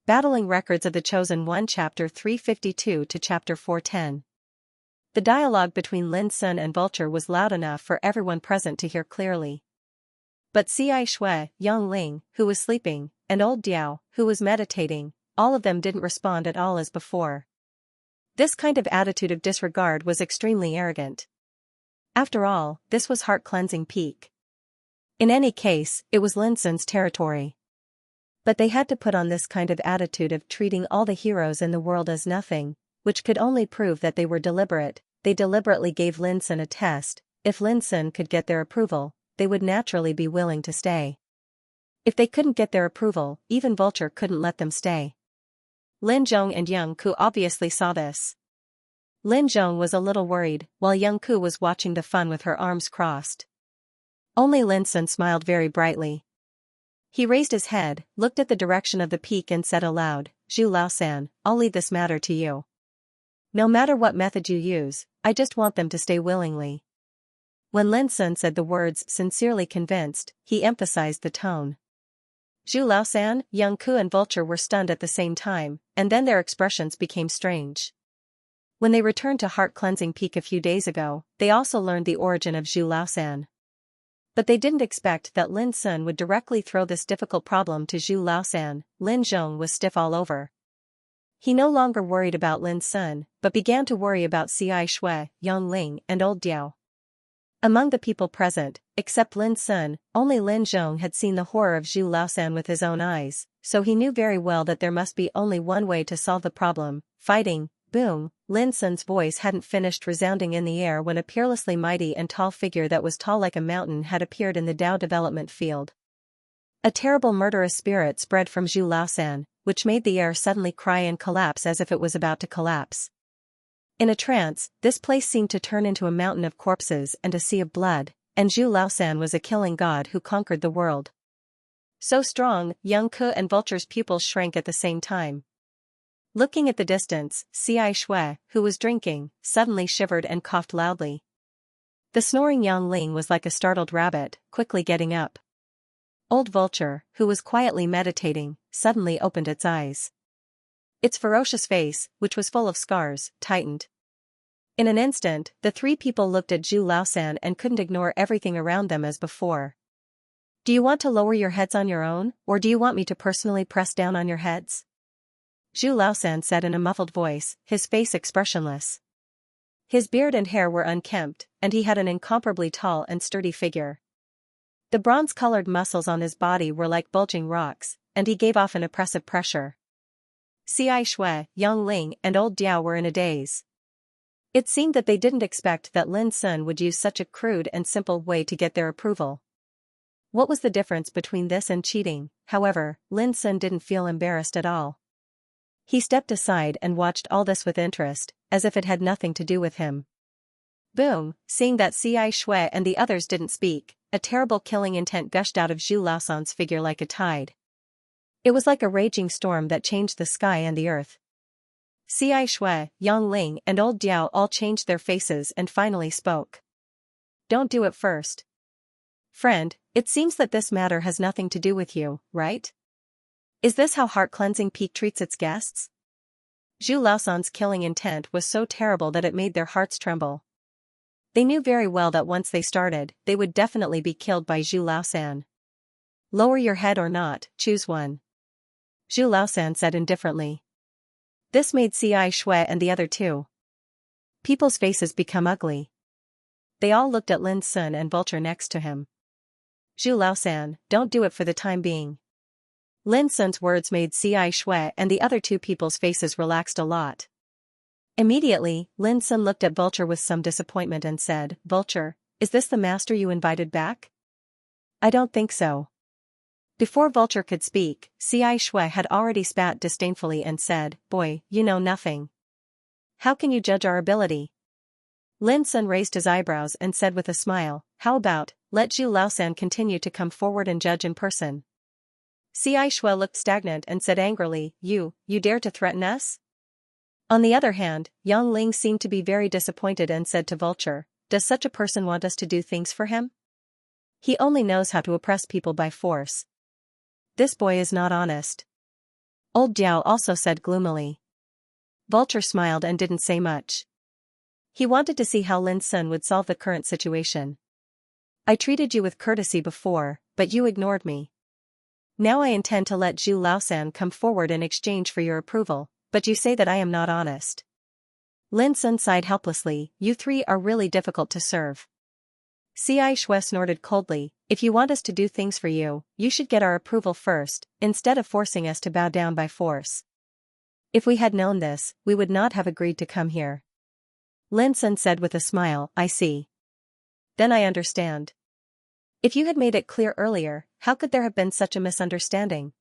Battling Records of the Chosen One Chapter 352 to Chapter 410. The dialogue between Lin Sun and Vulture was loud enough for everyone present to hear clearly. But Xianxia, Yang Ling, who was sleeping, and old Diao, who was meditating, all of them didn't respond at all as before. This kind of attitude of disregard was extremely arrogant. After all, this was heart-cleansing peak. In any case, it was Lin Sun's territory. But they had to put on this kind of attitude of treating all the heroes in the world as nothing, which could only prove that they were deliberate. They deliberately gave Lin Sun a test. If Lin Sun could get their approval, they would naturally be willing to stay. If they couldn't get their approval, even Vulture couldn't let them stay. Lin Zhong and Yang Ku obviously saw this. Lin Zhong was a little worried, while Yang Ku was watching the fun with her arms crossed. Only Lin Sun smiled very brightly. He raised his head, looked at the direction of the peak and said aloud, "Zhu Laosan, I'll leave this matter to you. No matter what method you use, I just want them to stay willingly." When Lin Sun said the words sincerely convinced, he emphasized the tone. Zhu Laosan, Yang Ku and Vulture were stunned at the same time, and then their expressions became strange. When they returned to Heart Cleansing Peak a few days ago, they also learned the origin of Zhu Laosan. But they didn't expect that Lin Sun would directly throw this difficult problem to Zhu Laosan. Lin Zhong was stiff all over. He no longer worried about Lin Sun, but began to worry about Xianxia, Yang Ling and old Diao. Among the people present, except Lin Sun, only Lin Zhong had seen the horror of Zhu Laosan with his own eyes, so he knew very well that there must be only one way to solve the problem: fighting. Boom! Lin Sun's voice hadn't finished resounding in the air when a peerlessly mighty and tall figure that was tall like a mountain had appeared in the Dao development field. A terrible murderous spirit spread from Zhu Laosan, which made the air suddenly cry and collapse as if it was about to collapse. In a trance, this place seemed to turn into a mountain of corpses and a sea of blood, and Zhu Laosan was a killing god who conquered the world. So strong, Yang Ku and Vulture's pupils shrank at the same time. Looking at the distance, Xianxia, who was drinking, suddenly shivered and coughed loudly. The snoring Yang Ling was like a startled rabbit, quickly getting up. Old Vulture, who was quietly meditating, suddenly opened its eyes. Its ferocious face, which was full of scars, tightened. In an instant, the three people looked at Zhu Laosan and couldn't ignore everything around them as before. "Do you want to lower your heads on your own, or do you want me to personally press down on your heads?" Zhu Laosan said in a muffled voice, his face expressionless. His beard and hair were unkempt, and he had an incomparably tall and sturdy figure. The bronze-colored muscles on his body were like bulging rocks, and he gave off an oppressive pressure. Xianxia, Yang Ling and old Diao were in a daze. It seemed that they didn't expect that Lin Sun would use such a crude and simple way to get their approval. What was the difference between this and cheating? However, Lin Sun didn't feel embarrassed at all. He stepped aside and watched all this with interest, as if it had nothing to do with him. Boom! Seeing that Xianxia and the others didn't speak, a terrible killing intent gushed out of Zhu Laosan's figure like a tide. It was like a raging storm that changed the sky and the earth. Xianxia, Yang Ling and old Diao all changed their faces and finally spoke. "Don't do it first. Friend, it seems that this matter has nothing to do with you, right? Is this how Heart Cleansing Peak treats its guests?" Zhu Laosan's killing intent was so terrible that it made their hearts tremble. They knew very well that once they started, they would definitely be killed by Zhu Laosan. "Lower your head or not, choose one," Zhu Laosan said indifferently. This made Xianxia and the other two people's faces become ugly. They all looked at Lin Sun and Vulture next to him. "Zhu Laosan, don't do it for the time being." Lin Sun's words made Xianxia and the other two people's faces relaxed a lot. Immediately, Lin Sun looked at Vulture with some disappointment and said, "Vulture, is this the master you invited back?" "I don't think so." Before Vulture could speak, Xianxia had already spat disdainfully and said, "Boy, you know nothing. How can you judge our ability?" Lin Sun raised his eyebrows and said with a smile, "How about, let Zhu Laosan continue to come forward and judge in person?" Xianxia looked stagnant and said angrily, You dare to threaten us?" On the other hand, Yang Ling seemed to be very disappointed and said to Vulture, "Does such a person want us to do things for him? He only knows how to oppress people by force. This boy is not honest." Old Diao also said gloomily. Vulture smiled and didn't say much. He wanted to see how Lin Sun would solve the current situation. I treated you with courtesy before, but you ignored me. Now I intend to let Zhu Laosan come forward in exchange for your approval, but you say that I am not honest. Lin Sun sighed helplessly. You three are really difficult to serve. Ci Shui snorted coldly. If you want us to do things for you, you should get our approval first, instead of forcing us to bow down by force. If we had known this, we would not have agreed to come here. Lin Sun said with a smile. I see. Then I understand. If you had made it clear earlier, how could there have been such a misunderstanding?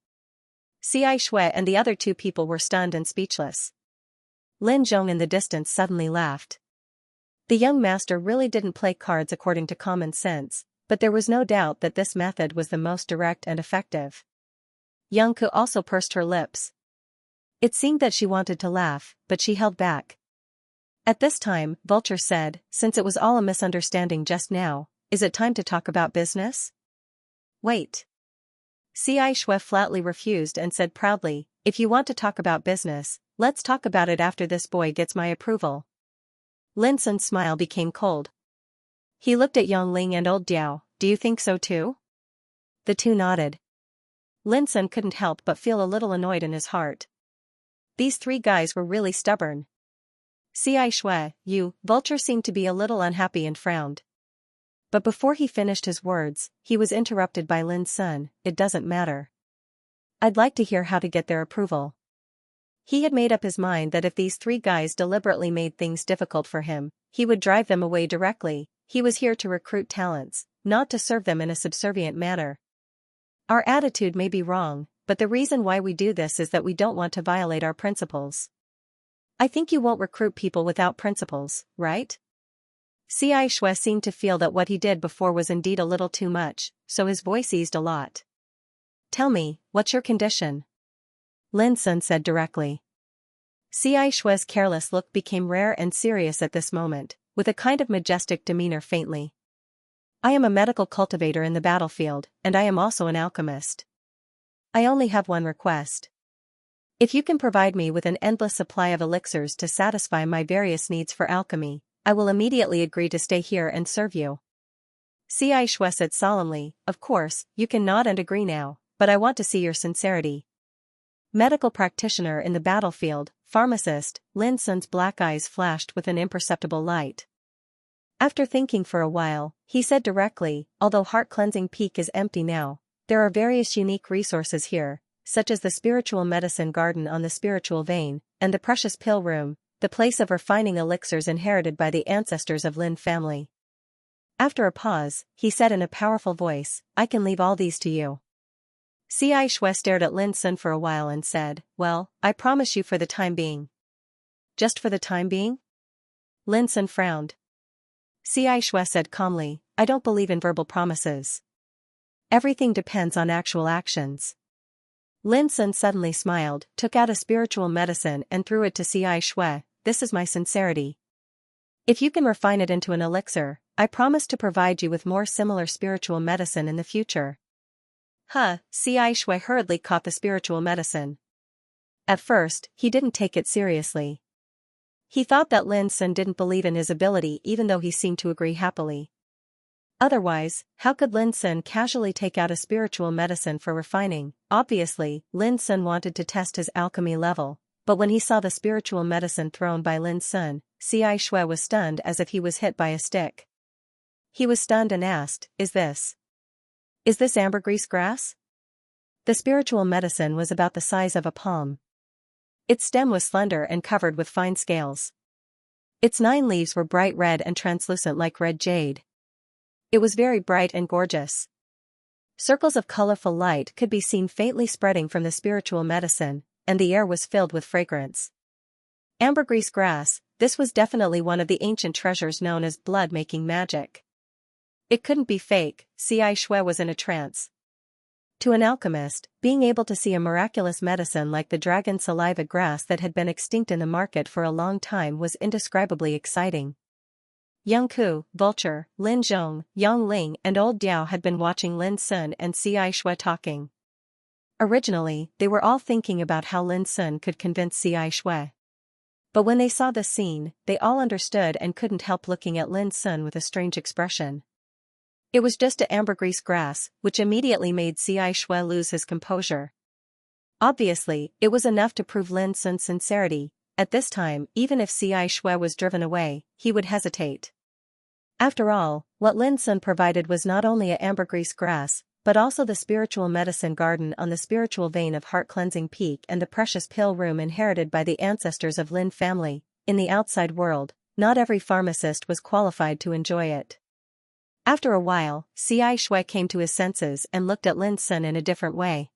Ci Shui and the other two people were stunned and speechless. Lin Zhong in the distance suddenly laughed. The young master really didn't play cards according to common sense, but there was no doubt that this method was the most direct and effective. Yang Ku also pursed her lips. It seemed that she wanted to laugh, but she held back. At this time, Vulture said, since it was all a misunderstanding just now, is it time to talk about business? Wait. Ci Shui flatly refused and said proudly, if you want to talk about business, let's talk about it after this boy gets my approval. Lin Sun's smile became cold. He looked at Yang Ling and Old Diao. Do you think so too? The two nodded. Lin Sun couldn't help but feel a little annoyed in his heart. These three guys were really stubborn. Ci Shui, you, Vulture seemed to be a little unhappy and frowned. But before he finished his words, he was interrupted by Lin Sun. It doesn't matter. I'd like to hear how to get their approval. He had made up his mind that if these three guys deliberately made things difficult for him, he would drive them away directly. He was here to recruit talents, not to serve them in a subservient manner. Our attitude may be wrong, but the reason why we do this is that we don't want to violate our principles. I think you won't recruit people without principles, right? Ci Shui seemed to feel that what he did before was indeed a little too much, so his voice eased a lot. Tell me, what's your condition? Lin Sun said directly. Ci Shui's careless look became rare and serious at this moment, with a kind of majestic demeanor faintly. I am a medical cultivator in the battlefield, and I am also an alchemist. I only have one request. If you can provide me with an endless supply of elixirs to satisfy my various needs for alchemy, I will immediately agree to stay here and serve you. Ci Shui said solemnly, of course, you can nod and agree now, but I want to see your sincerity. Medical practitioner in the battlefield, pharmacist, Lin Sun's black eyes flashed with an imperceptible light. After thinking for a while, he said directly, although Heart Cleansing Peak is empty now, there are various unique resources here, such as the spiritual medicine garden on the spiritual vein, and the precious pill room, the place of refining elixirs inherited by the ancestors of Lin family. After a pause, he said in a powerful voice, I can leave all these to you. Ci Shui stared at Lin Sun for a while and said, well, I promise you for the time being. Just for the time being? Lin Sun frowned. Ci Shui said calmly, I don't believe in verbal promises. Everything depends on actual actions. Lin Sun suddenly smiled, took out a spiritual medicine and threw it to Ci Shui. This is my sincerity. If you can refine it into an elixir, I promise to provide you with more similar spiritual medicine in the future. Ci Shui hurriedly caught the spiritual medicine. At first, he didn't take it seriously. He thought that Lin Sun didn't believe in his ability even though he seemed to agree happily. Otherwise, how could Lin Sun casually take out a spiritual medicine for refining? Obviously, Lin Sun wanted to test his alchemy level, but when he saw the spiritual medicine thrown by Lin Sun, Ci Shui was stunned as if he was hit by a stick. He was stunned and asked, Is this ambergris grass? The spiritual medicine was about the size of a palm. Its stem was slender and covered with fine scales. Its 9 leaves were bright red and translucent like red jade. It was very bright and gorgeous. Circles of colorful light could be seen faintly spreading from the spiritual medicine, and the air was filled with fragrance. Ambergris grass, this was definitely one of the ancient treasures known as blood-making magic. It couldn't be fake, Ci Shui was in a trance. To an alchemist, being able to see a miraculous medicine like the dragon saliva grass that had been extinct in the market for a long time was indescribably exciting. Yang Ku, Vulture, Lin Zhong, Yang Ling and Old Diao had been watching Lin Sun and Ci Shui talking. Originally, they were all thinking about how Lin Sun could convince Xianxia. But when they saw the scene, they all understood and couldn't help looking at Lin Sun with a strange expression. It was just a ambergris grass, which immediately made Xianxia lose his composure. Obviously, it was enough to prove Lin Sun's sincerity. At this time, even if Xianxia was driven away, he would hesitate. After all, what Lin Sun provided was not only a ambergris grass, but also the spiritual medicine garden on the spiritual vein of heart-cleansing peak and the precious pill room inherited by the ancestors of Lin family. In the outside world, not every pharmacist was qualified to enjoy it. After a while, Xianxia came to his senses and looked at Lin Sun in a different way.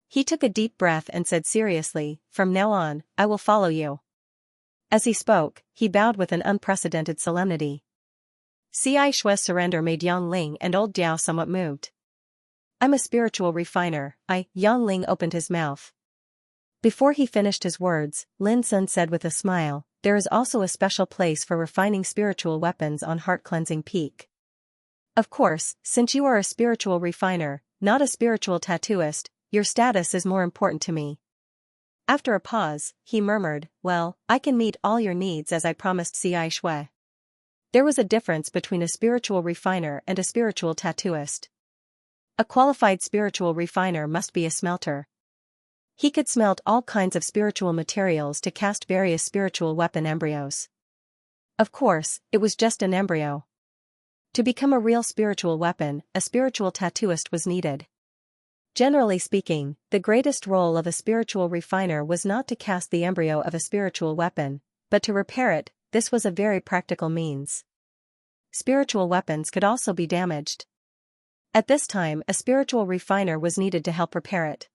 He took a deep breath and said seriously, "From now on, I will follow you." As he spoke, he bowed with an unprecedented solemnity. Xianxia's surrender made Yang Ling and old Diao somewhat moved. "I'm a spiritual refiner." Yang Ling opened his mouth. Before he finished his words, Lin Sun said with a smile, "There is also a special place for refining spiritual weapons on heart-cleansing peak. Of course, since you are a spiritual refiner, not a spiritual tattooist, your status is more important to me." After a pause, he murmured, "Well, I can meet all your needs as I promised Xianxia." There was a difference between a spiritual refiner and a spiritual tattooist. A qualified spiritual refiner must be a smelter. He could smelt all kinds of spiritual materials to cast various spiritual weapon embryos. Of course, it was just an embryo. To become a real spiritual weapon, a spiritual tattooist was needed. Generally speaking, the greatest role of a spiritual refiner was not to cast the embryo of a spiritual weapon, but to repair it. This was a very practical means. Spiritual weapons could also be damaged. At this time, a spiritual refiner was needed to help repair it.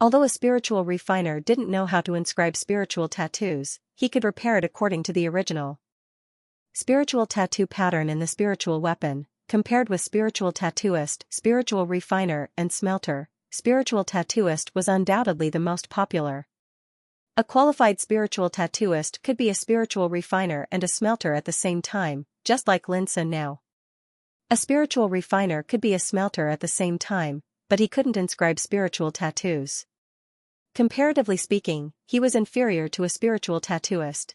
Although a spiritual refiner didn't know how to inscribe spiritual tattoos, he could repair it according to the original spiritual tattoo pattern in the spiritual weapon. Compared with spiritual tattooist, spiritual refiner, and smelter, spiritual tattooist was undoubtedly the most popular. A qualified spiritual tattooist could be a spiritual refiner and a smelter at the same time, just like Lin Sun now. A spiritual refiner could be a smelter at the same time, but he couldn't inscribe spiritual tattoos. Comparatively speaking, he was inferior to a spiritual tattooist.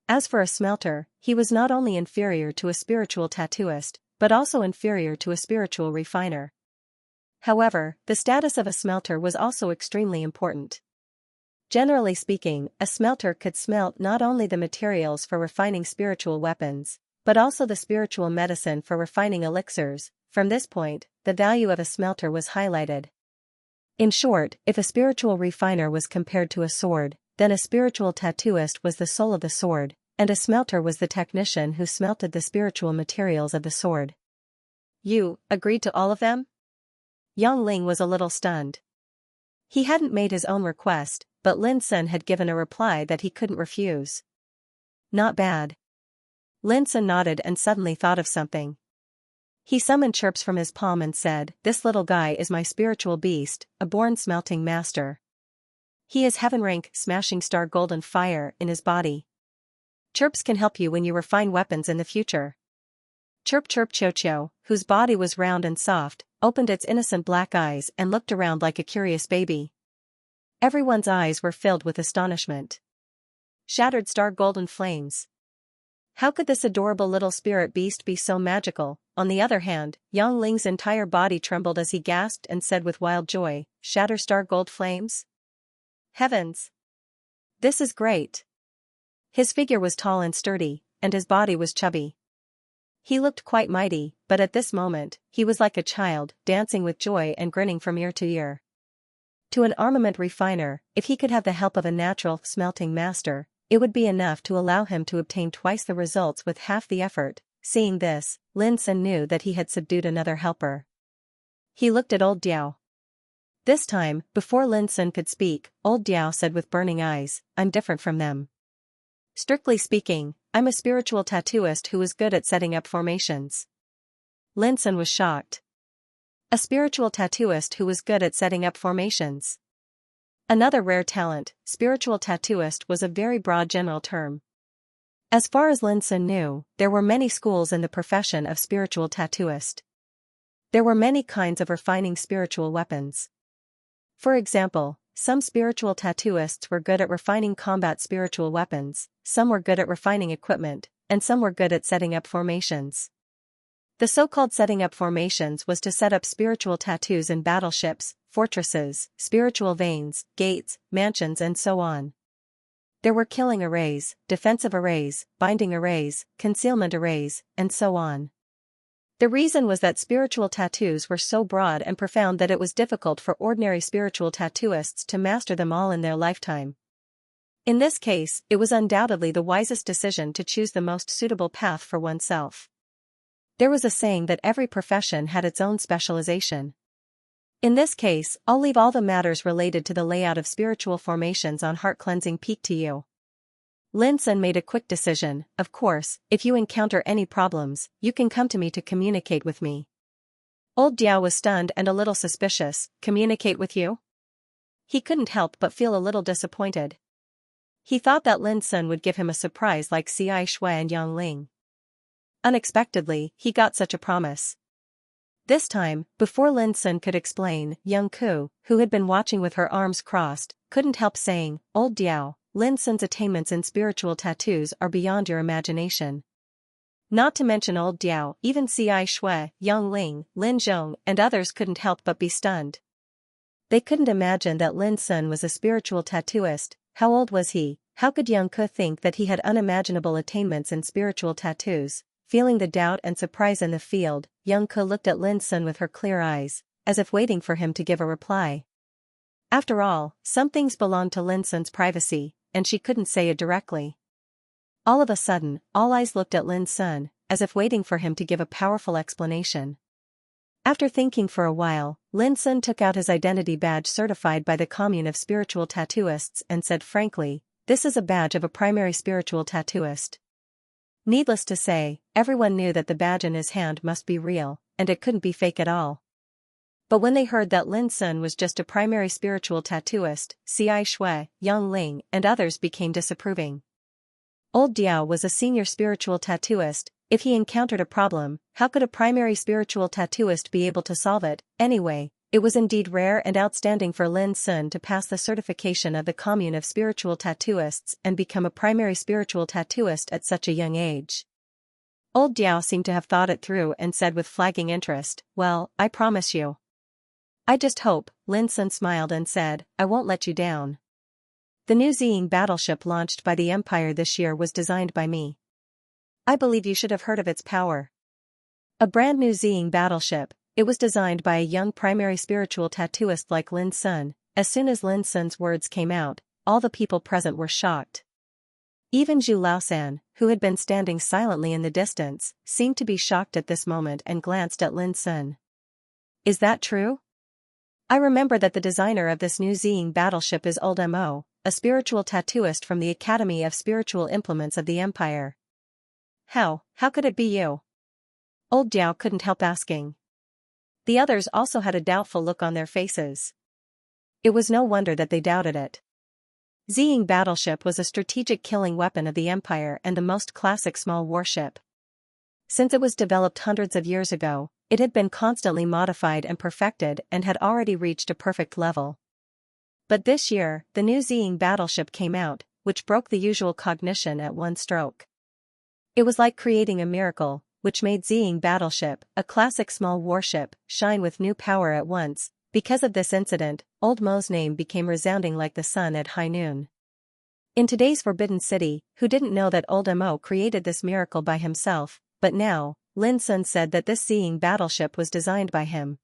As for a smelter, he was not only inferior to a spiritual tattooist, but also inferior to a spiritual refiner. However, the status of a smelter was also extremely important. Generally speaking, a smelter could smelt not only the materials for refining spiritual weapons, but also the spiritual medicine for refining elixirs. From this point, the value of a smelter was highlighted. In short, if a spiritual refiner was compared to a sword, then a spiritual tattooist was the soul of the sword, and a smelter was the technician who smelted the spiritual materials of the sword. "You agreed to all of them?" Yang Ling was a little stunned. He hadn't made his own request, but Lin Sun had given a reply that he couldn't refuse. "Not bad." Lin Sun nodded and suddenly thought of something. He summoned Chirps from his palm and said, "This little guy is my spiritual beast, a born smelting master. He has heaven rank smashing star golden fire in his body. Chirps can help you when you refine weapons in the future." Chirp Chirp Cho, whose body was round and soft, opened its innocent black eyes and looked around like a curious baby. Everyone's eyes were filled with astonishment. Shattered star golden flames. How could this adorable little spirit beast be so magical? On the other hand, Yang Ling's entire body trembled as he gasped and said with wild joy, "Shatter star gold flames? Heavens! This is great." His figure was tall and sturdy, and his body was chubby. He looked quite mighty, but at this moment, he was like a child, dancing with joy and grinning from ear to ear. To an armament refiner, if he could have the help of a natural smelting master, it would be enough to allow him to obtain twice the results with half the effort. Seeing this, Lin Sun knew that he had subdued another helper. He looked at old Diao. This time, before Lin Sun could speak, old Diao said with burning eyes, "I'm different from them. Strictly speaking, I'm a spiritual tattooist who is good at setting up formations." Lin Sun was shocked. A spiritual tattooist who was good at setting up formations. Another rare talent, spiritual tattooist was a very broad general term. As far as Lin Sun knew, there were many schools in the profession of spiritual tattooist. There were many kinds of refining spiritual weapons. For example, some spiritual tattooists were good at refining combat spiritual weapons, some were good at refining equipment, and some were good at setting up formations. The so-called setting up formations was to set up spiritual tattoos in battleships, fortresses, spiritual veins, gates, mansions and so on. There were killing arrays, defensive arrays, binding arrays, concealment arrays, and so on. The reason was that spiritual tattoos were so broad and profound that it was difficult for ordinary spiritual tattooists to master them all in their lifetime. In this case, it was undoubtedly the wisest decision to choose the most suitable path for oneself. There was a saying that every profession had its own specialization. In this case, I'll leave all the matters related to the layout of spiritual formations on Heart Cleansing Peak to you. Lin Sun made a quick decision. Of course, if you encounter any problems, you can come to me to communicate with me. Old Diao was stunned and a little suspicious. Communicate with you? He couldn't help but feel a little disappointed. He thought that Lin Sun would give him a surprise like Xianxia and Yang Ling. Unexpectedly, he got such a promise. This time, before Lin Sun could explain, Young Ku, who had been watching with her arms crossed, couldn't help saying, Old Diao, Lin Sun's attainments in spiritual tattoos are beyond your imagination. Not to mention Old Diao, even Xianxia, Yang Ling, Lin Zhong, and others couldn't help but be stunned. They couldn't imagine that Lin Sun was a spiritual tattooist. How old was he? How could Young Ku think that he had unimaginable attainments in spiritual tattoos? Feeling the doubt and surprise in the field, Young Ku looked at Lin Sun with her clear eyes, as if waiting for him to give a reply. After all, some things belonged to Lin Sun's privacy, and she couldn't say it directly. All of a sudden, all eyes looked at Lin Sun, as if waiting for him to give a powerful explanation. After thinking for a while, Lin Sun took out his identity badge certified by the Commune of Spiritual Tattooists and said frankly, this is a badge of a primary spiritual tattooist. Needless to say, everyone knew that the badge in his hand must be real, and it couldn't be fake at all. But when they heard that Lin Sun was just a primary spiritual tattooist, Xianxia, Yang Ling, and others became disapproving. Old Diao was a senior spiritual tattooist. If he encountered a problem, how could a primary spiritual tattooist be able to solve it? Anyway, it was indeed rare and outstanding for Lin Sun to pass the certification of the Commune of Spiritual Tattooists and become a primary spiritual tattooist at such a young age. Old Diao seemed to have thought it through and said with flagging interest, well, I promise you. I just hope, Lin Sun smiled and said, I won't let you down. The new Ziying battleship launched by the Empire this year was designed by me. I believe you should have heard of its power. A brand new Ziying battleship, it was designed by a young primary spiritual tattooist like Lin Sun. As soon as Lin Sun's words came out, all the people present were shocked. Even Zhu Laosan, who had been standing silently in the distance, seemed to be shocked at this moment and glanced at Lin Sun. Is that true? I remember that the designer of this new Ziying battleship is Old Mo, a spiritual tattooist from the Academy of Spiritual Implements of the Empire. How could it be you? Old Diao couldn't help asking. The others also had a doubtful look on their faces. It was no wonder that they doubted it. Ziying battleship was a strategic killing weapon of the Empire and the most classic small warship. Since it was developed hundreds of years ago, it had been constantly modified and perfected and had already reached a perfect level. But this year, the new Ziying battleship came out, which broke the usual cognition at one stroke. It was like creating a miracle, which made Ziying battleship, a classic small warship, shine with new power at once. Because of this incident, Old Mo's name became resounding like the sun at high noon. In today's Forbidden City, who didn't know that Old Mo created this miracle by himself, but now, Lin Sun said that this Ziying battleship was designed by him.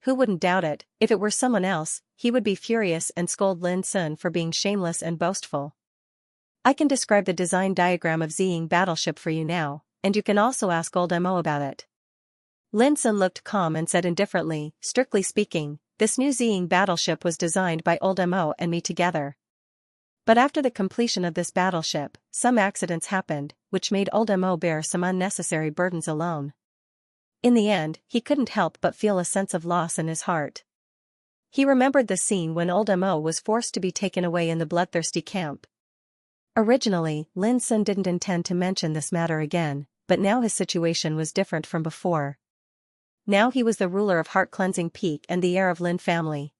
Who wouldn't doubt it? If it were someone else, he would be furious and scold Lin Sun for being shameless and boastful. I can describe the design diagram of Ziying battleship for you now, and you can also ask Old Mo about it. Lin Sun looked calm and said indifferently, strictly speaking, this new Ziying battleship was designed by Old Mo and me together. But after the completion of this battleship, some accidents happened, which made Old Mo bear some unnecessary burdens alone. In the end, he couldn't help but feel a sense of loss in his heart. He remembered the scene when Old Mo was forced to be taken away in the bloodthirsty camp. Originally, Lin Sun didn't intend to mention this matter again, but now his situation was different from before. Now he was the ruler of Heart Cleansing Peak and the heir of Lin family.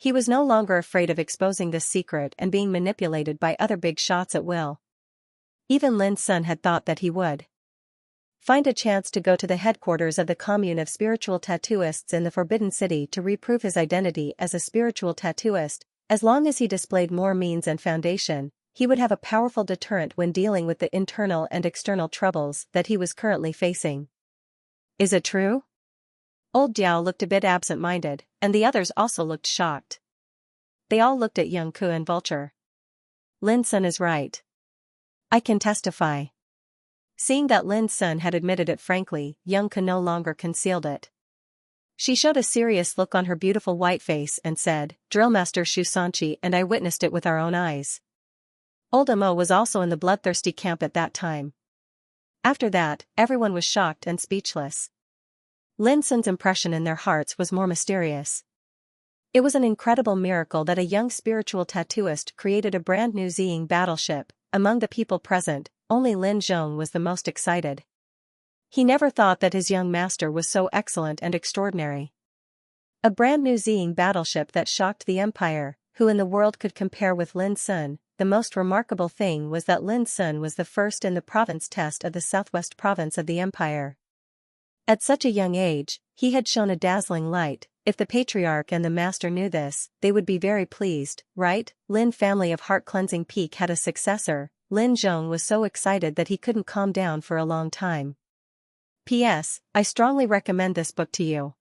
He was no longer afraid of exposing this secret and being manipulated by other big shots at will. Even Lin Sun had thought that he would find a chance to go to the headquarters of the commune of spiritual tattooists in the Forbidden City to reprove his identity as a spiritual tattooist. As long as he displayed more means and foundation, he would have a powerful deterrent when dealing with the internal and external troubles that he was currently facing. Is it true? Old Diao looked a bit absent-minded, and the others also looked shocked. They all looked at Young Ku and Vulture. Lin Sun is right. I can testify. Seeing that Lin Sun had admitted it frankly, Young Ku no longer concealed it. She showed a serious look on her beautiful white face and said, Drillmaster Xianxia and I witnessed it with our own eyes. Old Mo was also in the bloodthirsty camp at that time. After that, everyone was shocked and speechless. Lin Sun's impression in their hearts was more mysterious. It was an incredible miracle that a young spiritual tattooist created a brand new Ziying battleship. Among the people present, only Lin Zhong was the most excited. He never thought that his young master was so excellent and extraordinary. A brand new Ziying battleship that shocked the empire, who in the world could compare with Lin Sun. The most remarkable thing was that Lin Sun was the first in the province test of the southwest province of the empire. At such a young age, he had shown a dazzling light. If the patriarch and the master knew this, they would be very pleased, right? Lin family of Heart Cleansing Peak had a successor. Lin Zhong was so excited that he couldn't calm down for a long time. P.S. I strongly recommend this book to you.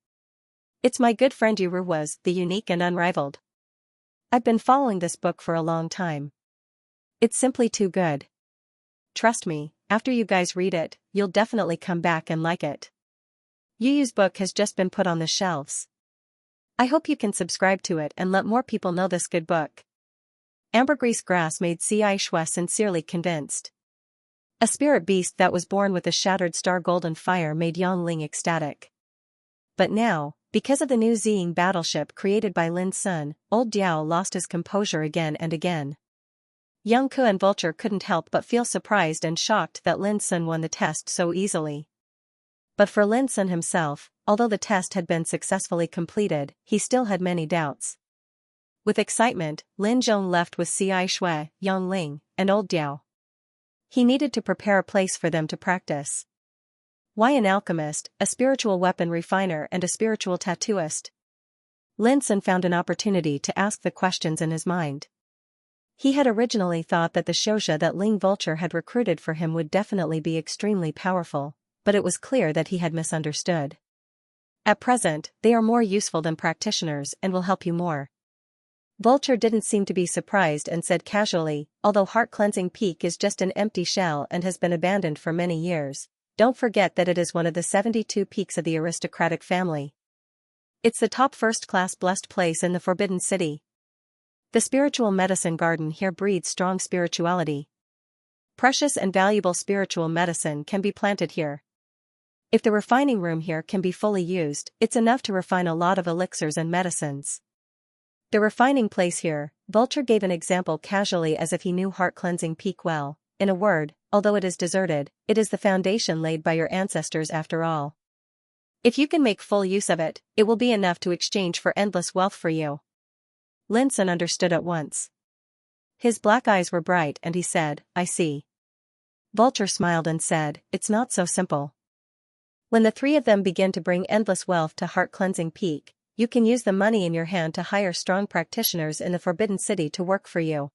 It's my good friend Yuru was, the unique and unrivaled. I've been following this book for a long time. It's simply too good. Trust me, after you guys read it, you'll definitely come back and like it. Yu's book has just been put on the shelves. I hope you can subscribe to it and let more people know this good book. Ambergris grass made Xianxia sincerely convinced. A spirit beast that was born with a shattered star golden fire made Yangling ecstatic. But now, because of the new Ziying battleship created by Lin Sun, old Diao lost his composure again and again. Young Ku and Vulture couldn't help but feel surprised and shocked that Lin Sun won the test so easily. But for Lin Sun himself, although the test had been successfully completed, he still had many doubts. With excitement, Lin Zhong left with Xianxia, Yangling, and old Diao. He needed to prepare a place for them to practice. Why an alchemist, a spiritual weapon refiner and a spiritual tattooist? Lin Sun found an opportunity to ask the questions in his mind. He had originally thought that the Xianxia that Ling Vulture had recruited for him would definitely be extremely powerful, but it was clear that he had misunderstood. At present, they are more useful than practitioners and will help you more. Vulture didn't seem to be surprised and said casually, although Heart Cleansing Peak is just an empty shell and has been abandoned for many years, don't forget that it is one of the 72 peaks of the aristocratic family. It's the top first-class blessed place in the Forbidden City. The spiritual medicine garden here breeds strong spirituality. Precious and valuable spiritual medicine can be planted here. If the refining room here can be fully used, it's enough to refine a lot of elixirs and medicines. The refining place here, Vulture gave an example casually as if he knew Heart Cleansing Peak well. In a word, although it is deserted, it is the foundation laid by your ancestors after all. If you can make full use of it, it will be enough to exchange for endless wealth for you. Lin Sun understood at once. His black eyes were bright and he said, I see. Vulture smiled and said, it's not so simple. When the three of them begin to bring endless wealth to Heart Cleansing Peak, you can use the money in your hand to hire strong practitioners in the Forbidden City to work for you.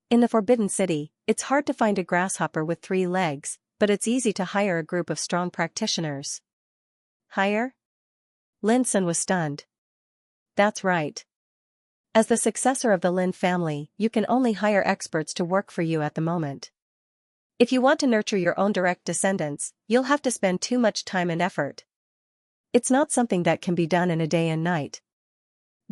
In the Forbidden City, it's hard to find a grasshopper with 3 legs, but it's easy to hire a group of strong practitioners. Hire? Lin Sun was stunned. That's right. As the successor of the Lin family, you can only hire experts to work for you at the moment. If you want to nurture your own direct descendants, you'll have to spend too much time and effort. It's not something that can be done in a day and night.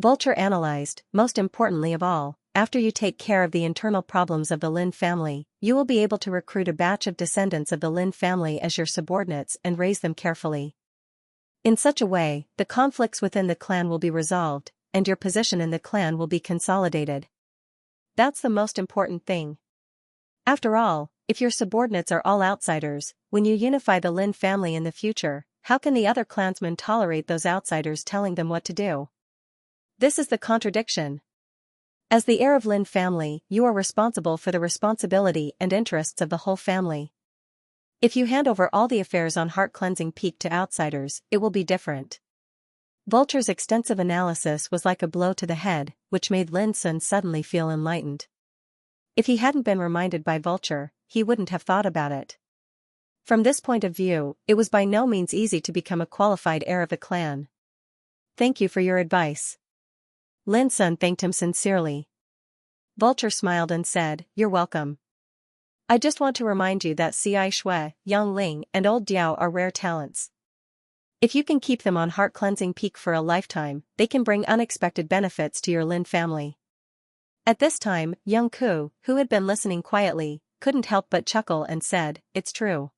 Vulture analyzed, most importantly of all, after you take care of the internal problems of the Lin family, you will be able to recruit a batch of descendants of the Lin family as your subordinates and raise them carefully. In such a way, the conflicts within the clan will be resolved, and your position in the clan will be consolidated. That's the most important thing. After all, if your subordinates are all outsiders, when you unify the Lin family in the future, how can the other clansmen tolerate those outsiders telling them what to do? This is the contradiction. As the heir of Lin family, you are responsible for the responsibility and interests of the whole family. If you hand over all the affairs on heart-cleansing peak to outsiders, it will be different. Vulture's extensive analysis was like a blow to the head, which made Lin Sun suddenly feel enlightened. If he hadn't been reminded by Vulture, he wouldn't have thought about it. From this point of view, it was by no means easy to become a qualified heir of a clan. Thank you for your advice. Lin Sun thanked him sincerely. Vulture smiled and said, You're welcome. I just want to remind you that Xianxia, Yang Ling and Old Diao are rare talents. If you can keep them on heart-cleansing peak for a lifetime, they can bring unexpected benefits to your Lin family. At this time, young Ku, who had been listening quietly, couldn't help but chuckle and said, It's true.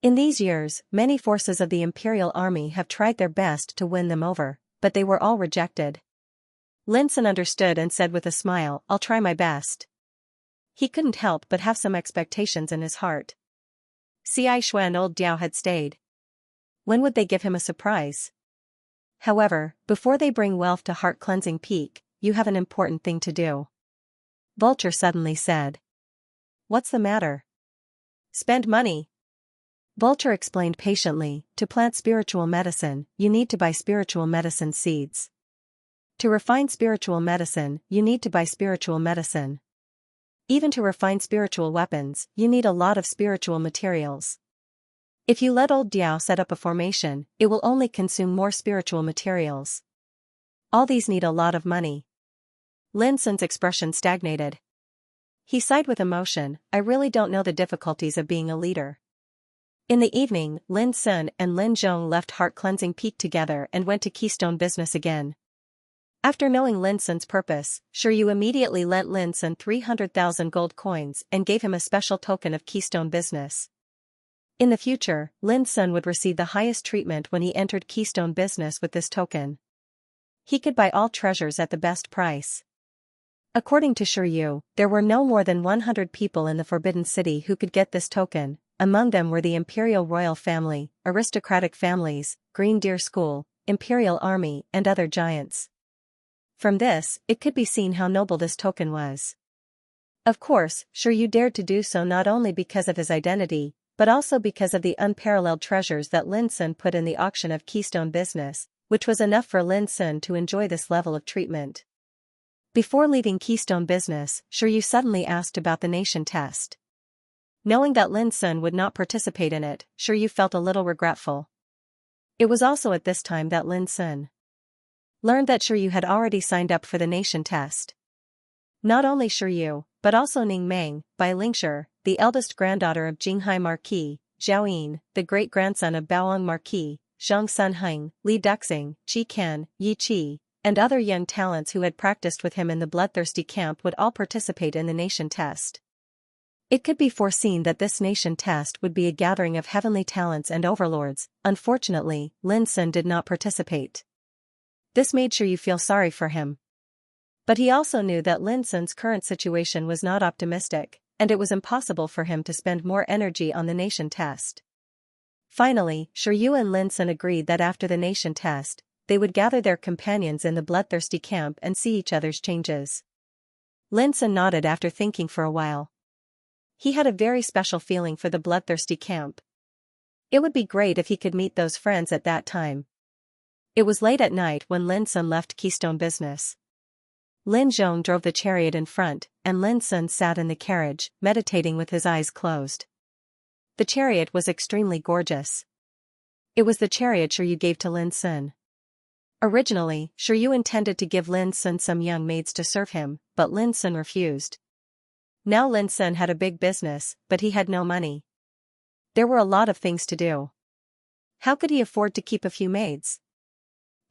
In these years, many forces of the Imperial Army have tried their best to win them over, but they were all rejected. Lin Sun understood and said with a smile, I'll try my best. He couldn't help but have some expectations in his heart. Xianxia and Old Diao had stayed. When would they give him a surprise? However, before they bring wealth to heart-cleansing peak, you have an important thing to do. Vulture suddenly said. What's the matter? Spend money. Vulture explained patiently, to plant spiritual medicine, you need to buy spiritual medicine seeds. To refine spiritual medicine, you need to buy spiritual medicine. Even to refine spiritual weapons, you need a lot of spiritual materials. If you let Old Diao set up a formation, it will only consume more spiritual materials. All these need a lot of money. Lin Sun's expression stagnated. He sighed with emotion, I really don't know the difficulties of being a leader. In the evening, Lin Sun and Lin Zhong left heart-cleansing peak together and went to Keystone business again. After knowing Lin Sun's purpose, Shiryu immediately lent Lin Sun 300,000 gold coins and gave him a special token of Keystone business. In the future, Lin Sun would receive the highest treatment when he entered Keystone business with this token. He could buy all treasures at the best price. According to Shiryu, there were no more than 100 people in the Forbidden City who could get this token. Among them were the Imperial Royal Family, aristocratic families, Green Deer School, Imperial Army and other giants. From this, it could be seen how noble this token was. Of course, Shiryu dared to do so not only because of his identity, but also because of the unparalleled treasures that Lin Sun put in the auction of Keystone business, which was enough for Lin Sun to enjoy this level of treatment. Before leaving Keystone business, Shiryu suddenly asked about the nation test. Knowing that Lin Sun would not participate in it, Shiryu felt a little regretful. It was also at this time that Lin Sun learned that Shiryu had already signed up for the nation test. Not only Shiryu, but also Ning Meng, Bai Lingshi, the eldest granddaughter of Jinghai Marquis, Zhao Yin, the great-grandson of Baoang Marquis, Zhang Sunheng, Li Duxing, Qi Kan, Yi Qi, and other young talents who had practiced with him in the bloodthirsty camp would all participate in the nation test. It could be foreseen that this nation test would be a gathering of heavenly talents and overlords. Unfortunately, Lin Sun did not participate. This made Shiryu feel sorry for him. But he also knew that Lin Sun's current situation was not optimistic, and it was impossible for him to spend more energy on the nation test. Finally, Shiryu and Lin Sun agreed that after the nation test, they would gather their companions in the bloodthirsty camp and see each other's changes. Lin Sun nodded after thinking for a while. He had a very special feeling for the bloodthirsty camp. It would be great if he could meet those friends at that time. It was late at night when Lin Sun left Keystone business. Lin Zhong drove the chariot in front, and Lin Sun sat in the carriage, meditating with his eyes closed. The chariot was extremely gorgeous. It was the chariot Shiryu gave to Lin Sun. Originally, Shiryu intended to give Lin Sun some young maids to serve him, but Lin Sun refused. Now Lin Sun had a big business, but he had no money. There were a lot of things to do. How could he afford to keep a few maids?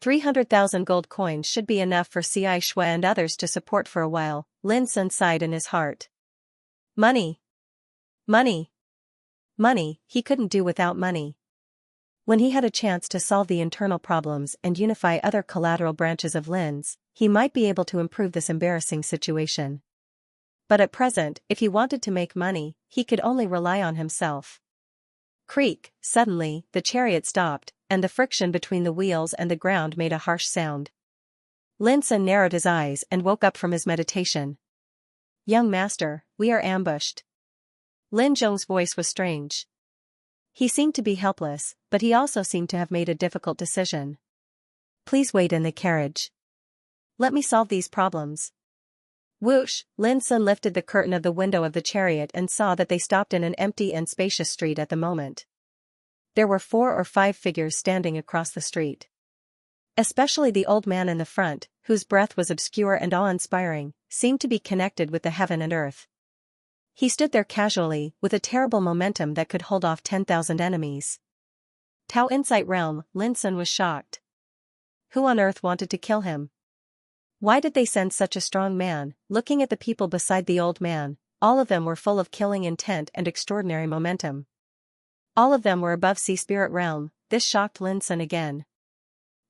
300,000 gold coins should be enough for Xianxia and others to support for a while. Lin Sun sighed in his heart. Money. Money. Money, he couldn't do without money. When he had a chance to solve the internal problems and unify other collateral branches of Lin's, he might be able to improve this embarrassing situation. But at present, if he wanted to make money, he could only rely on himself. Creak, suddenly, the chariot stopped, and the friction between the wheels and the ground made a harsh sound. Lin Sun narrowed his eyes and woke up from his meditation. Young master, we are ambushed. Lin Zhong's voice was strange. He seemed to be helpless, but he also seemed to have made a difficult decision. Please wait in the carriage. Let me solve these problems. Whoosh! Lin Sun lifted the curtain of the window of the chariot and saw that they stopped in an empty and spacious street at the moment. There were 4 or 5 figures standing across the street. Especially the old man in the front, whose breath was obscure and awe-inspiring, seemed to be connected with the heaven and earth. He stood there casually, with a terrible momentum that could hold off 10,000 enemies. Tao Insight Realm, Lin Sun was shocked. Who on earth wanted to kill him? Why did they send such a strong man? Looking at the people beside the old man, all of them were full of killing intent and extraordinary momentum. All of them were above Sea Spirit Realm. This shocked Lin Sun again.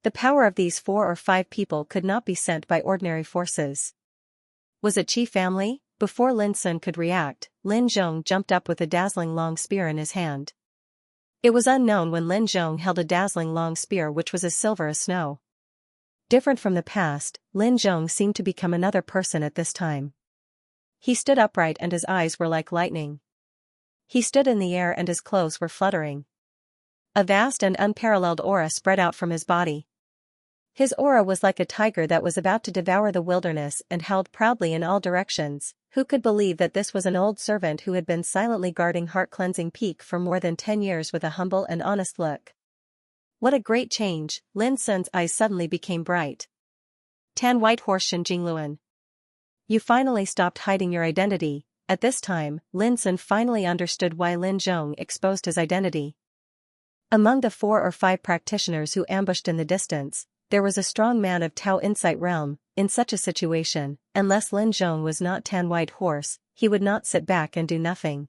The power of these 4 or 5 people could not be sent by ordinary forces. Was it Qi family? Before Lin Sun could react, Lin Zhong jumped up with a dazzling long spear in his hand. It was unknown when Lin Zhong held a dazzling long spear which was as silver as snow. Different from the past, Lin Zhong seemed to become another person at this time. He stood upright and his eyes were like lightning. He stood in the air and his clothes were fluttering. A vast and unparalleled aura spread out from his body. His aura was like a tiger that was about to devour the wilderness and held proudly in all directions. Who could believe that this was an old servant who had been silently guarding Heart-Cleansing Peak for more than 10 years with a humble and honest look? What a great change! Lin Sun's eyes suddenly became bright. Tan White Horse Xinjingluan. You finally stopped hiding your identity. At this time, Lin Sun finally understood why Lin Zhong exposed his identity. Among the 4 or 5 practitioners who ambushed in the distance, there was a strong man of Tao Insight Realm. In such a situation, unless Lin Zhong was not Tan White Horse, he would not sit back and do nothing.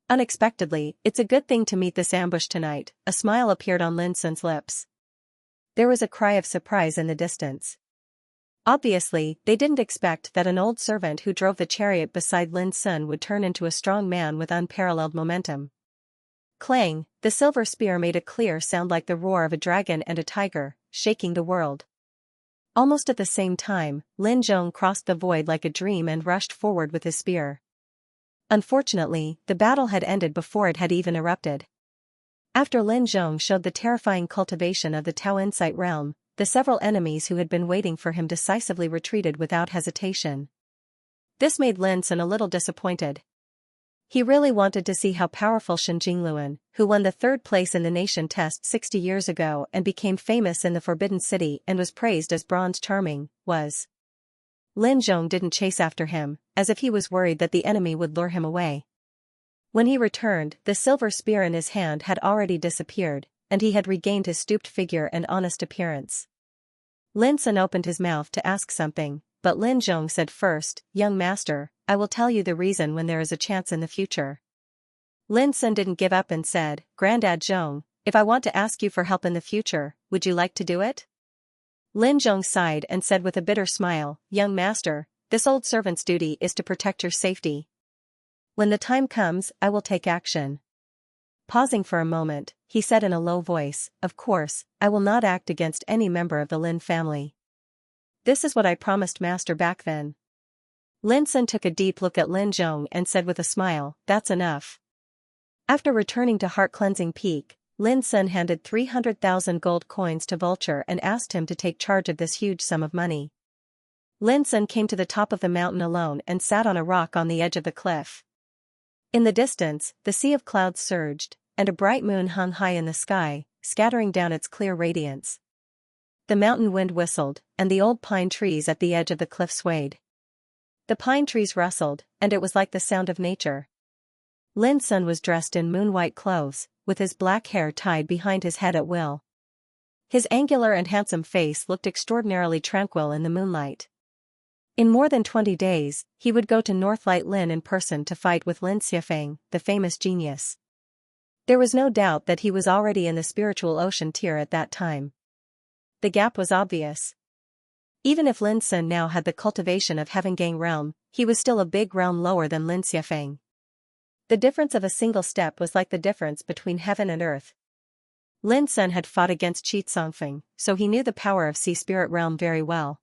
Unexpectedly, it's a good thing to meet this ambush tonight. A smile appeared on Lin Sun's lips. There was a cry of surprise in the distance. Obviously, they didn't expect that an old servant who drove the chariot beside Lin Sun would turn into a strong man with unparalleled momentum. Clang! The silver spear made a clear sound like the roar of a dragon and a tiger, shaking the world. Almost at the same time, Lin Zhong crossed the void like a dream and rushed forward with his spear. Unfortunately, the battle had ended before it had even erupted. After Lin Zhong showed the terrifying cultivation of the Tao Insight Realm, the several enemies who had been waiting for him decisively retreated without hesitation. This made Lin Sun a little disappointed. He really wanted to see how powerful Shen Jingluan, who won the 3rd place in the nation test 60 years ago and became famous in the Forbidden City and was praised as Bronze Charming, was. Lin Zhong didn't chase after him, as if he was worried that the enemy would lure him away. When he returned, the silver spear in his hand had already disappeared, and he had regained his stooped figure and honest appearance. Lin Sun opened his mouth to ask something, but Lin Zhong said first, "Young master, I will tell you the reason when there is a chance in the future." Lin Sun didn't give up and said, "Grandad Zhong, if I want to ask you for help in the future, would you like to do it?" Lin Zhong sighed and said with a bitter smile, "Young master, this old servant's duty is to protect your safety. When the time comes, I will take action." Pausing for a moment, he said in a low voice, "Of course, I will not act against any member of the Lin family. This is what I promised master back then." Lin Sun took a deep look at Lin Zhong and said with a smile, "That's enough." After returning to Heart-Cleansing Peak, Lin Sun handed 300,000 gold coins to Vulture and asked him to take charge of this huge sum of money. Lin Sun came to the top of the mountain alone and sat on a rock on the edge of the cliff. In the distance, the sea of clouds surged, and a bright moon hung high in the sky, scattering down its clear radiance. The mountain wind whistled, and the old pine trees at the edge of the cliff swayed. The pine trees rustled, and it was like the sound of nature. Lin Sun was dressed in moon-white clothes, with his black hair tied behind his head at will. His angular and handsome face looked extraordinarily tranquil in the moonlight. In more than 20 days, he would go to Northlight Lin in person to fight with Lin Xiafeng, the famous genius. There was no doubt that he was already in the spiritual ocean tier at that time. The gap was obvious. Even if Lin Sun now had the cultivation of Heaven Gang realm, he was still a big realm lower than Lin Xiafeng. The difference of a single step was like the difference between heaven and earth. Lin Sun had fought against Qi Tsongfeng, so he knew the power of Sea Spirit realm very well.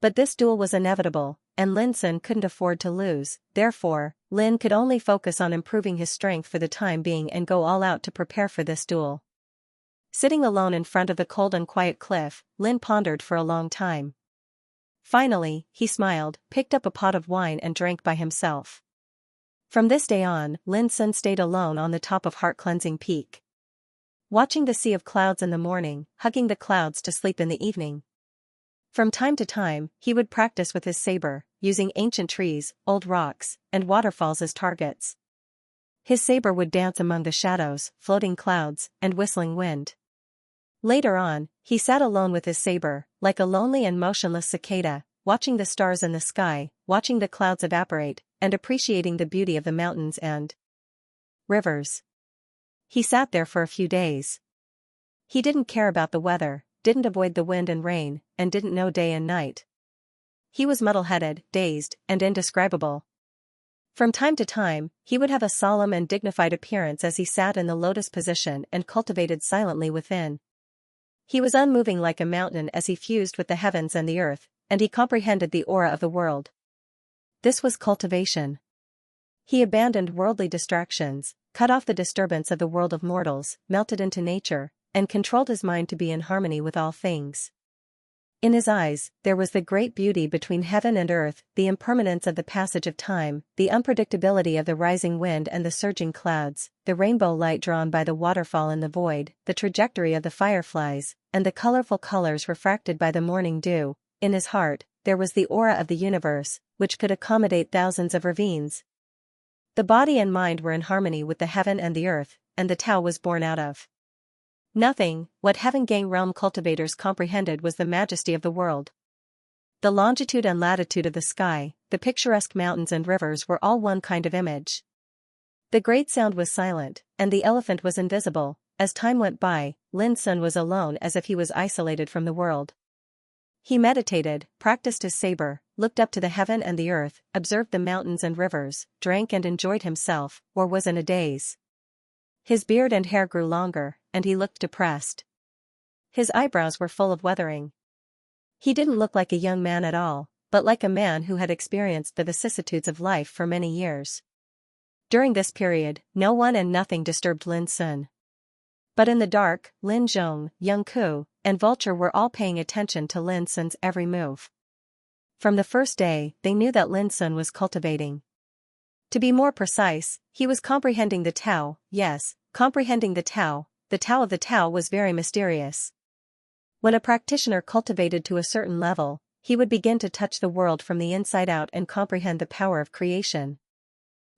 But this duel was inevitable, and Lin Sun couldn't afford to lose. Therefore, Lin could only focus on improving his strength for the time being and go all out to prepare for this duel. Sitting alone in front of the cold and quiet cliff, Lin pondered for a long time. Finally, he smiled, picked up a pot of wine and drank by himself. From this day on, Lin Sun stayed alone on the top of heart-cleansing peak. Watching the sea of clouds in the morning, hugging the clouds to sleep in the evening. From time to time, he would practice with his saber, using ancient trees, old rocks, and waterfalls as targets. His saber would dance among the shadows, floating clouds, and whistling wind. Later on, he sat alone with his saber, like a lonely and motionless cicada, watching the stars in the sky, watching the clouds evaporate, and appreciating the beauty of the mountains and rivers. He sat there for a few days. He didn't care about the weather, didn't avoid the wind and rain, and didn't know day and night. He was muddle-headed, dazed, and indescribable. From time to time, he would have a solemn and dignified appearance as he sat in the lotus position and cultivated silently within. He was unmoving like a mountain as he fused with the heavens and the earth, and he comprehended the aura of the world. This was cultivation. He abandoned worldly distractions, cut off the disturbance of the world of mortals, melted into nature, and controlled his mind to be in harmony with all things. In his eyes, there was the great beauty between heaven and earth, the impermanence of the passage of time, the unpredictability of the rising wind and the surging clouds, the rainbow light drawn by the waterfall in the void, the trajectory of the fireflies, and the colorful colors refracted by the morning dew. In his heart, there was the aura of the universe, which could accommodate thousands of ravines. The body and mind were in harmony with the heaven and the earth, and the Tao was born out of nothing. What Heaven Gang realm cultivators comprehended was the majesty of the world. The longitude and latitude of the sky, the picturesque mountains and rivers were all one kind of image. The great sound was silent, and the elephant was invisible. As time went by, Lin Sun was alone as if he was isolated from the world. He meditated, practiced his saber, looked up to the heaven and the earth, observed the mountains and rivers, drank and enjoyed himself, or was in a daze. His beard and hair grew longer, and he looked depressed. His eyebrows were full of weathering. He didn't look like a young man at all, but like a man who had experienced the vicissitudes of life for many years. During this period, no one and nothing disturbed Lin Sun. But in the dark, Lin Zhong, Young Ku, and Vulture were all paying attention to Lin Sun's every move. From the first day, they knew that Lin Sun was cultivating. To be more precise, he was comprehending the Tao. Yes, comprehending the Tao. The Tao of the Tao was very mysterious. When a practitioner cultivated to a certain level, he would begin to touch the world from the inside out and comprehend the power of creation.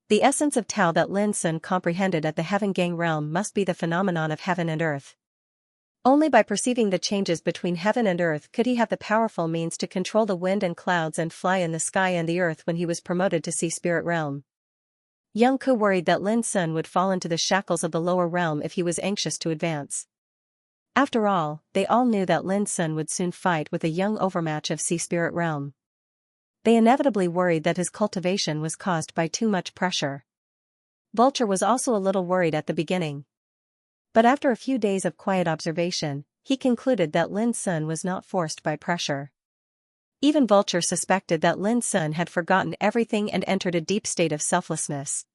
The essence of Tao that Lin Sun comprehended at the Heaven Gang realm must be the phenomenon of heaven and earth. Only by perceiving the changes between heaven and earth could he have the powerful means to control the wind and clouds and fly in the sky and the earth when he was promoted to Sea Spirit realm. Young Ku worried that Lin Sun would fall into the shackles of the lower realm if he was anxious to advance. After all, they all knew that Lin Sun would soon fight with a young overmatch of Sea Spirit realm. They inevitably worried that his cultivation was caused by too much pressure. Vulture was also a little worried at the beginning. But after a few days of quiet observation, he concluded that Lin Sun was not forced by pressure. Even Vulture suspected that Lin Sun had forgotten everything and entered a deep state of selflessness.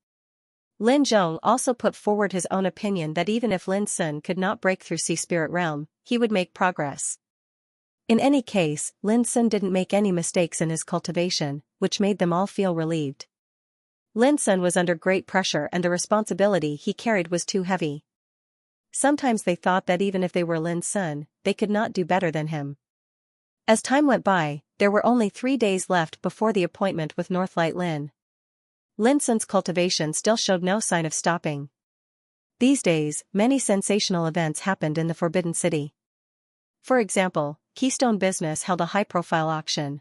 Lin Zhong also put forward his own opinion that even if Lin Sun could not break through Sea Spirit realm, he would make progress. In any case, Lin Sun didn't make any mistakes in his cultivation, which made them all feel relieved. Lin Sun was under great pressure and the responsibility he carried was too heavy. Sometimes they thought that even if they were Lin Sun, they could not do better than him. As time went by, there were only 3 days left before the appointment with Northlight Lin. Lin Sun's cultivation still showed no sign of stopping. These days, many sensational events happened in the Forbidden City. For example, Keystone Business held a high-profile auction.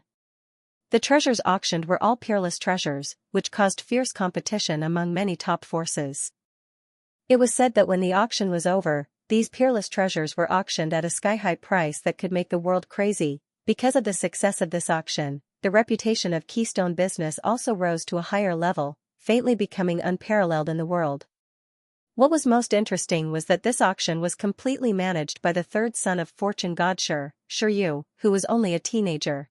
The treasures auctioned were all peerless treasures, which caused fierce competition among many top forces. It was said that when the auction was over, these peerless treasures were auctioned at a sky-high price that could make the world crazy. Because of the success of this auction, the reputation of Keystone Business also rose to a higher level, faintly becoming unparalleled in the world. What was most interesting was that this auction was completely managed by the third son of fortune god Shi Yu, who was only a teenager.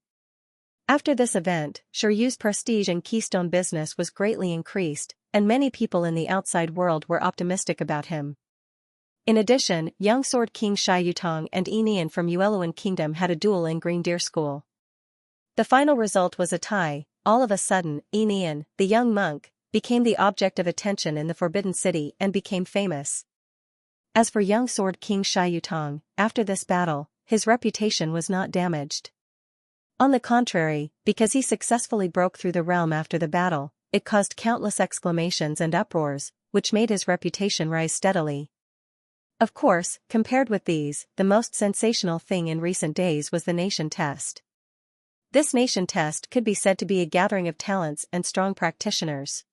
After this event, Shiryu's prestige in Keystone business was greatly increased, and many people in the outside world were optimistic about him. In addition, young Sword King Shi Yutong and Enian from Yueluan Kingdom had a duel in Green Deer School. The final result was a tie. All of a sudden, Enian, the young monk, became the object of attention in the Forbidden City and became famous. As for young Sword King Shi Yutong, after this battle, his reputation was not damaged. On the contrary, because he successfully broke through the realm after the battle, it caused countless exclamations and uproars, which made his reputation rise steadily. Of course, compared with these, the most sensational thing in recent days was the nation test. This nation test could be said to be a gathering of talents and strong practitioners.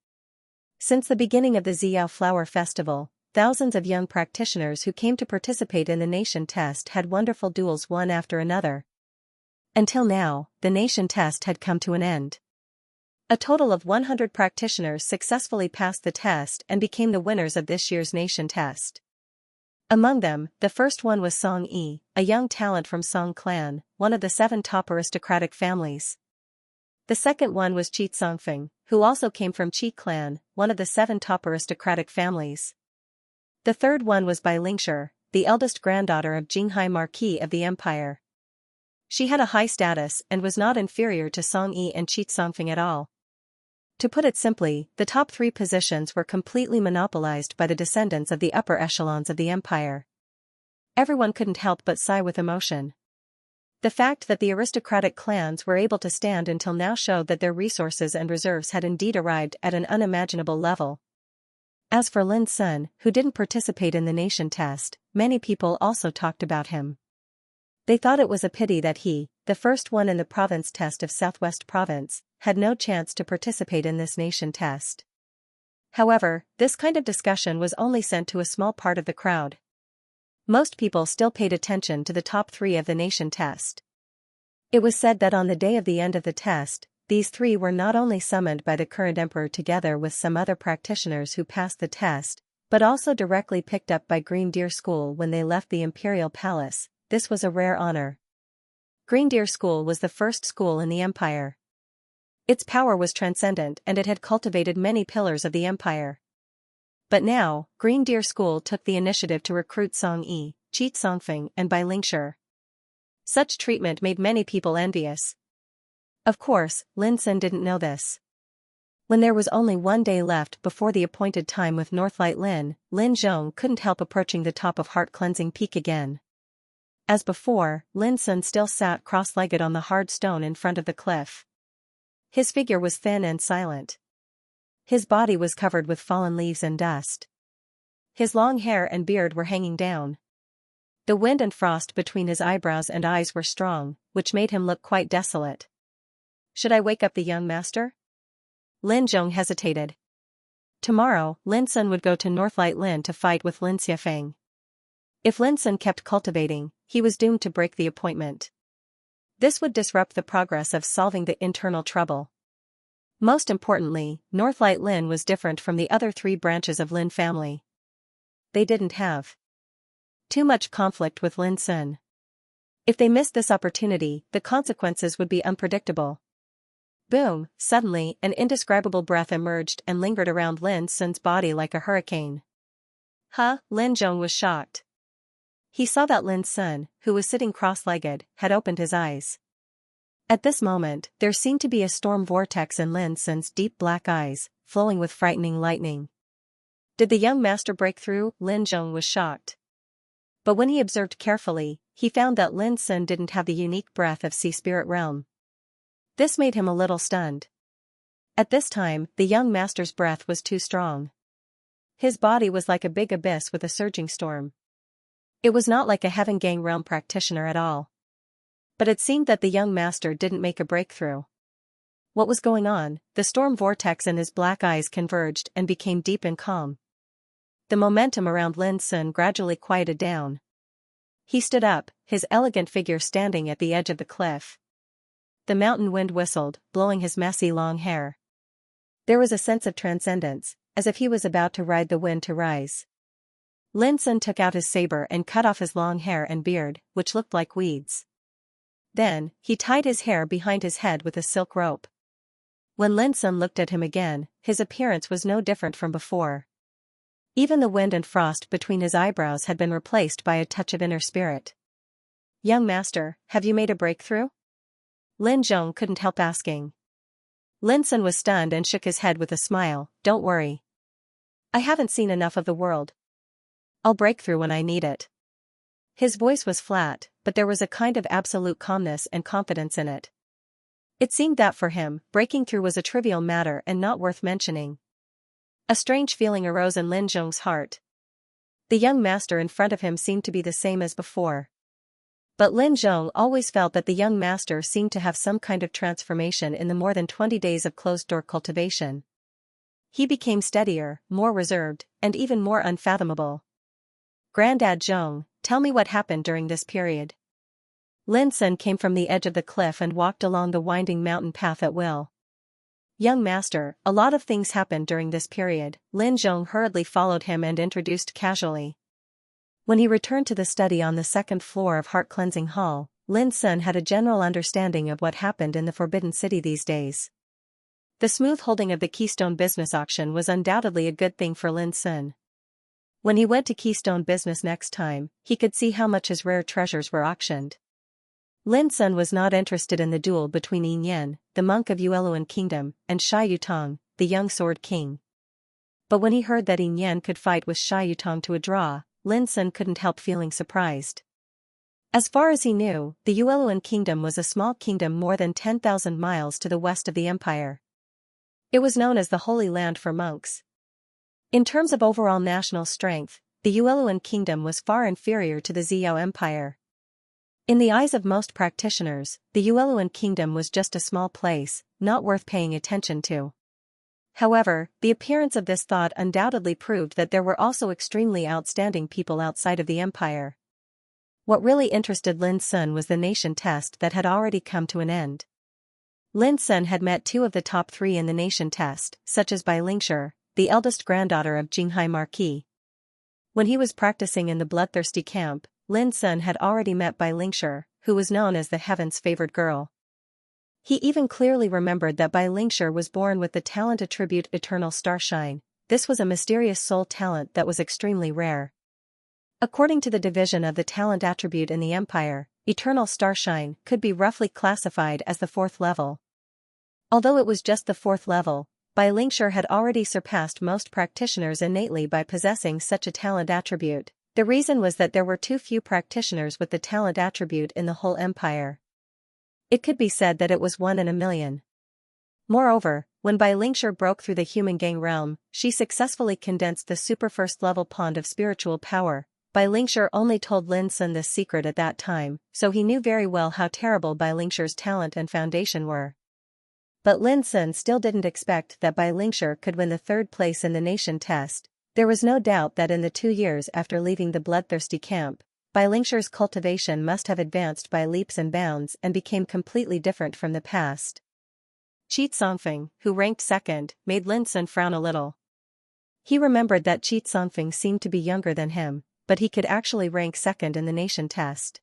Since the beginning of the Ziyao Flower Festival, thousands of young practitioners who came to participate in the nation test had wonderful duels one after another. Until now, the nation test had come to an end. A total of 100 practitioners successfully passed the test and became the winners of this year's nation test. Among them, the first one was Song Yi, a young talent from Song clan, one of the 7 top aristocratic families. The second one was Qi Tsongfeng, who also came from Qi clan, one of the 7 top aristocratic families. The third one was Bai Lingshi, the eldest granddaughter of Jinghai Marquis of the Empire. She had a high status and was not inferior to Song Yi and Qi Tsongfeng at all. To put it simply, the top 3 positions were completely monopolized by the descendants of the upper echelons of the empire. Everyone couldn't help but sigh with emotion. The fact that the aristocratic clans were able to stand until now showed that their resources and reserves had indeed arrived at an unimaginable level. As for Lin Sun, who didn't participate in the nation test, many people also talked about him. They thought it was a pity that he, the first one in the province test of Southwest Province, had no chance to participate in this nation test. However, this kind of discussion was only sent to a small part of the crowd. Most people still paid attention to the top 3 of the nation test. It was said that on the day of the end of the test, these 3 were not only summoned by the current emperor together with some other practitioners who passed the test, but also directly picked up by Green Deer School when they left the imperial palace. This was a rare honor. Green Deer School was the first school in the empire. Its power was transcendent and it had cultivated many pillars of the empire. But now, Green Deer School took the initiative to recruit Song Yi, Qi Tsongfeng and Bai Lingshi. Such treatment made many people envious. Of course, Lin Sun didn't know this. When there was only 1 day left before the appointed time with Northlight Lin Zhong couldn't help approaching the top of heart-cleansing peak again. As before, Lin Sun still sat cross-legged on the hard stone in front of the cliff. His figure was thin and silent. His body was covered with fallen leaves and dust. His long hair and beard were hanging down. The wind and frost between his eyebrows and eyes were strong, which made him look quite desolate. Should I wake up the young master? Lin Zhong hesitated. Tomorrow, Lin Sun would go to Northlight Lin to fight with Lin Xiafeng. If Lin Sun kept cultivating, he was doomed to break the appointment. This would disrupt the progress of solving the internal trouble. Most importantly, Northlight Lin was different from the other 3 branches of Lin family. They didn't have too much conflict with Lin Sun. If they missed this opportunity, the consequences would be unpredictable. Boom! Suddenly, an indescribable breath emerged and lingered around Lin Sun's body like a hurricane. Lin Zhong was shocked. He saw that Lin Sun, who was sitting cross-legged, had opened his eyes. At this moment, there seemed to be a storm vortex in Lin Sun's deep black eyes, flowing with frightening lightning. Did the young master break through? Lin Zhong was shocked. But when he observed carefully, he found that Lin Sun didn't have the unique breath of Sea Spirit Realm. This made him a little stunned. At this time, the young master's breath was too strong. His body was like a big abyss with a surging storm. It was not like a Heaven Gang realm practitioner at all. But it seemed that the young master didn't make a breakthrough. What was going on? The storm vortex in his black eyes converged and became deep and calm. The momentum around Lin Sun gradually quieted down. He stood up, his elegant figure standing at the edge of the cliff. The mountain wind whistled, blowing his messy long hair. There was a sense of transcendence, as if he was about to ride the wind to rise. Lin Sun took out his saber and cut off his long hair and beard, which looked like weeds. Then, he tied his hair behind his head with a silk rope. When Lin Sun looked at him again, his appearance was no different from before. Even the wind and frost between his eyebrows had been replaced by a touch of inner spirit. "Young master, have you made a breakthrough?" Lin Zhong couldn't help asking. Lin Sun was stunned and shook his head with a smile. "Don't worry. I haven't seen enough of the world. I'll break through when I need it." His voice was flat, but there was a kind of absolute calmness and confidence in it. It seemed that for him, breaking through was a trivial matter and not worth mentioning. A strange feeling arose in Lin Zhong's heart. The young master in front of him seemed to be the same as before. But Lin Zhong always felt that the young master seemed to have some kind of transformation in the more than 20 days of closed-door cultivation. He became steadier, more reserved, and even more unfathomable. "Grandad Zhong, tell me what happened during this period." Lin Sun came from the edge of the cliff and walked along the winding mountain path at will. "Young master, a lot of things happened during this period." Lin Zhong hurriedly followed him and introduced casually. When he returned to the study on the second floor of Heart Cleansing Hall, Lin Sun had a general understanding of what happened in the Forbidden City these days. The smooth holding of the Keystone Business Auction was undoubtedly a good thing for Lin Sun. When he went to Keystone Business next time, he could see how much his rare treasures were auctioned. Lin Sun was not interested in the duel between Yin Yan, the monk of Yueluan Kingdom, and Shi Yutong, the young Sword King. But when he heard that Yin Yan could fight with Shi Yutong to a draw, Lin Sun couldn't help feeling surprised. As far as he knew, the Yueluan Kingdom was a small kingdom more than 10,000 miles to the west of the empire. It was known as the Holy Land for monks. In terms of overall national strength, the Yueluan Kingdom was far inferior to the Ziyao Empire. In the eyes of most practitioners, the Yueluan Kingdom was just a small place, not worth paying attention to. However, the appearance of this thought undoubtedly proved that there were also extremely outstanding people outside of the empire. What really interested Lin Sun was the nation test that had already come to an end. Lin Sun had met two of the top 3 in the nation test, such as Bai Lingshi, the eldest granddaughter of Jinghai Marquis. When he was practicing in the bloodthirsty camp, Lin Sun had already met Bai Lingshi, who was known as the heaven's favored girl. He even clearly remembered that Bai Lingshi was born with the talent attribute Eternal Starshine. This was a mysterious soul talent that was extremely rare. According to the division of the talent attribute in the Empire, Eternal Starshine could be roughly classified as the 4th level. Although it was just the 4th level, Bai Lingshi had already surpassed most practitioners innately by possessing such a talent attribute. The reason was that there were too few practitioners with the talent attribute in the whole empire. It could be said that it was 1 in a million. Moreover, when Bai Lingshi broke through the human gang realm, she successfully condensed the super first-level pond of spiritual power. Bai Lingshi only told Lin Sun this secret at that time, so he knew very well how terrible Bai Lingshi's talent and foundation were. But Lin Sun still didn't expect that Bai Lingshi could win the 3rd place in the nation test. There was no doubt that in the 2 years after leaving the bloodthirsty camp, Bai Lingshi's cultivation must have advanced by leaps and bounds and became completely different from the past. Qi Songfeng, who ranked 2nd, made Lin Sun frown a little. He remembered that Qi Songfeng seemed to be younger than him, but he could actually rank 2nd in the nation test.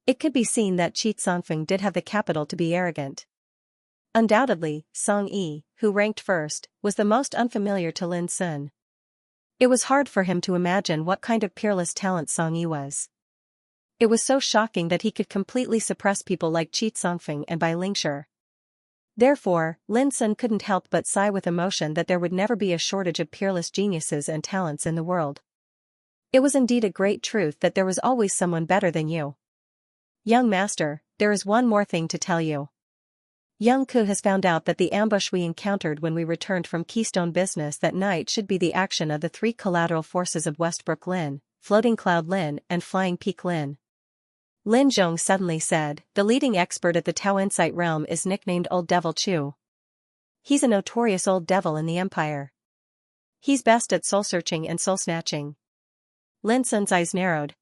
It could be seen that Qi Songfeng did have the capital to be arrogant. Undoubtedly, Song Yi, who ranked 1st, was the most unfamiliar to Lin Sun. It was hard for him to imagine what kind of peerless talent Song Yi was. It was so shocking that he could completely suppress people like Qi Songfeng and Bai Lingshi. Therefore, Lin Sun couldn't help but sigh with emotion that there would never be a shortage of peerless geniuses and talents in the world. It was indeed a great truth that there was always someone better than you. "Young master, there is one more thing to tell you. Young Ku has found out that the ambush we encountered when we returned from Keystone Business that night should be the action of the 3 collateral forces of Westbrook Lin, Floating Cloud Lin and Flying Peak Lin." Lin Zhong suddenly said, "The leading expert at the Tao Insight realm is nicknamed Old Devil Chu. He's a notorious old devil in the empire. He's best at soul-searching and soul-snatching." Lin Sun's eyes narrowed.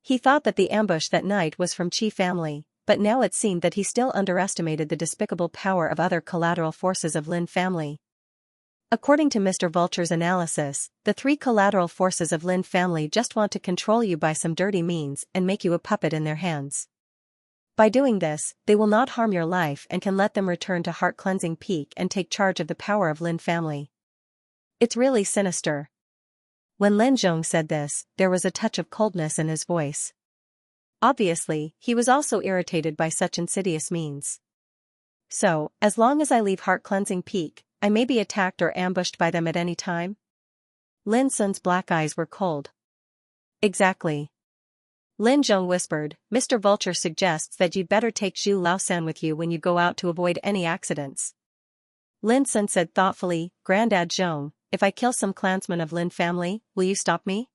He thought that the ambush that night was from Qi family, but now it seemed that he still underestimated the despicable power of other collateral forces of Lin family. According to Mr. Vulture's analysis, the 3 collateral forces of Lin family just want to control you by some dirty means and make you a puppet in their hands. By doing this, they will not harm your life and can let them return to Heart Cleansing Peak and take charge of the power of Lin family. It's really sinister. When Lin Zhong said this, there was a touch of coldness in his voice. Obviously, he was also irritated by such insidious means. So, as long as I leave Heart Cleansing Peak, I may be attacked or ambushed by them at any time? Lin Sun's black eyes were cold. Exactly. Lin Zhong whispered, Mr. Vulture suggests that you'd better take Zhu Laosan with you when you go out to avoid any accidents. Lin Sun said thoughtfully, Grandad Zhong, if I kill some clansmen of Lin family, will you stop me?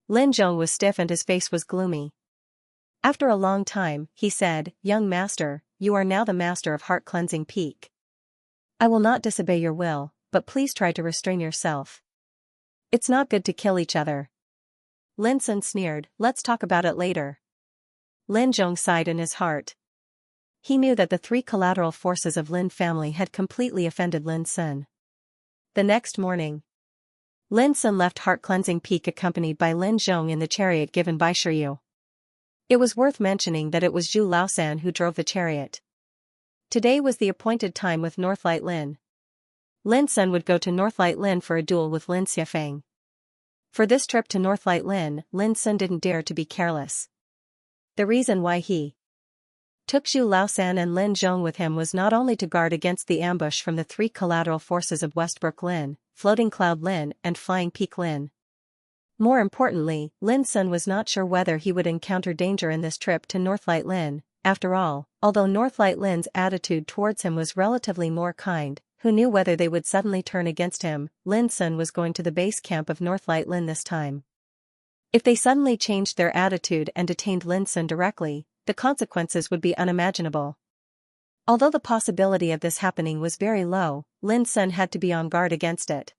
Lin Zhong was stiff and his face was gloomy. After a long time, he said, Young master, you are now the master of Heart Cleansing Peak. I will not disobey your will, but please try to restrain yourself. It's not good to kill each other. Lin Sun sneered, let's talk about it later. Lin Zhong sighed in his heart. He knew that the three collateral forces of Lin family had completely offended Lin Sun. The next morning, Lin Sun left Heart Cleansing Peak accompanied by Lin Zhong in the chariot given by Shiyu. It was worth mentioning that it was Zhu Laosan who drove the chariot. Today was the appointed time with Northlight Lin. Lin Sun would go to Northlight Lin for a duel with Lin Xiafeng. For this trip to Northlight Lin, Lin Sun didn't dare to be careless. The reason why he took Zhu Laosan and Lin Zhong with him was not only to guard against the ambush from the three collateral forces of Westbrook Lin, Floating Cloud Lin and Flying Peak Lin. More importantly, Lin Sun was not sure whether he would encounter danger in this trip to Northlight Lin. After all, although Northlight Lin's attitude towards him was relatively more kind, who knew whether they would suddenly turn against him? Lin Sun was going to the base camp of Northlight Lin this time. If they suddenly changed their attitude and detained Lin Sun directly, the consequences would be unimaginable. Although the possibility of this happening was very low, Lin Sun had to be on guard against it.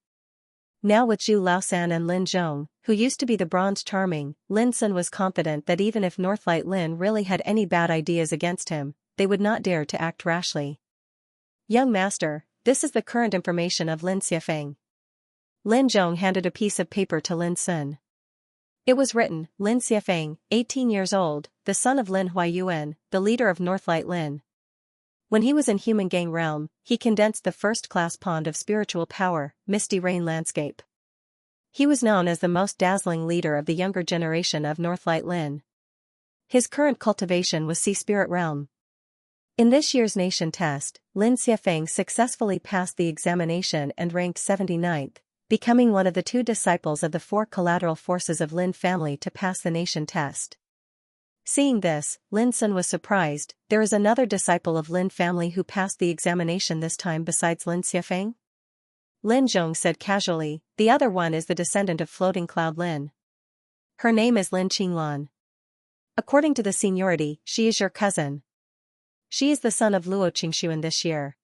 Now with Zhu Laosan and Lin Zhong, who used to be the Bronze Charming, Lin Sun was confident that even if Northlight Lin really had any bad ideas against him, they would not dare to act rashly. Young master, this is the current information of Lin Xiafeng. Lin Zhong handed a piece of paper to Lin Sun. It was written, Lin Xiafeng, 18 years old, the son of Lin Huayuan, the leader of Northlight Lin. When he was in Human Gang realm, he condensed the first-class pond of spiritual power, Misty Rain Landscape. He was known as the most dazzling leader of the younger generation of Northlight Lin. His current cultivation was Sea Spirit Realm. In this year's nation test, Lin Xiafeng successfully passed the examination and ranked 79th, becoming one of the 2 disciples of the 4 collateral forces of Lin family to pass the nation test. Seeing this, Lin Sun was surprised. There is another disciple of Lin family who passed the examination this time besides Lin Xiafeng? Lin Zhong said casually, the other one is the descendant of Floating Cloud Lin. Her name is Lin Qinglan. According to the seniority, she is your cousin. She is the son of Luo Qingxuan this year.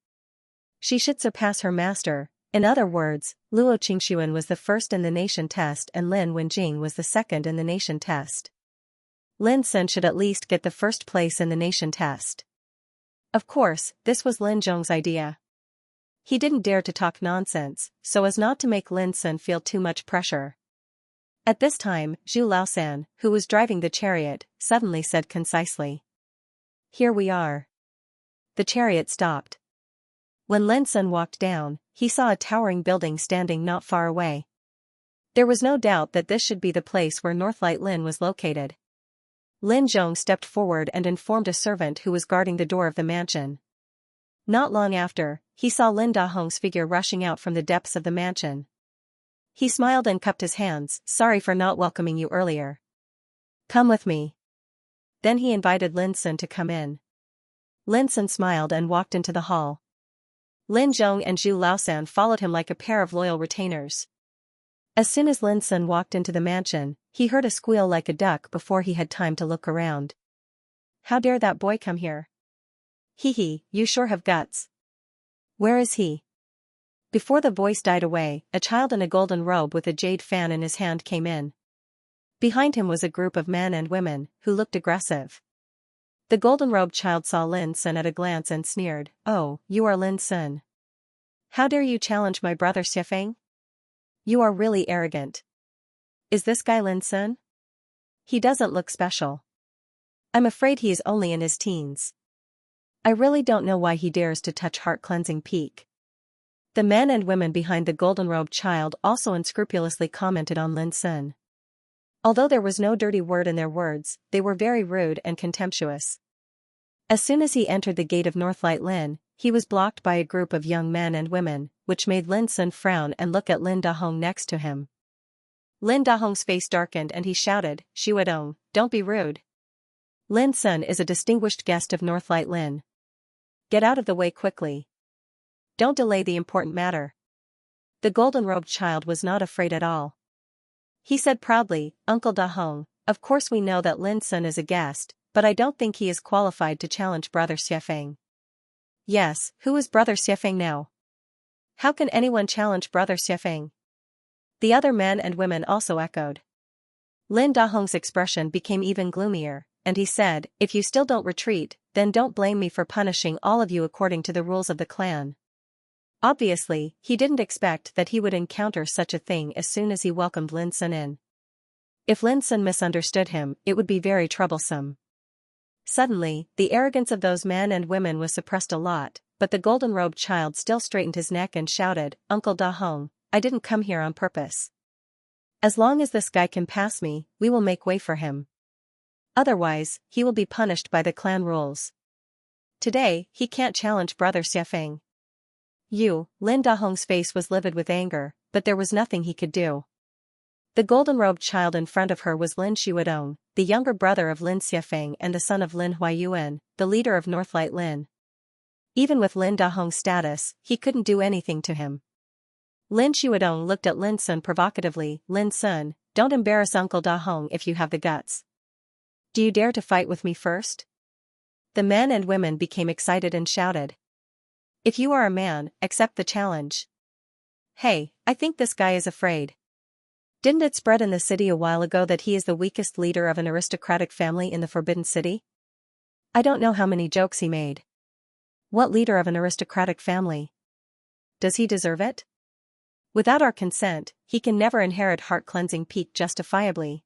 She should surpass her master. In other words, Luo Qingxuan was the first in the nation test and Lin Wenjing was the second in the nation test. Lin Sun should at least get the first place in the nation test. Of course, this was Lin Zhong's idea. He didn't dare to talk nonsense, so as not to make Lin Sun feel too much pressure. At this time, Zhu Laosan, who was driving the chariot, suddenly said concisely, Here we are. The chariot stopped. When Lin Sun walked down, he saw a towering building standing not far away. There was no doubt that this should be the place where Northlight Lin was located. Lin Zhong stepped forward and informed a servant who was guarding the door of the mansion. Not long after, he saw Lin Dahong's figure rushing out from the depths of the mansion. He smiled and cupped his hands, sorry for not welcoming you earlier. Come with me. Then he invited Lin Sun to come in. Lin Sun smiled and walked into the hall. Lin Zhong and Zhu Laosan followed him like a pair of loyal retainers. As soon as Lin Sun walked into the mansion, he heard a squeal like a duck before he had time to look around. How dare that boy come here? Hee, you sure have guts. Where is he? Before the voice died away, a child in a golden robe with a jade fan in his hand came in. Behind him was a group of men and women, who looked aggressive. The golden-robed child saw Lin Sun at a glance and sneered, Oh, you are Lin Sun. How dare you challenge my brother Xiafeng? You are really arrogant. Is this guy Lin Sun? He doesn't look special. I'm afraid he is only in his teens. I really don't know why he dares to touch heart-cleansing peak. The men and women behind the golden-robed child also unscrupulously commented on Lin Sun. Although there was no dirty word in their words, they were very rude and contemptuous. As soon as he entered the gate of Northlight Lin, he was blocked by a group of young men and women, which made Lin Sun frown and look at Lin Dahong next to him. Lin Dahong's face darkened and he shouted, "Xuedong, don't be rude. Lin Sun is a distinguished guest of Northlight Lin. Get out of the way quickly. Don't delay the important matter." The golden-robed child was not afraid at all. He said proudly, "Uncle Dahong, of course we know that Lin Sun is a guest, but I don't think he is qualified to challenge Brother Xiefeng." "Yes, who is Brother Xiefeng now? How can anyone challenge Brother Xiefeng?" The other men and women also echoed. Lin Dahong's expression became even gloomier, and he said, "If you still don't retreat, then don't blame me for punishing all of you according to the rules of the clan." Obviously, he didn't expect that he would encounter such a thing as soon as he welcomed Lin Sun in. If Lin Sun misunderstood him, it would be very troublesome. Suddenly, the arrogance of those men and women was suppressed a lot, but the golden-robed child still straightened his neck and shouted, "Uncle Dahong, I didn't come here on purpose. As long as this guy can pass me, we will make way for him. Otherwise, he will be punished by the clan rules. Today, he can't challenge Brother Xiefeng." Lin Dahong's face was livid with anger, but there was nothing he could do. The golden-robed child in front of her was Lin Xuedong, the younger brother of Lin Xiefeng and the son of Lin Huayuan, the leader of Northlight Lin. Even with Lin Dahong's status, he couldn't do anything to him. Lin Xuedong looked at Lin Sun provocatively. "Lin Sun, don't embarrass Uncle Dahong if you have the guts. Do you dare to fight with me first?" The men and women became excited and shouted. "If you are a man, accept the challenge." "Hey, I think this guy is afraid. Didn't it spread in the city a while ago that he is the weakest leader of an aristocratic family in the Forbidden City? I don't know how many jokes he made. What leader of an aristocratic family? Does he deserve it? Without our consent, he can never inherit heart-cleansing peak justifiably."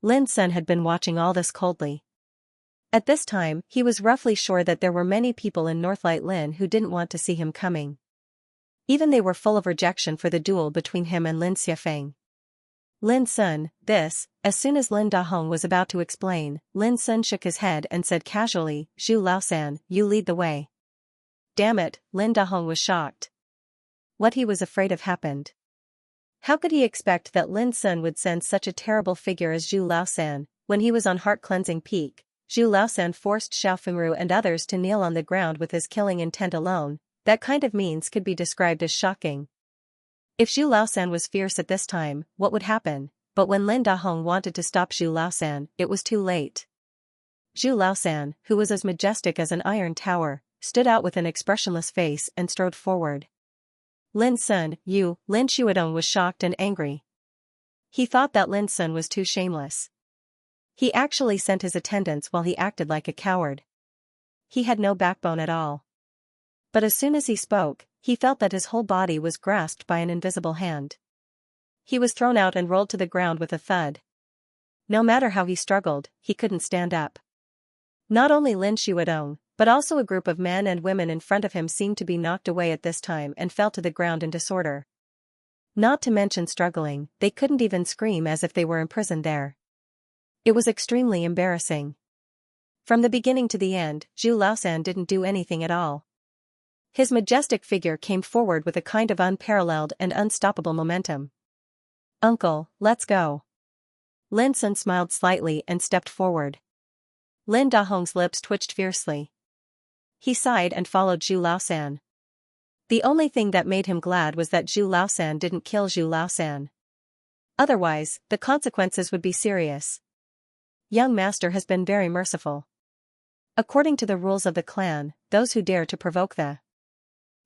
Lin Sun had been watching all this coldly. At this time, he was roughly sure that there were many people in Northlight Lin who didn't want to see him coming. Even they were full of rejection for the duel between him and Lin Xiefeng. Lin Sun, as soon as Lin Dahong was about to explain, Lin Sun shook his head and said casually, "Zhu Laosan, you lead the way." Damn it, Lin Dahong was shocked. What he was afraid of happened. How could he expect that Lin Sun would send such a terrible figure as Zhu Laosan? When he was on heart-cleansing peak, Zhu Laosan forced Xiao Fengru and others to kneel on the ground with his killing intent alone. That kind of means could be described as shocking. If Zhu Laosan was fierce at this time, what would happen? But when Lin Dahong wanted to stop Zhu Laosan, it was too late. Zhu Laosan, who was as majestic as an iron tower, stood out with an expressionless face and strode forward. Lin Sun, Lin Xuedong was shocked and angry. He thought that Lin Sun was too shameless. He actually sent his attendants while he acted like a coward. He had no backbone at all. But as soon as he spoke, he felt that his whole body was grasped by an invisible hand. He was thrown out and rolled to the ground with a thud. No matter how he struggled, he couldn't stand up. Not only Lin Xuedong, but also a group of men and women in front of him seemed to be knocked away at this time and fell to the ground in disorder. Not to mention struggling, they couldn't even scream as if they were imprisoned there. It was extremely embarrassing. From the beginning to the end, Zhu Laosan didn't do anything at all. His majestic figure came forward with a kind of unparalleled and unstoppable momentum. "Uncle, let's go." Lin Sun smiled slightly and stepped forward. Lin Dahong's lips twitched fiercely. He sighed and followed Zhu Laosan. The only thing that made him glad was that Zhu Laosan didn't kill Zhu Laosan. Otherwise, the consequences would be serious. Young master has been very merciful. According to the rules of the clan, those who dare to provoke the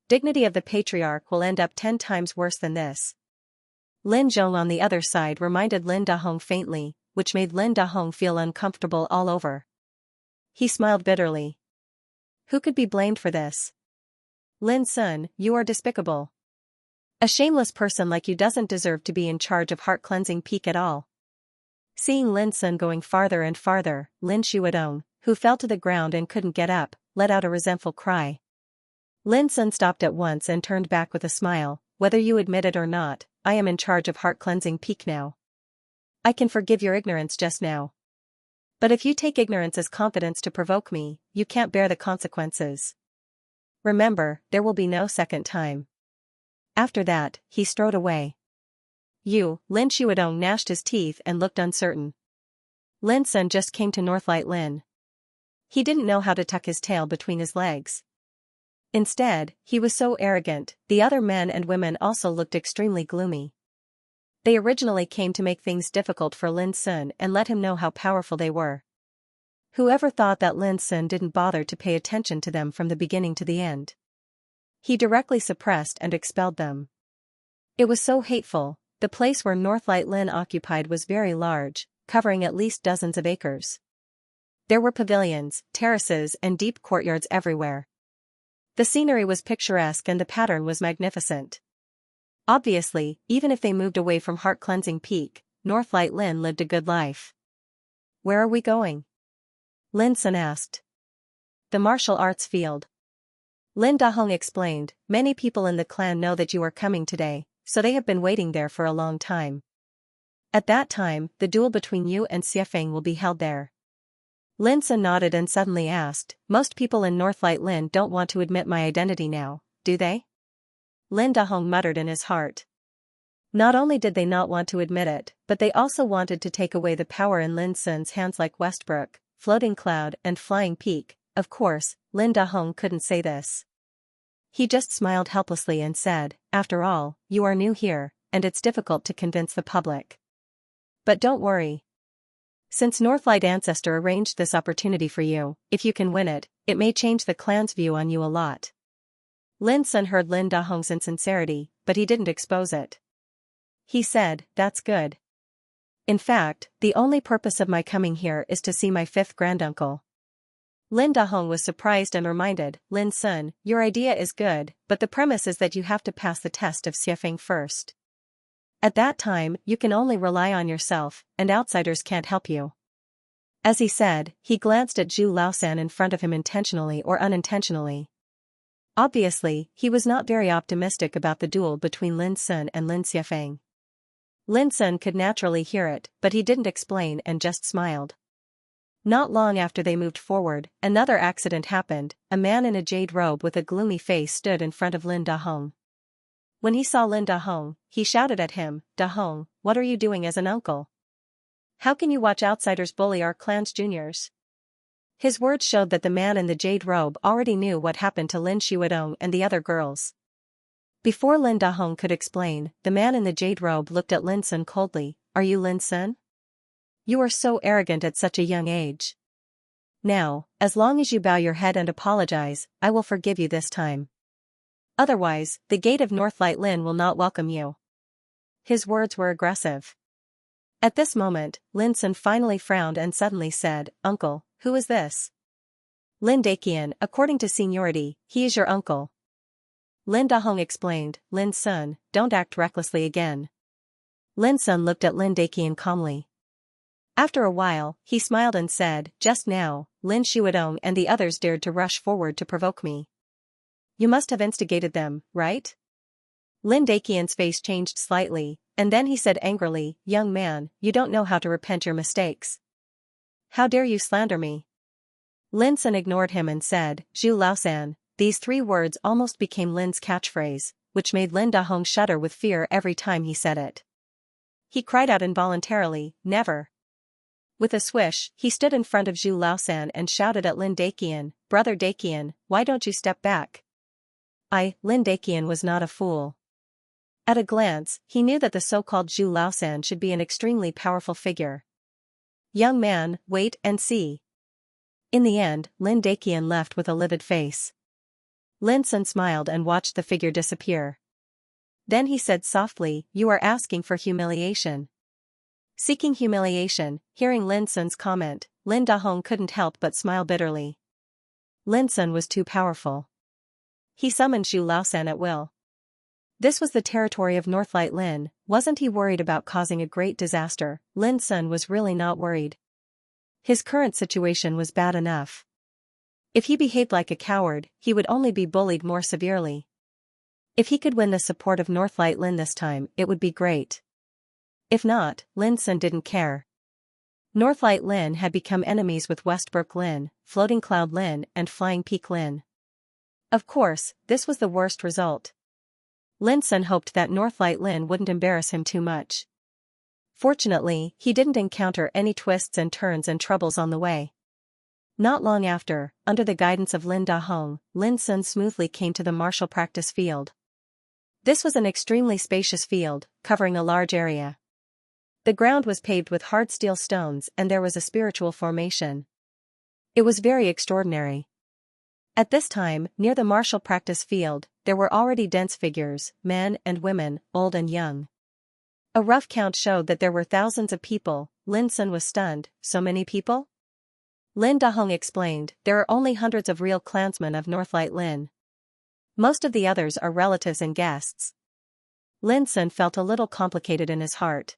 dignity of the patriarch will end up 10 times worse than this. Lin Zhong on the other side reminded Lin Dahong faintly, which made Lin Dahong feel uncomfortable all over. He smiled bitterly. Who could be blamed for this? Lin Sun, you are despicable. A shameless person like you doesn't deserve to be in charge of heart-cleansing peak at all. Seeing Lin Sun going farther and farther, Lin Shuadong, who fell to the ground and couldn't get up, let out a resentful cry. Lin Sun stopped at once and turned back with a smile. Whether you admit it or not, I am in charge of heart-cleansing peak now. I can forgive your ignorance just now. But if you take ignorance as confidence to provoke me, you can't bear the consequences. Remember, there will be no second time. After that, he strode away. Lin Shuadong gnashed his teeth and looked uncertain. Lin Sun just came to Northlight Lin. He didn't know how to tuck his tail between his legs. Instead, he was so arrogant. The other men and women also looked extremely gloomy. They originally came to make things difficult for Lin Sun and let him know how powerful they were. Whoever thought that Lin Sun didn't bother to pay attention to them from the beginning to the end? He directly suppressed and expelled them. It was so hateful. The place where Northlight Lin occupied was very large, covering at least dozens of acres. There were pavilions, terraces and deep courtyards everywhere. The scenery was picturesque and the pattern was magnificent. Obviously, even if they moved away from Heart-Cleansing Peak, Northlight Lin lived a good life. Where are we going? Lin Sun asked. The martial arts field. Lin Dahong explained, many people in the clan know that you are coming today, so they have been waiting there for a long time. At that time, the duel between you and Xianxia will be held there. Lin Sun nodded and suddenly asked, most people in Northlight Lin don't want to admit my identity now, do they? Lin Dahong muttered in his heart. Not only did they not want to admit it, but they also wanted to take away the power in Lin Sun's hands like Westbrook, Floating Cloud and Flying Peak. Of course, Lin Dahong couldn't say this. He just smiled helplessly and said, after all, you are new here, and it's difficult to convince the public. But don't worry. Since Northlight Ancestor arranged this opportunity for you, if you can win it, it may change the clan's view on you a lot. Lin Sun heard Lin Dahong's insincerity, but he didn't expose it. He said, that's good. In fact, the only purpose of my coming here is to see my fifth granduncle. Lin Dahong was surprised and reminded, Lin Sun, your idea is good, but the premise is that you have to pass the test of Xianxia first. At that time, you can only rely on yourself, and outsiders can't help you. As he said, he glanced at Zhu Laosan in front of him intentionally or unintentionally. Obviously, he was not very optimistic about the duel between Lin Sun and Lin Xianxia. Lin Sun could naturally hear it, but he didn't explain and just smiled. Not long after they moved forward, another accident happened. A man in a jade robe with a gloomy face stood in front of Lin Dahong. When he saw Lin Dahong, he shouted at him, Dahong, what are you doing as an uncle? How can you watch outsiders bully our clan's juniors? His words showed that the man in the jade robe already knew what happened to Lin Shuadong and the other girls. Before Lin Dahong could explain, the man in the jade robe looked at Lin Sun coldly, are you Lin Sun? You are so arrogant at such a young age. Now, as long as you bow your head and apologize, I will forgive you this time. Otherwise, the gate of Northlight Lin will not welcome you. His words were aggressive. At this moment, Lin Sun finally frowned and suddenly said, Uncle, who is this? Lin Daqian, according to seniority, he is your uncle. Lin Dahong explained, Lin Sun, don't act recklessly again. Lin Sun looked at Lin Daqian calmly. After a while, he smiled and said, just now, Lin Shuadong and the others dared to rush forward to provoke me. You must have instigated them, right? Lin Daqian's face changed slightly, and then he said angrily, young man, you don't know how to repent your mistakes. How dare you slander me? Lin Sun ignored him and said, Zhu Laosan. These three words almost became Lin's catchphrase, which made Lin Dahong shudder with fear every time he said it. He cried out involuntarily, never. With a swish, he stood in front of Zhu Laosan and shouted at Lin Daqian, Brother Daqian, why don't you step back? Lin Daqian was not a fool. At a glance, he knew that the so-called Zhu Laosan should be an extremely powerful figure. Young man, wait and see. In the end, Lin Daqian left with a livid face. Lin Sun smiled and watched the figure disappear. Then he said softly, you are asking for humiliation. Seeking humiliation, hearing Lin Sun's comment, Lin Dahong couldn't help but smile bitterly. Lin Sun was too powerful. He summoned Zhu Laosan at will. This was the territory of Northlight Lin. Wasn't he worried about causing a great disaster? Lin Sun was really not worried. His current situation was bad enough. If he behaved like a coward, he would only be bullied more severely. If he could win the support of Northlight Lin this time, it would be great. If not, Lin Sun didn't care. Northlight Lin had become enemies with Westbrook Lin, Floating Cloud Lin, and Flying Peak Lin. Of course, this was the worst result. Lin Sun hoped that Northlight Lin wouldn't embarrass him too much. Fortunately, he didn't encounter any twists and turns and troubles on the way. Not long after, under the guidance of Lin Dahong, Lin Sun smoothly came to the martial practice field. This was an extremely spacious field, covering a large area. The ground was paved with hard steel stones and there was a spiritual formation. It was very extraordinary. At this time, near the martial practice field, there were already dense figures, men and women, old and young. A rough count showed that there were thousands of people. Lin Sun was stunned. So many people? Lin Dahong explained, there are only hundreds of real clansmen of Northlight Lin. Most of the others are relatives and guests. Lin Sun felt a little complicated in his heart.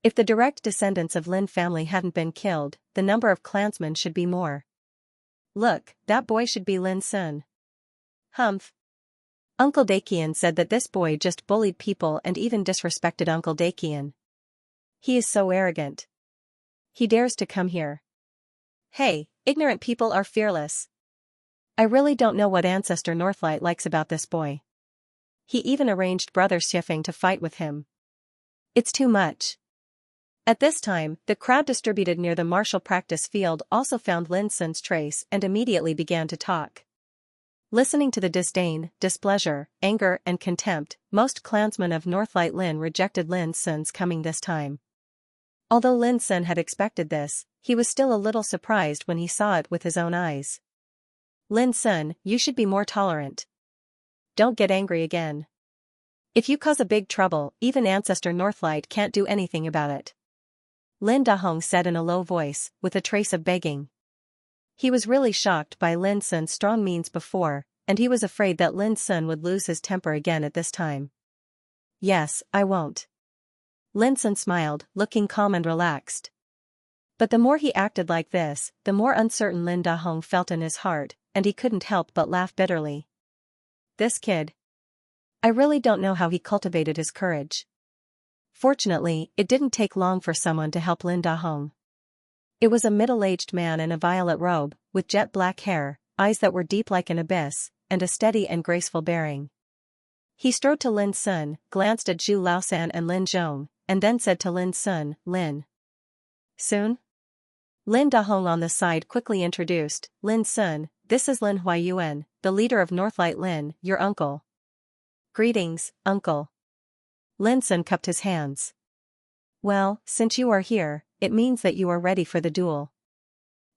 If the direct descendants of Lin family hadn't been killed, the number of clansmen should be more. Look, that boy should be Lin Sun. Humph. Uncle Dakian said that this boy just bullied people and even disrespected Uncle Dakian. He is so arrogant. He dares to come here. Hey, ignorant people are fearless. I really don't know what Ancestor Northlight likes about this boy. He even arranged Brother Xianxia to fight with him. It's too much. At this time, the crowd distributed near the martial practice field also found Lin Sun's trace and immediately began to talk. Listening to the disdain, displeasure, anger and contempt, most clansmen of Northlight Lin rejected Lin Sun's coming this time. Although Lin Sun had expected this, he was still a little surprised when he saw it with his own eyes. Lin Sun, you should be more tolerant. Don't get angry again. If you cause a big trouble, even Ancestor Northlight can't do anything about it. Lin Dahong said in a low voice, with a trace of begging. He was really shocked by Lin Sun's strong means before, and he was afraid that Lin Sun would lose his temper again at this time. Yes, I won't. Lin Sun smiled, looking calm and relaxed. But the more he acted like this, the more uncertain Lin Dahong felt in his heart, and he couldn't help but laugh bitterly. This kid. I really don't know how he cultivated his courage. Fortunately, it didn't take long for someone to help Lin Dahong. It was a middle-aged man in a violet robe, with jet black hair, eyes that were deep like an abyss, and a steady and graceful bearing. He strode to Lin Sun, glanced at Zhu Laosan and Lin Zhong, and then said to Lin Sun, Lin. Soon? Lin Dahong on the side quickly introduced, Lin Sun, this is Lin Huayuan, the leader of Northlight Lin, your uncle. Greetings, uncle. Lin Sun cupped his hands. Well, since you are here, it means that you are ready for the duel.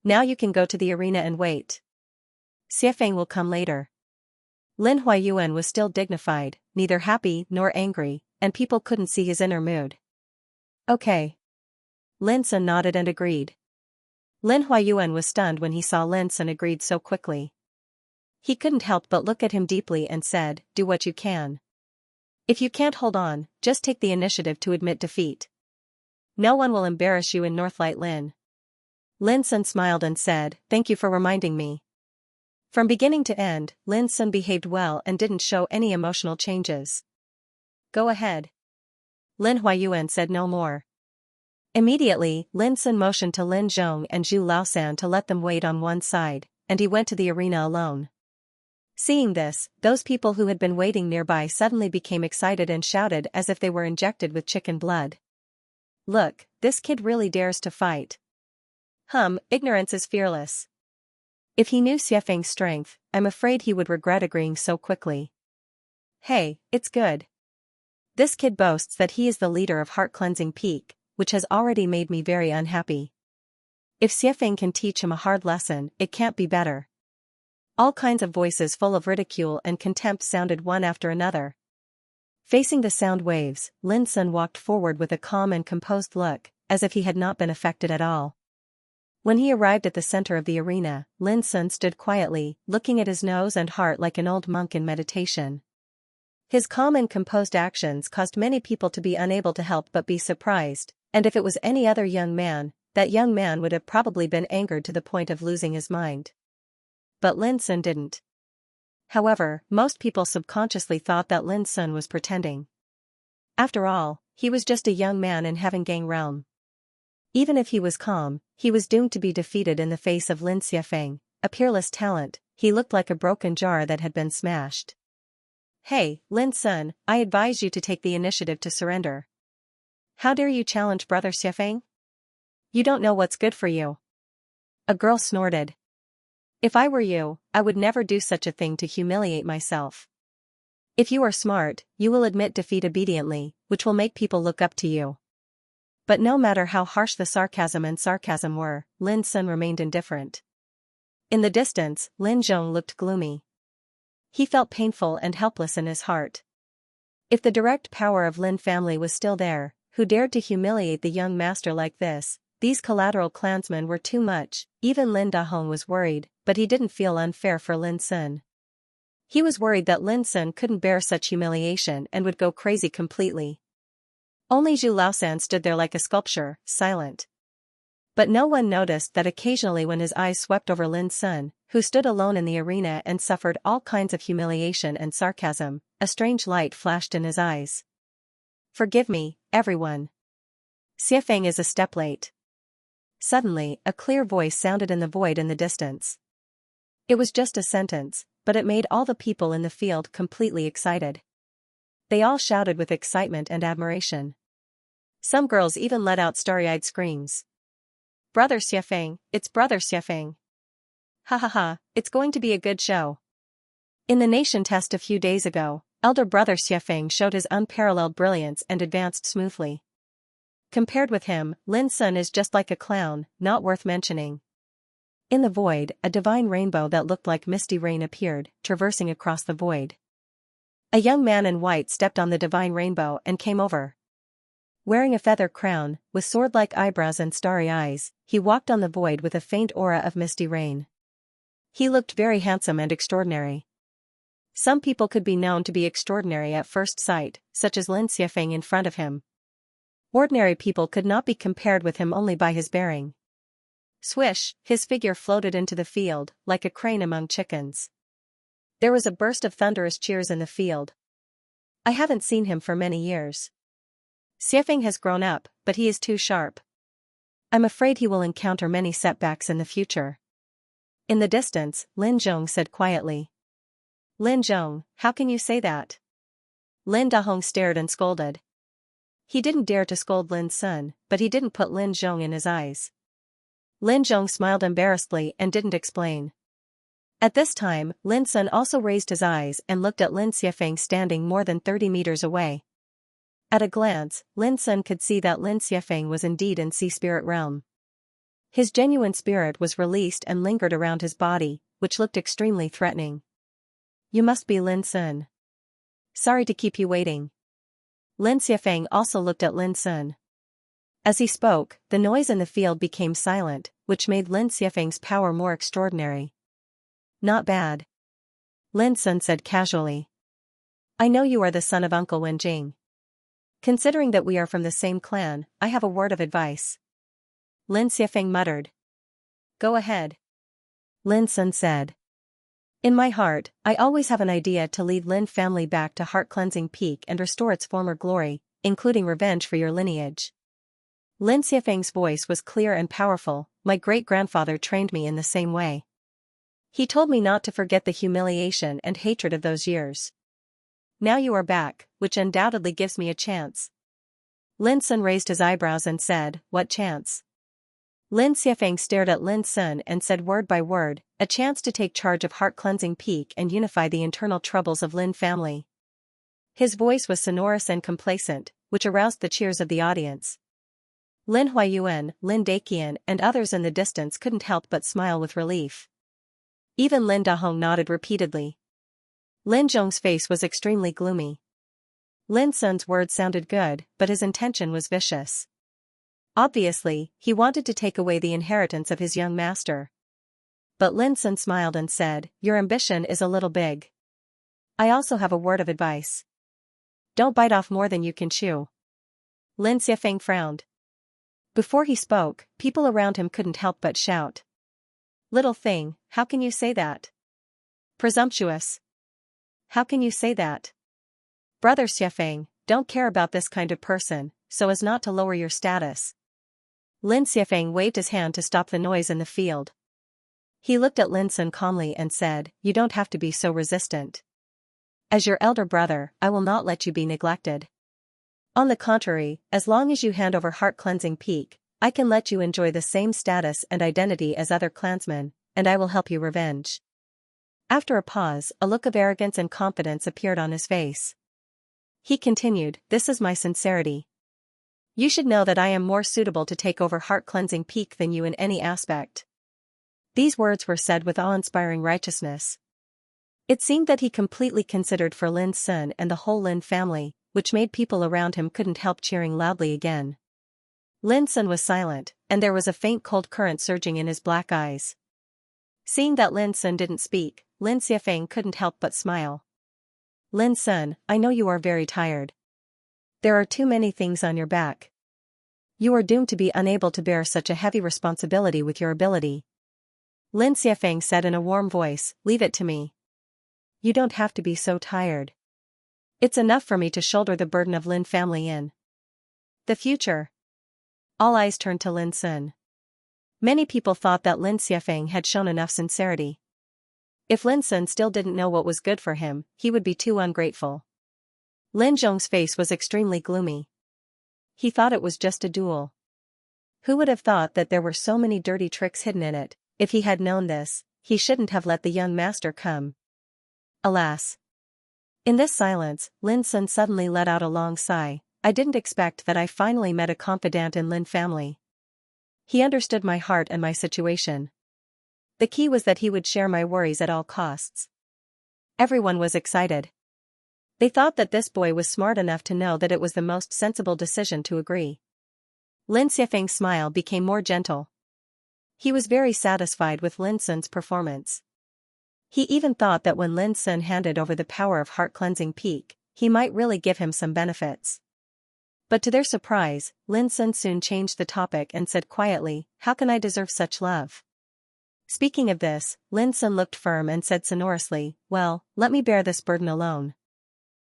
Now you can go to the arena and wait. Xianfeng will come later. Lin Huayuan was still dignified, neither happy nor angry, and people couldn't see his inner mood. Okay. Lin Sun nodded and agreed. Lin Huayuan was stunned when he saw Lin Sun agreed so quickly. He couldn't help but look at him deeply and said, do what you can. If you can't hold on, just take the initiative to admit defeat. No one will embarrass you in Northlight Lin. Lin Sun smiled and said, thank you for reminding me. From beginning to end, Lin Sun behaved well and didn't show any emotional changes. Go ahead. Lin Huayuan said no more. Immediately, Lin Sun motioned to Lin Zhong and Zhu Laosan to let them wait on one side, and he went to the arena alone. Seeing this, those people who had been waiting nearby suddenly became excited and shouted as if they were injected with chicken blood. Look, this kid really dares to fight. Ignorance is fearless. If he knew Xianfeng's strength, I'm afraid he would regret agreeing so quickly. Hey, it's good. This kid boasts that he is the leader of Heart Cleansing Peak, which has already made me very unhappy. If Xianfeng can teach him a hard lesson, it can't be better. All kinds of voices full of ridicule and contempt sounded one after another. Facing the sound waves, Lin Sun walked forward with a calm and composed look, as if he had not been affected at all. When he arrived at the center of the arena, Lin Sun stood quietly, looking at his nose and heart like an old monk in meditation. His calm and composed actions caused many people to be unable to help but be surprised, and if it was any other young man, that young man would have probably been angered to the point of losing his mind. But Lin Sun didn't. However, most people subconsciously thought that Lin Sun was pretending. After all, he was just a young man in Heaven Gang realm. Even if he was calm, he was doomed to be defeated in the face of Lin Xiafeng, a peerless talent. He looked like a broken jar that had been smashed. Hey, Lin Sun, I advise you to take the initiative to surrender. How dare you challenge Brother Xiafeng? You don't know what's good for you. A girl snorted. If I were you, I would never do such a thing to humiliate myself. If you are smart, you will admit defeat obediently, which will make people look up to you. But no matter how harsh the sarcasm were, Lin Sun remained indifferent. In the distance, Lin Zhong looked gloomy. He felt painful and helpless in his heart. If the direct power of Lin family was still there, who dared to humiliate the young master like this? These collateral clansmen were too much. Even Lin Dahong was worried, but he didn't feel unfair for Lin Sun. He was worried that Lin Sun couldn't bear such humiliation and would go crazy completely. Only Zhu Laosan stood there like a sculpture, silent. But no one noticed that occasionally when his eyes swept over Lin Sun, who stood alone in the arena and suffered all kinds of humiliation and sarcasm, a strange light flashed in his eyes. Forgive me, everyone. Xiafeng is a step late. Suddenly, a clear voice sounded in the void in the distance. It was just a sentence, but it made all the people in the field completely excited. They all shouted with excitement and admiration. Some girls even let out starry-eyed screams. Brother Xiafeng, it's Brother Xiafeng. Ha ha ha, it's going to be a good show. In the nation test a few days ago, elder brother Xiafeng showed his unparalleled brilliance and advanced smoothly. Compared with him, Lin Sun is just like a clown, not worth mentioning. In the void, a divine rainbow that looked like misty rain appeared, traversing across the void. A young man in white stepped on the divine rainbow and came over. Wearing a feather crown, with sword-like eyebrows and starry eyes, he walked on the void with a faint aura of misty rain. He looked very handsome and extraordinary. Some people could be known to be extraordinary at first sight, such as Lin Xiafeng in front of him. Ordinary people could not be compared with him only by his bearing. Swish, his figure floated into the field, like a crane among chickens. There was a burst of thunderous cheers in the field. I haven't seen him for many years. Xiafeng has grown up, but he is too sharp. I'm afraid he will encounter many setbacks in the future. In the distance, Lin Zhong said quietly. Lin Zhong, how can you say that? Lin Dahong stared and scolded. He didn't dare to scold Lin Sun, but he didn't put Lin Zhong in his eyes. Lin Zhong smiled embarrassedly and didn't explain. At this time, Lin Sun also raised his eyes and looked at Lin Xiafeng standing more than 30 meters away. At a glance, Lin Sun could see that Lin Xiafeng was indeed in sea spirit realm. His genuine spirit was released and lingered around his body, which looked extremely threatening. You must be Lin Sun. Sorry to keep you waiting. Lin Xiafeng also looked at Lin Sun. As he spoke, the noise in the field became silent, which made Lin Xiafeng's power more extraordinary. Not bad. Lin Sun said casually. I know you are the son of Uncle Wenjing. Considering that we are from the same clan, I have a word of advice. Lin Xiafeng muttered. Go ahead. Lin Sun said. In my heart, I always have an idea to lead Lin family back to heart-cleansing peak and restore its former glory, including revenge for your lineage. Lin Xiafeng's voice was clear and powerful. My great-grandfather trained me in the same way. He told me not to forget the humiliation and hatred of those years. Now you are back, which undoubtedly gives me a chance. Lin Sun raised his eyebrows and said, what chance? Lin Xiafeng stared at Lin Sun and said word by word, a chance to take charge of heart-cleansing peak and unify the internal troubles of Lin family. His voice was sonorous and complacent, which aroused the cheers of the audience. Lin Huayuan, Lin Daqian and others in the distance couldn't help but smile with relief. Even Lin Dahong nodded repeatedly. Lin Zhong's face was extremely gloomy. Lin Sun's words sounded good, but his intention was vicious. Obviously, he wanted to take away the inheritance of his young master. But Lin Sun smiled and said, your ambition is a little big. I also have a word of advice. Don't bite off more than you can chew. Lin Xiafeng frowned. Before he spoke, people around him couldn't help but shout. Little thing, how can you say that? Presumptuous. How can you say that? Brother Xiafeng, don't care about this kind of person, so as not to lower your status. Lin Xiafeng waved his hand to stop the noise in the field. He looked at Lin Sun calmly and said, you don't have to be so resistant. As your elder brother, I will not let you be neglected. On the contrary, as long as you hand over heart-cleansing peak, I can let you enjoy the same status and identity as other clansmen, and I will help you revenge. After a pause, a look of arrogance and confidence appeared on his face. He continued, this is my sincerity. You should know that I am more suitable to take over heart-cleansing peak than you in any aspect. These words were said with awe-inspiring righteousness. It seemed that he completely considered for Lin's son and the whole Lin family, which made people around him couldn't help cheering loudly again. Lin Sun was silent, and there was a faint cold current surging in his black eyes. Seeing that Lin Sun didn't speak, Lin Xiafeng couldn't help but smile. Lin Sun, I know you are very tired. There are too many things on your back. You are doomed to be unable to bear such a heavy responsibility with your ability. Lin Xiafeng said in a warm voice, leave it to me. You don't have to be so tired. It's enough for me to shoulder the burden of Lin family in the future. All eyes turned to Lin Sun. Many people thought that Lin Xiafeng had shown enough sincerity. If Lin Sun still didn't know what was good for him, he would be too ungrateful. Lin Zhong's face was extremely gloomy. He thought it was just a duel. Who would have thought that there were so many dirty tricks hidden in it? If he had known this, he shouldn't have let the young master come. Alas. In this silence, Lin Sun suddenly let out a long sigh. I didn't expect that I finally met a confidant in Lin family. He understood my heart and my situation. The key was that he would share my worries at all costs. Everyone was excited. They thought that this boy was smart enough to know that it was the most sensible decision to agree. Lin Xiafeng's smile became more gentle. He was very satisfied with Lin Sun's performance. He even thought that when Lin Sun handed over the power of heart-cleansing peak, he might really give him some benefits. But to their surprise, Lin Sun soon changed the topic and said quietly, how can I deserve such love? Speaking of this, Lin Sun looked firm and said sonorously, well, let me bear this burden alone.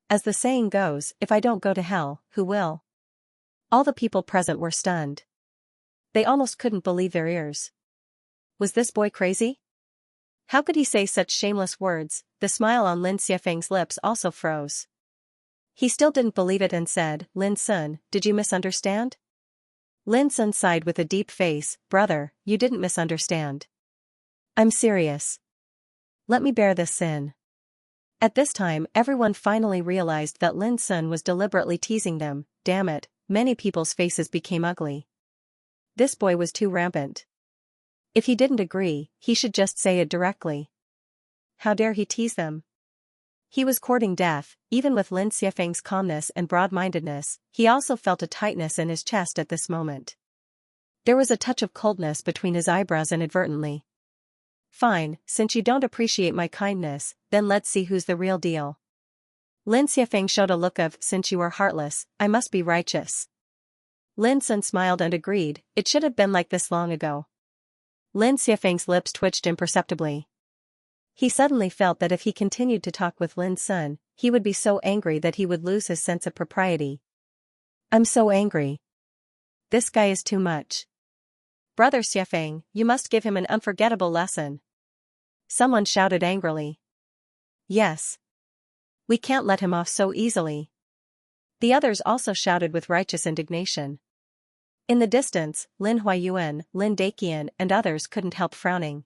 As the saying goes, if I don't go to hell, who will? All the people present were stunned. They almost couldn't believe their ears. Was this boy crazy? How could he say such shameless words? The smile on Lin Xiafeng's lips also froze. He still didn't believe it and said, Lin Sun, did you misunderstand? Lin Sun sighed with a deep face, brother, you didn't misunderstand. I'm serious. Let me bear this sin. At this time, everyone finally realized that Lin Sun was deliberately teasing them. Damn it, many people's faces became ugly. This boy was too rampant. If he didn't agree, he should just say it directly. How dare he tease them? He was courting death. Even with Lin Xiafeng's calmness and broad-mindedness, he also felt a tightness in his chest at this moment. There was a touch of coldness between his eyebrows inadvertently. Fine, since you don't appreciate my kindness, then let's see who's the real deal. Lin Xiafeng showed a look of, since you are heartless, I must be righteous. Lin Sun smiled and agreed, it should have been like this long ago. Lin Xiafeng's lips twitched imperceptibly. He suddenly felt that if he continued to talk with Lin Sun, he would be so angry that he would lose his sense of propriety. I'm so angry. This guy is too much. Brother Xiafeng, you must give him an unforgettable lesson. Someone shouted angrily. Yes. We can't let him off so easily. The others also shouted with righteous indignation. In the distance, Lin Huayuan, Lin Daqian and others couldn't help frowning.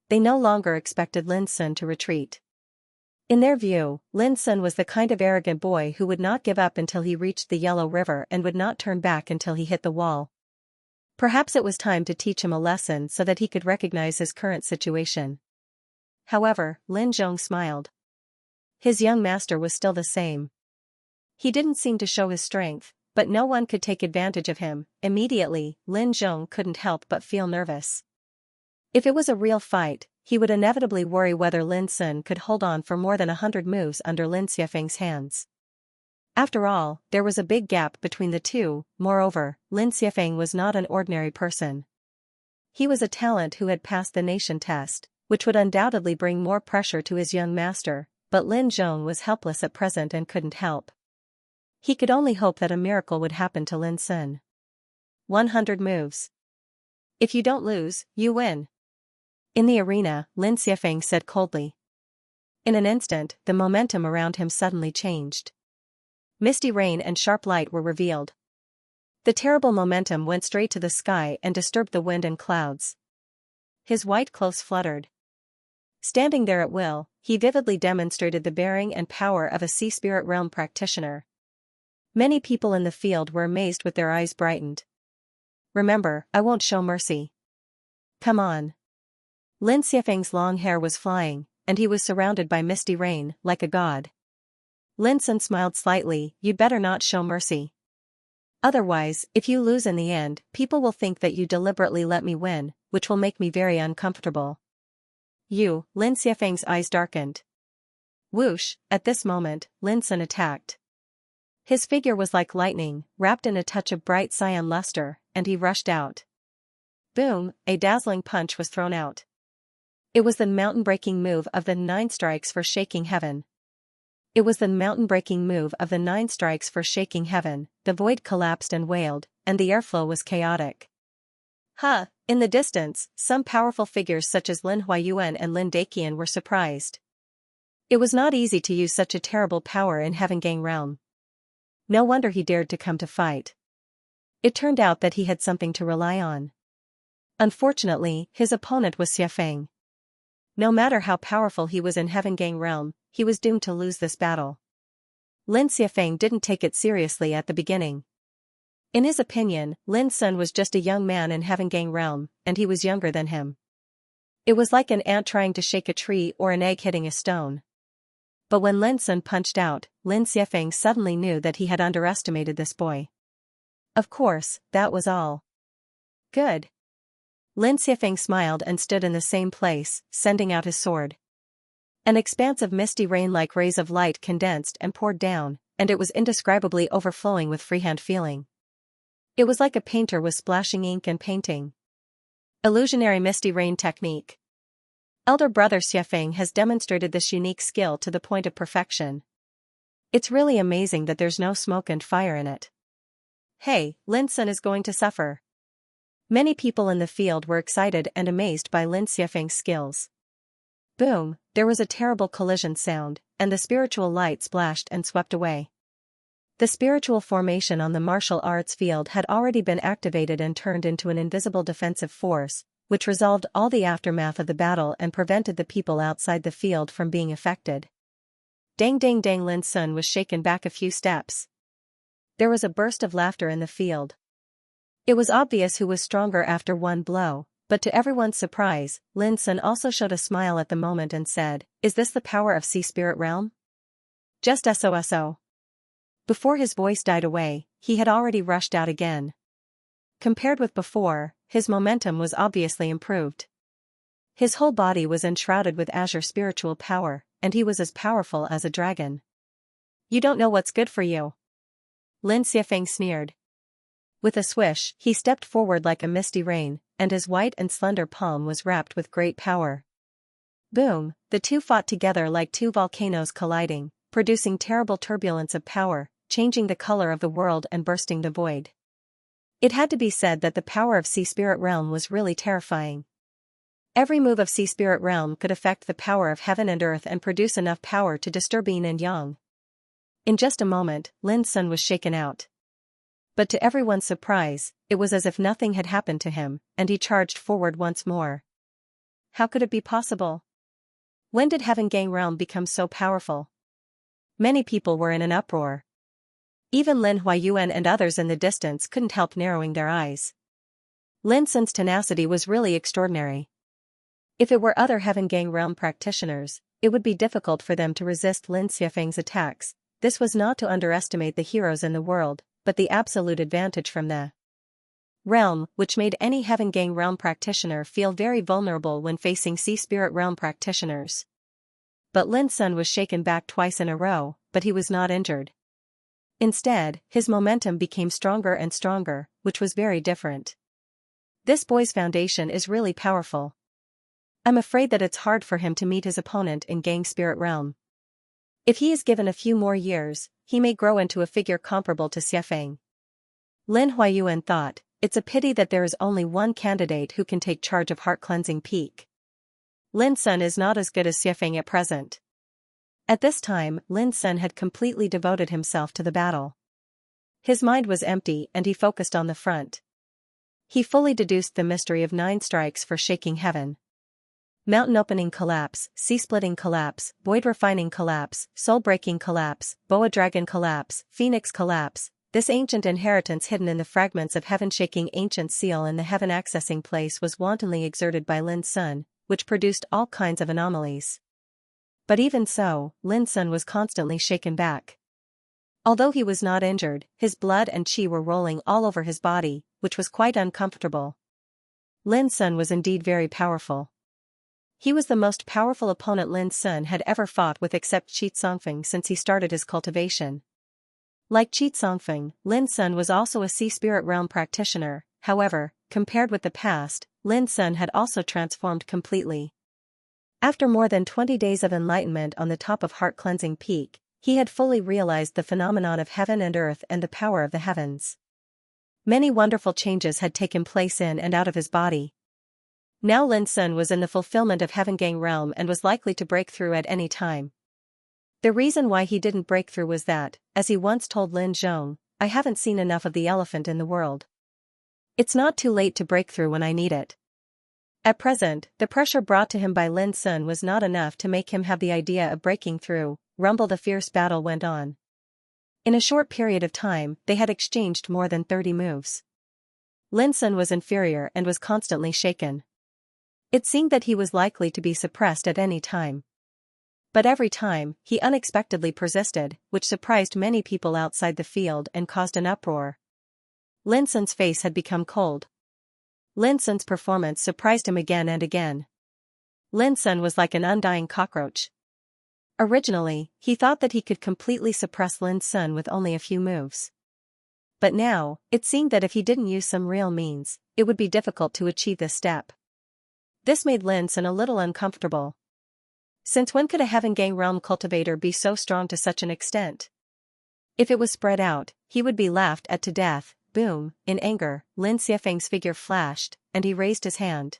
They no longer expected Lin Sun to retreat. In their view, Lin Sun was the kind of arrogant boy who would not give up until he reached the Yellow River and would not turn back until he hit the wall. Perhaps it was time to teach him a lesson so that he could recognize his current situation. However, Lin Zhong smiled. His young master was still the same. He didn't seem to show his strength, but no one could take advantage of him. Immediately, Lin Zhong couldn't help but feel nervous. If it was a real fight, he would inevitably worry whether Lin Sun could hold on for more than 100 moves under Lin Xiafeng's hands. After all, there was a big gap between the two. Moreover, Lin Xiafeng was not an ordinary person. He was a talent who had passed the nation test, which would undoubtedly bring more pressure to his young master, but Lin Zhong was helpless at present and couldn't help. He could only hope that a miracle would happen to Lin Sun. 100 moves. If you don't lose, you win. In the arena, Lin Xiafeng said coldly. In an instant, the momentum around him suddenly changed. Misty rain and sharp light were revealed. The terrible momentum went straight to the sky and disturbed the wind and clouds. His white clothes fluttered. Standing there at will, he vividly demonstrated the bearing and power of a sea spirit realm practitioner. Many people in the field were amazed with their eyes brightened. Remember, I won't show mercy. Come on. Lin Xiafeng's long hair was flying, and he was surrounded by misty rain, like a god. Lin Sun smiled slightly. You'd better not show mercy. Otherwise, if you lose in the end, people will think that you deliberately let me win, which will make me very uncomfortable. Lin Xiafeng's eyes darkened. Whoosh, at this moment, Lin Sun attacked. His figure was like lightning, wrapped in a touch of bright cyan luster, and he rushed out. Boom, a dazzling punch was thrown out. It was the mountain-breaking move of the 9 strikes for shaking heaven. The void collapsed and wailed, and the airflow was chaotic. In the distance, some powerful figures such as Lin Huayuan and Lin Daqian were surprised. It was not easy to use such a terrible power in Heaven Gang realm. No wonder he dared to come to fight. It turned out that he had something to rely on. Unfortunately, his opponent was Xiafeng. No matter how powerful he was in Heaven Gang realm, he was doomed to lose this battle. Lin Xiafeng didn't take it seriously at the beginning. In his opinion, Lin Sun was just a young man in Heaven Gang realm, and he was younger than him. It was like an ant trying to shake a tree or an egg hitting a stone. But when Lin Sun punched out, Lin Xiafeng suddenly knew that he had underestimated this boy. Of course, that was all. Good. Lin Xiafeng smiled and stood in the same place, sending out his sword. An expanse of misty rain like rays of light condensed and poured down, and it was indescribably overflowing with freehand feeling. It was like a painter was splashing ink and painting. Illusionary misty rain technique. Elder brother Xiafeng has demonstrated this unique skill to the point of perfection. It's really amazing that there's no smoke and fire in it. Hey, Lin Sun is going to suffer. Many people in the field were excited and amazed by Lin Xiafeng's skills. Boom, there was a terrible collision sound, and the spiritual light splashed and swept away. The spiritual formation on the martial arts field had already been activated and turned into an invisible defensive force, which resolved all the aftermath of the battle and prevented the people outside the field from being affected. Dang dang dang, Lin Sun was shaken back a few steps. There was a burst of laughter in the field. It was obvious who was stronger after one blow, but to everyone's surprise, Lin Sun also showed a smile at the moment and said, "Is this the power of Sea Spirit Realm?" Just SOSO. Before his voice died away, he had already rushed out again. Compared with before, his momentum was obviously improved. His whole body was enshrouded with azure spiritual power, and he was as powerful as a dragon. You don't know what's good for you. Lin Xiafeng sneered. With a swish, he stepped forward like a misty rain, and his white and slender palm was wrapped with great power. Boom, the two fought together like two volcanoes colliding, producing terrible turbulence of power, changing the color of the world and bursting the void. It had to be said that the power of Sea Spirit Realm was really terrifying. Every move of Sea Spirit Realm could affect the power of heaven and earth and produce enough power to disturb yin and yang. In just a moment, Lin Sun was shaken out. But to everyone's surprise, it was as if nothing had happened to him, and he charged forward once more. How could it be possible? When did Heaven Gang Realm become so powerful? Many people were in an uproar. Even Lin Huayuan and others in the distance couldn't help narrowing their eyes. Lin Sun's tenacity was really extraordinary. If it were other Heaven Gang Realm practitioners, it would be difficult for them to resist Lin Xiafeng's attacks. This was not to underestimate the heroes in the world, but the absolute advantage from the realm, which made any Heaven Gang Realm practitioner feel very vulnerable when facing Sea Spirit Realm practitioners. But Lin Sun was shaken back twice in a row, but he was not injured. Instead, his momentum became stronger and stronger, which was very different. This boy's foundation is really powerful. I'm afraid that it's hard for him to meet his opponent in Gang Spirit Realm. If he is given a few more years, he may grow into a figure comparable to Xiefeng. Lin Huayuan thought, it's a pity that there is only one candidate who can take charge of Heart Cleansing Peak. Lin Sun is not as good as Xiefeng at present. At this time, Lin Sun had completely devoted himself to the battle. His mind was empty and he focused on the front. He fully deduced the mystery of 9 strikes for shaking heaven. Mountain opening collapse, sea splitting collapse, void refining collapse, soul breaking collapse, boa dragon collapse, phoenix collapse. This ancient inheritance hidden in the fragments of heaven shaking ancient seal in the heaven accessing place was wantonly exerted by Lin Sun, which produced all kinds of anomalies. But even so, Lin Sun was constantly shaken back. Although he was not injured, his blood and qi were rolling all over his body, which was quite uncomfortable. Lin Sun was indeed very powerful. He was the most powerful opponent Lin Sun had ever fought with except Qi Tsongfeng since he started his cultivation. Like Qi Tsongfeng, Lin Sun was also a Sea Spirit Realm practitioner. However, compared with the past, Lin Sun had also transformed completely. After more than 20 days of enlightenment on the top of Heart Cleansing Peak, he had fully realized the phenomenon of heaven and earth and the power of the heavens. Many wonderful changes had taken place in and out of his body. Now Lin Sun was in the fulfillment of Heaven Gang realm and was likely to break through at any time. The reason why he didn't break through was that, as he once told Lin Zhong, I haven't seen enough of the elephant in the world. It's not too late to break through when I need it. At present, the pressure brought to him by Lin Sun was not enough to make him have the idea of breaking through. The fierce battle went on. In a short period of time, they had exchanged more than 30 moves. Lin Sun was inferior and was constantly shaken. It seemed that he was likely to be suppressed at any time. But every time, he unexpectedly persisted, which surprised many people outside the field and caused an uproar. Lin Sun's face had become cold. Lin Sun's performance surprised him again and again. Lin Sun was like an undying cockroach. Originally, he thought that he could completely suppress Lin Sun with only a few moves. But now, it seemed that if he didn't use some real means, it would be difficult to achieve this step. This made Lin Sun a little uncomfortable. Since when could a Heaven Gang realm cultivator be so strong to such an extent? If it was spread out, he would be laughed at to death. Boom, in anger, Lin Xiefeng's figure flashed, and he raised his hand.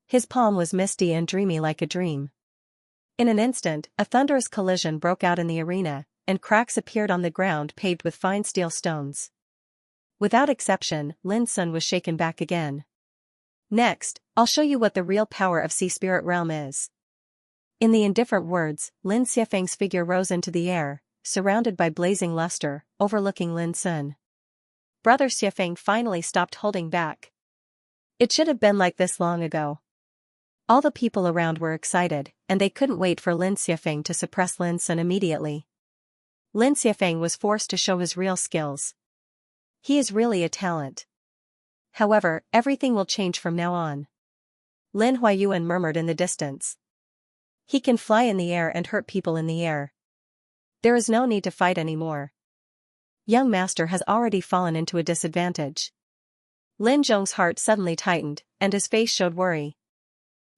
His palm was misty and dreamy like a dream. In an instant, a thunderous collision broke out in the arena, and cracks appeared on the ground paved with fine steel stones. Without exception, Lin Sun was shaken back again. Next, I'll show you what the real power of Sea Spirit Realm is. In the indifferent words, Lin Xiefeng's figure rose into the air, surrounded by blazing luster, overlooking Lin Sun. Brother Xiefeng finally stopped holding back. It should have been like this long ago. All the people around were excited, and they couldn't wait for Lin Xiefeng to suppress Lin Sun immediately. Lin Xiefeng was forced to show his real skills. He is really a talent. However, everything will change from now on. Lin Huayuan murmured in the distance. He can fly in the air and hurt people in the air. There is no need to fight anymore. Young master has already fallen into a disadvantage. Lin Zhong's heart suddenly tightened, and his face showed worry.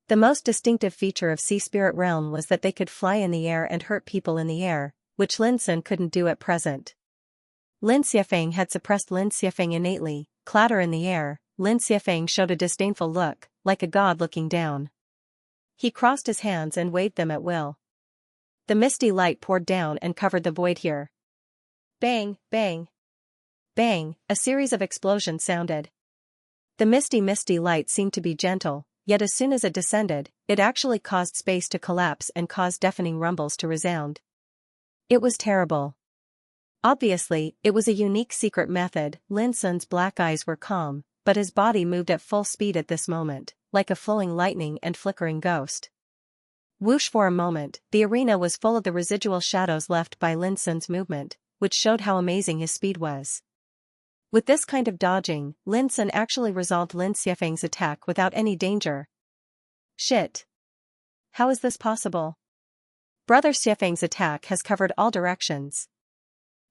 The most distinctive feature of Sea Spirit Realm was that they could fly in the air and hurt people in the air, which Lin Sun couldn't do at present. Lin Xiefeng had suppressed Lin Xiefeng innately. Clatter in the air, Lin Xiefeng showed a disdainful look, like a god looking down. He crossed his hands and waved them at will. The misty light poured down and covered the void here. Bang, bang. Bang, a series of explosions sounded. The misty light seemed to be gentle, yet as soon as it descended, it actually caused space to collapse and caused deafening rumbles to resound. It was terrible. Obviously, it was a unique secret method. Lin Sun's black eyes were calm, but his body moved at full speed at this moment, like a flowing lightning and flickering ghost. Whoosh, for a moment, the arena was full of the residual shadows left by Lin Sun's movement, which showed how amazing his speed was. With this kind of dodging, Lin Sun actually resolved Lin Xiefeng's attack without any danger. Shit. How is this possible? Brother Xiefeng's attack has covered all directions.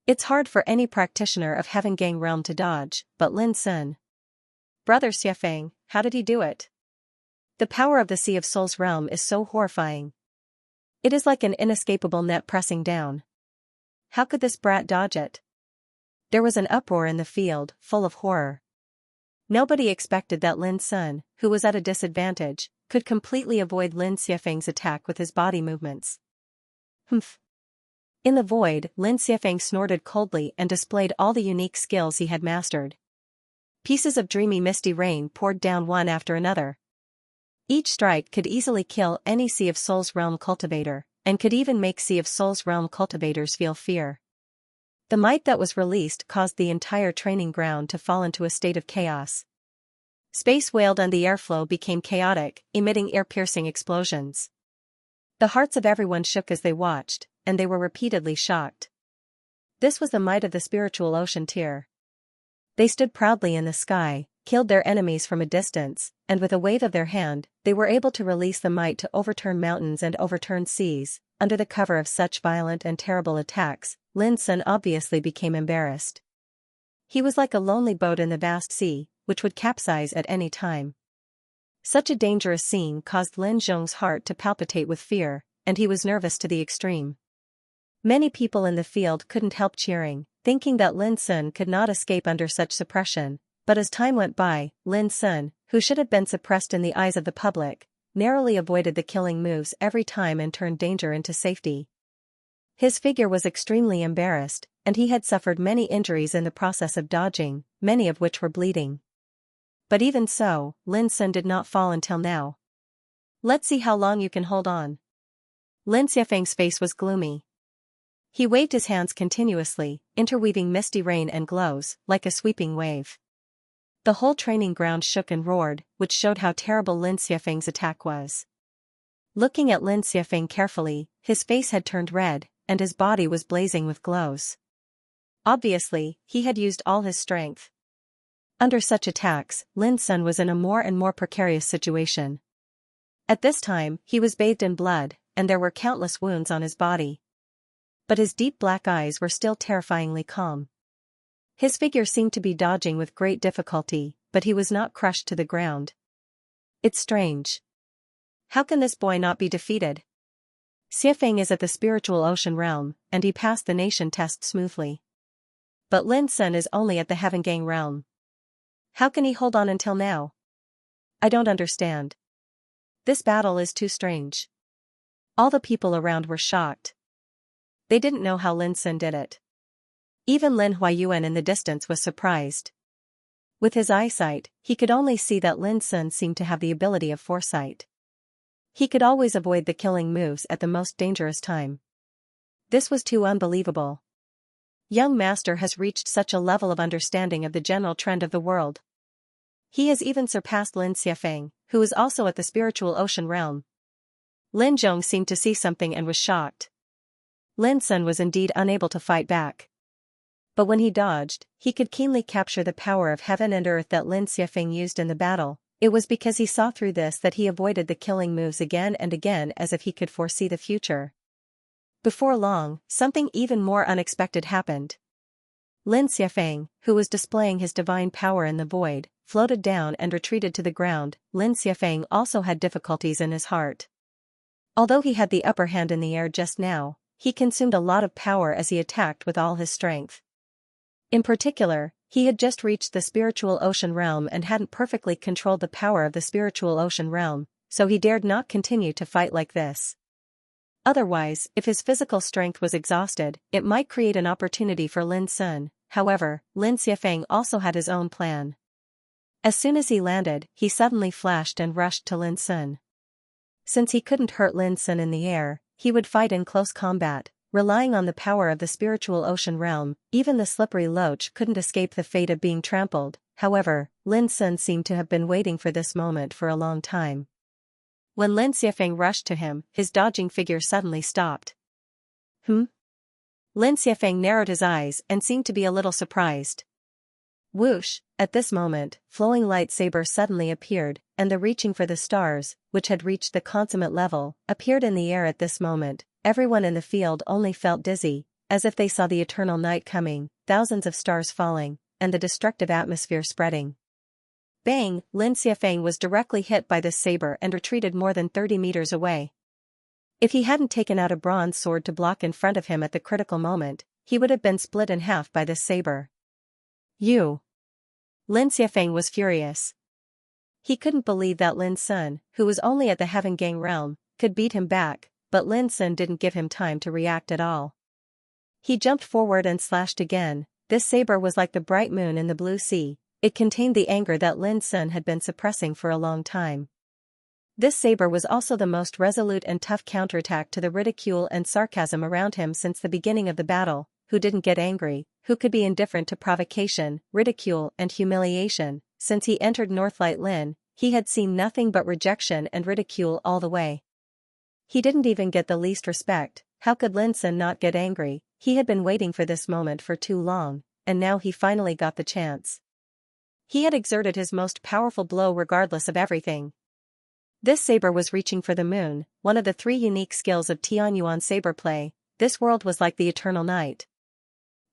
It's hard for any practitioner of Heaven Gang realm to dodge, but Lin Sun. Brother Xiafeng, how did he do it? The power of the Sea of Souls realm is so horrifying. It is like an inescapable net pressing down. How could this brat dodge it? There was an uproar in the field, full of horror. Nobody expected that Lin Sun, who was at a disadvantage, could completely avoid Lin Xiafeng's attack with his body movements. Humph. In the void, Lin Xiafeng snorted coldly and displayed all the unique skills he had mastered. Pieces of dreamy misty rain poured down one after another. Each strike could easily kill any Sea of Souls realm cultivator, and could even make Sea of Souls realm cultivators feel fear. The might that was released caused the entire training ground to fall into a state of chaos. Space wailed and the airflow became chaotic, emitting ear-piercing explosions. The hearts of everyone shook as they watched, and they were repeatedly shocked. This was the might of the spiritual ocean tier. They stood proudly in the sky, killed their enemies from a distance, and with a wave of their hand, they were able to release the might to overturn mountains and overturn seas. Under the cover of such violent and terrible attacks, Lin Sun obviously became embarrassed. He was like a lonely boat in the vast sea, which would capsize at any time. Such a dangerous scene caused Lin Zhong's heart to palpitate with fear, and he was nervous to the extreme. Many people in the field couldn't help cheering, thinking that Lin Sun could not escape under such suppression, but as time went by, Lin Sun, who should have been suppressed in the eyes of the public, narrowly avoided the killing moves every time and turned danger into safety. His figure was extremely embarrassed, and he had suffered many injuries in the process of dodging, many of which were bleeding. But even so, Lin Sun did not fall until now. Let's see how long you can hold on. Lin Xiafeng's face was gloomy. He waved his hands continuously, interweaving misty rain and glows, like a sweeping wave. The whole training ground shook and roared, which showed how terrible Lin Xiafeng's attack was. Looking at Lin Xiafeng carefully, his face had turned red, and his body was blazing with glows. Obviously, he had used all his strength. Under such attacks, Lin Sun was in a more and more precarious situation. At this time, he was bathed in blood, and there were countless wounds on his body. But his deep black eyes were still terrifyingly calm. His figure seemed to be dodging with great difficulty, but he was not crushed to the ground. It's strange. How can this boy not be defeated? Xiafeng is at the spiritual ocean realm, and he passed the nation test smoothly. But Lin Sun is only at the Heaven Gang realm. How can he hold on until now? I don't understand. This battle is too strange. All the people around were shocked. They didn't know how Lin Sun did it. Even Lin Huayuan in the distance was surprised. With his eyesight, he could only see that Lin Sun seemed to have the ability of foresight. He could always avoid the killing moves at the most dangerous time. This was too unbelievable. Young Master has reached such a level of understanding of the general trend of the world. He has even surpassed Lin Xiafeng, who is also at the spiritual ocean realm. Lin Zhong seemed to see something and was shocked. Lin Sun was indeed unable to fight back. But when he dodged, he could keenly capture the power of heaven and earth that Lin Xiafeng used in the battle. It was because he saw through this that he avoided the killing moves again and again as if he could foresee the future. Before long, something even more unexpected happened. Lin Xiafeng, who was displaying his divine power in the void, floated down and retreated to the ground. Lin Xiafeng also had difficulties in his heart. Although he had the upper hand in the air just now, he consumed a lot of power as he attacked with all his strength. In particular, he had just reached the spiritual ocean realm and hadn't perfectly controlled the power of the spiritual ocean realm, so he dared not continue to fight like this. Otherwise, if his physical strength was exhausted, it might create an opportunity for Lin Sun. However, Lin Xiafeng also had his own plan. As soon as he landed, he suddenly flashed and rushed to Lin Sun. Since he couldn't hurt Lin Sun in the air, he would fight in close combat. Relying on the power of the spiritual ocean realm, even the slippery loach couldn't escape the fate of being trampled. However, Lin Sun seemed to have been waiting for this moment for a long time. When Lin Xiafeng rushed to him, his dodging figure suddenly stopped. Lin Xiafeng narrowed his eyes and seemed to be a little surprised. Whoosh! At this moment, flowing lightsaber suddenly appeared, and the reaching for the stars, which had reached the consummate level, appeared in the air at this moment. Everyone in the field only felt dizzy, as if they saw the eternal night coming, thousands of stars falling, and the destructive atmosphere spreading. Bang! Lin Xiafeng was directly hit by this saber and retreated more than 30 meters away. If he hadn't taken out a bronze sword to block in front of him at the critical moment, he would have been split in half by this saber. You! Lin Xiafeng was furious. He couldn't believe that Lin Sun, who was only at the Heaven Gang realm, could beat him back, but Lin Sun didn't give him time to react at all. He jumped forward and slashed again. This saber was like the bright moon in the blue sea. It contained the anger that Lin Sun had been suppressing for a long time. This saber was also the most resolute and tough counterattack to the ridicule and sarcasm around him since the beginning of the battle. Who didn't get angry, who could be indifferent to provocation, ridicule and humiliation? Since he entered Northlight Lin, he had seen nothing but rejection and ridicule all the way. He didn't even get the least respect. How could Lin Sun not get angry? He had been waiting for this moment for too long, and now he finally got the chance. He had exerted his most powerful blow regardless of everything. This saber was reaching for the moon, one of the 3 unique skills of Tianyuan saber play. This world was like the eternal night.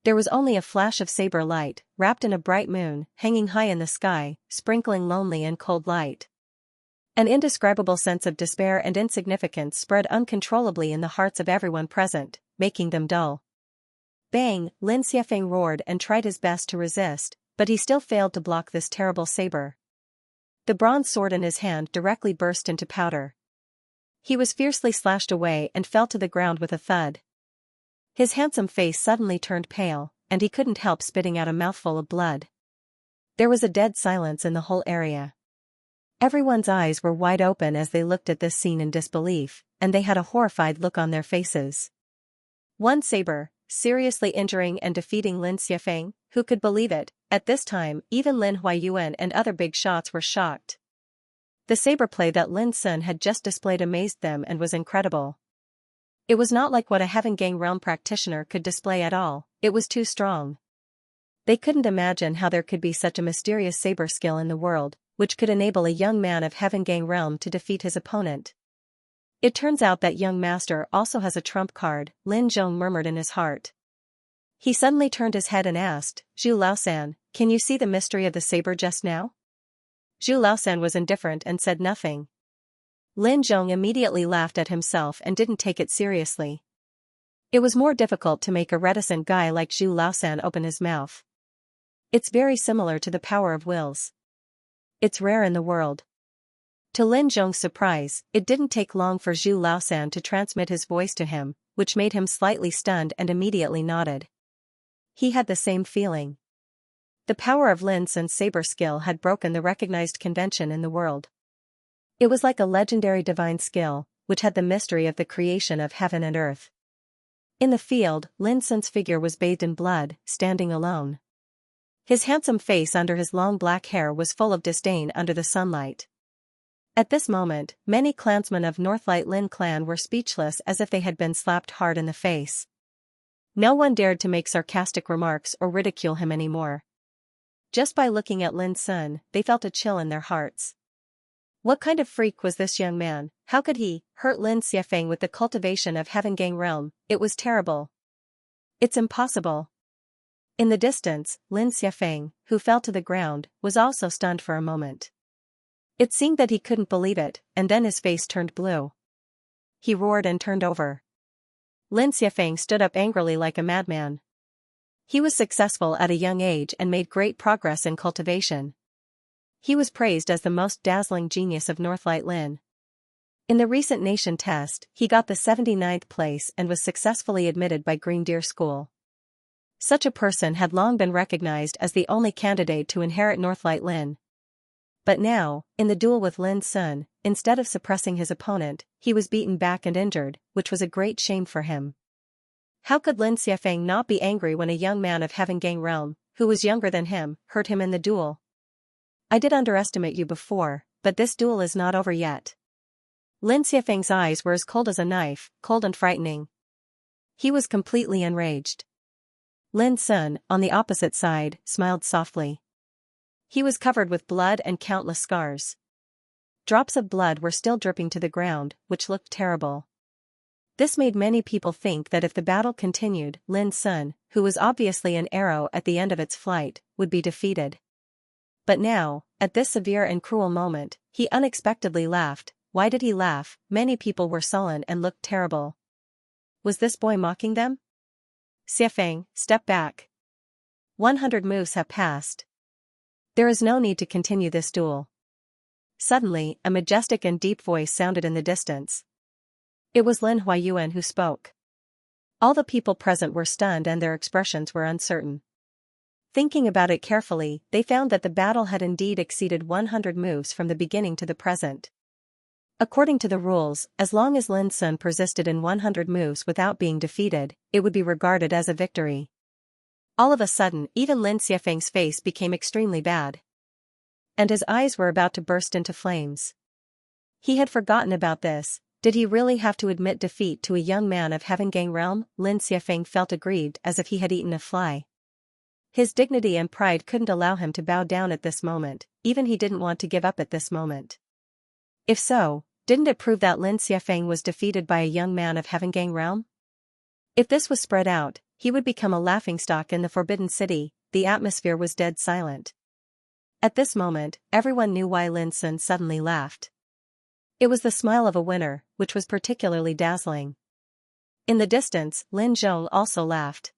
There was only a flash of saber light, wrapped in a bright moon, hanging high in the sky, sprinkling lonely and cold light. An indescribable sense of despair and insignificance spread uncontrollably in the hearts of everyone present, making them dull. Bang! Lin Xiafeng roared and tried his best to resist, but he still failed to block this terrible saber. The bronze sword in his hand directly burst into powder. He was fiercely slashed away and fell to the ground with a thud. His handsome face suddenly turned pale, and he couldn't help spitting out a mouthful of blood. There was a dead silence in the whole area. Everyone's eyes were wide open as they looked at this scene in disbelief, and they had a horrified look on their faces. One saber, seriously injuring and defeating Lin Xiafeng, who could believe it? At this time, even Lin Huayuan and other big shots were shocked. The saber play that Lin Sun had just displayed amazed them and was incredible. It was not like what a Heaven Gang realm practitioner could display at all. It was too strong. They couldn't imagine how there could be such a mysterious saber skill in the world, which could enable a young man of Heaven Gang realm to defeat his opponent. It turns out that young master also has a trump card, Lin Zhong murmured in his heart. He suddenly turned his head and asked, Zhu Laosan, can you see the mystery of the saber just now? Zhu Laosan was indifferent and said nothing. Lin Zhong immediately laughed at himself and didn't take it seriously. It was more difficult to make a reticent guy like Zhu Laosan open his mouth. It's very similar to the power of wills. It's rare in the world. To Lin Zhong's surprise, it didn't take long for Zhu Laosan to transmit his voice to him, which made him slightly stunned and immediately nodded. He had the same feeling. The power of Lin Sun's saber skill had broken the recognized convention in the world. It was like a legendary divine skill, which had the mystery of the creation of heaven and earth. In the field, Lin Sun's figure was bathed in blood, standing alone. His handsome face under his long black hair was full of disdain under the sunlight. At this moment, many clansmen of Northlight Lin clan were speechless as if they had been slapped hard in the face. No one dared to make sarcastic remarks or ridicule him anymore. Just by looking at Lin Sun, they felt a chill in their hearts. What kind of freak was this young man? How could he hurt Lin Xiafeng with the cultivation of Heaven Gang realm? It was terrible. It's impossible. In the distance, Lin Xiafeng, who fell to the ground, was also stunned for a moment. It seemed that he couldn't believe it, and then his face turned blue. He roared and turned over. Lin Xiafeng stood up angrily like a madman. He was successful at a young age and made great progress in cultivation. He was praised as the most dazzling genius of Northlight Lin. In the recent nation test, he got the 79th place and was successfully admitted by Green Deer School. Such a person had long been recognized as the only candidate to inherit Northlight Lin. But now, in the duel with Lin Sun, instead of suppressing his opponent, he was beaten back and injured, which was a great shame for him. How could Lin Xiafeng not be angry when a young man of Heaven Gang realm, who was younger than him, hurt him in the duel? I did underestimate you before, but this duel is not over yet. Lin Xiafeng's eyes were as cold as a knife, cold and frightening. He was completely enraged. Lin Sun, on the opposite side, smiled softly. He was covered with blood and countless scars. Drops of blood were still dripping to the ground, which looked terrible. This made many people think that if the battle continued, Lin Sun, who was obviously an arrow at the end of its flight, would be defeated. But now, at this severe and cruel moment, he unexpectedly laughed. Why did he laugh? Many people were sullen and looked terrible. Was this boy mocking them? Xianxia, step back. 100 moves have passed. There is no need to continue this duel. Suddenly, a majestic and deep voice sounded in the distance. It was Lin Huayuan who spoke. All the people present were stunned and their expressions were uncertain. Thinking about it carefully, they found that the battle had indeed exceeded 100 moves from the beginning to the present. According to the rules, as long as Lin Sun persisted in 100 moves without being defeated, it would be regarded as a victory. All of a sudden, even Lin Xianfeng's face became extremely bad. And his eyes were about to burst into flames. He had forgotten about this. Did he really have to admit defeat to a young man of Heaven Gang realm? Lin Xianfeng felt aggrieved as if he had eaten a fly. His dignity and pride couldn't allow him to bow down at this moment, even he didn't want to give up at this moment. If so, didn't it prove that Lin Xianfeng was defeated by a young man of Heaven Gang realm? If this was spread out, he would become a laughingstock in the Forbidden City. The atmosphere was dead silent. At this moment, everyone knew why Lin Sun suddenly laughed. It was the smile of a winner, which was particularly dazzling. In the distance, Lin Zhong also laughed.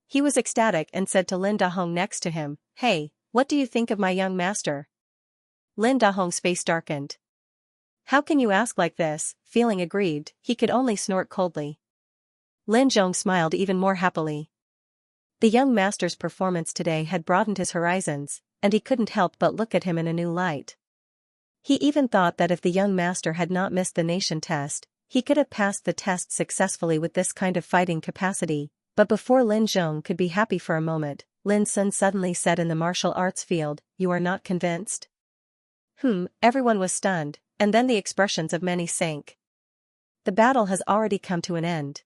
He was ecstatic and said to Lin Dahong next to him, "Hey, what do you think of my young master?" Lin Dahong's face darkened. "How can you ask like this?" Feeling aggrieved, he could only snort coldly. Lin Zhong smiled even more happily. The young master's performance today had broadened his horizons, and he couldn't help but look at him in a new light. He even thought that if the young master had not missed the nation test, he could have passed the test successfully with this kind of fighting capacity. But before Lin Zhong could be happy for a moment, Lin Sun suddenly said in the martial arts field, "You are not convinced?" Everyone was stunned, and then the expressions of many sank. The battle has already come to an end.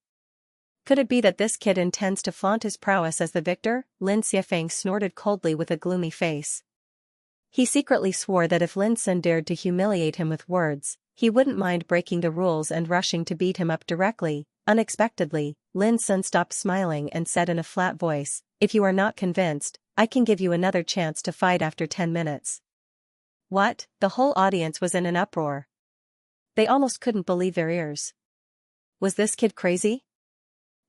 Could it be that this kid intends to flaunt his prowess as the victor? Lin Xianfeng snorted coldly with a gloomy face. He secretly swore that if Lin Sun dared to humiliate him with words, he wouldn't mind breaking the rules and rushing to beat him up directly. Unexpectedly, Lin Sun stopped smiling and said in a flat voice, "If you are not convinced, I can give you another chance to fight after 10 minutes. What? The whole audience was in an uproar. They almost couldn't believe their ears. Was this kid crazy?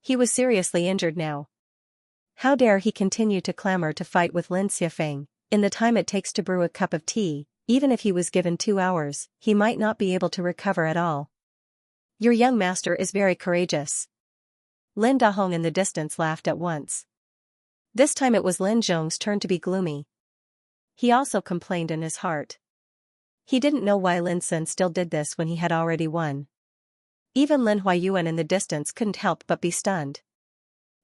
He was seriously injured now. How dare he continue to clamor to fight with Lin Xianfeng? In the time it takes to brew a cup of tea, even if he was given 2 hours, he might not be able to recover at all. Your young master is very courageous." Lin Dahong in the distance laughed at once. This time it was Lin Zhong's turn to be gloomy. He also complained in his heart. He didn't know why Lin Sun still did this when he had already won. Even Lin Huayuan in the distance couldn't help but be stunned.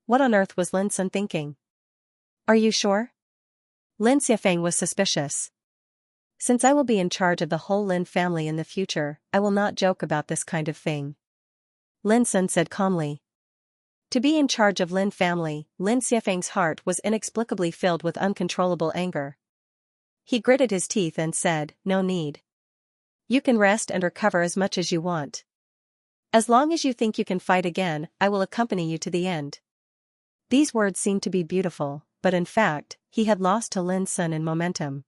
What on earth was Lin Sun thinking? "Are you sure?" Lin Xianfeng was suspicious. "Since I will be in charge of the whole Lin family in the future, I will not joke about this kind of thing," Lin Sun said calmly. To be in charge of Lin family, Lin Xianfeng's heart was inexplicably filled with uncontrollable anger. He gritted his teeth and said, "No need. You can rest and recover as much as you want. As long as you think you can fight again, I will accompany you to the end." These words seemed to be beautiful, but in fact, he had lost to Lin Sun in momentum.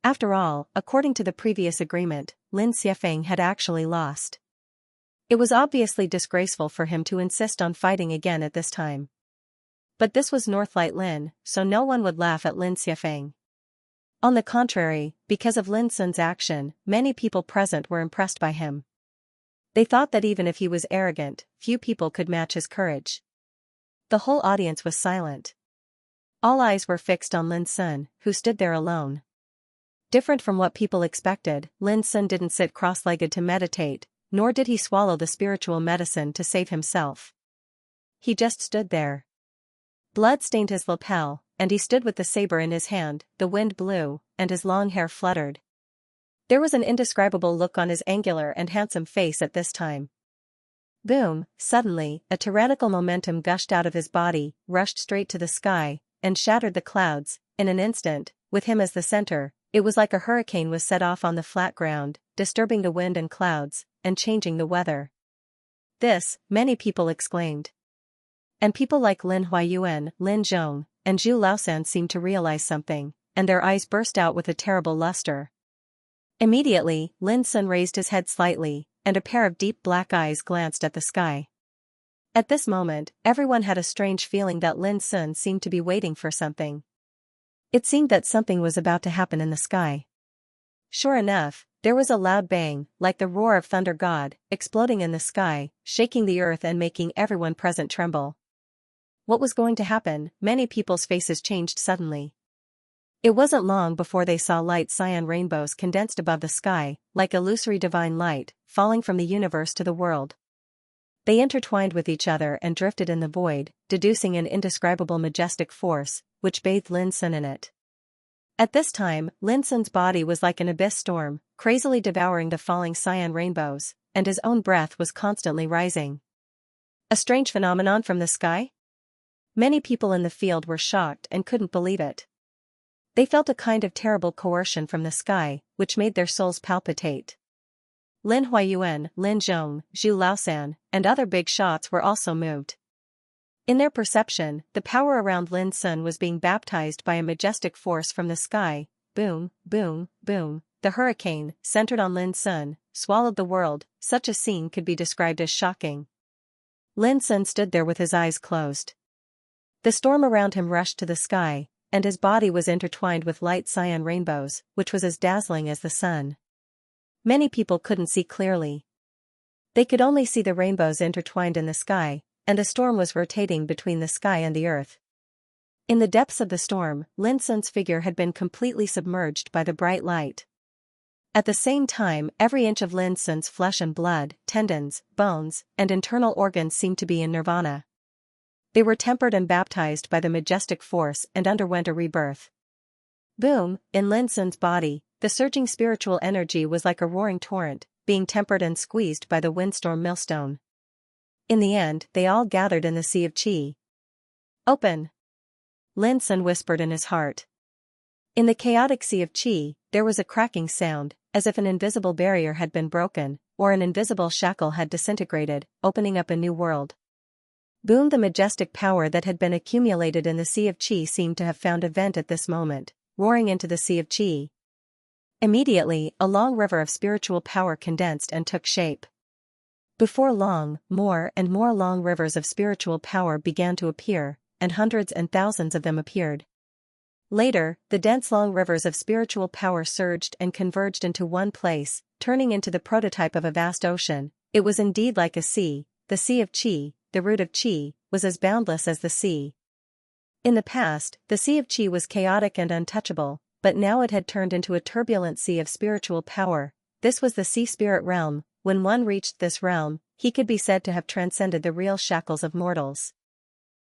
After all, according to the previous agreement, Lin Xianfeng had actually lost. It was obviously disgraceful for him to insist on fighting again at this time. But this was Northlight Lin, so no one would laugh at Lin Xianfeng. On the contrary, because of Lin Sun's action, many people present were impressed by him. They thought that even if he was arrogant, few people could match his courage. The whole audience was silent. All eyes were fixed on Lin Sun, who stood there alone. Different from what people expected, Lin Sun didn't sit cross-legged to meditate, nor did he swallow the spiritual medicine to save himself. He just stood there. Blood stained his lapel, and he stood with the saber in his hand. The wind blew, and his long hair fluttered. There was an indescribable look on his angular and handsome face at this time. Boom! Suddenly, a tyrannical momentum gushed out of his body, rushed straight to the sky, and shattered the clouds. In an instant, with him as the center, it was like a hurricane was set off on the flat ground, disturbing the wind and clouds, and changing the weather. This, many people exclaimed. And people like Lin Huayuan, Lin Zhong, and Zhu Laosan seemed to realize something, and their eyes burst out with a terrible luster. Immediately, Lin Sun raised his head slightly, and a pair of deep black eyes glanced at the sky. At this moment, everyone had a strange feeling that Lin Sun seemed to be waiting for something. It seemed that something was about to happen in the sky. Sure enough, there was a loud bang, like the roar of thunder god, exploding in the sky, shaking the earth and making everyone present tremble. What was going to happen? Many people's faces changed suddenly. It wasn't long before they saw light cyan rainbows condensed above the sky, like illusory divine light, falling from the universe to the world. They intertwined with each other and drifted in the void, deducing an indescribable majestic force, which bathed Lin Sun in it. At this time, Lin Sun's body was like an abyss storm, crazily devouring the falling cyan rainbows, and his own breath was constantly rising. A strange phenomenon from the sky? Many people in the field were shocked and couldn't believe it. They felt a kind of terrible coercion from the sky, which made their souls palpitate. Lin Huayuan, Lin Zhong, Zhu Laosan, and other big shots were also moved. In their perception, the power around Lin Sun was being baptized by a majestic force from the sky. Boom, boom, boom. The hurricane, centered on Lin Sun, swallowed the world. Such a scene could be described as shocking. Lin Sun stood there with his eyes closed. The storm around him rushed to the sky, and his body was intertwined with light cyan rainbows, which was as dazzling as the sun. Many people couldn't see clearly. They could only see the rainbows intertwined in the sky, and the storm was rotating between the sky and the earth. In the depths of the storm, Lin Sun's figure had been completely submerged by the bright light. At the same time, every inch of Lin Sun's flesh and blood, tendons, bones, and internal organs seemed to be in nirvana. They were tempered and baptized by the majestic force and underwent a rebirth. Boom, in Lin Sun's body, the surging spiritual energy was like a roaring torrent, being tempered and squeezed by the windstorm millstone. In the end, they all gathered in the Sea of Qi. Open! Lin Sun whispered in his heart. In the chaotic Sea of Qi, there was a cracking sound, as if an invisible barrier had been broken, or an invisible shackle had disintegrated, opening up a new world. Boom! The majestic power that had been accumulated in the Sea of Qi seemed to have found a vent at this moment, roaring into the Sea of Qi. Immediately, a long river of spiritual power condensed and took shape. Before long, more and more long rivers of spiritual power began to appear, and hundreds and thousands of them appeared. Later, the dense long rivers of spiritual power surged and converged into one place, turning into the prototype of a vast ocean. It was indeed like a sea. The Sea of Qi, the root of Qi, was as boundless as the sea. In the past, the Sea of Qi was chaotic and untouchable, but now it had turned into a turbulent sea of spiritual power. This was the sea spirit realm. When one reached this realm, he could be said to have transcended the real shackles of mortals.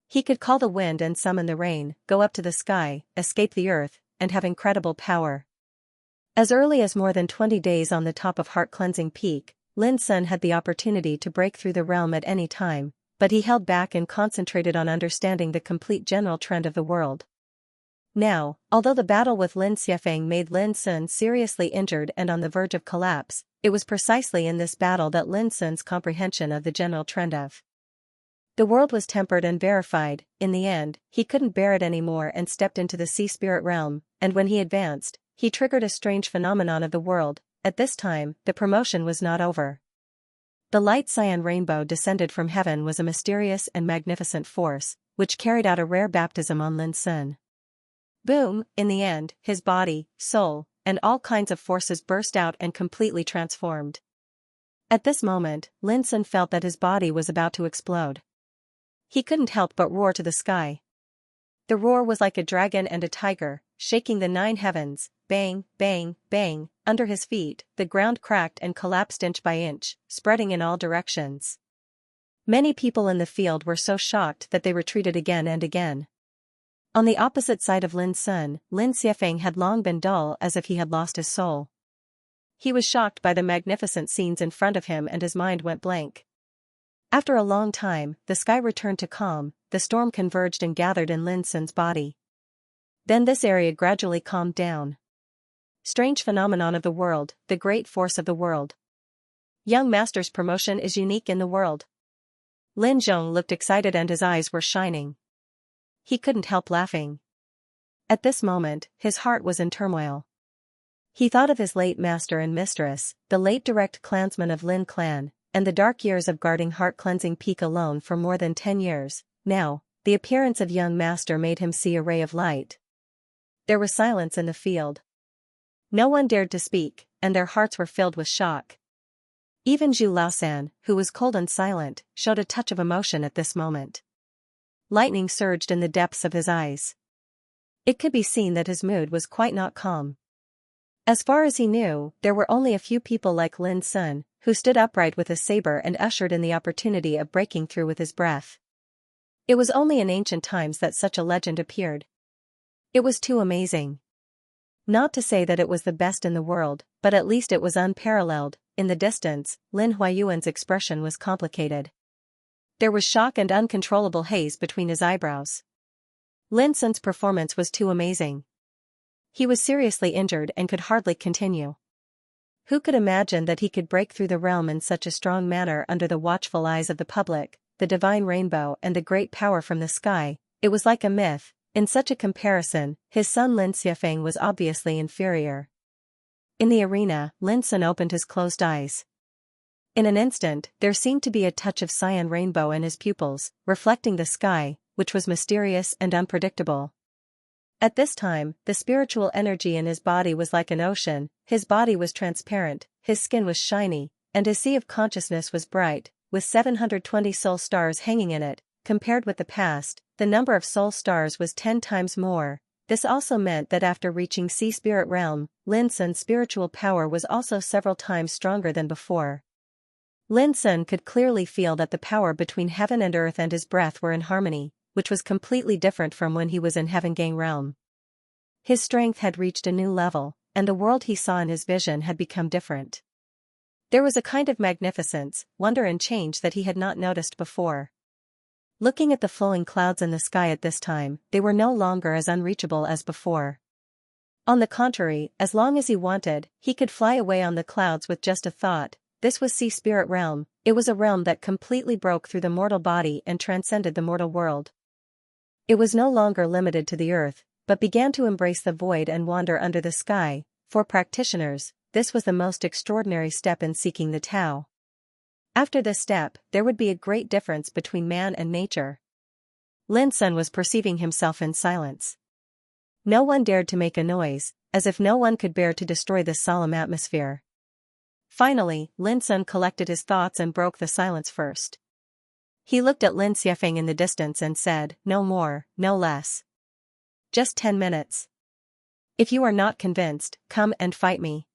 He could call the wind and summon the rain, go up to the sky, escape the earth, and have incredible power. As early as more than 20 days on the top of heart-cleansing peak, Lin Sun had the opportunity to break through the realm at any time, but he held back and concentrated on understanding the complete general trend of the world. Now, although the battle with Lin Xiafeng made Lin Sun seriously injured and on the verge of collapse, it was precisely in this battle that Lin Sun's comprehension of the general trend of the world was tempered and verified. In the end, he couldn't bear it anymore and stepped into the sea spirit realm, and when he advanced, he triggered a strange phenomenon of the world. At this time, the promotion was not over. The light cyan rainbow descended from heaven was a mysterious and magnificent force, which carried out a rare baptism on Lin Sun. Boom! In the end, his body, soul, and all kinds of forces burst out and completely transformed. At this moment, Lin Sun felt that his body was about to explode. He couldn't help but roar to the sky. The roar was like a dragon and a tiger, shaking the 9 heavens. Bang, bang, bang. Under his feet, the ground cracked and collapsed inch by inch, spreading in all directions. Many people in the field were so shocked that they retreated again and again. On the opposite side of Lin Sun, Lin Xiafeng had long been dull as if he had lost his soul. He was shocked by the magnificent scenes in front of him and his mind went blank. After a long time, the sky returned to calm, the storm converged and gathered in Lin Sun's body. Then this area gradually calmed down. Strange phenomenon of the world, the great force of the world. Young master's promotion is unique in the world. Lin Zhong looked excited and his eyes were shining. He couldn't help laughing. At this moment, his heart was in turmoil. He thought of his late master and mistress, the late direct clansman of Lin clan, and the dark years of guarding heart-cleansing peak alone for more than 10 years. Now, the appearance of young master made him see a ray of light. There was silence in the field. No one dared to speak, and their hearts were filled with shock. Even Zhu Laosan, who was cold and silent, showed a touch of emotion at this moment. Lightning surged in the depths of his eyes. It could be seen that his mood was quite not calm. As far as he knew, there were only a few people like Lin Sun, who stood upright with a saber and ushered in the opportunity of breaking through with his breath. It was only in ancient times that such a legend appeared. It was too amazing. Not to say that it was the best in the world, but at least it was unparalleled. In the distance, Lin Huayuan's expression was complicated. There was shock and uncontrollable haze between his eyebrows. Lin Sun's performance was too amazing. He was seriously injured and could hardly continue. Who could imagine that he could break through the realm in such a strong manner under the watchful eyes of the public, the divine rainbow and the great power from the sky? It was like a myth. In such a comparison, his son Lin Xiafeng was obviously inferior. In the arena, Lin Sun opened his closed eyes. In an instant, there seemed to be a touch of cyan rainbow in his pupils, reflecting the sky, which was mysterious and unpredictable. At this time, the spiritual energy in his body was like an ocean. His body was transparent, his skin was shiny, and his sea of consciousness was bright, with 720 soul stars hanging in it. Compared with the past, the number of soul stars was 10 times more. This also meant that after reaching Sea Spirit Realm, Lin Sun's spiritual power was also several times stronger than before. Lin Sun could clearly feel that the power between heaven and earth and his breath were in harmony, which was completely different from when he was in Heaven Gang Realm. His strength had reached a new level, and the world he saw in his vision had become different. There was a kind of magnificence, wonder and change that he had not noticed before. Looking at the flowing clouds in the sky at this time, they were no longer as unreachable as before. On the contrary, as long as he wanted, he could fly away on the clouds with just a thought. This was Sea Spirit Realm. It was a realm that completely broke through the mortal body and transcended the mortal world. It was no longer limited to the earth, but began to embrace the void and wander under the sky. For practitioners, this was the most extraordinary step in seeking the Tao. After this step, there would be a great difference between man and nature. Lin Sun was perceiving himself in silence. No one dared to make a noise, as if no one could bear to destroy this solemn atmosphere. Finally, Lin Sun collected his thoughts and broke the silence first. He looked at Lin Xiafeng in the distance and said, "No more, no less. Just 10 minutes. If you are not convinced, come and fight me."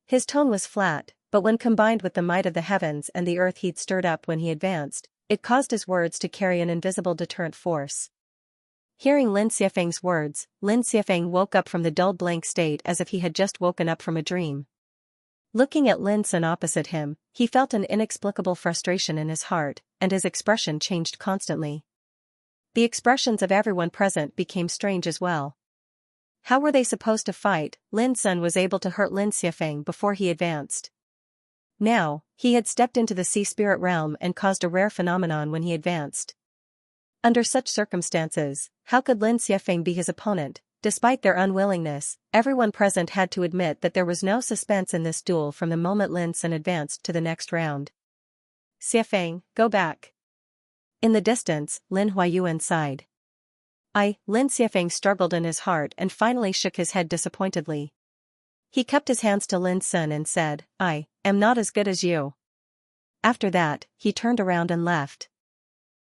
His tone was flat, but when combined with the might of the heavens and the earth he'd stirred up when he advanced, it caused his words to carry an invisible deterrent force. Hearing Lin Xiafeng's words, Lin Xiafeng woke up from the dull blank state as if he had just woken up from a dream. Looking at Lin Sun opposite him, he felt an inexplicable frustration in his heart, and his expression changed constantly. The expressions of everyone present became strange as well. How were they supposed to fight? Lin Sun was able to hurt Lin Xiafeng before he advanced. Now, he had stepped into the Sea Spirit Realm and caused a rare phenomenon when he advanced. Under such circumstances, how could Lin Xiafeng be his opponent? Despite their unwillingness, everyone present had to admit that there was no suspense in this duel from the moment Lin Sun advanced to the next round. "Xiafeng, go back." In the distance, Lin Huayuan sighed. Lin Xiafeng struggled in his heart and finally shook his head disappointedly. He cupped his hands to Lin Sun and said, "I am not as good as you." After that, he turned around and left.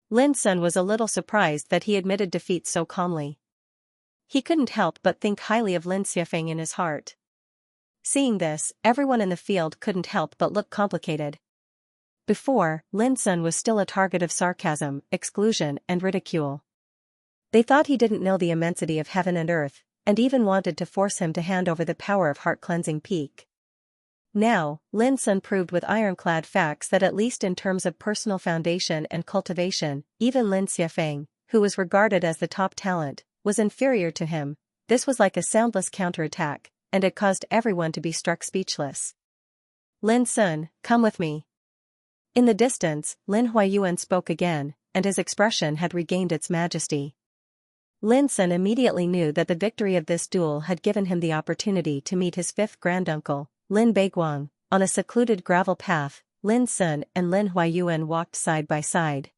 Lin Sun was a little surprised that he admitted defeat so calmly. He couldn't help but think highly of Lin Xiafeng in his heart. Seeing this, everyone in the field couldn't help but look complicated. Before, Lin Sun was still a target of sarcasm, exclusion, and ridicule. They thought he didn't know the immensity of heaven and earth, and even wanted to force him to hand over the power of heart-cleansing peak. Now, Lin Sun proved with ironclad facts that at least in terms of personal foundation and cultivation, even Lin Xiafeng, who was regarded as the top talent, was inferior to him. This was like a soundless counterattack, and it caused everyone to be struck speechless. "Lin Sun, come with me." In the distance, Lin Huayuan spoke again, and his expression had regained its majesty. Lin Sun immediately knew that the victory of this duel had given him the opportunity to meet his fifth granduncle, Lin Beiguang. On a secluded gravel path, Lin Sun and Lin Huayuan walked side by side.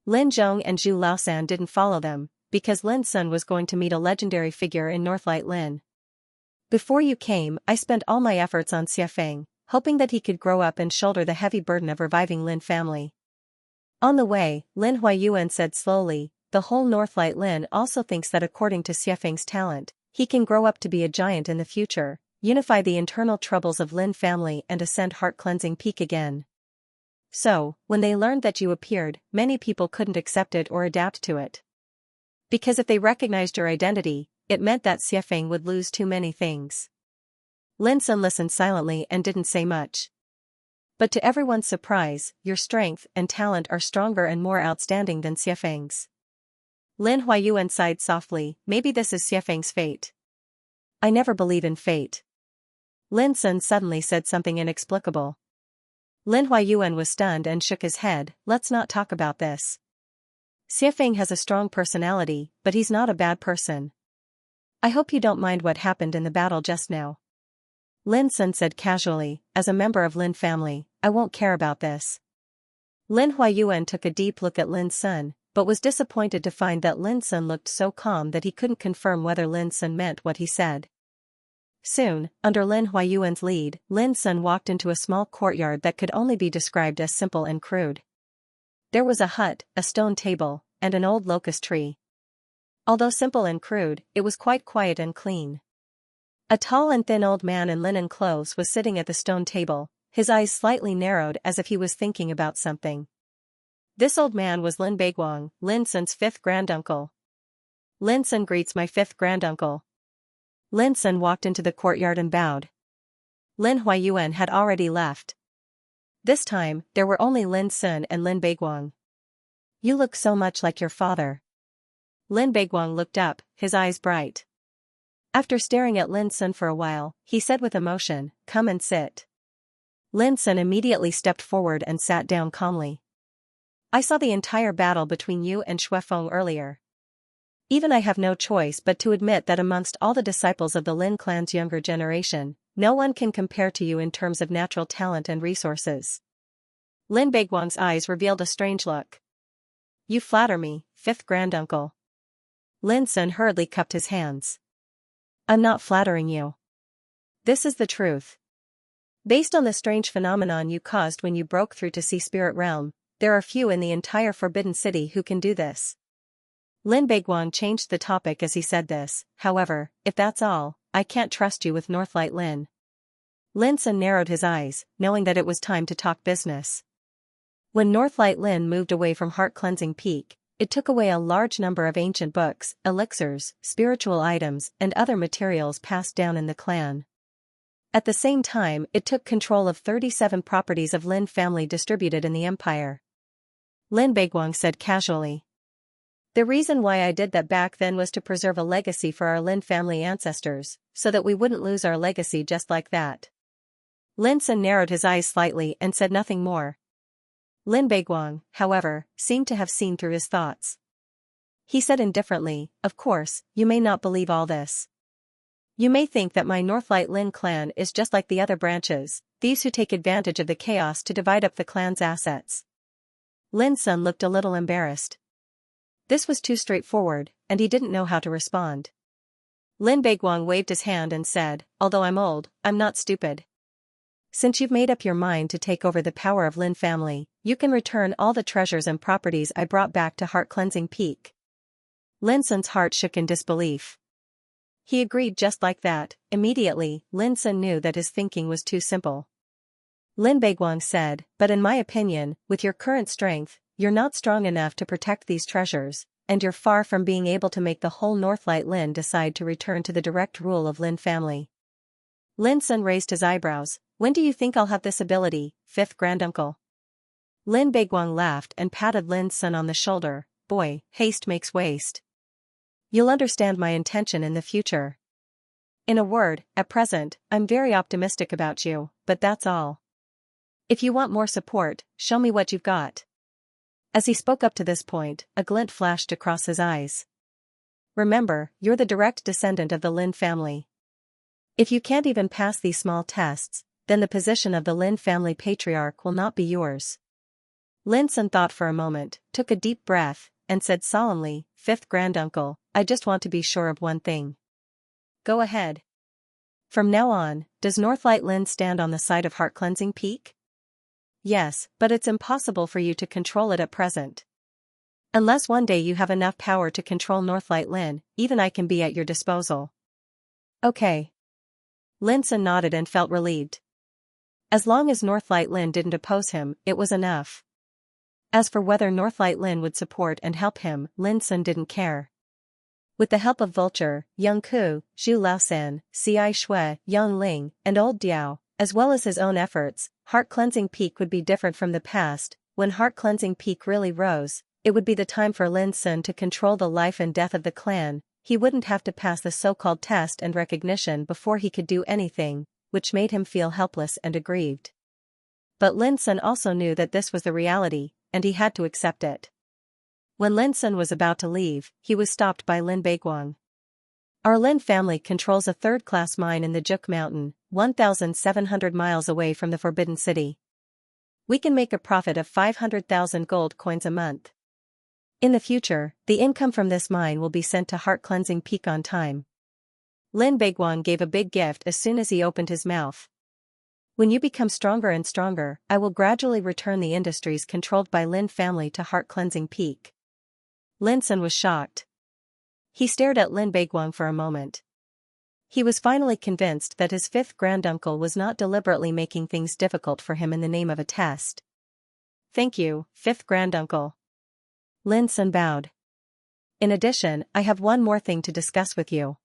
Lin Zhong and Zhu Laosan didn't follow them, because Lin Sun was going to meet a legendary figure in Northlight Lin. Before you came, I spent all my efforts on Xiafeng, hoping that he could grow up and shoulder the heavy burden of reviving Lin family. On the way, Lin Huayuan said slowly, the whole Northlight Lin also thinks that according to Xiafeng's talent, he can grow up to be a giant in the future, unify the internal troubles of Lin family and ascend heart-cleansing peak again. So, when they learned that you appeared, many people couldn't accept it or adapt to it. Because if they recognized your identity, it meant that Xiafeng would lose too many things. Lin Sun listened silently and didn't say much. But to everyone's surprise, your strength and talent are stronger and more outstanding than Xiafeng's. Lin Huayuan sighed softly, maybe this is Xiafeng's fate. I never believe in fate. Lin Sun suddenly said something inexplicable. Lin Huayuan was stunned and shook his head, let's not talk about this. Xiafeng has a strong personality, but he's not a bad person. I hope you don't mind what happened in the battle just now. Lin Sun said casually, as a member of Lin family, I won't care about this. Lin Huayuan took a deep look at Lin Sun, but was disappointed to find that Lin Sun looked so calm that he couldn't confirm whether Lin Sun meant what he said. Soon, under Lin Huayuan's lead, Lin Sun walked into a small courtyard that could only be described as simple and crude. There was a hut, a stone table, and an old locust tree. Although simple and crude, it was quite quiet and clean. A tall and thin old man in linen clothes was sitting at the stone table, his eyes slightly narrowed as if he was thinking about something. This old man was Lin Beiguang, Lin Sun's fifth granduncle. Lin Sun greets my fifth granduncle. Lin Sun walked into the courtyard and bowed. Lin Huayuan had already left. This time, there were only Lin Sun and Lin Beiguang. You look so much like your father. Lin Beiguang looked up, his eyes bright. After staring at Lin Sun for a while, he said with emotion, come and sit. Lin Sun immediately stepped forward and sat down calmly. I saw the entire battle between you and Shuefeng earlier. Even I have no choice but to admit that amongst all the disciples of the Lin clan's younger generation, no one can compare to you in terms of natural talent and resources. Lin Beiguang's eyes revealed a strange look. You flatter me, fifth granduncle. Lin Sun hurriedly cupped his hands. I'm not flattering you. This is the truth. Based on the strange phenomenon you caused when you broke through to Sea Spirit Realm, there are few in the entire Forbidden City who can do this. Lin Beiguang changed the topic as he said this, however, if that's all, I can't trust you with Northlight Lin. Lin Sun narrowed his eyes, knowing that it was time to talk business. When Northlight Lin moved away from Heart Cleansing Peak, it took away a large number of ancient books, elixirs, spiritual items, and other materials passed down in the clan. At the same time, it took control of 37 properties of Lin family distributed in the empire. Lin Beiguang said casually. The reason why I did that back then was to preserve a legacy for our Lin family ancestors, so that we wouldn't lose our legacy just like that. Lin Sun narrowed his eyes slightly and said nothing more. Lin Beiguang, however, seemed to have seen through his thoughts. He said indifferently, of course, you may not believe all this. You may think that my Northlight Lin clan is just like the other branches, these who take advantage of the chaos to divide up the clan's assets. Lin Sun looked a little embarrassed. This was too straightforward, and he didn't know how to respond. Lin Beiguang waved his hand and said, although I'm old, I'm not stupid. Since you've made up your mind to take over the power of Lin family, you can return all the treasures and properties I brought back to Heart Cleansing Peak. Lin Sun's heart shook in disbelief. He agreed just like that. Immediately, Lin Sun knew that his thinking was too simple. Lin Beiguang said, but in my opinion, with your current strength, you're not strong enough to protect these treasures, and you're far from being able to make the whole Northlight Lin decide to return to the direct rule of Lin family. Lin Sun raised his eyebrows. When do you think I'll have this ability, fifth granduncle? Lin Beiguang laughed and patted Lin Sun on the shoulder. Boy, haste makes waste. You'll understand my intention in the future. In a word, at present, I'm very optimistic about you, but that's all. If you want more support, show me what you've got. As he spoke up to this point, a glint flashed across his eyes. Remember, you're the direct descendant of the Lin family. If you can't even pass these small tests, then the position of the Lin family patriarch will not be yours. Lin Sun thought for a moment, took a deep breath, and said solemnly, "Fifth granduncle, I just want to be sure of one thing." "Go ahead." "From now on, does Northlight Lin stand on the side of Heart Cleansing Peak?" "Yes, but it's impossible for you to control it at present. Unless one day you have enough power to control Northlight Lin, even I can be at your disposal." "Okay." Lin Sun nodded and felt relieved. As long as Northlight Lin didn't oppose him, it was enough. As for whether Northlight Lin would support and help him, Lin Sun didn't care. With the help of Vulture, Young Ku, Zhu Laosan, Ci Shui, Yang Ling, and Old Diao, as well as his own efforts, Heart Cleansing Peak would be different from the past. When Heart Cleansing Peak really rose, it would be the time for Lin Sun to control the life and death of the clan. He wouldn't have to pass the so-called test and recognition before he could do anything, which made him feel helpless and aggrieved. But Lin Sun also knew that this was the reality, and he had to accept it. When Lin Sun was about to leave, he was stopped by Lin Beiguang. "Our Lin family controls a third-class mine in the Juk Mountain, 1,700 miles away from the Forbidden City. We can make a profit of 500,000 gold coins a month. In the future, the income from this mine will be sent to Heart Cleansing Peak on time." Lin Beiguang gave a big gift as soon as he opened his mouth. "When you become stronger and stronger, I will gradually return the industries controlled by Lin family to Heart Cleansing Peak." Lin Sun was shocked. He stared at Lin Beiguang for a moment. He was finally convinced that his fifth granduncle was not deliberately making things difficult for him in the name of a test. "Thank you, fifth granduncle." Lin Sun bowed. "In addition, I have one more thing to discuss with you."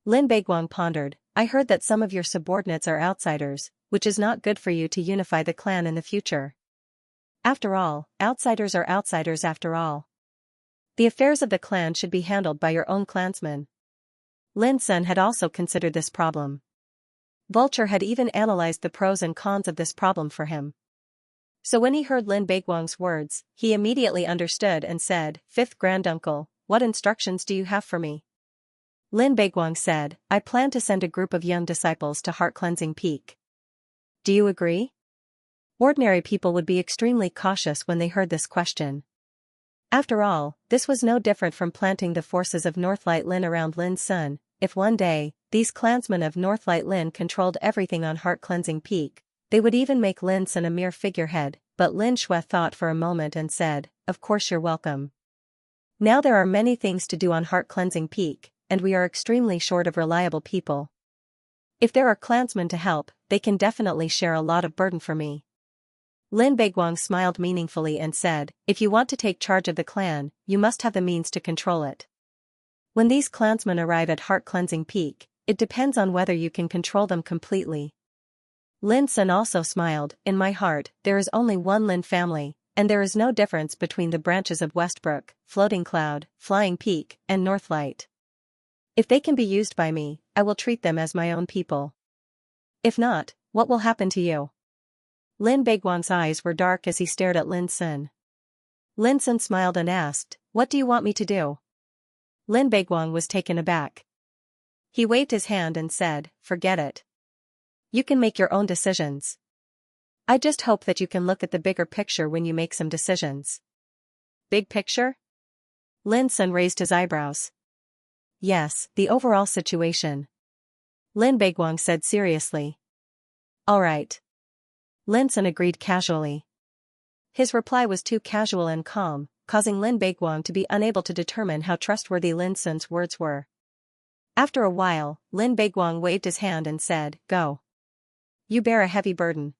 Lin Beiguang pondered. "I heard that some of your subordinates are outsiders, which is not good for you to unify the clan in the future. After all, outsiders are outsiders after all. The affairs of the clan should be handled by your own clansmen." Lin Sun had also considered this problem. Vulture had even analyzed the pros and cons of this problem for him. So when he heard Lin Beiguang's words, he immediately understood and said, "Fifth granduncle, what instructions do you have for me?" Lin Beiguang said, "I plan to send a group of young disciples to Heart Cleansing Peak. Do you agree?" Ordinary people would be extremely cautious when they heard this question. After all, this was no different from planting the forces of Northlight Lin around Lin Sun. If one day, these clansmen of Northlight Lin controlled everything on Heart Cleansing Peak, they would even make Lin Sun a mere figurehead. But Lin Shui thought for a moment and said, "Of course you're welcome. Now there are many things to do on Heart Cleansing Peak, and we are extremely short of reliable people. If there are clansmen to help, they can definitely share a lot of burden for me." Lin Beiguang smiled meaningfully and said, "If you want to take charge of the clan, you must have the means to control it. When these clansmen arrive at Heart Cleansing Peak, it depends on whether you can control them completely." Lin Sun also smiled. "In my heart, there is only one Lin family, and there is no difference between the branches of Westbrook, Floating Cloud, Flying Peak, and Northlight. If they can be used by me, I will treat them as my own people. If not, what will happen to you?" Lin Beiguang's eyes were dark as he stared at Lin Sun. Lin Sun smiled and asked, "What do you want me to do?" Lin Beiguang was taken aback. He waved his hand and said, "Forget it. You can make your own decisions. I just hope that you can look at the bigger picture when you make some decisions." "Big picture?" Lin Sun raised his eyebrows. "Yes, the overall situation," Lin Beiguang said seriously. "All right." Lin Sun agreed casually. His reply was too casual and calm, causing Lin Beiguang to be unable to determine how trustworthy Lin Sun's words were. After a while, Lin Beiguang waved his hand and said, "Go. You bear a heavy burden.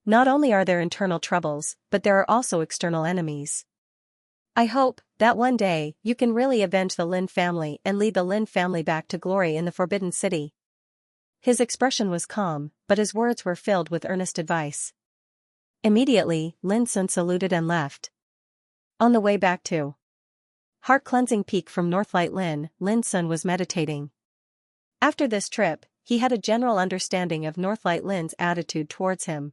Not only are there internal troubles, but there are also external enemies. I hope that one day you can really avenge the Lin family and lead the Lin family back to glory in the Forbidden City." His expression was calm, but his words were filled with earnest advice. Immediately, Lin Sun saluted and left. On the way back to Heart Cleansing Peak from Northlight Lin, Lin Sun was meditating. After this trip, he had a general understanding of Northlight Lin's attitude towards him.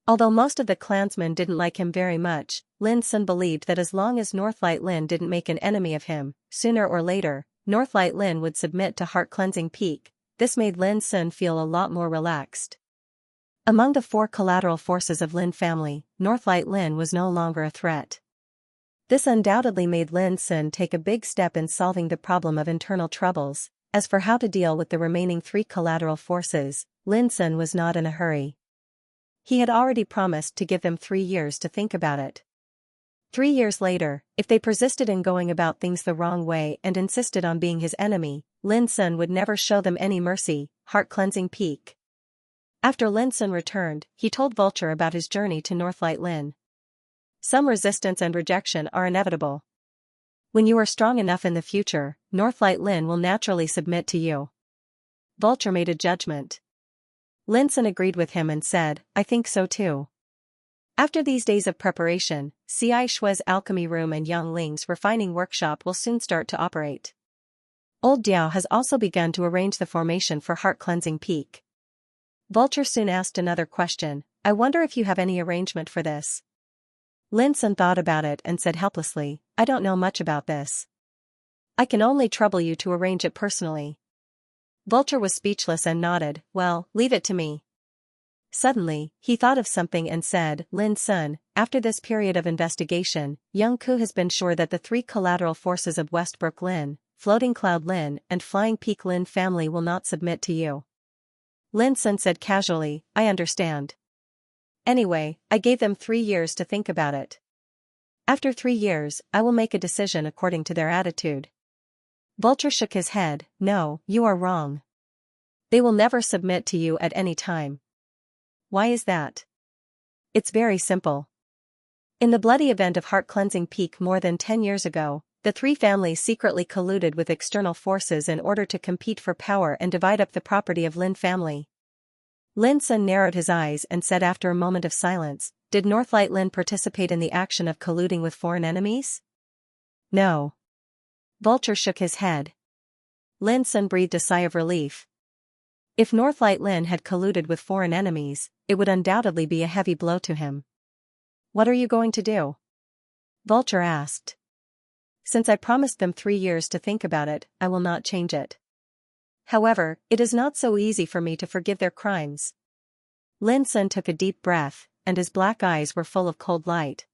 Although most of the clansmen didn't like him very much, Lin Sun believed that as long as Northlight Lin didn't make an enemy of him, sooner or later, Northlight Lin would submit to Heart Cleansing Peak. This made Lin Sun feel a lot more relaxed. Among the 4 collateral forces of Lin family, Northlight Lin was no longer a threat. This undoubtedly made Lin Sun take a big step in solving the problem of internal troubles. As for how to deal with the remaining 3 collateral forces, Lin Sun was not in a hurry. He had already promised to give them 3 years to think about it. 3 years later, if they persisted in going about things the wrong way and insisted on being his enemy, Lin Sun would never show them any mercy. Heart Cleansing Peak. After Lin Sun returned, he told Vulture about his journey to Northlight Lin. Some resistance and rejection are inevitable. When you are strong enough in the future, Northlight Lin will naturally submit to you. Vulture made a judgment. Lin Sun agreed with him and said, I think so too. After these days of preparation, Xianxia's alchemy room and Yang Ling's refining workshop will soon start to operate. Old Diao has also begun to arrange the formation for Heart Cleansing Peak. Vulture soon asked another question, I wonder if you have any arrangement for this. Lin Sun thought about it and said helplessly, I don't know much about this. I can only trouble you to arrange it personally. Vulture was speechless and nodded, well, leave it to me. Suddenly, he thought of something and said, Lin Sun, after this period of investigation, Young Ku has been sure that the 3 collateral forces of Westbrook Lin, Floating Cloud Lin and Flying Peak Lin family will not submit to you. Lin Sun said casually, I understand. Anyway, I gave them 3 years to think about it. After 3 years, I will make a decision according to their attitude. Vulture shook his head, no, you are wrong. They will never submit to you at any time. Why is that? It's very simple. In the bloody event of Heart Cleansing Peak more than 10 years ago, the 3 families secretly colluded with external forces in order to compete for power and divide up the property of Lin family. Lin Sun narrowed his eyes and said after a moment of silence, did Northlight Lin participate in the action of colluding with foreign enemies? No. Vulture shook his head. Lin Sun breathed a sigh of relief. If Northlight Lin had colluded with foreign enemies, it would undoubtedly be a heavy blow to him. What are you going to do? Vulture asked. Since I promised them 3 years to think about it, I will not change it. However, it is not so easy for me to forgive their crimes. Lin Sun took a deep breath, and his black eyes were full of cold light.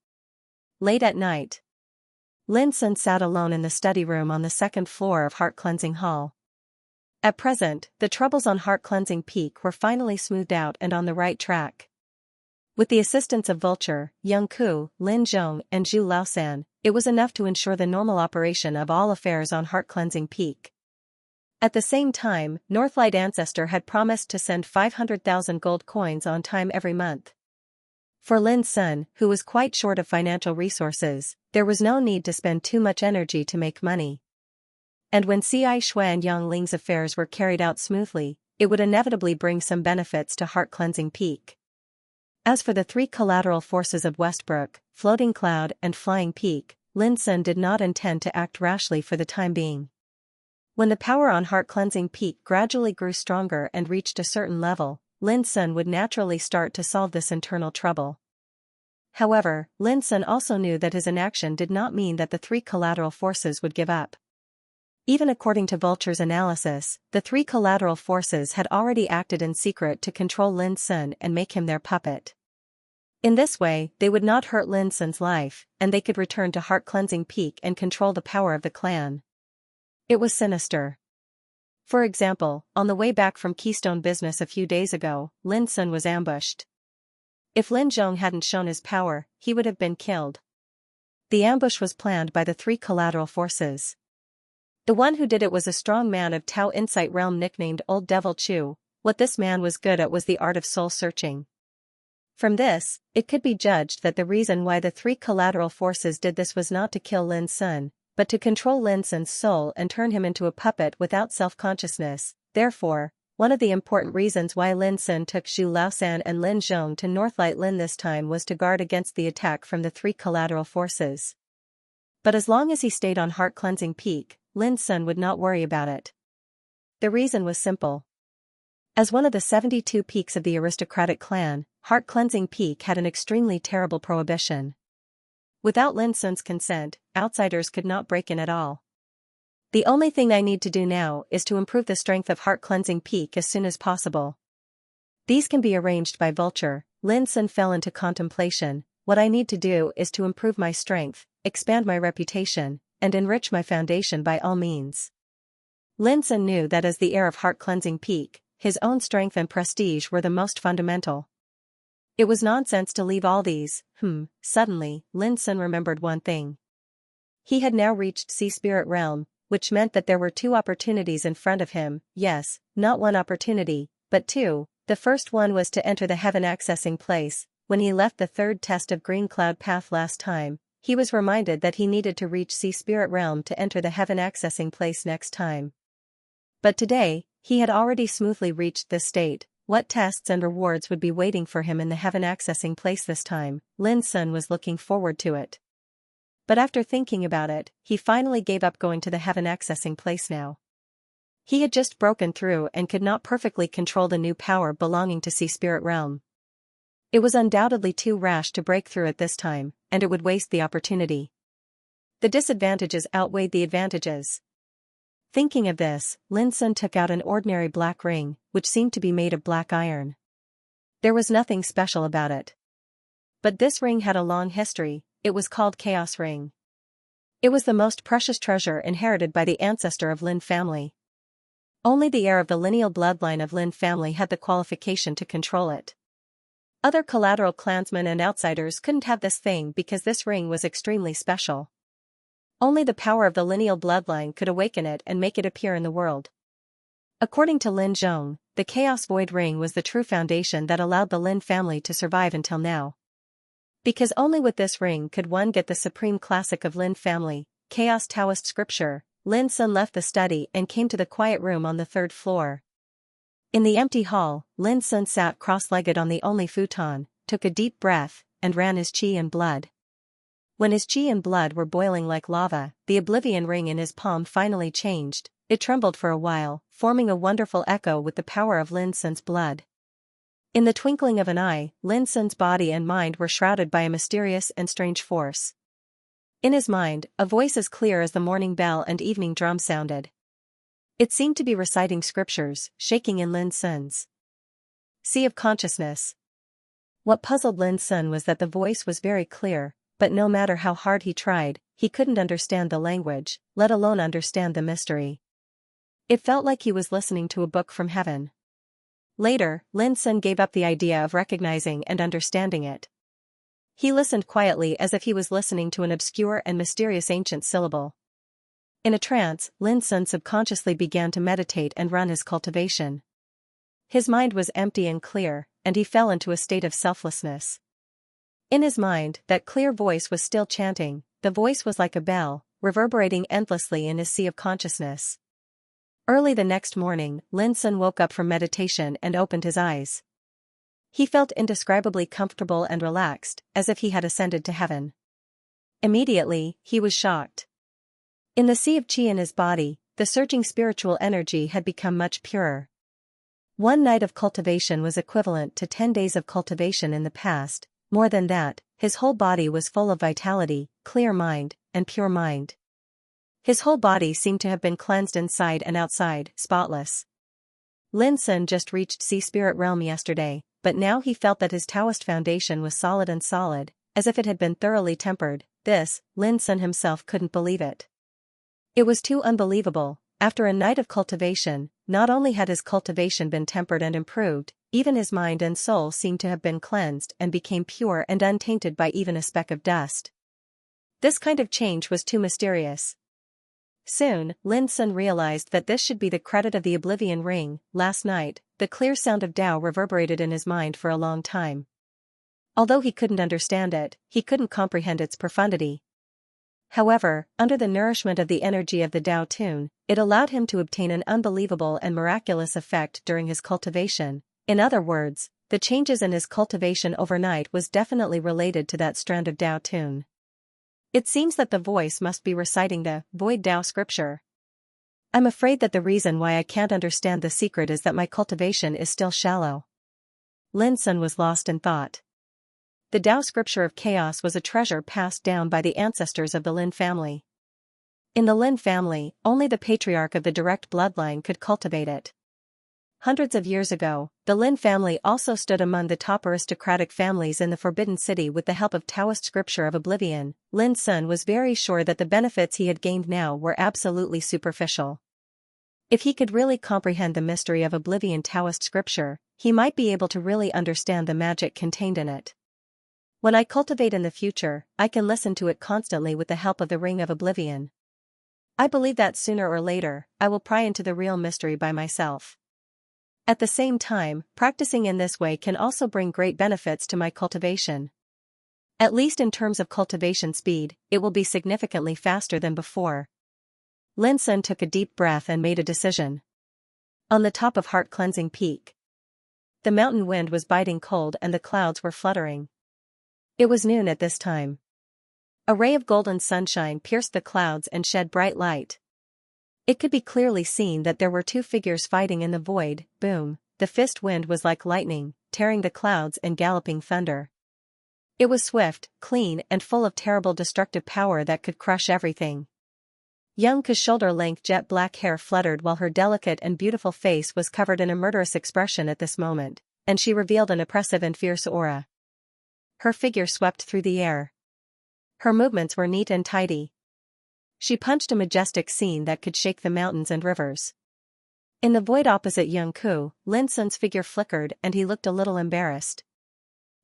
Late at night, Lin Sun sat alone in the study room on the 2nd floor of Heart Cleansing Hall. At present, the troubles on Heart Cleansing Peak were finally smoothed out and on the right track. With the assistance of Vulture, Young Ku, Lin Zhong and Zhu Laosan, it was enough to ensure the normal operation of all affairs on Heart Cleansing Peak. At the same time, Northlight Ancestor had promised to send 500,000 gold coins on time every month. For Lin Sun, who was quite short of financial resources, there was no need to spend too much energy to make money. And when Xianxia and Yang Ling's affairs were carried out smoothly, it would inevitably bring some benefits to Heart Cleansing Peak. As for the 3 collateral forces of Westbrook, Floating Cloud and Flying Peak, Lin Sun did not intend to act rashly for the time being. When the power on Heart Cleansing Peak gradually grew stronger and reached a certain level, Lin Sun would naturally start to solve this internal trouble. However, Lin Sun also knew that his inaction did not mean that the 3 collateral forces would give up. Even according to Vulture's analysis, the 3 collateral forces had already acted in secret to control Lin Sun and make him their puppet. In this way, they would not hurt Lin Sun's life, and they could return to Heart Cleansing Peak and control the power of the clan. It was sinister. For example, on the way back from Keystone Business a few days ago, Lin Sun was ambushed. If Lin Zhong hadn't shown his power, he would have been killed. The ambush was planned by the 3 collateral forces. The one who did it was a strong man of Tao Insight Realm nicknamed Old Devil Chu. What this man was good at was the art of soul searching. From this, it could be judged that the reason why the 3 collateral forces did this was not to kill Lin Sun, but to control Lin Sun's soul and turn him into a puppet without self-consciousness. Therefore, one of the important reasons why Lin Sun took Zhu Laosan and Lin Zhong to Northlight Lin this time was to guard against the attack from the 3 collateral forces. But as long as he stayed on Heart Cleansing Peak, Lin Sun would not worry about it. The reason was simple. As one of the 72 peaks of the aristocratic clan, heart-cleansing peak had an extremely terrible prohibition. Without Lin Sun's consent, outsiders could not break in at all. The only thing I need to do now is to improve the strength of heart-cleansing peak as soon as possible. These can be arranged by Vulture. Lin Sun fell into contemplation. What I need to do is to improve my strength, expand my reputation, and enrich my foundation by all means. Lin Sun knew that as the heir of heart-cleansing peak, his own strength and prestige were the most fundamental. It was nonsense to leave all these. Suddenly, Lin Sun remembered one thing. He had now reached Sea Spirit Realm, which meant that there were two opportunities in front of him. Yes, not one opportunity, but two. The first one was to enter the heaven accessing place. When he left the third test of Green Cloud Path last time, he was reminded that he needed to reach Sea Spirit Realm to enter the heaven accessing place next time. But today, he had already smoothly reached this state. What tests and rewards would be waiting for him in the heaven accessing place this time? Lin Sun was looking forward to it. But after thinking about it, he finally gave up going to the heaven accessing place now. He had just broken through and could not perfectly control the new power belonging to Sea Spirit Realm. It was undoubtedly too rash to break through it this time, and it would waste the opportunity. The disadvantages outweighed the advantages. Thinking of this, Lin Sun took out an ordinary black ring, which seemed to be made of black iron. There was nothing special about it. But this ring had a long history. It was called Chaos Ring. It was the most precious treasure inherited by the ancestor of Lin family. Only the heir of the lineal bloodline of Lin family had the qualification to control it. Other collateral clansmen and outsiders couldn't have this thing because this ring was extremely special. Only the power of the lineal bloodline could awaken it and make it appear in the world. According to Lin Zhong, the Chaos Void Ring was the true foundation that allowed the Lin family to survive until now. Because only with this ring could one get the supreme classic of Lin family, Chaos Taoist scripture. Lin Sun left the study and came to the quiet room on the third floor. In the empty hall, Lin Sun sat cross-legged on the only futon, took a deep breath, and ran his qi and blood. When his qi and blood were boiling like lava, the oblivion ring in his palm finally changed. It trembled for a while, forming a wonderful echo with the power of Lin Sun's blood. In the twinkling of an eye, Lin Sun's body and mind were shrouded by a mysterious and strange force. In his mind, a voice as clear as the morning bell and evening drum sounded. It seemed to be reciting scriptures, shaking in Lin Sun's sea of consciousness. What puzzled Lin Sun was that the voice was very clear, but no matter how hard he tried, he couldn't understand the language, let alone understand the mystery. It felt like he was listening to a book from heaven. Later, Lin Sun gave up the idea of recognizing and understanding it. He listened quietly as if he was listening to an obscure and mysterious ancient syllable. In a trance, Lin Sun subconsciously began to meditate and run his cultivation. His mind was empty and clear, and he fell into a state of selflessness. In his mind, that clear voice was still chanting. The voice was like a bell, reverberating endlessly in his sea of consciousness. Early the next morning, Lin Sun woke up from meditation and opened his eyes. He felt indescribably comfortable and relaxed, as if he had ascended to heaven. Immediately, he was shocked. In the sea of qi in his body, the surging spiritual energy had become much purer. One night of cultivation was equivalent to 10 days of cultivation in the past. More than that, his whole body was full of vitality, clear mind, and pure mind. His whole body seemed to have been cleansed inside and outside, spotless. Lin Sun just reached Sea Spirit Realm yesterday, but now he felt that his Taoist foundation was solid, as if it had been thoroughly tempered. This, Lin Sun himself couldn't believe it. It was too unbelievable. After a night of cultivation, not only had his cultivation been tempered and improved, even his mind and soul seemed to have been cleansed and became pure and untainted by even a speck of dust. This kind of change was too mysterious. Soon, Lin Sun realized that this should be the credit of the Oblivion Ring. Last night, the clear sound of Tao reverberated in his mind for a long time. Although he couldn't understand it, he couldn't comprehend its profundity. However, under the nourishment of the energy of the Tao tune, it allowed him to obtain an unbelievable and miraculous effect during his cultivation. In other words, the changes in his cultivation overnight was definitely related to that strand of Tao tune. It seems that the voice must be reciting the Void Tao scripture. I'm afraid that the reason why I can't understand the secret is that my cultivation is still shallow. Lin Sun was lost in thought. The Tao scripture of chaos was a treasure passed down by the ancestors of the Lin family. In the Lin family, only the patriarch of the direct bloodline could cultivate it. Hundreds of years ago, the Lin family also stood among the top aristocratic families in the Forbidden City with the help of Taoist scripture of oblivion. Lin Sun was very sure that the benefits he had gained now were absolutely superficial. If he could really comprehend the mystery of oblivion Taoist scripture, he might be able to really understand the magic contained in it. When I cultivate in the future, I can listen to it constantly with the help of the Ring of Oblivion. I believe that sooner or later, I will pry into the real mystery by myself. At the same time, practicing in this way can also bring great benefits to my cultivation. At least in terms of cultivation speed, it will be significantly faster than before. Lin Sun took a deep breath and made a decision. On the top of Heart-Cleansing Peak, the mountain wind was biting cold and the clouds were fluttering. It was noon at this time. A ray of golden sunshine pierced the clouds and shed bright light. It could be clearly seen that there were two figures fighting in the void. Boom, the fist wind was like lightning, tearing the clouds and galloping thunder. It was swift, clean and full of terrible destructive power that could crush everything. Xianxia's shoulder-length jet black hair fluttered while her delicate and beautiful face was covered in a murderous expression at this moment, and she revealed an oppressive and fierce aura. Her figure swept through the air. Her movements were neat and tidy. She punched a majestic scene that could shake the mountains and rivers. In the void opposite Xianxia, Lin Sun's figure flickered and he looked a little embarrassed.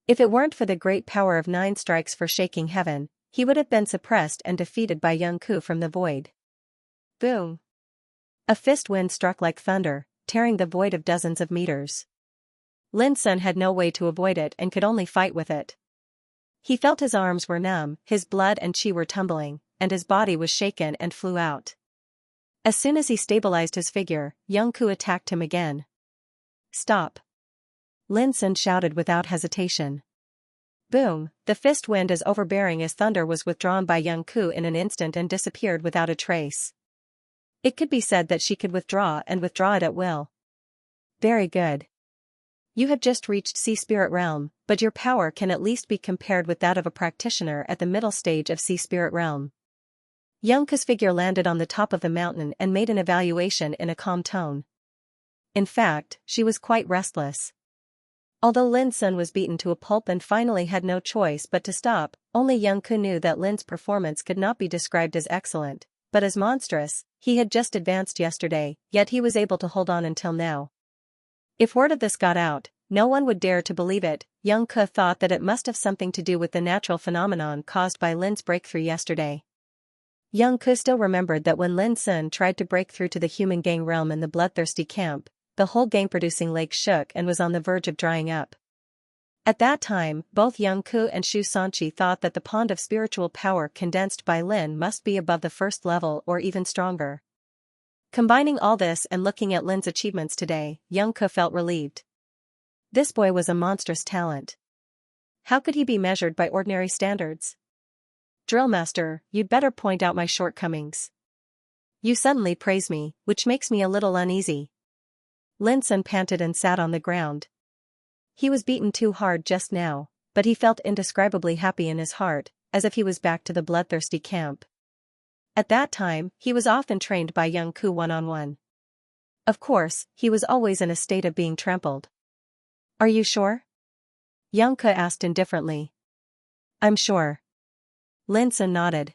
If it weren't for the great power of 9 strikes for shaking heaven, he would have been suppressed and defeated by Xianxia from the void. Boom! A fist wind struck like thunder, tearing the void of dozens of meters. Lin Sun had no way to avoid it and could only fight with it. He felt his arms were numb, his blood and chi were tumbling, and his body was shaken and flew out. As soon as he stabilized his figure, Xianxia attacked him again. Stop! Lin Sun shouted without hesitation. Boom! The fist wind as overbearing as thunder was withdrawn by Xianxia in an instant and disappeared without a trace. It could be said that she could withdraw it at will. Very good. You have just reached Sea Spirit Realm, but your power can at least be compared with that of a practitioner at the middle stage of Sea Spirit Realm. Xianxia's figure landed on the top of the mountain and made an evaluation in a calm tone. In fact, she was quite restless. Although Lin Sun was beaten to a pulp and finally had no choice but to stop, only Xianxia knew that Lin's performance could not be described as excellent, but as monstrous. He had just advanced yesterday, yet he was able to hold on until now. If word of this got out, no one would dare to believe it. Xianxia thought that it must have something to do with the natural phenomenon caused by Lin's breakthrough yesterday. Xianxia still remembered that when Lin Sun tried to break through to the human gang realm in the bloodthirsty camp, the whole gang-producing lake shook and was on the verge of drying up. At that time, both Xianxia and Xianxia thought that the pond of spiritual power condensed by Lin must be above the first level or even stronger. Combining all this and looking at Lin's achievements today, Xianxia felt relieved. This boy was a monstrous talent. How could he be measured by ordinary standards? Drillmaster, you'd better point out my shortcomings. You suddenly praise me, which makes me a little uneasy. Lin Sun panted and sat on the ground. He was beaten too hard just now, but he felt indescribably happy in his heart, as if he was back to the bloodthirsty camp. At that time, he was often trained by Xianxia one-on-one. Of course, he was always in a state of being trampled. Are you sure? Xianxia asked indifferently. I'm sure. Lin Sun nodded.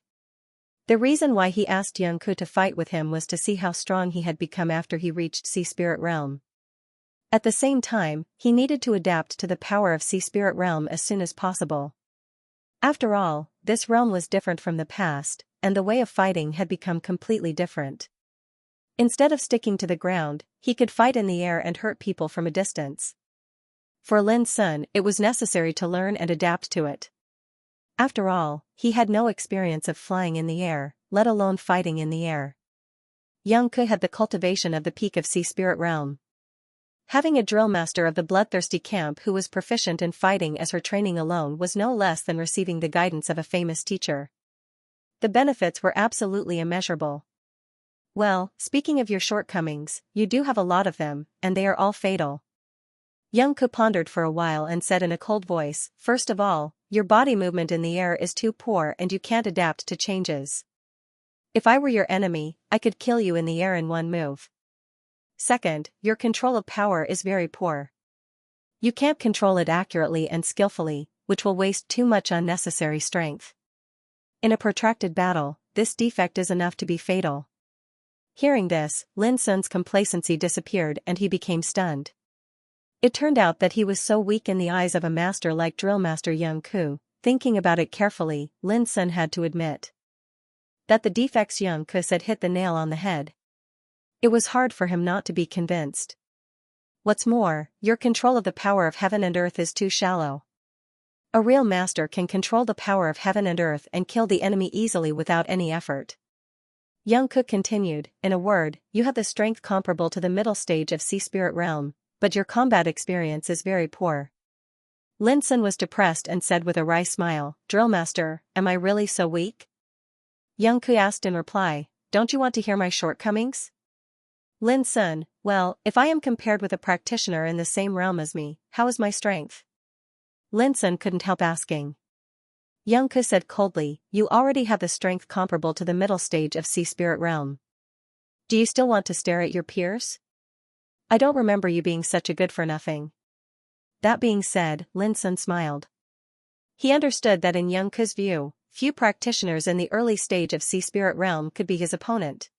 The reason why he asked Xianxia to fight with him was to see how strong he had become after he reached Sea Spirit Realm. At the same time, he needed to adapt to the power of Sea Spirit Realm as soon as possible. After all, this realm was different from the past, and the way of fighting had become completely different. Instead of sticking to the ground, he could fight in the air and hurt people from a distance. For Lin Sun, it was necessary to learn and adapt to it. After all, he had no experience of flying in the air, let alone fighting in the air. Xianxia had the cultivation of the peak of Sea Spirit Realm. Having a drill master of the bloodthirsty camp who was proficient in fighting as her training alone was no less than receiving the guidance of a famous teacher. The benefits were absolutely immeasurable. Well, speaking of your shortcomings, you do have a lot of them, and they are all fatal. Young Ku pondered for a while and said in a cold voice, "First of all, your body movement in the air is too poor and you can't adapt to changes. If I were your enemy, I could kill you in the air in one move. Second, your control of power is very poor. You can't control it accurately and skillfully, which will waste too much unnecessary strength. In a protracted battle, this defect is enough to be fatal." Hearing this, Lin Sun's complacency disappeared and he became stunned. It turned out that he was so weak in the eyes of a master like Drill Master Young Ku. Thinking about it carefully, Lin Sun had to admit that the defects Young Ku said hit the nail on the head. It was hard for him not to be convinced. What's more, your control of the power of heaven and earth is too shallow. A real master can control the power of heaven and earth and kill the enemy easily without any effort. Young Ku continued, "In a word, you have the strength comparable to the middle stage of Sea Spirit Realm, but your combat experience is very poor." Lin Sun was depressed and said with a wry smile, "Drill Master, am I really so weak?" Young Ku asked in reply, "Don't you want to hear my shortcomings?" Lin Sun, "Well, if I am compared with a practitioner in the same realm as me, how is my strength?" Lin Sun couldn't help asking. Young Ku said coldly, "You already have the strength comparable to the middle stage of Sea Spirit Realm. Do you still want to stare at your peers? I don't remember you being such a good-for-nothing." That being said, Lin Sun smiled. He understood that in Young Ku's view, few practitioners in the early stage of Sea Spirit Realm could be his opponent.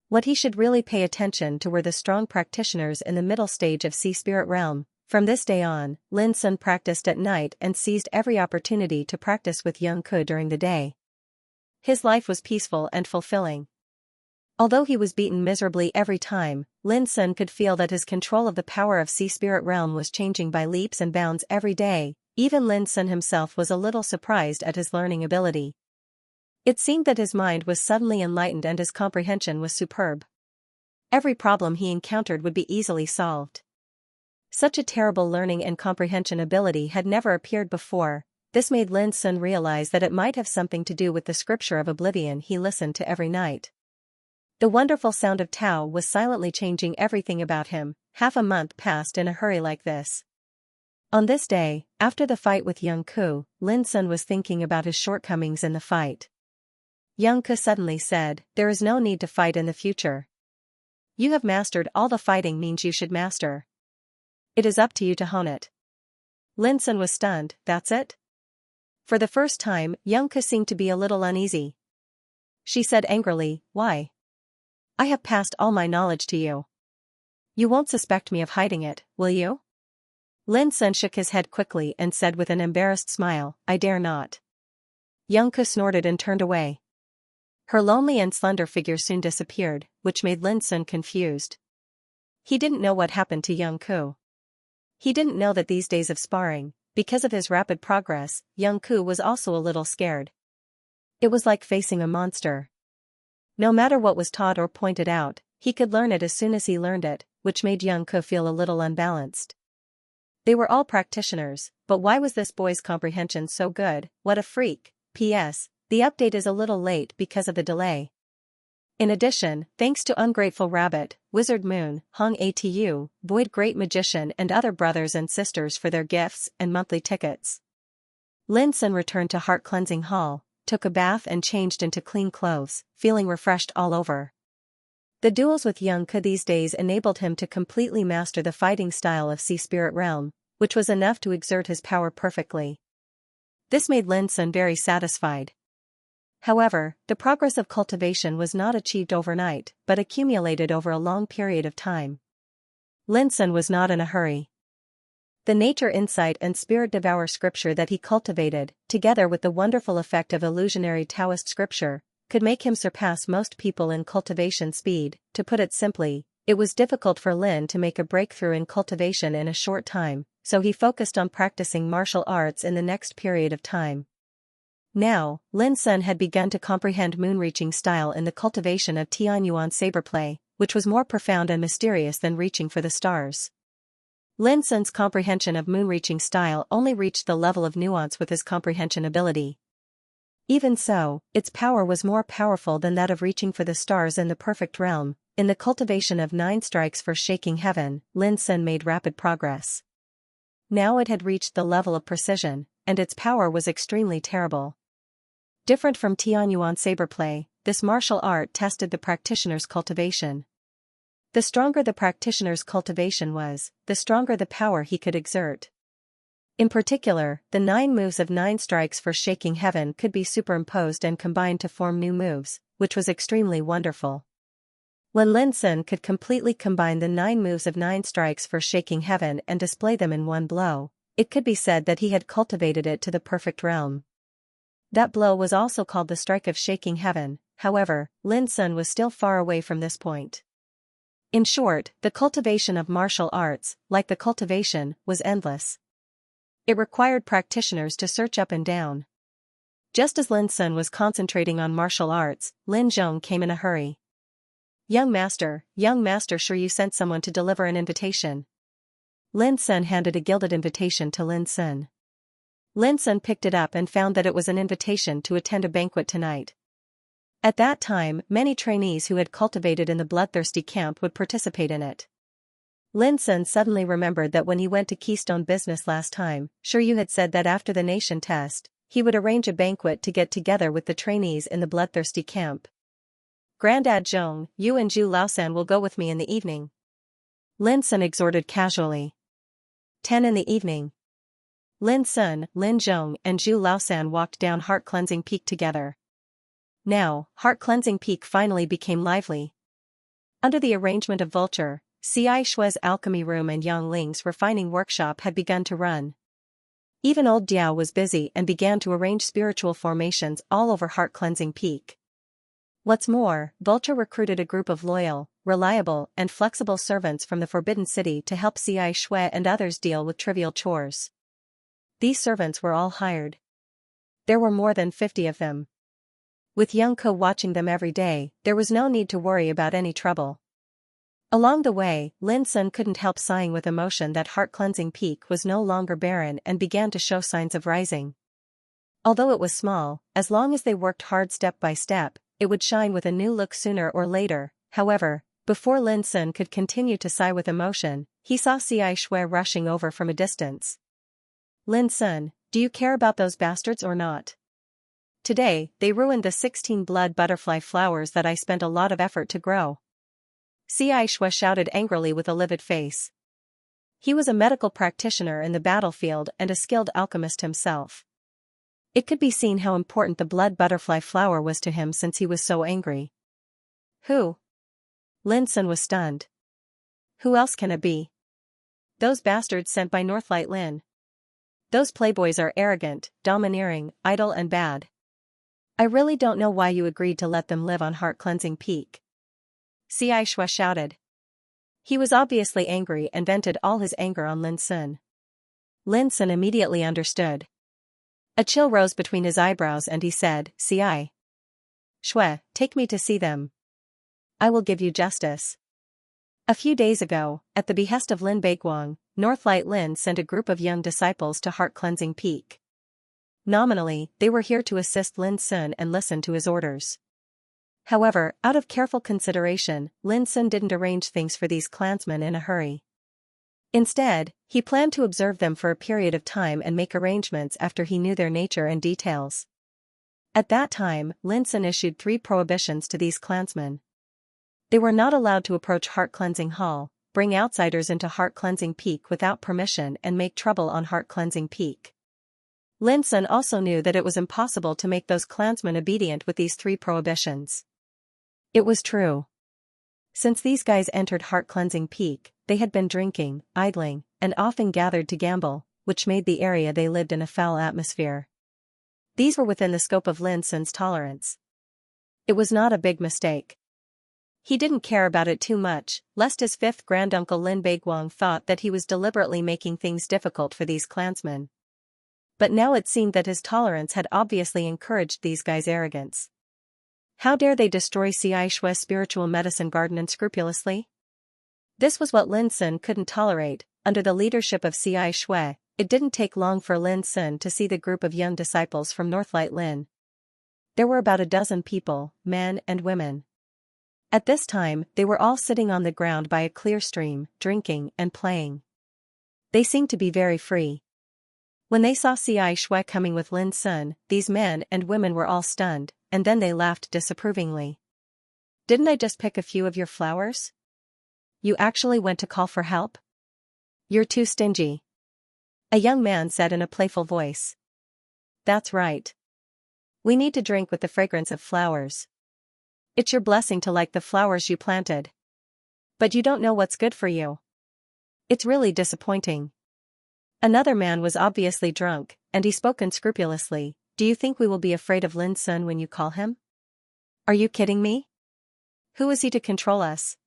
What he should really pay attention to were the strong practitioners in the middle stage of Sea Spirit Realm. From this day on, Lin Sun practiced at night and seized every opportunity to practice with Young Ku during the day. His life was peaceful and fulfilling. Although he was beaten miserably every time, Lin Sun could feel that his control of the power of Sea Spirit Realm was changing by leaps and bounds every day. Even Lin Sun himself was a little surprised at his learning ability. It seemed that his mind was suddenly enlightened and his comprehension was superb. Every problem he encountered would be easily solved. Such a terrible learning and comprehension ability had never appeared before. This made Lin Sun realize that it might have something to do with the scripture of oblivion he listened to every night. The wonderful sound of Tao was silently changing everything about him. Half a month passed in a hurry like this. On this day, after the fight with Young Ku, Lin Sun was thinking about his shortcomings in the fight. Young Ku suddenly said, "There is no need to fight in the future. You have mastered all the fighting means you should master. It is up to you to hone it." Lin Sun was stunned, "That's it?" For the first time, Young Ku seemed to be a little uneasy. She said angrily, "Why? I have passed all my knowledge to you. You won't suspect me of hiding it, will you?" Lin Sun shook his head quickly and said with an embarrassed smile, "I dare not." Young Ku snorted and turned away. Her lonely and slender figure soon disappeared, which made Lin Sun confused. He didn't know what happened to Young Ku. He didn't know that these days of sparring, because of his rapid progress, Young Ku was also a little scared. It was like facing a monster. No matter what was taught or pointed out, he could learn it as soon as he learned it, which made Young Ku feel a little unbalanced. They were all practitioners, but why was this boy's comprehension so good? What a freak. P.S. The update is a little late because of the delay. In addition, thanks to Ungrateful Rabbit, Wizard Moon, Hong Atu, Void Great Magician and other brothers and sisters for their gifts and monthly tickets. Lin Sun returned to Heart Cleansing Hall, took a bath and changed into clean clothes, feeling refreshed all over. The duels with Young Ku these days enabled him to completely master the fighting style of Sea Spirit Realm, which was enough to exert his power perfectly. This made Lin Sun very satisfied. However, the progress of cultivation was not achieved overnight, but accumulated over a long period of time. Lin Sun was not in a hurry. The nature insight and spirit devour scripture that he cultivated, together with the wonderful effect of illusionary Taoist scripture, could make him surpass most people in cultivation speed. To put it simply, it was difficult for Lin to make a breakthrough in cultivation in a short time, so he focused on practicing martial arts in the next period of time. Now, Lin Sun had begun to comprehend moon-reaching style in the cultivation of Tianyuan saberplay, which was more profound and mysterious than reaching for the stars. Lin Sun's comprehension of moon-reaching style only reached the level of nuance with his comprehension ability. Even so, its power was more powerful than that of reaching for the stars in the perfect realm. In the cultivation of 9 strikes for shaking heaven, Lin Sun made rapid progress. Now it had reached the level of precision, and its power was extremely terrible. Different from Tianyuan saberplay, this martial art tested the practitioner's cultivation. The stronger the practitioner's cultivation was, the stronger the power he could exert. In particular, the 9 moves of 9 strikes for shaking heaven could be superimposed and combined to form new moves, which was extremely wonderful. When Lin Sun could completely combine the 9 moves of 9 strikes for shaking heaven and display them in one blow, it could be said that he had cultivated it to the perfect realm. That blow was also called the strike of shaking heaven. However, Lin Sun was still far away from this point. In short, the cultivation of martial arts, like the cultivation, was endless. It required practitioners to search up and down. Just as Lin Sun was concentrating on martial arts, Lin Zhong came in a hurry. Young master, sure you sent someone to deliver an invitation." Lin Sun handed a gilded invitation to Lin Sun. Lin Sun picked it up and found that it was an invitation to attend a banquet tonight. At that time, many trainees who had cultivated in the bloodthirsty camp would participate in it. Lin Sun suddenly remembered that when he went to Keystone Business last time, sure you had said that after the nation test, he would arrange a banquet to get together with the trainees in the bloodthirsty camp. "Grandad Zhong, you and Zhu Laosan will go with me in the evening," Lin Sun exhorted casually. 10 in the evening. Lin Sun, Lin Zhong and Zhu Laosan walked down Heart Cleansing Peak together. Now, Heart Cleansing Peak finally became lively. Under the arrangement of Vulture, Xianxia's alchemy room and Yang Ling's refining workshop had begun to run. Even old Diao was busy and began to arrange spiritual formations all over Heart Cleansing Peak. What's more, Vulture recruited a group of loyal, reliable, and flexible servants from the Forbidden City to help Xianxia and others deal with trivial chores. These servants were all hired. There were more than 50 of them. With Young Ko watching them every day, there was no need to worry about any trouble. Along the way, Lin Sun couldn't help sighing with emotion that Heart Cleansing Peak was no longer barren and began to show signs of rising. Although it was small, as long as they worked hard step by step, it would shine with a new look sooner or later. However, before Lin Sun could continue to sigh with emotion, he saw Xianxia rushing over from a distance. "Lin Sun, do you care about those bastards or not? Today, they ruined the 16 blood butterfly flowers that I spent a lot of effort to grow." Xianxia shouted angrily with a livid face. He was a medical practitioner in the battlefield and a skilled alchemist himself. It could be seen how important the blood butterfly flower was to him since he was so angry. "Who?" Lin Sun was stunned. "Who else can it be? Those bastards sent by Northlight Lin. Those playboys are arrogant, domineering, idle and bad. I really don't know why you agreed to let them live on Heart Cleansing Peak." Xianxia shouted. He was obviously angry and vented all his anger on Lin Sun. Lin Sun immediately understood. A chill rose between his eyebrows and he said, "Xianxia, take me to see them. I will give you justice." A few days ago, at the behest of Lin Baiguang, Northlight Lin sent a group of young disciples to Heart Cleansing Peak. Nominally, they were here to assist Lin Sun and listen to his orders. However, out of careful consideration, Lin Sun didn't arrange things for these clansmen in a hurry. Instead, he planned to observe them for a period of time and make arrangements after he knew their nature and details. At that time, Lin Sun issued 3 prohibitions to these clansmen. They were not allowed to approach Heart Cleansing Hall, bring outsiders into Heart Cleansing Peak without permission and make trouble on Heart Cleansing Peak. Lin Sun also knew that it was impossible to make those clansmen obedient with these 3 prohibitions. It was true. Since these guys entered Heart Cleansing Peak, they had been drinking, idling, and often gathered to gamble, which made the area they lived in a foul atmosphere. These were within the scope of Lin Sun's tolerance. It was not a big mistake. He didn't care about it too much, lest his 5th granduncle Lin Baiguang thought that he was deliberately making things difficult for these clansmen. But now it seemed that his tolerance had obviously encouraged these guys' arrogance. How dare they destroy Xianxia's spiritual medicine garden unscrupulously? This was what Lin Sun couldn't tolerate. Under the leadership of Xianxia, it didn't take long for Lin Sun to see the group of young disciples from Northlight Lin. There were about a dozen people, men and women. At this time, they were all sitting on the ground by a clear stream, drinking and playing. They seemed to be very free. When they saw Xianxia coming with Lin Sun, these men and women were all stunned, and then they laughed disapprovingly. Didn't I just pick a few of your flowers? You actually went to call for help? You're too stingy. A young man said in a playful voice. That's right. We need to drink with the fragrance of flowers. It's your blessing to like the flowers you planted. But you don't know what's good for you. It's really disappointing. Another man was obviously drunk, and he spoke unscrupulously. Do you think we will be afraid of Lin Sun when you call him? Are you kidding me? Who is he to control us?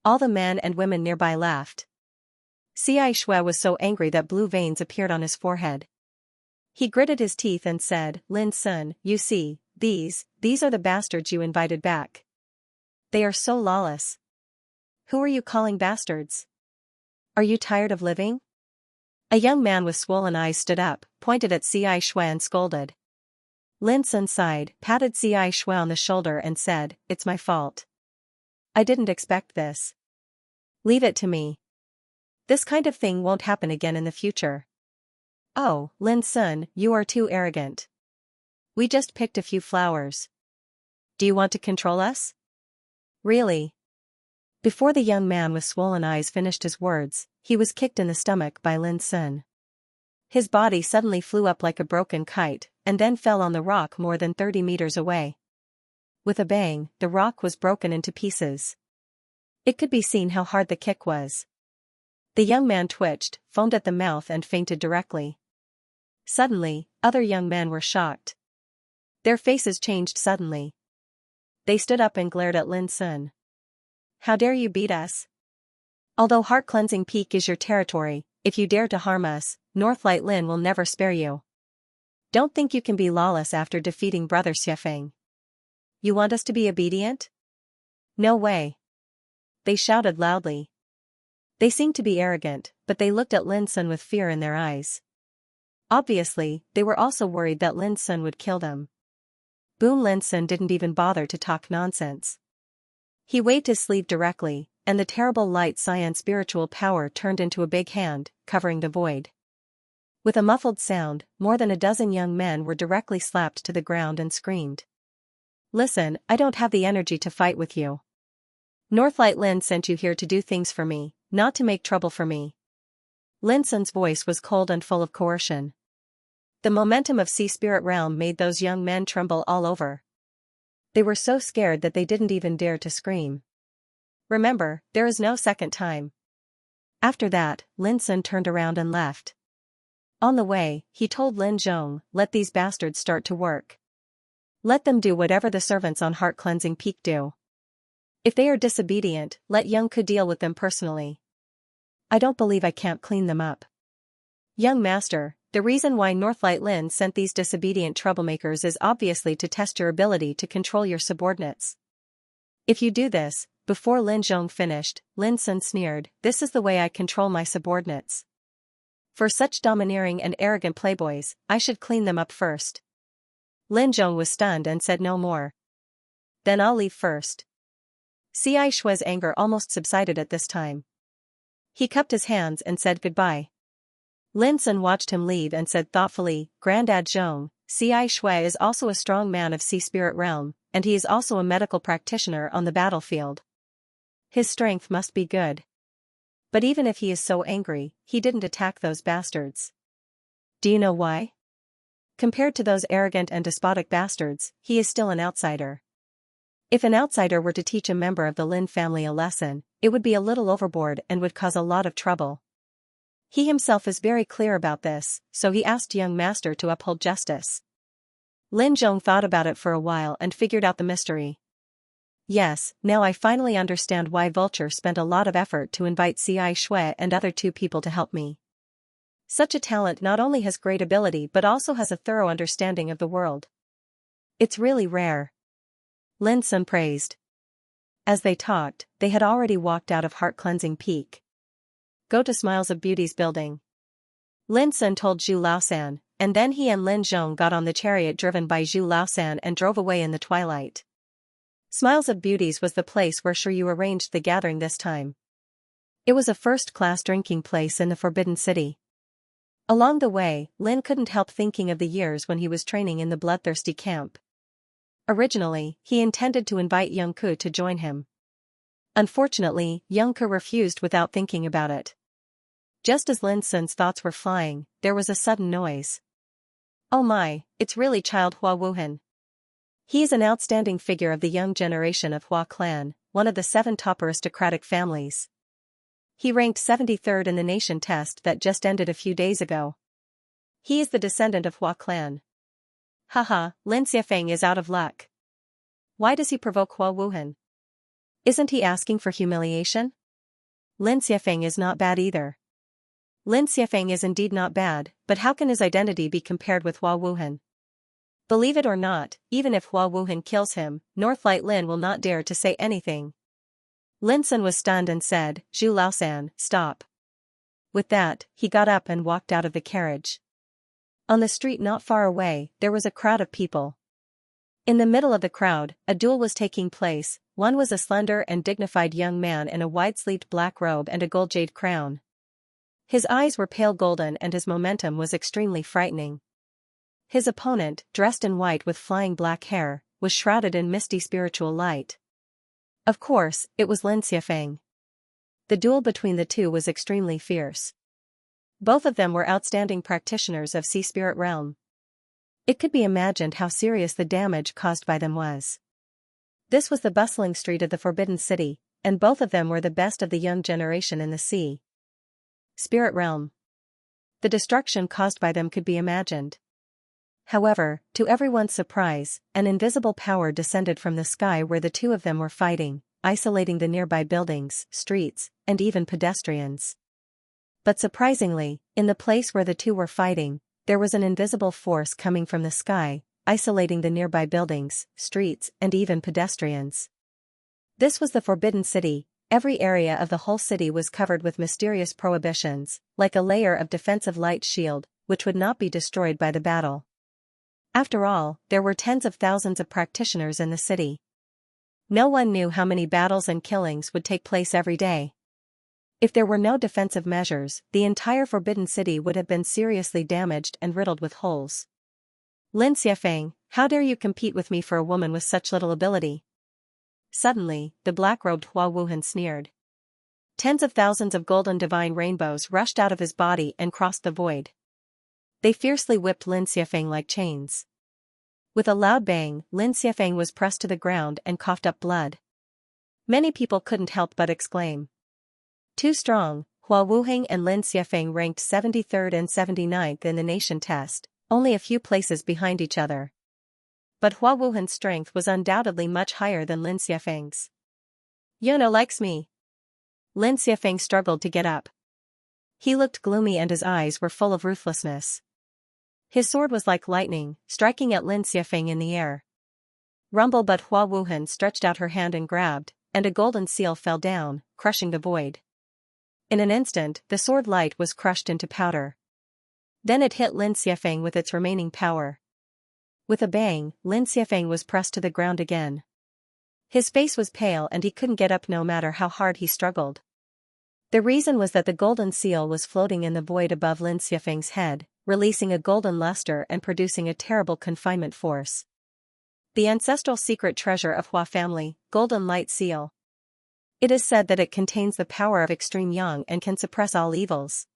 All the men and women nearby laughed. Xianxia was so angry that blue veins appeared on his forehead. He gritted his teeth and said, Lin Sun, you see, these are the bastards you invited back. They are so lawless. Who are you calling bastards? Are you tired of living? A young man with swollen eyes stood up, pointed at Xianxia and scolded. Lin Sun sighed, patted Xianxia on the shoulder and said, It's my fault. I didn't expect this. Leave it to me. This kind of thing won't happen again in the future. Oh, Lin Sun, you are too arrogant. We just picked a few flowers. Do you want to control us? Really? Before the young man with swollen eyes finished his words, he was kicked in the stomach by Lin Sun. His body suddenly flew up like a broken kite, and then fell on the rock more than 30 meters away. With a bang, the rock was broken into pieces. It could be seen how hard the kick was. The young man twitched, foamed at the mouth and fainted directly. Suddenly, other young men were shocked. Their faces changed suddenly. They stood up and glared at Lin Sun. How dare you beat us? Although Heart Cleansing Peak is your territory, if you dare to harm us, Northlight Lin will never spare you. Don't think you can be lawless after defeating Brother Xiefeng. You want us to be obedient? No way. They shouted loudly. They seemed to be arrogant, but they looked at Lin Sun with fear in their eyes. Obviously, they were also worried that Lin Sun would kill them. Boom! Lin Sun didn't even bother to talk nonsense. He waved his sleeve directly, and the terrible light cyan spiritual power turned into a big hand, covering the void. With a muffled sound, more than a dozen young men were directly slapped to the ground and screamed. Listen, I don't have the energy to fight with you. Northlight Lin sent you here to do things for me, not to make trouble for me. Lin Sun's voice was cold and full of coercion. The momentum of Sea Spirit Realm made those young men tremble all over. They were so scared that they didn't even dare to scream. Remember, there is no second time. After that, Lin Sun turned around and left. On the way, he told Lin Zhong, let these bastards start to work. Let them do whatever the servants on Heart Cleansing Peak do. If they are disobedient, let Young Ku deal with them personally. I don't believe I can't clean them up. Young Master, the reason why Northlight Lin sent these disobedient troublemakers is obviously to test your ability to control your subordinates. If you do this, before Lin Zhong finished, Lin Sun sneered, this is the way I control my subordinates. For such domineering and arrogant playboys, I should clean them up first. Lin Zhong was stunned and said no more. Then I'll leave first. Xianxia's anger almost subsided at this time. He cupped his hands and said goodbye. Lin Sun watched him leave and said thoughtfully, Grandad Zhong, Xianxia is also a strong man of Sea Spirit Realm, and he is also a medical practitioner on the battlefield. His strength must be good. But even if he is so angry, he didn't attack those bastards. Do you know why? Compared to those arrogant and despotic bastards, he is still an outsider. If an outsider were to teach a member of the Lin family a lesson, it would be a little overboard and would cause a lot of trouble. He himself is very clear about this, so he asked Young Master to uphold justice. Lin Zhong thought about it for a while and figured out the mystery. Yes, now I finally understand why Vulture spent a lot of effort to invite Xianxia and other two people to help me. Such a talent not only has great ability but also has a thorough understanding of the world. It's really rare. Lin Sun praised. As they talked, they had already walked out of Heart Cleansing Peak. Go to Smiles of Beauty's building. Lin Sun told Zhu Laosan, and then he and Lin Zhong got on the chariot driven by Zhu Laosan and drove away in the twilight. Smiles of Beauty's was the place where Shiryu arranged the gathering this time. It was a first-class drinking place in the Forbidden City. Along the way, Lin couldn't help thinking of the years when he was training in the bloodthirsty camp. Originally, he intended to invite Youngku to join him. Unfortunately, Youngku refused without thinking about it. Just as Lin Sun's thoughts were flying, there was a sudden noise. Oh my, it's really Child Hua Wuhan. He is an outstanding figure of the young generation of Hua clan, one of the 7 top aristocratic families. He ranked 73rd in the nation test that just ended a few days ago. He is the descendant of Hua clan. Haha, Lin Xiafeng is out of luck. Why does he provoke Hua Wuhan? Isn't he asking for humiliation? Lin Xiafeng is not bad either. Lin Xiafeng is indeed not bad, but how can his identity be compared with Hua Wuhan? Believe it or not, even if Hua Wuhan kills him, Northlight Lin will not dare to say anything. Lin Sun was stunned and said, "Zhu Laosan, stop." With that, he got up and walked out of the carriage. On the street not far away, there was a crowd of people. In the middle of the crowd, a duel was taking place. One was a slender and dignified young man in a wide-sleeved black robe and a gold jade crown. His eyes were pale golden and his momentum was extremely frightening. His opponent, dressed in white with flying black hair, was shrouded in misty spiritual light. Of course, it was Lin Xiafeng. The duel between the two was extremely fierce. Both of them were outstanding practitioners of Sea Spirit Realm. It could be imagined how serious the damage caused by them was. This was the bustling street of the Forbidden City, and both of them were the best of the young generation in the Sea Spirit Realm. The destruction caused by them could be imagined. However, to everyone's surprise, an invisible power descended from the sky where the two of them were fighting, isolating the nearby buildings, streets, and even pedestrians. But surprisingly, in the place where the two were fighting, there was an invisible force coming from the sky, isolating the nearby buildings, streets, and even pedestrians. This was the Forbidden City. Every area of the whole city was covered with mysterious prohibitions, like a layer of defensive light shield, which would not be destroyed by the battle. After all, there were tens of thousands of practitioners in the city. No one knew how many battles and killings would take place every day. If there were no defensive measures, the entire Forbidden City would have been seriously damaged and riddled with holes. Lin Xiafeng, how dare you compete with me for a woman with such little ability? Suddenly, the black-robed Hua Wuhan sneered. Tens of thousands of golden divine rainbows rushed out of his body and crossed the void. They fiercely whipped Lin Xiafeng like chains. With a loud bang, Lin Xiafeng was pressed to the ground and coughed up blood. Many people couldn't help but exclaim. Too strong. Hua Wuhan and Lin Xiafeng ranked 73rd and 79th in the nation test, only a few places behind each other. But Hua Wuhan's strength was undoubtedly much higher than Lin Xiafeng's. Yuno likes me. Lin Xiafeng struggled to get up. He looked gloomy and his eyes were full of ruthlessness. His sword was like lightning, striking at Lin Xiafeng in the air. Rumble, but Hua Wuhan stretched out her hand and grabbed, and a golden seal fell down, crushing the void. In an instant, the sword light was crushed into powder. Then it hit Lin Xiafeng with its remaining power. With a bang, Lin Xiafeng was pressed to the ground again. His face was pale and he couldn't get up no matter how hard he struggled. The reason was that the golden seal was floating in the void above Lin Xiafeng's head, releasing a golden luster and producing a terrible confinement force. The ancestral secret treasure of Hua family, Golden Light Seal. It is said that it contains the power of extreme yang and can suppress all evils.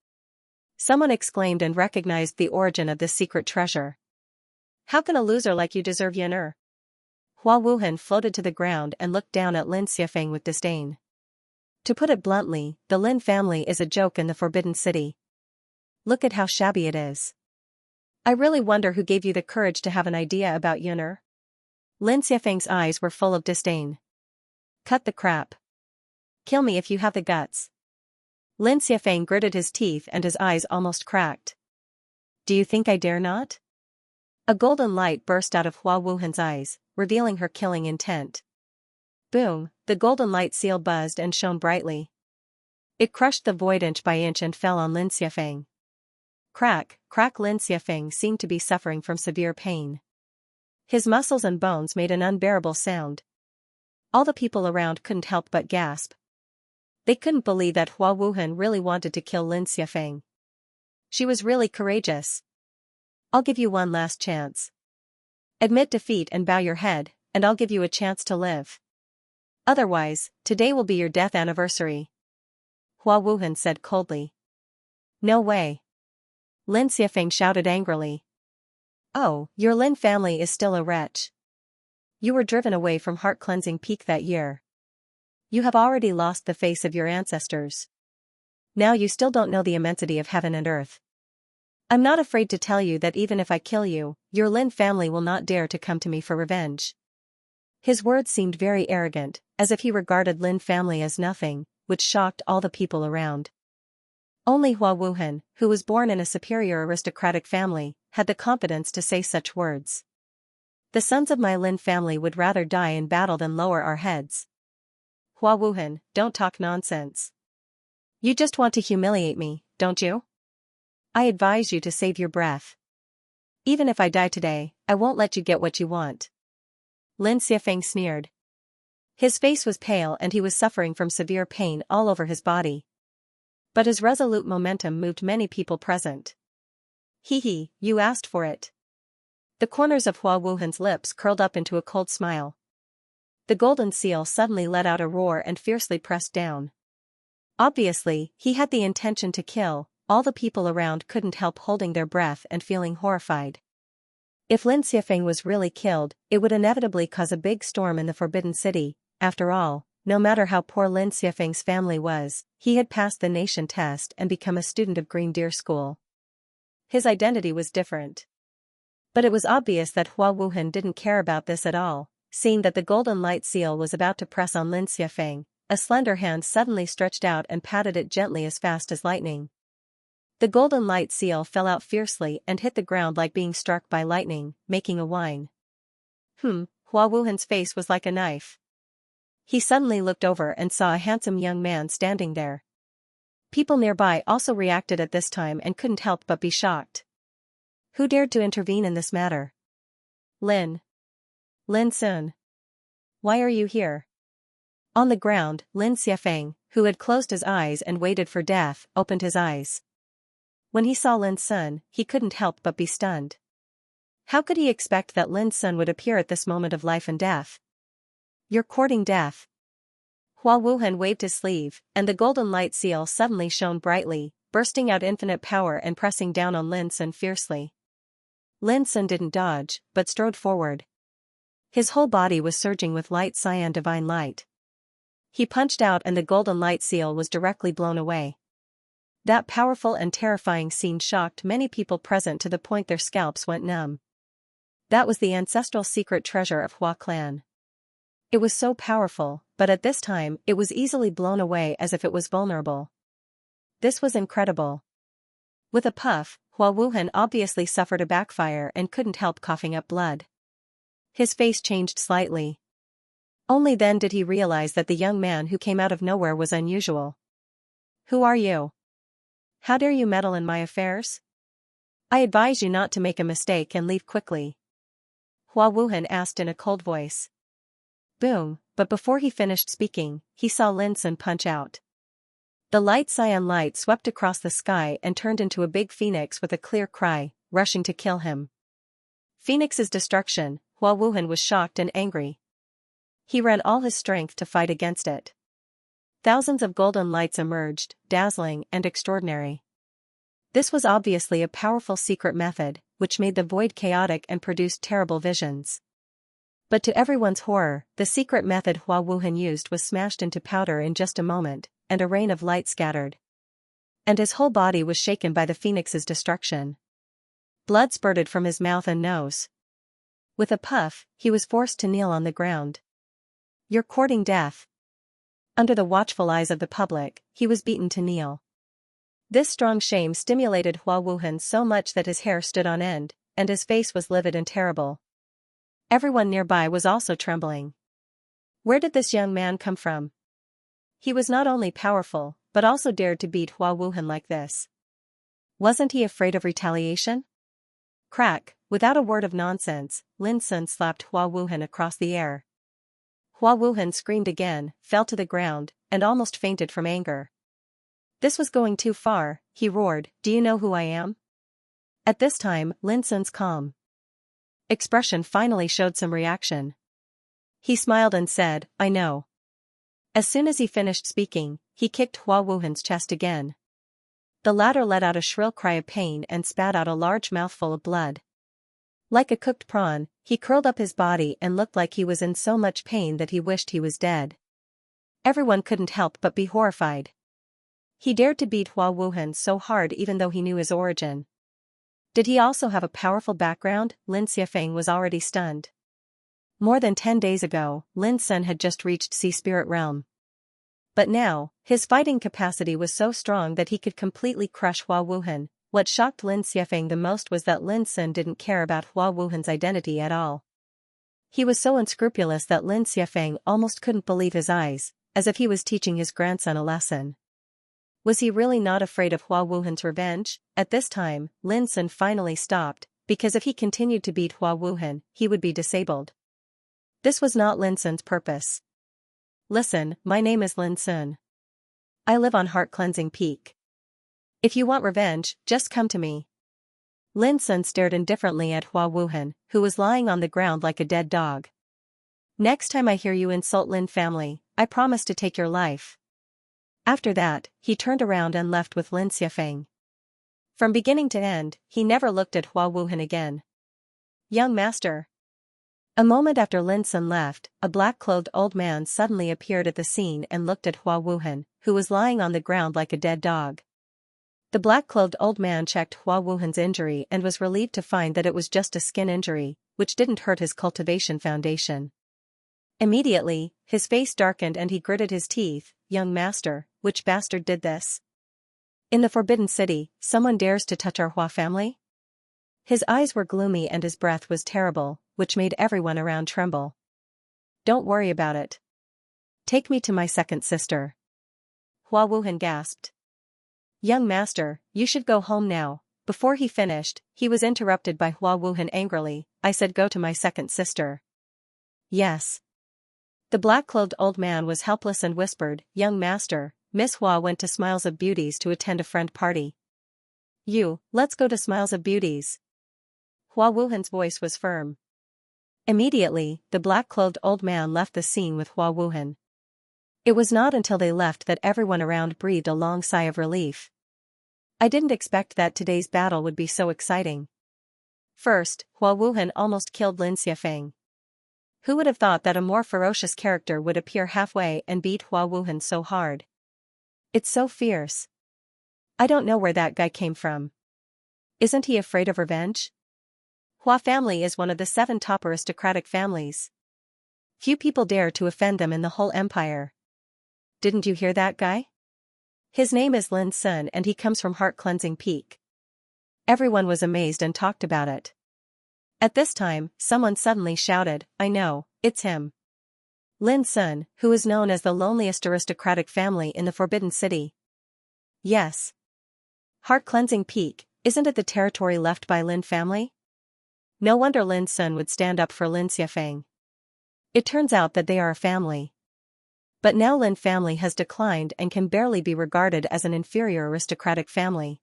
Someone exclaimed and recognized the origin of this secret treasure. How can a loser like you deserve Yan'er? Hua Wuhan floated to the ground and looked down at Lin Xiafeng with disdain. To put it bluntly, the Lin family is a joke in the Forbidden City. Look at how shabby it is. I really wonder who gave you the courage to have an idea about Yan'er? Lin Xiafeng's eyes were full of disdain. Cut the crap. Kill me if you have the guts. Lin Xiafeng gritted his teeth and his eyes almost cracked. Do you think I dare not? A golden light burst out of Hua Wuhan's eyes, revealing her killing intent. Boom, the golden light seal buzzed and shone brightly. It crushed the void inch by inch and fell on Lin Xiafeng. Crack, crack. Lin Xiafeng seemed to be suffering from severe pain. His muscles and bones made an unbearable sound. All the people around couldn't help but gasp. They couldn't believe that Hua Wuhan really wanted to kill Lin Xiafeng. She was really courageous. I'll give you one last chance. Admit defeat and bow your head, and I'll give you a chance to live. Otherwise, today will be your death anniversary. Hua Wuhan said coldly. No way. Lin Xiafeng shouted angrily. Oh, your Lin family is still a wretch. You were driven away from heart-cleansing peak that year. You have already lost the face of your ancestors. Now you still don't know the immensity of heaven and earth. I'm not afraid to tell you that even if I kill you, your Lin family will not dare to come to me for revenge. His words seemed very arrogant, as if he regarded Lin family as nothing, which shocked all the people around. Only Hua Wuhan, who was born in a superior aristocratic family, had the confidence to say such words. The sons of my Lin family would rather die in battle than lower our heads. Hua Wuhan, don't talk nonsense. You just want to humiliate me, don't you? I advise you to save your breath. Even if I die today, I won't let you get what you want. Lin Xiafeng sneered. His face was pale and he was suffering from severe pain all over his body. But his resolute momentum moved many people present. Hee, you asked for it. The corners of Hua Wuhan's lips curled up into a cold smile. The golden seal suddenly let out a roar and fiercely pressed down. Obviously, he had the intention to kill. All the people around couldn't help holding their breath and feeling horrified. If Lin Xiafeng was really killed, it would inevitably cause a big storm in the Forbidden City. After all, no matter how poor Lin Xiafeng's family was, he had passed the nation test and become a student of Green Deer School. His identity was different. But it was obvious that Hua Wuhan didn't care about this at all. Seeing that the golden light seal was about to press on Lin Xiafeng, a slender hand suddenly stretched out and patted it gently as fast as lightning. The golden light seal fell out fiercely and hit the ground like being struck by lightning, making a whine. Hua Wuhan's face was like a knife. He suddenly looked over and saw a handsome young man standing there. People nearby also reacted at this time and couldn't help but be shocked. Who dared to intervene in this matter? Lin Sun. Why are you here? On the ground, Lin Xiafeng, who had closed his eyes and waited for death, opened his eyes. When he saw Lin Sun, he couldn't help but be stunned. How could he expect that Lin Sun would appear at this moment of life and death? You're courting death. Hua Wuhan waved his sleeve, and the golden light seal suddenly shone brightly, bursting out infinite power and pressing down on Lin Sun fiercely. Lin Sun didn't dodge, but strode forward. His whole body was surging with light cyan divine light. He punched out and the golden light seal was directly blown away. That powerful and terrifying scene shocked many people present to the point their scalps went numb. That was the ancestral secret treasure of Hua clan. It was so powerful, but at this time it was easily blown away as if it was vulnerable. This was incredible. With a puff, Hua Wuhan obviously suffered a backfire and couldn't help coughing up blood. His face changed slightly. Only then did he realize that the young man who came out of nowhere was unusual. Who are you? How dare you meddle in my affairs? I advise you not to make a mistake and leave quickly. Hua Wuhan asked in a cold voice. Boom, but before he finished speaking, he saw Lin Sun punch out. The light cyan light swept across the sky and turned into a big phoenix with a clear cry, rushing to kill him. Phoenix's destruction, Hua Wuhan was shocked and angry. He ran all his strength to fight against it. Thousands of golden lights emerged, dazzling and extraordinary. This was obviously a powerful secret method, which made the void chaotic and produced terrible visions. But to everyone's horror, the secret method Hua Wuhan used was smashed into powder in just a moment, and a rain of light scattered. And his whole body was shaken by the phoenix's destruction. Blood spurted from his mouth and nose. With a puff, he was forced to kneel on the ground. You're courting death. Under the watchful eyes of the public, he was beaten to kneel. This strong shame stimulated Hua Wuhan so much that his hair stood on end, and his face was livid and terrible. Everyone nearby was also trembling. Where did this young man come from? He was not only powerful, but also dared to beat Hua Wuhan like this. Wasn't he afraid of retaliation? Crack, without a word of nonsense, Lin Sun slapped Hua Wuhan across the air. Hua Wuhan screamed again, fell to the ground, and almost fainted from anger. This was going too far, he roared, "Do you know who I am?" At this time, Lin Sun's calm expression finally showed some reaction. He smiled and said, "I know." As soon as he finished speaking, he kicked Hua Wuhan's chest again. The latter let out a shrill cry of pain and spat out a large mouthful of blood. Like a cooked prawn, he curled up his body and looked like he was in so much pain that he wished he was dead. Everyone couldn't help but be horrified. He dared to beat Hua Wuhan so hard even though he knew his origin. Did he also have a powerful background? Lin Xiafeng was already stunned. More than 10 days ago, Lin Sun had just reached Sea Spirit Realm. But now, his fighting capacity was so strong that he could completely crush Hua Wuhan. What shocked Lin Xiafeng the most was that Lin Sun didn't care about Hua Wuhan's identity at all. He was so unscrupulous that Lin Xiafeng almost couldn't believe his eyes, as if he was teaching his grandson a lesson. Was he really not afraid of Hua Wuhan's revenge? At this time, Lin Sun finally stopped, because if he continued to beat Hua Wuhan, he would be disabled. This was not Lin Sun's purpose. "Listen, my name is Lin Sun. I live on Heart Cleansing Peak. If you want revenge, just come to me." Lin Sun stared indifferently at Hua Wuhan, who was lying on the ground like a dead dog. "Next time I hear you insult Lin family, I promise to take your life." After that, he turned around and left with Lin Xiafeng. From beginning to end, he never looked at Hua Wuhan again. "Young master." A moment after Lin Sun left, a black-clothed old man suddenly appeared at the scene and looked at Hua Wuhan, who was lying on the ground like a dead dog. The black-clothed old man checked Hua Wuhan's injury and was relieved to find that it was just a skin injury, which didn't hurt his cultivation foundation. Immediately, his face darkened and he gritted his teeth. "Young master, which bastard did this? In the Forbidden City, someone dares to touch our Hua family?" His eyes were gloomy and his breath was terrible, which made everyone around tremble. "Don't worry about it. Take me to my second sister." Hua Wuhan gasped. "Young master, you should go home now." Before he finished, he was interrupted by Hua Wuhan angrily. "I said go to my second sister." "Yes." The black-clothed old man was helpless and whispered, "Young master, Miss Hua went to Smiles of Beauties to attend a friend party." Let's go to Smiles of Beauties." Hua Wuhan's voice was firm. Immediately, the black-clothed old man left the scene with Hua Wuhan. It was not until they left that everyone around breathed a long sigh of relief. "I didn't expect that today's battle would be so exciting." First, Hua Wuhan almost killed Lin Xiafeng. Who would have thought that a more ferocious character would appear halfway and beat Hua Wuhan so hard? It's so fierce. I don't know where that guy came from. Isn't he afraid of revenge? Hua family is one of the 7 top aristocratic families. Few people dare to offend them in the whole empire. Didn't you hear that guy? His name is Lin Sun and he comes from Heart Cleansing Peak. Everyone was amazed and talked about it. At this time, someone suddenly shouted, "I know, it's him. Lin Sun, who is known as the loneliest aristocratic family in the Forbidden City." Yes. Heart Cleansing Peak, isn't it the territory left by Lin family? No wonder Lin Sun would stand up for Lin Xiafeng. It turns out that they are a family. But now Lin family has declined and can barely be regarded as an inferior aristocratic family.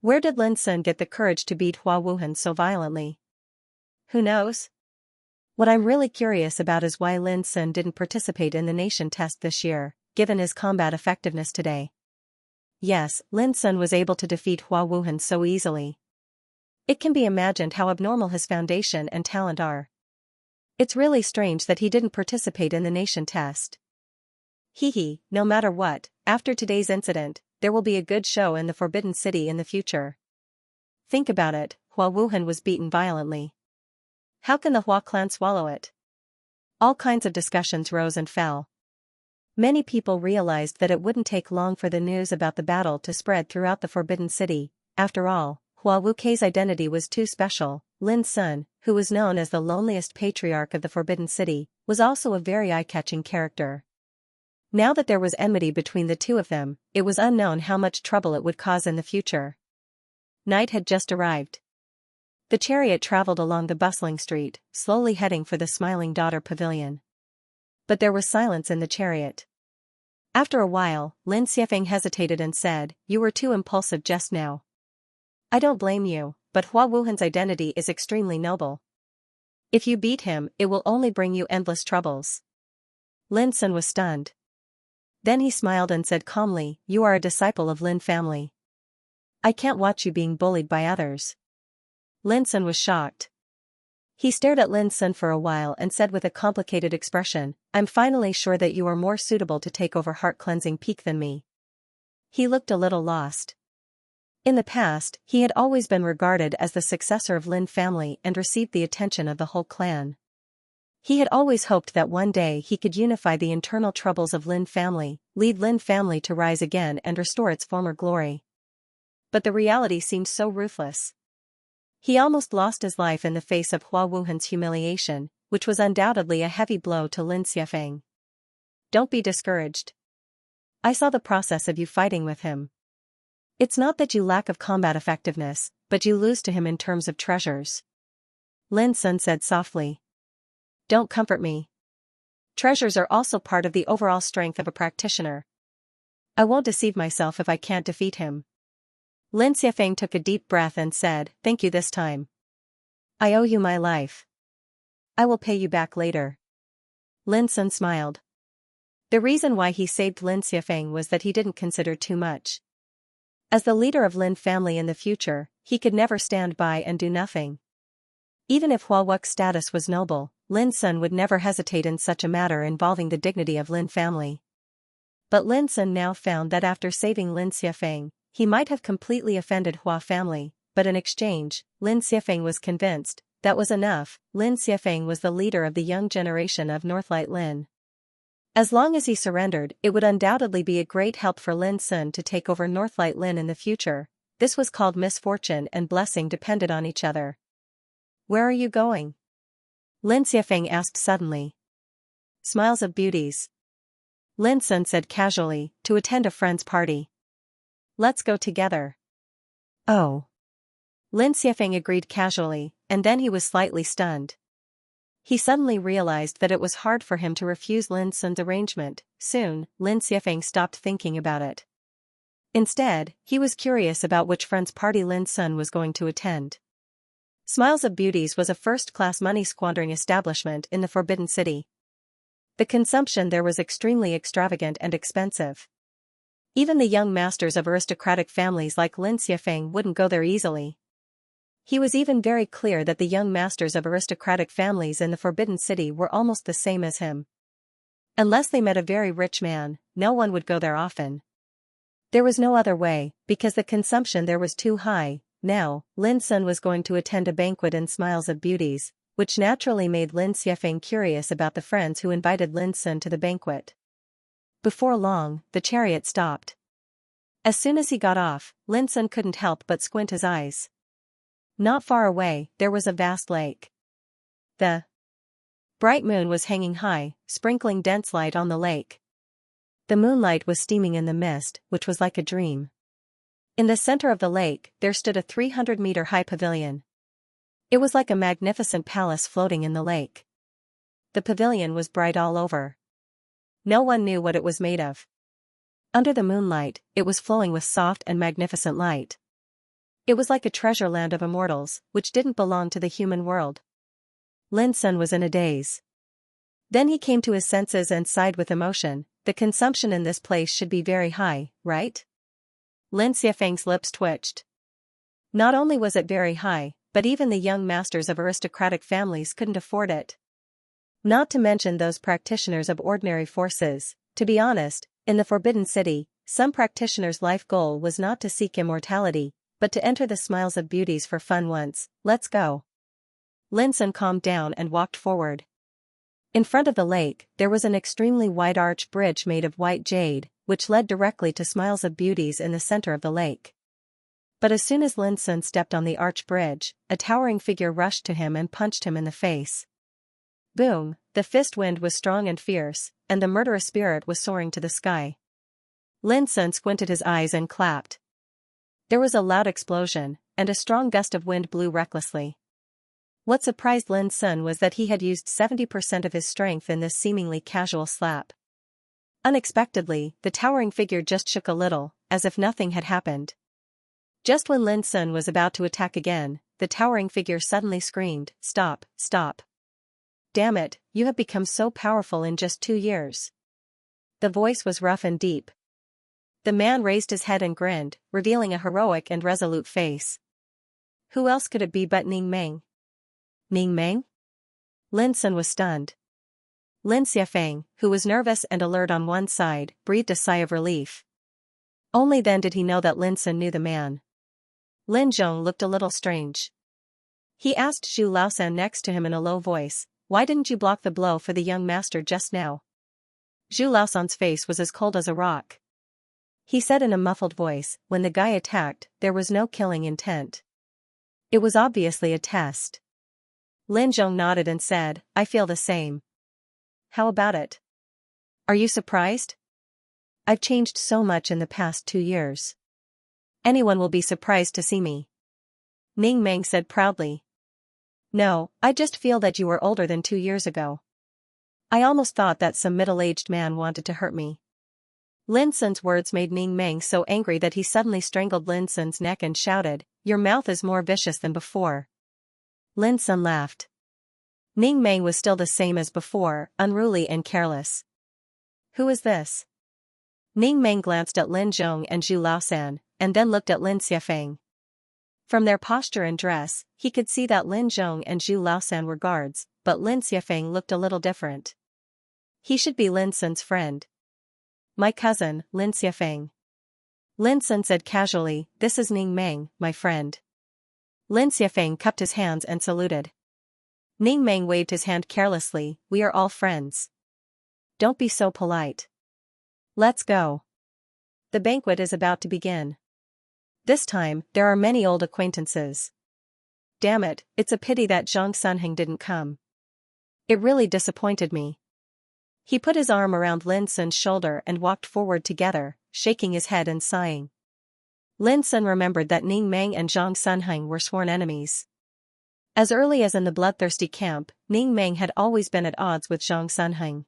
Where did Lin Sun get the courage to beat Hua Wuhan so violently? Who knows? What I'm really curious about is why Lin Sun didn't participate in the nation test this year, given his combat effectiveness today. Yes, Lin Sun was able to defeat Hua Wuhan so easily. It can be imagined how abnormal his foundation and talent are. It's really strange that he didn't participate in the nation test. No matter what, after today's incident, there will be a good show in the Forbidden City in the future. Think about it, Hua Wuhan was beaten violently. How can the Hua clan swallow it? All kinds of discussions rose and fell. Many people realized that it wouldn't take long for the news about the battle to spread throughout the Forbidden City. After all, Hua Wuke's identity was too special. Lin Sun, who was known as the loneliest patriarch of the Forbidden City, was also a very eye-catching character. Now that there was enmity between the two of them, it was unknown how much trouble it would cause in the future. Night had just arrived. The chariot traveled along the bustling street, slowly heading for the Smiling Daughter Pavilion. But there was silence in the chariot. After a while, Lin Xiefeng hesitated and said, "You were too impulsive just now." "I don't blame you, but Hua Wuhan's identity is extremely noble. If you beat him, it will only bring you endless troubles." Lin Sun was stunned. Then he smiled and said calmly, "You are a disciple of Lin family. I can't watch you being bullied by others." Lin Sun was shocked. He stared at Lin Sun for a while and said with a complicated expression, "I'm finally sure that you are more suitable to take over heart-cleansing peak than me." He looked a little lost. In the past, he had always been regarded as the successor of Lin family and received the attention of the whole clan. He had always hoped that one day he could unify the internal troubles of Lin family, lead Lin family to rise again and restore its former glory. But the reality seemed so ruthless. He almost lost his life in the face of Hua Wuhan's humiliation, which was undoubtedly a heavy blow to Lin Xiefeng. "Don't be discouraged. I saw the process of you fighting with him. It's not that you lack of combat effectiveness, but you lose to him in terms of treasures." Lin Sun said softly. "Don't comfort me. Treasures are also part of the overall strength of a practitioner. I won't deceive myself if I can't defeat him." Lin Xiefeng took a deep breath and said, "Thank you this time. I owe you my life. I will pay you back later." Lin Sun smiled. The reason why he saved Lin Xiefeng was that he didn't consider too much. As the leader of Lin family in the future, he could never stand by and do nothing. Even if Hua Wu's status was noble, Lin Sun would never hesitate in such a matter involving the dignity of Lin family. But Lin Sun now found that after saving Lin Xiefeng, he might have completely offended Hua family, but in exchange, Lin Xiefeng was convinced, that was enough. Lin Xiefeng was the leader of the young generation of Northlight Lin. As long as he surrendered, it would undoubtedly be a great help for Lin Sun to take over Northlight Lin in the future. This was called misfortune and blessing depended on each other. "Where are you going?" Lin Xiefeng asked suddenly. "Smiles of Beauties." Lin Sun said casually, "To attend a friend's party." "Let's go together." "Oh." Lin Xiefeng agreed casually, and then he was slightly stunned. He suddenly realized that it was hard for him to refuse Lin Sun's arrangement. Soon, Lin Xiefeng stopped thinking about it. Instead, he was curious about which friend's party Lin Sun was going to attend. Smiles of Beauties was a first-class money-squandering establishment in the Forbidden City. The consumption there was extremely extravagant and expensive. Even the young masters of aristocratic families like Lin Xiefeng wouldn't go there easily. He was even very clear that the young masters of aristocratic families in the Forbidden City were almost the same as him. Unless they met a very rich man, no one would go there often. There was no other way, because the consumption there was too high. Now, Lin Sun was going to attend a banquet in Smiles of Beauties, which naturally made Lin Xiefeng curious about the friends who invited Lin Sun to the banquet. Before long, the chariot stopped. As soon as he got off, Lin Sun couldn't help but squint his eyes. Not far away, there was a vast lake. The bright moon was hanging high, sprinkling dense light on the lake. The moonlight was steaming in the mist, which was like a dream. In the center of the lake, there stood a 300-meter-high pavilion. It was like a magnificent palace floating in the lake. The pavilion was bright all over. No one knew what it was made of. Under the moonlight, it was flowing with soft and magnificent light. It was like a treasure land of immortals, which didn't belong to the human world. Lin Sun was in a daze. Then he came to his senses and sighed with emotion. The consumption in this place should be very high, right? Lin Xiefeng's lips twitched. Not only was it very high, but even the young masters of aristocratic families couldn't afford it. Not to mention those practitioners of ordinary forces. To be honest, in the Forbidden City, some practitioners' life goal was not to seek immortality, but to enter the Smiles of Beauties for fun once. "Let's go." Lin Sun calmed down and walked forward. In front of the lake, there was an extremely wide arch bridge made of white jade, which led directly to Smiles of Beauties in the center of the lake. But as soon as Lin Sun stepped on the arch bridge, a towering figure rushed to him and punched him in the face. Boom, the fist wind was strong and fierce, and the murderous spirit was soaring to the sky. Lin Sun squinted his eyes and clapped. There was a loud explosion, and a strong gust of wind blew recklessly. What surprised Lin Sun was that he had used 70% of his strength in this seemingly casual slap. Unexpectedly, the towering figure just shook a little, as if nothing had happened. Just when Lin Sun was about to attack again, the towering figure suddenly screamed, "Stop, stop. Damn it, you have become so powerful in just 2 years." The voice was rough and deep. The man raised his head and grinned, revealing a heroic and resolute face. Who else could it be but Ning Meng? Ning Meng? Lin Sun was stunned. Lin Xiafeng, who was nervous and alert on one side, breathed a sigh of relief. Only then did he know that Lin Sun knew the man. Lin Zhong looked a little strange. He asked Zhu Laosan next to him in a low voice, "Why didn't you block the blow for the young master just now?" Zhu Laosan's face was as cold as a rock. He said in a muffled voice, "When the guy attacked, there was no killing intent. It was obviously a test." Lin Zhong nodded and said, "I feel the same. How about it? Are you surprised? I've changed so much in the past 2 years. Anyone will be surprised to see me." Ning Meng said proudly. "No, I just feel that you were older than 2 years ago. I almost thought that some middle-aged man wanted to hurt me." Lin Sun's words made Ning Meng so angry that he suddenly strangled Lin Sun's neck and shouted, "Your mouth is more vicious than before." Lin Sun laughed. Ning Meng was still the same as before, unruly and careless. "Who is this?" Ning Meng glanced at Lin Zhong and Zhu Laosan, and then looked at Lin Xiafeng. From their posture and dress, he could see that Lin Zhong and Zhu Laosan were guards, but Lin Xiafeng looked a little different. He should be Lin Sun's friend. "My cousin, Lin Xiafeng." Lin Sun said casually, "This is Ning Meng, my friend." Lin Xiafeng cupped his hands and saluted. Ning Meng waved his hand carelessly, "We are all friends. Don't be so polite. Let's go. The banquet is about to begin. This time, there are many old acquaintances. Damn it, it's a pity that Zhang Sunheng didn't come. It really disappointed me." He put his arm around Lin Sun's shoulder and walked forward together, shaking his head and sighing. Lin Sun remembered that Ning Meng and Zhang Sunheng were sworn enemies. As early as in the bloodthirsty camp, Ning Meng had always been at odds with Zhang Sunheng.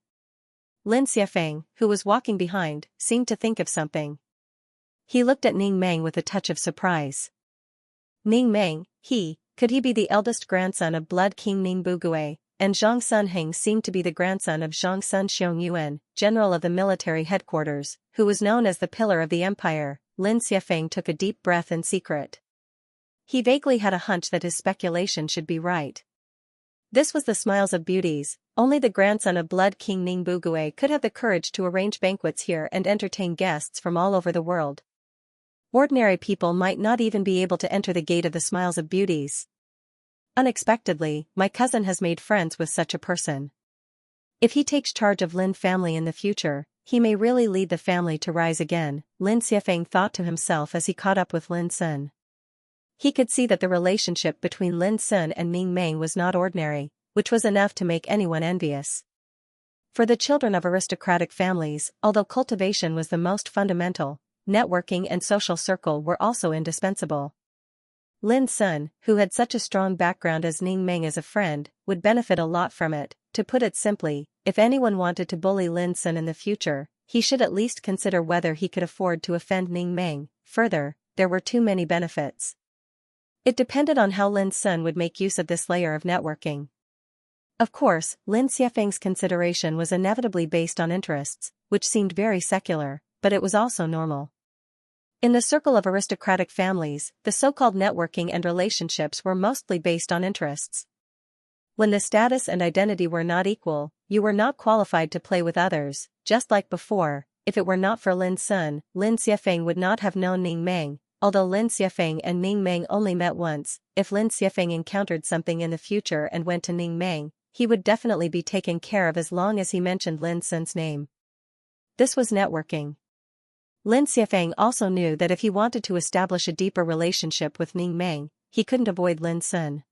Lin Xiafeng, who was walking behind, seemed to think of something. He looked at Ning Meng with a touch of surprise. Ning Meng, could he be the eldest grandson of Blood King Ning Bugui, and Zhang Sunheng seemed to be the grandson of Zhang Sun Xiong general of the military headquarters, who was known as the pillar of the empire. Lin Xiafeng took a deep breath in secret. He vaguely had a hunch that his speculation should be right. This was the Smiles of Beauties. Only the grandson of Blood King Ning Bugui could have the courage to arrange banquets here and entertain guests from all over the world. Ordinary people might not even be able to enter the gate of the Smiles of Beauties. Unexpectedly, my cousin has made friends with such a person. If he takes charge of Lin family in the future, he may really lead the family to rise again, Lin Xiafeng thought to himself as he caught up with Lin Sun. He could see that the relationship between Lin Sun and Ning Meng was not ordinary, which was enough to make anyone envious. For the children of aristocratic families, although cultivation was the most fundamental, networking and social circle were also indispensable. Lin Sun, who had such a strong background as Ning Meng as a friend, would benefit a lot from it. To put it simply, if anyone wanted to bully Lin Sun in the future, he should at least consider whether he could afford to offend Ning Meng. Further, there were too many benefits. It depended on how Lin Sun would make use of this layer of networking. Of course, Lin Xiafeng's consideration was inevitably based on interests, which seemed very secular, but it was also normal. In the circle of aristocratic families, the so-called networking and relationships were mostly based on interests. When the status and identity were not equal, you were not qualified to play with others. Just like before, if it were not for Lin Sun, Lin Xiafeng would not have known Ning Meng. Although Lin Xiafeng and Ning Meng only met once, if Lin Xiafeng encountered something in the future and went to Ning Meng, he would definitely be taken care of as long as he mentioned Lin Sun's name. This was networking. Lin Xiafeng also knew that if he wanted to establish a deeper relationship with Ning Meng, he couldn't avoid Lin Sun.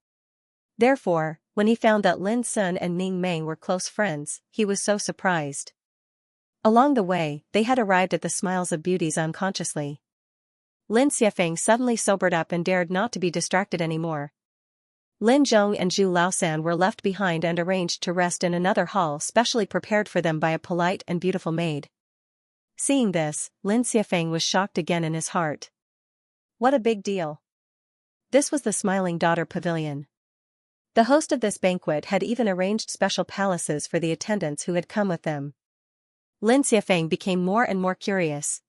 Therefore, when he found that Lin Sun and Ning Meng were close friends, he was so surprised. Along the way, they had arrived at the Smiles of Beauties unconsciously. Lin Xiafeng suddenly sobered up and dared not to be distracted anymore. Lin Zhong and Zhu Laosan were left behind and arranged to rest in another hall specially prepared for them by a polite and beautiful maid. Seeing this, Lin Xiafeng was shocked again in his heart. What a big deal. This was the Smiling Daughter Pavilion. The host of this banquet had even arranged special palaces for the attendants who had come with them. Lin Xiafeng became more and more curious.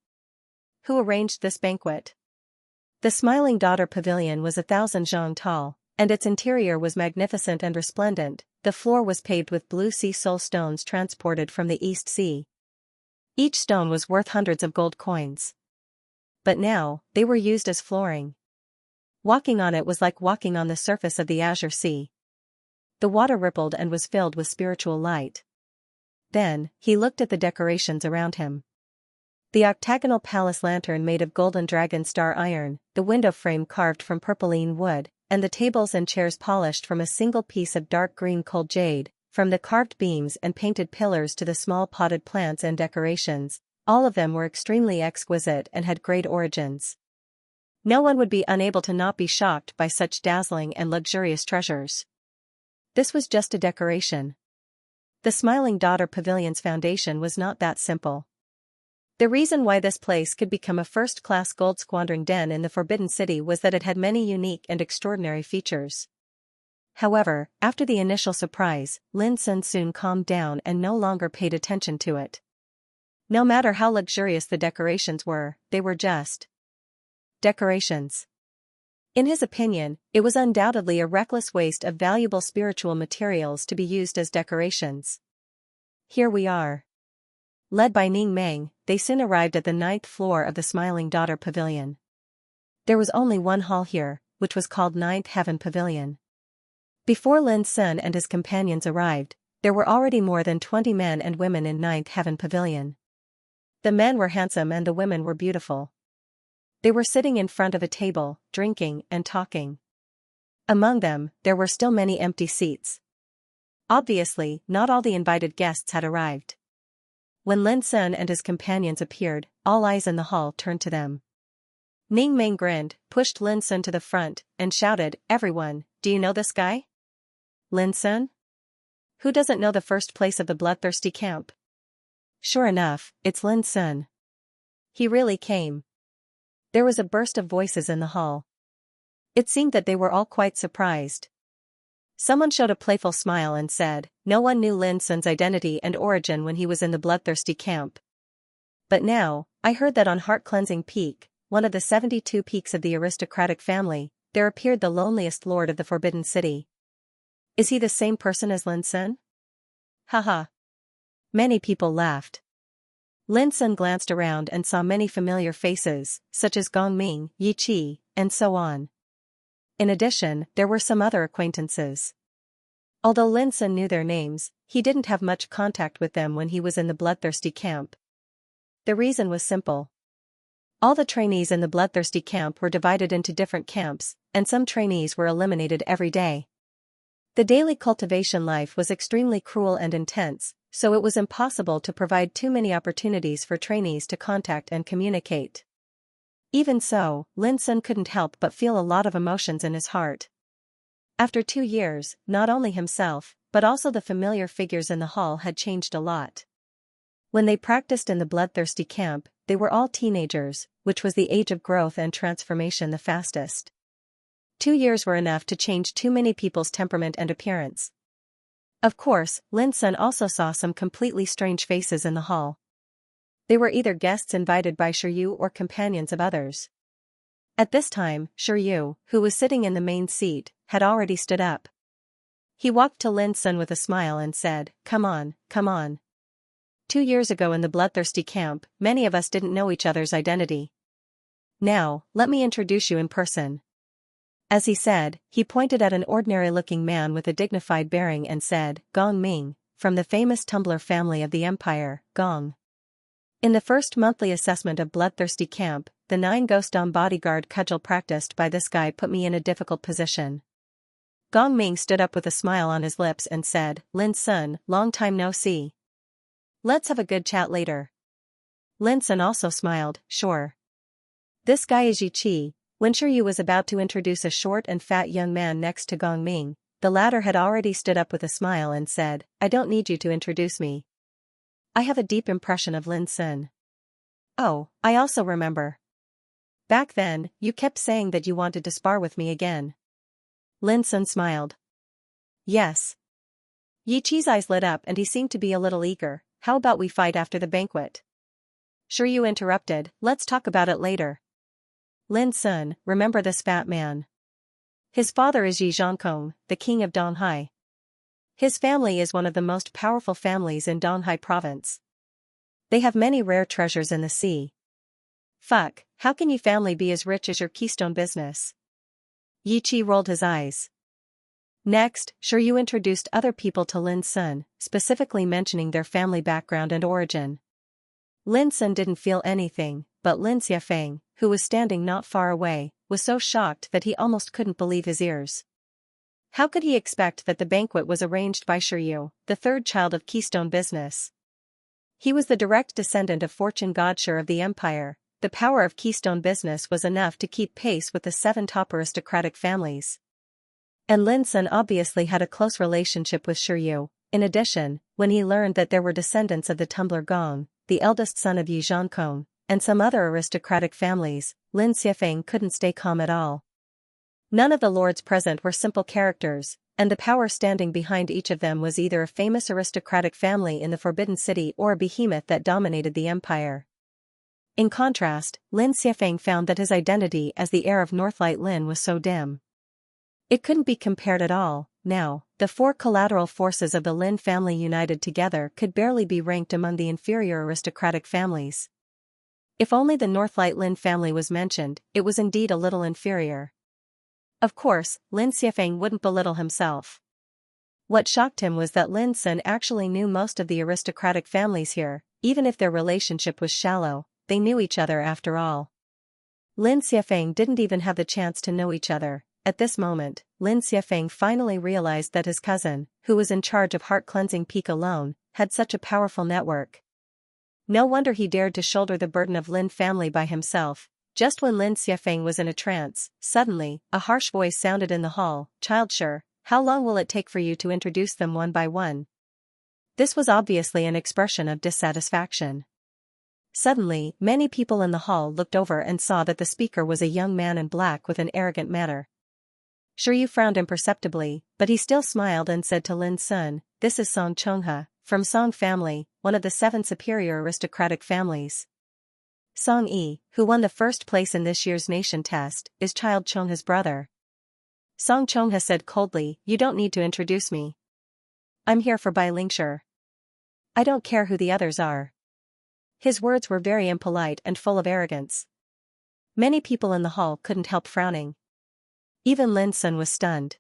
Who arranged this banquet? The Smiling Daughter Pavilion was 1,000 zhang tall, and its interior was magnificent and resplendent. The floor was paved with blue sea soul stones transported from the East Sea. Each stone was worth hundreds of gold coins. But now, they were used as flooring. Walking on it was like walking on the surface of the azure sea. The water rippled and was filled with spiritual light. Then, he looked at the decorations around him. The octagonal palace lantern made of golden dragon star iron, the window frame carved from purpuline wood, and the tables and chairs polished from a single piece of dark green cold jade. From the carved beams and painted pillars to the small potted plants and decorations, all of them were extremely exquisite and had great origins. No one would be unable to not be shocked by such dazzling and luxurious treasures. This was just a decoration. The Smiling Daughter Pavilion's foundation was not that simple. The reason why this place could become a first-class gold squandering den in the Forbidden City was that it had many unique and extraordinary features. However, after the initial surprise, Lin Sun soon calmed down and no longer paid attention to it. No matter how luxurious the decorations were, they were just decorations. In his opinion, it was undoubtedly a reckless waste of valuable spiritual materials to be used as decorations. Here we are. Led by Ning Meng, they soon arrived at the 9th floor of the Smiling Daughter Pavilion. There was only one hall here, which was called 9th Heaven Pavilion. Before Lin Sun and his companions arrived, there were already more than 20 men and women in 9th Heaven Pavilion. The men were handsome and the women were beautiful. They were sitting in front of a table, drinking and talking. Among them, there were still many empty seats. Obviously, not all the invited guests had arrived. When Lin Sun and his companions appeared, all eyes in the hall turned to them. Ning Meng grinned, pushed Lin Sun to the front, and shouted, "Everyone, do you know this guy? Lin Sun? Who doesn't know the first place of the bloodthirsty camp?" Sure enough, it's Lin Sun. He really came. There was a burst of voices in the hall. It seemed that they were all quite surprised. Someone showed a playful smile and said, "No one knew Lin Sun's identity and origin when he was in the bloodthirsty camp. But now, I heard that on Heart Cleansing Peak, one of the 72 peaks of the aristocratic family, there appeared the loneliest lord of the Forbidden City. Is he the same person as Lin Sun?" Haha. Many people laughed. Lin Sun glanced around and saw many familiar faces, such as Gong Ming, Yi Qi, and so on. In addition, there were some other acquaintances. Although Lin Sun knew their names, he didn't have much contact with them when he was in the bloodthirsty camp. The reason was simple. All the trainees in the bloodthirsty camp were divided into different camps, and some trainees were eliminated every day. The daily cultivation life was extremely cruel and intense, so it was impossible to provide too many opportunities for trainees to contact and communicate. Even so, Lin Sun couldn't help but feel a lot of emotions in his heart. After 2 years, not only himself, but also the familiar figures in the hall had changed a lot. When they practiced in the bloodthirsty camp, they were all teenagers, which was the age of growth and transformation the fastest. 2 years were enough to change too many people's temperament and appearance. Of course, Lin Sun also saw some completely strange faces in the hall. They were either guests invited by Shiryu or companions of others. At this time, Shiryu, who was sitting in the main seat, had already stood up. He walked to Lin Sun with a smile and said, "Come on, come on. 2 years ago in the bloodthirsty camp, many of us didn't know each other's identity. Now, let me introduce you in person." As he said, he pointed at an ordinary-looking man with a dignified bearing and said, "Gong Ming, from the famous tumbler family of the empire, Gong. In the first monthly assessment of bloodthirsty camp, the 9 Ghost Dom bodyguard cudgel practiced by this guy put me in a difficult position." Gong Ming stood up with a smile on his lips and said, "Lin Sun, long time no see. Let's have a good chat later." Lin Sun also smiled, "Sure." "This guy is Yi Qi." When Shiryu was about to introduce a short and fat young man next to Gong Ming, the latter had already stood up with a smile and said, "I don't need you to introduce me. I have a deep impression of Lin Sun. Oh, I also remember. Back then, you kept saying that you wanted to spar with me again. Lin Sun smiled. Yes. Yi Qi's eyes lit up and he seemed to be a little eager. How about we fight after the banquet? Shiryu interrupted, let's talk about it later. Lin Sun, remember this fat man. His father is Yi Zhangkong, the king of Donghai. His family is one of the most powerful families in Donghai province. They have many rare treasures in the sea. Fuck, how can your family be as rich as your keystone business? Yi Qi rolled his eyes. Next, Shiryu introduced other people to Lin Sun, specifically mentioning their family background and origin. Lin Sun didn't feel anything, but Lin Xiafeng, who was standing not far away, was so shocked that he almost couldn't believe his ears. How could he expect that the banquet was arranged by Shiryu, the third child of Keystone business? He was the direct descendant of Fortune Godshire of the empire. The power of Keystone business was enough to keep pace with the 7 top aristocratic families. And Lin Sun obviously had a close relationship with Shiryu. In addition, when he learned that there were descendants of the Tumbler Gong, the eldest son of Yi Zhangkong, and some other aristocratic families, Lin Xiafeng couldn't stay calm at all. None of the lords present were simple characters, and the power standing behind each of them was either a famous aristocratic family in the Forbidden City or a behemoth that dominated the empire. In contrast, Lin Xiafeng found that his identity as the heir of Northlight Lin was so dim. It couldn't be compared at all. Now, the 4 collateral forces of the Lin family united together could barely be ranked among the inferior aristocratic families. If only the Northlight Lin family was mentioned, it was indeed a little inferior. Of course, Lin Xiafeng wouldn't belittle himself. What shocked him was that Lin Sun actually knew most of the aristocratic families here. Even if their relationship was shallow, they knew each other after all. Lin Xiafeng didn't even have the chance to know each other. At this moment, Lin Xiafeng finally realized that his cousin, who was in charge of heart-cleansing peak alone, had such a powerful network. No wonder he dared to shoulder the burden of Lin family by himself. Just when Lin Xiafeng was in a trance, suddenly, a harsh voice sounded in the hall, "Childshire, how long will it take for you to introduce them one by one?" This was obviously an expression of dissatisfaction. Suddenly, many people in the hall looked over and saw that the speaker was a young man in black with an arrogant manner. Shiryu frowned imperceptibly, but he still smiled and said to Lin Sun, "This is Song Chonghe, from Song family, one of the 7 superior aristocratic families. Song Yi, who won the first place in this year's nation test, is Child Chonghe's brother." Song Chonghe said coldly, "You don't need to introduce me. I'm here for Bai Lingshi. I don't care who the others are." His words were very impolite and full of arrogance. Many people in the hall couldn't help frowning. Even Lin Sun was stunned.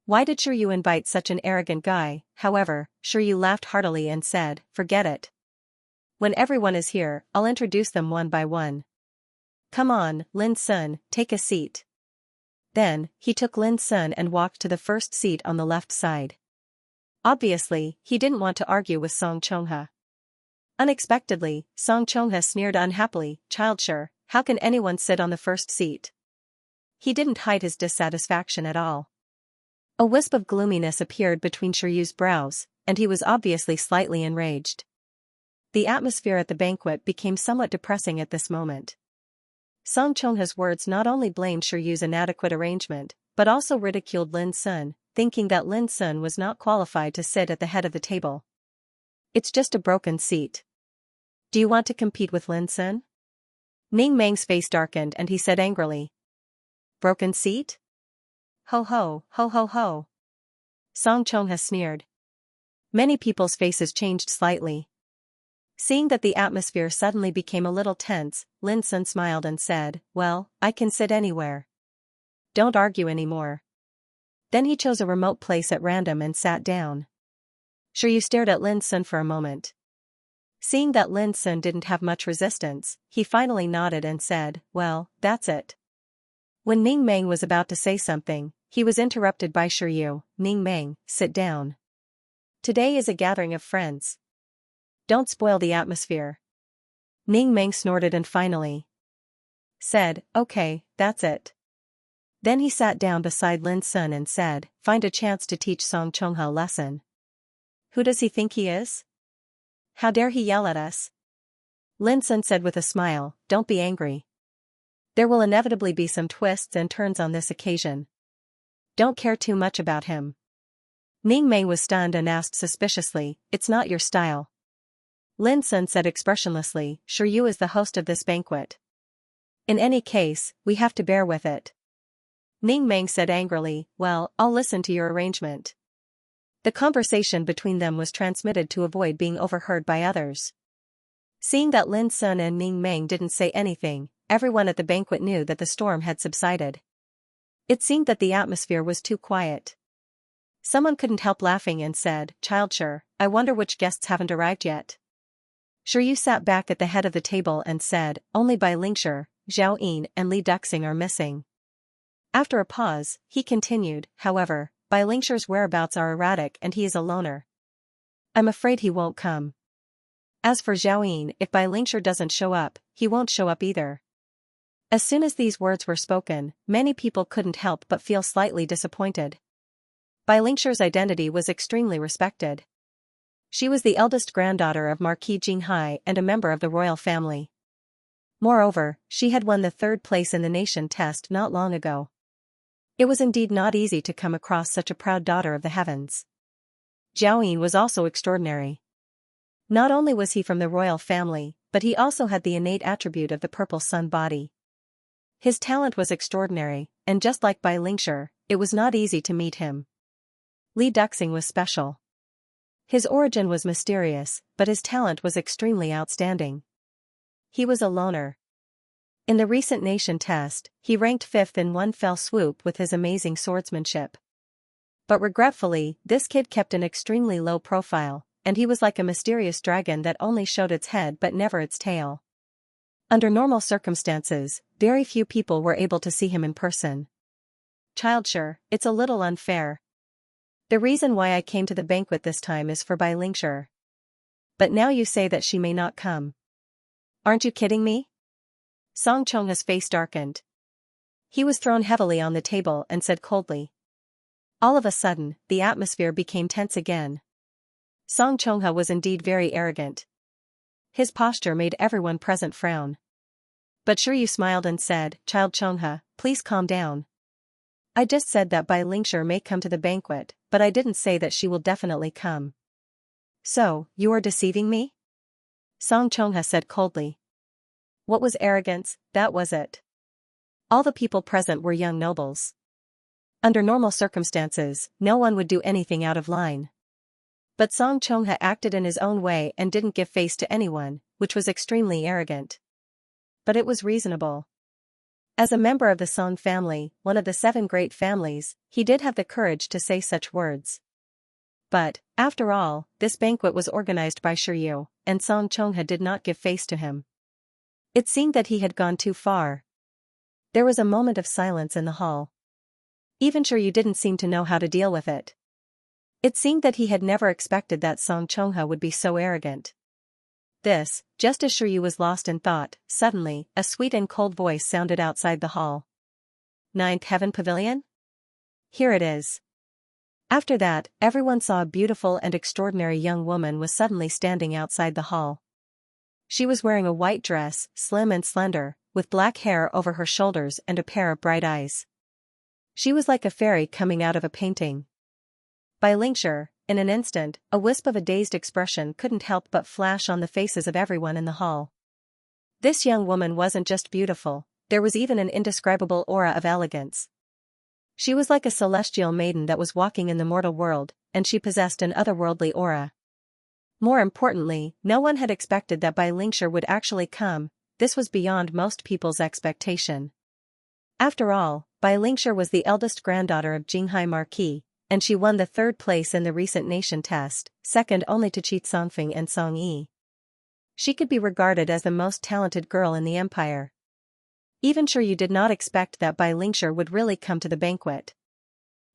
Why did Shiryu invite such an arrogant guy? However, Shiryu laughed heartily and said, "Forget it. When everyone is here, I'll introduce them one by one. Come on, Lin Sun, take a seat." Then, he took Lin Sun and walked to the first seat on the left side. Obviously, he didn't want to argue with Song Chonghe. Unexpectedly, Song Chonghe sneered unhappily, "Childshire, how can anyone sit on the first seat?" He didn't hide his dissatisfaction at all. A wisp of gloominess appeared between Shiryu's brows, and he was obviously slightly enraged. The atmosphere at the banquet became somewhat depressing at this moment. Song Chonghe's words not only blamed Shiryu's inadequate arrangement, but also ridiculed Lin Sun, thinking that Lin Sun was not qualified to sit at the head of the table. "It's just a broken seat. Do you want to compete with Lin Sun?" Ning Meng's face darkened and he said angrily. "Broken seat? Ho ho, ho ho ho." Song Chonghe sneered. Many people's faces changed slightly. Seeing that the atmosphere suddenly became a little tense, Lin Sun smiled and said, "Well, I can sit anywhere. Don't argue anymore." Then he chose a remote place at random and sat down. Shiryu stared at Lin Sun for a moment. Seeing that Lin Sun didn't have much resistance, he finally nodded and said, "Well, that's it." When Ning Meng was about to say something, he was interrupted by Shiryu. "Ning Meng, sit down. Today is a gathering of friends. Don't spoil the atmosphere." Ning Meng snorted and finally said, "Okay, that's it." Then he sat down beside Lin Sun and said, "Find a chance to teach Song Chonghe a lesson. Who does he think he is? How dare he yell at us?" Lin Sun said with a smile, don't be angry. There will inevitably be some twists and turns on this occasion. Don't care too much about him. Ning Mei was stunned and asked suspiciously, it's not your style. Lin Sun said expressionlessly, sure you is the host of this banquet. In any case, we have to bear with it. Ning Mei said angrily, well, I'll listen to your arrangement. The conversation between them was transmitted to avoid being overheard by others. Seeing that Lin Sun and Ning Mei didn't say anything, everyone at the banquet knew that the storm had subsided. It seemed that the atmosphere was too quiet. Someone couldn't help laughing and said, Xianxia, I wonder which guests haven't arrived yet. Sure you sat back at the head of the table and said, only Bai Lingxi, Zhao Yin and Li Duxing are missing. After a pause, he continued, however, Bai Lingxi's whereabouts are erratic and he is a loner. I'm afraid he won't come. As for Zhao Yin, if Bai Lingxi doesn't show up, he won't show up either. As soon as these words were spoken, many people couldn't help but feel slightly disappointed. Bai Lingxi's identity was extremely respected. She was the eldest granddaughter of Marquis Jinghai and a member of the royal family. Moreover, she had won the 3rd place in the nation test not long ago. It was indeed not easy to come across such a proud daughter of the heavens. Zhao Yin was also extraordinary. Not only was he from the royal family, but he also had the innate attribute of the purple sun body. His talent was extraordinary, and just like Bai Lingxi, it was not easy to meet him. Li Duxing was special. His origin was mysterious, but his talent was extremely outstanding. He was a loner. In the recent nation test, he ranked 5th in one fell swoop with his amazing swordsmanship. But regretfully, this kid kept an extremely low profile, and he was like a mysterious dragon that only showed its head but never its tail. Under normal circumstances, very few people were able to see him in person. Xianxia, it's a little unfair. The reason why I came to the banquet this time is for Bai Lingxi. But now you say that she may not come. Aren't you kidding me? Song Chongha's face darkened. He was thrown heavily on the table and said coldly. All of a sudden, the atmosphere became tense again. Song Chongha was indeed very arrogant. His posture made everyone present frown. But Sure Yu smiled and said, Child Chongha, please calm down. I just said that Bai Lingxi may come to the banquet, but I didn't say that she will definitely come. So, you are deceiving me? Song Chongha said coldly. What was arrogance, that was it. All the people present were young nobles. Under normal circumstances, no one would do anything out of line. But Song Chongha acted in his own way and didn't give face to anyone, which was extremely arrogant. But it was reasonable. As a member of the Song family, one of the 7 great families, he did have the courage to say such words. But, after all, this banquet was organized by Sure Yu, and Song Chongha did not give face to him. It seemed that he had gone too far. There was a moment of silence in the hall. Even Sure Yu didn't seem to know how to deal with it. It seemed that he had never expected that Song Chongha would be so arrogant. This, just as Sure Yu was lost in thought, suddenly, a sweet and cold voice sounded outside the hall. 9th Heaven Pavilion? Here it is. After that, everyone saw a beautiful and extraordinary young woman was suddenly standing outside the hall. She was wearing a white dress, slim and slender, with black hair over her shoulders and a pair of bright eyes. She was like a fairy coming out of a painting. Bai Lingxi, in an instant, a wisp of a dazed expression couldn't help but flash on the faces of everyone in the hall. This young woman wasn't just beautiful, there was even an indescribable aura of elegance. She was like a celestial maiden that was walking in the mortal world, and she possessed an otherworldly aura. More importantly, no one had expected that Bai Lingxi would actually come. This was beyond most people's expectation. After all, Bai Lingxi was the eldest granddaughter of Jinghai Marquis, and she won the 3rd place in the recent nation test, second only to Qi Songfeng and Song Yi. She could be regarded as the most talented girl in the empire. Even Sure Yu did not expect that Bai Lingxi would really come to the banquet.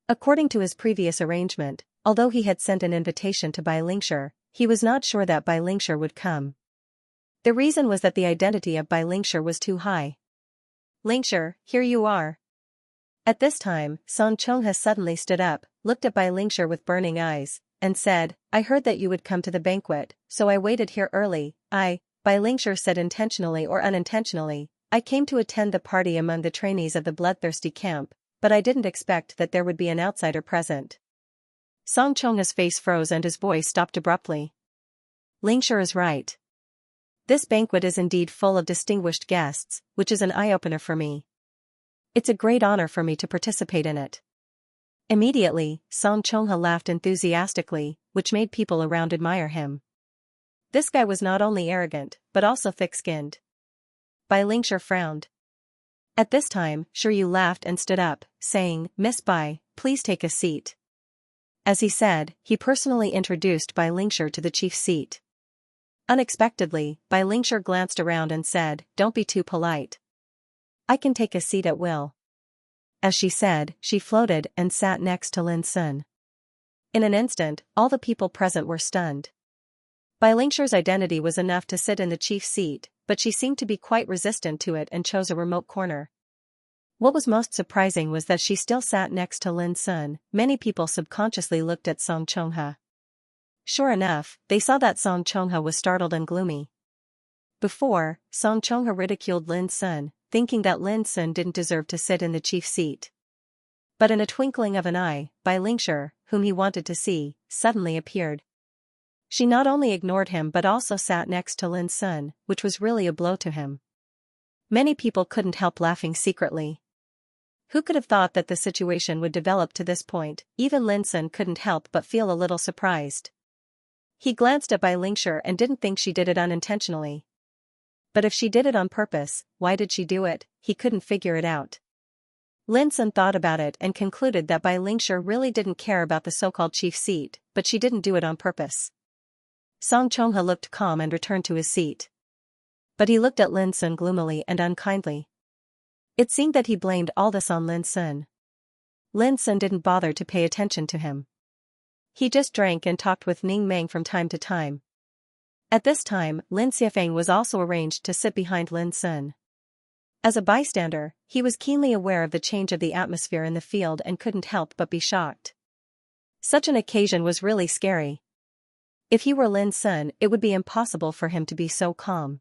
According to his previous arrangement, although he had sent an invitation to Bai Lingxi, he was not sure that Bai Lingxi would come. The reason was that the identity of Bai Lingxi was too high. Lingxi, here you are. At this time, Song Chongha suddenly stood up, looked at Bai Lingxi with burning eyes, and said, I heard that you would come to the banquet, so I waited here early. Bai Bai Lingshi said intentionally or unintentionally, I came to attend the party among the trainees of the bloodthirsty camp, but I didn't expect that there would be an outsider present. Song Chongha's face froze and his voice stopped abruptly. Lingshi is right. This banquet is indeed full of distinguished guests, which is an eye-opener for me. It's a great honor for me to participate in it. Immediately, Song Chongha laughed enthusiastically, which made people around admire him. This guy was not only arrogant, but also thick-skinned. Bai Lingshi frowned. At this time, Shiryu laughed and stood up, saying, Miss Bai, please take a seat. As he said, he personally introduced Bai Lingshi to the chief's seat. Unexpectedly, Bai Lingshi glanced around and said, Don't be too polite. I can take a seat at will. As she said, she floated and sat next to Lin Sun. In an instant, all the people present were stunned. Bai Lingshi's identity was enough to sit in the chief's seat, but she seemed to be quite resistant to it and chose a remote corner. What was most surprising was that she still sat next to Lin Sun. Many people subconsciously looked at Song Chongha. Sure enough, they saw that Song Chongha was startled and gloomy. Before, Song Chongha ridiculed Lin Sun, thinking that Lin Sun didn't deserve to sit in the chief's seat. But in a twinkling of an eye, Bai Lingshi, whom he wanted to see, suddenly appeared. She not only ignored him but also sat next to Lin Sun, which was really a blow to him. Many people couldn't help laughing secretly. Who could have thought that the situation would develop to this point? Even Lin Sun couldn't help but feel a little surprised. He glanced at Bai Lingshi and didn't think she did it unintentionally. But if she did it on purpose, why did she do it? He couldn't figure it out. Lin Sun thought about it and concluded that Bai Lingshi really didn't care about the so-called chief's seat, but she didn't do it on purpose. Song Chongha looked calm and returned to his seat. But he looked at Lin Sun gloomily and unkindly. It seemed that he blamed all this on Lin Sun. Lin Sun didn't bother to pay attention to him. He just drank and talked with Ning Meng from time to time. At this time, Lin Xiafeng was also arranged to sit behind Lin Sun. As a bystander, he was keenly aware of the change of the atmosphere in the field and couldn't help but be shocked. Such an occasion was really scary. If he were Lin Sun, it would be impossible for him to be so calm.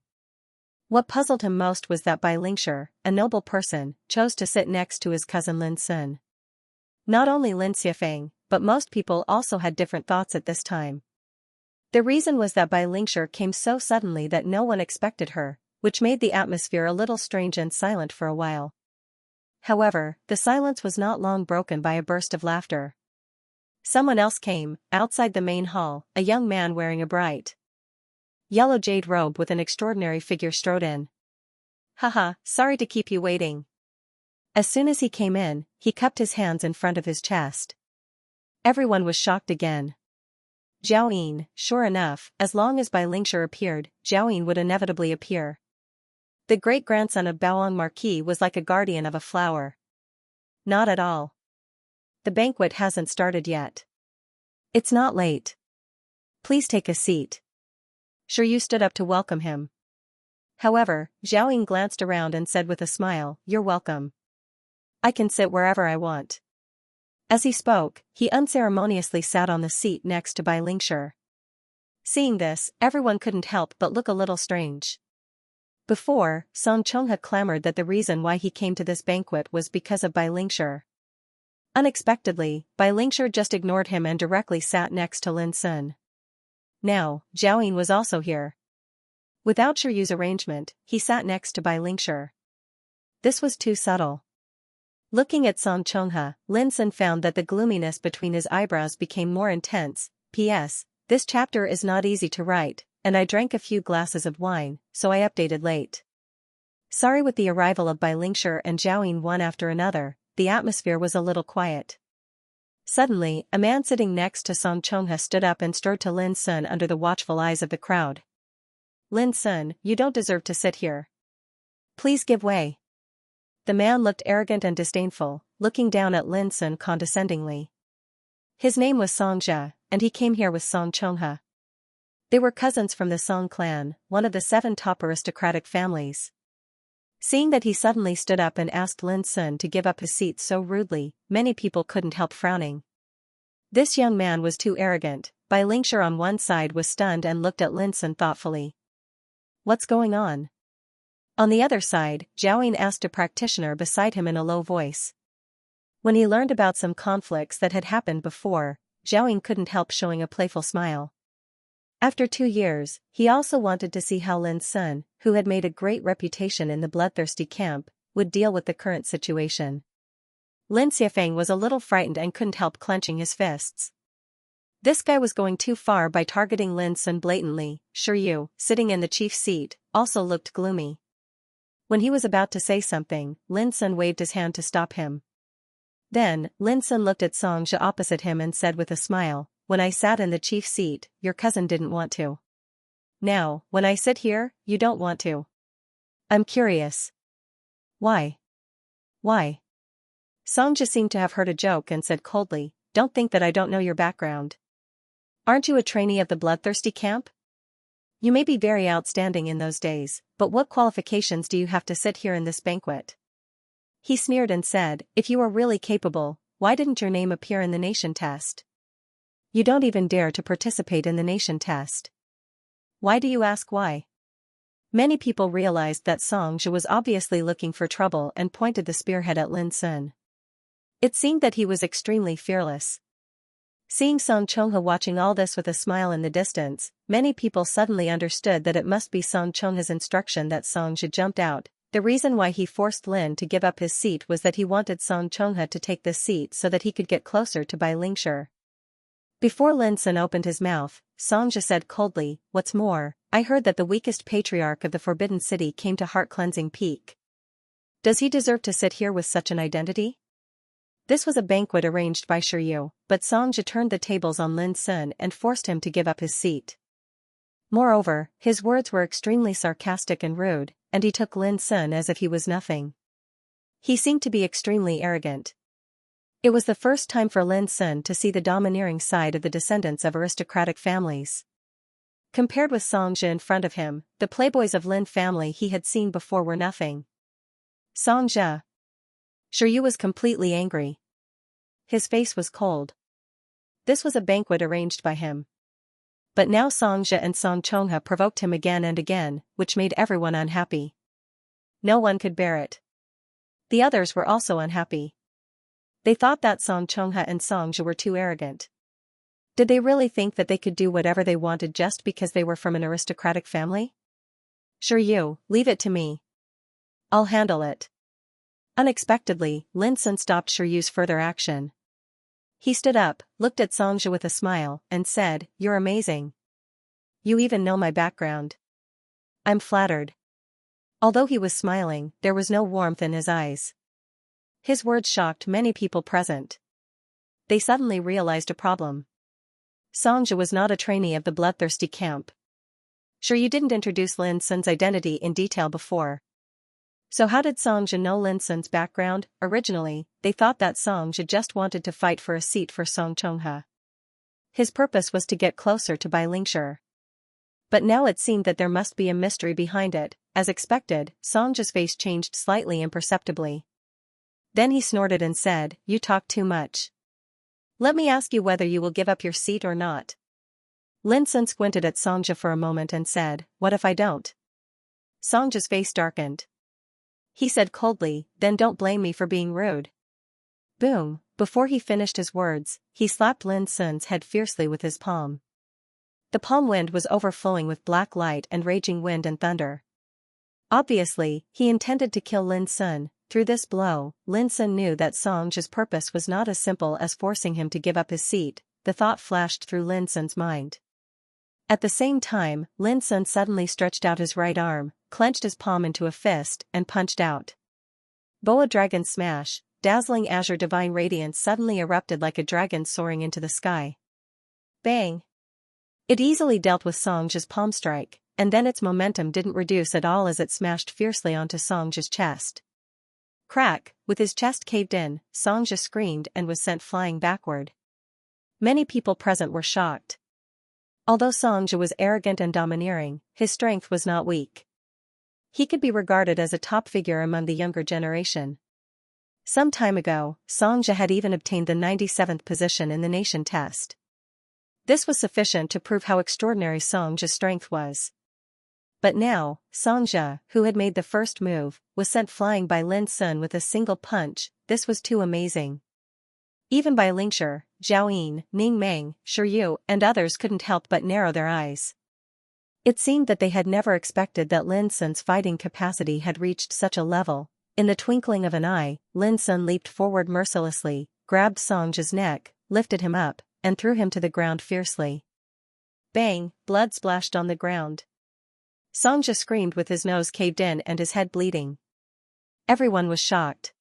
What puzzled him most was that Bai Lingshi, a noble person, chose to sit next to his cousin Lin Sun. Not only Lin Xiafeng, but most people also had different thoughts at this time. The reason was that Bai Lingshi came so suddenly that no one expected her, which made the atmosphere a little strange and silent for a while. However, the silence was not long broken by a burst of laughter. Someone else came. Outside the main hall, a young man wearing a bright yellow jade robe with an extraordinary figure strode in. Haha, sorry to keep you waiting. As soon as he came in, he cupped his hands in front of his chest. Everyone was shocked again. Zhao Yin, sure enough, as long as Bai Lingshi appeared, Zhao Yin would inevitably appear. The great-grandson of Baoang Marquis was like a guardian of a flower. Not at all. The banquet hasn't started yet. It's not late. Please take a seat. Shiryu stood up to welcome him. However, Zhao Yin glanced around and said with a smile, You're welcome. I can sit wherever I want. As he spoke, he unceremoniously sat on the seat next to Bai Lingshi. Seeing this, everyone couldn't help but look a little strange. Before, Song Chongha clamored that the reason why he came to this banquet was because of Bai Lingshi. Unexpectedly, Bai Lingshi just ignored him and directly sat next to Lin Sun. Now, Zhao Yin was also here. Without Shiryu's arrangement, he sat next to Bai Lingshi. This was too subtle. Looking at Song Chongha, Lin Sun found that the gloominess between his eyebrows became more intense. P.S. This chapter is not easy to write, and I drank a few glasses of wine, so I updated late. Sorry. With the arrival of Bai Lingshi and Zhao Yin one after another, the atmosphere was a little quiet. Suddenly, a man sitting next to Song Chongha stood up and strode to Lin Sun under the watchful eyes of the crowd. Lin Sun, you don't deserve to sit here. Please give way. The man looked arrogant and disdainful, looking down at Lin Sun condescendingly. His name was Xianxia, and he came here with Song Chongha. They were cousins from the Song clan, one of the 7 top aristocratic families. Seeing that he suddenly stood up and asked Lin Sun to give up his seat so rudely, many people couldn't help frowning. This young man was too arrogant. Bai Lingshi on one side was stunned and looked at Lin Sun thoughtfully. What's going on? On the other side, Zhaoying asked a practitioner beside him in a low voice. When he learned about some conflicts that had happened before, Zhaoying couldn't help showing a playful smile. After 2 years, he also wanted to see how Lin Sun, who had made a great reputation in the bloodthirsty camp, would deal with the current situation. Lin Xiafeng was a little frightened and couldn't help clenching his fists. This guy was going too far by targeting Lin Sun blatantly. Yu, sitting in the chief's seat, also looked gloomy. When he was about to say something, Lin Sun waved his hand to stop him. Then, Lin Sun looked at Xianxia opposite him and said with a smile, "When I sat in the chief's seat, your cousin didn't want to. Now, when I sit here, you don't want to. I'm curious. Why? Why?" Xianxia seemed to have heard a joke and said coldly, "Don't think that I don't know your background. Aren't you a trainee of the bloodthirsty camp? You may be very outstanding in those days, but what qualifications do you have to sit here in this banquet?" He sneered and said, "If you are really capable, why didn't your name appear in the nation test? You don't even dare to participate in the nation test. Why do you ask why?" Many people realized that Xianxia was obviously looking for trouble and pointed the spearhead at Lin Sun. It seemed that he was extremely fearless. Seeing Song Chonghe watching all this with a smile in the distance, many people suddenly understood that it must be Song Chonghe's instruction that Xianxia jumped out. The reason why he forced Lin to give up his seat was that he wanted Song Chonghe to take this seat so that he could get closer to Bai Lingshi. Before Lin Sun opened his mouth, Xianxia said coldly, "What's more, I heard that the weakest patriarch of the Forbidden City came to Heart-Cleansing Peak. Does he deserve to sit here with such an identity?" This was a banquet arranged by Yu, but Xianxia turned the tables on Lin Sun and forced him to give up his seat. Moreover, his words were extremely sarcastic and rude, and he took Lin Sun as if he was nothing. He seemed to be extremely arrogant. It was the first time for Lin Sun to see the domineering side of the descendants of aristocratic families. Compared with Xianxia in front of him, the playboys of Lin family he had seen before were nothing. Xianxia. Yu was completely angry. His face was cold. This was a banquet arranged by him. But now Xianxia and Song Chonghe provoked him again and again, which made everyone unhappy. No one could bear it. The others were also unhappy. They thought that Song Chonghe and Xianxia were too arrogant. Did they really think that they could do whatever they wanted just because they were from an aristocratic family? Yu, leave it to me. I'll handle it. Unexpectedly, Lin Sun stopped Yu's further action. He stood up, looked at Xianxia with a smile, and said, "You're amazing. You even know my background. I'm flattered." Although he was smiling, there was no warmth in his eyes. His words shocked many people present. They suddenly realized a problem. Xianxia was not a trainee of the bloodthirsty camp. Yu didn't introduce Lin Sun's identity in detail before. So how did Xianxia know Lin Sun's background? Originally, they thought that Xianxia just wanted to fight for a seat for Song Chonghe. His purpose was to get closer to Bai Lingshi. But now it seemed that there must be a mystery behind it. As expected, Xianxia's face changed slightly imperceptibly. Then he snorted and said, "You talk too much. Let me ask you whether you will give up your seat or not." Lin Sun squinted at Xianxia for a moment and said, "What if I don't?" Xianxia's face darkened. He said coldly, "Then don't blame me for being rude." Boom! Before he finished his words, he slapped Lin Sun's head fiercely with his palm. The palm wind was overflowing with black light and raging wind and thunder. Obviously, he intended to kill Lin Sun. Through this blow, Lin Sun knew that Xianxia's purpose was not as simple as forcing him to give up his seat. The thought flashed through Lin Sun's mind. At the same time, Lin Sun suddenly stretched out his right arm, clenched his palm into a fist, and punched out. Boa Dragon Smash, dazzling azure divine radiance suddenly erupted like a dragon soaring into the sky. Bang! It easily dealt with Xianxia's palm strike, and then its momentum didn't reduce at all as it smashed fiercely onto Xianxia's chest. Crack! With his chest caved in, Xianxia screamed and was sent flying backward. Many people present were shocked. Although Xianxia was arrogant and domineering, his strength was not weak. He could be regarded as a top figure among the younger generation. Some time ago, Xianxia had even obtained the 97th position in the nation test. This was sufficient to prove how extraordinary Xianxia's strength was. But now, Xianxia, who had made the first move, was sent flying by Lin Sun with a single punch. This was too amazing. Even Bai Lingshi, Zhao Yin, Ning Meng, Shiyu, and others couldn't help but narrow their eyes. It seemed that they had never expected that Lin Sun's fighting capacity had reached such a level. In the twinkling of an eye, Lin Sun leaped forward mercilessly, grabbed Xianxia's neck, lifted him up, and threw him to the ground fiercely. Bang! Blood splashed on the ground. Xianxia screamed with his nose caved in and his head bleeding. Everyone was shocked.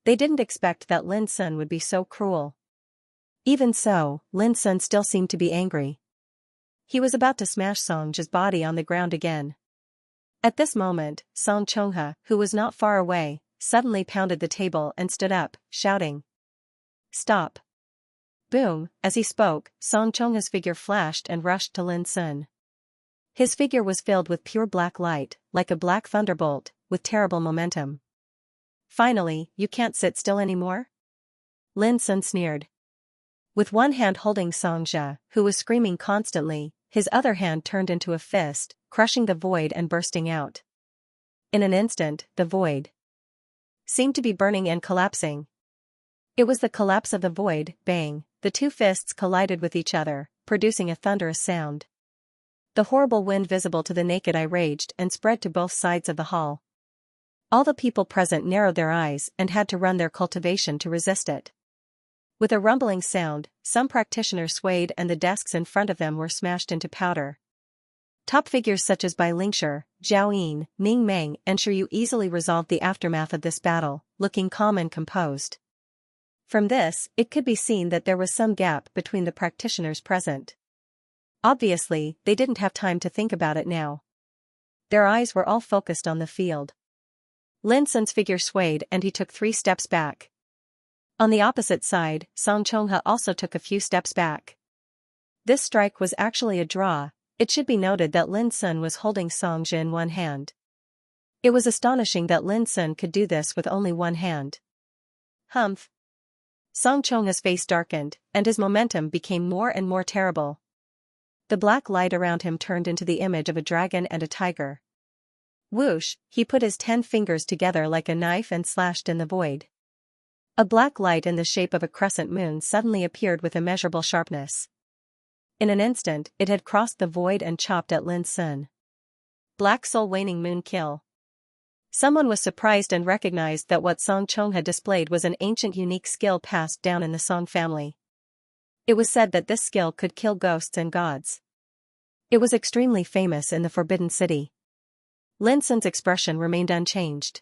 They didn't expect that Lin Sun would be so cruel. Even so, Lin Sun still seemed to be angry. He was about to smash Xianxia's body on the ground again. At this moment, Xianxia, who was not far away, suddenly pounded the table and stood up, shouting, "Stop!" Boom! As he spoke, Xianxia's figure flashed and rushed to Lin Sun. His figure was filled with pure black light, like a black thunderbolt, with terrible momentum. "Finally, you can't sit still anymore?" Lin Sun sneered. With one hand holding Xianxia, who was screaming constantly, his other hand turned into a fist, crushing the void and bursting out. In an instant, the void seemed to be burning and collapsing. It was the collapse of the void. Bang! The two fists collided with each other, producing a thunderous sound. The horrible wind visible to the naked eye raged and spread to both sides of the hall. All the people present narrowed their eyes and had to run their cultivation to resist it. With a rumbling sound, some practitioners swayed and the desks in front of them were smashed into powder. Top figures such as Bai Lingshi, Zhao Yin, Ning Meng, and Shiyu easily resolved the aftermath of this battle, looking calm and composed. From this, it could be seen that there was some gap between the practitioners present. Obviously, they didn't have time to think about it now. Their eyes were all focused on the field. Lin Sun's figure swayed and he took 3 steps back. On the opposite side, Xianxia also took a few steps back. This strike was actually a draw. It should be noted that Lin Sun was holding Xianxia in one hand. It was astonishing that Lin Sun could do this with only one hand. Humph! Xianxia's face darkened, and his momentum became more and more terrible. The black light around him turned into the image of a dragon and a tiger. Whoosh! He put his 10 fingers together like a knife and slashed in the void. A black light in the shape of a crescent moon suddenly appeared with immeasurable sharpness. In an instant, it had crossed the void and chopped at Lin Sun. Black Soul Waning Moon Kill. Someone was surprised and recognized that what Xianxia had displayed was an ancient unique skill passed down in the Song family. It was said that this skill could kill ghosts and gods. It was extremely famous in the Forbidden City. Lin Sun's expression remained unchanged.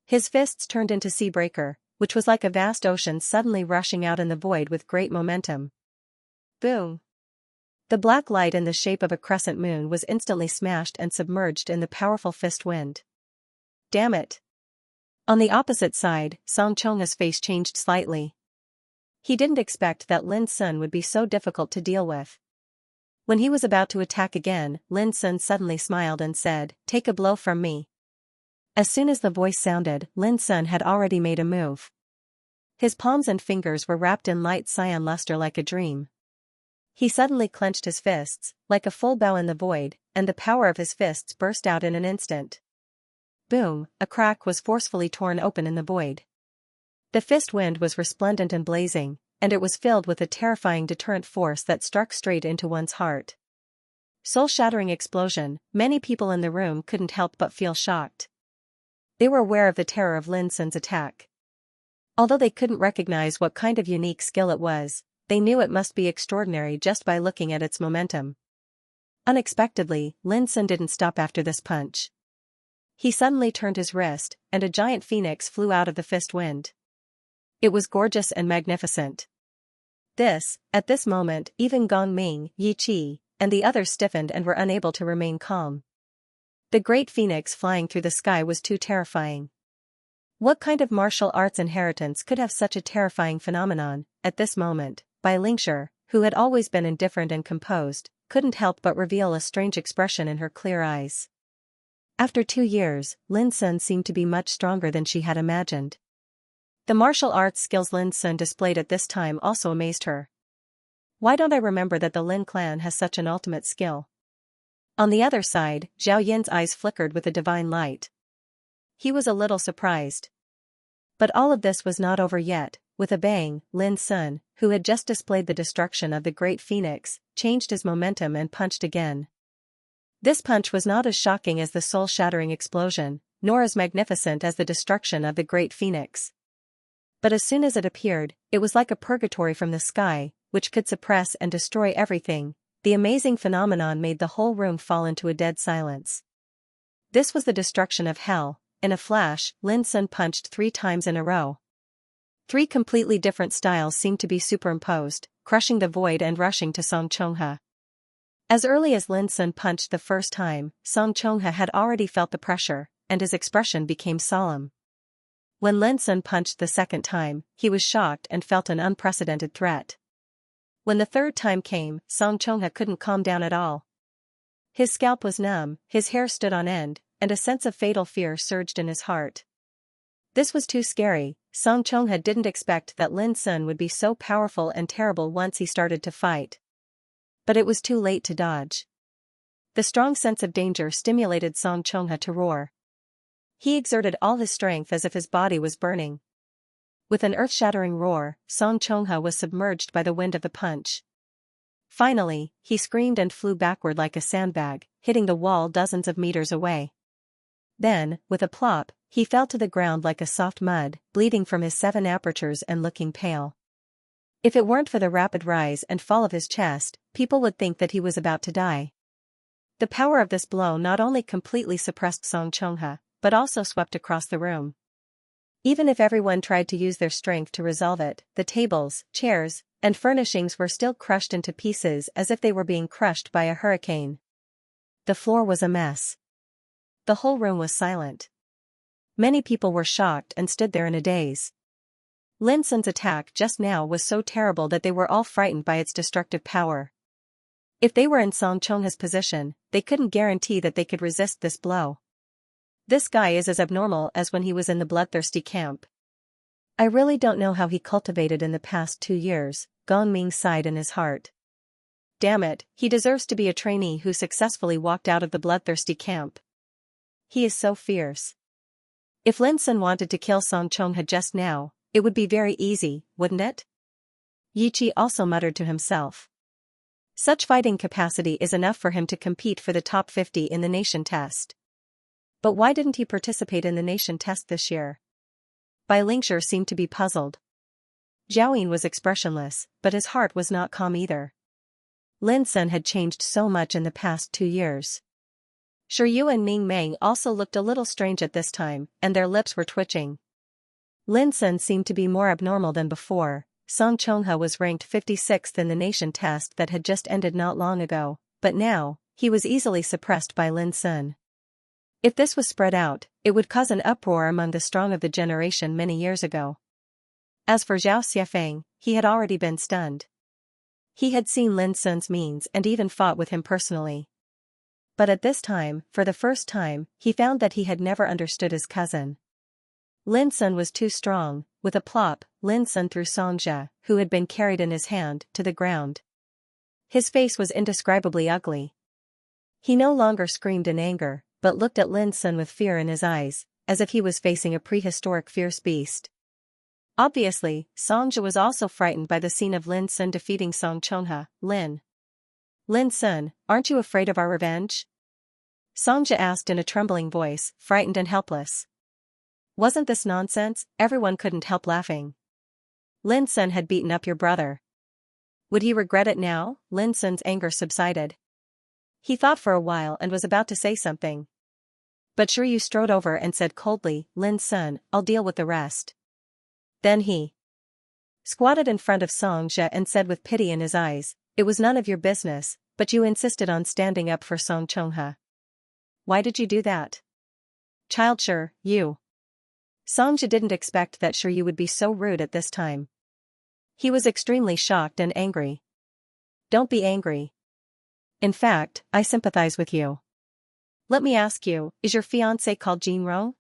His fists turned into Sea Breaker, which was like a vast ocean suddenly rushing out in the void with great momentum. Boom! The black light in the shape of a crescent moon was instantly smashed and submerged in the powerful fist wind. Damn it! On the opposite side, Xianxia's face changed slightly. He didn't expect that Lin Sun would be so difficult to deal with. When he was about to attack again, Lin Sun suddenly smiled and said, "Take a blow from me." As soon as the voice sounded, Lin Sun had already made a move. His palms and fingers were wrapped in light cyan luster like a dream. He suddenly clenched his fists, like a full bow in the void, and the power of his fists burst out in an instant. Boom! A crack was forcefully torn open in the void. The fist wind was resplendent and blazing, and it was filled with a terrifying deterrent force that struck straight into one's heart. Soul-shattering explosion. Many people in the room couldn't help but feel shocked. They were aware of the terror of Lin Sun's attack. Although they couldn't recognize what kind of unique skill it was, they knew it must be extraordinary just by looking at its momentum. Unexpectedly, Lin Sun didn't stop after this punch. He suddenly turned his wrist, and a giant phoenix flew out of the fist wind. It was gorgeous and magnificent. At this moment, even Gong Ming, Yi Qi, and the others stiffened and were unable to remain calm. The great phoenix flying through the sky was too terrifying. What kind of martial arts inheritance could have such a terrifying phenomenon? At this moment, Bai Lingshi, who had always been indifferent and composed, couldn't help but reveal a strange expression in her clear eyes. After 2 years, Lin Sun seemed to be much stronger than she had imagined. The martial arts skills Lin Sun displayed at this time also amazed her. Why don't I remember that the Lin clan has such an ultimate skill? On the other side, Zhao Yin's eyes flickered with a divine light. He was a little surprised. But all of this was not over yet. With a bang, Lin Sun, who had just displayed the destruction of the Great Phoenix, changed his momentum and punched again. This punch was not as shocking as the soul-shattering explosion, nor as magnificent as the destruction of the Great Phoenix. But as soon as it appeared, it was like a purgatory from the sky, which could suppress and destroy everything. The amazing phenomenon made the whole room fall into a dead silence. This was the destruction of hell. In a flash, Lin Sun punched 3 times in a row. 3 completely different styles seemed to be superimposed, crushing the void and rushing to Song Chongha. As early as Lin Sun punched the first time, Song Chongha had already felt the pressure, and his expression became solemn. When Lin Sun punched the second time, he was shocked and felt an unprecedented threat. When the third time came, Song Chongha couldn't calm down at all. His scalp was numb, his hair stood on end, and a sense of fatal fear surged in his heart. This was too scary. Song Chongha didn't expect that Lin Sun would be so powerful and terrible once he started to fight. But it was too late to dodge. The strong sense of danger stimulated Song Chongha to roar. He exerted all his strength as if his body was burning. With an earth-shattering roar, Song Chongha was submerged by the wind of the punch. Finally, he screamed and flew backward like a sandbag, hitting the wall dozens of meters away. Then, with a plop, he fell to the ground like a soft mud, bleeding from his 7 apertures and looking pale. If it weren't for the rapid rise and fall of his chest, people would think that he was about to die. The power of this blow not only completely suppressed Song Chongha, but also swept across the room. Even if everyone tried to use their strength to resolve it, the tables, chairs, and furnishings were still crushed into pieces as if they were being crushed by a hurricane. The floor was a mess. The whole room was silent. Many people were shocked and stood there in a daze. Lin Sun's attack just now was so terrible that they were all frightened by its destructive power. If they were in Song Chongha's position, they couldn't guarantee that they could resist this blow. This guy is as abnormal as when he was in the bloodthirsty camp. I really don't know how he cultivated in the past 2 years, Gong Ming sighed in his heart. Damn it, he deserves to be a trainee who successfully walked out of the bloodthirsty camp. He is so fierce. If Lin Sun wanted to kill Song Chongha just now, it would be very easy, wouldn't it? Yi Qi also muttered to himself. Such fighting capacity is enough for him to compete for the top 50 in the nation test. But why didn't he participate in the nation test this year? Bai Lingshi seemed to be puzzled. Zhao Yin was expressionless, but his heart was not calm either. Lin Sun had changed so much in the past 2 years. Shi Yu and Ming Meng also looked a little strange at this time, and their lips were twitching. Lin Sun seemed to be more abnormal than before. Song Chongha was ranked 56th in the nation test that had just ended not long ago, but now, he was easily suppressed by Lin Sun. If this was spread out, it would cause an uproar among the strong of the generation many years ago. As for Zhao Xiafeng, he had already been stunned. He had seen Lin Sun's means and even fought with him personally. But at this time, for the first time, he found that he had never understood his cousin. Lin Sun was too strong. With a plop, Lin Sun threw Xianxia, who had been carried in his hand, to the ground. His face was indescribably ugly. He no longer screamed in anger, but looked at Lin Sun with fear in his eyes, as if he was facing a prehistoric fierce beast. Obviously, Xianxia was also frightened by the scene of Lin Sun defeating Song Chongha. Lin Sun, aren't you afraid of our revenge? Xianxia asked in a trembling voice, frightened and helpless. Wasn't this nonsense? Everyone couldn't help laughing. Lin Sun had beaten up your brother. Would he regret it now? Lin Sun's anger subsided. He thought for a while and was about to say something. But Shi Yu strode over and said coldly, Lin Sun, I'll deal with the rest. Then he squatted in front of Xianxia and said with pity in his eyes, it was none of your business, but you insisted on standing up for Song Chongha. Why did you do that? Child Shi Yu. Xianxia didn't expect that Shi Yu would be so rude at this time. He was extremely shocked and angry. Don't be angry. In fact, I sympathize with you. Let me ask you, is your fiancé called Jinro?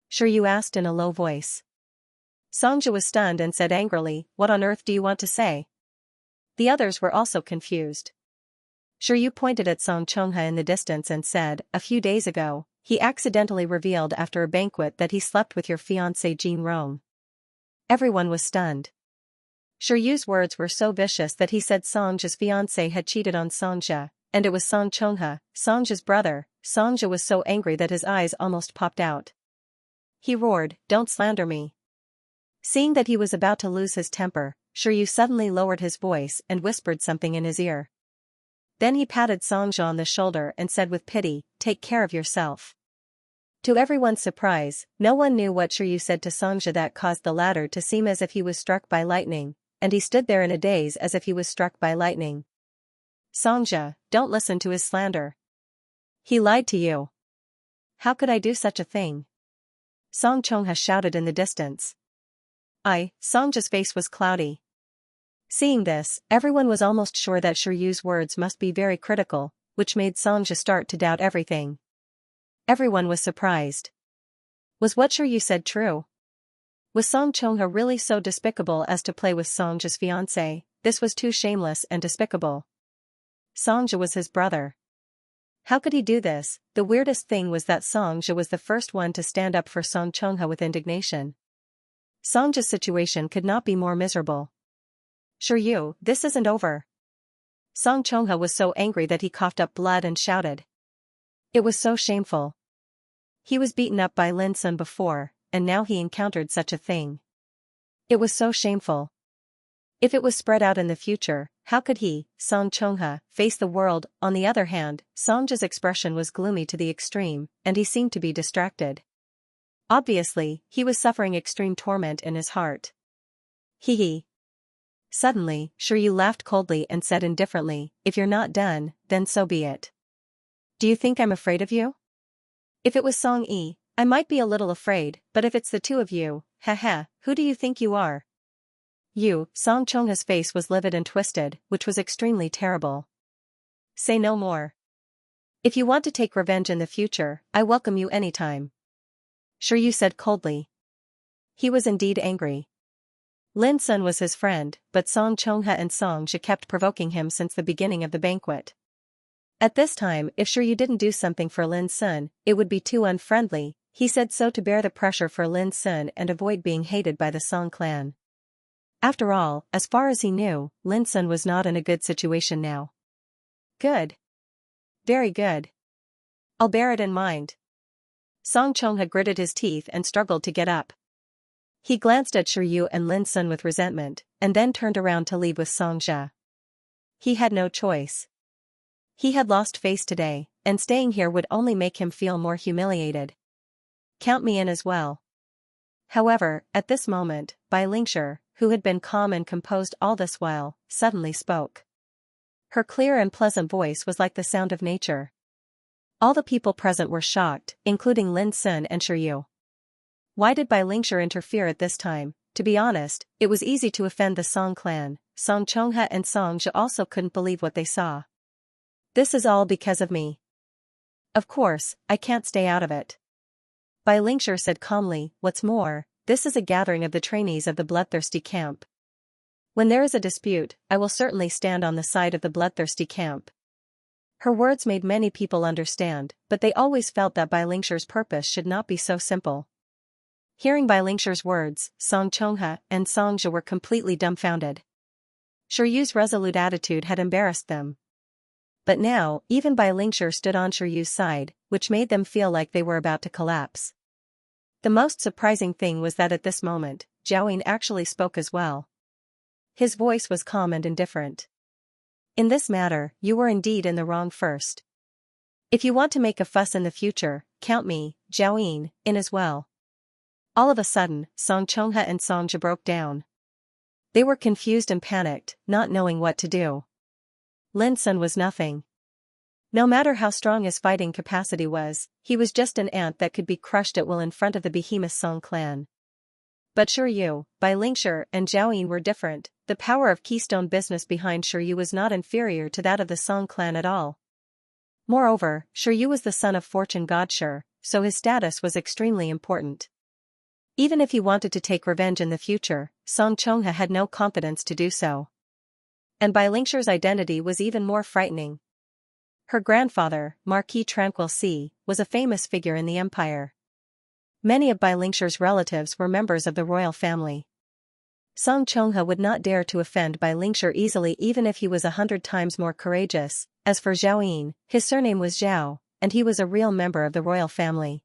Shi Yu asked in a low voice. Xianxia was stunned and said angrily, what on earth do you want to say? The others were also confused. Yu pointed at Song Chongha in the distance and said, "A few days ago, he accidentally revealed after a banquet that he slept with your fiancée Jean Rong." Everyone was stunned. Yu's words were so vicious that he said Song's fiancée had cheated on Xianxia, and it was Song Chongha, Song's brother. Xianxia was so angry that his eyes almost popped out. He roared, "Don't slander me." Seeing that he was about to lose his temper, Yu suddenly lowered his voice and whispered something in his ear. Then he patted Songzhe on the shoulder and said with pity, "Take care of yourself." To everyone's surprise, no one knew what Yu said to Songzhe that caused the latter to seem as if he was struck by lightning, and he stood there in a daze as if he was struck by lightning. "Songzhe, don't listen to his slander. He lied to you." "How could I do such a thing?" Song Chongha shouted in the distance. Songzhe's face was cloudy. Seeing this, everyone was almost sure that Yu's words must be very critical, which made Songzhe start to doubt everything. Everyone was surprised. Was what Yu said true? Was Song Chongha really so despicable as to play with Songzhe's fiancée? This was too shameless and despicable. Songzhe was his brother. How could he do this? The weirdest thing was that Songzhe was the first one to stand up for Song Chongha with indignation. Songzhe's situation could not be more miserable. "Yu, this isn't over." Song Chongha was so angry that he coughed up blood and shouted. It was so shameful. He was beaten up by Lin Sun before, and now he encountered such a thing. It was so shameful. If it was spread out in the future, how could he, Song Chongha, face the world? On the other hand, Songzhe's expression was gloomy to the extreme, and he seemed to be distracted. Obviously, he was suffering extreme torment in his heart. Hee. Suddenly, Yu laughed coldly and said indifferently, "If you're not done, then so be it. Do you think I'm afraid of you? If it was Song Yi, I might be a little afraid, but if it's the two of you, who do you think you are?" Song Chongha's face was livid and twisted, which was extremely terrible. "Say no more. If you want to take revenge in the future, I welcome you anytime." Yu said coldly. He was indeed angry. Lin Sun was his friend, but Song Chongha and Songzhe kept provoking him since the beginning of the banquet. At this time, if Yu didn't do something for Lin Sun, it would be too unfriendly. He said so to bear the pressure for Lin Sun and avoid being hated by the Song clan. After all, as far as he knew, Lin Sun was not in a good situation now. "Good. Very good. I'll bear it in mind." Song Chongha gritted his teeth and struggled to get up. He glanced at Yu and Lin Sun with resentment, and then turned around to leave with Songzhe. He had no choice. He had lost face today, and staying here would only make him feel more humiliated. "Count me in as well." However, at this moment, Bai Lingshi, who had been calm and composed all this while, suddenly spoke. Her clear and pleasant voice was like the sound of nature. All the people present were shocked, including Lin Sun and Yu. Why did Bai Lingshi interfere at this time? To be honest, it was easy to offend the Song clan. Song Chongha and Songzhe also couldn't believe what they saw. "This is all because of me. Of course, I can't stay out of it." Bai Lingshi said calmly, "What's more, this is a gathering of the trainees of the bloodthirsty camp. When there is a dispute, I will certainly stand on the side of the bloodthirsty camp." Her words made many people understand, but they always felt that Bai Lingshi's purpose should not be so simple. Hearing Bai Lingshi's words, Song Chongha and Songzhe were completely dumbfounded. Yu's resolute attitude had embarrassed them. But now, even Bai Lingshi stood on Yu's side, which made them feel like they were about to collapse. The most surprising thing was that at this moment, Jiaoyin actually spoke as well. His voice was calm and indifferent. "In this matter, you were indeed in the wrong first. If you want to make a fuss in the future, count me, Jiaoyin, in as well." All of a sudden, Song Chongha and Songzhe broke down. They were confused and panicked, not knowing what to do. Lin Sun was nothing. No matter how strong his fighting capacity was, he was just an ant that could be crushed at will in front of the behemoth Song clan. But Yu, Bai Lingshi, and Jiaoyin were different. The power of Keystone business behind Yu was not inferior to that of the Song clan at all. Moreover, Yu was the son of Fortune God Shi, so his status was extremely important. Even if he wanted to take revenge in the future, Song Chongha had no confidence to do so. And Bai Lingshi's identity was even more frightening. Her grandfather, Marquis Tranquil C, was a famous figure in the empire. Many of Bai Lingshir's relatives were members of the royal family. Song Chonghe would not dare to offend Bai Lingshir easily even if he was 100 times more courageous. As for Zhao Yin, his surname was Zhao, and he was a real member of the royal family.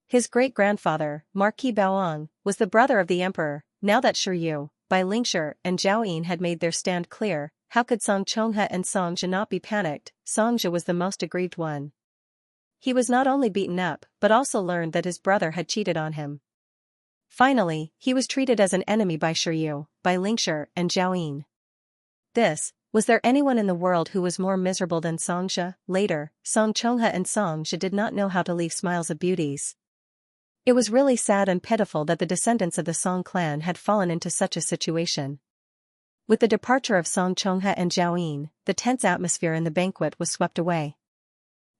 His great-grandfather, Marquis Baoang, was the brother of the emperor. Now that Shi Yu, Bai Lingshir and Zhao Yin had made their stand clear, how could Song Chonghe and Xianxia not be panicked? Xianxia was the most aggrieved one. He was not only beaten up but also learned that his brother had cheated on him. Finally, he was treated as an enemy by Shi Yu, Bai Lingshir and Zhao Yin. Was there anyone in the world who was more miserable than Xianxia? Later, Song Chonghe and Xianxia did not know how to leave smiles of beauties. It was really sad and pitiful that the descendants of the Song clan had fallen into such a situation. With the departure of Song Chonghe and Zhao Yin, the tense atmosphere in the banquet was swept away.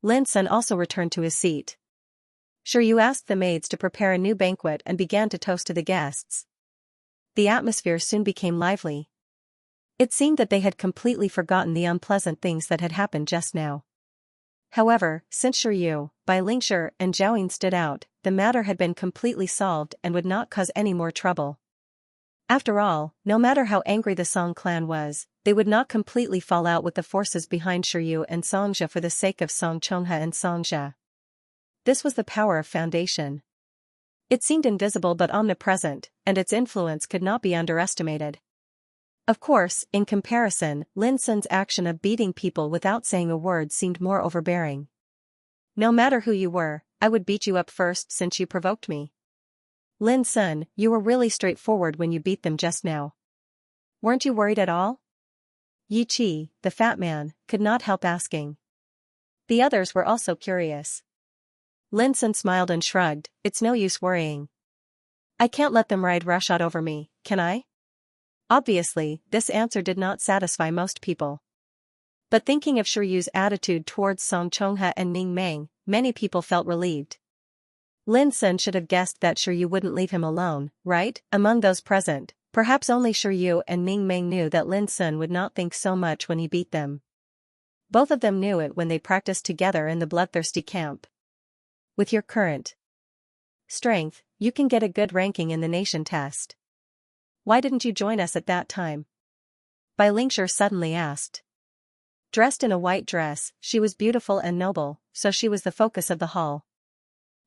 Lin Sun also returned to his seat. Shi Yu asked the maids to prepare a new banquet and began to toast to the guests. The atmosphere soon became lively. It seemed that they had completely forgotten the unpleasant things that had happened just now. However, since Shi Yu, Bai Lingshir and Zhao Yin stood out, the matter had been completely solved and would not cause any more trouble. After all, no matter how angry the Song clan was, they would not completely fall out with the forces behind Shi Yu and Xianxia for the sake of Song Chonghe and Xianxia. This was the power of foundation. It seemed invisible but omnipresent, and its influence could not be underestimated. Of course, in comparison, Lin Sun's action of beating people without saying a word seemed more overbearing. No matter who you were, I would beat you up first since you provoked me. Lin Sun, you were really straightforward when you beat them just now. Weren't you worried at all? Yi Qi, the fat man, could not help asking. The others were also curious. Lin Sun smiled and shrugged, it's no use worrying. I can't let them ride roughshod over me, can I? Obviously, this answer did not satisfy most people. But thinking of Shi Yu's attitude towards Song Chonghe and Ning Meng, many people felt relieved. Lin Sun should have guessed that Shi Yu wouldn't leave him alone, right? Among those present, perhaps only Shi Yu and Ning Meng knew that Lin Sun would not think so much when he beat them. Both of them knew it when they practiced together in the bloodthirsty camp. With your current strength, you can get a good ranking in the nation test. Why didn't you join us at that time? Bai Lingshir suddenly asked. Dressed in a white dress, she was beautiful and noble, so she was the focus of the hall.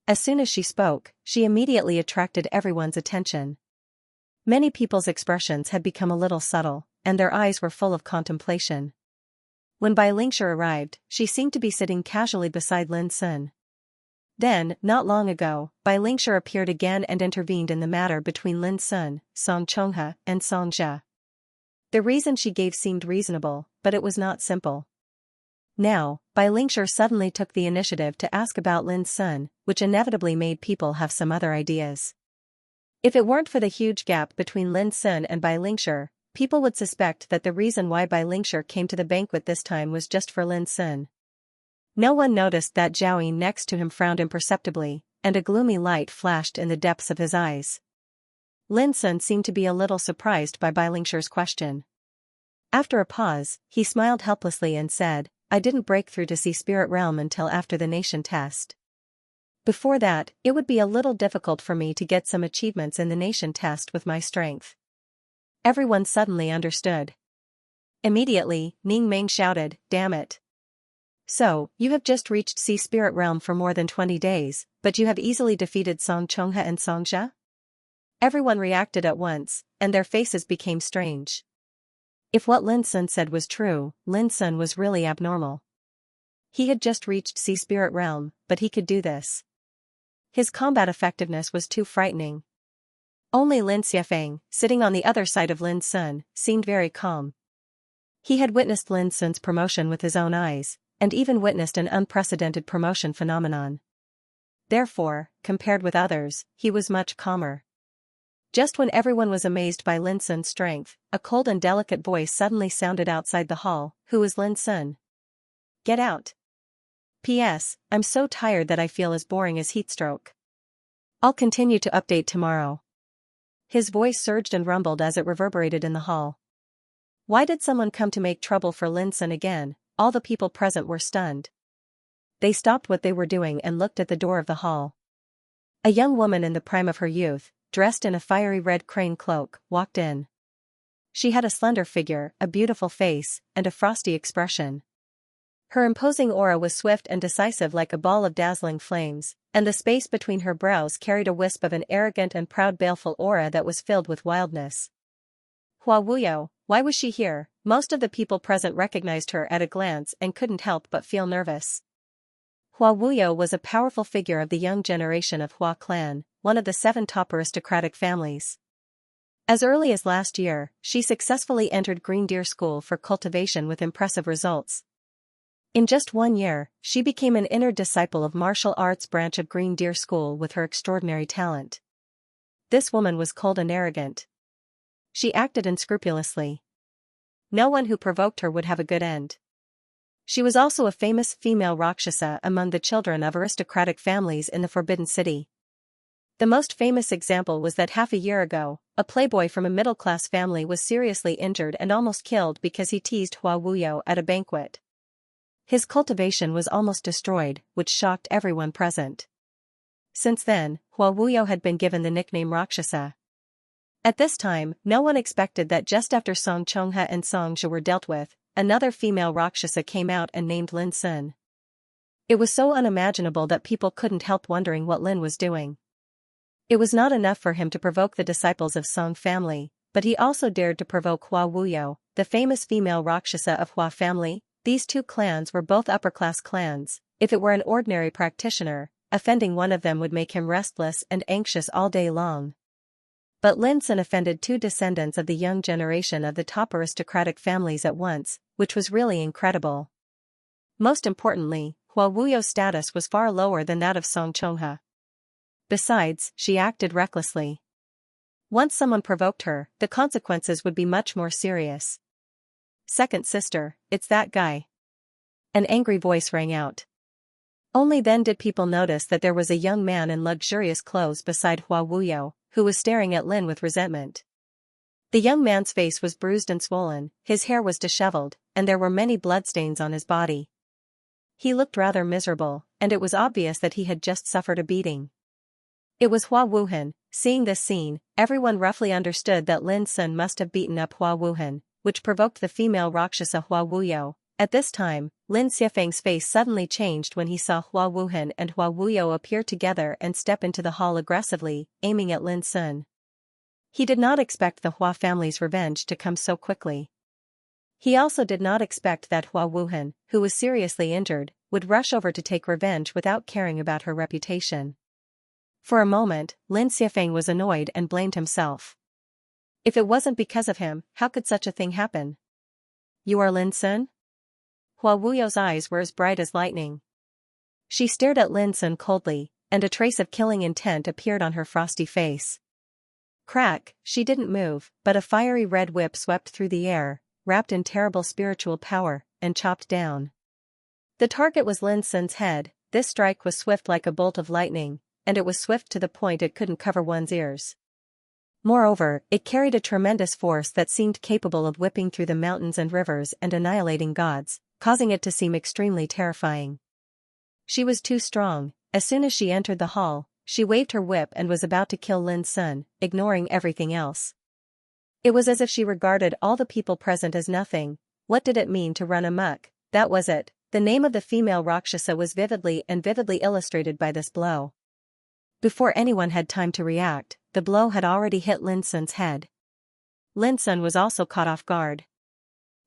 As soon as she spoke, she immediately attracted everyone's attention. Many people's expressions had become a little subtle, and their eyes were full of contemplation. When Bai Lingshir arrived, she seemed to be sitting casually beside Lin Sun. Then, not long ago, Bai Lingshir appeared again and intervened in the matter between Lin Sun, Song Chonghe, and Xianxia. The reason she gave seemed reasonable, but it was not simple. Now, Bai Lingshir suddenly took the initiative to ask about Lin Sun, which inevitably made people have some other ideas. If it weren't for the huge gap between Lin Sun and Bai Lingshir, people would suspect that the reason why Bai Lingshir came to the banquet this time was just for Lin Sun. No one noticed that Zhao Yin next to him frowned imperceptibly, and a gloomy light flashed in the depths of his eyes. Lin Sun seemed to be a little surprised by Bai Lingshir's question. After a pause, he smiled helplessly and said, I didn't break through to see Spirit Realm until after the nation test. Before that, it would be a little difficult for me to get some achievements in the nation test with my strength. Everyone suddenly understood. Immediately, Ning Meng shouted, damn it. So, you have just reached Sea Spirit Realm for more than 20 days, but you have easily defeated Song Chonghe and Xianxia? Everyone reacted at once, and their faces became strange. If what Lin Sun said was true, Lin Sun was really abnormal. He had just reached Sea Spirit Realm, but he could do this. His combat effectiveness was too frightening. Only Lin Xiafeng, sitting on the other side of Lin Sun, seemed very calm. He had witnessed Lin Sun's promotion with his own eyes, and even witnessed an unprecedented promotion phenomenon. Therefore, compared with others, he was much calmer. Just when everyone was amazed by Lin Sun's strength, a cold and delicate voice suddenly sounded outside the hall, who is Lin Sun? Get out. P.S. I'm so tired that I feel as boring as heatstroke. I'll continue to update tomorrow. His voice surged and rumbled as it reverberated in the hall. Why did someone come to make trouble for Lin Sun again? all the people present were stunned. They stopped what they were doing and looked at the door of the hall. A young woman in the prime of her youth, dressed in a fiery red crane cloak, walked in. She had a slender figure, a beautiful face, and a frosty expression. Her imposing aura was swift and decisive like a ball of dazzling flames, and the space between her brows carried a wisp of an arrogant and proud baleful aura that was filled with wildness. Hua Wuyo, why was she here? Most of the people present recognized her at a glance and couldn't help but feel nervous. Hua Wuyo was a powerful figure of the young generation of Hua clan, one of the 7 top aristocratic families. As early as last year, she successfully entered Green Deer School for Cultivation with impressive results. In just 1 year, she became an inner disciple of martial arts branch of Green Deer School with her extraordinary talent. This woman was cold and arrogant. She acted unscrupulously. No one who provoked her would have a good end. She was also a famous female Rakshasa among the children of aristocratic families in the Forbidden City. The most famous example was that half a year ago, a playboy from a middle-class family was seriously injured and almost killed because he teased Hua Wuyo at a banquet. His cultivation was almost destroyed, which shocked everyone present. Since then, Hua Wuyo had been given the nickname Rakshasa. At this time, no one expected that just after Song Chongha and Xianxia were dealt with, another female Rakshasa came out and named Lin Sun. It was so unimaginable that people couldn't help wondering what Lin was doing. It was not enough for him to provoke the disciples of Song family, but he also dared to provoke Hua Wuyo, the famous female Rakshasa of Hua family. These 2 clans were both upper-class clans. If it were an ordinary practitioner, offending one of them would make him restless and anxious all day long. But Lin Sun offended 2 descendants of the young generation of the top aristocratic families at once, which was really incredible. Most importantly, Hua Wuyo's status was far lower than that of Song Chongha. Besides, she acted recklessly. Once someone provoked her, the consequences would be much more serious. "Second sister, it's that guy." An angry voice rang out. Only then did people notice that there was a young man in luxurious clothes beside Hua Wuyo, who was staring at Lin with resentment. The young man's face was bruised and swollen, his hair was disheveled, and there were many bloodstains on his body. He looked rather miserable, and it was obvious that he had just suffered a beating. It was Hua Wuhan. Seeing this scene, everyone roughly understood that Lin Sun must have beaten up Hua Wuhan, which provoked the female Rakshasa Hua Wuyo. At this time, Lin Xiafeng's face suddenly changed when he saw Hua Wuhan and Hua Wuyo appear together and step into the hall aggressively, aiming at Lin Sun. He did not expect the Hua family's revenge to come so quickly. He also did not expect that Hua Wuhan, who was seriously injured, would rush over to take revenge without caring about her reputation. For a moment, Lin Xiafeng was annoyed and blamed himself. If it wasn't because of him, how could such a thing happen? "You are Lin Sun?" Hua Wuyo's eyes were as bright as lightning. She stared at Lin Sun coldly, and a trace of killing intent appeared on her frosty face. Crack, she didn't move, but a fiery red whip swept through the air, wrapped in terrible spiritual power, and chopped down. The target was Lin Sun's head. This strike was swift like a bolt of lightning, and it was swift to the point it couldn't cover one's ears. Moreover, it carried a tremendous force that seemed capable of whipping through the mountains and rivers and annihilating gods, causing it to seem extremely terrifying. She was too strong. As soon as she entered the hall, she waved her whip and was about to kill Lin Sun, ignoring everything else. It was as if she regarded all the people present as nothing. What did it mean to run amok? That was it. The name of the female Rakshasa was vividly illustrated by this blow. Before anyone had time to react, the blow had already hit Lin Sun's head. Lin Sun was also caught off guard.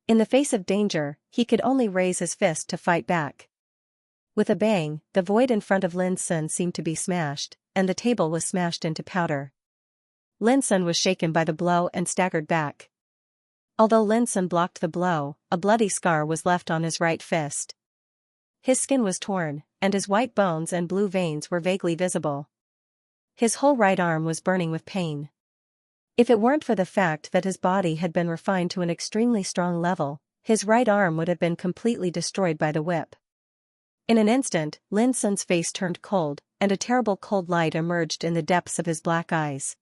In the face of danger, he could only raise his fist to fight back. With a bang, the void in front of Lin Sun seemed to be smashed, and the table was smashed into powder. Lin Sun was shaken by the blow and staggered back. Although Lin Sun blocked the blow, a bloody scar was left on his right fist. His skin was torn, and his white bones and blue veins were vaguely visible. His whole right arm was burning with pain. If it weren't for the fact that his body had been refined to an extremely strong level, his right arm would have been completely destroyed by the whip. In an instant, Lin Sun's face turned cold, and a terrible cold light emerged in the depths of his black eyes.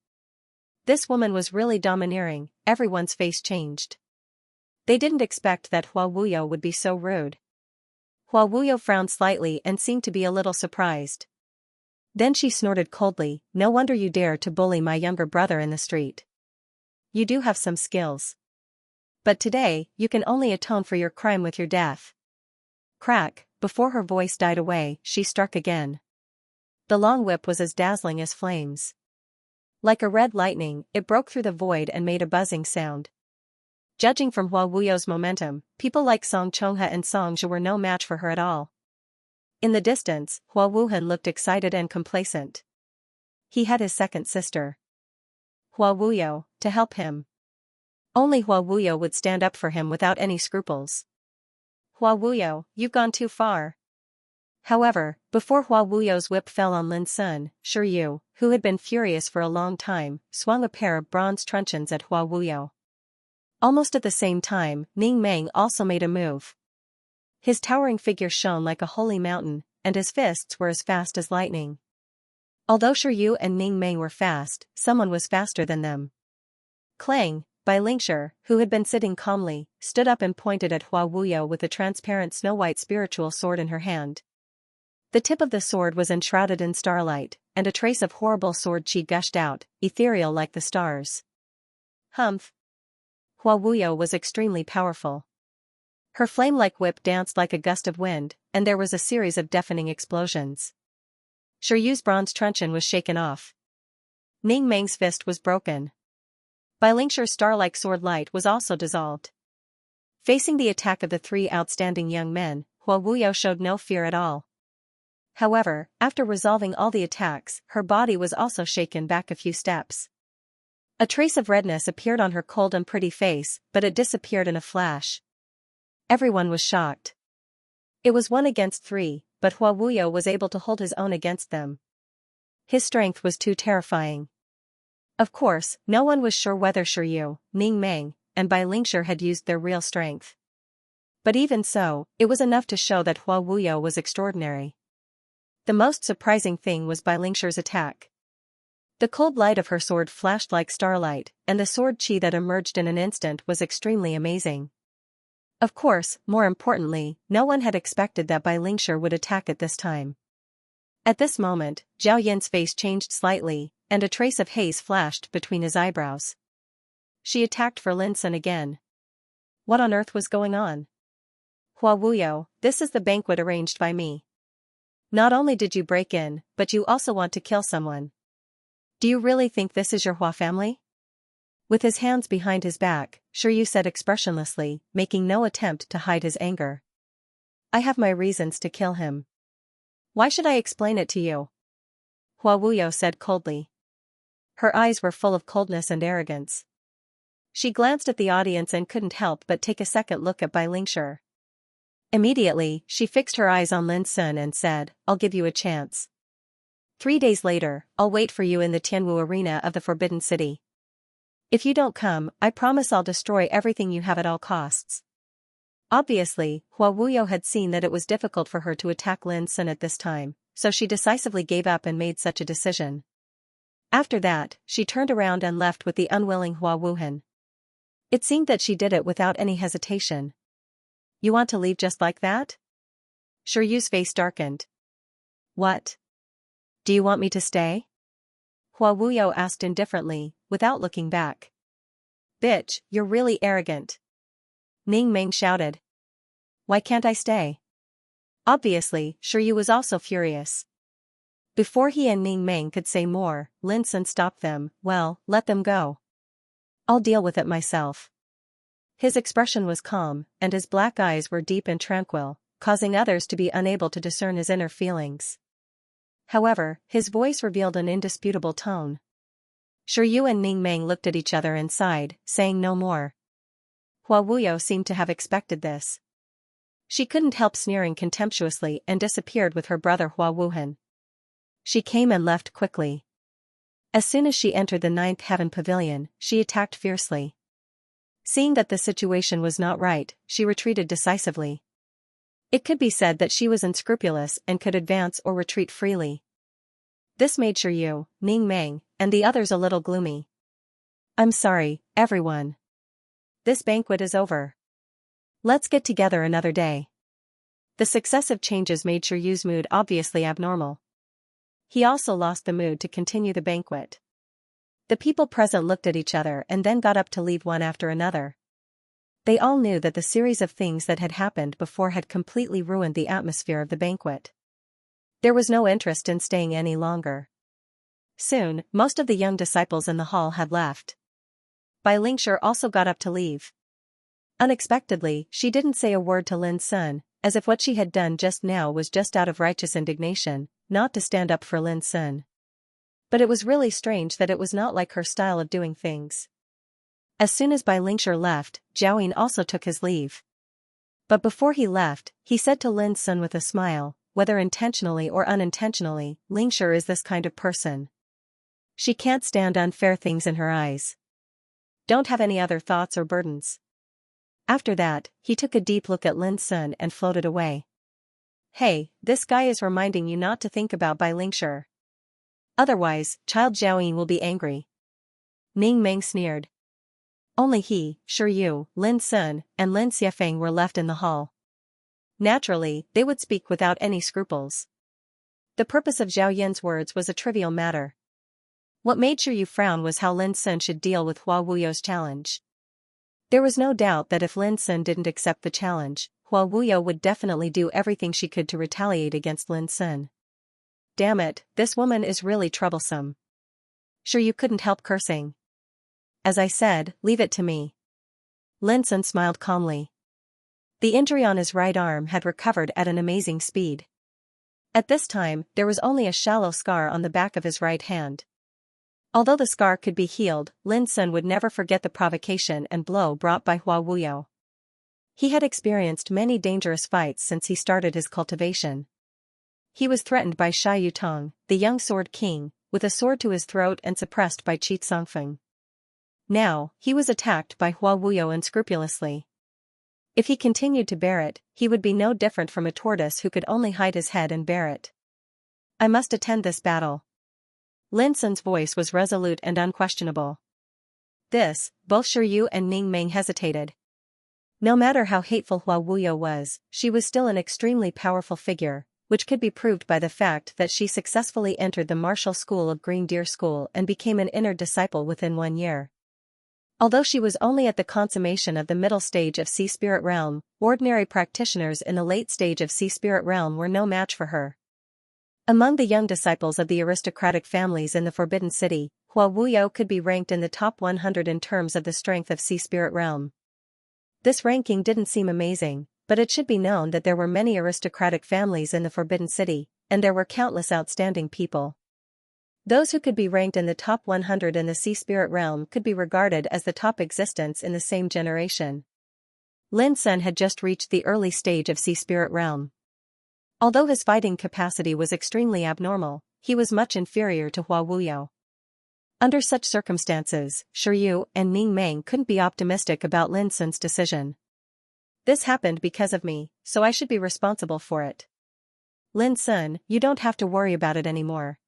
This woman was really domineering. Everyone's face changed. They didn't expect that Hua Wuyo would be so rude. Hua Wuyo frowned slightly and seemed to be a little surprised. Then she snorted coldly, "No wonder you dare to bully my younger brother in the street. You do have some skills. But today, you can only atone for your crime with your death." Crack, before her voice died away, she struck again. The long whip was as dazzling as flames. Like a red lightning, it broke through the void and made a buzzing sound. Judging from Hua Wuyo's momentum, people like Song Chongha and Song Zhe were no match for her at all. In the distance, Hua Wuhan looked excited and complacent. He had his second sister, Hua Wuyo, to help him. Only Hua Wuyo would stand up for him without any scruples. "Hua Wuyo, you've gone too far." However, before Hua Wuyo's whip fell on Lin Sun, Shi Yu, who had been furious for a long time, swung a pair of bronze truncheons at Hua Wuyo. Almost at the same time, Ning Meng also made a move. His towering figure shone like a holy mountain, and his fists were as fast as lightning. Although Shi Yu and Ning Meng were fast, someone was faster than them. Clang, Bai Lingshi, who had been sitting calmly, stood up and pointed at Hua Wuyo with a transparent snow-white spiritual sword in her hand. The tip of the sword was enshrouded in starlight, and a trace of horrible sword chi gushed out, ethereal like the stars. Humph! Hua Wuyo was extremely powerful. Her flame-like whip danced like a gust of wind, and there was a series of deafening explosions. Shi Yu's bronze truncheon was shaken off. Ning Meng's fist was broken. Bai Lingshi's star-like sword light was also dissolved. Facing the attack of the three outstanding young men, Hua Wuyo showed no fear at all. However, after resolving all the attacks, her body was also shaken back a few steps. A trace of redness appeared on her cold and pretty face, but it disappeared in a flash. Everyone was shocked. It was 1 against 3, but Hua Wuyo was able to hold his own against them. His strength was too terrifying. Of course, no one was sure whether Shi Yu, Ning Meng, and Bai Lingshi had used their real strength. But even so, it was enough to show that Hua Wuyo was extraordinary. The most surprising thing was Bai Lingshi's attack. The cold light of her sword flashed like starlight, and the sword chi that emerged in an instant was extremely amazing. Of course, more importantly, no one had expected that Bai Lingshi would attack at this time. At this moment, Zhao Yin's face changed slightly, and a trace of haze flashed between his eyebrows. She attacked for Lin Sun again. What on earth was going on? Hua Wuyo, this is the banquet arranged by me. Not only did you break in, but you also want to kill someone. Do you really think this is your Hua family? With his hands behind his back, Shi Yu said expressionlessly, making no attempt to hide his anger. I have my reasons to kill him. Why should I explain it to you? Hua Wuyo said coldly. Her eyes were full of coldness and arrogance. She glanced at the audience and couldn't help but take a second look at Bai Lingshi. Immediately, she fixed her eyes on Lin Sun and said, I'll give you a chance. 3 days later, I'll wait for you in the Tianwu arena of the Forbidden City. If you don't come, I promise I'll destroy everything you have at all costs. Obviously, Hua Wuyo had seen that it was difficult for her to attack Lin Sun at this time, so she decisively gave up and made such a decision. After that, she turned around and left with the unwilling Hua Wuhan. It seemed that she did it without any hesitation. You want to leave just like that? Shi Yu's face darkened. What? Do you want me to stay? Hua Wuyo asked indifferently, without looking back. Bitch, you're really arrogant. Ning Meng shouted. Why can't I stay? Obviously, Shi Yu was also furious. Before he and Ning Meng could say more, Lin Sun stopped them. Well, let them go. I'll deal with it myself. His expression was calm, and his black eyes were deep and tranquil, causing others to be unable to discern his inner feelings. However, his voice revealed an indisputable tone. Shi Yu and Ning Meng looked at each other and sighed, saying no more. Hua Wuyo seemed to have expected this. She couldn't help sneering contemptuously and disappeared with her brother Hua Wuhan. She came and left quickly. As soon as she entered the 9th Heaven Pavilion, she attacked fiercely. Seeing that the situation was not right, she retreated decisively. It could be said that she was unscrupulous and could advance or retreat freely. This made Shi Yu, Ning Meng, and the others a little gloomy. I'm sorry, everyone. This banquet is over. Let's get together another day. The successive changes made Shiryu's mood obviously abnormal. He also lost the mood to continue the banquet. The people present looked at each other and then got up to leave one after another. They all knew that the series of things that had happened before had completely ruined the atmosphere of the banquet. There was no interest in staying any longer. Soon, most of the young disciples in the hall had left. Bai Lingshi also got up to leave. Unexpectedly, she didn't say a word to Lin Sun, as if what she had done just now was just out of righteous indignation, not to stand up for Lin Sun. But it was really strange that it was not like her style of doing things. As soon as Bai Lingshi left, Zhao Yin also took his leave. But before he left, he said to Lin Sun with a smile, whether intentionally or unintentionally, Lingshi is this kind of person. She can't stand unfair things in her eyes. Don't have any other thoughts or burdens. After that, he took a deep look at Lin Sun and floated away. Hey, this guy is reminding you not to think about Bai Lingshi. Otherwise, child Zhao Yin will be angry. Ning Meng sneered. Only he, Shiryu, Lin Sun, and Lin Xiafeng were left in the hall. Naturally, they would speak without any scruples. The purpose of Zhao Yin's words was a trivial matter. What made Shiryu frown was how Lin Sun should deal with Hua Wuyo's challenge. There was no doubt that if Lin Sun didn't accept the challenge, Hua Wuyo would definitely do everything she could to retaliate against Lin Sun. Damn it, this woman is really troublesome. Shiryu couldn't help cursing. As I said, leave it to me. Lin Sun smiled calmly. The injury on his right arm had recovered at an amazing speed. At this time, there was only a shallow scar on the back of his right hand. Although the scar could be healed, Lin Sun would never forget the provocation and blow brought by Hua Wuyo. He had experienced many dangerous fights since he started his cultivation. He was threatened by Shai Yutong, the young sword king, with a sword to his throat and suppressed by Qi Tsongfeng. Now, he was attacked by Hua Wuyo unscrupulously. If he continued to bear it, he would be no different from a tortoise who could only hide his head and bear it. I must attend this battle. Lin Sun's voice was resolute and unquestionable. Both Shiryu and Ning Meng hesitated. No matter how hateful Hua Wuyo was, she was still an extremely powerful figure, which could be proved by the fact that she successfully entered the martial school of Green Deer School and became an inner disciple within 1 year. Although she was only at the consummation of the middle stage of Sea Spirit Realm, ordinary practitioners in the late stage of Sea Spirit Realm were no match for her. Among the young disciples of the aristocratic families in the Forbidden City, Hua Wuyo could be ranked in the top 100 in terms of the strength of Sea Spirit Realm. This ranking didn't seem amazing, but it should be known that there were many aristocratic families in the Forbidden City, and there were countless outstanding people. Those who could be ranked in the top 100 in the Sea Spirit Realm could be regarded as the top existence in the same generation. Lin Sun had just reached the early stage of Sea Spirit Realm. Although his fighting capacity was extremely abnormal, he was much inferior to Hua Wuyo. Under such circumstances, Shiryu and Ning Meng couldn't be optimistic about Lin Sun's decision. This happened because of me, so I should be responsible for it. Lin Sun, you don't have to worry about it anymore.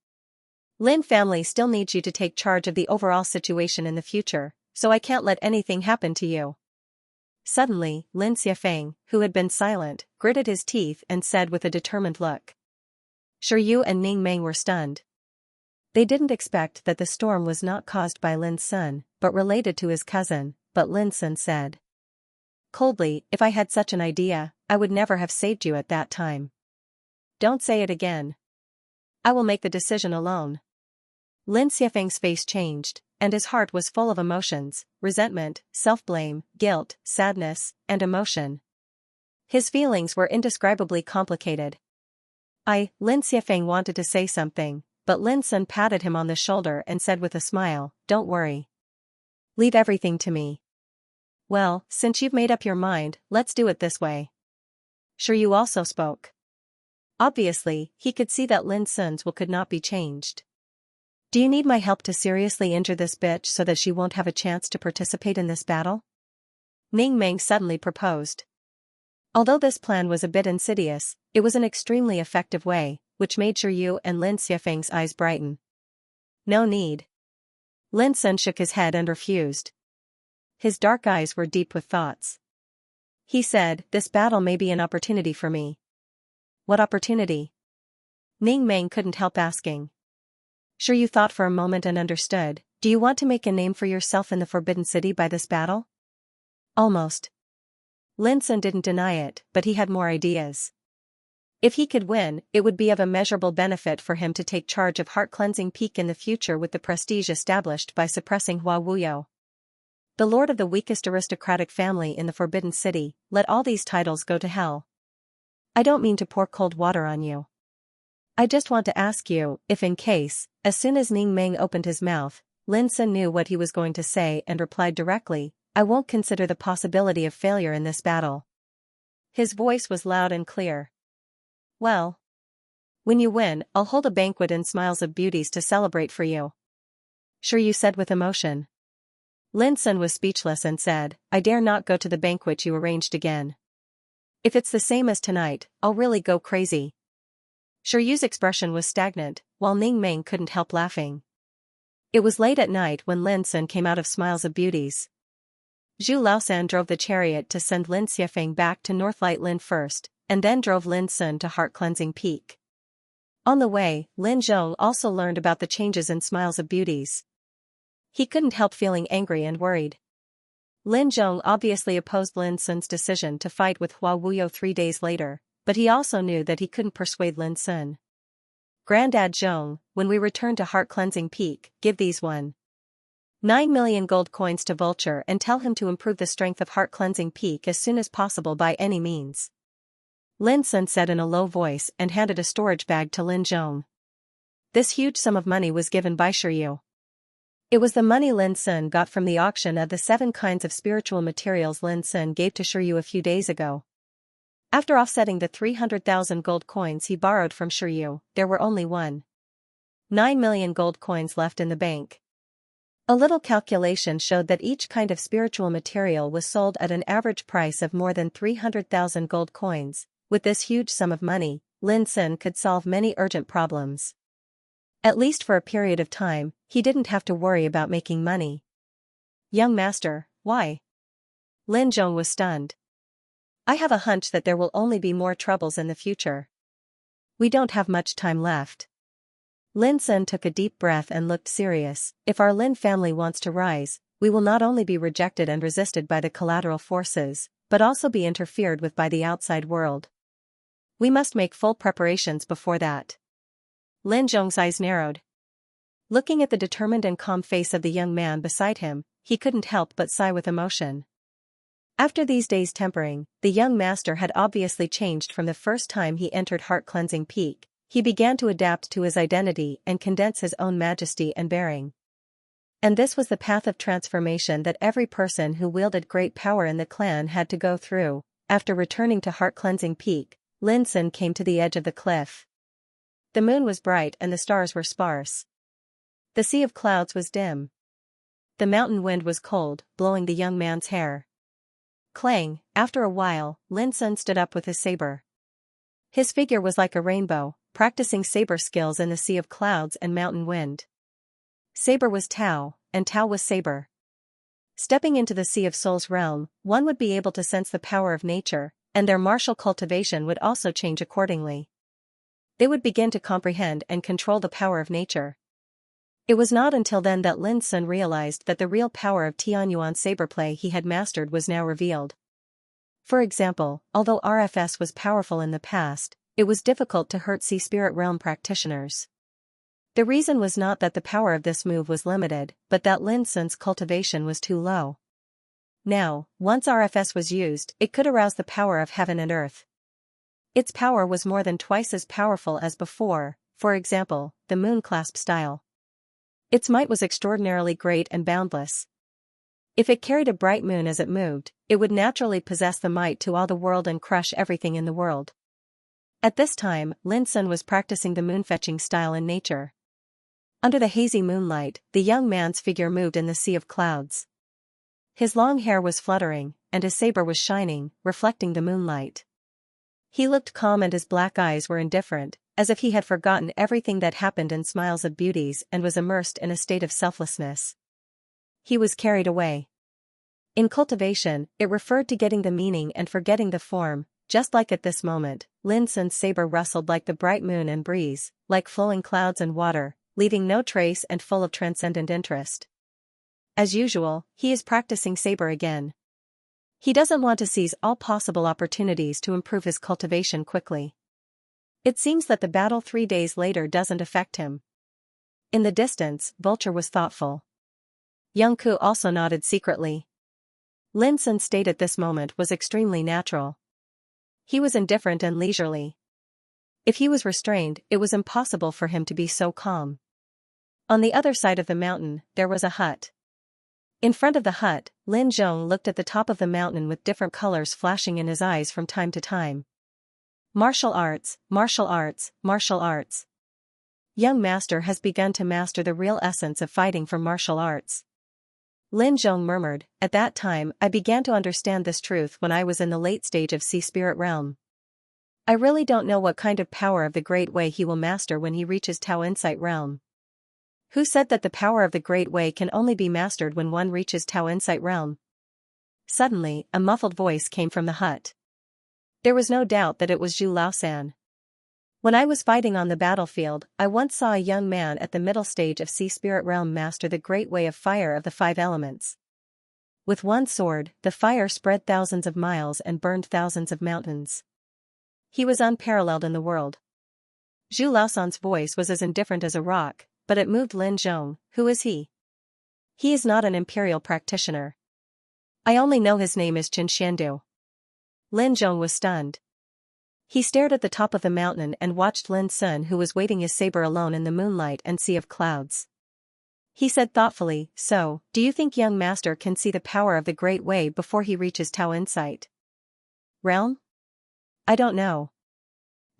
Lin family still needs you to take charge of the overall situation in the future, so I can't let anything happen to you. Suddenly, Lin Xiafeng, who had been silent, gritted his teeth and said with a determined look. Shiryu and Ning Meng were stunned. They didn't expect that the storm was not caused by Lin Sun, but related to his cousin, but Lin Sun said coldly, if I had such an idea, I would never have saved you at that time. Don't say it again. I will make the decision alone. Lin Xiafeng's face changed, and his heart was full of emotions, resentment, self-blame, guilt, sadness, and emotion. His feelings were indescribably complicated. Lin Xiafeng wanted to say something, but Lin Sun patted him on the shoulder and said with a smile, don't worry. Leave everything to me. Well, since you've made up your mind, let's do it this way. Shiryu also spoke. Obviously, he could see that Lin Sun's will could not be changed. Do you need my help to seriously injure this bitch so that she won't have a chance to participate in this battle? Ning Meng suddenly proposed. Although this plan was a bit insidious, it was an extremely effective way, which made Shiryu and Lin Xiafeng's eyes brighten. No need. Lin Sun shook his head and refused. His dark eyes were deep with thoughts. He said, "This battle may be an opportunity for me." "What opportunity?" Ning Meng couldn't help asking. "Sure you thought for a moment and understood. Do you want to make a name for yourself in the Forbidden City by this battle?" "Almost." Lin Sun didn't deny it, but he had more ideas. If he could win, it would be of immeasurable benefit for him to take charge of Heart Cleansing Peak in the future with the prestige established by suppressing Hua Wuyo. The lord of the weakest aristocratic family in the Forbidden City, let all these titles go to hell. I don't mean to pour cold water on you. I just want to ask you, if in case, as soon as Ning Meng opened his mouth, Lin Sun knew what he was going to say and replied directly, "I won't consider the possibility of failure in this battle." His voice was loud and clear. "Well, when you win, I'll hold a banquet in Smiles of Beauties to celebrate for you." "Sure," you said with emotion. Lin Sun was speechless and said, "I dare not go to the banquet you arranged again. If it's the same as tonight, I'll really go crazy." Sure Yu's expression was stagnant, while Ning Meng couldn't help laughing. It was late at night when Lin Sun came out of Smiles of Beauties. Zhu Laosan drove the chariot to send Lin Xiafeng back to Northlight Lin first, and then drove Lin Sun to Heart Cleansing Peak. On the way, Lin Zhong also learned about the changes in Smiles of Beauties. He couldn't help feeling angry and worried. Lin Zhong obviously opposed Lin Sun's decision to fight with Hua Wuyo 3 days later, but he also knew that he couldn't persuade Lin Sun. "Grandad Zhong, when we return to Heart Cleansing Peak, give these 1.9 million gold coins to Vulture and tell him to improve the strength of Heart Cleansing Peak as soon as possible by any means," Lin Sun said in a low voice and handed a storage bag to Lin Zhong. This huge sum of money was given by Shiryu. It was the money Lin Sun got from the auction of the 7 kinds of spiritual materials Lin Sun gave to Shiryu a few days ago. After offsetting the 300,000 gold coins he borrowed from Shiryu, there were only 1.9 million gold coins left in the bank. A little calculation showed that each kind of spiritual material was sold at an average price of more than 300,000 gold coins. With this huge sum of money, Lin Sun could solve many urgent problems. At least for a period of time, he didn't have to worry about making money. "Young master, why?" Lin Zhong was stunned. "I have a hunch that there will only be more troubles in the future. We don't have much time left." Lin Sun took a deep breath and looked serious. "If our Lin family wants to rise, we will not only be rejected and resisted by the collateral forces, but also be interfered with by the outside world. We must make full preparations before that." Lin Zhong's eyes narrowed. Looking at the determined and calm face of the young man beside him, he couldn't help but sigh with emotion. After these days tempering, the young master had obviously changed from the first time he entered Heart Cleansing Peak. He began to adapt to his identity and condense his own majesty and bearing. And this was the path of transformation that every person who wielded great power in the clan had to go through. After returning to Heart Cleansing Peak, Lin Sun came to the edge of the cliff. The moon was bright and the stars were sparse. The sea of clouds was dim. The mountain wind was cold, blowing the young man's hair. Clang, after a while, Lin Sun stood up with his saber. His figure was like a rainbow, practicing saber skills in the sea of clouds and mountain wind. Saber was Tao, and Tao was saber. Stepping into the Sea of Soul's realm, one would be able to sense the power of nature, and their martial cultivation would also change accordingly. They would begin to comprehend and control the power of nature. It was not until then that Lin Sun realized that the real power of Tianyuan saberplay he had mastered was now revealed. For example, although RFS was powerful in the past, it was difficult to hurt Sea Spirit Realm practitioners. The reason was not that the power of this move was limited, but that Lin Sun's cultivation was too low. Now, once RFS was used, it could arouse the power of heaven and earth. Its power was more than twice as powerful as before, for example, the moon clasp style. Its might was extraordinarily great and boundless. If it carried a bright moon as it moved, it would naturally possess the might to awe the world and crush everything in the world. At this time, Lin Sun was practicing the moon-fetching style in nature. Under the hazy moonlight, the young man's figure moved in the sea of clouds. His long hair was fluttering, and his saber was shining, reflecting the moonlight. He looked calm and his black eyes were indifferent, as if he had forgotten everything that happened in Smiles of Beauties and was immersed in a state of selflessness. He was carried away. In cultivation, it referred to getting the meaning and forgetting the form, just like at this moment. Lin Sun's saber rustled like the bright moon and breeze, like flowing clouds and water, leaving no trace and full of transcendent interest. As usual, he is practicing saber again. He doesn't want to seize all possible opportunities to improve his cultivation quickly. It seems that the battle 3 days later doesn't affect him. In the distance, Vulture was thoughtful. Young Ku also nodded secretly. Lin Sun's state at this moment was extremely natural. He was indifferent and leisurely. If he was restrained, it was impossible for him to be so calm. On the other side of the mountain, there was a hut. In front of the hut, Lin Zhong looked at the top of the mountain with different colors flashing in his eyes from time to time. Martial arts, martial arts, martial arts. Young master has begun to master the real essence of fighting for martial arts. Lin Zhong murmured, at that time I began to understand this truth when I was in the late stage of Sea Spirit Realm. I really don't know what kind of power of the Great Way he will master when he reaches Tao Insight Realm. Who said that the power of the Great Way can only be mastered when one reaches Tao Insight Realm? Suddenly, a muffled voice came from the hut. There was no doubt that it was Zhu Laosan. When I was fighting on the battlefield, I once saw a young man at the middle stage of Sea Spirit Realm master the Great Way of Fire of the 5 elements. With one sword, the fire spread thousands of miles and burned thousands of mountains. He was unparalleled in the world. Zhu Laosan's voice was as indifferent as a rock, but it moved Lin Zhong. Who is he? He is not an imperial practitioner. I only know his name is Xianxia. Lin Zhong was stunned. He stared at the top of the mountain and watched Lin Sun, who was waving his saber alone in the moonlight and sea of clouds. He said thoughtfully, so, do you think young master can see the power of the Great Way before he reaches Tao Insight Realm? I don't know.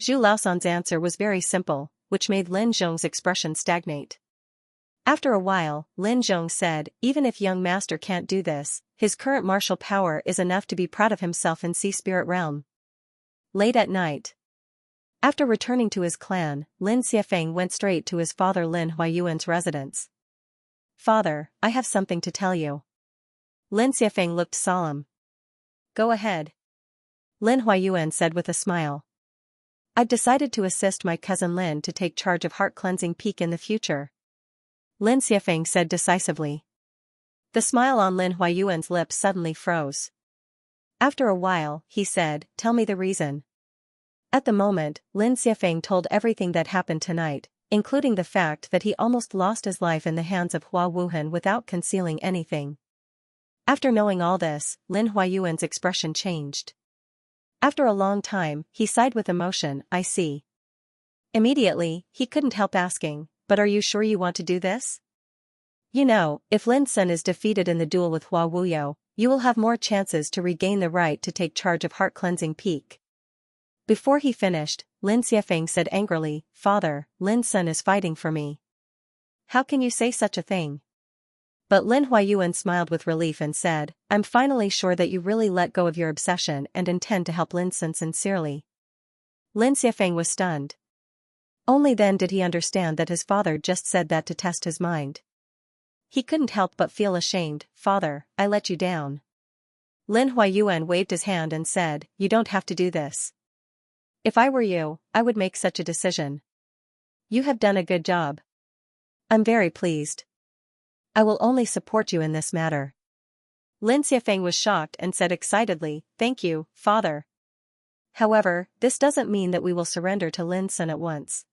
Zhu Laosan's answer was very simple, which made Lin Zhong's expression stagnate. After a while, Lin Zhong said, even if young master can't do this, his current martial power is enough to be proud of himself in Sea Spirit Realm. Late at night. After returning to his clan, Lin Xiafeng went straight to his father Lin Huayuan's residence. Father, I have something to tell you. Lin Xiafeng looked solemn. Go ahead. Lin Huayuan said with a smile. I've decided to assist my cousin Lin to take charge of Heart Cleansing Peak in the future. Lin Xiafeng said decisively. The smile on Lin Huayuan's lips suddenly froze. After a while, he said, tell me the reason. At the moment, Lin Xiafeng told everything that happened tonight, including the fact that he almost lost his life in the hands of Hua Wuhan without concealing anything. After knowing all this, Lin Huayuan's expression changed. After a long time, he sighed with emotion, I see. Immediately, he couldn't help asking, but are you sure you want to do this? You know, if Lin Sun is defeated in the duel with Hua Wuyo, you will have more chances to regain the right to take charge of Heart Cleansing Peak. Before he finished, Lin Xiafeng said angrily, Father, Lin Sun is fighting for me. How can you say such a thing? But Lin Huayuan smiled with relief and said, I'm finally sure that you really let go of your obsession and intend to help Lin Sun sincerely. Lin Xiafeng was stunned. Only then did he understand that his father just said that to test his mind. He couldn't help but feel ashamed. Father, I let you down. Lin Huayuan waved his hand and said, you don't have to do this. If I were you, I would make such a decision. You have done a good job. I'm very pleased. I will only support you in this matter. Lin Xiafeng was shocked and said excitedly, thank you, father. However, this doesn't mean that we will surrender to Lin Sun at once.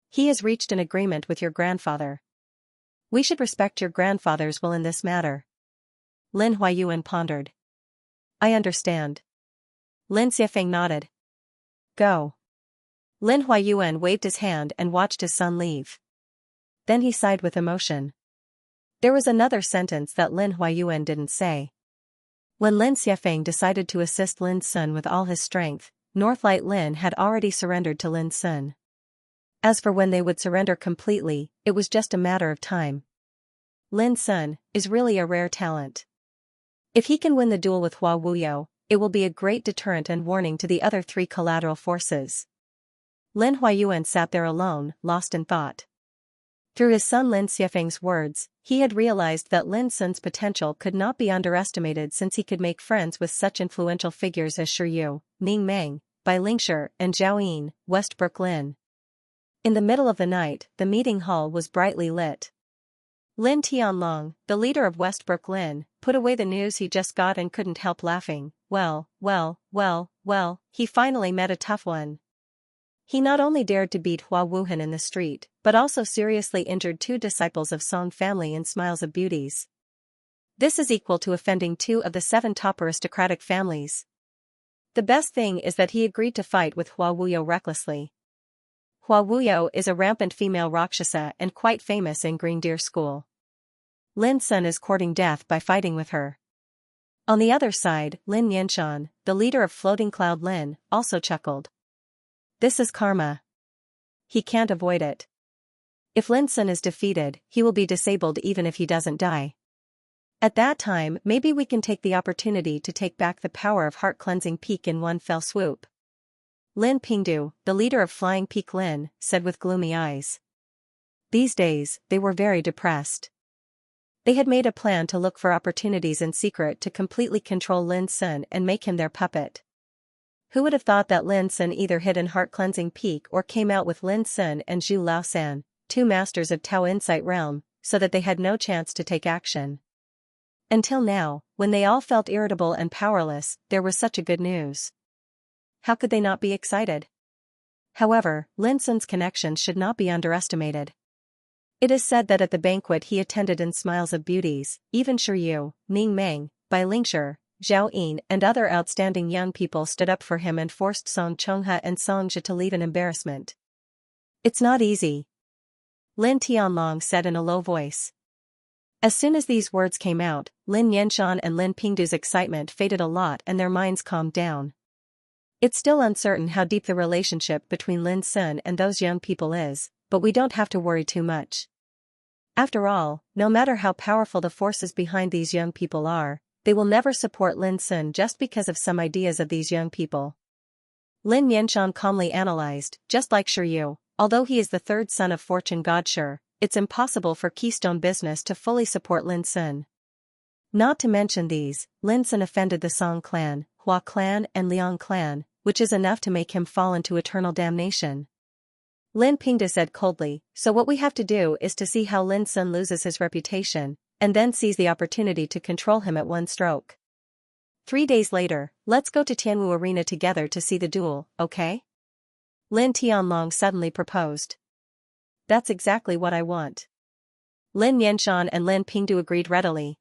He has reached an agreement with your grandfather. We should respect your grandfather's will in this matter. Lin Huayuan pondered. I understand. Lin Xiafeng nodded. Go. Lin Huayuan waved his hand and watched his son leave. Then he sighed with emotion. There was another sentence that Lin Huayuan didn't say. When Lin Xiafeng decided to assist Lin Sun with all his strength, Northlight Lin had already surrendered to Lin Sun. As for when they would surrender completely, it was just a matter of time. Lin Sun is really a rare talent. If he can win the duel with Hua Wuyo, it will be a great deterrent and warning to the other 3 collateral forces. Lin Huayuan sat there alone, lost in thought. Through his son Lin Xiefeng's words, he had realized that Lin Sun's potential could not be underestimated since he could make friends with such influential figures as Shi Yu, Ning Meng, Bai Lingshi, and Zhao Yin, Westbrook Lin. In the middle of the night, the meeting hall was brightly lit. Lin Tianlong, the leader of Westbrook Lin, put away the news he just got and couldn't help laughing. Well, he finally met a tough one. He not only dared to beat Hua Wuhan in the street, but also seriously injured two disciples of Song family in Smiles of Beauties. This is equal to offending 2 of the 7 top aristocratic families. The best thing is that he agreed to fight with Hua Wuyo recklessly. Hua Wuyo is a rampant female Rakshasa and quite famous in Green Deer School. Lin Sun is courting death by fighting with her. On the other side, Lin Yanshan, the leader of Floating Cloud Lin, also chuckled. This is karma. He can't avoid it. If Lin Sun is defeated, he will be disabled even if he doesn't die. At that time, maybe we can take the opportunity to take back the power of Heart Cleansing Peak in one fell swoop. Lin Pingdu, the leader of Flying Peak Lin, said with gloomy eyes. These days, they were very depressed. They had made a plan to look for opportunities in secret to completely control Lin Sun and make him their puppet. Who would have thought that Lin Sun either hid in Heart Cleansing Peak or came out with Lin Sun and Zhu Laosan, 2 masters of Tao Insight Realm, so that they had no chance to take action. Until now, when they all felt irritable and powerless, there was such a good news. How could they not be excited? However, Lin Sun's connections should not be underestimated. It is said that at the banquet he attended in Smiles of Beauties, even Shi Yu, Ning Meng, Bai Lingshi, Zhao Yin and other outstanding young people stood up for him and forced Song Chonghe and Xianxia to leave in embarrassment. It's not easy, Lin Tianlong said in a low voice. As soon as these words came out, Lin Yanshan and Lin Pingdu's excitement faded a lot and their minds calmed down. It's still uncertain how deep the relationship between Lin Sun and those young people is, but we don't have to worry too much. After all, no matter how powerful the forces behind these young people are, they will never support Lin Sun just because of some ideas of these young people. Lin Yanshan calmly analyzed, just like Shi Yu, although he is the 3rd son of fortune god Shi, it's impossible for Keystone Business to fully support Lin Sun. Not to mention these, Lin Sun offended the Song clan, Hua clan and Liang clan, which is enough to make him fall into eternal damnation. Lin Pingdu said coldly, so what we have to do is to see how Lin Sun loses his reputation, and then seize the opportunity to control him at one stroke. 3 days later, let's go to Tianwu Arena together to see the duel, okay? Lin Tianlong suddenly proposed. That's exactly what I want. Lin Yanshan and Lin Pingdu agreed readily.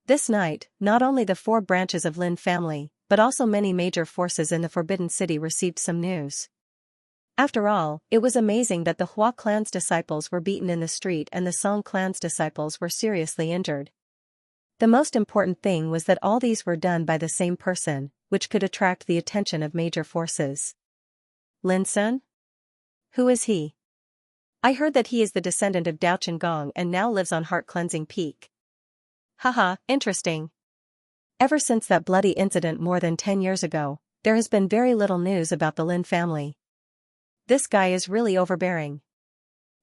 This night, not only the 4 branches of Lin family, but also many major forces in the Forbidden City received some news. After all, it was amazing that the Hua clan's disciples were beaten in the street and the Song clan's disciples were seriously injured. The most important thing was that all these were done by the same person, which could attract the attention of major forces. Lin Sun? Who is he? I heard that he is the descendant of Dao Gong and now lives on Heart Cleansing Peak. Haha, interesting. Ever since that bloody incident more than 10 years ago, there has been very little news about the Lin family. This guy is really overbearing.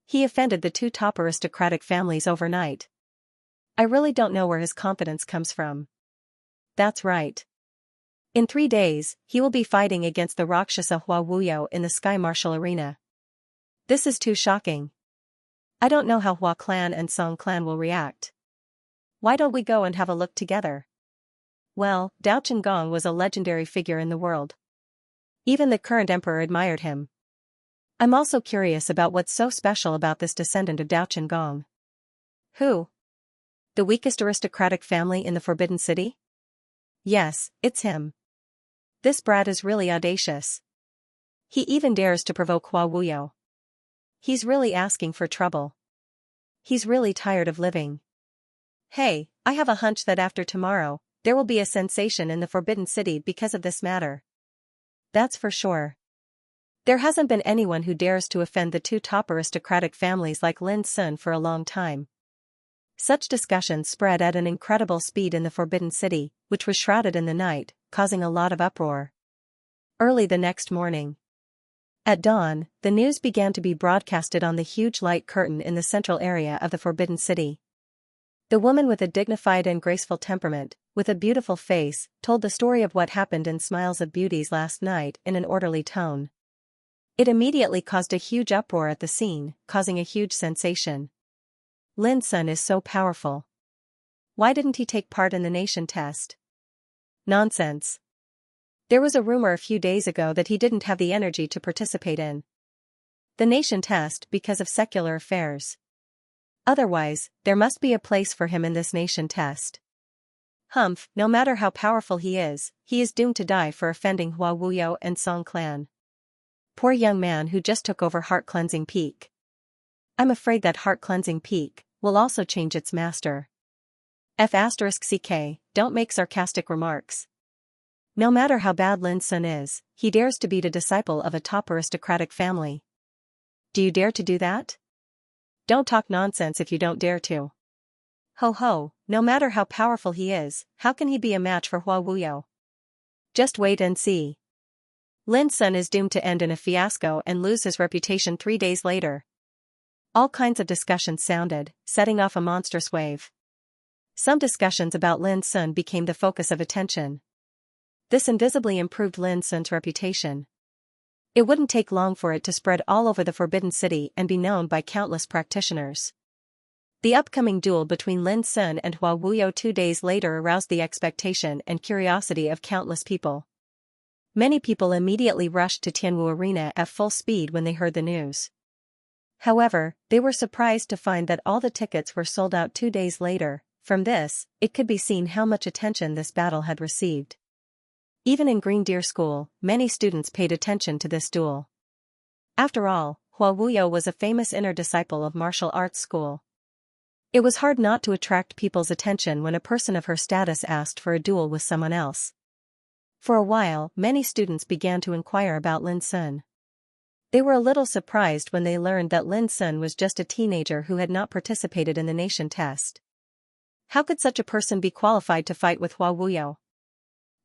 He offended the 2 top aristocratic families overnight. I really don't know where his confidence comes from. That's right. In 3 days, he will be fighting against the Rakshasa Hua Wuyo in the Sky Martial Arena. This is too shocking. I don't know how Hua clan and Song clan will react. Why don't we go and have a look together? Well, Dao Gong was a legendary figure in the world. Even the current emperor admired him. I'm also curious about what's so special about this descendant of Dao Gong. Who? The weakest aristocratic family in the Forbidden City? Yes, it's him. This brat is really audacious. He even dares to provoke Hua Wuyo. He's really asking for trouble. He's really tired of living. Hey, I have a hunch that after tomorrow, there will be a sensation in the Forbidden City because of this matter. That's for sure. There hasn't been anyone who dares to offend the 2 top aristocratic families like Lin Sun for a long time. Such discussions spread at an incredible speed in the Forbidden City, which was shrouded in the night, causing a lot of uproar. Early the next morning, At dawn, the news began to be broadcasted on the huge light curtain in the central area of the Forbidden City. The woman with a dignified and graceful temperament, with a beautiful face, told the story of what happened in Smiles of Beauties last night in an orderly tone. It immediately caused a huge uproar at the scene, causing a huge sensation. Lin's son is so powerful. Why didn't he take part in the nation test? Nonsense. There was a rumor a few days ago that he didn't have the energy to participate in the nation test because of secular affairs. Otherwise, there must be a place for him in this nation test. Humph, no matter how powerful he is doomed to die for offending Hua Wuyo and Song clan. Poor young man who just took over Heart Cleansing Peak. I'm afraid that Heart Cleansing Peak will also change its master. F***ck, don't make sarcastic remarks. No matter how bad Lin's son is, he dares to beat a disciple of a top aristocratic family. Do you dare to do that? Don't talk nonsense if you don't dare to. Ho ho, no matter how powerful he is, how can he be a match for Hua Wuyo? Just wait and see. Lin's son is doomed to end in a fiasco and lose his reputation 3 days later. All kinds of discussions sounded, setting off a monstrous wave. Some discussions about Lin's son became the focus of attention. This invisibly improved Lin's son's reputation. It wouldn't take long for it to spread all over the Forbidden City and be known by countless practitioners. The upcoming duel between Lin's son and Hua Wuyo 2 days later aroused the expectation and curiosity of countless people. Many people immediately rushed to Tianwu Arena at full speed when they heard the news. However, they were surprised to find that all the tickets were sold out 2 days later. From this, it could be seen how much attention this battle had received. Even in Green Deer School, many students paid attention to this duel. After all, Hua Wuyo was a famous inner disciple of martial arts school. It was hard not to attract people's attention when a person of her status asked for a duel with someone else. For a while, many students began to inquire about Lin's son. They were a little surprised when they learned that Lin's son was just a teenager who had not participated in the nation test. How could such a person be qualified to fight with Hua Wuyo?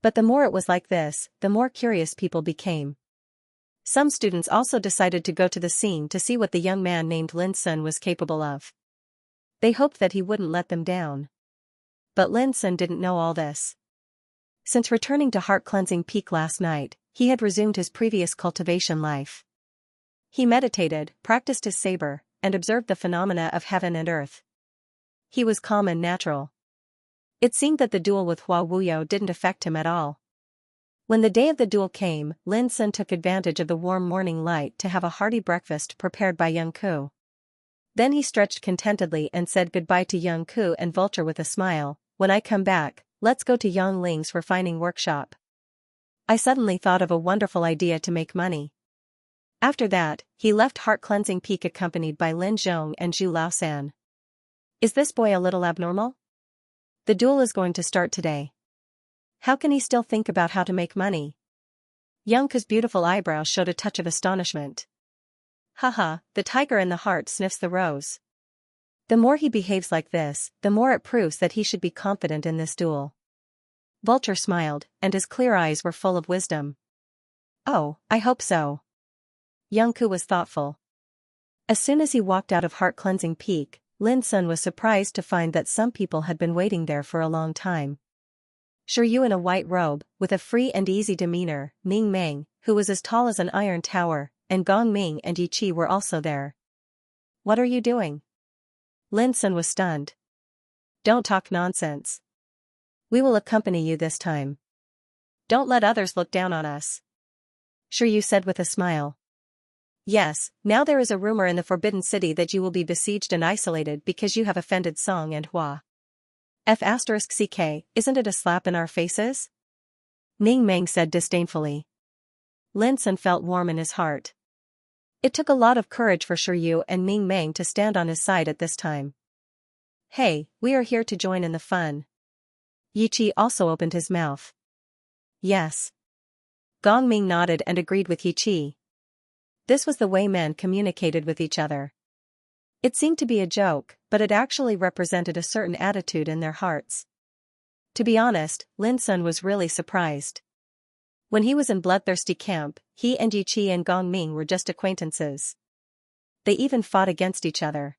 But the more it was like this, the more curious people became. Some students also decided to go to the scene to see what the young man named Lin's son was capable of. They hoped that he wouldn't let them down. But Lin's son didn't know all this. Since returning to Heart Cleansing Peak last night, he had resumed his previous cultivation life. He meditated, practiced his saber, and observed the phenomena of heaven and earth. He was calm and natural. It seemed that the duel with Hua Wuyo didn't affect him at all. When the day of the duel came, Lin's son took advantage of the warm morning light to have a hearty breakfast prepared by young Ku. Then he stretched contentedly and said goodbye to young Ku and Vulture with a smile. When I come back, let's go to Yang Ling's refining workshop. I suddenly thought of a wonderful idea to make money. After that, he left Heart Cleansing Peak accompanied by Lin Zhong and Zhu Laosan. Is this boy a little abnormal? The duel is going to start today. How can he still think about how to make money? Young Ku's beautiful eyebrows showed a touch of astonishment. Haha, the tiger in the heart sniffs the rose. The more he behaves like this, the more it proves that he should be confident in this duel. Vulture smiled, and his clear eyes were full of wisdom. Oh, I hope so. Young Ku was thoughtful. As soon as he walked out of Heart Cleansing Peak, Lin's son was surprised to find that some people had been waiting there for a long time. Shiryu in a white robe, with a free and easy demeanor, Ming Meng, who was as tall as an iron tower, and Gong Ming and Yi Qi were also there. What are you doing? Lin's son was stunned. Don't talk nonsense. We will accompany you this time. Don't let others look down on us. Shiryu said with a smile. Yes, now there is a rumor in the Forbidden City that you will be besieged and isolated because you have offended Song and Hua. F***ck, isn't it a slap in our faces? Ning Meng said disdainfully. Lin's son felt warm in his heart. It took a lot of courage for Shiryu and Ming Meng to stand on his side at this time. Hey, we are here to join in the fun. Yi Qi also opened his mouth. Yes. Gong Ming nodded and agreed with Yi Qi. This was the way men communicated with each other. It seemed to be a joke, but it actually represented a certain attitude in their hearts. To be honest, Lin's son was really surprised. When he was in bloodthirsty camp, he and Yi Qi and Gong Ming were just acquaintances. They even fought against each other.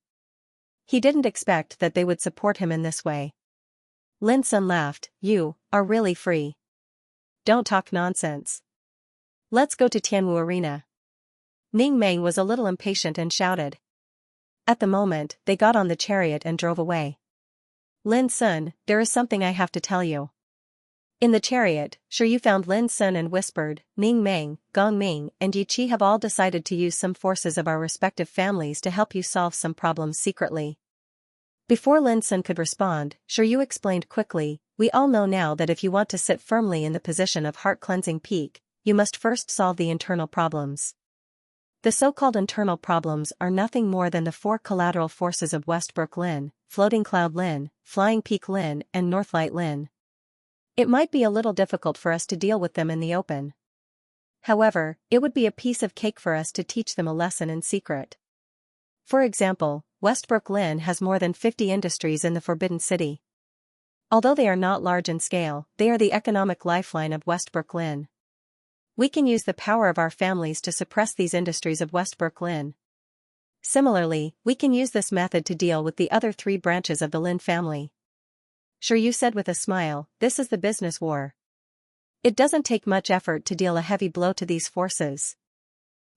He didn't expect that they would support him in this way. Lin Sun laughed. You are really free. Don't talk nonsense. Let's go to Tianwu Arena. Ning Meng was a little impatient and shouted. At the moment, they got on the chariot and drove away. Lin Sun, there is something I have to tell you. In the chariot, Sure you found Lin Sun and whispered, Ning Meng, Gong Ming and Yi Qi have all decided to use some forces of our respective families to help you solve some problems secretly. Before Lin Sun could respond, Sure you explained quickly, we all know now that if you want to sit firmly in the position of heart-cleansing peak, you must first solve the internal problems. The so-called internal problems are nothing more than the four collateral forces of Westbrook Lin, Floating Cloud Lin, Flying Peak Lin and Northlight Lin. It might be a little difficult for us to deal with them in the open. However, it would be a piece of cake for us to teach them a lesson in secret. For example, Westbrook Lin has more than 50 industries in the Forbidden City. Although they are not large in scale, they are the economic lifeline of Westbrook Lin. We can use the power of our families to suppress these industries of Westbrook Lin. Similarly, we can use this method to deal with the other three branches of the Lin family. Sure you said with a smile, this is the business war. It doesn't take much effort to deal a heavy blow to these forces.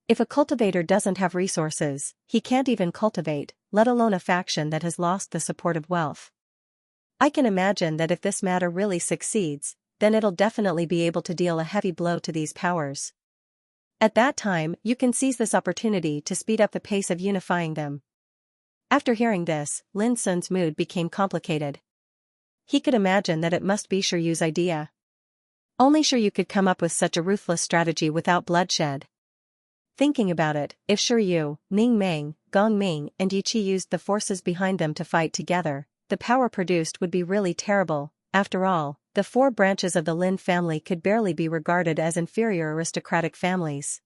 If a cultivator doesn't have resources, he can't even cultivate, let alone a faction that has lost the support of wealth. I can imagine that if this matter really succeeds, then it'll definitely be able to deal a heavy blow to these powers. At that time, you can seize this opportunity to speed up the pace of unifying them. After hearing this, Lin Sun's mood became complicated. He could imagine that it must be Sure Yu's idea. Only Sure Yu could come up with such a ruthless strategy without bloodshed. Thinking about it, if Sure Yu, Ning Meng, Gong Ming and Yi Qi used the forces behind them to fight together, the power produced would be really terrible. After all, the four branches of the Lin family could barely be regarded as inferior aristocratic families.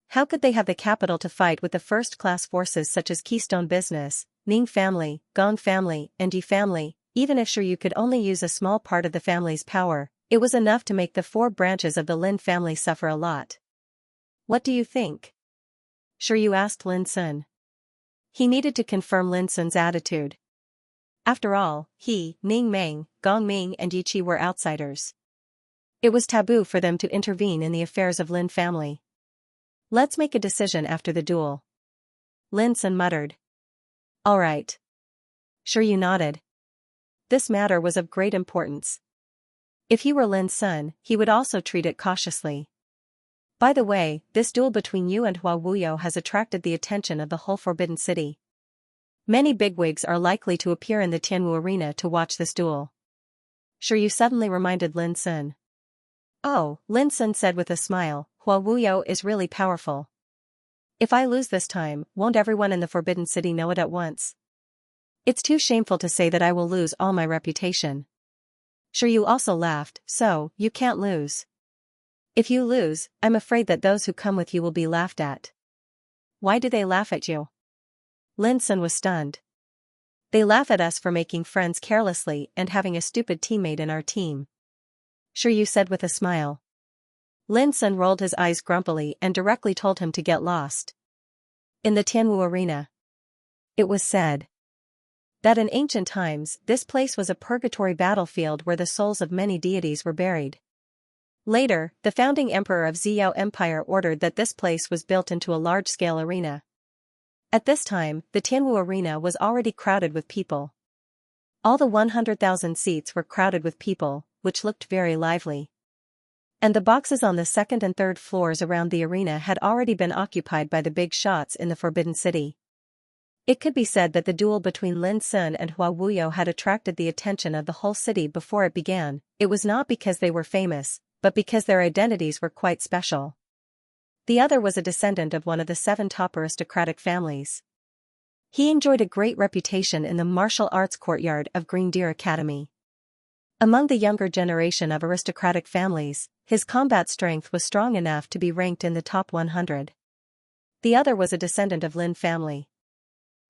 How could they have the capital to fight with the first-class forces such as Keystone Business, Ning family, Gong family and Yi family? Even if Sure Yu could only use a small part of the family's power, it was enough to make the four branches of the Lin family suffer a lot. What do you think? Sure Yu asked Lin Sun. He needed to confirm Lin Sun's attitude. After all, he, Ning Meng, Gong Ming and Yi Qi were outsiders. It was taboo for them to intervene in the affairs of Lin family. Let's make a decision after the duel. Lin Sun muttered. All right. Sure Yu nodded. This matter was of great importance. If he were Lin Sun, he would also treat it cautiously. By the way, this duel between you and Hua Wuyo has attracted the attention of the whole Forbidden City. Many bigwigs are likely to appear in the Tianwu Arena to watch this duel. Sure Yu suddenly reminded Lin Sun. Oh, Lin Sun said with a smile, Hua Wuyo is really powerful. If I lose this time, won't everyone in the Forbidden City know it at once? It's too shameful to say that I will lose all my reputation. Sure Yu also laughed, so, you can't lose. If you lose, I'm afraid that those who come with you will be laughed at. Why do they laugh at you? Lin Sun was stunned. They laugh at us for making friends carelessly and having a stupid teammate in our team. Sure Yu said with a smile. Lin Sun rolled his eyes grumpily and directly told him to get lost. In the Tianwu Arena. It was said that in ancient times, this place was a purgatory battlefield where the souls of many deities were buried. Later, the founding emperor of Ziyao Empire ordered that this place was built into a large-scale arena. At this time, the Tianwu Arena was already crowded with people. All the 100,000 seats were crowded with people, which looked very lively. And the boxes on the second and third floors around the arena had already been occupied by the big shots in the Forbidden City. It could be said that the duel between Lin Sun and Hua Wuyo had attracted the attention of the whole city before it began. It was not because they were famous, but because their identities were quite special. The other was a descendant of one of the 7 top aristocratic families. He enjoyed a great reputation in the martial arts courtyard of Green Deer Academy. Among the younger generation of aristocratic families, his combat strength was strong enough to be ranked in the top 100. The other was a descendant of Lin family.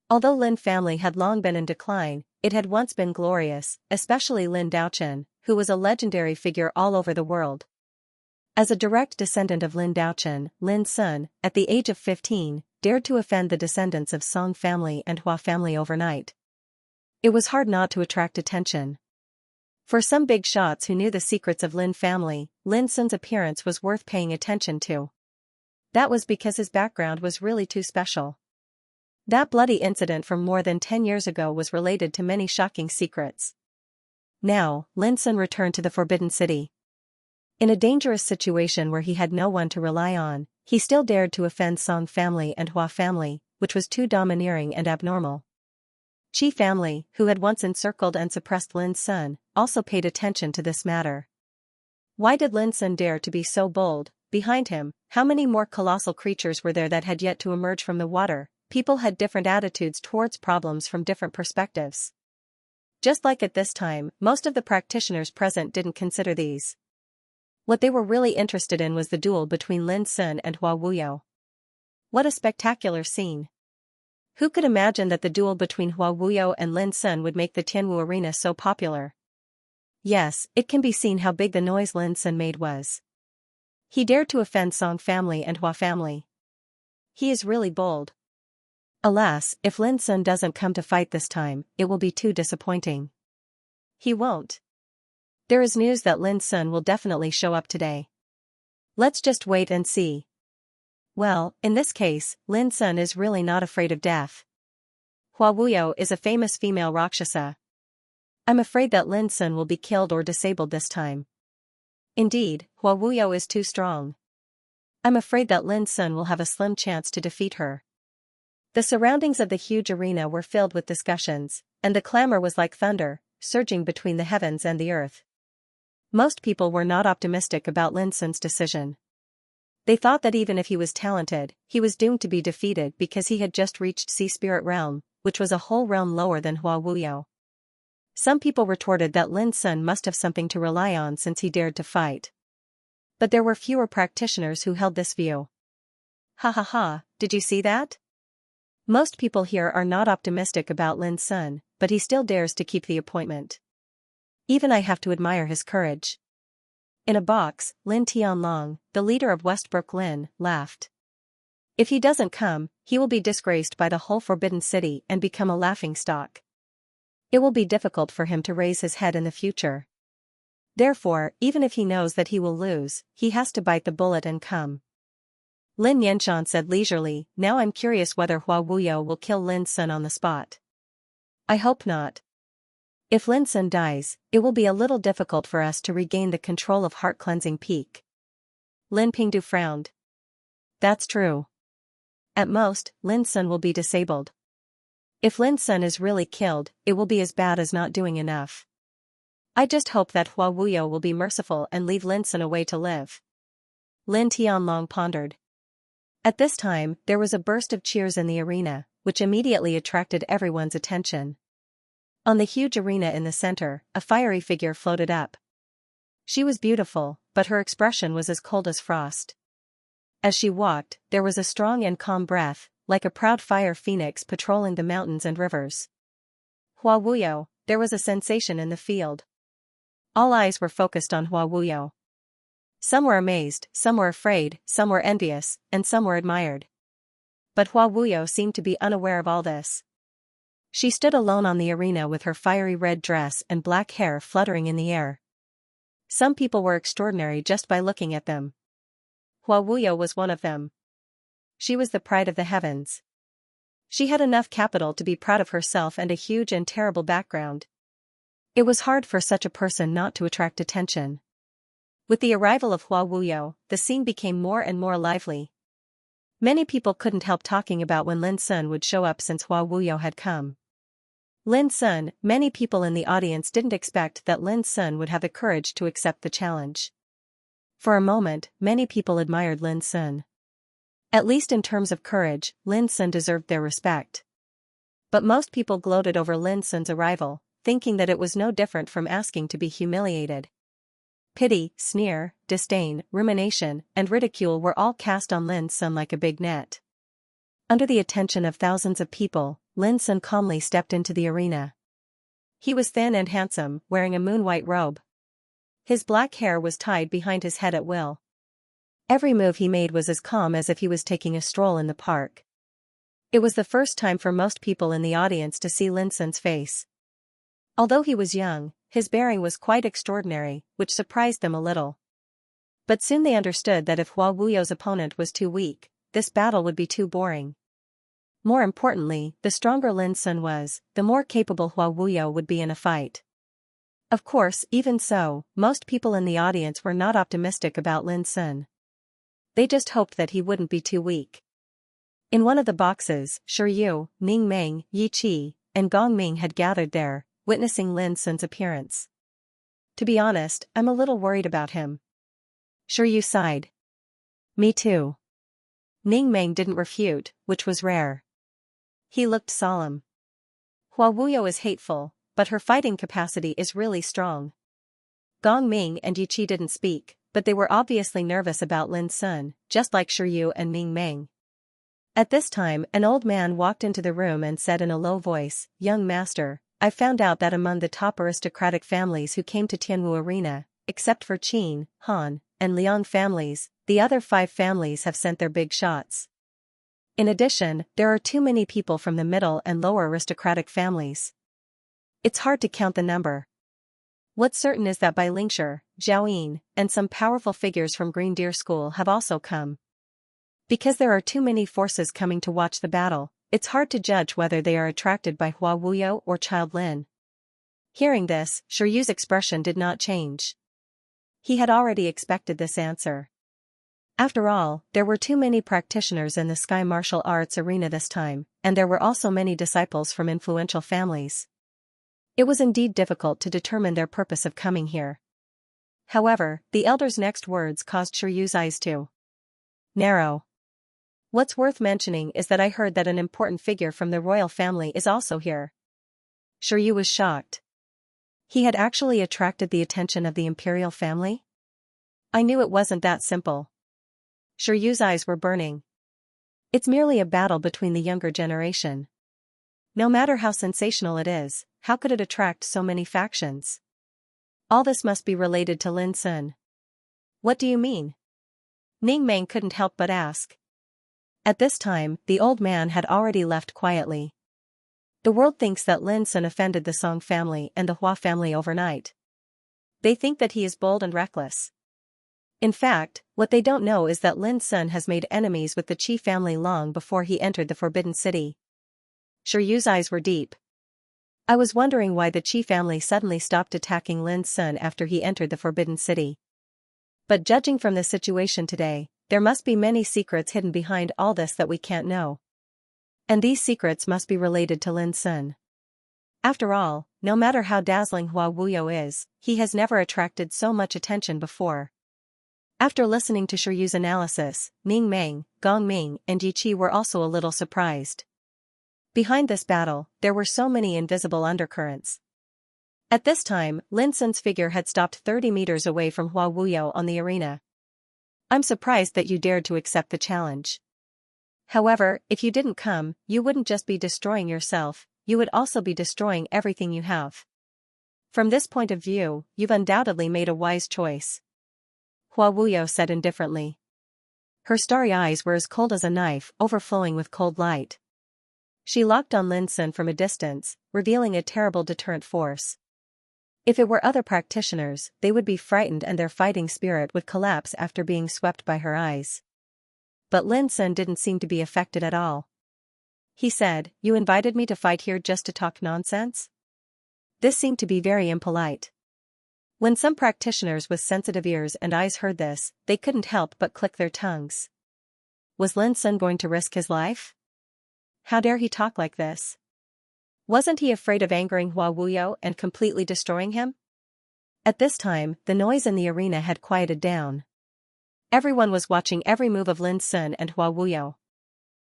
Although Lin family had long been in decline, it had once been glorious, especially Lin Daochen, who was a legendary figure all over the world. As a direct descendant of Lin Daochen, Lin Sun, at the age of 15, dared to offend the descendants of Song family and Hua family overnight. It was hard not to attract attention. For some big shots who knew the secrets of Lin family, Lin Sun's appearance was worth paying attention to. That was because his background was really too special. That bloody incident from more than 10 years ago was related to many shocking secrets. Now, Lin Sun returned to the Forbidden City. In a dangerous situation where he had no one to rely on, he still dared to offend Song family and Hua family, which was too domineering and abnormal. Qi family, who had once encircled and suppressed Lin Sun, also paid attention to this matter. Why did Lin Sun dare to be so bold? Behind him, how many more colossal creatures were there that had yet to emerge from the water? People had different attitudes towards problems from different perspectives. Just like at this time, most of the practitioners present didn't consider these. What they were really interested in was the duel between Lin Sun and Hua Wuyo. What a spectacular scene! Who could imagine that the duel between Hua Wuyo and Lin Sun would make the Tianwu arena so popular? Yes, it can be seen how big the noise Lin Sun made was. He dared to offend Song family and Hua family. He is really bold. Alas, if Lin Sun doesn't come to fight this time, it will be too disappointing. He won't. There is news that Lin Sun will definitely show up today. Let's just wait and see. Well, in this case, Lin Sun is really not afraid of death. Hua Wuyo is a famous female Rakshasa. I'm afraid that Lin Sun will be killed or disabled this time. Indeed, Hua Wuyo is too strong. I'm afraid that Lin Sun will have a slim chance to defeat her. The surroundings of the huge arena were filled with discussions, and the clamor was like thunder, surging between the heavens and the earth. Most people were not optimistic about Lin Sun's decision. They thought that even if he was talented, he was doomed to be defeated because he had just reached Sea Spirit Realm, which was a whole realm lower than Hua Wuyo. Some people retorted that Lin Sun must have something to rely on since he dared to fight. But there were fewer practitioners who held this view. Ha ha ha, did you see that? Most people here are not optimistic about Lin Sun, but he still dares to keep the appointment. Even I have to admire his courage. In a box, Lin Tianlong, the leader of Westbrook Lin, laughed. If he doesn't come, he will be disgraced by the whole Forbidden City and become a laughingstock. It will be difficult for him to raise his head in the future. Therefore, even if he knows that he will lose, he has to bite the bullet and come. Lin Yanshan said leisurely, now I'm curious whether Hua Wuyo will kill Lin Sun on the spot. I hope not. If Lin Sun dies, it will be a little difficult for us to regain the control of Heart Cleansing Peak. Lin Pingdu frowned. That's true. At most, Lin Sun will be disabled. If Lin Sun is really killed, it will be as bad as not doing enough. I just hope that Hua Wuyo will be merciful and leave Lin Sun away to live. Lin Tianlong pondered. At this time, there was a burst of cheers in the arena, which immediately attracted everyone's attention. On the huge arena in the center, a fiery figure floated up. She was beautiful, but her expression was as cold as frost. As she walked, there was a strong and calm breath, like a proud fire phoenix patrolling the mountains and rivers. Hua Wuyo, there was a sensation in the field. All eyes were focused on Hua Wuyo. Some were amazed, some were afraid, some were envious, and some were admired. But Hua Wuyo seemed to be unaware of all this. She stood alone on the arena with her fiery red dress and black hair fluttering in the air. Some people were extraordinary just by looking at them. Hua Wuyo was one of them. She was the pride of the heavens. She had enough capital to be proud of herself and a huge and terrible background. It was hard for such a person not to attract attention. With the arrival of Hua Wuyo, the scene became more and more lively. Many people couldn't help talking about when Lin Sun would show up since Hua Wuyo had come. Lin Sun, many people in the audience didn't expect that Lin Sun would have the courage to accept the challenge. For a moment, many people admired Lin Sun. At least in terms of courage, Lin Sun deserved their respect. But most people gloated over Lin Sun's arrival, thinking that it was no different from asking to be humiliated. Pity, sneer, disdain, rumination, and ridicule were all cast on Lin Sun like a big net. Under the attention of thousands of people, Lin Sun calmly stepped into the arena. He was thin and handsome, wearing a moon-white robe. His black hair was tied behind his head at will. Every move he made was as calm as if he was taking a stroll in the park. It was the first time for most people in the audience to see Lin Sun's face. Although he was young, his bearing was quite extraordinary, which surprised them a little. But soon they understood that if Hua Wuyo's opponent was too weak, this battle would be too boring. More importantly, the stronger Lin Sun was, the more capable Hua Wuyo would be in a fight. Of course, even so, most people in the audience were not optimistic about Lin Sun. They just hoped that he wouldn't be too weak. In one of the boxes, Shiyu, Ning Meng, Yi Qi, and Gong Ming had gathered there, witnessing Lin Sun's appearance. To be honest, I'm a little worried about him. Shiyu sighed. Me too. Ning Meng didn't refute, which was rare. He looked solemn. Hua Wuyo is hateful, but her fighting capacity is really strong. Gong Ming and Yi Qi didn't speak, but they were obviously nervous about Lin Sun, just like Shiyu and Ning Meng. At this time, an old man walked into the room and said in a low voice, "Young master, I've found out that among the top aristocratic families who came to Tianwu Arena, except for Qin, Han, and Liang families, the other 5 families have sent their big shots. In addition, there are too many people from the middle and lower aristocratic families. It's hard to count the number. What's certain is that Bai Lingshi, Zhao Yin, and some powerful figures from Green Deer School have also come. Because there are too many forces coming to watch the battle, it's hard to judge whether they are attracted by Hua Wuyo or Child Lin." Hearing this, Shiyu's expression did not change. He had already expected this answer. After all, there were too many practitioners in the Sky Martial Arts arena this time, and there were also many disciples from influential families. It was indeed difficult to determine their purpose of coming here. However, the elder's next words caused Shiryu's eyes to narrow. "What's worth mentioning is that I heard that an important figure from the royal family is also here." Shiryu was shocked. He had actually attracted the attention of the imperial family? I knew it wasn't that simple. Shiryu's eyes were burning. It's merely a battle between the younger generation. No matter how sensational it is, how could it attract so many factions? All this must be related to Lin Sun. What do you mean? Ning Meng couldn't help but ask. At this time, the old man had already left quietly. The world thinks that Lin Sun offended the Song family and the Hua family overnight. They think that he is bold and reckless. In fact, what they don't know is that Lin Sun has made enemies with the Qi family long before he entered the Forbidden City. Shiryu's eyes were deep. I was wondering why the Qi family suddenly stopped attacking Lin Sun after he entered the Forbidden City. But judging from the situation today, there must be many secrets hidden behind all this that we can't know. And these secrets must be related to Lin Sun. After all, no matter how dazzling Hua Wuyo is, he has never attracted so much attention before. After listening to Shiryu's analysis, Ning Meng, Gong Ming, and Yi Qi were also a little surprised. Behind this battle, there were so many invisible undercurrents. At this time, Lin Sun's figure had stopped 30 meters away from Hua Wuyo on the arena. I'm surprised that you dared to accept the challenge. However, if you didn't come, you wouldn't just be destroying yourself, you would also be destroying everything you have. From this point of view, you've undoubtedly made a wise choice. Hua Wuyo said indifferently. Her starry eyes were as cold as a knife, overflowing with cold light. She locked on Lin Sun from a distance, revealing a terrible deterrent force. If it were other practitioners, they would be frightened and their fighting spirit would collapse after being swept by her eyes. But Lin Sun didn't seem to be affected at all. He said, "You invited me to fight here just to talk nonsense?" This seemed to be very impolite. When some practitioners with sensitive ears and eyes heard this, they couldn't help but click their tongues. Was Lin Sun going to risk his life? How dare he talk like this? Wasn't he afraid of angering Hua Wuyo and completely destroying him? At this time, the noise in the arena had quieted down. Everyone was watching every move of Lin Sun and Hua Wuyo.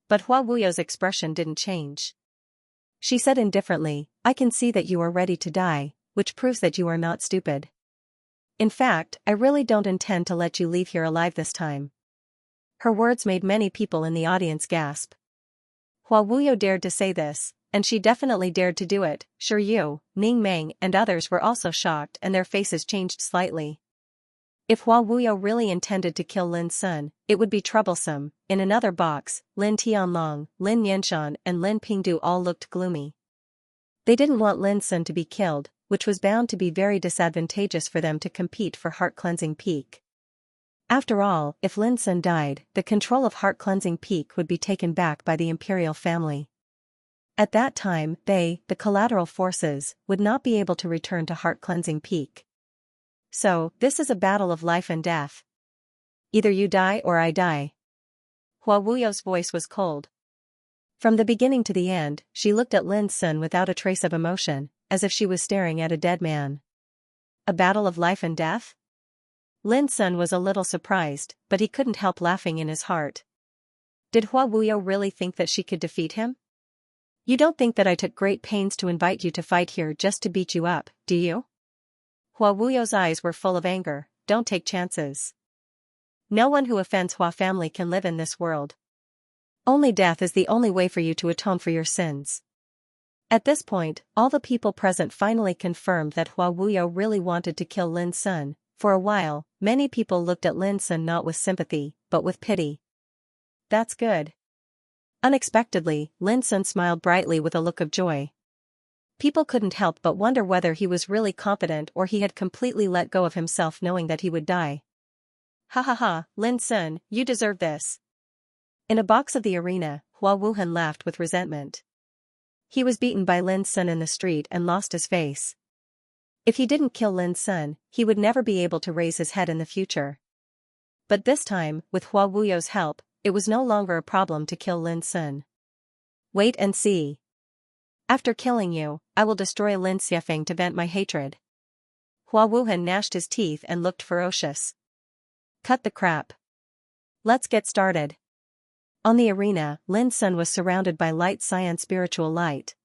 But Hua Wuyo's expression didn't change. She said indifferently, "I can see that you are ready to die, which proves that you are not stupid. In fact, I really don't intend to let you leave here alive this time." Her words made many people in the audience gasp. Hua Wuyo dared to say this, and she definitely dared to do it. Shiryu, Ning Meng, and others were also shocked and their faces changed slightly. If Hua Wuyo really intended to kill Lin Sun, it would be troublesome. In another box, Lin Tianlong, Lin Nianshan and Lin Pingdu all looked gloomy. They didn't want Lin Sun to be killed, which was bound to be very disadvantageous for them to compete for Heart Cleansing Peak. After all, if Lin Sun died, the control of Heart Cleansing Peak would be taken back by the imperial family. At that time, they, the collateral forces, would not be able to return to Heart Cleansing Peak. So, this is a battle of life and death. Either you die or I die. Hua Wuyo's voice was cold. From the beginning to the end, she looked at Lin Sun without a trace of emotion, as if she was staring at a dead man. A battle of life and death? Lin Sun was a little surprised, but he couldn't help laughing in his heart. Did Hua Wuyo really think that she could defeat him? You don't think that I took great pains to invite you to fight here just to beat you up, do you? Hua Wuyo's eyes were full of anger. Don't take chances. No one who offends Hua family can live in this world. Only death is the only way for you to atone for your sins. At this point, all the people present finally confirmed that Hua Wuyo really wanted to kill Lin Sun. For a while, many people looked at Lin Sun not with sympathy, but with pity. That's good. Unexpectedly, Lin Sun smiled brightly with a look of joy. People couldn't help but wonder whether he was really confident or he had completely let go of himself knowing that he would die. Ha ha ha, Lin Sun, you deserve this. In a box of the arena, Hua Wuhan laughed with resentment. He was beaten by Lin Sun in the street and lost his face. If he didn't kill Lin Sun, he would never be able to raise his head in the future. But this time, with Hua Wuyo's help, it was no longer a problem to kill Lin Sun. Wait and see. After killing you, I will destroy Lin Xiafeng to vent my hatred. Hua Wuhan gnashed his teeth and looked ferocious. Cut the crap. Let's get started. On the arena, Lin Sun was surrounded by light cyan spiritual light.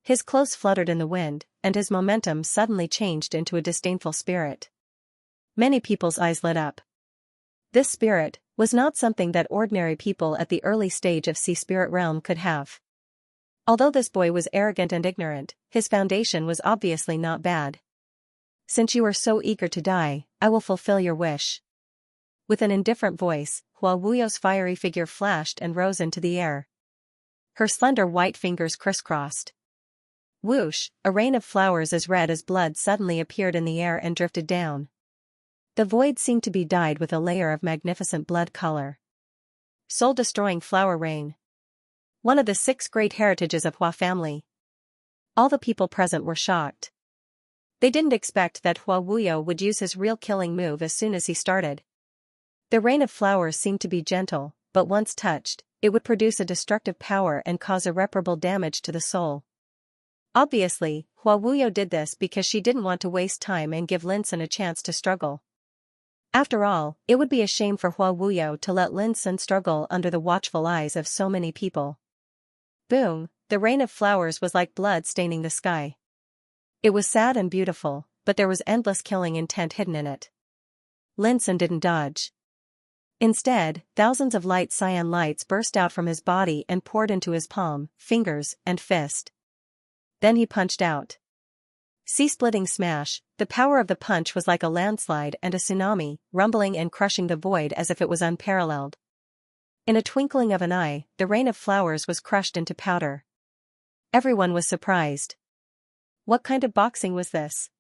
His clothes fluttered in the wind, and his momentum suddenly changed into a disdainful spirit. Many people's eyes lit up. This spirit was not something that ordinary people at the early stage of Sea Spirit Realm could have. Although this boy was arrogant and ignorant, his foundation was obviously not bad. Since you are so eager to die, I will fulfill your wish. With an indifferent voice, Hua Wuyo's fiery figure flashed and rose into the air. Her slender white fingers crisscrossed. Whoosh, a rain of flowers as red as blood suddenly appeared in the air and drifted down. The void seemed to be dyed with a layer of magnificent blood color. Soul-destroying flower rain. One of the 6 great heritages of Hua family. All the people present were shocked. They didn't expect that Hua Wuyo would use his real killing move as soon as he started. The rain of flowers seemed to be gentle, but once touched, it would produce a destructive power and cause irreparable damage to the soul. Obviously, Hua Wuyo did this because she didn't want to waste time and give Lin Sun a chance to struggle. After all, it would be a shame for Hua Wuyo to let Lin Sun struggle under the watchful eyes of so many people. Boom, the rain of flowers was like blood staining the sky. It was sad and beautiful, but there was endless killing intent hidden in it. Lin Sun didn't dodge. Instead, thousands of light cyan lights burst out from his body and poured into his palm, fingers, and fist. Then he punched out. Sea-splitting smash, the power of the punch was like a landslide and a tsunami, rumbling and crushing the void as if it was unparalleled. In a twinkling of an eye, the rain of flowers was crushed into powder. Everyone was surprised. What kind of boxing was this?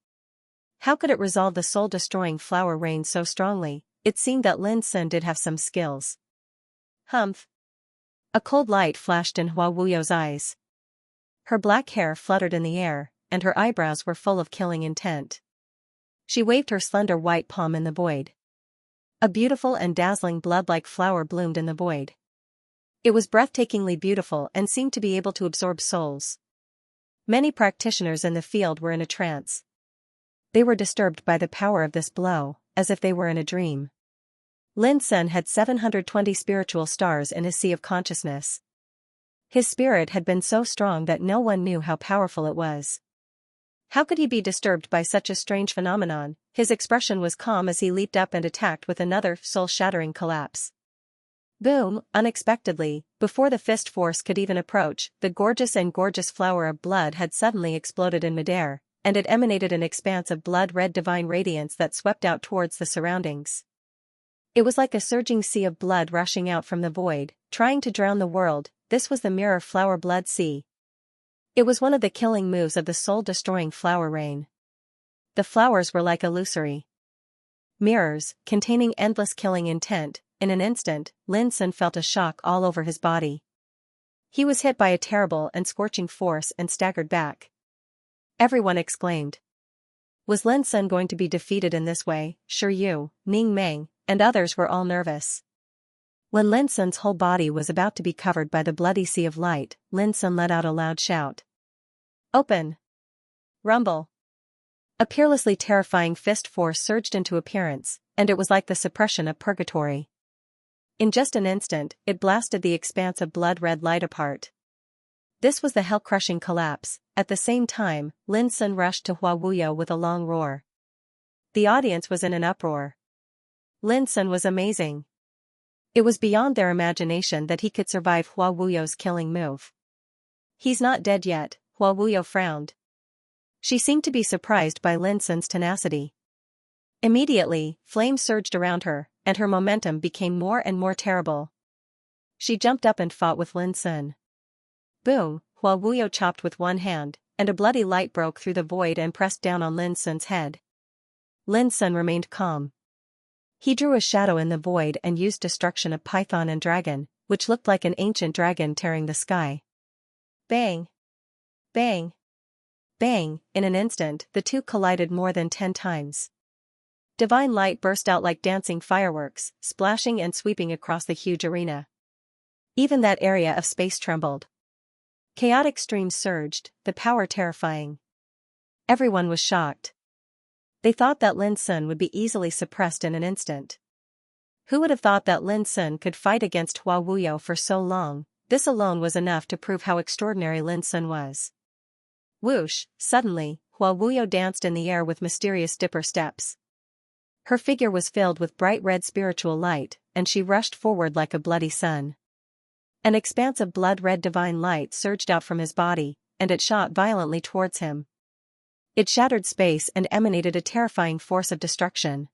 How could it resolve the soul-destroying flower rain so strongly? It seemed that Lin Sun did have some skills. Humph. A cold light flashed in Hua Wuyo's eyes. Her black hair fluttered in the air, and her eyebrows were full of killing intent. She waved her slender white palm in the void. A beautiful and dazzling blood-like flower bloomed in the void. It was breathtakingly beautiful and seemed to be able to absorb souls. Many practitioners in the field were in a trance. They were disturbed by the power of this blow, as if they were in a dream. Lin Sun had 720 spiritual stars in his sea of consciousness. His spirit had been so strong that no one knew how powerful it was. How could he be disturbed by such a strange phenomenon? His expression was calm as he leaped up and attacked with another soul-shattering collapse. Boom, unexpectedly, before the fist force could even approach, the gorgeous flower of blood had suddenly exploded in midair, and it emanated an expanse of blood-red divine radiance that swept out towards the surroundings. It was like a surging sea of blood rushing out from the void, trying to drown the world. This was the mirror flower blood sea. It was one of the killing moves of the soul-destroying flower rain. The flowers were like illusory mirrors, containing endless killing intent. In an instant, Lin Sun felt a shock all over his body. He was hit by a terrible and scorching force and staggered back. Everyone exclaimed. Was Lin Sun going to be defeated in this way? Shi Yu, Ning Meng, and others were all nervous. When Lin Sun's whole body was about to be covered by the bloody sea of light, Lin Sun let out a loud shout. Open! Rumble! A peerlessly terrifying fist force surged into appearance, and it was like the suppression of purgatory. In just an instant, it blasted the expanse of blood-red light apart. This was the hell-crushing collapse. At the same time, Lin Sun rushed to Hua Wuyo with a long roar. The audience was in an uproar. Lin Sun was amazing. It was beyond their imagination that he could survive Hua Wuyo's killing move. He's not dead yet, Hua Wuyo frowned. She seemed to be surprised by Lin Sun's tenacity. Immediately, flames surged around her, and her momentum became more and more terrible. She jumped up and fought with Lin Sun. Boom, Hua Wuyo chopped with one hand, and a bloody light broke through the void and pressed down on Lin Sun's head. Lin Sun remained calm. He drew a shadow in the void and used destruction of python and dragon, which looked like an ancient dragon tearing the sky. Bang! Bang! Bang! In an instant, the two collided more than 10 times. Divine light burst out like dancing fireworks, splashing and sweeping across the huge arena. Even that area of space trembled. Chaotic streams surged, the power terrifying. Everyone was shocked. They thought that Lin Sun would be easily suppressed in an instant. Who would have thought that Lin Sun could fight against Hua Wuyo for so long? This alone was enough to prove how extraordinary Lin Sun was. Whoosh! Suddenly, Hua Wuyo danced in the air with mysterious dipper steps. Her figure was filled with bright red spiritual light, and she rushed forward like a bloody sun. An expanse of blood-red divine light surged out from his body, and it shot violently towards him. It shattered space and emanated a terrifying force of destruction.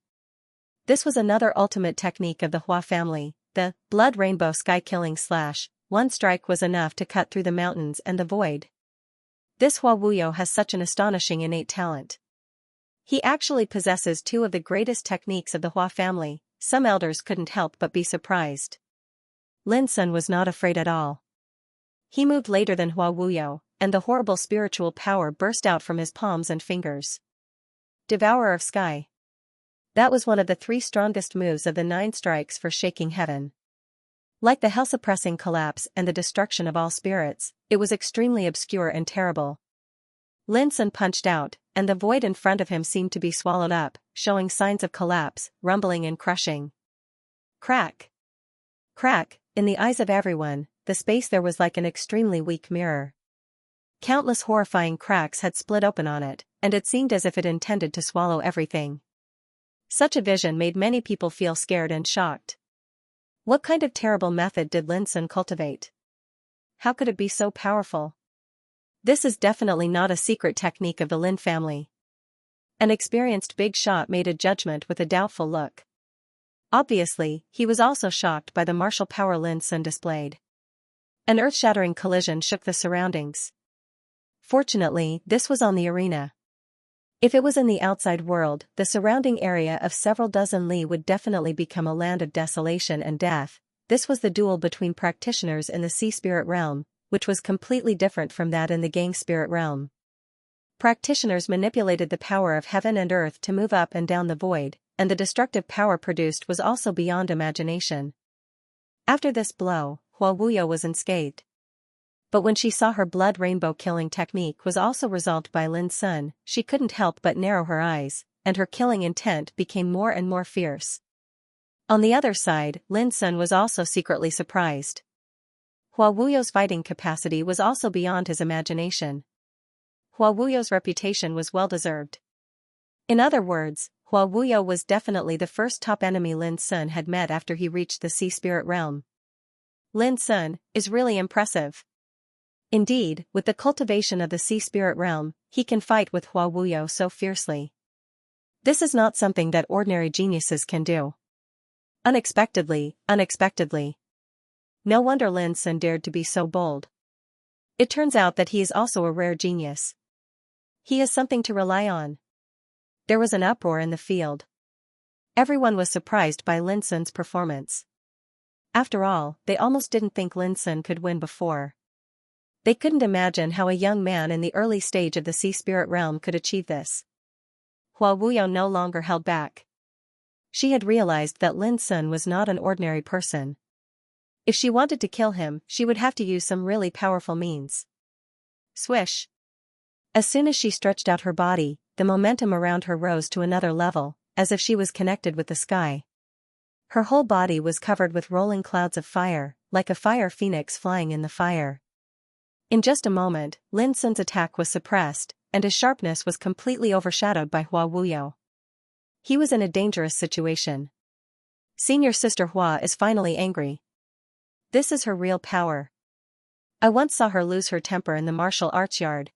This was another ultimate technique of the Hua family, the blood rainbow sky-killing slash. One strike was enough to cut through the mountains and the void. This Hua Wuyo has such an astonishing innate talent. He actually possesses two of the greatest techniques of the Hua family. Some elders couldn't help but be surprised. Lin Sun was not afraid at all. He moved later than Hua Wuyo, and the horrible spiritual power burst out from his palms and fingers. Devourer of Sky. That was one of the 3 strongest moves of the 9 strikes for shaking heaven. Like the hell-suppressing collapse and the destruction of all spirits, it was extremely obscure and terrible. Lin Sun punched out, and the void in front of him seemed to be swallowed up, showing signs of collapse, rumbling and crushing. Crack! Crack! In the eyes of everyone, the space there was like an extremely weak mirror. Countless horrifying cracks had split open on it, and it seemed as if it intended to swallow everything. Such a vision made many people feel scared and shocked. What kind of terrible method did Lin Sun cultivate? How could it be so powerful? This is definitely not a secret technique of the Lin family. An experienced big shot made a judgment with a doubtful look. Obviously, he was also shocked by the martial power Lin Sun displayed. An earth-shattering collision shook the surroundings. Fortunately, this was on the arena. If it was in the outside world, the surrounding area of several dozen li would definitely become a land of desolation and death. This was the duel between practitioners in the sea spirit realm, which was completely different from that in the gang spirit realm. Practitioners manipulated the power of heaven and earth to move up and down the void, and the destructive power produced was also beyond imagination. After this blow, Hua Wuyo was unscathed. But when she saw her blood rainbow killing technique was also resolved by Lin Sun, she couldn't help but narrow her eyes, and her killing intent became more and more fierce. On the other side, Lin Sun was also secretly surprised. Hua Wuyo's fighting capacity was also beyond his imagination. Hua Wuyo's reputation was well-deserved. In other words, Hua Wuyo was definitely the first top enemy Lin Sun had met after he reached the sea spirit realm. Lin Sun is really impressive. Indeed, with the cultivation of the sea spirit realm, he can fight with Hua Wuyo so fiercely. This is not something that ordinary geniuses can do. Unexpectedly. No wonder Lin Sun dared to be so bold. It turns out that he is also a rare genius. He has something to rely on. There was an uproar in the field. Everyone was surprised by Lin Sun's performance. After all, they almost didn't think Lin Sun could win before. They couldn't imagine how a young man in the early stage of the sea spirit realm could achieve this. Hua Wuyo no longer held back. She had realized that Lin Sun was not an ordinary person. If she wanted to kill him, she would have to use some really powerful means. Swish! As soon as she stretched out her body, the momentum around her rose to another level, as if she was connected with the sky. Her whole body was covered with rolling clouds of fire, like a fire phoenix flying in the fire. In just a moment, Lin Sun's attack was suppressed, and his sharpness was completely overshadowed by Hua Wuyo. He was in a dangerous situation. Senior Sister Hua is finally angry. This is her real power. I once saw her lose her temper in the martial arts yard.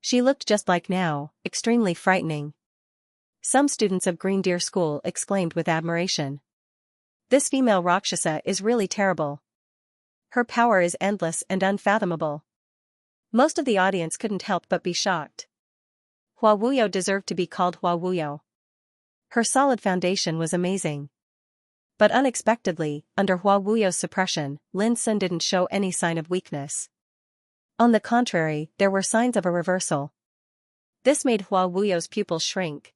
She looked just like now, extremely frightening. Some students of Green Deer School exclaimed with admiration. This female Rakshasa is really terrible. Her power is endless and unfathomable. Most of the audience couldn't help but be shocked. Hua Wuyo deserved to be called Hua Wuyo. Her solid foundation was amazing. But unexpectedly, under Hua Wuyo's suppression, Lin Sun didn't show any sign of weakness. On the contrary, there were signs of a reversal. This made Hua Wuyo's pupils shrink.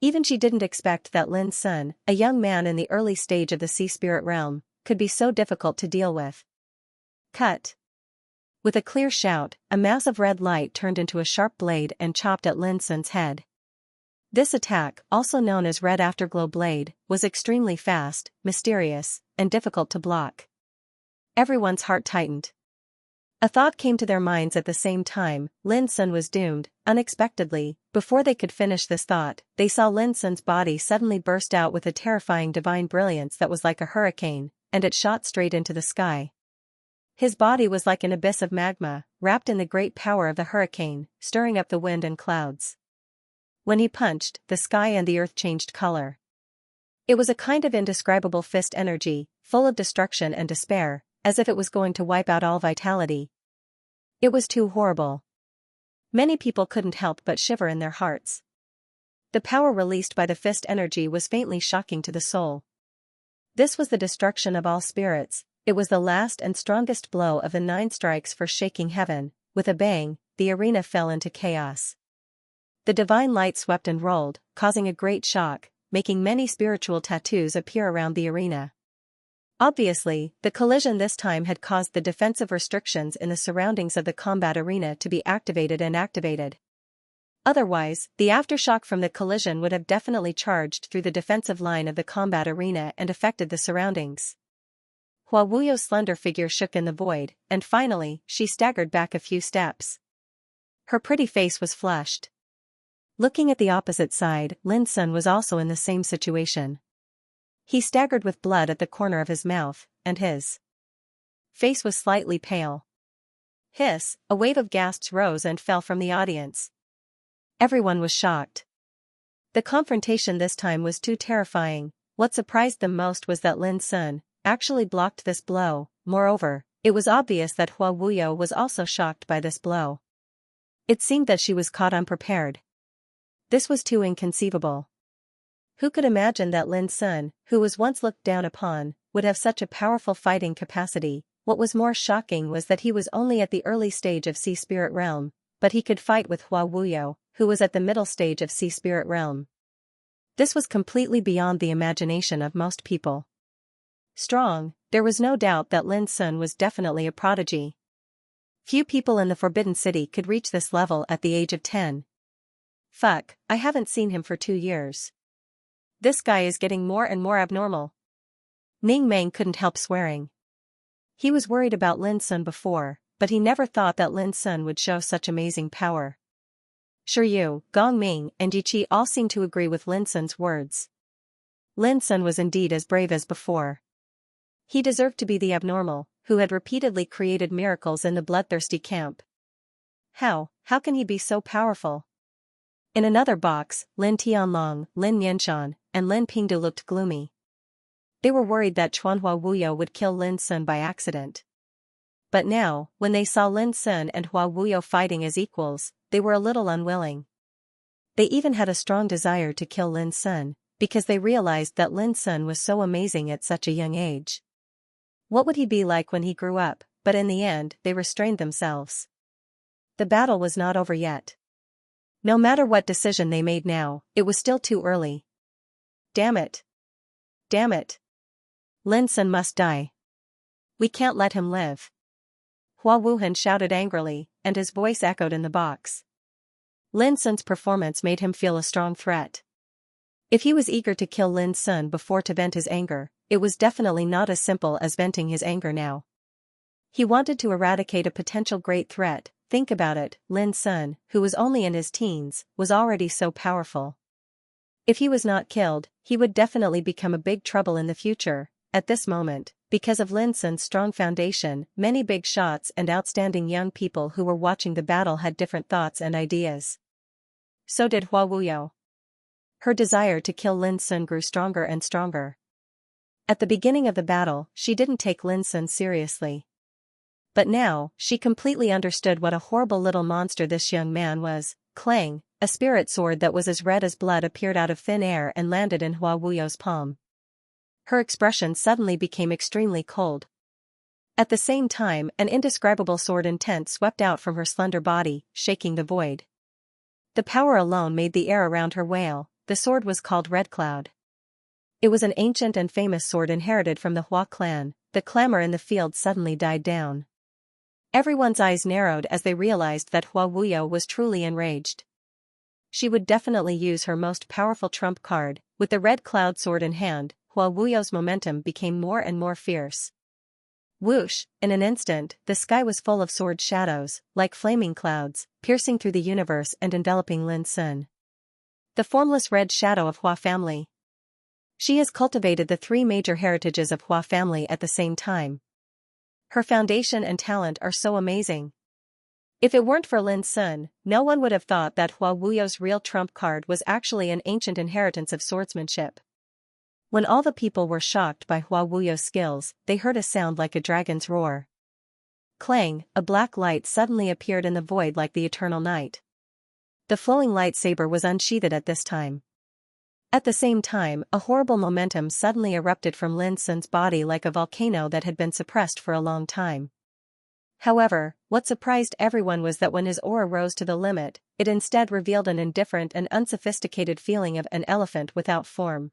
Even she didn't expect that Lin Sun, a young man in the early stage of the sea spirit realm, could be so difficult to deal with. Cut! With a clear shout, a mass of red light turned into a sharp blade and chopped at Lin Sun's head. This attack, also known as Red Afterglow Blade, was extremely fast, mysterious, and difficult to block. Everyone's heart tightened. A thought came to their minds at the same time: Lin Sun was doomed. Unexpectedly, before they could finish this thought, they saw Lin Sun's body suddenly burst out with a terrifying divine brilliance that was like a hurricane, and it shot straight into the sky. His body was like an abyss of magma, wrapped in the great power of the hurricane, stirring up the wind and clouds. When he punched, the sky and the earth changed color. It was a kind of indescribable fist energy, full of destruction and despair, as if it was going to wipe out all vitality. It was too horrible. Many people couldn't help but shiver in their hearts. The power released by the fist energy was faintly shocking to the soul. This was the destruction of all spirits. It was the last and strongest blow of the 9 strikes for shaking heaven. With a bang, the arena fell into chaos. The divine light swept and rolled, causing a great shock, making many spiritual tattoos appear around the arena. Obviously, the collision this time had caused the defensive restrictions in the surroundings of the combat arena to be activated and activated. Otherwise, the aftershock from the collision would have definitely charged through the defensive line of the combat arena and affected the surroundings. Hua Wuyo's slender figure shook in the void, and finally, she staggered back a few steps. Her pretty face was flushed. Looking at the opposite side, Lin Sun was also in the same situation. He staggered with blood at the corner of his mouth, and his face was slightly pale. Hiss! A wave of gasps rose and fell from the audience. Everyone was shocked. The confrontation this time was too terrifying. What surprised them most was that Lin Sun actually blocked this blow. Moreover, it was obvious that Hua Wuyo was also shocked by this blow. It seemed that she was caught unprepared. This was too inconceivable. Who could imagine that Lin Sun, who was once looked down upon, would have such a powerful fighting capacity? What was more shocking was that he was only at the early stage of Sea Spirit Realm, but he could fight with Hua Wuyo, who was at the middle stage of Sea Spirit Realm. This was completely beyond the imagination of most people. Strong, there was no doubt that Lin Sun was definitely a prodigy. Few people in the Forbidden City could reach this level at the age of 10. Fuck, I haven't seen him for 2 years. This guy is getting more and more abnormal. Ning Meng couldn't help swearing. He was worried about Lin Sun before, but he never thought that Lin Sun would show such amazing power. Shiryu, Gong Ming, and Yi Qi all seemed to agree with Lin Sun's words. Lin Sun was indeed as brave as before. He deserved to be the abnormal, who had repeatedly created miracles in the bloodthirsty camp. How can he be so powerful? In another box, Lin Tianlong, Lin Nianshan, and Lin Pingdu looked gloomy. They were worried that Chuanhua Wuyo would kill Lin Sun by accident. But now, when they saw Lin Sun and Hua Wuyo fighting as equals, they were a little unwilling. They even had a strong desire to kill Lin Sun, because they realized that Lin Sun was so amazing at such a young age. What would he be like when he grew up? But in the end, they restrained themselves. The battle was not over yet. No matter what decision they made now, it was still too early. Damn it! Damn it! Lin Sun must die. We can't let him live. Hua Wuhan shouted angrily, and his voice echoed in the box. Lin Sun's performance made him feel a strong threat. If he was eager to kill Lin Sun before to vent his anger, it was definitely not as simple as venting his anger now. He wanted to eradicate a potential great threat. Think about it, Lin Sun, who was only in his teens, was already so powerful. If he was not killed, he would definitely become a big trouble in the future. At this moment, because of Lin Sun's strong foundation, many big shots and outstanding young people who were watching the battle had different thoughts and ideas. So did Hua Wuyo. Her desire to kill Lin Sun grew stronger and stronger. At the beginning of the battle, she didn't take Lin Sun seriously. But now, she completely understood what a horrible little monster this young man was. Clang, a spirit sword that was as red as blood appeared out of thin air and landed in Hua Wuyo's palm. Her expression suddenly became extremely cold. At the same time, an indescribable sword intent swept out from her slender body, shaking the void. The power alone made the air around her wail. The sword was called Red Cloud. It was an ancient and famous sword inherited from the Hua clan. The clamor in the field suddenly died down. Everyone's eyes narrowed as they realized that Hua Wuyo was truly enraged. She would definitely use her most powerful trump card. With the Red Cloud sword in hand, Hua Wuyo's momentum became more and more fierce. Whoosh, in an instant, the sky was full of sword shadows, like flaming clouds, piercing through the universe and enveloping Lin Sun. The formless red shadow of Hua family. She has cultivated the three major heritages of Hua family at the same time. Her foundation and talent are so amazing. If it weren't for Lin Sun, no one would have thought that Hua Wuyo's real trump card was actually an ancient inheritance of swordsmanship. When all the people were shocked by Hua Wuyo's skills, they heard a sound like a dragon's roar. Clang, a black light suddenly appeared in the void like the eternal night. The flowing lightsaber was unsheathed at this time. At the same time, a horrible momentum suddenly erupted from Lin Sun's body like a volcano that had been suppressed for a long time. However, what surprised everyone was that when his aura rose to the limit, it instead revealed an indifferent and unsophisticated feeling of an elephant without form.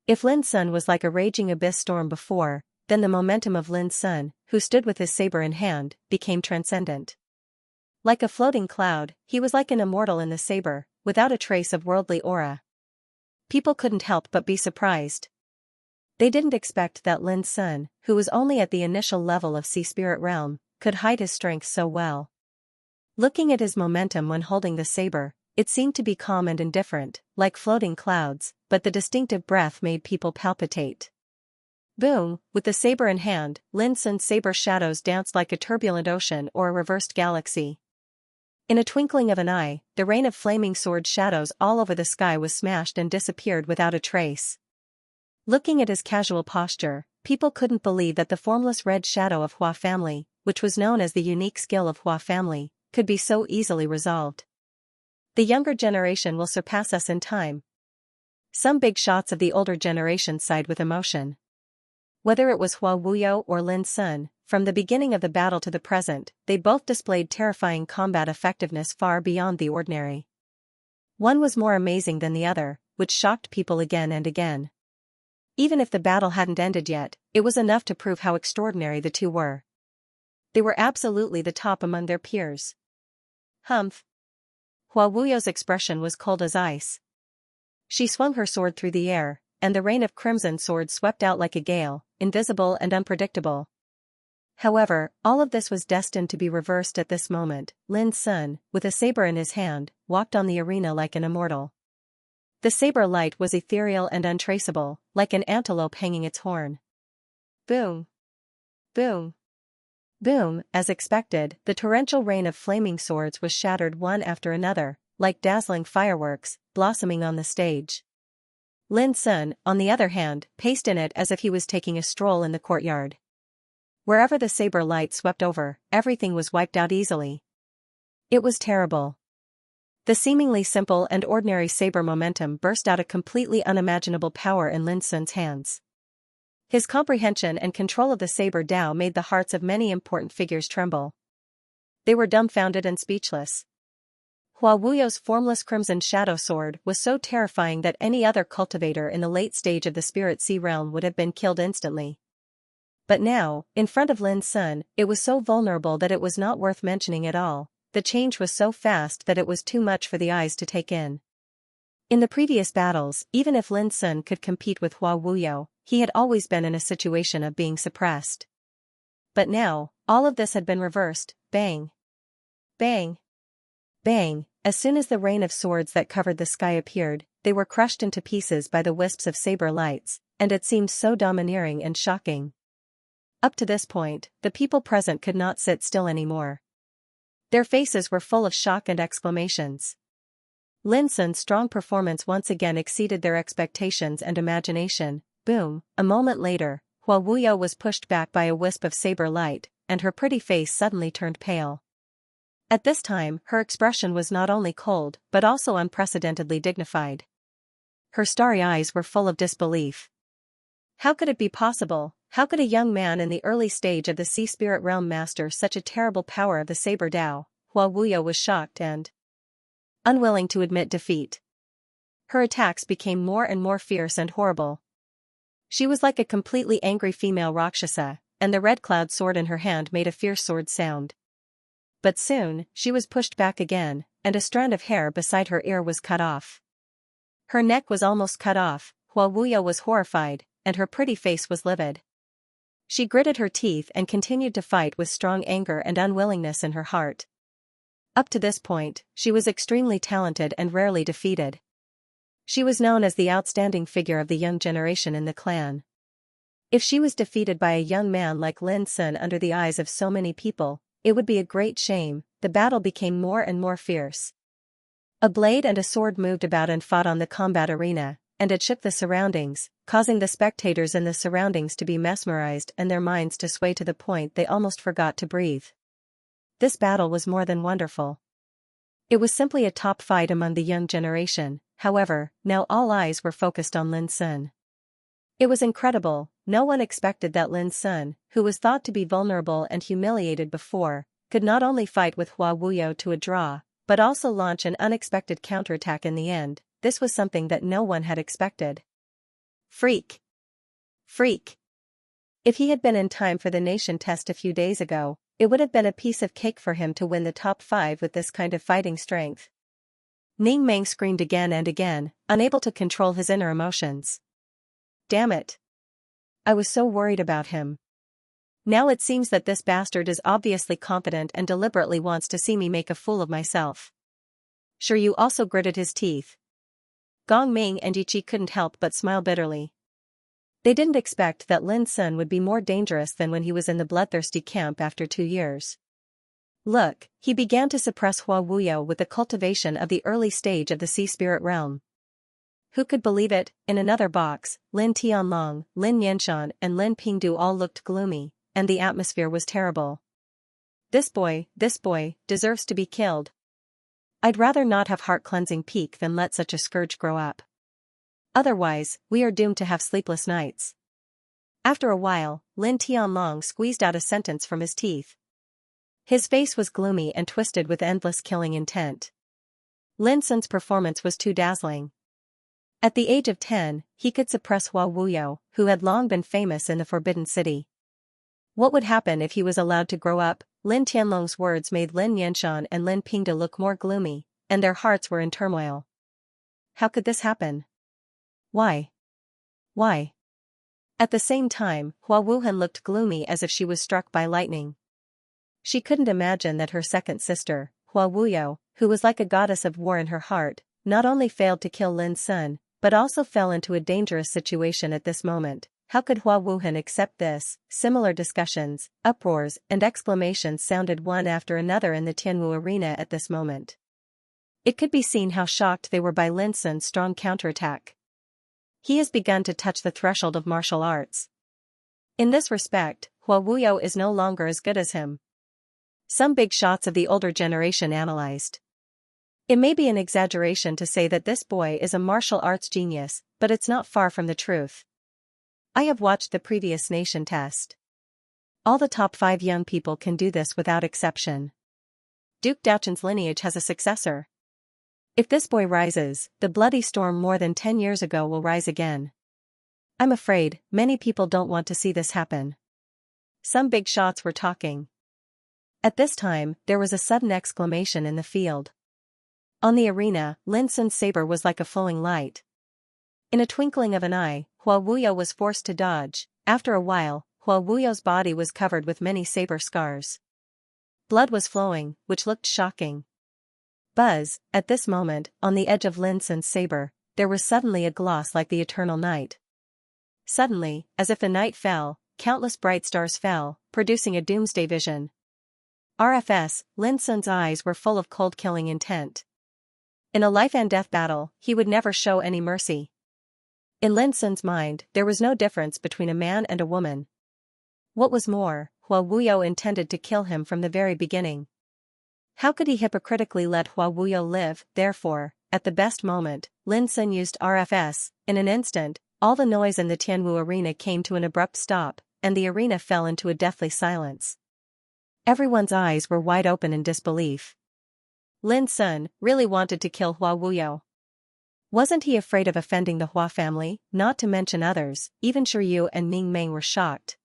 If Lin Sun was like a raging abyss storm before, then the momentum of Lin Sun, who stood with his saber in hand, became transcendent. Like a floating cloud, he was like an immortal in the saber, without a trace of worldly aura. People couldn't help but be surprised. They didn't expect that Lin Sun, who was only at the initial level of Sea Spirit Realm, could hide his strength so well. Looking at his momentum when holding the saber, it seemed to be calm and indifferent, like floating clouds, but the distinctive breath made people palpitate. Boom, with the saber in hand, Lin Sun's saber shadows danced like a turbulent ocean or a reversed galaxy. In a twinkling of an eye, the rain of flaming sword shadows all over the sky was smashed and disappeared without a trace. Looking at his casual posture, people couldn't believe that the formless red shadow of Hua family, which was known as the unique skill of Hua family, could be so easily resolved. The younger generation will surpass us in time. Some big shots of the older generation sighed with emotion. Whether it was Hua Wuyo or Lin Sun, from the beginning of the battle to the present, they both displayed terrifying combat effectiveness far beyond the ordinary. One was more amazing than the other, which shocked people again and again. Even if the battle hadn't ended yet, it was enough to prove how extraordinary the two were. They were absolutely the top among their peers. Humph. Hua Wuyo's expression was cold as ice. She swung her sword through the air, and the rain of crimson swords swept out like a gale, invisible and unpredictable. However, all of this was destined to be reversed at this moment. Lin Sun, with a saber in his hand, walked on the arena like an immortal. The saber light was ethereal and untraceable, like an antelope hanging its horn. Boom! Boom! Boom, as expected, the torrential rain of flaming swords was shattered one after another, like dazzling fireworks, blossoming on the stage. Lin Sun, on the other hand, paced in it as if he was taking a stroll in the courtyard. Wherever the saber light swept over, everything was wiped out easily. It was terrible. The seemingly simple and ordinary saber momentum burst out a completely unimaginable power in Lin Sun's hands. His comprehension and control of the saber Dao made the hearts of many important figures tremble. They were dumbfounded and speechless. Hua Wuyo's formless crimson shadow sword was so terrifying that any other cultivator in the late stage of the Spirit Sea realm would have been killed instantly. But now, in front of Lin Sun, it was so vulnerable that it was not worth mentioning at all. The change was so fast that it was too much for the eyes to take in. In the previous battles, even if Lin Sun could compete with Hua Wuyo, he had always been in a situation of being suppressed. But now, all of this had been reversed. Bang! Bang! Bang! As soon as the rain of swords that covered the sky appeared, they were crushed into pieces by the wisps of saber lights, and it seemed so domineering and shocking. Up to this point, the people present could not sit still anymore. Their faces were full of shock and exclamations. Lin Sun's strong performance once again exceeded their expectations and imagination. Boom! A moment later, Hua Wuyo was pushed back by a wisp of saber light, and her pretty face suddenly turned pale. At this time, her expression was not only cold, but also unprecedentedly dignified. Her starry eyes were full of disbelief. How could it be possible? How could a young man in the early stage of the Sea Spirit Realm master such a terrible power of the Saber Dao? Hua Wuyo was shocked and unwilling to admit defeat. Her attacks became more and more fierce and horrible. She was like a completely angry female Rakshasa, and the red cloud sword in her hand made a fierce sword sound. But soon, she was pushed back again, and a strand of hair beside her ear was cut off. Her neck was almost cut off. Hua Wuyo was horrified, and her pretty face was livid. She gritted her teeth and continued to fight with strong anger and unwillingness in her heart. Up to this point, she was extremely talented and rarely defeated. She was known as the outstanding figure of the young generation in the clan. If she was defeated by a young man like Lin Sun under the eyes of so many people, it would be a great shame. The battle became more and more fierce. A blade and a sword moved about and fought on the combat arena, and it shook the surroundings, causing the spectators in the surroundings to be mesmerized and their minds to sway to the point they almost forgot to breathe. This battle was more than wonderful. It was simply a top fight among the young generation. However, now all eyes were focused on Lin Sun. It was incredible. No one expected that Lin Sun, who was thought to be vulnerable and humiliated before, could not only fight with Hua Wuyo to a draw, but also launch an unexpected counterattack in the end. This was something that no one had expected. Freak! Freak! If he had been in time for the nation test a few days ago, it would have been a piece of cake for him to win the top 5 with this kind of fighting strength. Ning Meng screamed again and again, unable to control his inner emotions. Damn it! I was so worried about him. Now it seems that this bastard is obviously confident and deliberately wants to see me make a fool of myself. Sure, you also gritted his teeth. Gong Ming and Yi Qi couldn't help but smile bitterly. They didn't expect that Lin Sun would be more dangerous than when he was in the bloodthirsty camp after 2 years. Look, he began to suppress Hua Wuyo with the cultivation of the early stage of the Sea Spirit Realm. Who could believe it? In another box, Lin Tianlong, Lin Yanshan and Lin Pingdu all looked gloomy, and the atmosphere was terrible. This boy, deserves to be killed. I'd rather not have heart-cleansing peak than let such a scourge grow up. Otherwise, we are doomed to have sleepless nights. After a while, Lin Tianlong squeezed out a sentence from his teeth. His face was gloomy and twisted with endless killing intent. Lin Sun's performance was too dazzling. At the age of 10, he could suppress Hua Wuyo, who had long been famous in the Forbidden City. What would happen if he was allowed to grow up? Lin Tianlong's words made Lin Yanshan and Lin Pingde look more gloomy, and their hearts were in turmoil. How could this happen? Why? Why? At the same time, Hua Wuhan looked gloomy as if she was struck by lightning. She couldn't imagine that her second sister, Hua Wuyo, who was like a goddess of war in her heart, not only failed to kill Lin Sun, but also fell into a dangerous situation at this moment. How could Hua Wuhan accept this? Similar discussions, uproars, and exclamations sounded one after another in the Tianwu arena at this moment. It could be seen how shocked they were by Lin Sun's strong counterattack. He has begun to touch the threshold of martial arts. In this respect, Hua Wuyo is no longer as good as him. Some big shots of the older generation analyzed. It may be an exaggeration to say that this boy is a martial arts genius, but it's not far from the truth. I have watched the previous nation test. All the top 5 young people can do this without exception. Duke Daochen's lineage has a successor. If this boy rises, the bloody storm more than 10 years ago will rise again. I'm afraid, many people don't want to see this happen. Some big shots were talking. At this time, there was a sudden exclamation in the field. On the arena, Lin Sun's saber was like a flowing light. In a twinkling of an eye, Hua Wuyo was forced to dodge. After a while, Hua Wuyo's body was covered with many saber scars. Blood was flowing, which looked shocking. Buzz, at this moment, on the edge of Lin Sun's saber, there was suddenly a gloss like the eternal night. Suddenly, as if the night fell, countless bright stars fell, producing a doomsday vision. RFS, Lin Sun's eyes were full of cold-killing intent. In a life-and-death battle, he would never show any mercy. In Lin Sun's mind, there was no difference between a man and a woman. What was more, Hua Wuyo intended to kill him from the very beginning. How could he hypocritically let Hua Wuyo live? Therefore, at the best moment, Lin Sun used RFS. In an instant, all the noise in the Tianwu arena came to an abrupt stop, and the arena fell into a deathly silence. Everyone's eyes were wide open in disbelief. Lin Sun really wanted to kill Hua Wuyo. Wasn't he afraid of offending the Hua family? Not to mention others, even Shiyu and Ming Meng were shocked.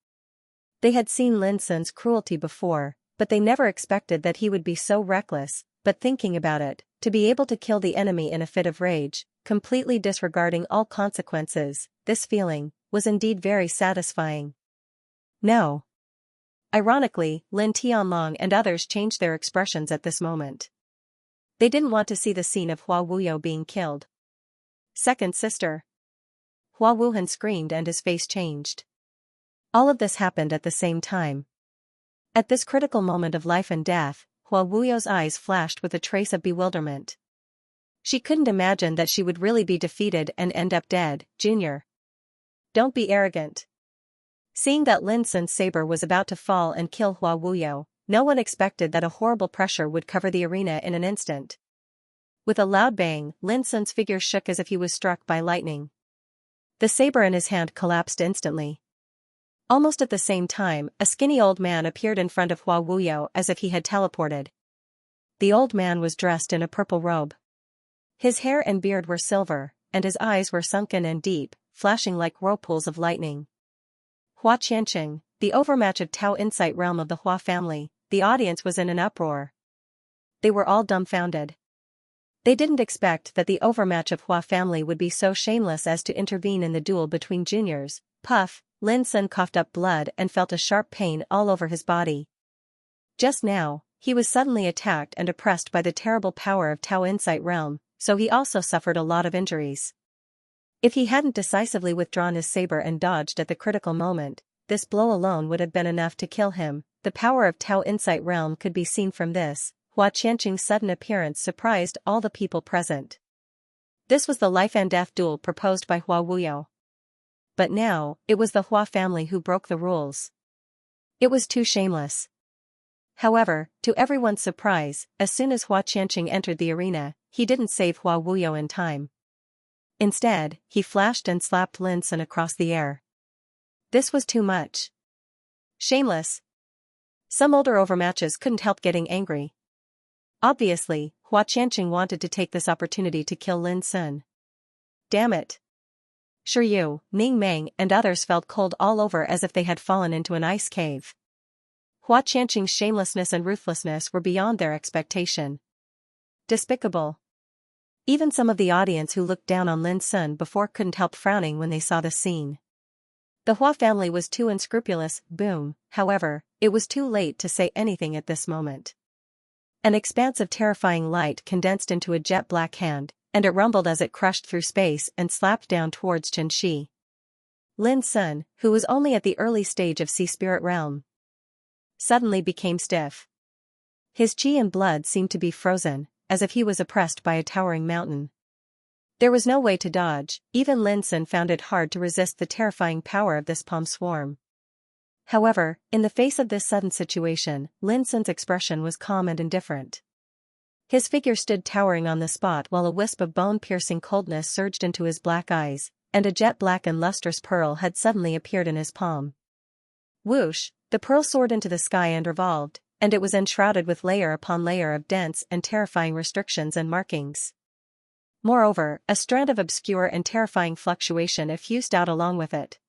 They had seen Lin Sun's cruelty before, but they never expected that he would be so reckless. But thinking about it, to be able to kill the enemy in a fit of rage, completely disregarding all consequences, this feeling was indeed very satisfying. No. Ironically, Lin Tianlong and others changed their expressions at this moment. They didn't want to see the scene of Hua Wuyo being killed. Second sister. Hua Wuhan screamed and his face changed. All of this happened at the same time. At this critical moment of life and death, Hua Wuyo's eyes flashed with a trace of bewilderment. She couldn't imagine that she would really be defeated and end up dead. Junior. Don't be arrogant. Seeing that Lin Sun's saber was about to fall and kill Hua Wuyo, no one expected that a horrible pressure would cover the arena in an instant. With a loud bang, Lin Sun's figure shook as if he was struck by lightning. The saber in his hand collapsed instantly. Almost at the same time, a skinny old man appeared in front of Hua Wuyo as if he had teleported. The old man was dressed in a purple robe. His hair and beard were silver, and his eyes were sunken and deep, flashing like whirlpools of lightning. Hua Qianqing, the overmatch of Tao Insight realm of the Hua family. The audience was in an uproar. They were all dumbfounded. They didn't expect that the overmatch of Hua family would be so shameless as to intervene in the duel between juniors. Puff, Lin Sun coughed up blood and felt a sharp pain all over his body. Just now, he was suddenly attacked and oppressed by the terrible power of Tao Insight realm, so he also suffered a lot of injuries. If he hadn't decisively withdrawn his saber and dodged at the critical moment, this blow alone would have been enough to kill him. The power of Tao Insight realm could be seen from this. Hua Qianqing's sudden appearance surprised all the people present. This was the life-and-death duel proposed by Hua Wuyo. But now, it was the Hua family who broke the rules. It was too shameless. However, to everyone's surprise, as soon as Hua Qianqing entered the arena, he didn't save Hua Wuyo in time. Instead, he flashed and slapped Lin Sun across the air. This was too much. Shameless. Some older overmatches couldn't help getting angry. Obviously, Hua Qianqing wanted to take this opportunity to kill Lin Sun. Damn it. Shiyu, Ming Meng and others felt cold all over as if they had fallen into an ice cave. Hua Qianqing's shamelessness and ruthlessness were beyond their expectation. Despicable. Even some of the audience who looked down on Lin Sun before couldn't help frowning when they saw the scene. The Hua family was too unscrupulous. Boom. However, it was too late to say anything at this moment. An expanse of terrifying light condensed into a jet-black hand, and it rumbled as it crushed through space and slapped down towards Chen Shi. Lin Sun, who was only at the early stage of sea spirit realm, suddenly became stiff. His chi and blood seemed to be frozen, as if he was oppressed by a towering mountain. There was no way to dodge. Even Lin Sun found it hard to resist the terrifying power of this palm swarm. However, in the face of this sudden situation, Lin Sun's expression was calm and indifferent. His figure stood towering on the spot while a wisp of bone-piercing coldness surged into his black eyes, and a jet-black and lustrous pearl had suddenly appeared in his palm. Whoosh, the pearl soared into the sky and revolved, and it was enshrouded with layer upon layer of dense and terrifying restrictions and markings. Moreover, a strand of obscure and terrifying fluctuation effused out along with it.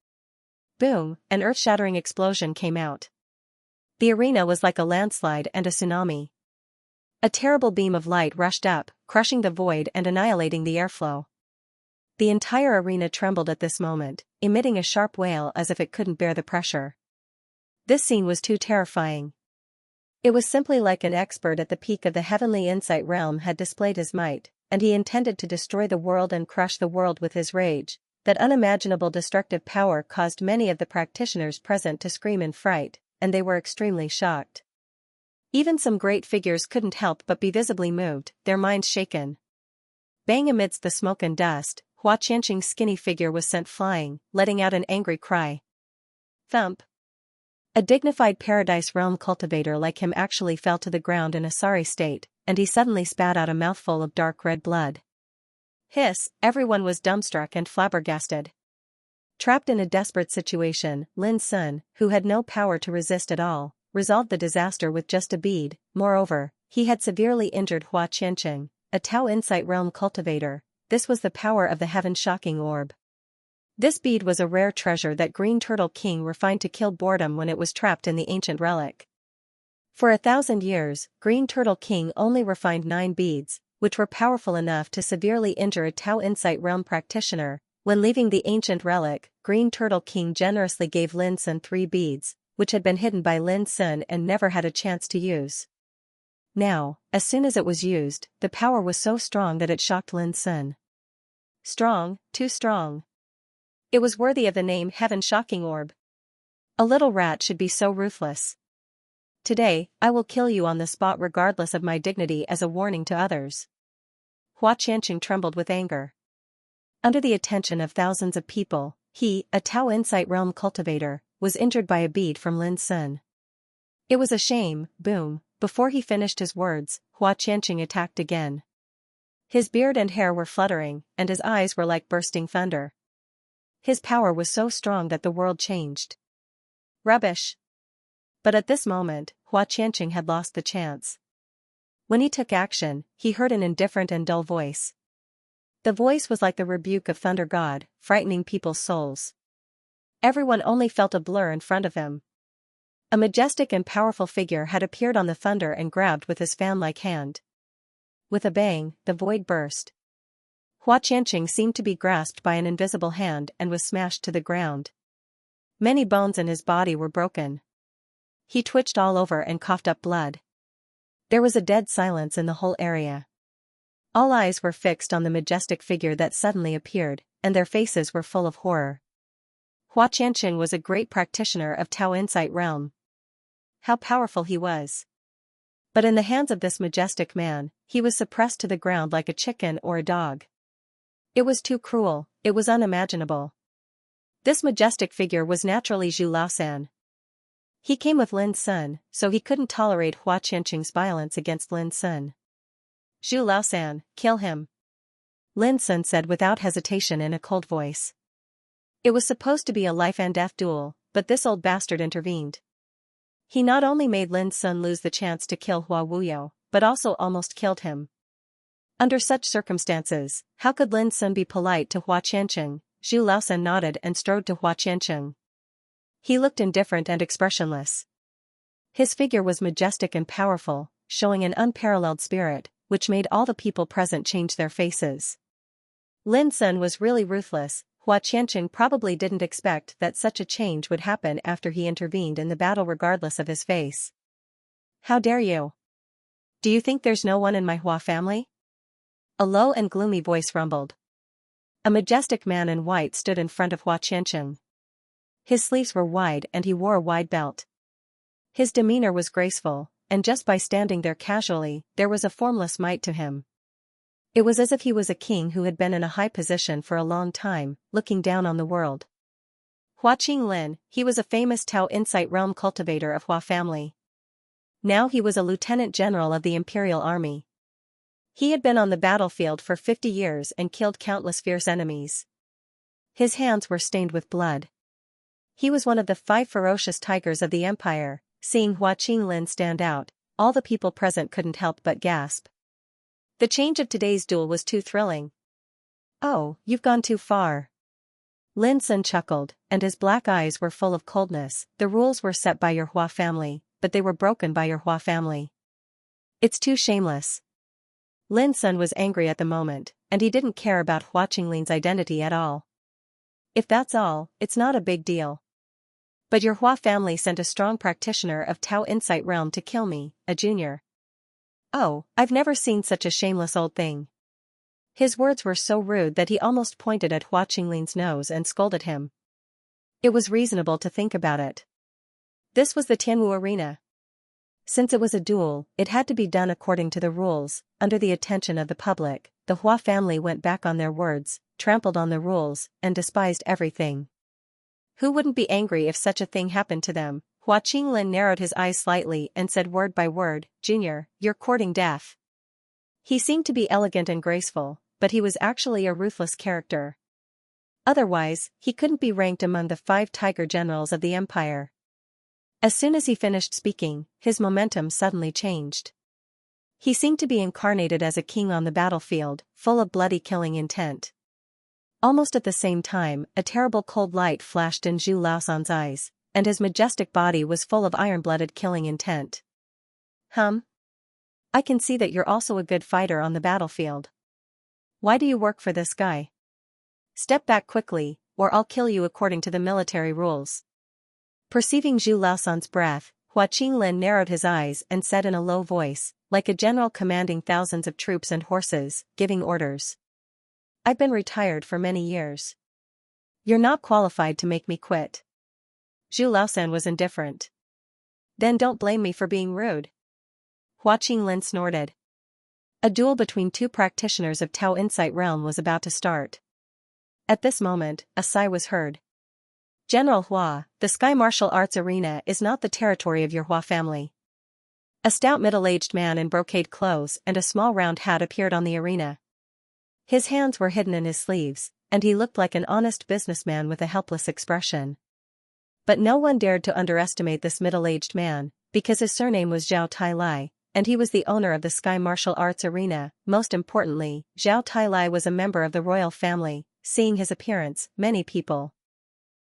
Boom, an earth-shattering explosion came out. The arena was like a landslide and a tsunami. A terrible beam of light rushed up, crushing the void and annihilating the airflow. The entire arena trembled at this moment, emitting a sharp wail as if it couldn't bear the pressure. This scene was too terrifying. It was simply like an expert at the peak of the heavenly insight realm had displayed his might, and he intended to destroy the world and crush the world with his rage. That unimaginable destructive power caused many of the practitioners present to scream in fright, and they were extremely shocked. Even some great figures couldn't help but be visibly moved, their minds shaken. Bang! Amidst the smoke and dust, Hua Qianqing's skinny figure was sent flying, letting out an angry cry. Thump! A dignified Paradise Realm cultivator like him actually fell to the ground in a sorry state, and he suddenly spat out a mouthful of dark red blood. Hiss! Everyone was dumbstruck and flabbergasted. Trapped in a desperate situation, Lin Sun, who had no power to resist at all, resolved the disaster with just a bead. Moreover, he had severely injured Hua Qianqing, a Tao Insight Realm cultivator. This was the power of the heaven-shocking orb. This bead was a rare treasure that Green Turtle King refined to kill boredom when it was trapped in the ancient relic. For 1,000 years, Green Turtle King only refined 9 beads, which were powerful enough to severely injure a Tao Insight Realm practitioner. When leaving the ancient relic, Green Turtle King generously gave Lin Sun 3 beads, which had been hidden by Lin Sun and never had a chance to use. Now, as soon as it was used, the power was so strong that it shocked Lin Sun. Strong, too strong. It was worthy of the name Heaven-Shocking Orb. A little rat should be so ruthless. Today, I will kill you on the spot regardless of my dignity as a warning to others. Hua Qianqing trembled with anger. Under the attention of thousands of people, he, a Tao Insight Realm cultivator, was injured by a bead from Lin Sun. It was a shame. Boom! Before he finished his words, Hua Qianqing attacked again. His beard and hair were fluttering, and his eyes were like bursting thunder. His power was so strong that the world changed. Rubbish! But at this moment, Hua Qianqing had lost the chance. When he took action, he heard an indifferent and dull voice. The voice was like the rebuke of Thunder God, frightening people's souls. Everyone only felt a blur in front of him. A majestic and powerful figure had appeared on the thunder and grabbed with his fan-like hand. With a bang, the void burst. Hua Qianqing seemed to be grasped by an invisible hand and was smashed to the ground. Many bones in his body were broken. He twitched all over and coughed up blood. There was a dead silence in the whole area. All eyes were fixed on the majestic figure that suddenly appeared, and their faces were full of horror. Hua Qianqing was a great practitioner of Tao Insight Realm. How powerful he was! But in the hands of this majestic man, he was suppressed to the ground like a chicken or a dog. It was too cruel, it was unimaginable. This majestic figure was naturally Zhu Laosan. He came with Lin Sun, so he couldn't tolerate Hua Qianqing's violence against Lin Sun. Zhu Laosan, kill him. Lin Sun said without hesitation in a cold voice. It was supposed to be a life-and-death duel, but this old bastard intervened. He not only made Lin Sun lose the chance to kill Hua Wuyo, but also almost killed him. Under such circumstances, how could Lin Sun be polite to Hua Qianqing? Zhu Laosan nodded and strode to Hua Qianqing. He looked indifferent and expressionless. His figure was majestic and powerful, showing an unparalleled spirit, which made all the people present change their faces. Lin Sun was really ruthless. Hua Qianqing probably didn't expect that such a change would happen after he intervened in the battle regardless of his face. How dare you? Do you think there's no one in my Hua family? A low and gloomy voice rumbled. A majestic man in white stood in front of Hua Qianqing. His sleeves were wide and he wore a wide belt. His demeanor was graceful, and just by standing there casually, there was a formless might to him. It was as if he was a king who had been in a high position for a long time, looking down on the world. Hua Qinglin, he was a famous Tao Insight Realm cultivator of Hua family. Now he was a lieutenant general of the imperial army. He had been on the battlefield for 50 years and killed countless fierce enemies. His hands were stained with blood. He was one of the 5 ferocious tigers of the empire. Seeing Hua Qinglin stand out, all the people present couldn't help but gasp. The change of today's duel was too thrilling. Oh, you've gone too far. Lin Sun chuckled, and his black eyes were full of coldness. The rules were set by your Hua family, but they were broken by your Hua family. It's too shameless. Lin Sun was angry at the moment, and he didn't care about Hua Qinglin's identity at all. If that's all, it's not a big deal. But your Hua family sent a strong practitioner of Tao Insight Realm to kill me, a junior. Oh, I've never seen such a shameless old thing. His words were so rude that he almost pointed at Hua Qinglin's nose and scolded him. It was reasonable to think about it. This was the Tianwu arena. Since it was a duel, it had to be done according to the rules. Under the attention of the public, the Hua family went back on their words, trampled on the rules, and despised everything. Who wouldn't be angry if such a thing happened to them? Hua Qinglin narrowed his eyes slightly and said word by word, Junior, you're courting death. He seemed to be elegant and graceful, but he was actually a ruthless character. Otherwise, he couldn't be ranked among the 5 tiger generals of the empire. As soon as he finished speaking, his momentum suddenly changed. He seemed to be incarnated as a king on the battlefield, full of bloody killing intent. Almost at the same time, a terrible cold light flashed in Zhu Laosan's eyes, and his majestic body was full of iron-blooded killing intent. I can see that you're also a good fighter on the battlefield. Why do you work for this guy? Step back quickly, or I'll kill you according to the military rules. Perceiving Zhu Laosan's breath, Hua Qinglin narrowed his eyes and said in a low voice, like a general commanding thousands of troops and horses, giving orders. I've been retired for many years. You're not qualified to make me quit. Zhu Laosan was indifferent. Then don't blame me for being rude. Hua Qinglin snorted. A duel between 2 practitioners of Tao Insight Realm was about to start. At this moment, a sigh was heard. General Hua, the Sky Martial Arts Arena is not the territory of your Hua family. A stout middle-aged man in brocade clothes and a small round hat appeared on the arena. His hands were hidden in his sleeves, and he looked like an honest businessman with a helpless expression. But no one dared to underestimate this middle-aged man, because his surname was Zhao Tailai, and he was the owner of the Sky Martial Arts Arena. Most importantly, Zhao Tailai was a member of the royal family. Seeing his appearance, many people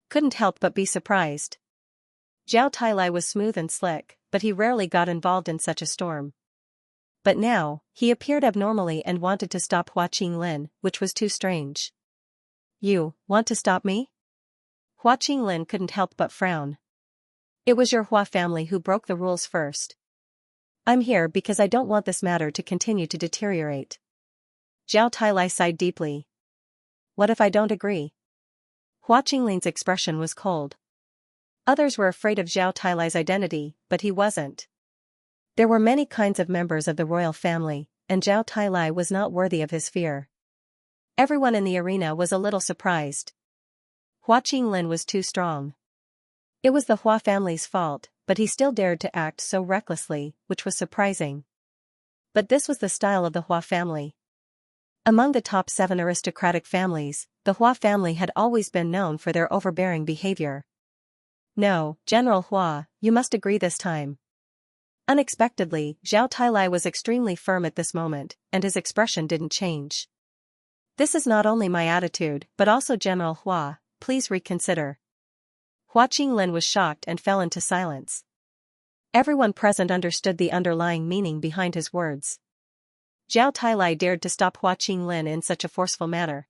couldn't help but be surprised. Zhao Tailai was smooth and slick, but he rarely got involved in such a storm. But now, he appeared abnormally and wanted to stop Hua Qinglin, which was too strange. You want to stop me? Hua Qinglin couldn't help but frown. It was your Hua family who broke the rules first. I'm here because I don't want this matter to continue to deteriorate. Zhao Tailai sighed deeply. What if I don't agree? Hua Qinglin's expression was cold. Others were afraid of Zhao Tailai's identity, but he wasn't. There were many kinds of members of the royal family, and Zhao Tailai was not worthy of his fear. Everyone in the arena was a little surprised. Hua Qinglin was too strong. It was the Hua family's fault, but he still dared to act so recklessly, which was surprising. But this was the style of the Hua family. Among the top 7 aristocratic families, the Hua family had always been known for their overbearing behavior. No, General Hua, you must agree this time. Unexpectedly, Zhao Tailai was extremely firm at this moment, and his expression didn't change. This is not only my attitude, but also General Hua, please reconsider. Hua Qinglin was shocked and fell into silence. Everyone present understood the underlying meaning behind his words. Zhao Tailai dared to stop Hua Qinglin in such a forceful manner.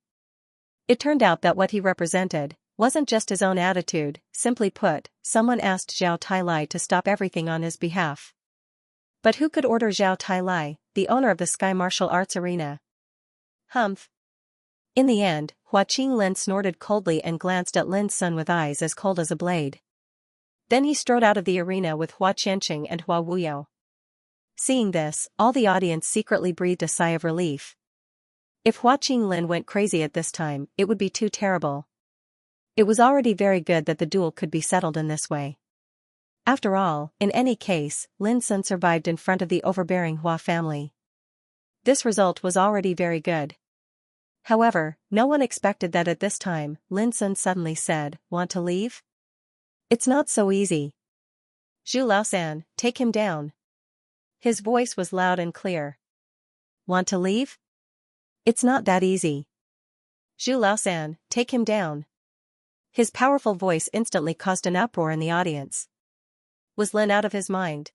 It turned out that what he represented wasn't just his own attitude. Simply put, someone asked Zhao Tailai to stop everything on his behalf. But who could order Zhao Tailai, the owner of the Sky Martial Arts Arena? Humph. In the end, Hua Qinglin snorted coldly and glanced at Lin Sun with eyes as cold as a blade. Then he strode out of the arena with Hua Qianqing and Hua Wuyou. Seeing this, all the audience secretly breathed a sigh of relief. If Hua Qinglin went crazy at this time, it would be too terrible. It was already very good that the duel could be settled in this way. After all, in any case, Lin Sun survived in front of the overbearing Hua family. This result was already very good. However, no one expected that at this time, Lin Sun suddenly said, "Want to leave? It's not so easy. Zhu Laosan, take him down." His voice was loud and clear. "Want to leave? It's not that easy. Zhu Laosan, take him down." His powerful voice instantly caused an uproar in the audience. Was Lin out of his mind?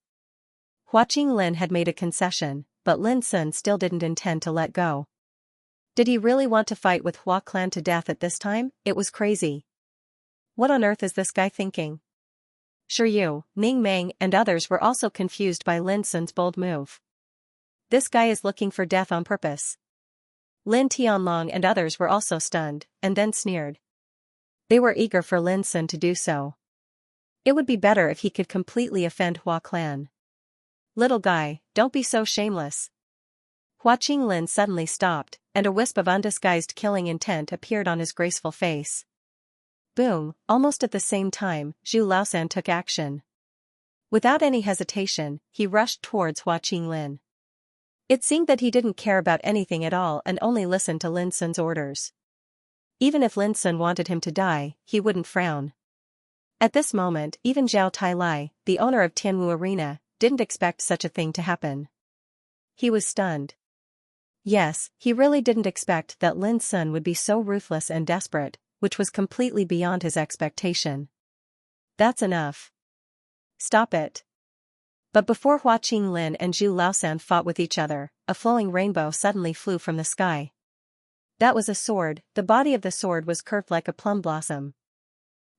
Hua Qinglin had made a concession, but Lin Sun still didn't intend to let go. Did he really want to fight with Hua clan to death at this time? It was crazy. What on earth is this guy thinking? Shi Yu, Ning Meng and others were also confused by Lin Sun's bold move. This guy is looking for death on purpose. Lin Tianlong and others were also stunned, and then sneered. They were eager for Lin Sun to do so. It would be better if he could completely offend Hua clan. Little guy, don't be so shameless. Hua Qinglin suddenly stopped, and a wisp of undisguised killing intent appeared on his graceful face. Boom, almost at the same time, Zhu Laosan took action. Without any hesitation, he rushed towards Hua Qinglin. It seemed that he didn't care about anything at all and only listened to Lin Sun's orders. Even if Lin Sun wanted him to die, he wouldn't frown. At this moment, even Zhao Tailai, the owner of Tianwu Arena, didn't expect such a thing to happen. He was stunned. Yes, he really didn't expect that Lin Sun would be so ruthless and desperate, which was completely beyond his expectation. That's enough. Stop it. But before Hua Qinglin and Zhu Laosan fought with each other, a flowing rainbow suddenly flew from the sky. That was a sword. The body of the sword was curved like a plum blossom.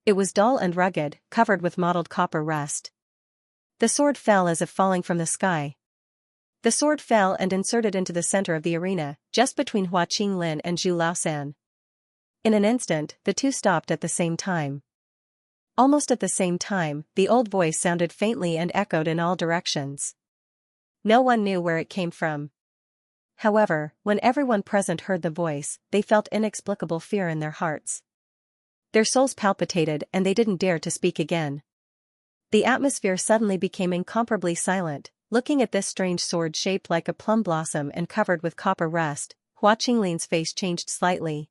It was dull and rugged, covered with mottled copper rust. The sword fell as if falling from the sky. The sword fell and inserted into the center of the arena, just between Hua Qinglin and Zhu Laosan. In an instant, the two stopped at the same time. Almost at the same time, the old voice sounded faintly and echoed in all directions. No one knew where it came from. However, when everyone present heard the voice, they felt inexplicable fear in their hearts. Their souls palpitated and they didn't dare to speak again. The atmosphere suddenly became incomparably silent. Looking at this strange sword shaped like a plum blossom and covered with copper rust, Hua Qinglin's face changed slightly.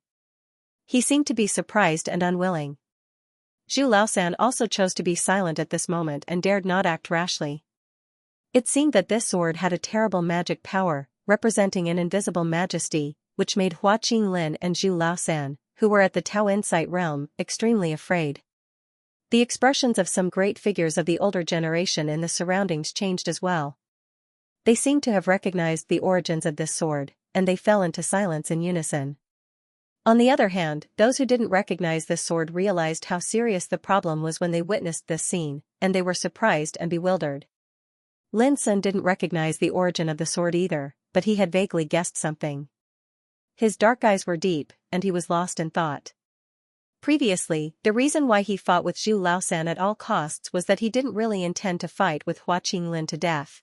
He seemed to be surprised and unwilling. Zhu Laosan also chose to be silent at this moment and dared not act rashly. It seemed that this sword had a terrible magic power, representing an invisible majesty, which made Hua Qinglin and Zhu Laosan, who were at the Tao Insight realm, extremely afraid. The expressions of some great figures of the older generation in the surroundings changed as well. They seemed to have recognized the origins of this sword, and they fell into silence in unison. On the other hand, those who didn't recognize this sword realized how serious the problem was when they witnessed this scene, and they were surprised and bewildered. Lin Sun didn't recognize the origin of the sword either, but he had vaguely guessed something. His dark eyes were deep, and he was lost in thought. Previously, the reason why he fought with Zhu Laosan at all costs was that he didn't really intend to fight with Hua Qinglin to death.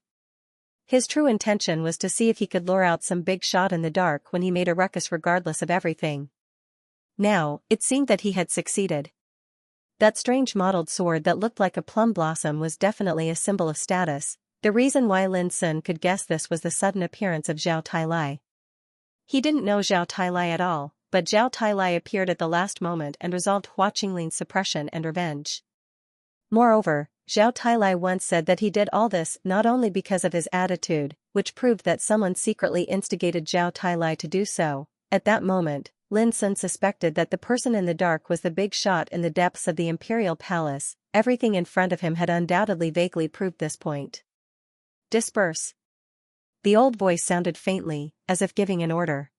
His true intention was to see if he could lure out some big shot in the dark when he made a ruckus regardless of everything. Now, it seemed that he had succeeded. That strange mottled sword that looked like a plum blossom was definitely a symbol of status. The reason why Lin Sun could guess this was the sudden appearance of Zhao Tailai. He didn't know Zhao Tailai at all, but Zhao Tailai appeared at the last moment and resolved Hua Qinglin's suppression and revenge. Moreover, Zhao Tailai once said that he did all this not only because of his attitude, which proved that someone secretly instigated Zhao Tailai to do so. At that moment, Lin Sun suspected that the person in the dark was the big shot in the depths of the imperial palace. Everything in front of him had undoubtedly vaguely proved this point. Disperse. The old voice sounded faintly, as if giving an order.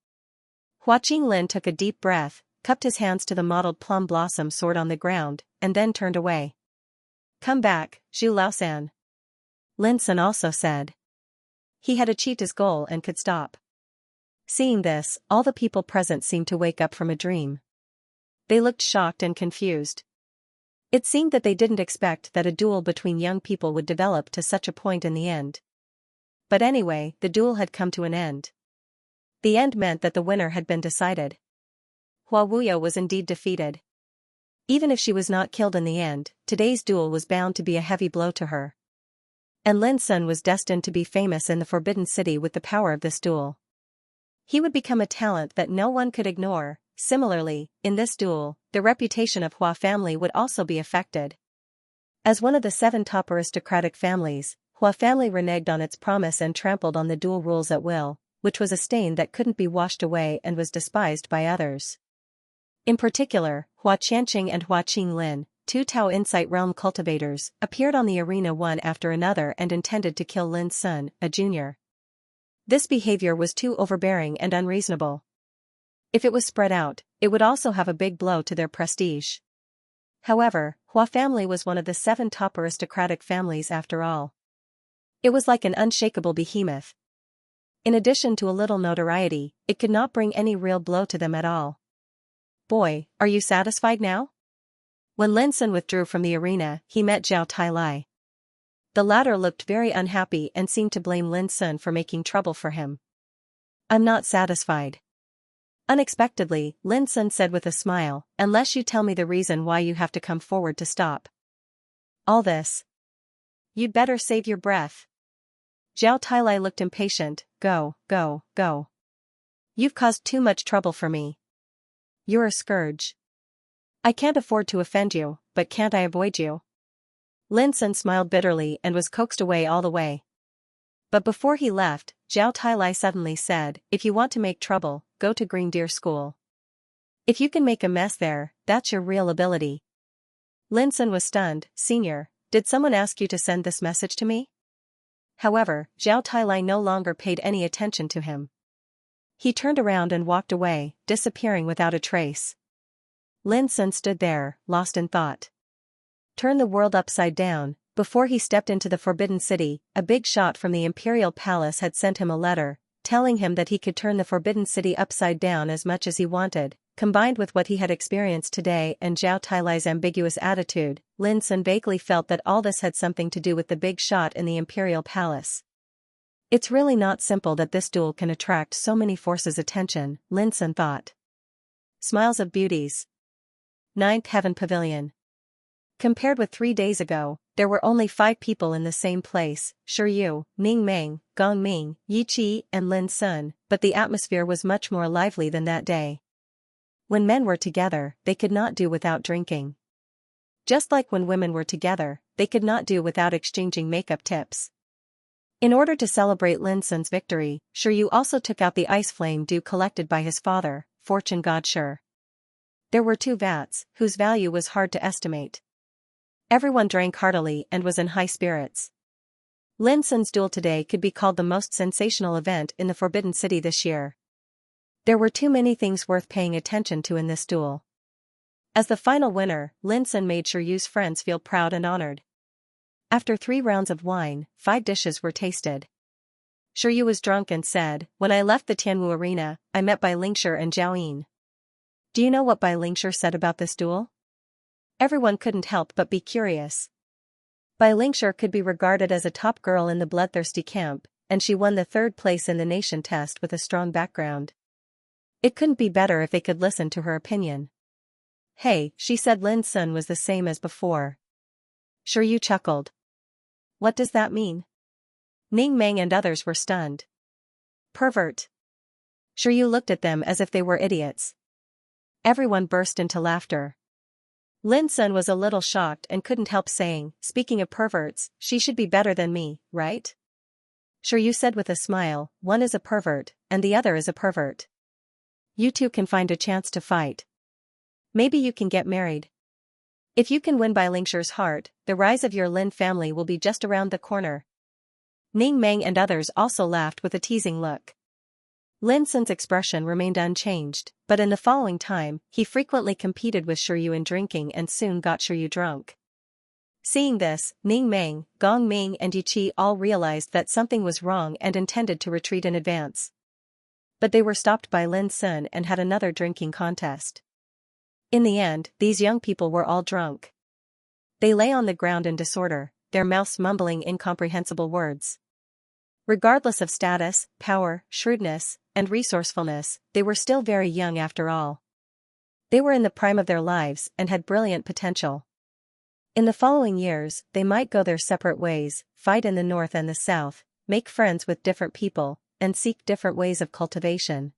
Hua Qinglin took a deep breath, cupped his hands to the mottled plum blossom sword on the ground, and then turned away. Come back, Zhu Laosan. Lin Sun also said. He had achieved his goal and could stop. Seeing this, all the people present seemed to wake up from a dream. They looked shocked and confused. It seemed that they didn't expect that a duel between young people would develop to such a point in the end. But anyway, the duel had come to an end. The end meant that the winner had been decided. Hua Wuyo was indeed defeated. Even if she was not killed in the end, today's duel was bound to be a heavy blow to her. And Lin Sun was destined to be famous in the Forbidden City with the power of this duel. He would become a talent that no one could ignore. Similarly, in this duel, the reputation of Hua family would also be affected. As one of the 7 top aristocratic families, Hua family reneged on its promise and trampled on the duel rules at will, which was a stain that couldn't be washed away and was despised by others. In particular, Hua Qianqing and Hua Qinglin, 2 Tao Insight Realm cultivators, appeared on the arena one after another and intended to kill Lin Sun, a junior. This behavior was too overbearing and unreasonable. If it was spread out, it would also have a big blow to their prestige. However, Hua family was one of the 7 top aristocratic families after all. It was like an unshakable behemoth. In addition to a little notoriety, it could not bring any real blow to them at all. Boy, are you satisfied now? When Lin Sun withdrew from the arena, he met Zhao Tailai. The latter looked very unhappy and seemed to blame Lin Sun for making trouble for him. I'm not satisfied. Unexpectedly, Lin Sun said with a smile, unless you tell me the reason why you have to come forward to stop all this. You'd better save your breath. Zhao Tailai looked impatient. Go, go, go. You've caused too much trouble for me. You're a scourge. I can't afford to offend you, but can't I avoid you? Lin Sun smiled bitterly and was coaxed away all the way. But before he left, Zhao Tailai suddenly said, if you want to make trouble, go to Green Deer School. If you can make a mess there, that's your real ability. Lin Sun was stunned. Senior, did someone ask you to send this message to me? However, Zhao Tailai no longer paid any attention to him. He turned around and walked away, disappearing without a trace. Lin Sun stood there, lost in thought. Turn the world upside down. Before he stepped into the Forbidden City, a big shot from the Imperial Palace had sent him a letter, telling him that he could turn the Forbidden City upside down as much as he wanted. Combined with what he had experienced today and Zhao Tailai's ambiguous attitude, Lin Sun vaguely felt that all this had something to do with the big shot in the Imperial Palace. It's really not simple that this duel can attract so many forces' attention, Lin Sun thought. Smiles of Beauties. 9th Heaven Pavilion. Compared with 3 days ago, there were only 5 people in the same place, Shiyu, Ning Meng, Gong Ming, Yi Qi and Lin Sun, but the atmosphere was much more lively than that day. When men were together, they could not do without drinking. Just like when women were together, they could not do without exchanging makeup tips. In order to celebrate Lin Sun's victory, Shiyu also took out the ice flame dew collected by his father, fortune god Shi. There were 2 vats, whose value was hard to estimate. Everyone drank heartily and was in high spirits. Lin Sun's duel today could be called the most sensational event in the Forbidden City this year. There were too many things worth paying attention to in this duel. As the final winner, Lin Sun made Shiyu's friends feel proud and honored. After 3 rounds of wine, 5 dishes were tasted. Shiyu was drunk and said, when I left the Tianwu arena, I met Bai Lingshi and Zhao Yin. Do you know what Bai Lingshi said about this duel? Everyone couldn't help but be curious. Bai Lingshi could be regarded as a top girl in the bloodthirsty camp, and she won the 3rd place in the nation test with a strong background. It couldn't be better if they could listen to her opinion. Hey, she said Lin Sun was the same as before. Shiyu chuckled. What does that mean? Ning Meng and others were stunned. Pervert. Shiyu looked at them as if they were idiots. Everyone burst into laughter. Lin Sun was a little shocked and couldn't help saying, speaking of perverts, she should be better than me, right? Shiyu said with a smile, one is a pervert, and the other is a pervert. You 2 can find a chance to fight. Maybe you can get married. If you can win Bai Lingshi's heart, the rise of your Lin family will be just around the corner. Ning Meng and others also laughed with a teasing look. Lin Sun's expression remained unchanged, but in the following time, he frequently competed with Shiyu in drinking and soon got Shiyu drunk. Seeing this, Ning Meng, Gong Ming and Yi Qi all realized that something was wrong and intended to retreat in advance. But they were stopped by Lin Sun and had another drinking contest. In the end, these young people were all drunk. They lay on the ground in disorder, their mouths mumbling incomprehensible words. Regardless of status, power, shrewdness, and resourcefulness, they were still very young after all. They were in the prime of their lives and had brilliant potential. In the following years, they might go their separate ways, fight in the north and the south, make friends with different people, and seek different ways of cultivation.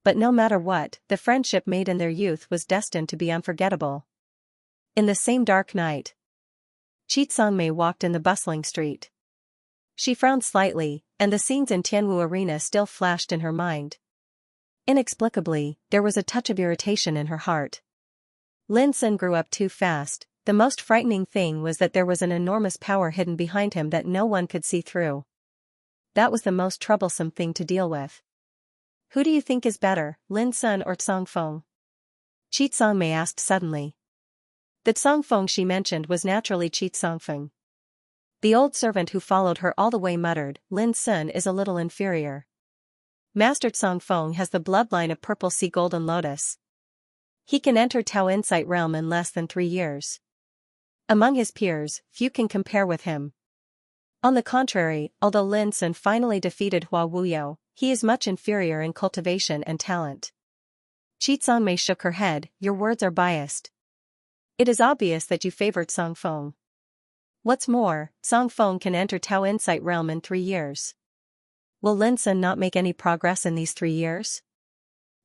But no matter what, the friendship made in their youth was destined to be unforgettable. In the same dark night, Xianxia walked in the bustling street. She frowned slightly, and the scenes in Tianwu Arena still flashed in her mind. Inexplicably, there was a touch of irritation in her heart. Lin Sun grew up too fast. The most frightening thing was that there was an enormous power hidden behind him that no one could see through. That was the most troublesome thing to deal with. Who do you think is better, Lin Sun or Cangfeng? Xianxia asked suddenly. The Cangfeng she mentioned was naturally Xianxia. The old servant who followed her all the way muttered, Lin Sun is a little inferior. Master Cangfeng has the bloodline of Purple Sea Golden Lotus. He can enter Tao Insight Realm in less than 3 years. Among his peers, few can compare with him. On the contrary, although Lin Sun finally defeated Hua Wuyo, he is much inferior in cultivation and talent. Xianxia shook her head, your words are biased. It is obvious that you favored Cangfeng. What's more, Cangfeng can enter Tao Insight Realm in 3 years. Will Lin Sun not make any progress in these 3 years?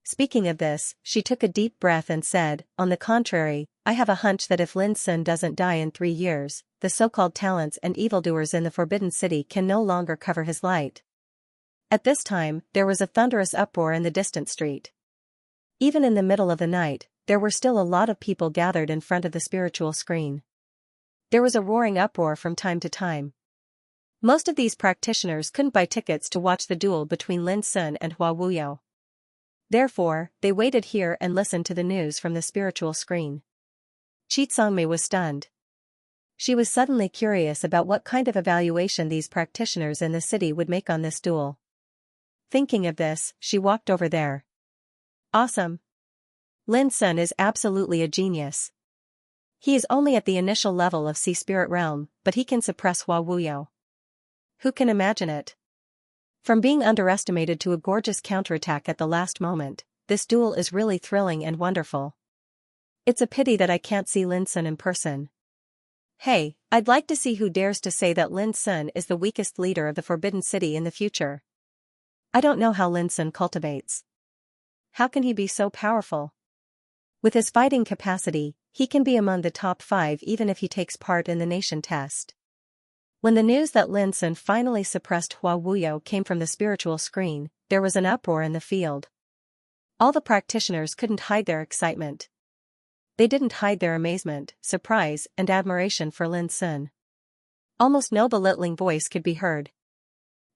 Speaking of this, she took a deep breath and said, on the contrary, I have a hunch that if Lin Sun doesn't die in 3 years, the so-called talents and evildoers in the Forbidden City can no longer cover his light. At this time, there was a thunderous uproar in the distant street. Even in the middle of the night, there were still a lot of people gathered in front of the spiritual screen. There was a roaring uproar from time to time. Most of these practitioners couldn't buy tickets to watch the duel between Lin Sun and Hua Wuyo. Therefore, they waited here and listened to the news from the spiritual screen. Xianxia was stunned. She was suddenly curious about what kind of evaluation these practitioners in the city would make on this duel. Thinking of this, she walked over there. Awesome. Lin Sun is absolutely a genius. He is only at the initial level of Sea Spirit Realm, but he can suppress Hua Wuyo. Who can imagine it? From being underestimated to a gorgeous counterattack at the last moment, this duel is really thrilling and wonderful. It's a pity that I can't see Lin Sun in person. Hey, I'd like to see who dares to say that Lin Sun is the weakest leader of the Forbidden City in the future. I don't know how Lin Sun cultivates. How can he be so powerful? With his fighting capacity, he can be among the top 5 even if he takes part in the nation test. When the news that Lin Sun finally suppressed Hua Wuyo came from the spiritual screen, there was an uproar in the field. All the practitioners couldn't hide their excitement. They didn't hide their amazement, surprise, and admiration for Lin Sun. Almost no belittling voice could be heard.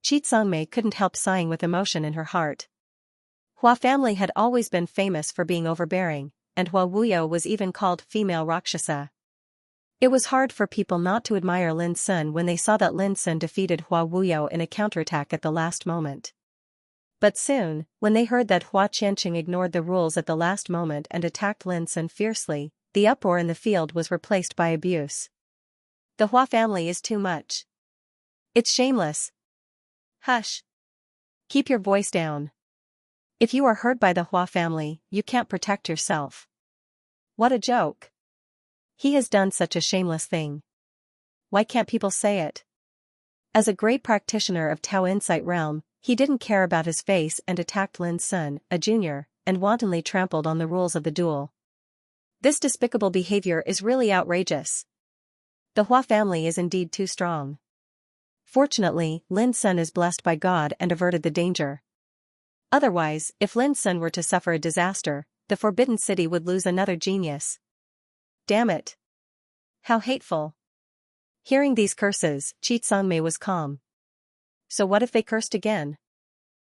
Xianxia couldn't help sighing with emotion in her heart. Hua family had always been famous for being overbearing, and Hua Wuyo was even called female Rakshasa. It was hard for people not to admire Lin Sun when they saw that Lin Sun defeated Hua Wuyo in a counterattack at the last moment. But soon, when they heard that Hua Qianqing ignored the rules at the last moment and attacked Lin Sun fiercely, the uproar in the field was replaced by abuse. The Hua family is too much. It's shameless. Hush. Keep your voice down. If you are heard by the Hua family, you can't protect yourself. What a joke. He has done such a shameless thing. Why can't people say it? As a great practitioner of Tao Insight Realm, he didn't care about his face and attacked Lin Sun, a junior, and wantonly trampled on the rules of the duel. This despicable behavior is really outrageous. The Hua family is indeed too strong. Fortunately, Lin Sun is blessed by God and averted the danger. Otherwise, if Lin Sun were to suffer a disaster, the Forbidden City would lose another genius. Damn it. How hateful. Hearing these curses, Xianxia was calm. So what if they cursed again?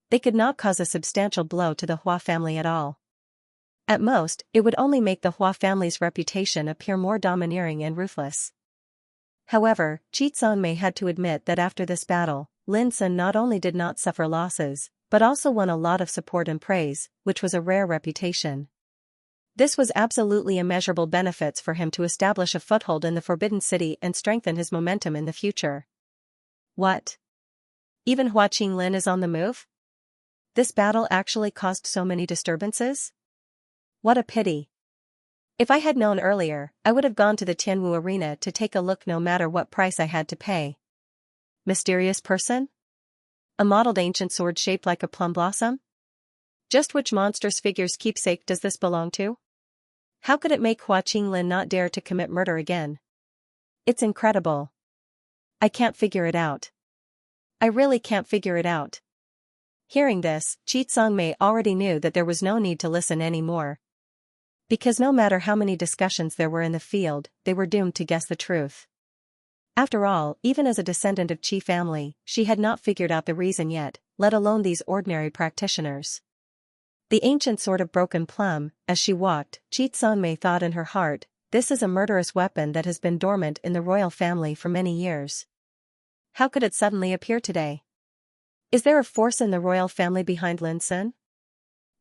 They could not cause a substantial blow to the Hua family at all. At most, it would only make the Hua family's reputation appear more domineering and ruthless. However, Xianxia had to admit that after this battle, Lin Sun not only did not suffer losses, but also won a lot of support and praise, which was a rare reputation. This was absolutely immeasurable benefits for him to establish a foothold in the Forbidden City and strengthen his momentum in the future. What? Even Hua Qinglin is on the move? This battle actually caused so many disturbances? What a pity. If I had known earlier, I would have gone to the Tianwu arena to take a look no matter what price I had to pay. Mysterious person? A modeled ancient sword shaped like a plum blossom? Just which monstrous figure's keepsake does this belong to? How could it make Hua Qinglin not dare to commit murder again? It's incredible. I can't figure it out. I really can't figure it out. Hearing this, Qi Tsangmei already knew that there was no need to listen anymore. Because no matter how many discussions there were in the field, they were doomed to guess the truth. After all, even as a descendant of Qi family, she had not figured out the reason yet, let alone these ordinary practitioners. The ancient sword of broken plum, as she walked, Qi Tsangmei thought in her heart, this is a murderous weapon that has been dormant in the royal family for many years. How could it suddenly appear today? Is there a force in the royal family behind Lin Sun?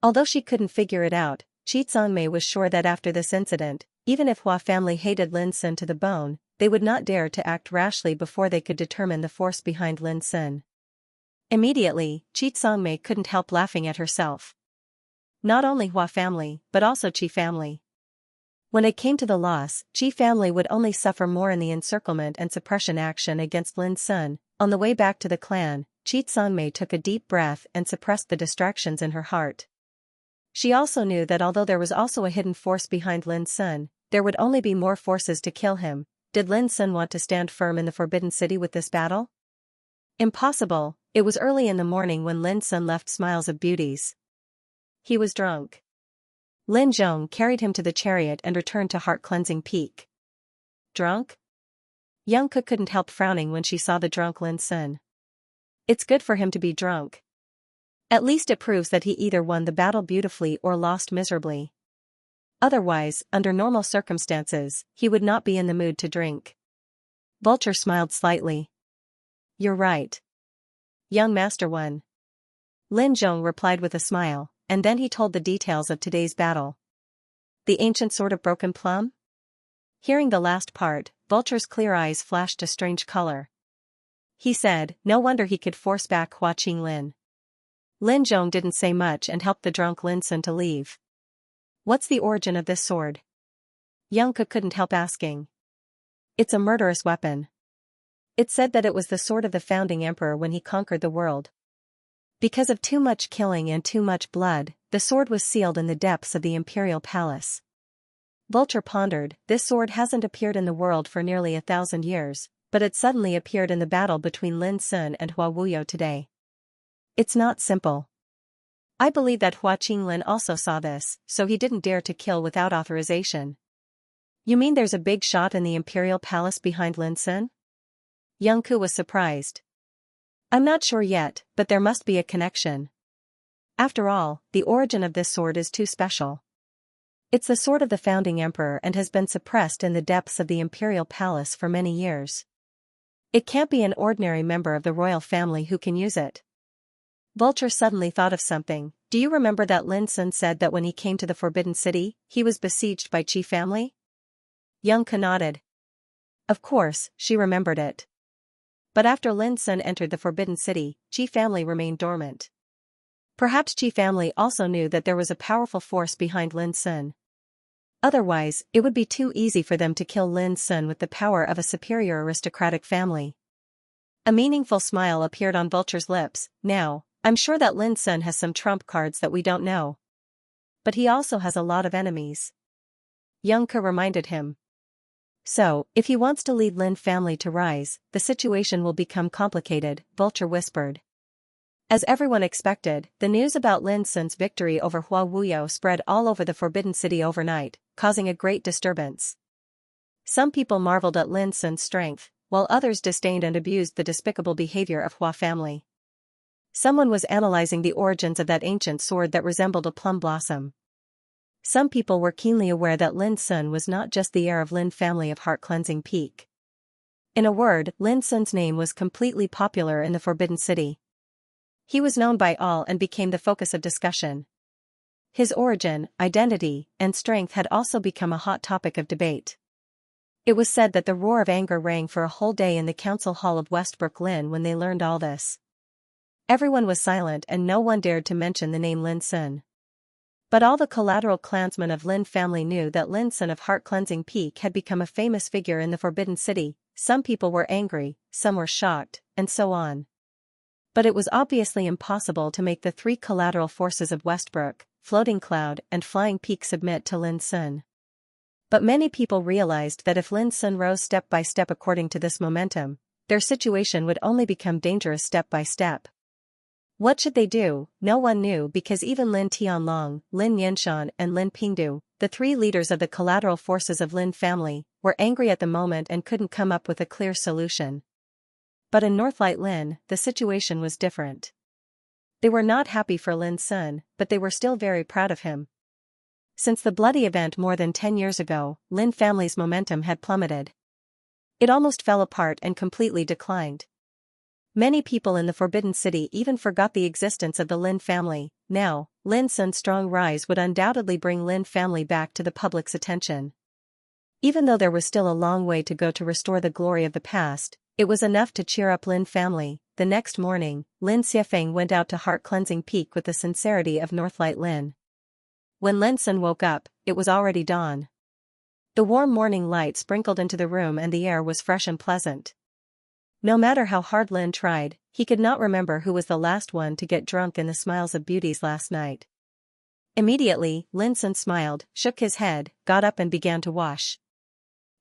Although she couldn't figure it out, Qi Tsangmei was sure that after this incident, even if Hua family hated Lin Sun to the bone, they would not dare to act rashly before they could determine the force behind Lin Sun. Immediately, Qi Tsangmei couldn't help laughing at herself. Not only Hua family, but also Qi family. When it came to the loss, Qi family would only suffer more in the encirclement and suppression action against Lin Sun. On the way back to the clan, Qi Tsangmei took a deep breath and suppressed the distractions in her heart. She also knew that although there was also a hidden force behind Lin Sun, there would only be more forces to kill him. Did Lin Sun want to stand firm in the Forbidden City with this battle? Impossible. It was early in the morning when Lin Sun left Smiles of Beauties. He was drunk. Lin Zhong carried him to the chariot and returned to Heart-Cleansing Peak. Drunk? Young Ke couldn't help frowning when she saw the drunk Lin Sun. It's good for him to be drunk. At least it proves that he either won the battle beautifully or lost miserably. Otherwise, under normal circumstances, he would not be in the mood to drink. Vulture smiled slightly. You're right. Young Master One. Lin Zhong replied with a smile, and then he told the details of today's battle. The ancient sword of broken plum? Hearing the last part, Vulture's clear eyes flashed a strange color. He said, no wonder he could force back Hua Qinglin. Lin Zhong didn't say much and helped the drunk Lin Sun to leave. What's the origin of this sword? Young Ke couldn't help asking. It's a murderous weapon. It said that it was the sword of the founding emperor when he conquered the world. Because of too much killing and too much blood, the sword was sealed in the depths of the imperial palace. Vulture pondered, this sword hasn't appeared in the world for nearly 1,000 years, but it suddenly appeared in the battle between Lin Sun and Hua Wuyo today. It's not simple. I believe that Hua Qinglin also saw this, so he didn't dare to kill without authorization. You mean there's a big shot in the imperial palace behind Lin Sun? Young Ke was surprised. I'm not sure yet, but there must be a connection. After all, the origin of this sword is too special. It's the sword of the founding emperor and has been suppressed in the depths of the imperial palace for many years. It can't be an ordinary member of the royal family who can use it. Vulture suddenly thought of something. Do you remember that Lin Sun said that when he came to the Forbidden City, he was besieged by Qi family? Young Ke nodded. Of course, she remembered it. But after Lin Sun entered the Forbidden City, Qi family remained dormant. Perhaps Qi family also knew that there was a powerful force behind Lin Sun. Otherwise, it would be too easy for them to kill Lin Sun with the power of a superior aristocratic family. A meaningful smile appeared on Vulture's lips. Now, I'm sure that Lin Sun has some trump cards that we don't know. But he also has a lot of enemies. Young Ke reminded him. So, if he wants to lead Lin family to rise, the situation will become complicated, Vulture whispered. As everyone expected, the news about Lin Sun's victory over Hua Wuyo spread all over the Forbidden City overnight, causing a great disturbance. Some people marveled at Lin Sun's strength, while others disdained and abused the despicable behavior of Hua family. Someone was analyzing the origins of that ancient sword that resembled a plum blossom. Some people were keenly aware that Lin Sun was not just the heir of Lin family of Heart-Cleansing Peak. In a word, Lin Sun's name was completely popular in the Forbidden City. He was known by all and became the focus of discussion. His origin, identity, and strength had also become a hot topic of debate. It was said that the roar of anger rang for a whole day in the council hall of Westbrook Lin when they learned all this. Everyone was silent and no one dared to mention the name Lin Sun. But all the collateral clansmen of Lin family knew that Lin Sun of Heart Cleansing Peak had become a famous figure in the Forbidden City. Some people were angry, some were shocked, and so on. But it was obviously impossible to make the three collateral forces of Westbrook, Floating Cloud and Flying Peak submit to Lin Sun. But many people realized that if Lin Sun rose step by step according to this momentum, their situation would only become dangerous step by step. What should they do? No one knew because even Lin Tianlong, Lin Yanshan and Lin Pingdu, the three leaders of the collateral forces of Lin family, were angry at the moment and couldn't come up with a clear solution. But in Northlight Lin, the situation was different. They were not happy for Lin Sun, but they were still very proud of him. Since the bloody event more than 10 years ago, Lin family's momentum had plummeted. It almost fell apart and completely declined. Many people in the Forbidden City even forgot the existence of the Lin family. Now, Lin Sun's strong rise would undoubtedly bring Lin family back to the public's attention. Even though there was still a long way to go to restore the glory of the past, it was enough to cheer up Lin family. The next morning, Lin Xiafeng went out to Heart Cleansing Peak with the sincerity of Northlight Lin. When Lin Sun woke up, it was already dawn. The warm morning light sprinkled into the room and the air was fresh and pleasant. No matter how hard Lin tried, he could not remember who was the last one to get drunk in the Smiles of Beauties last night. Immediately, Lin Sun smiled, shook his head, got up and began to wash.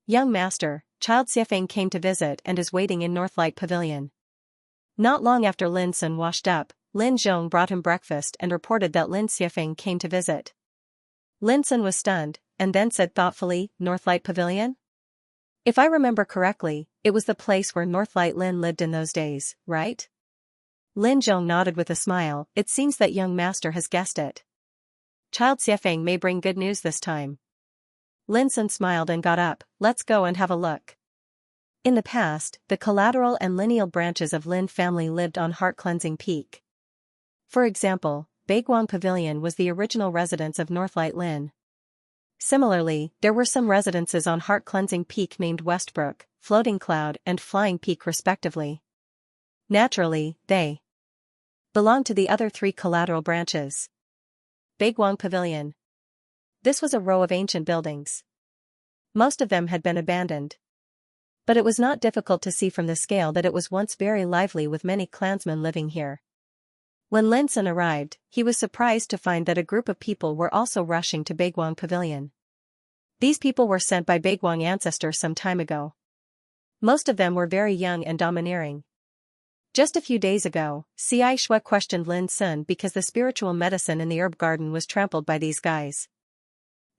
Young master, Child Xiafeng came to visit and is waiting in Northlight Pavilion. Not long after Lin Sun washed up, Lin Zhong brought him breakfast and reported that Lin Xiafeng came to visit. Lin Sun was stunned, and then said thoughtfully, Northlight Pavilion? If I remember correctly, it was the place where Northlight Lin lived in those days, right? Lin Zhong nodded with a smile. It seems that young master has guessed it. Child Xiafeng may bring good news this time. Lin Sun smiled and got up. Let's go and have a look. In the past, the collateral and lineal branches of Lin family lived on Heart Cleansing Peak. For example, Baiguang Pavilion was the original residence of Northlight Lin. Similarly, there were some residences on Heart Cleansing Peak named Westbrook, Floating Cloud and Flying Peak respectively. Naturally, they belonged to the other three collateral branches. Baiguang Pavilion. This was a row of ancient buildings. Most of them had been abandoned. But it was not difficult to see from the scale that it was once very lively with many clansmen living here. When Lin Sun arrived, he was surprised to find that a group of people were also rushing to Baiguang Pavilion. These people were sent by Baiguang ancestors some time ago. Most of them were very young and domineering. Just a few days ago, Xi Shui questioned Lin Sun because the spiritual medicine in the herb garden was trampled by these guys.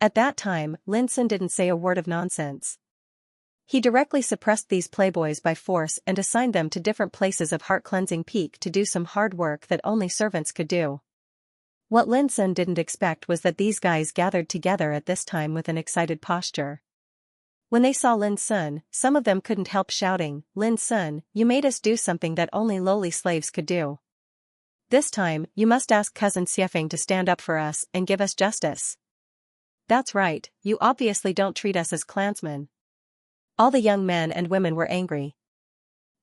At that time, Lin Sun didn't say a word of nonsense. He directly suppressed these playboys by force and assigned them to different places of Heart Cleansing Peak to do some hard work that only servants could do. What Lin Sun didn't expect was that these guys gathered together at this time with an excited posture. When they saw Lin Sun, some of them couldn't help shouting, Lin Sun, you made us do something that only lowly slaves could do. This time, you must ask cousin Xiafeng to stand up for us and give us justice. That's right, you obviously don't treat us as clansmen. All the young men and women were angry.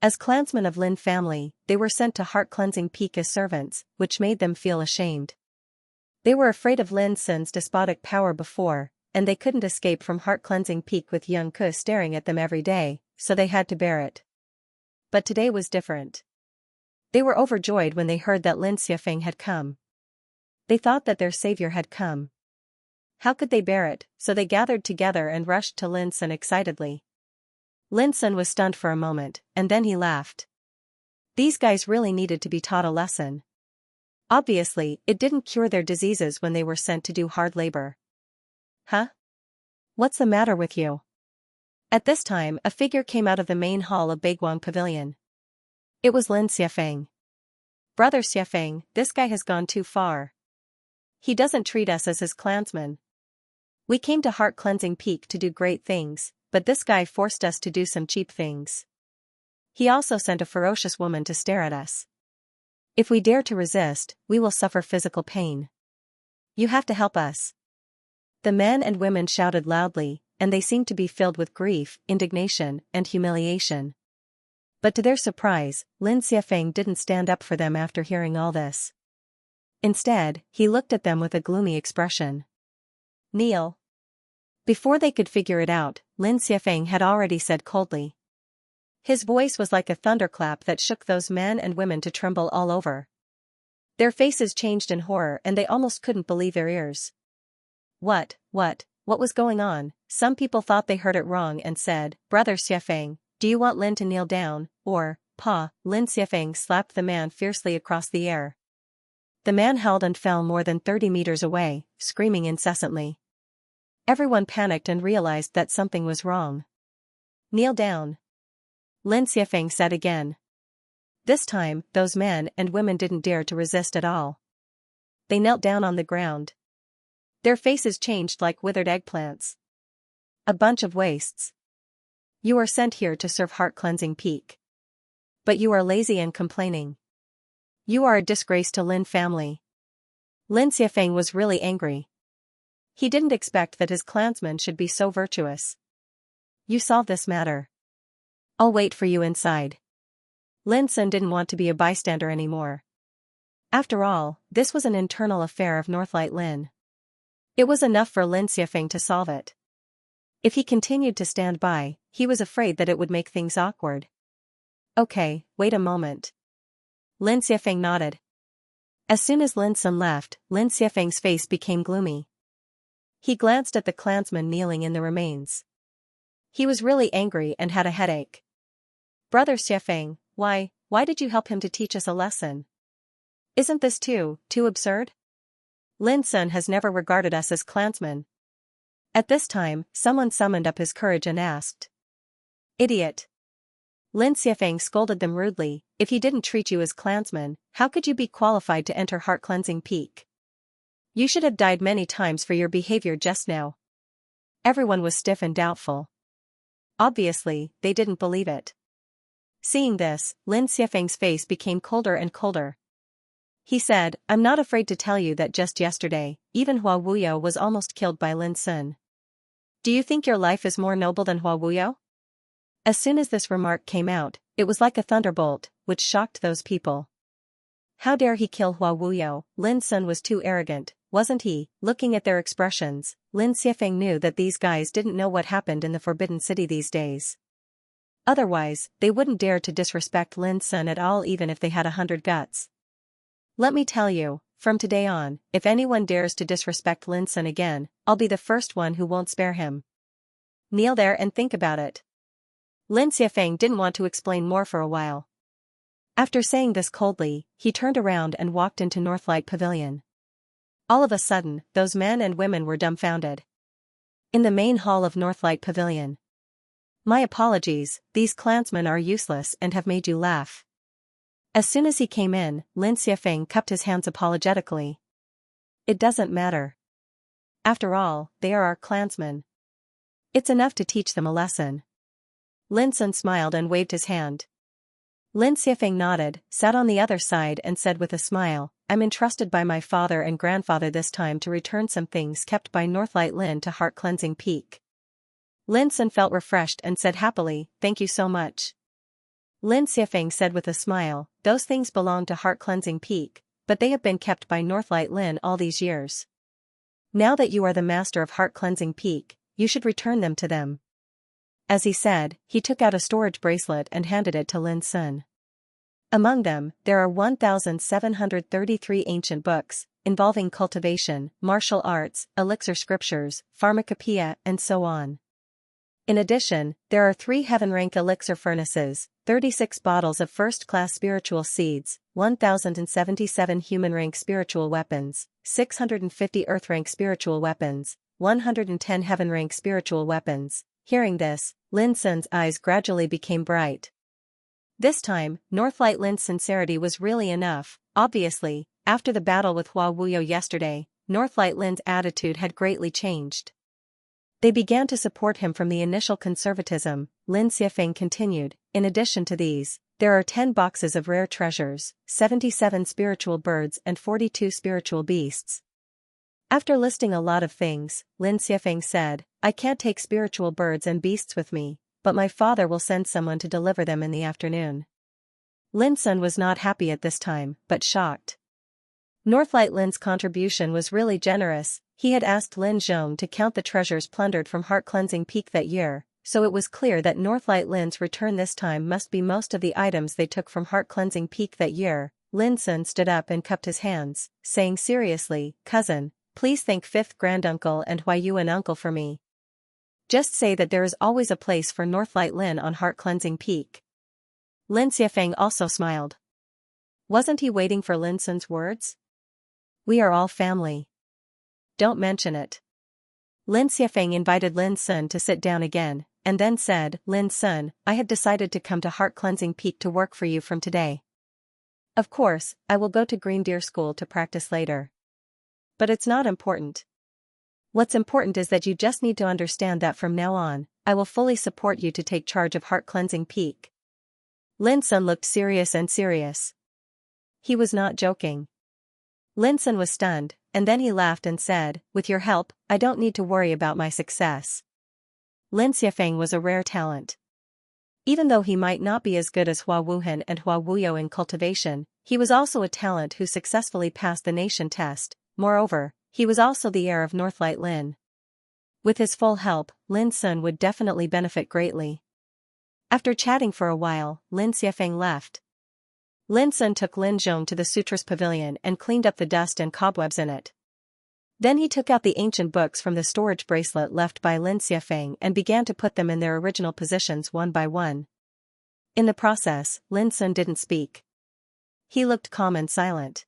As clansmen of Lin family, they were sent to Heart Cleansing Peak as servants, which made them feel ashamed. They were afraid of Lin Sun's despotic power before, and they couldn't escape from Heart Cleansing Peak with young Ke staring at them every day, so they had to bear it. But today was different. They were overjoyed when they heard that Lin Xiafeng had come. They thought that their savior had come. How could they bear it, so they gathered together and rushed to Lin Sun excitedly. Lin Sun was stunned for a moment, and then he laughed. These guys really needed to be taught a lesson. Obviously, it didn't cure their diseases when they were sent to do hard labor. Huh? What's the matter with you? At this time, a figure came out of the main hall of Baiguang Pavilion. It was Lin Xiafeng. Brother Xiafeng, this guy has gone too far. He doesn't treat us as his clansmen. We came to Heart Cleansing Peak to do great things, but this guy forced us to do some cheap things. He also sent a ferocious woman to stare at us. If we dare to resist, we will suffer physical pain. You have to help us. The men and women shouted loudly, and they seemed to be filled with grief, indignation, and humiliation. But to their surprise, Lin Xiafeng didn't stand up for them after hearing all this. Instead, he looked at them with a gloomy expression. Kneel. Before they could figure it out, Lin Xiafeng had already said coldly. His voice was like a thunderclap that shook those men and women to tremble all over. Their faces changed in horror and they almost couldn't believe their ears. What was going on? Some people thought they heard it wrong and said, Brother Xiafeng, do you want Lin to kneel down, or, Pa? Lin Xiafeng slapped the man fiercely across the air. The man held and fell more than 30 meters away, screaming incessantly. Everyone panicked and realized that something was wrong. Kneel down. Lin Xiafeng said again. This time, those men and women didn't dare to resist at all. They knelt down on the ground. Their faces changed like withered eggplants. A bunch of wastes. You are sent here to serve heart-cleansing peak. But you are lazy and complaining. You are a disgrace to Lin family. Lin Xiafeng was really angry. He didn't expect that his clansmen should be so virtuous. You solve this matter. I'll wait for you inside. Lin Sun didn't want to be a bystander anymore. After all, this was an internal affair of Northlight Lin. It was enough for Lin Xiafeng to solve it. If he continued to stand by, he was afraid that it would make things awkward. Okay, wait a moment. Lin Xiafeng nodded. As soon as Lin Sun left, Lin Xiafeng's face became gloomy. He glanced at the clansmen kneeling in the remains. He was really angry and had a headache. Brother Xiafeng, why did you help him to teach us a lesson? Isn't this too absurd? Lin Sun has never regarded us as clansmen. At this time, someone summoned up his courage and asked. Idiot. Lin Xiafeng scolded them rudely, if he didn't treat you as clansmen, how could you be qualified to enter heart-cleansing peak? You should have died many times for your behavior just now. Everyone was stiff and doubtful. Obviously, they didn't believe it. Seeing this, Lin Xiafeng's face became colder and colder. He said, I'm not afraid to tell you that just yesterday, even Hua Wuyo was almost killed by Lin Sun. Do you think your life is more noble than Hua Wuyo? As soon as this remark came out, it was like a thunderbolt, which shocked those people. How dare he kill Hua Wuyo? Lin Sun was too arrogant, wasn't he? Looking at their expressions, Lin Xiafeng knew that these guys didn't know what happened in the Forbidden City these days. Otherwise, they wouldn't dare to disrespect Lin Sun at all even if they had 100 guts. Let me tell you, from today on, if anyone dares to disrespect Lin Sun again, I'll be the first one who won't spare him. Kneel there and think about it. Lin Xiafeng didn't want to explain more for a while. After saying this coldly, he turned around and walked into Northlight Pavilion. All of a sudden, those men and women were dumbfounded. In the main hall of Northlight Pavilion. My apologies, these clansmen are useless and have made you laugh. As soon as he came in, Lin Xiafeng cupped his hands apologetically. It doesn't matter. After all, they are our clansmen. It's enough to teach them a lesson. Lin Sun smiled and waved his hand. Lin Xiafeng nodded, sat on the other side and said with a smile, I'm entrusted by my father and grandfather this time to return some things kept by Northlight Lin to Heart Cleansing Peak. Lin Sun felt refreshed and said happily, thank you so much. Lin Xiafeng said with a smile, those things belong to Heart Cleansing Peak, but they have been kept by Northlight Lin all these years. Now that you are the master of Heart Cleansing Peak, you should return them to them. As he said, he took out a storage bracelet and handed it to Lin Sun. Among them, there are 1,733 ancient books, involving cultivation, martial arts, elixir scriptures, pharmacopoeia, and so on. In addition, there are 3 heaven-rank elixir furnaces, 36 bottles of first-class spiritual seeds, 1,077 human-rank spiritual weapons, 650 earth-rank spiritual weapons, 110 heaven-rank spiritual weapons. Hearing this, Lin Sun's eyes gradually became bright. This time, Northlight Lin's sincerity was really enough. Obviously, after the battle with Hua Wuyo yesterday, Northlight Lin's attitude had greatly changed. They began to support him from the initial conservatism. Lin Xiafeng continued, in addition to these, There are 10 boxes of rare treasures, 77 spiritual birds and 42 spiritual beasts. After listing a lot of things, Lin Xiafeng said, I can't take spiritual birds and beasts with me, but my father will send someone to deliver them in the afternoon. Lin Sun was not happy at this time, but shocked. Northlight Lin's contribution was really generous. He had asked Lin Zhong to count the treasures plundered from Heart Cleansing Peak that year, so it was clear that Northlight Lin's return this time must be most of the items they took from Heart Cleansing Peak that year. Lin Sun stood up and cupped his hands, saying seriously, cousin, please thank 5th granduncle and Huaiyuan uncle for me. Just say that there is always a place for Northlight Lin on Heart Cleansing Peak. Lin Xiafeng also smiled. Wasn't he waiting for Lin Sun's words? We are all family. Don't mention it. Lin Xiafeng invited Lin Sun to sit down again, and then said, Lin Sun, I have decided to come to Heart Cleansing Peak to work for you from today. Of course, I will go to Green Deer School to practice later. But it's not important. What's important is that you just need to understand that from now on, I will fully support you to take charge of Heart Cleansing Peak. Lin Sun looked serious. He was not joking. Lin Sun was stunned, and then he laughed and said, with your help, I don't need to worry about my success. Lin Xiafeng was a rare talent. Even though he might not be as good as Hua Wuhan and Hua Wuyo in cultivation, he was also a talent who successfully passed the nation test. Moreover, he was also the heir of Northlight Lin. With his full help, Lin Sun would definitely benefit greatly. After chatting for a while, Lin Xiafeng left. Lin Sun took Lin Zhong to the Sutras Pavilion and cleaned up the dust and cobwebs in it. Then he took out the ancient books from the storage bracelet left by Lin Xiafeng and began to put them in their original positions one by one. In the process, Lin Sun didn't speak. He looked calm and silent.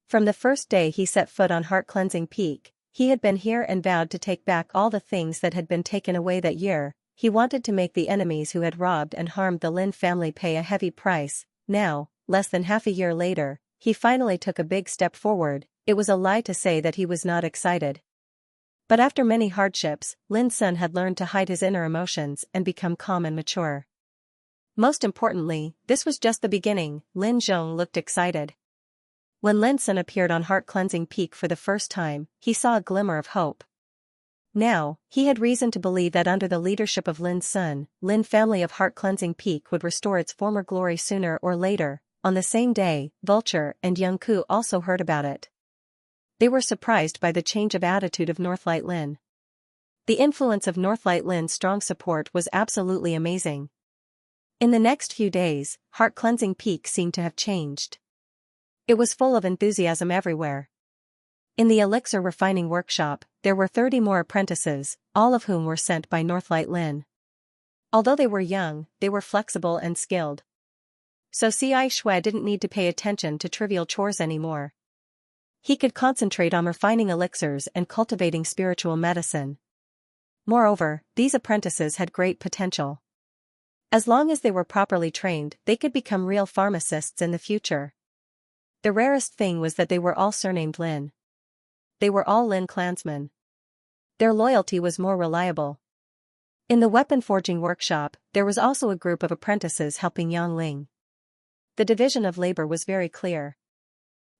From the first day he set foot on Heart Cleansing Peak, he had been here and vowed to take back all the things that had been taken away that year. He wanted to make the enemies who had robbed and harmed the Lin family pay a heavy price. Now, less than half a year later, he finally took a big step forward. It was a lie to say that he was not excited. But after many hardships, Lin Sun had learned to hide his inner emotions and become calm and mature. Most importantly, this was just the beginning. Lin Zhong looked excited. When Lin Sun appeared on Heart Cleansing Peak for the first time, he saw a glimmer of hope. Now, he had reason to believe that under the leadership of Lin Sun, Lin family of Heart Cleansing Peak would restore its former glory sooner or later. On the same day, Vulture and Young Ku also heard about it. They were surprised by the change of attitude of Northlight Lin. The influence of Northlight Lin's strong support was absolutely amazing. In the next few days, Heart Cleansing Peak seemed to have changed. It was full of enthusiasm everywhere. In the elixir refining workshop, there were 30 more apprentices, all of whom were sent by Northlight Lin. Although they were young, they were flexible and skilled. So Ci Shui didn't need to pay attention to trivial chores anymore. He could concentrate on refining elixirs and cultivating spiritual medicine. Moreover, these apprentices had great potential. As long as they were properly trained, they could become real pharmacists in the future. The rarest thing was that they were all surnamed Lin. They were all Lin clansmen. Their loyalty was more reliable. In the weapon forging workshop, there was also a group of apprentices helping Yang Ling. The division of labor was very clear.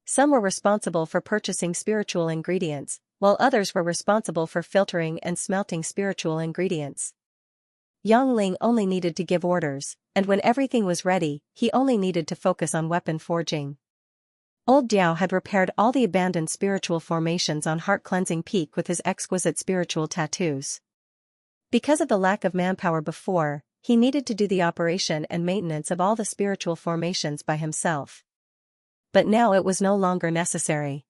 Some were responsible for purchasing spiritual ingredients, while others were responsible for filtering and smelting spiritual ingredients. Yang Ling only needed to give orders, and when everything was ready, he only needed to focus on weapon forging. Old Diao had repaired all the abandoned spiritual formations on Heart Cleansing Peak with his exquisite spiritual tattoos. Because of the lack of manpower before, he needed to do the operation and maintenance of all the spiritual formations by himself. But now it was no longer necessary.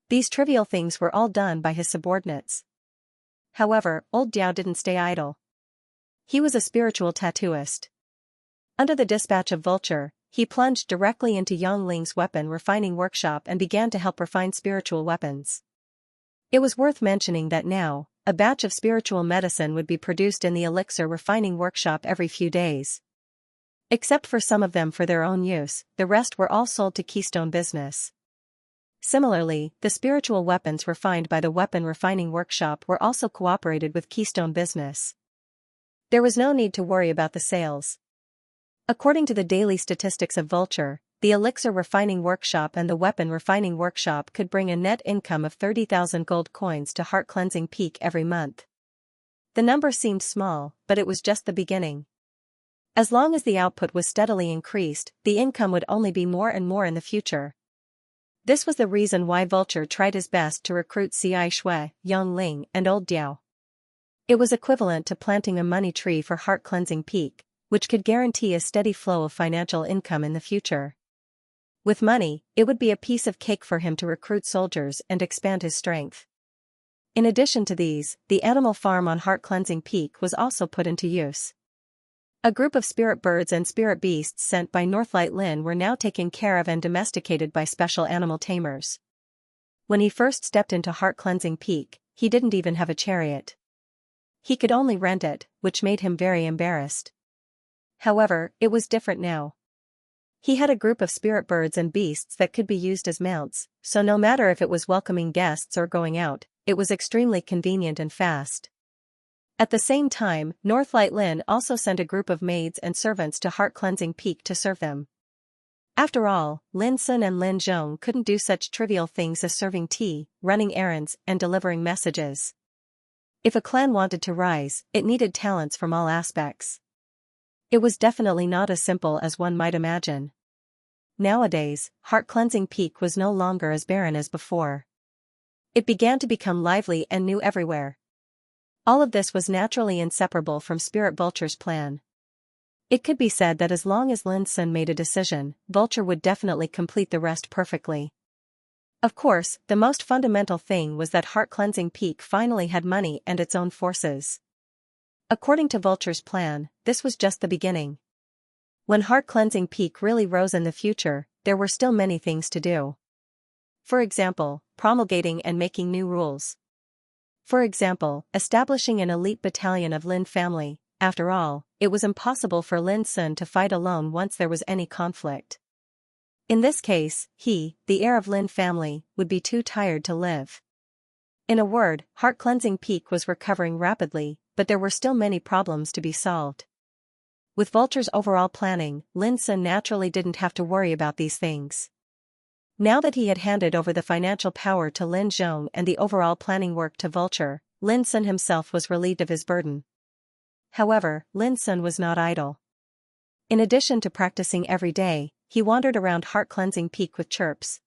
These trivial things were all done by his subordinates. However, old Diao didn't stay idle. He was a spiritual tattooist. Under the dispatch of Vulture, he plunged directly into Yang Ling's weapon refining workshop and began to help refine spiritual weapons. It was worth mentioning that now, a batch of spiritual medicine would be produced in the elixir refining workshop every few days. Except for some of them for their own use, the rest were all sold to Keystone Business. Similarly, the spiritual weapons refined by the weapon refining workshop were also cooperated with Keystone Business. There was no need to worry about the sales. According to the daily statistics of Vulture, the elixir refining workshop and the weapon refining workshop could bring a net income of 30,000 gold coins to Heart Cleansing Peak every month. The number seemed small, but it was just the beginning. As long as the output was steadily increased, the income would only be more and more in the future. This was the reason why Vulture tried his best to recruit Xianxia, Yongling, and Old Diao. It was equivalent to planting a money tree for Heart Cleansing Peak, which could guarantee a steady flow of financial income in the future. With money, it would be a piece of cake for him to recruit soldiers and expand his strength. In addition to these, the animal farm on Heart Cleansing Peak was also put into use. A group of spirit birds and spirit beasts sent by Northlight Lin were now taken care of and domesticated by special animal tamers. When he first stepped into Heart Cleansing Peak, he didn't even have a chariot. He could only rent it, which made him very embarrassed. However, it was different now. He had a group of spirit birds and beasts that could be used as mounts, so no matter if it was welcoming guests or going out, it was extremely convenient and fast. At the same time, Northlight Lin also sent a group of maids and servants to Heart Cleansing Peak to serve them. After all, Lin Sun and Lin Zhong couldn't do such trivial things as serving tea, running errands, and delivering messages. If a clan wanted to rise, it needed talents from all aspects. It was definitely not as simple as one might imagine. Nowadays, Heart Cleansing Peak was no longer as barren as before. It began to become lively and new everywhere. All of this was naturally inseparable from Spirit Vulture's plan. It could be said that as long as Lin Sun made a decision, Vulture would definitely complete the rest perfectly. Of course, the most fundamental thing was that Heart Cleansing Peak finally had money and its own forces. According to Vulture's plan, this was just the beginning. When Heart Cleansing Peak really rose in the future, there were still many things to do. For example, promulgating and making new rules. For example, establishing an elite battalion of Lin family. After all, it was impossible for Lin Sun to fight alone once there was any conflict. In this case, he, the heir of Lin family, would be too tired to live. In a word, Heart Cleansing Peak was recovering rapidly, but there were still many problems to be solved. With Vulture's overall planning, Lin Sun naturally didn't have to worry about these things. Now that he had handed over the financial power to Lin Zhong and the overall planning work to Vulture, Lin Sun himself was relieved of his burden. However, Lin Sun was not idle. In addition to practicing every day, he wandered around Heart Cleansing Peak with chirps.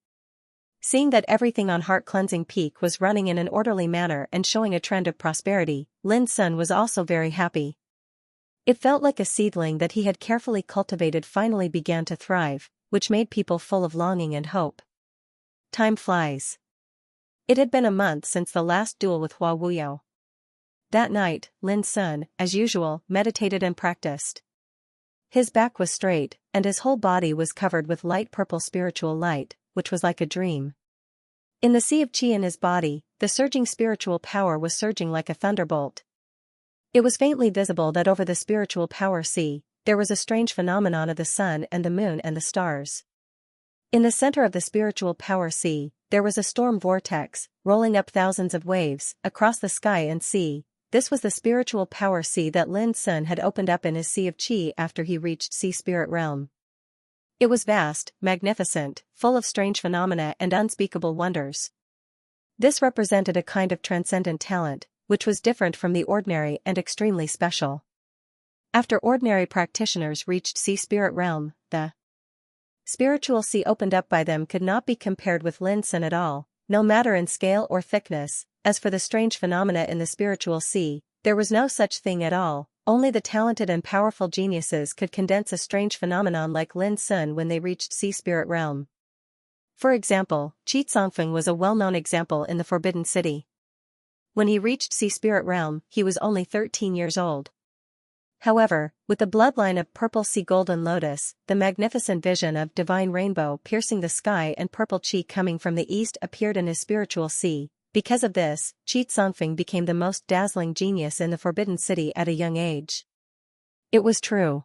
Seeing that everything on Heart Cleansing Peak was running in an orderly manner and showing a trend of prosperity, Lin Sun was also very happy. It felt like a seedling that he had carefully cultivated finally began to thrive, which made people full of longing and hope. Time flies. It had been a month since the last duel with Hua Wuyao. That night, Lin Sun, as usual, meditated and practiced. His back was straight, and his whole body was covered with light purple spiritual light, which was like a dream. In the sea of qi in his body, the surging spiritual power was surging like a thunderbolt. It was faintly visible that over the spiritual power sea, there was a strange phenomenon of the sun and the moon and the stars. In the center of the spiritual power sea, there was a storm vortex, rolling up thousands of waves, across the sky and sea. This was the spiritual power sea that Lin Sun had opened up in his sea of qi after he reached Sea Spirit Realm. It was vast, magnificent, full of strange phenomena and unspeakable wonders. This represented a kind of transcendent talent, which was different from the ordinary and extremely special. After ordinary practitioners reached Sea Spirit Realm, the spiritual sea opened up by them could not be compared with Lin Sun at all, no matter in scale or thickness. As for the strange phenomena in the spiritual sea, there was no such thing at all. Only the talented and powerful geniuses could condense a strange phenomenon like Lin Sun when they reached Sea Spirit Realm. For example, Qi Tsongfeng was a well-known example in the Forbidden City. When he reached Sea Spirit Realm, he was only 13 years old. However, with the bloodline of Purple Sea Golden Lotus, the magnificent vision of divine rainbow piercing the sky and purple qi coming from the east appeared in his spiritual sea. Because of this, Qi Tsongfeng became the most dazzling genius in the Forbidden City at a young age. It was true.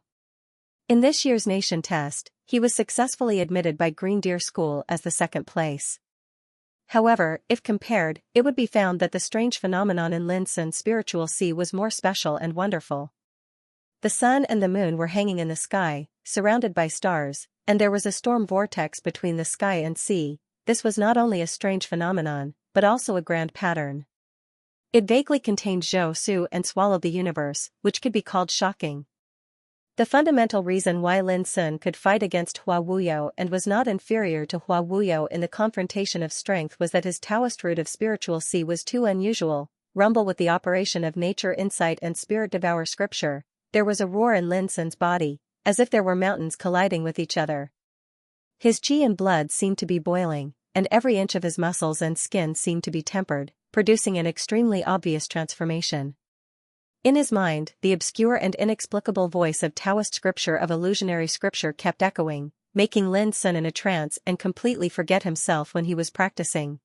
In this year's nation test, he was successfully admitted by Green Deer School as the second place. However, if compared, it would be found that the strange phenomenon in Lin Sun's spiritual sea was more special and wonderful. The sun and the moon were hanging in the sky, surrounded by stars, and there was a storm vortex between the sky and sea. This was not only a strange phenomenon, but also a grand pattern. It vaguely contained Zhou Su and swallowed the universe, which could be called shocking. The fundamental reason why Lin Sun could fight against Hua Wuyo and was not inferior to Hua Wuyo in the confrontation of strength was that his Taoist root of spiritual sea was too unusual. Rumble with the operation of nature insight and spirit devour scripture. There was a roar in Lin Sun's body, as if there were mountains colliding with each other. His qi and blood seemed to be boiling, and every inch of his muscles and skin seemed to be tempered, producing an extremely obvious transformation. In his mind, the obscure and inexplicable voice of Taoist scripture of illusionary scripture kept echoing, making Lin Sun in a trance and completely forget himself when he was practicing.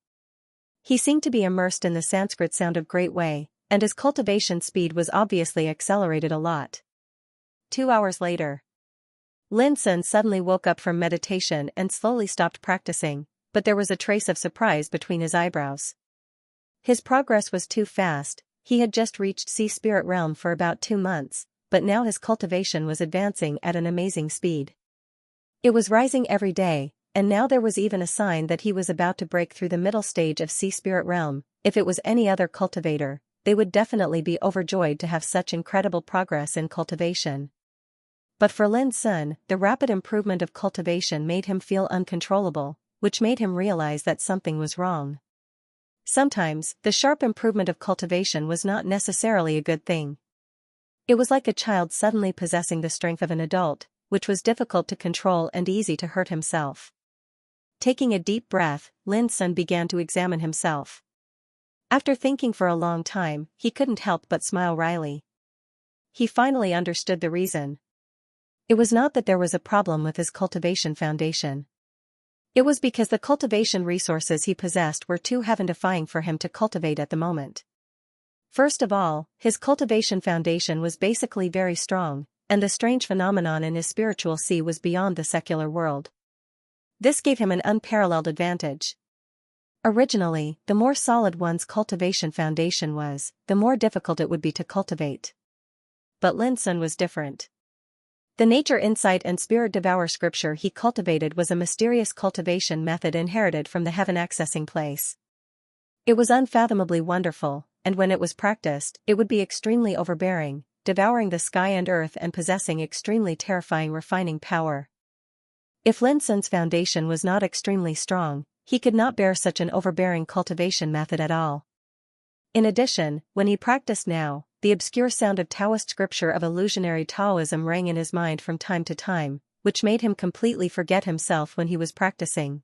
He seemed to be immersed in the Sanskrit sound of great way, and his cultivation speed was obviously accelerated a lot. 2 hours later, Lin Sun suddenly woke up from meditation and slowly stopped practicing, but there was a trace of surprise between his eyebrows. His progress was too fast. He had just reached sea spirit realm for about 2 months, but now his cultivation was advancing at an amazing speed. It was rising every day, and now there was even a sign that he was about to break through the middle stage of sea spirit realm. If it was any other cultivator, they would definitely be overjoyed to have such incredible progress in cultivation. But for Lin Sun, the rapid improvement of cultivation made him feel uncontrollable, which made him realize that something was wrong. Sometimes, the sharp improvement of cultivation was not necessarily a good thing. It was like a child suddenly possessing the strength of an adult, which was difficult to control and easy to hurt himself. Taking a deep breath, Lin Sun began to examine himself. After thinking for a long time, he couldn't help but smile wryly. He finally understood the reason. It was not that there was a problem with his cultivation foundation. It was because the cultivation resources he possessed were too heaven-defying for him to cultivate at the moment. First of all, his cultivation foundation was basically very strong, and the strange phenomenon in his spiritual sea was beyond the secular world. This gave him an unparalleled advantage. Originally, the more solid one's cultivation foundation was, the more difficult it would be to cultivate. But Lin Sun was different. The nature insight and spirit devour scripture he cultivated was a mysterious cultivation method inherited from the heaven accessing place. It was unfathomably wonderful, and when it was practiced, it would be extremely overbearing, devouring the sky and earth and possessing extremely terrifying refining power. If Lin Sun's foundation was not extremely strong, he could not bear such an overbearing cultivation method at all. In addition, when he practiced now, the obscure sound of Taoist scripture of illusionary Taoism rang in his mind from time to time, which made him completely forget himself when he was practicing.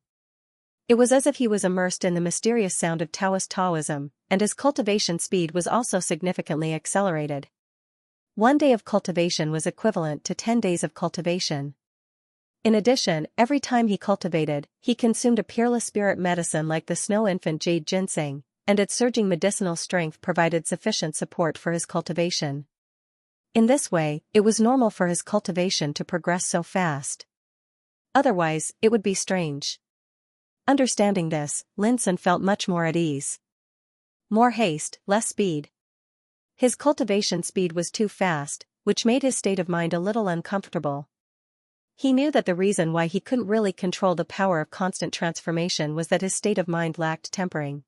It was as if he was immersed in the mysterious sound of Taoist Taoism, and his cultivation speed was also significantly accelerated. 1 day of cultivation was equivalent to 10 days of cultivation. In addition, every time he cultivated, he consumed a peerless spirit medicine like the snow infant jade ginseng, and its surging medicinal strength provided sufficient support for his cultivation. In this way, it was normal for his cultivation to progress so fast. Otherwise, it would be strange. Understanding this, Lin Sun felt much more at ease. More haste, less speed. His cultivation speed was too fast, which made his state of mind a little uncomfortable. He knew that the reason why he couldn't really control the power of constant transformation was that his state of mind lacked tempering.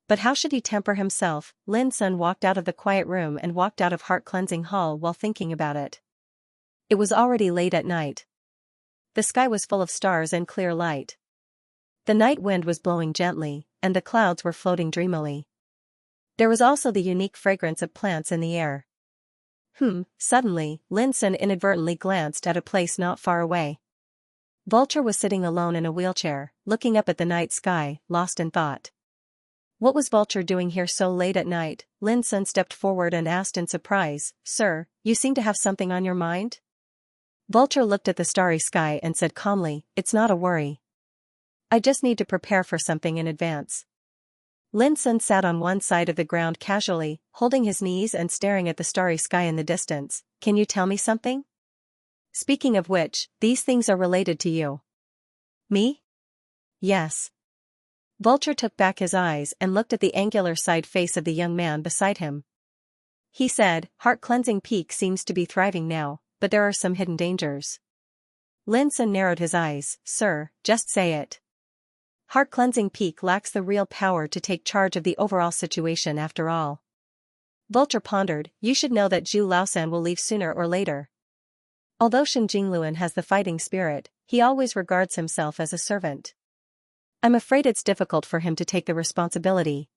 But how should he temper himself? Lin Sun walked out of the quiet room and walked out of heart-cleansing hall while thinking about it. It was already late at night. The sky was full of stars and clear light. The night wind was blowing gently, and the clouds were floating dreamily. There was also the unique fragrance of plants in the air. Suddenly, Lin Sun inadvertently glanced at a place not far away. Vulture was sitting alone in a wheelchair, looking up at the night sky, lost in thought. What was Vulture doing here so late at night? Lin Sun stepped forward and asked in surprise, "Sir, you seem to have something on your mind?" Vulture looked at the starry sky and said calmly, "It's not a worry. I just need to prepare for something in advance." Lin Sun sat on one side of the ground casually, holding his knees and staring at the starry sky in the distance. "Can you tell me something? Speaking of which, these things are related to you." "Me?" "Yes." Vulture took back his eyes and looked at the angular side face of the young man beside him. He said, Heart-cleansing peak seems to be thriving now, but there are some hidden dangers. Lin Sun narrowed his eyes. Sir, just say it. Heart-cleansing peak lacks the real power to take charge of the overall situation after all. Vulture pondered. You should know that Zhu Laosan will leave sooner or later. Although Shen Jingluan has the fighting spirit, he always regards himself as a servant. I'm afraid it's difficult for him to take the responsibility.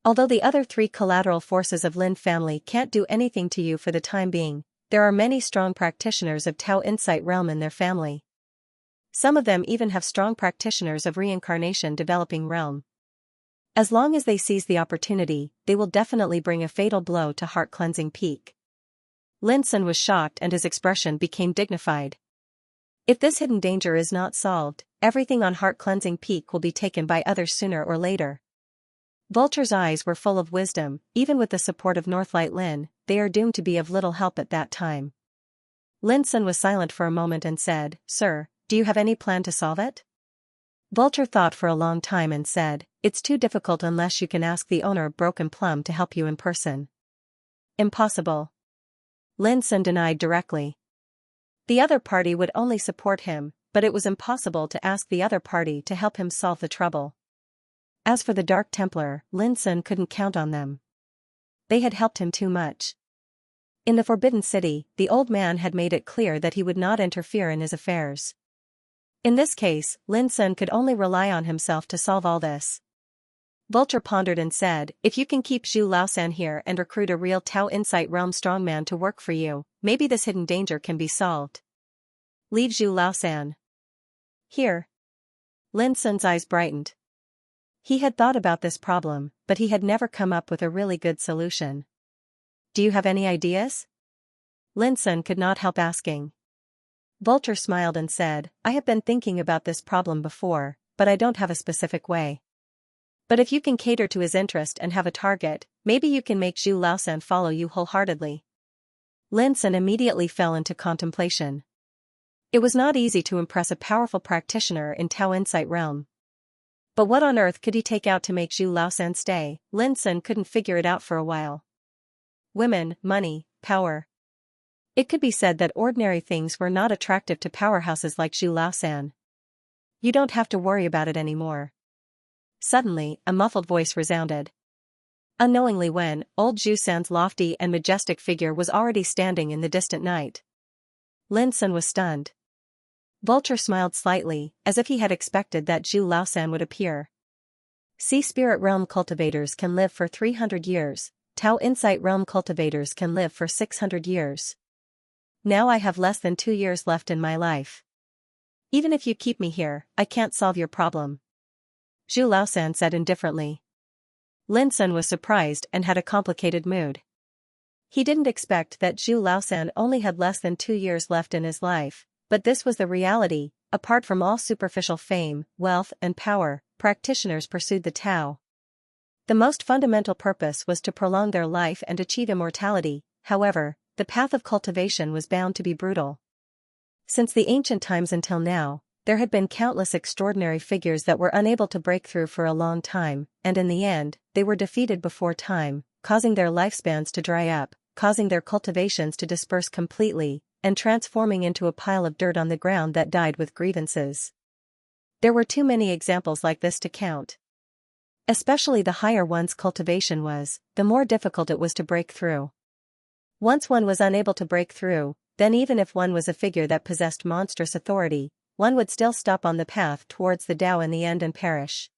Although the other 3 collateral forces of Lin family can't do anything to you for the time being, there are many strong practitioners of Tao Insight Realm in their family. Some of them even have strong practitioners of reincarnation developing realm. As long as they seize the opportunity, they will definitely bring a fatal blow to Heart-cleansing peak. Lin Sun was shocked and his expression became dignified. If this hidden danger is not solved, everything on Heart-cleansing peak will be taken by others sooner or later. Vulture's eyes were full of wisdom. Even with the support of Northlight Lin, they are doomed to be of little help at that time. Lin Sun was silent for a moment and said, Sir, do you have any plan to solve it? Vulture thought for a long time and said, It's too difficult unless you can ask the owner of Broken Plum to help you in person. Impossible. Lin Sun denied directly. The other party would only support him, but it was impossible to ask the other party to help him solve the trouble. As for the Dark Templar, Lin Sun couldn't count on them. They had helped him too much. In the Forbidden City, the old man had made it clear that he would not interfere in his affairs. In this case, Lin Sun could only rely on himself to solve all this. Vulture pondered and said, If you can keep Zhu Laosan here and recruit a real Tao Insight Realm strongman to work for you, maybe this hidden danger can be solved. Leave Zhu Laosan here. Lin Sun's eyes brightened. He had thought about this problem, but he had never come up with a really good solution. Do you have any ideas? Lin Sun could not help asking. Vulture smiled and said, I have been thinking about this problem before, but I don't have a specific way. But if you can cater to his interest and have a target, maybe you can make Zhu Laosan follow you wholeheartedly. Lin Sun immediately fell into contemplation. It was not easy to impress a powerful practitioner in Tao Insight Realm. But what on earth could he take out to make Zhu Laosan stay? Lin Sun couldn't figure it out for a while. Women, money, power. It could be said that ordinary things were not attractive to powerhouses like Zhu Laosan. You don't have to worry about it anymore. Suddenly, a muffled voice resounded. Unknowingly when, old Zhu San's lofty and majestic figure was already standing in the distant night. Lin Sun was stunned. Vulture smiled slightly, as if he had expected that Zhu Laosan would appear. Sea Spirit Realm cultivators can live for 300 years, Tao Insight Realm cultivators can live for 600 years. Now I have less than 2 years left in my life. Even if you keep me here, I can't solve your problem. Zhu Laosan said indifferently. Lin Sun was surprised and had a complicated mood. He didn't expect that Zhu Laosan only had less than 2 years left in his life, but this was the reality. Apart from all superficial fame, wealth and power, practitioners pursued the Tao. The most fundamental purpose was to prolong their life and achieve immortality. However, the path of cultivation was bound to be brutal. Since the ancient times until now, there had been countless extraordinary figures that were unable to break through for a long time, and in the end, they were defeated before time, causing their lifespans to dry up, causing their cultivations to disperse completely, and transforming into a pile of dirt on the ground that died with grievances. There were too many examples like this to count. Especially the higher one's cultivation was, the more difficult it was to break through. Once one was unable to break through, then even if one was a figure that possessed monstrous authority, one would still stop on the path towards the Tao in the end and perish.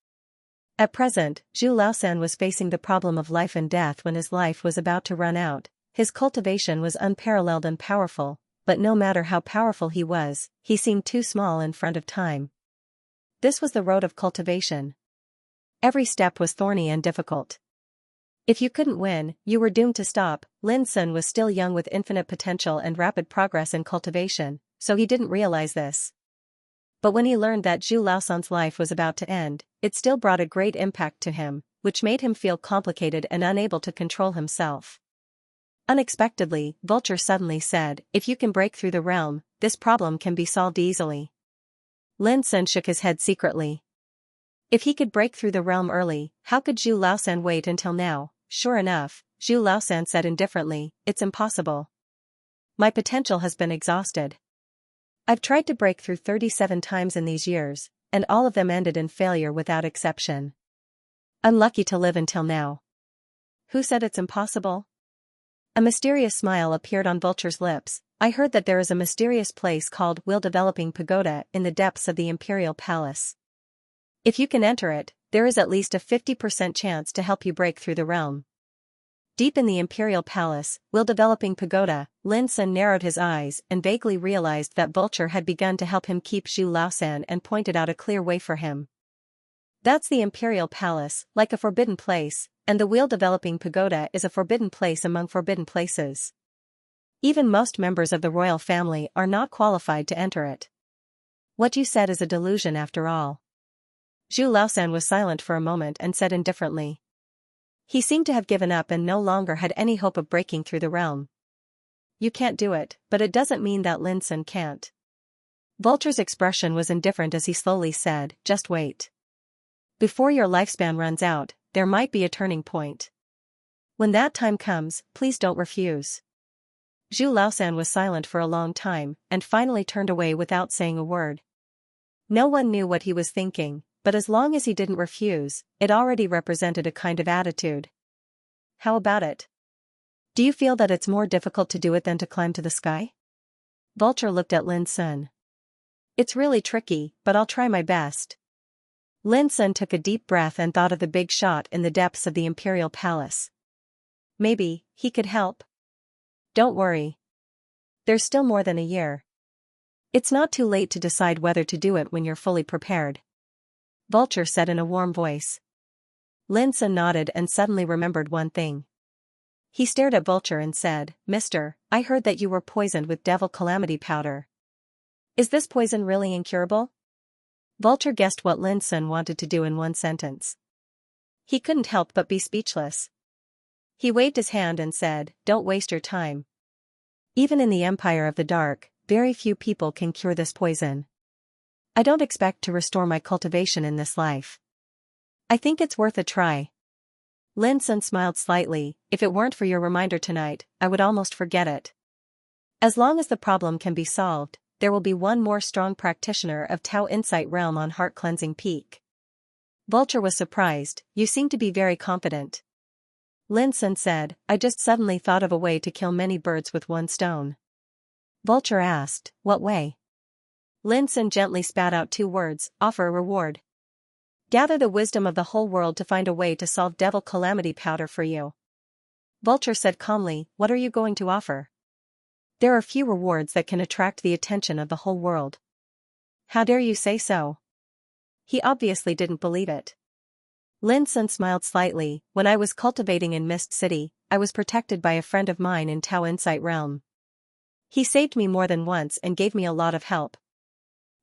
At present, Zhu Laosan was facing the problem of life and death when his life was about to run out. His cultivation was unparalleled and powerful, but no matter how powerful he was, he seemed too small in front of time. This was the road of cultivation. Every step was thorny and difficult. If you couldn't win, you were doomed to stop. Lin Sun was still young with infinite potential and rapid progress in cultivation, so he didn't realize this. But when he learned that Zhu Laosan's life was about to end, it still brought a great impact to him, which made him feel complicated and unable to control himself. Unexpectedly, Vulture suddenly said, If you can break through the realm, this problem can be solved easily. Lin Sun shook his head secretly. If he could break through the realm early, how could Zhu Laosan wait until now? Sure enough, Zhu Laosan said indifferently, it's impossible. My potential has been exhausted. I've tried to break through 37 times in these years, and all of them ended in failure without exception. I'm lucky to live until now. Who said it's impossible? A mysterious smile appeared on Vulture's lips. I heard that there is a mysterious place called Will Developing Pagoda in the depths of the Imperial Palace. If you can enter it, there is at least a 50% chance to help you break through the realm. Deep in the Imperial Palace, Will Developing Pagoda, Lin Sun narrowed his eyes and vaguely realized that Vulture had begun to help him keep Zhu Laosan and pointed out a clear way for him. That's the Imperial Palace, like a forbidden place, and the Will Developing Pagoda is a forbidden place among forbidden places. Even most members of the royal family are not qualified to enter it. What you said is a delusion after all. Zhu Laosan was silent for a moment and said indifferently. He seemed to have given up and no longer had any hope of breaking through the realm. You can't do it, but it doesn't mean that Lin Sun can't. Vulture's expression was indifferent as he slowly said, just wait. Before your lifespan runs out, there might be a turning point. When that time comes, please don't refuse. Zhu Laosan was silent for a long time, and finally turned away without saying a word. No one knew what he was thinking, but as long as he didn't refuse, it already represented a kind of attitude. How about it? Do you feel that it's more difficult to do it than to climb to the sky? Vulture looked at Lin Sun. It's really tricky, but I'll try my best. Lin Sun took a deep breath and thought of the big shot in the depths of the Imperial Palace. Maybe he could help. Don't worry. There's still more than a year. It's not too late to decide whether to do it when you're fully prepared. Vulture said in a warm voice. Lin Sun nodded and suddenly remembered one thing. He stared at Vulture and said, Mister, I heard that you were poisoned with devil calamity powder. Is this poison really incurable? Vulture guessed what Lin Sun wanted to do in one sentence. He couldn't help but be speechless. He waved his hand and said, don't waste your time. Even in the Empire of the Dark, very few people can cure this poison. I don't expect to restore my cultivation in this life. I think it's worth a try. Lin Sun smiled slightly. If it weren't for your reminder tonight, I would almost forget it. As long as the problem can be solved, there will be one more strong practitioner of Tao Insight Realm on Heart Cleansing Peak. Vulture was surprised. You seem to be very confident. Lin Sun said, I just suddenly thought of a way to kill many birds with one stone. Vulture asked, what way? Lin Sun gently spat out 2 words, offer a reward. Gather the wisdom of the whole world to find a way to solve devil calamity powder for you. Vulture said calmly, what are you going to offer? There are few rewards that can attract the attention of the whole world. How dare you say so? He obviously didn't believe it. Lin Sun smiled slightly. When I was cultivating in Mist City, I was protected by a friend of mine in Tao Insight Realm. He saved me more than once and gave me a lot of help.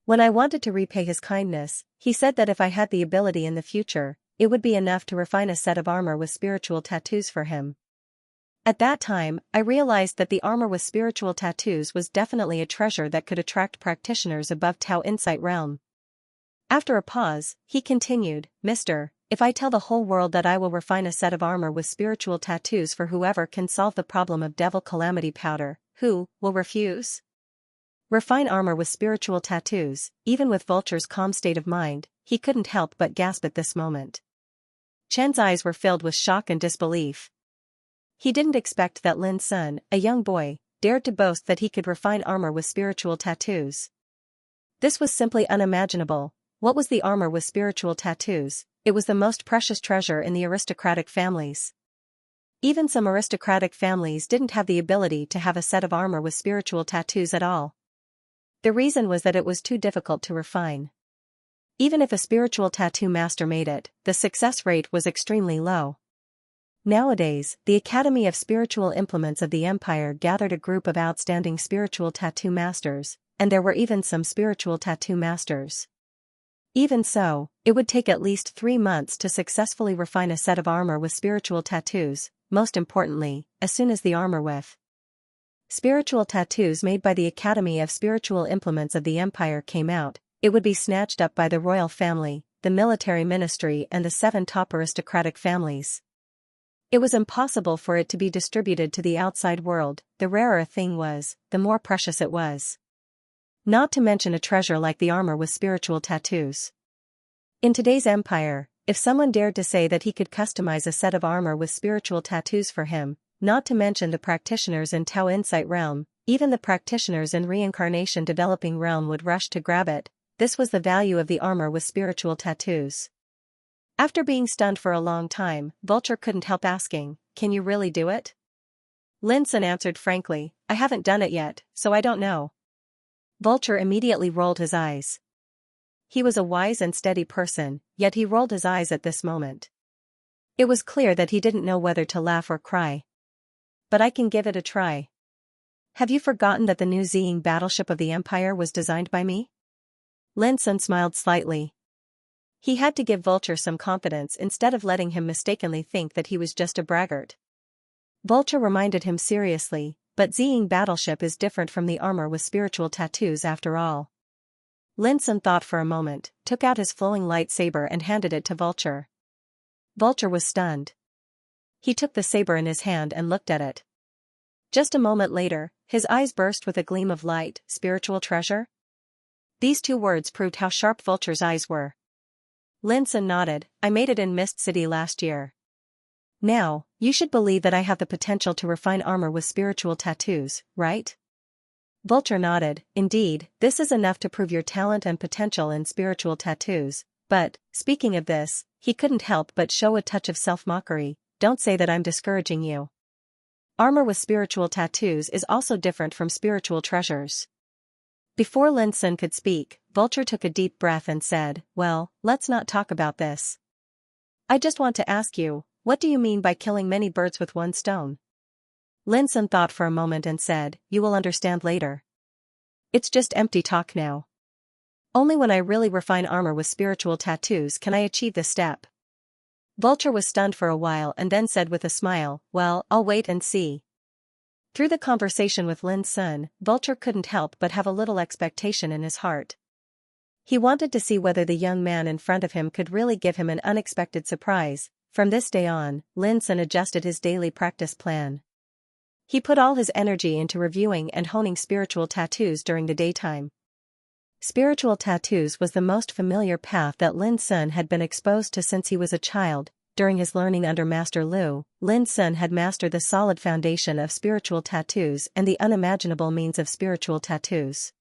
When I wanted to repay his kindness, he said that if I had the ability in the future, it would be enough to refine a set of armor with spiritual tattoos for him. At that time, I realized that the armor with spiritual tattoos was definitely a treasure that could attract practitioners above Tao Insight Realm. After a pause, he continued, Mister, if I tell the whole world that I will refine a set of armor with spiritual tattoos for whoever can solve the problem of devil calamity powder, who will refuse? Refine armor with spiritual tattoos. Even with Vulture's calm state of mind, he couldn't help but gasp at this moment. Chen's eyes were filled with shock and disbelief. He didn't expect that Lin Sun, a young boy, dared to boast that he could refine armor with spiritual tattoos. This was simply unimaginable. What was the armor with spiritual tattoos? It was the most precious treasure in the aristocratic families. Even some aristocratic families didn't have the ability to have a set of armor with spiritual tattoos at all. The reason was that it was too difficult to refine. Even if a spiritual tattoo master made it, the success rate was extremely low. Nowadays, the Academy of Spiritual Implements of the Empire gathered a group of outstanding spiritual tattoo masters, and there were even some spiritual tattoo masters. Even so, it would take at least 3 months to successfully refine a set of armor with spiritual tattoos, most importantly, as soon as the armor with spiritual tattoos made by the Academy of Spiritual Implements of the Empire came out, it would be snatched up by the royal family, the military ministry and the 7 top aristocratic families. It was impossible for it to be distributed to the outside world. The rarer a thing was, the more precious it was. Not to mention a treasure like the armor with spiritual tattoos. In today's empire, if someone dared to say that he could customize a set of armor with spiritual tattoos for him, not to mention the practitioners in Tao Insight realm, even the practitioners in reincarnation developing realm would rush to grab it. This was the value of the armor with spiritual tattoos. After being stunned for a long time, Vulture couldn't help asking, "Can you really do it?" Lin Sun answered frankly, "I haven't done it yet, so I don't know." Vulture immediately rolled his eyes. He was a wise and steady person, yet he rolled his eyes at this moment. It was clear that he didn't know whether to laugh or cry. "But I can give it a try. Have you forgotten that the new Ziying battleship of the Empire was designed by me?" Lin Sun smiled slightly. He had to give Vulture some confidence instead of letting him mistakenly think that he was just a braggart. Vulture reminded him seriously, "But Ziying battleship is different from the armor with spiritual tattoos after all." Lin Sun thought for a moment, took out his flowing lightsaber and handed it to Vulture. Vulture was stunned. He took the saber in his hand and looked at it. Just a moment later, his eyes burst with a gleam of light. "Spiritual treasure?" These two words proved how sharp Vulture's eyes were. Lin Sun nodded, "I made it in Mist City last year. Now, you should believe that I have the potential to refine armor with spiritual tattoos, right?" Vulture nodded, "Indeed, this is enough to prove your talent and potential in spiritual tattoos, but, speaking of this," he couldn't help but show a touch of self-mockery, "don't say that I'm discouraging you. Armor with spiritual tattoos is also different from spiritual treasures." Before Lin Sun could speak, Vulture took a deep breath and said, "Well, let's not talk about this. I just want to ask you, what do you mean by killing many birds with one stone?" Lin Sun thought for a moment and said, "You will understand later. It's just empty talk now. Only when I really refine armor with spiritual tattoos can I achieve this step." Vulture was stunned for a while and then said with a smile, "Well, I'll wait and see." Through the conversation with Lin Sun, Vulture couldn't help but have a little expectation in his heart. He wanted to see whether the young man in front of him could really give him an unexpected surprise. From this day on, Lin Sun adjusted his daily practice plan. He put all his energy into reviewing and honing spiritual tattoos during the daytime. Spiritual tattoos was the most familiar path that Lin Sun had been exposed to since he was a child. During his learning under Master Lu, Lin Sun had mastered the solid foundation of spiritual tattoos and the unimaginable means of spiritual tattoos.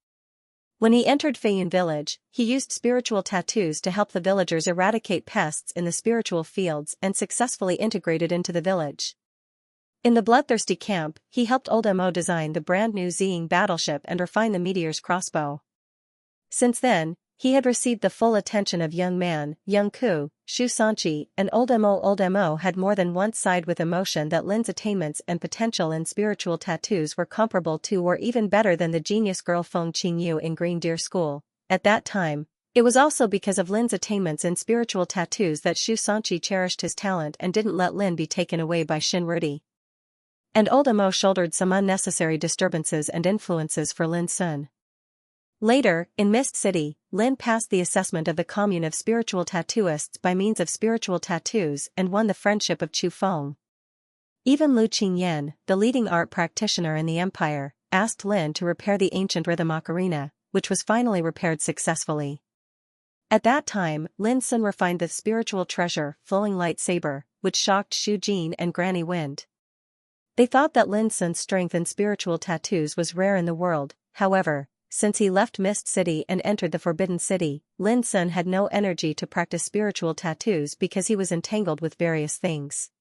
When he entered Feiyun village, he used spiritual tattoos to help the villagers eradicate pests in the spiritual fields and successfully integrated into the village. In the bloodthirsty camp, he helped Old Mo design the brand new Ziying battleship and refine the Meteor's crossbow. Since then, he had received the full attention of young man, young Ku, Xianxia, and Old Mo. Old Mo had more than once sighed with emotion that Lin's attainments and potential in spiritual tattoos were comparable to or even better than the genius girl Feng Qingyu in Green Deer School. At that time, it was also because of Lin's attainments in spiritual tattoos that Xianxia cherished his talent and didn't let Lin be taken away by Shinrudi. And Old Mo shouldered some unnecessary disturbances and influences for Lin Sun. Later, in Mist City, Lin passed the assessment of the commune of spiritual tattooists by means of spiritual tattoos and won the friendship of Chu Feng. Even Lu Qingyan, the leading art practitioner in the empire, asked Lin to repair the ancient rhythm ocarina, which was finally repaired successfully. At that time, Lin Sun refined the spiritual treasure, flowing lightsaber, which shocked Xu Jin and Granny Wind. They thought that Lin Sun's strength in spiritual tattoos was rare in the world. However, since he left Mist City and entered the Forbidden City, Lin Sun had no energy to practice spiritual tattoos because he was entangled with various things.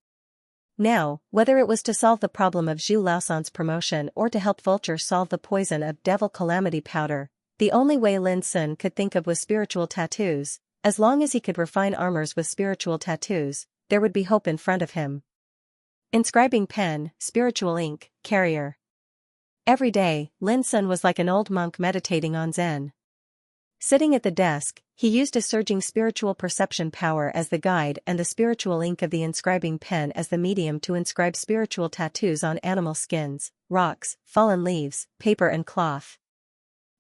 Now, whether it was to solve the problem of Zhu Laosan's promotion or to help Vulture solve the poison of Devil Calamity Powder, the only way Lin Sun could think of was spiritual tattoos. As long as he could refine armors with spiritual tattoos, there would be hope in front of him. Inscribing pen, spiritual ink, carrier. Every day, Lin Sun was like an old monk meditating on Zen. Sitting at the desk, he used a surging spiritual perception power as the guide and the spiritual ink of the inscribing pen as the medium to inscribe spiritual tattoos on animal skins, rocks, fallen leaves, paper and cloth.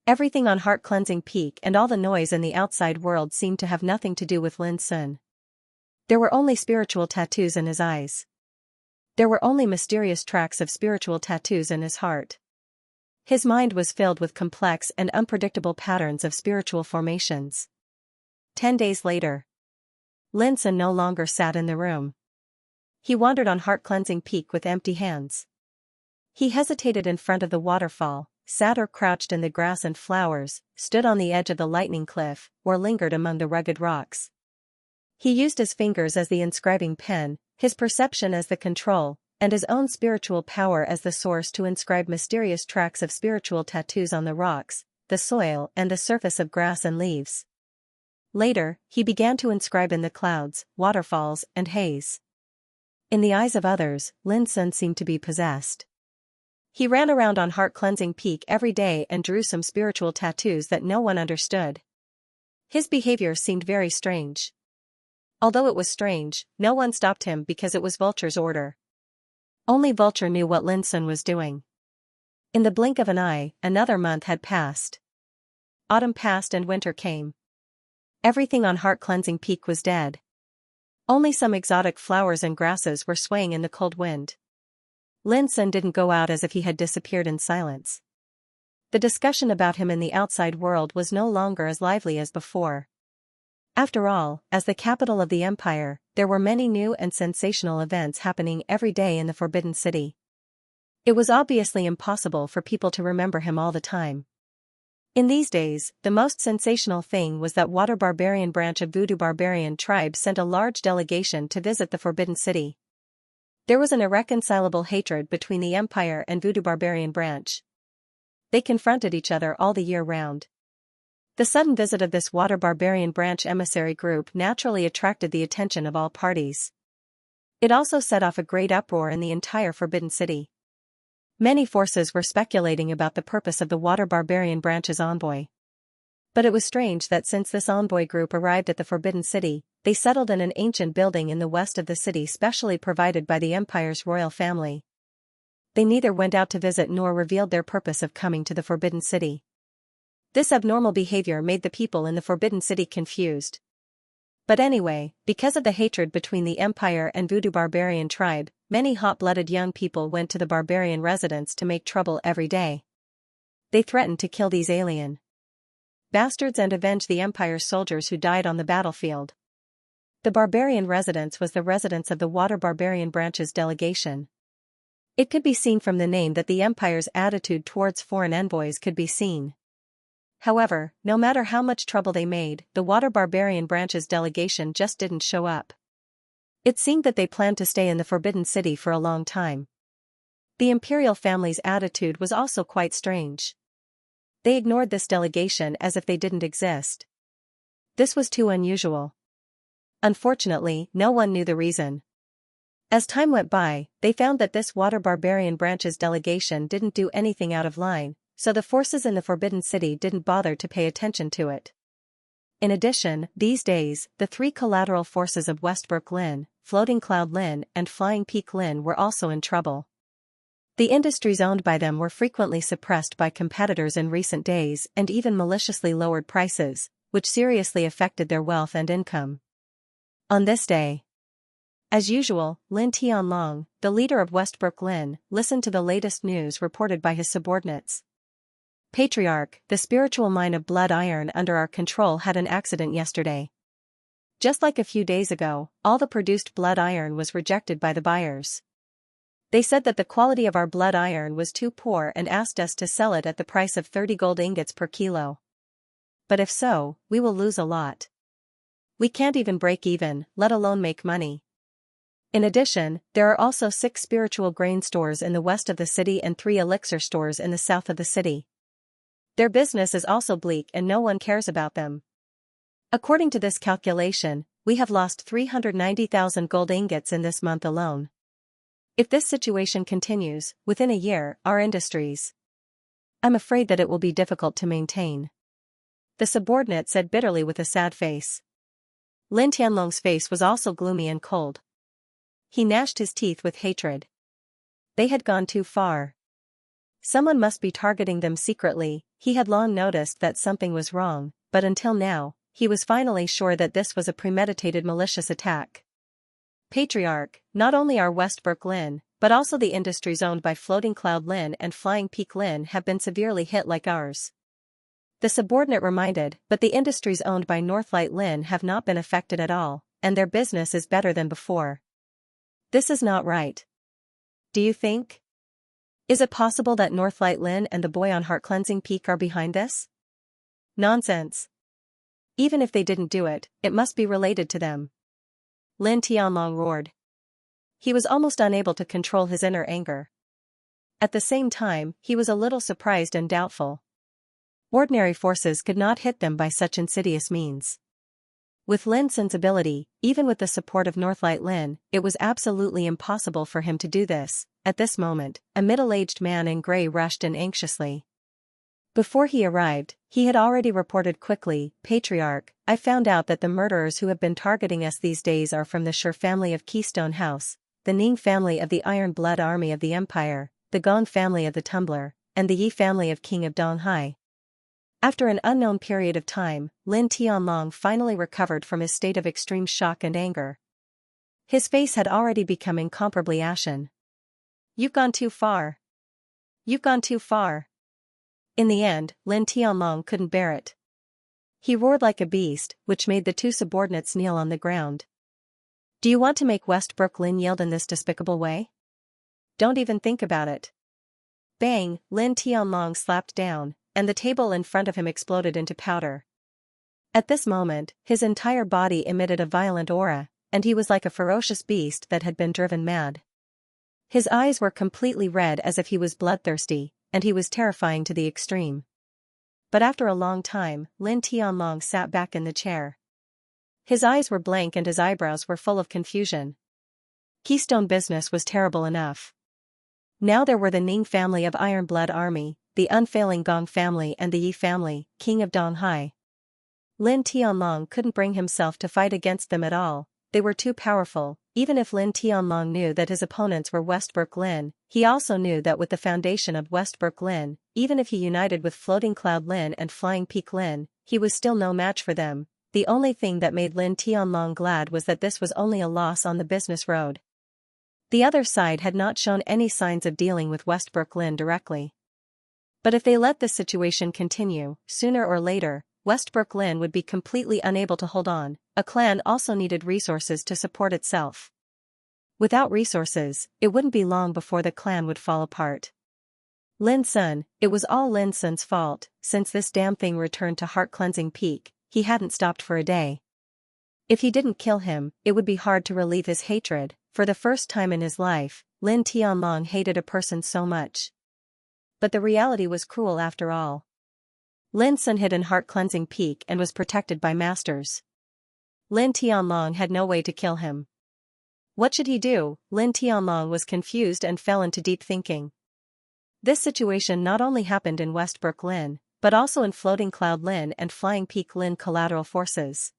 Everything on heart-cleansing peak and all the noise in the outside world seemed to have nothing to do with Lin Sun. There were only spiritual tattoos in his eyes. There were only mysterious tracks of spiritual tattoos in his heart. His mind was filled with complex and unpredictable patterns of spiritual formations. 10 days later. Lin Sun no longer sat in the room. He wandered on heart-cleansing peak with empty hands. He hesitated in front of the waterfall, sat or crouched in the grass and flowers, stood on the edge of the lightning cliff, or lingered among the rugged rocks. He used his fingers as the inscribing pen, his perception as the control, and his own spiritual power as the source to inscribe mysterious tracks of spiritual tattoos on the rocks, the soil and the surface of grass and leaves. Later, he began to inscribe in the clouds, waterfalls, and haze. In the eyes of others, Lin Sun seemed to be possessed. He ran around on heart-cleansing peak every day and drew some spiritual tattoos that no one understood. His behavior seemed very strange. Although it was strange, no one stopped him because it was Vulture's order. Only Vulture knew what Lin Sun was doing. In the blink of an eye, another month had passed. Autumn passed and winter came. Everything on heart-cleansing peak was dead. Only some exotic flowers and grasses were swaying in the cold wind. Lin Sun didn't go out as if he had disappeared in silence. The discussion about him in the outside world was no longer as lively as before. After all, as the capital of the empire, there were many new and sensational events happening every day in the Forbidden City. It was obviously impossible for people to remember him all the time. In these days, the most sensational thing was that Water Barbarian branch of Voodoo Barbarian tribe sent a large delegation to visit the Forbidden City. There was an irreconcilable hatred between the Empire and Voodoo Barbarian branch. They confronted each other all the year round. The sudden visit of this Water Barbarian branch emissary group naturally attracted the attention of all parties. It also set off a great uproar in the entire Forbidden City. Many forces were speculating about the purpose of the Water Barbarian branch's envoy. But it was strange that since this envoy group arrived at the Forbidden City, they settled in an ancient building in the west of the city specially provided by the Empire's royal family. They neither went out to visit nor revealed their purpose of coming to the Forbidden City. This abnormal behavior made the people in the Forbidden City confused. But anyway, because of the hatred between the Empire and Voodoo Barbarian tribe, many hot-blooded young people went to the barbarian residence to make trouble every day. They threatened to kill these alien bastards and avenge the Empire's soldiers who died on the battlefield. The barbarian residence was the residence of the Water Barbarian branch's delegation. It could be seen from the name that the Empire's attitude towards foreign envoys could be seen. However, no matter how much trouble they made, the Water Barbarian branch's delegation just didn't show up. It seemed that they planned to stay in the Forbidden City for a long time. The imperial family's attitude was also quite strange. They ignored this delegation as if they didn't exist. This was too unusual. Unfortunately, no one knew the reason. As time went by, they found that this Water Barbarian branch's delegation didn't do anything out of line, so the forces in the Forbidden City didn't bother to pay attention to it. In addition, these days, the three collateral forces of Westbrook Lin, Floating Cloud Lin, and Flying Peak Lin were also in trouble. The industries owned by them were frequently suppressed by competitors in recent days and even maliciously lowered prices, which seriously affected their wealth and income. On this day, as usual, Lin Tianlong, the leader of Westbrook Lin, listened to the latest news reported by his subordinates. Patriarch, the spiritual mine of blood iron under our control had an accident yesterday. Just like a few days ago, all the produced blood iron was rejected by the buyers. They said that the quality of our blood iron was too poor and asked us to sell it at the price of 30 gold ingots per kilo. But if so, we will lose a lot. We can't even break even, let alone make money. In addition, there are also 6 spiritual grain stores in the west of the city and 3 elixir stores in the south of the city. Their business is also bleak and no one cares about them. According to this calculation, we have lost 390,000 gold ingots in this month alone. If this situation continues, within a year, our industries, I'm afraid that it will be difficult to maintain. The subordinate said bitterly with a sad face. Lin Tianlong's face was also gloomy and cold. He gnashed his teeth with hatred. They had gone too far. Someone must be targeting them secretly. He had long noticed that something was wrong, but until now, he was finally sure that this was a premeditated malicious attack. Patriarch, not only are Westbrook Lin, but also the industries owned by Floating Cloud Lin and Flying Peak Lin have been severely hit like ours. The subordinate reminded, but the industries owned by Northlight Lin have not been affected at all, and their business is better than before. This is not right. Do you think? Is it possible that Northlight Lin and the boy on Heart Cleansing Peak are behind this? Nonsense. Even if they didn't do it, it must be related to them. Lin Tianlong roared. He was almost unable to control his inner anger. At the same time, he was a little surprised and doubtful. Ordinary forces could not hit them by such insidious means. With Lin Sun's ability, even with the support of Northlight Lin, it was absolutely impossible for him to do this. At this moment, a middle-aged man in gray rushed in anxiously. Before he arrived, he had already reported quickly, "Patriarch, I found out that the murderers who have been targeting us these days are from the Shi family of Keystone House, the Ning family of the Iron Blood Army of the Empire, the Gong family of the Tumbler, and the Yi family of King of Donghai." After an unknown period of time, Lin Tianlong finally recovered from his state of extreme shock and anger. His face had already become incomparably ashen. "You've gone too far. You've gone too far." In the end, Lin Tianlong couldn't bear it. He roared like a beast, which made the two subordinates kneel on the ground. "Do you want to make Westbrook Lin yield in this despicable way? Don't even think about it." Bang! Lin Tianlong slapped down, and the table in front of him exploded into powder. At this moment, his entire body emitted a violent aura, and he was like a ferocious beast that had been driven mad. His eyes were completely red as if he was bloodthirsty, and he was terrifying to the extreme. But after a long time, Lin Tianlong sat back in the chair. His eyes were blank and his eyebrows were full of confusion. Keystone business was terrible enough. Now there were the Ning family of Iron Blood Army, the unfailing Gong family and the Yi family, King of Donghai. Lin Tianlong couldn't bring himself to fight against them at all. They were too powerful. Even if Lin Tianlong knew that his opponents were Westbrook Lin, he also knew that with the foundation of Westbrook Lin, even if he united with Floating Cloud Lin and Flying Peak Lin, he was still no match for them. The only thing that made Lin Tianlong glad was that this was only a loss on the business road. The other side had not shown any signs of dealing with Westbrook Lin directly. But if they let this situation continue, sooner or later, Westbrook Lin would be completely unable to hold on. A clan also needed resources to support itself. Without resources, it wouldn't be long before the clan would fall apart. Lin Sun, it was all Lin Sun's fault. Since this damn thing returned to Heart Cleansing Peak, he hadn't stopped for a day. If he didn't kill him, it would be hard to relieve his hatred. For the first time in his life, Lin Tianlong hated a person so much. But the reality was cruel after all. Lin Sun hid in Heart Cleansing Peak and was protected by masters. Lin Tianlong had no way to kill him. What should he do? Lin Tianlong was confused and fell into deep thinking. This situation not only happened in Westbrook Lin, but also in Floating Cloud Lin and Flying Peak Lin collateral forces.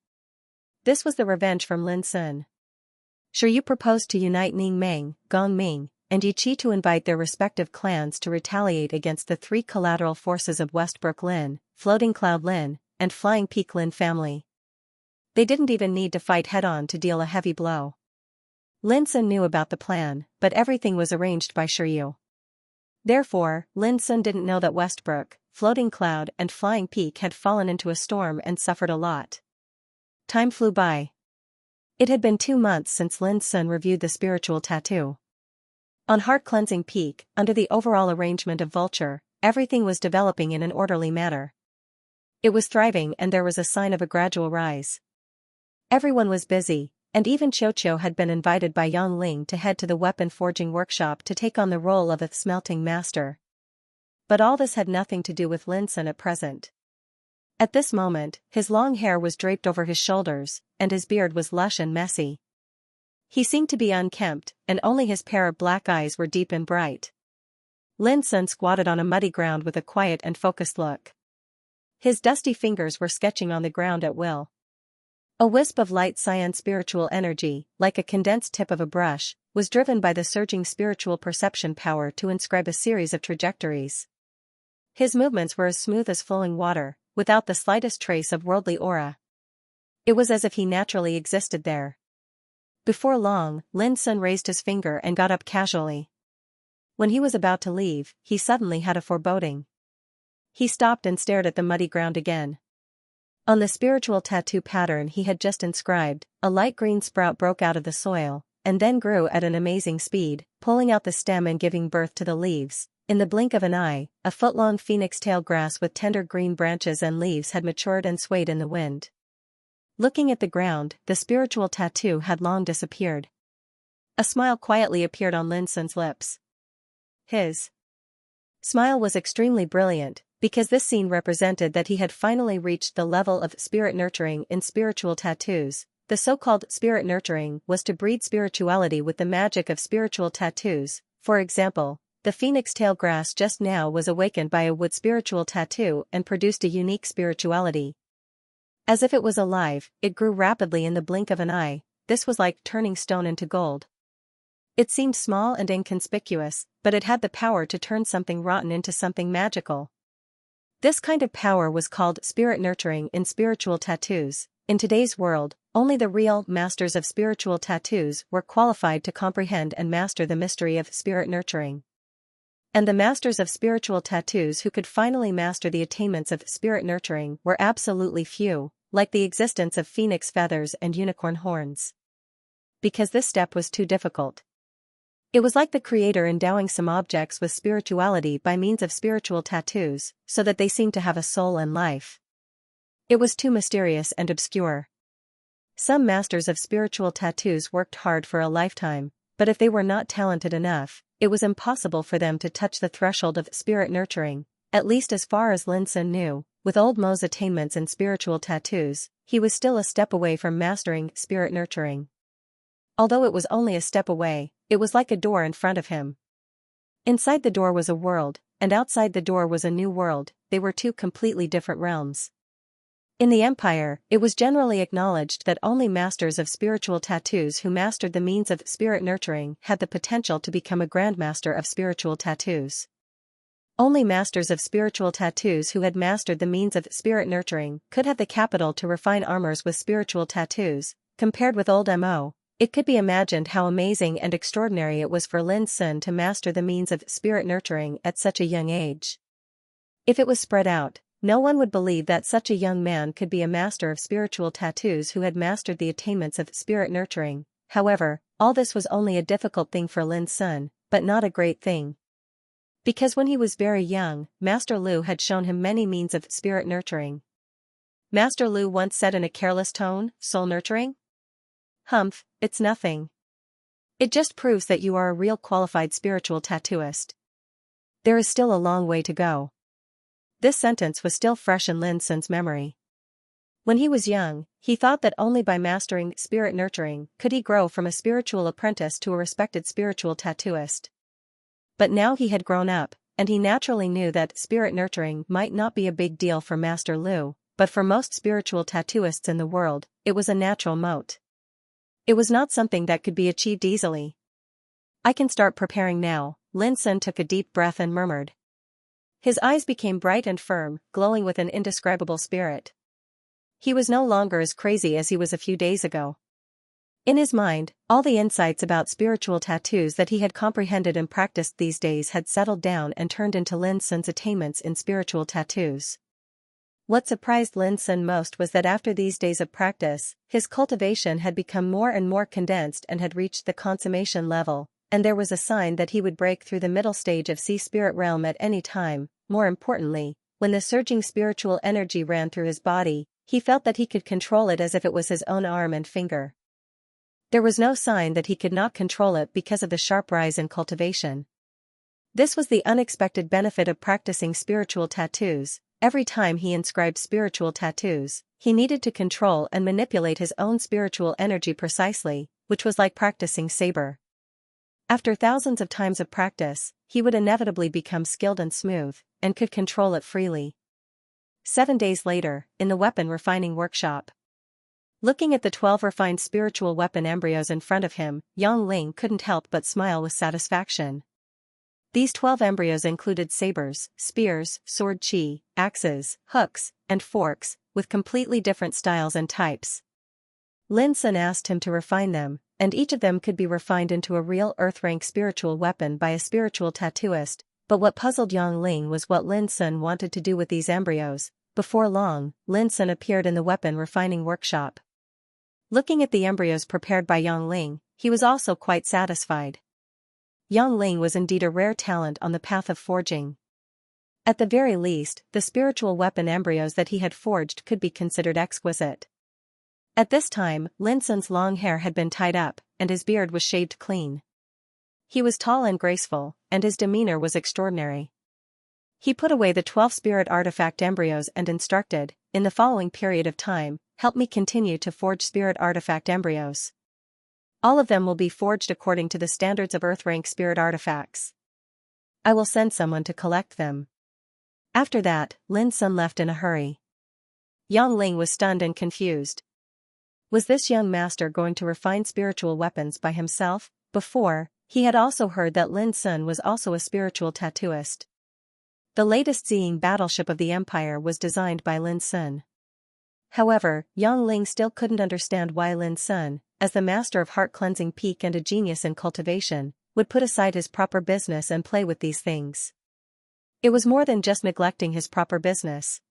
This was the revenge from Lin Sun. Sure, you proposed to unite Ning Meng, Gong Ming, and Yi Qi to invite their respective clans to retaliate against the three collateral forces of Westbrook Lin, Floating Cloud Lin, and Flying Peak Lin family. They didn't even need to fight head-on to deal a heavy blow. Lin Sun knew about the plan, but everything was arranged by Shiryu. Therefore, Lin Sun didn't know that Westbrook, Floating Cloud and Flying Peak had fallen into a storm and suffered a lot. Time flew by. It had been 2 months since Lin Sun reviewed the spiritual tattoo. On Heart Cleansing Peak, under the overall arrangement of Vulture, everything was developing in an orderly manner. It was thriving and there was a sign of a gradual rise. Everyone was busy, and even Qiuqiu had been invited by Yang Ling to head to the weapon forging workshop to take on the role of a smelting master. But all this had nothing to do with Lin Sun at present. At this moment, his long hair was draped over his shoulders, and his beard was lush and messy. He seemed to be unkempt, and only his pair of black eyes were deep and bright. Lin Sun squatted on a muddy ground with a quiet and focused look. His dusty fingers were sketching on the ground at will. A wisp of light cyan spiritual energy, like a condensed tip of a brush, was driven by the surging spiritual perception power to inscribe a series of trajectories. His movements were as smooth as flowing water, without the slightest trace of worldly aura. It was as if he naturally existed there. Before long, Lin Sun raised his finger and got up casually. When he was about to leave, he suddenly had a foreboding. He stopped and stared at the muddy ground again. On the spiritual tattoo pattern he had just inscribed, a light green sprout broke out of the soil, and then grew at an amazing speed, pulling out the stem and giving birth to the leaves. In the blink of an eye, a foot-long phoenix-tail grass with tender green branches and leaves had matured and swayed in the wind. Looking at the ground, the spiritual tattoo had long disappeared. A smile quietly appeared on Lin Sun's lips. His smile was extremely brilliant, because this scene represented that he had finally reached the level of spirit nurturing in spiritual tattoos. The so-called spirit nurturing was to breed spirituality with the magic of spiritual tattoos. For example, the phoenix tail grass just now was awakened by a wood spiritual tattoo and produced a unique spirituality. As if it was alive, it grew rapidly in the blink of an eye. This was like turning stone into gold. It seemed small and inconspicuous, but it had the power to turn something rotten into something magical. This kind of power was called spirit nurturing in spiritual tattoos. In today's world, only the real masters of spiritual tattoos were qualified to comprehend and master the mystery of spirit nurturing. And the masters of spiritual tattoos who could finally master the attainments of spirit nurturing were absolutely few, like the existence of phoenix feathers and unicorn horns. Because this step was too difficult. It was like the creator endowing some objects with spirituality by means of spiritual tattoos, so that they seemed to have a soul and life. It was too mysterious and obscure. Some masters of spiritual tattoos worked hard for a lifetime, but if they were not talented enough, it was impossible for them to touch the threshold of spirit nurturing, at least as far as Lin Sun knew. With old Mo's attainments in spiritual tattoos, he was still a step away from mastering spirit nurturing. Although it was only a step away, it was like a door in front of him. Inside the door was a world, and outside the door was a new world. They were two completely different realms. In the Empire, it was generally acknowledged that only masters of spiritual tattoos who mastered the means of spirit nurturing had the potential to become a grandmaster of spiritual tattoos. Only masters of spiritual tattoos who had mastered the means of spirit nurturing could have the capital to refine armors with spiritual tattoos. Compared with old Mo, it could be imagined how amazing and extraordinary it was for Lin Sun to master the means of spirit nurturing at such a young age. If it was spread out, no one would believe that such a young man could be a master of spiritual tattoos who had mastered the attainments of spirit nurturing. However, all this was only a difficult thing for Lin Sun, but not a great thing. Because when he was very young, Master Lu had shown him many means of spirit nurturing. Master Lu once said in a careless tone, "Soul nurturing? Humph, it's nothing. It just proves that you are a real qualified spiritual tattooist. There is still a long way to go." This sentence was still fresh in Lin Sun's memory. When he was young, he thought that only by mastering spirit nurturing could he grow from a spiritual apprentice to a respected spiritual tattooist. But now he had grown up, and he naturally knew that spirit nurturing might not be a big deal for Master Lu, but for most spiritual tattooists in the world, it was a natural moat. It was not something that could be achieved easily. "I can start preparing now," Lin Sun took a deep breath and murmured. His eyes became bright and firm, glowing with an indescribable spirit. He was no longer as crazy as he was a few days ago. In his mind, all the insights about spiritual tattoos that he had comprehended and practiced these days had settled down and turned into Lin Sun's attainments in spiritual tattoos. What surprised Lin Sun most was that after these days of practice, his cultivation had become more and more condensed and had reached the consummation level, and there was a sign that he would break through the middle stage of Sea Spirit Realm at any time. More importantly, when the surging spiritual energy ran through his body, he felt that he could control it as if it was his own arm and finger. There was no sign that he could not control it because of the sharp rise in cultivation. This was the unexpected benefit of practicing spiritual tattoos. Every time he inscribed spiritual tattoos, he needed to control and manipulate his own spiritual energy precisely, which was like practicing saber. After thousands of times of practice, he would inevitably become skilled and smooth, and could control it freely. 7 days later, in the weapon refining workshop. Looking at the 12 refined spiritual weapon embryos in front of him, Yang Ling couldn't help but smile with satisfaction. These 12 embryos included sabers, spears, sword chi, axes, hooks, and forks, with completely different styles and types. Lin Sun asked him to refine them, and each of them could be refined into a real Earth-rank spiritual weapon by a spiritual tattooist, but what puzzled Yang Ling was what Lin Sun wanted to do with these embryos. Before long, Lin Sun appeared in the weapon refining workshop. Looking at the embryos prepared by Yang Ling, he was also quite satisfied. Yang Ling was indeed a rare talent on the path of forging. At the very least, the spiritual weapon embryos that he had forged could be considered exquisite. At this time, Lin Sun's long hair had been tied up, and his beard was shaved clean. He was tall and graceful, and his demeanor was extraordinary. He put away the 12 spirit artifact embryos and instructed, in the following period of time, help me continue to forge spirit artifact embryos. All of them will be forged according to the standards of Earth-rank spirit artifacts. I will send someone to collect them. After that, Lin Sun left in a hurry. Yang Ling was stunned and confused. Was this young master going to refine spiritual weapons by himself? Before, he had also heard that Lin Sun was also a spiritual tattooist. The latest Ziying battleship of the Empire was designed by Lin Sun. However, Yang Ling still couldn't understand why Lin Sun, as the master of heart-cleansing peak and a genius in cultivation, would put aside his proper business and play with these things. It was more than just neglecting his proper business.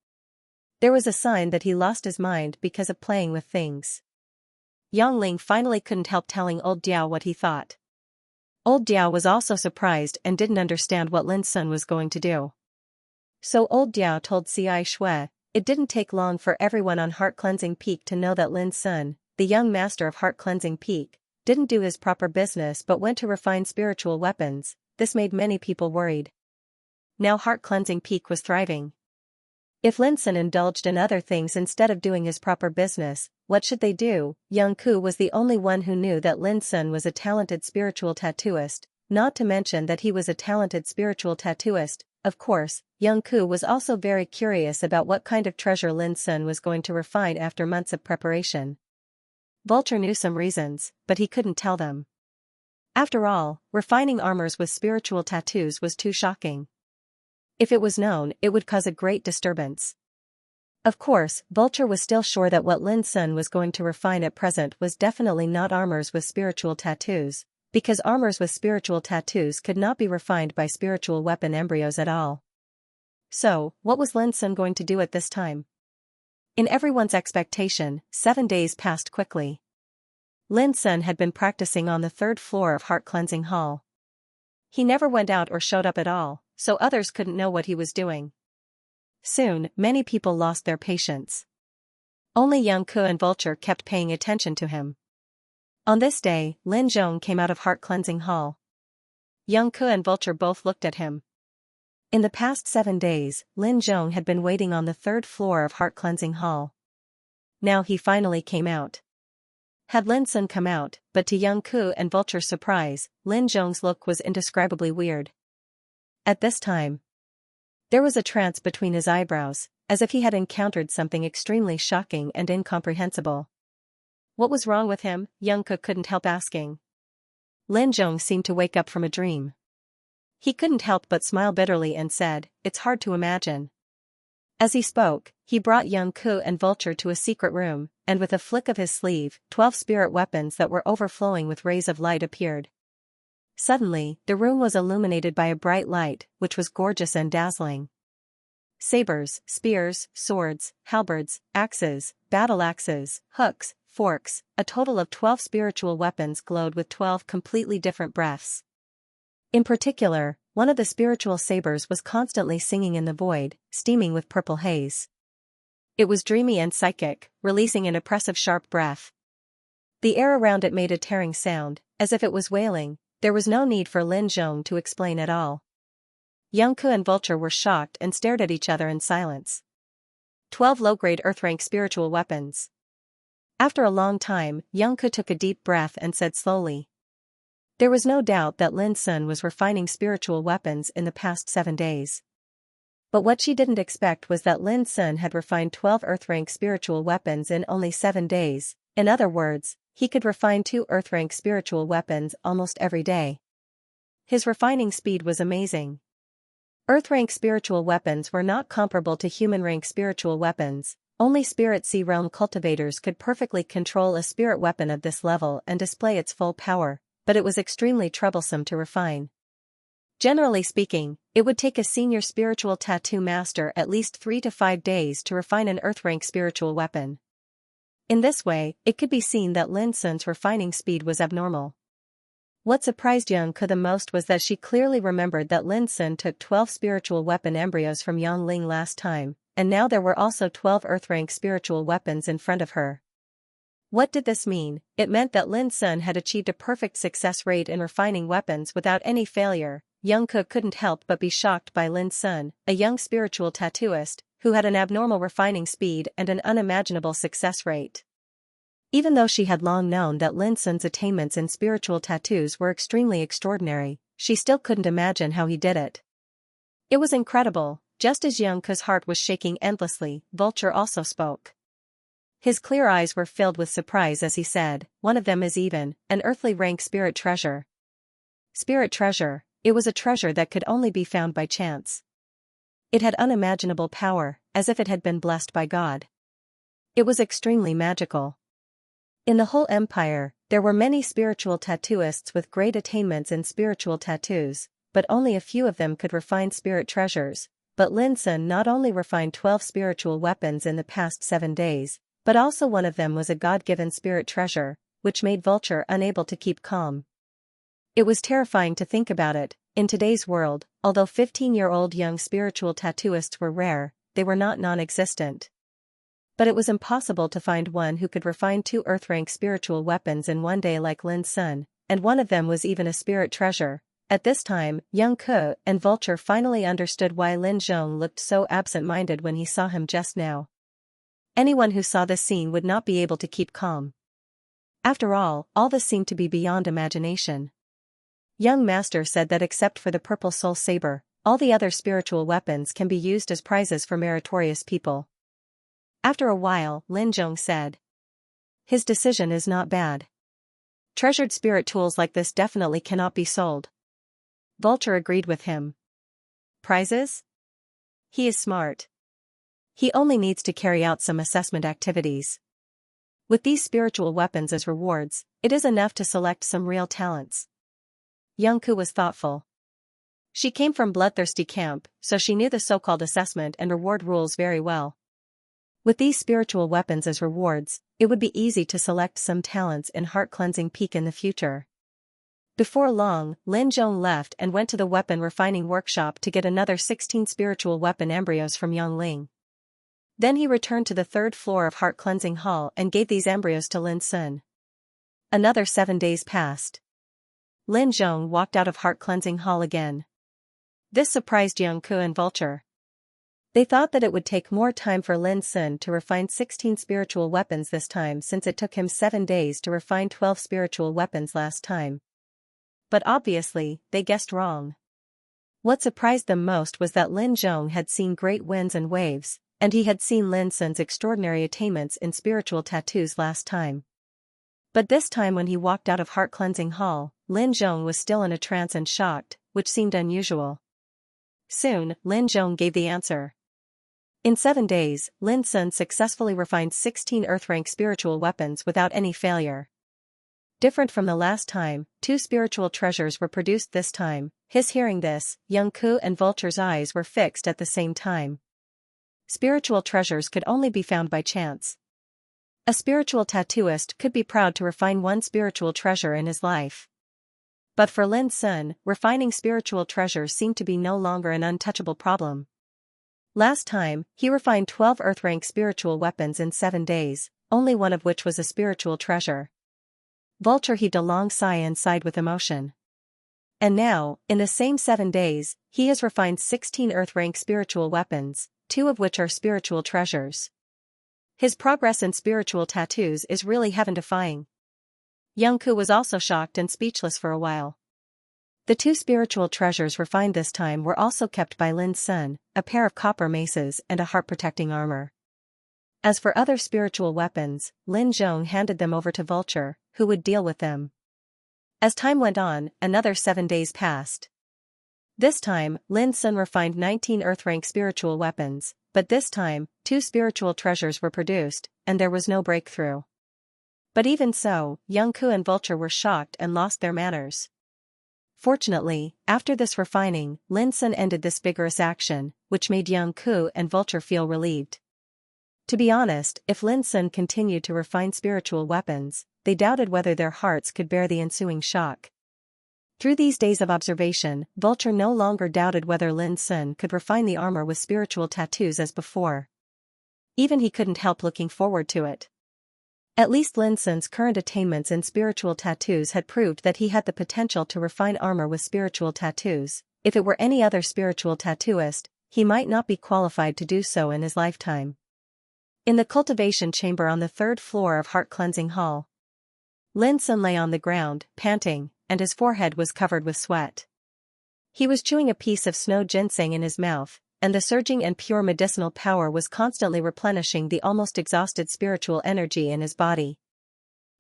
There was a sign that he lost his mind because of playing with things. Yang Ling finally couldn't help telling old Diao what he thought. Old Diao was also surprised and didn't understand what Lin Sun was going to do. So old Diao told Xianxia. It didn't take long for everyone on Heart Cleansing Peak to know that Lin Sun, the young master of Heart Cleansing Peak, didn't do his proper business but went to refine spiritual weapons. This made many people worried. Now Heart Cleansing Peak was thriving. If Lin Sun indulged in other things instead of doing his proper business, what should they do? Young Ku was the only one who knew that Lin Sun was a talented spiritual tattooist, not to mention that he was a talented spiritual tattooist. Of course, Young Ku was also very curious about what kind of treasure Lin Sun was going to refine after months of preparation. Vulture knew some reasons, but he couldn't tell them. After all, refining armors with spiritual tattoos was too shocking. If it was known, it would cause a great disturbance. Of course, Vulture was still sure that what Lin Sun was going to refine at present was definitely not armors with spiritual tattoos, because armors with spiritual tattoos could not be refined by spiritual weapon embryos at all. So, what was Lin Sun going to do at this time? In everyone's expectation, 7 days passed quickly. Lin Sun had been practicing on the 3rd floor of Heart Cleansing Hall. He never went out or showed up at all, so others couldn't know what he was doing. Soon, many people lost their patience. Only Young Ku and Vulture kept paying attention to him. On this day, Lin Zhong came out of Heart Cleansing Hall. Young Ku and Vulture both looked at him. In the past 7 days, Lin Zhong had been waiting on the 3rd floor of Heart Cleansing Hall. Now he finally came out. Had Lin Sun come out, but to Young Ku and Vulture's surprise, Lin Zhong's look was indescribably weird. At this time, there was a trance between his eyebrows, as if he had encountered something extremely shocking and incomprehensible. What was wrong with him? Young Ku couldn't help asking. Lin Zhong seemed to wake up from a dream. He couldn't help but smile bitterly and said, "It's hard to imagine." As he spoke, he brought Young Ku and Vulture to a secret room, and with a flick of his sleeve, 12 spirit weapons that were overflowing with rays of light appeared. Suddenly, the room was illuminated by a bright light, which was gorgeous and dazzling. Sabers, spears, swords, halberds, axes, battle axes, hooks, forks, a total of 12 spiritual weapons glowed with 12 completely different breaths. In particular, one of the spiritual sabers was constantly singing in the void, steaming with purple haze. It was dreamy and psychic, releasing an oppressive sharp breath. The air around it made a tearing sound, as if it was wailing. There was no need for Lin Zhong to explain at all. Young Ku and Vulture were shocked and stared at each other in silence. 12 low-grade earth-rank spiritual weapons. After a long time, Young Ku took a deep breath and said slowly. There was no doubt that Lin Sun was refining spiritual weapons in the past 7 days. But what she didn't expect was that Lin Sun had refined 12 earth-rank spiritual weapons in only 7 days. In other words, he could refine 2 earth-rank spiritual weapons almost every day. His refining speed was amazing. Earth-rank spiritual weapons were not comparable to human-rank spiritual weapons, Only Spirit Sea Realm cultivators could perfectly control a spirit weapon of this level and display its full power, but it was extremely troublesome to refine. Generally speaking, it would take a senior spiritual tattoo master at least 3 to 5 days to refine an Earth-rank spiritual weapon. In this way, it could be seen that Lin Sun's refining speed was abnormal. What surprised Xianxia the most was that she clearly remembered that Lin Sun took 12 spiritual weapon embryos from Yang Ling last time, and now there were also 12 Earth-rank spiritual weapons in front of her. What did this mean? It meant that Lin Sun had achieved a perfect success rate in refining weapons without any failure. Xianxia couldn't help but be shocked by Lin Sun, a young spiritual tattooist, who had an abnormal refining speed and an unimaginable success rate. Even though she had long known that Lin Sun's attainments in spiritual tattoos were extremely extraordinary, she still couldn't imagine how he did it. It was incredible. Just as Xianxia's heart was shaking endlessly, Vulture also spoke. His clear eyes were filled with surprise as he said, "One of them is even an earthly rank spirit treasure." Spirit treasure. It was a treasure that could only be found by chance. It had unimaginable power, as if it had been blessed by God. It was extremely magical. In the whole empire, there were many spiritual tattooists with great attainments in spiritual tattoos, but only a few of them could refine spirit treasures. But Lin Sun not only refined 12 spiritual weapons in the past 7 days, but also one of them was a God-given spirit treasure, which made Vulture unable to keep calm. It was terrifying to think about it. In today's world, although 15-year-old young spiritual tattooists were rare, they were not non-existent. But it was impossible to find one who could refine 2 Earth-rank spiritual weapons in one day like Lin Sun, and one of them was even a spirit treasure. At this time, Xianxia and Vulture finally understood why Lin Zhong looked so absent-minded when he saw him just now. Anyone who saw this scene would not be able to keep calm. After all this seemed to be beyond imagination. Young Master said that except for the purple soul saber, all the other spiritual weapons can be used as prizes for meritorious people. After a while, Lin Zhong said, "His decision is not bad. Treasured spirit tools like this definitely cannot be sold." Vulture agreed with him. Prizes? He is smart. He only needs to carry out some assessment activities. With these spiritual weapons as rewards, it is enough to select some real talents. Xianxia was thoughtful. She came from bloodthirsty camp, so she knew the so-called assessment and reward rules very well. With these spiritual weapons as rewards, it would be easy to select some talents in heart-cleansing peak in the future. Before long, Lin Zhong left and went to the weapon refining workshop to get another 16 spiritual weapon embryos from Yang Ling. Then he returned to the 3rd floor of Heart Cleansing Hall and gave these embryos to Lin Sun. Another 7 days passed. Lin Zhong walked out of Heart Cleansing Hall again. This surprised Xianxia and Vulture. They thought that it would take more time for Lin Sun to refine 16 spiritual weapons this time since it took him 7 days to refine 12 spiritual weapons last time. But obviously, they guessed wrong. What surprised them most was that Lin Zhong had seen great winds and waves, and he had seen Lin Sun's extraordinary attainments in spiritual tattoos last time. But this time when he walked out of Heart Cleansing Hall, Lin Zhong was still in a trance and shocked, which seemed unusual. Soon, Lin Zhong gave the answer. In 7 days, Lin Sun successfully refined 16 Earth-rank spiritual weapons without any failure. Different from the last time, 2 spiritual treasures were produced this time. Hearing this, Xianxia and Vulture's eyes were fixed at the same time. Spiritual treasures could only be found by chance. A spiritual tattooist could be proud to refine 1 spiritual treasure in his life. But for Lin Sun, refining spiritual treasures seemed to be no longer an untouchable problem. Last time, he refined 12 Earth-rank spiritual weapons in 7 days, only one of which was a spiritual treasure. Vulture heaved a long sigh and sighed with emotion. And now, in the same 7 days, he has refined 16 Earth-rank spiritual weapons, 2 of which are spiritual treasures. His progress in spiritual tattoos is really heaven-defying. Xianxia was also shocked and speechless for a while. The 2 spiritual treasures refined this time were also kept by Lin Sun, a pair of copper maces and a heart-protecting armor. As for other spiritual weapons, Lin Zhong handed them over to Vulture, who would deal with them. As time went on, another 7 days passed. This time, Lin Sun refined 19 Earth-rank spiritual weapons, but this time, 2 spiritual treasures were produced, and there was no breakthrough. But even so, Young Ku and Vulture were shocked and lost their manners. Fortunately, after this refining, Lin Sun ended this vigorous action, which made Young Ku and Vulture feel relieved. To be honest, if Lin Sun continued to refine spiritual weapons, they doubted whether their hearts could bear the ensuing shock. Through these days of observation, Vulture no longer doubted whether Lin Sun could refine the armor with spiritual tattoos as before. Even he couldn't help looking forward to it. At least Lin Sun's current attainments in spiritual tattoos had proved that he had the potential to refine armor with spiritual tattoos. If it were any other spiritual tattooist, he might not be qualified to do so in his lifetime. In the cultivation chamber on the 3rd floor of Heart Cleansing Hall, Lin Sun lay on the ground, panting, and his forehead was covered with sweat. He was chewing a piece of snow ginseng in his mouth, and the surging and pure medicinal power was constantly replenishing the almost exhausted spiritual energy in his body.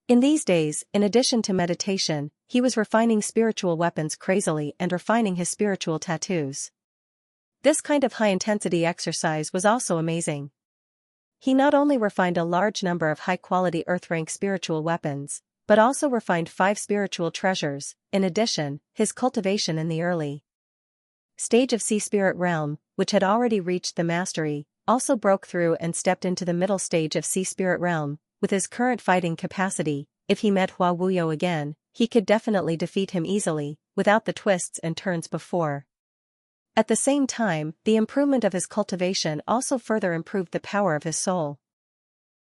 In these days, in addition to meditation, he was refining spiritual weapons crazily and refining his spiritual tattoos. This kind of high-intensity exercise was also amazing. He not only refined a large number of high-quality Earth-rank spiritual weapons, but also refined 5 spiritual treasures. In addition, his cultivation in the early stage of Sea Spirit Realm, which had already reached the mastery, also broke through and stepped into the middle stage of Sea Spirit Realm. With his current fighting capacity, if he met Hua Wuyo again, he could definitely defeat him easily, without the twists and turns before. At the same time, the improvement of his cultivation also further improved the power of his soul.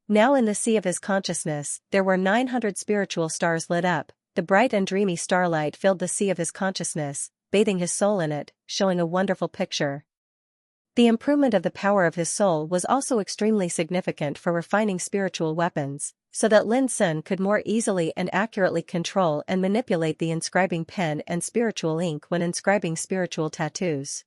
Now in the sea of his consciousness, there were 900 spiritual stars lit up. The bright and dreamy starlight filled the sea of his consciousness, bathing his soul in it, showing a wonderful picture. The improvement of the power of his soul was also extremely significant for refining spiritual weapons, so that Lin Sun could more easily and accurately control and manipulate the inscribing pen and spiritual ink when inscribing spiritual tattoos.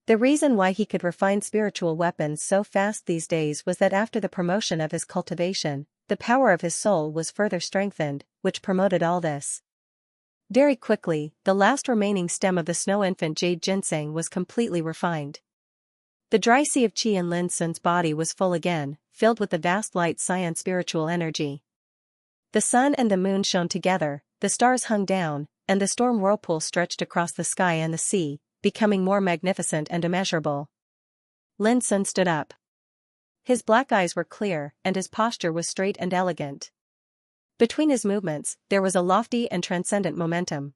The reason why he could refine spiritual weapons so fast these days was that after the promotion of his cultivation, the power of his soul was further strengthened, which promoted all this. Very quickly, the last remaining stem of the Snow Infant Jade Ginseng was completely refined. The dry sea of qi in Lin Sun's body was full again, filled with the vast light cyan spiritual energy. The sun and the moon shone together, the stars hung down, and the storm whirlpool stretched across the sky and the sea, becoming more magnificent and immeasurable. Lin Sun stood up. His black eyes were clear, and his posture was straight and elegant. Between his movements, there was a lofty and transcendent momentum.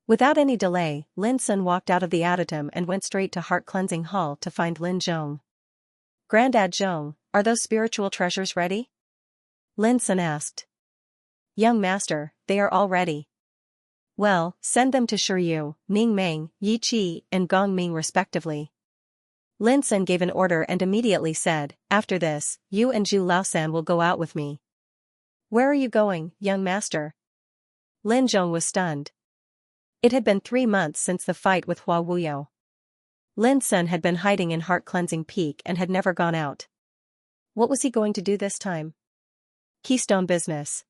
Without any delay, Lin Sun walked out of the adytum and went straight to Heart Cleansing Hall to find Lin Zhong. "Grandad Zhong, are those spiritual treasures ready?" Lin Sun asked. "Young master, they are all ready." "Well, send them to Shiyu, Ning Meng, Yi Qi, and Gong Ming respectively." Lin Sun gave an order and immediately said, "After this, you and Zhu Laosan will go out with me." "Where are you going, young master?" Lin Zhong was stunned. It had been 3 months since the fight with Hua Wuyo. Lin Sun had been hiding in Heart Cleansing Peak and had never gone out. What was he going to do this time? Keystone business.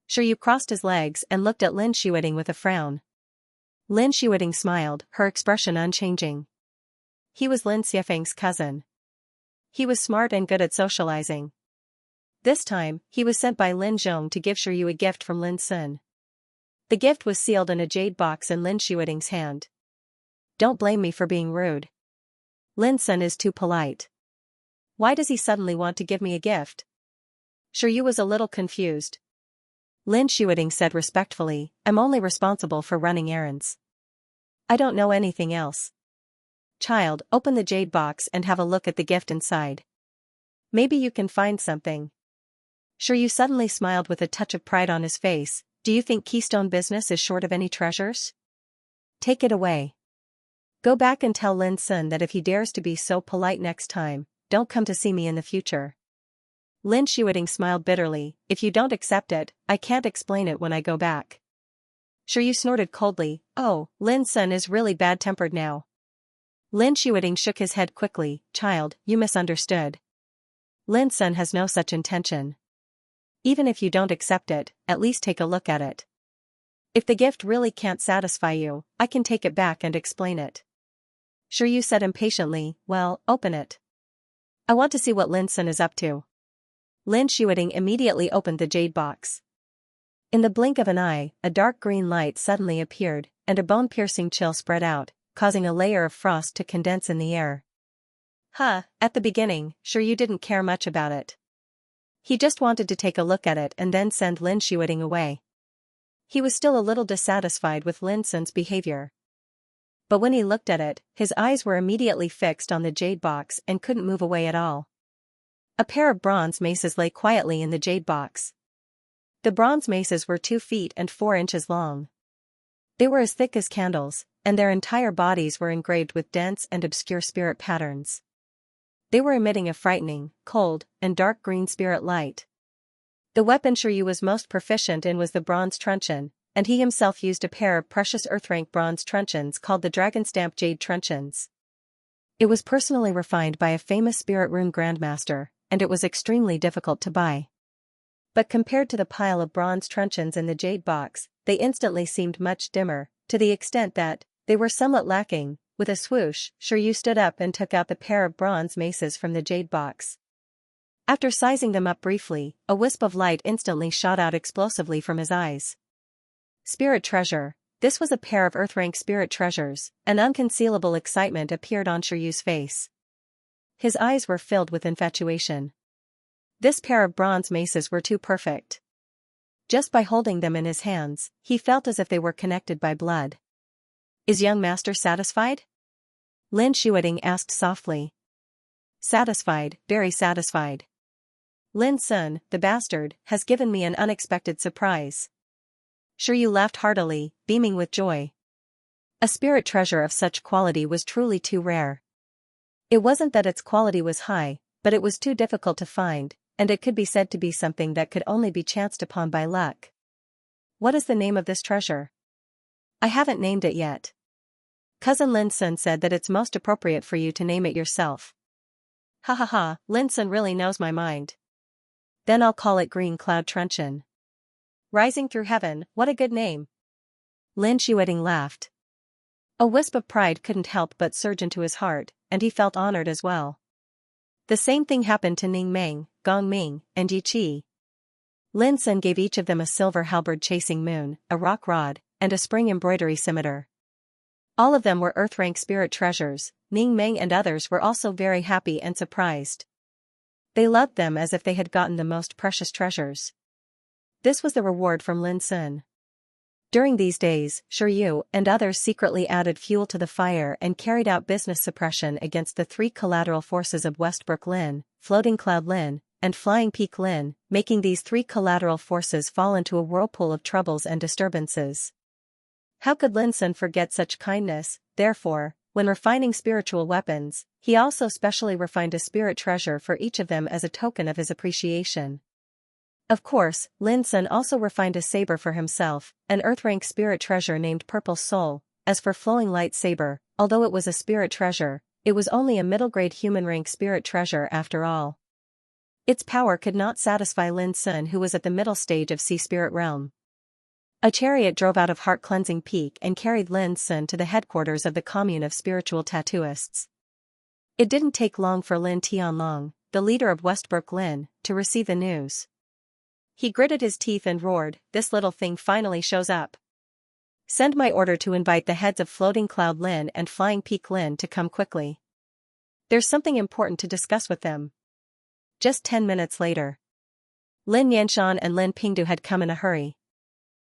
Shiyu crossed his legs and looked at Lin Xueting with a frown. Lin Xueting smiled, her expression unchanging. He was Lin Xiefeng's cousin. He was smart and good at socializing. This time, he was sent by Lin Zhong to give Shiyu a gift from Lin Sun. The gift was sealed in a jade box in Lin Xueting's hand. "Don't blame me for being rude. Lin Sun is too polite. Why does he suddenly want to give me a gift?" Shiyu was a little confused. Lin Xueting said respectfully, "I'm only responsible for running errands. I don't know anything else." "Child, open the jade box and have a look at the gift inside. Maybe you can find something." Shiyu suddenly smiled with a touch of pride on his face. "Do you think Keystone business is short of any treasures? Take it away. Go back and tell Lin Sun that if he dares to be so polite next time, don't come to see me in the future." Lin Xueting smiled bitterly. "If you don't accept it, I can't explain it when I go back." Shiyu snorted coldly. "Oh, Lin Sun is really bad-tempered now." Lin Xueting shook his head quickly. "Child, you misunderstood. Lin Sun has no such intention. Even if you don't accept it, at least take a look at it." If the gift really can't satisfy you, I can take it back and explain it. Shiryu said impatiently, well, open it. I want to see what Lin Sun is up to. Lin Xueting immediately opened the jade box. In the blink of an eye, a dark green light suddenly appeared, and a bone-piercing chill spread out, causing a layer of frost to condense in the air. At the beginning, Shiryu didn't care much about it. He just wanted to take a look at it and then send Lin Xueting away. He was still a little dissatisfied with Lin Sun's behavior. But when he looked at it, his eyes were immediately fixed on the jade box and couldn't move away at all. A pair of bronze maces lay quietly in the jade box. The bronze maces were 2 feet and 4 inches long. They were as thick as candles, and their entire bodies were engraved with dense and obscure spirit patterns. They were emitting a frightening, cold, and dark green spirit light. The weapon Shiryu was most proficient in was the bronze truncheon, and he himself used a pair of precious earth-rank bronze truncheons called the dragon-stamp jade truncheons. It was personally refined by a famous spirit rune grandmaster, and it was extremely difficult to buy. But compared to the pile of bronze truncheons in the jade box, they instantly seemed much dimmer, to the extent that they were somewhat lacking. With a swoosh, Shiryu stood up and took out the pair of bronze maces from the jade box. After sizing them up briefly, a wisp of light instantly shot out explosively from his eyes. Spirit treasure. This was a pair of earth-rank spirit treasures. An unconcealable excitement appeared on Shiryu's face. His eyes were filled with infatuation. This pair of bronze maces were too perfect. Just by holding them in his hands, he felt as if they were connected by blood. Is young master satisfied? Lin Xueting asked softly. Satisfied, very satisfied. Lin Sun, the bastard, has given me an unexpected surprise. Shiryu laughed heartily, beaming with joy. A spirit treasure of such quality was truly too rare. It wasn't that its quality was high, but it was too difficult to find, and it could be said to be something that could only be chanced upon by luck. What is the name of this treasure? I haven't named it yet. Cousin Lin Sun said that it's most appropriate for you to name it yourself. Ha ha ha, Lin Sun really knows my mind. Then I'll call it Green Cloud Truncheon. Rising through heaven, what a good name. Lin Xueting laughed. A wisp of pride couldn't help but surge into his heart, and he felt honored as well. The same thing happened to Ning Meng, Gong Ming, and Yi Qi. Lin Sun gave each of them a silver halberd chasing moon, a rock rod, and a spring embroidery scimitar. All of them were earth-rank spirit treasures. Ning Meng and others were also very happy and surprised. They loved them as if they had gotten the most precious treasures. This was the reward from Lin Sun. During these days, Shiryu and others secretly added fuel to the fire and carried out business suppression against the 3 collateral forces of Westbrook Lin, Floating Cloud Lin, and Flying Peak Lin, making these 3 collateral forces fall into a whirlpool of troubles and disturbances. How could Lin Sun forget such kindness? Therefore, when refining spiritual weapons, he also specially refined a spirit treasure for each of them as a token of his appreciation. Of course, Lin Sun also refined a saber for himself, an earth-rank spirit treasure named Purple Soul. As for Flowing Light Saber, although it was a spirit treasure, it was only a middle-grade human-rank spirit treasure after all. Its power could not satisfy Lin Sun, who was at the middle stage of Sea Spirit Realm. A chariot drove out of Heart Cleansing Peak and carried Lin Sun to the headquarters of the commune of spiritual tattooists. It didn't take long for Lin Tianlong, the leader of Westbrook Lin, to receive the news. He gritted his teeth and roared, "This little thing finally shows up. Send my order to invite the heads of Floating Cloud Lin and Flying Peak Lin to come quickly. There's something important to discuss with them." Just 10 minutes later, Lin Yanshan and Lin Pingdu had come in a hurry.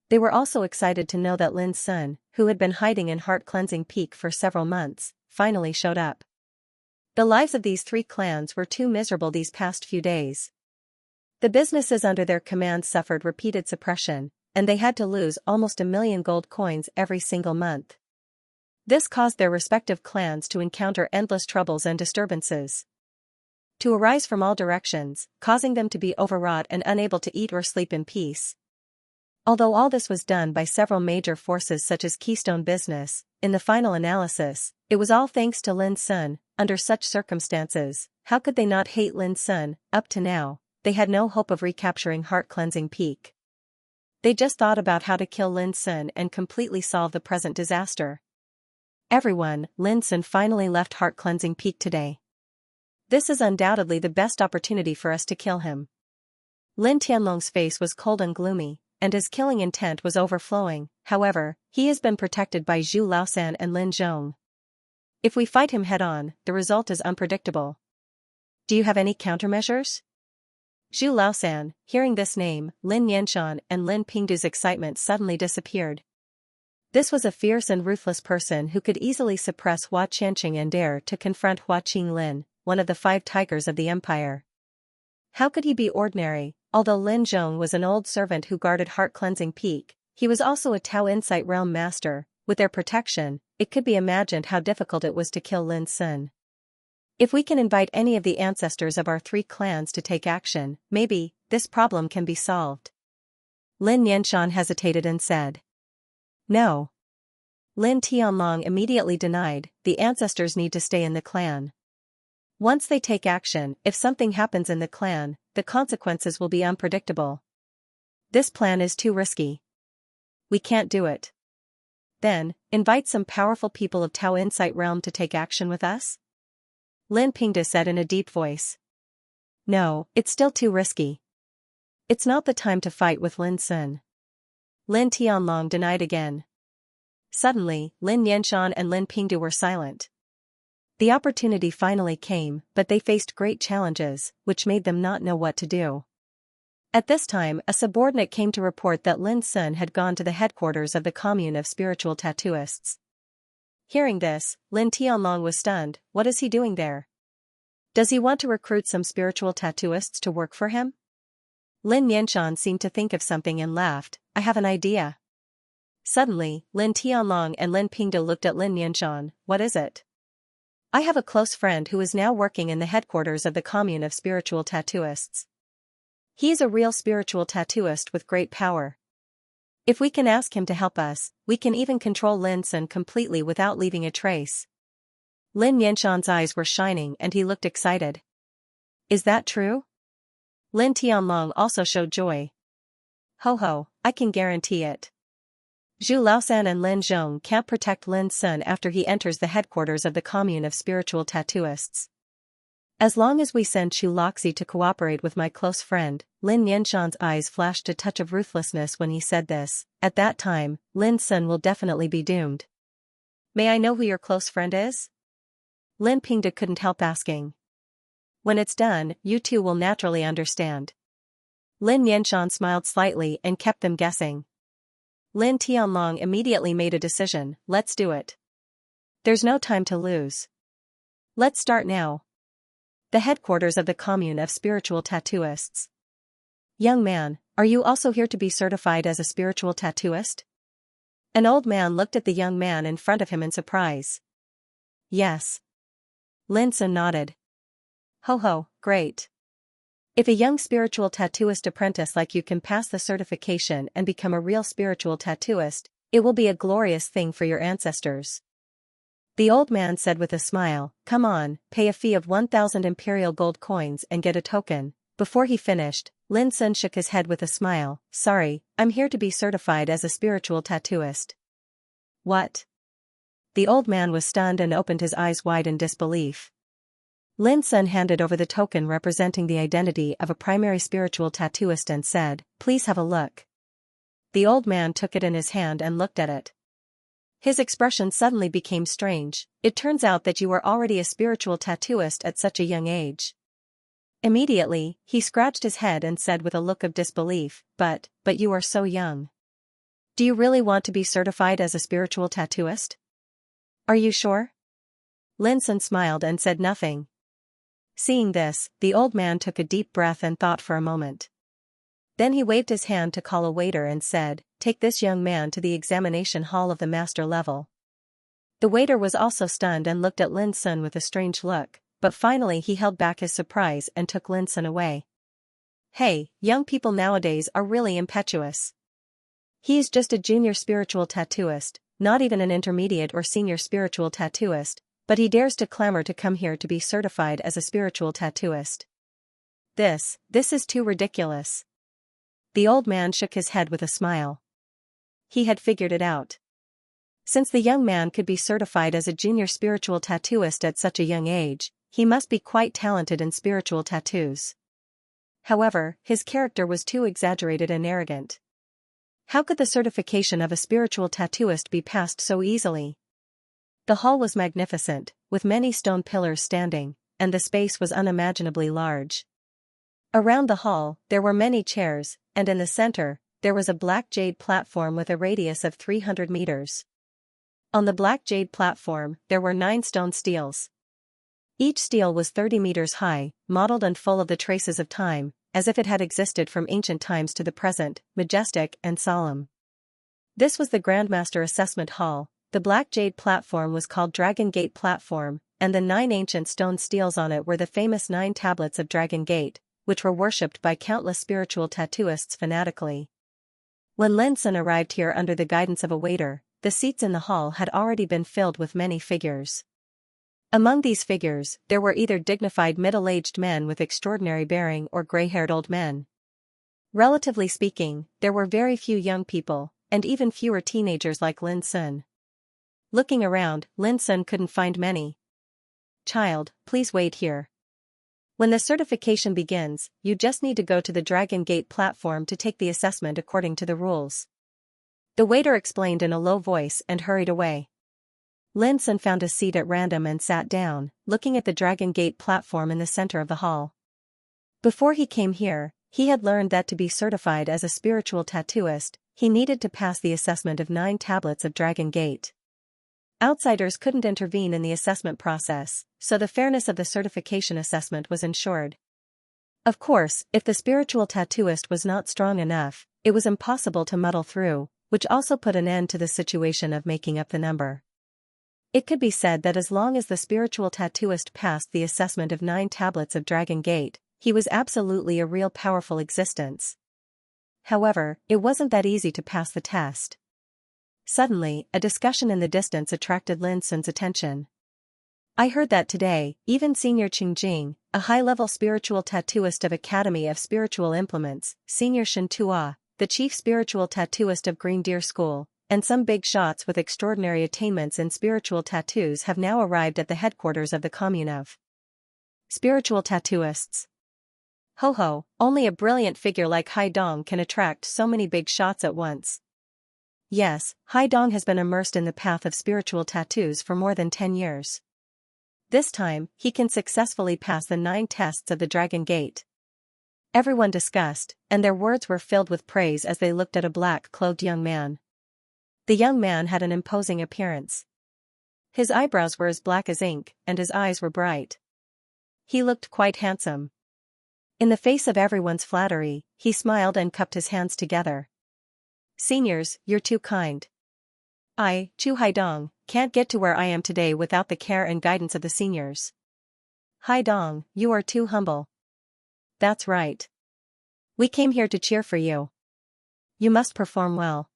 They were also excited to know that Lin Sun, who had been hiding in Heart Cleansing Peak for several months, finally showed up. The lives of these 3 clans were too miserable these past few days. The businesses under their command suffered repeated suppression, and they had to lose almost 1 million gold coins every single month. This caused their respective clans to encounter endless troubles and disturbances to arise from all directions, causing them to be overwrought and unable to eat or sleep in peace. Although all this was done by several major forces such as Keystone Business, in the final analysis, it was all thanks to Lin Sun. Under such circumstances, how could they not hate Lin Sun? Up to now, they had no hope of recapturing Heart Cleansing Peak. They just thought about how to kill Lin Sun and completely solve the present disaster. Everyone, Lin Sun finally left Heart Cleansing Peak today. This is undoubtedly the best opportunity for us to kill him. Lin Tianlong's face was cold and gloomy, and his killing intent was overflowing. However, he has been protected by Zhu Laosan and Lin Zhong. If we fight him head-on, the result is unpredictable. Do you have any countermeasures? Zhu Laosan, hearing this name, Lin Yanshan and Lin Pingdu's excitement suddenly disappeared. This was a fierce and ruthless person who could easily suppress Hua Qianqing and dare to confront Hua Qinglin, one of the 5 tigers of the empire. How could he be ordinary? Although Lin Zhong was an old servant who guarded Heart Cleansing Peak, he was also a Tao Insight Realm master. With their protection, it could be imagined how difficult it was to kill Lin Sun. If we can invite any of the ancestors of our 3 clans to take action, maybe this problem can be solved. Lin Yanshan hesitated and said, "No." Lin Tianlong immediately denied, "The ancestors need to stay in the clan. Once they take action, if something happens in the clan, the consequences will be unpredictable. This plan is too risky. We can't do it." "Then, invite some powerful people of Tao Insight Realm to take action with us?" Lin Pingde said in a deep voice. "No, it's still too risky. It's not the time to fight with Lin Sun." Lin Tianlong denied again. Suddenly, Lin Yanshan and Lin Pingdu were silent. The opportunity finally came, but they faced great challenges, which made them not know what to do. At this time, a subordinate came to report that Lin Sun had gone to the headquarters of the commune of spiritual tattooists. Hearing this, Lin Tianlong was stunned. What is he doing there? Does he want to recruit some spiritual tattooists to work for him? Lin Yanshan seemed to think of something and laughed. "I have an idea." Suddenly, Lin Tianlong and Lin Pingde looked at Lin Yanshan. "What is it?" "I have a close friend who is now working in the headquarters of the commune of spiritual tattooists. He is a real spiritual tattooist with great power. If we can ask him to help us, we can even control Lin Sun completely without leaving a trace." Lin Yanshan's eyes were shining and he looked excited. "Is that true?" Lin Tianlong also showed joy. "Ho ho, I can guarantee it. Zhu Laosan and Lin Zhong can't protect Lin Sun after he enters the headquarters of the commune of spiritual tattooists. As long as we send Chu Loxi to cooperate with my close friend." Lin Yanshan's eyes flashed a touch of ruthlessness when he said this. "At that time, Lin Sun will definitely be doomed." "May I know who your close friend is?" Lin Pingde couldn't help asking. "When it's done, you two will naturally understand." Lin Yanshan smiled slightly and kept them guessing. Lin Tianlong immediately made a decision. "Let's do it. There's no time to lose. Let's start now." The headquarters of the commune of spiritual tattooists. "Young man, are you also here to be certified as a spiritual tattooist?" An old man looked at the young man in front of him in surprise. "Yes." Lin Sun nodded. "Ho ho, great. If a young spiritual tattooist apprentice like you can pass the certification and become a real spiritual tattooist, it will be a glorious thing for your ancestors." The old man said with a smile, "Come on, pay a fee of 1,000 imperial gold coins and get a token." Before he finished, Lin Sun shook his head with a smile. "Sorry, I'm here to be certified as a spiritual tattooist." "What?" The old man was stunned and opened his eyes wide in disbelief. Lin Sun handed over the token representing the identity of a primary spiritual tattooist and said, "Please have a look." The old man took it in his hand and looked at it. His expression suddenly became strange. "It turns out that you are already a spiritual tattooist at such a young age." Immediately, he scratched his head and said with a look of disbelief, but you are so young. Do you really want to be certified as a spiritual tattooist?" "Are you sure?" Lin Sun smiled and said nothing. Seeing this, the old man took a deep breath and thought for a moment. Then he waved his hand to call a waiter and said, "Take this young man to the examination hall of the master level." The waiter was also stunned and looked at Lin Sun with a strange look, but finally he held back his surprise and took Lin Sun away. "Hey, young people nowadays are really impetuous. He is just a junior spiritual tattooist, not even an intermediate or senior spiritual tattooist, but he dares to clamor to come here to be certified as a spiritual tattooist. This is too ridiculous. The old man shook his head with a smile. He had figured it out. Since the young man could be certified as a junior spiritual tattooist at such a young age, he must be quite talented in spiritual tattoos. However, his character was too exaggerated and arrogant. How could the certification of a spiritual tattooist be passed so easily? The hall was magnificent, with many stone pillars standing, and the space was unimaginably large. Around the hall, there were many chairs, and in the center, there was a black jade platform with a radius of 300 meters. On the black jade platform, there were 9 stone steels. Each steel was 30 meters high, mottled and full of the traces of time, as if it had existed from ancient times to the present, majestic and solemn. This was the Grandmaster Assessment Hall. The black jade platform was called Dragon Gate Platform, and the 9 ancient stone steels on it were the famous 9 tablets of Dragon Gate, which were worshipped by countless spiritual tattooists fanatically. When Lin Sun arrived here under the guidance of a waiter, the seats in the hall had already been filled with many figures. Among these figures, there were either dignified middle-aged men with extraordinary bearing or gray-haired old men. Relatively speaking, there were very few young people, and even fewer teenagers like Lin Sun. Looking around, Lin Sun couldn't find many. "Child, please wait here. When the certification begins, you just need to go to the Dragon Gate platform to take the assessment according to the rules." The waiter explained in a low voice and hurried away. Lin Sun found a seat at random and sat down, looking at the Dragon Gate platform in the center of the hall. Before he came here, he had learned that to be certified as a spiritual tattooist, he needed to pass the assessment of 9 tablets of Dragon Gate. Outsiders couldn't intervene in the assessment process, so the fairness of the certification assessment was ensured. Of course, if the spiritual tattooist was not strong enough, it was impossible to muddle through, which also put an end to the situation of making up the number. It could be said that as long as the spiritual tattooist passed the assessment of 9 tablets of Dragon Gate, he was absolutely a real powerful existence. However, it wasn't that easy to pass the test. Suddenly, a discussion in the distance attracted Lin Sun's attention. "I heard that today, even Senior Qingjing, a high-level spiritual tattooist of Academy of Spiritual Implements, Senior Shen Tua, the chief spiritual tattooist of Green Deer School, and some big shots with extraordinary attainments in spiritual tattoos have now arrived at the headquarters of the commune of spiritual tattooists. Ho ho, only a brilliant figure like Hai Dong can attract so many big shots at once." Yes, Hai Dong has been immersed in the path of spiritual tattoos for more than 10 years. This time, he can successfully pass the 9 tests of the Dragon Gate. Everyone discussed, and their words were filled with praise as they looked at a black-clothed young man. The young man had an imposing appearance. His eyebrows were as black as ink, and his eyes were bright. He looked quite handsome. In the face of everyone's flattery, he smiled and cupped his hands together. "Seniors, you're too kind. I, Chu Haidong, can't get to where I am today without the care and guidance of the seniors." "Haidong, you are too humble." "That's right. We came here to cheer for you. You must perform well."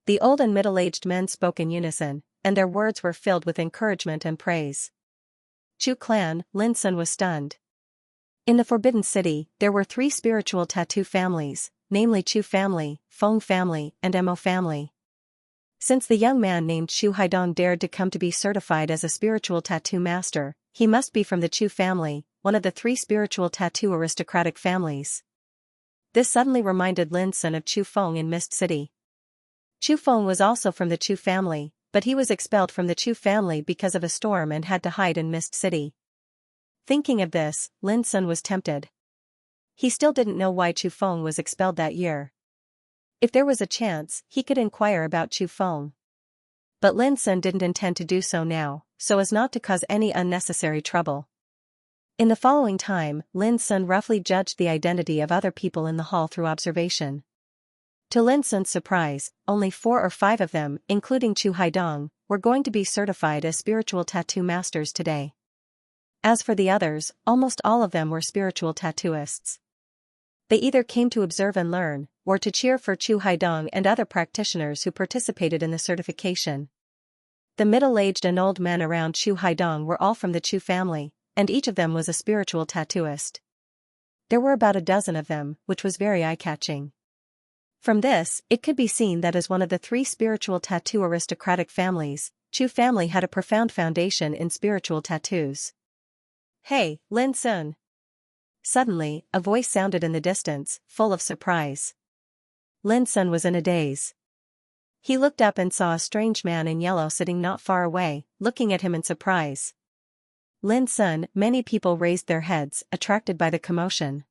The old and middle-aged men spoke in unison, and their words were filled with encouragement and praise. Chu Clan, Lin Sun was stunned. In the Forbidden City, there were 3 spiritual tattoo families, namely Chu family, Feng family, and Mo family. Since the young man named Chu Haidong dared to come to be certified as a spiritual tattoo master, he must be from the Chu family, one of the 3 spiritual tattoo aristocratic families. This suddenly reminded Lin Sun of Chu Feng in Mist City. Chu Feng was also from the Chu family, but he was expelled from the Chu family because of a storm and had to hide in Mist City. Thinking of this, Lin Sun was tempted. He still didn't know why Chu Feng was expelled that year. If there was a chance, he could inquire about Chu Feng. But Lin Sun didn't intend to do so now, so as not to cause any unnecessary trouble. In the following time, Lin Sun roughly judged the identity of other people in the hall through observation. To Lin Sun's surprise, only 4 or 5 of them, including Chu Haidong, were going to be certified as spiritual tattoo masters today. As for the others, almost all of them were spiritual tattooists. They either came to observe and learn, or to cheer for Chu Haidong and other practitioners who participated in the certification. The middle-aged and old men around Chu Haidong were all from the Chu family, and each of them was a spiritual tattooist. There were about a dozen of them, which was very eye-catching. From this, it could be seen that as one of the three spiritual tattoo aristocratic families, Chu family had a profound foundation in spiritual tattoos. "Hey, Lin Sun." Suddenly, a voice sounded in the distance, full of surprise. Lin Sun was in a daze. He looked up and saw a strange man in yellow sitting not far away, looking at him in surprise. "Lin Sun," many people raised their heads, attracted by the commotion.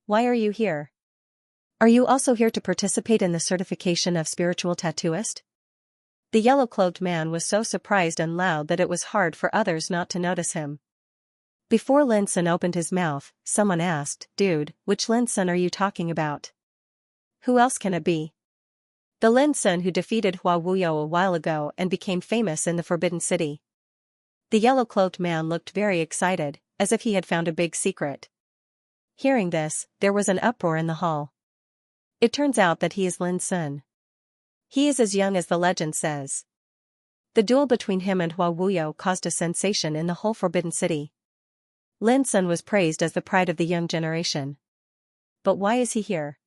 "Why are you here? Are you also here to participate in the certification of spiritual tattooist?" The yellow-cloaked man was so surprised and loud that it was hard for others not to notice him. Before Lin Sun opened his mouth, someone asked, "Dude, which Lin Sun are you talking about? Who else can it be?" "The Lin Sun who defeated Hua Wuyo a while ago and became famous in the Forbidden City." The yellow-cloaked man looked very excited, as if he had found a big secret. Hearing this, there was an uproar in the hall. It turns out that he is Lin Sun. He is as young as the legend says. The duel between him and Hua Wuyo caused a sensation in the whole Forbidden City. Lin Sun was praised as the pride of the young generation. But why is he here?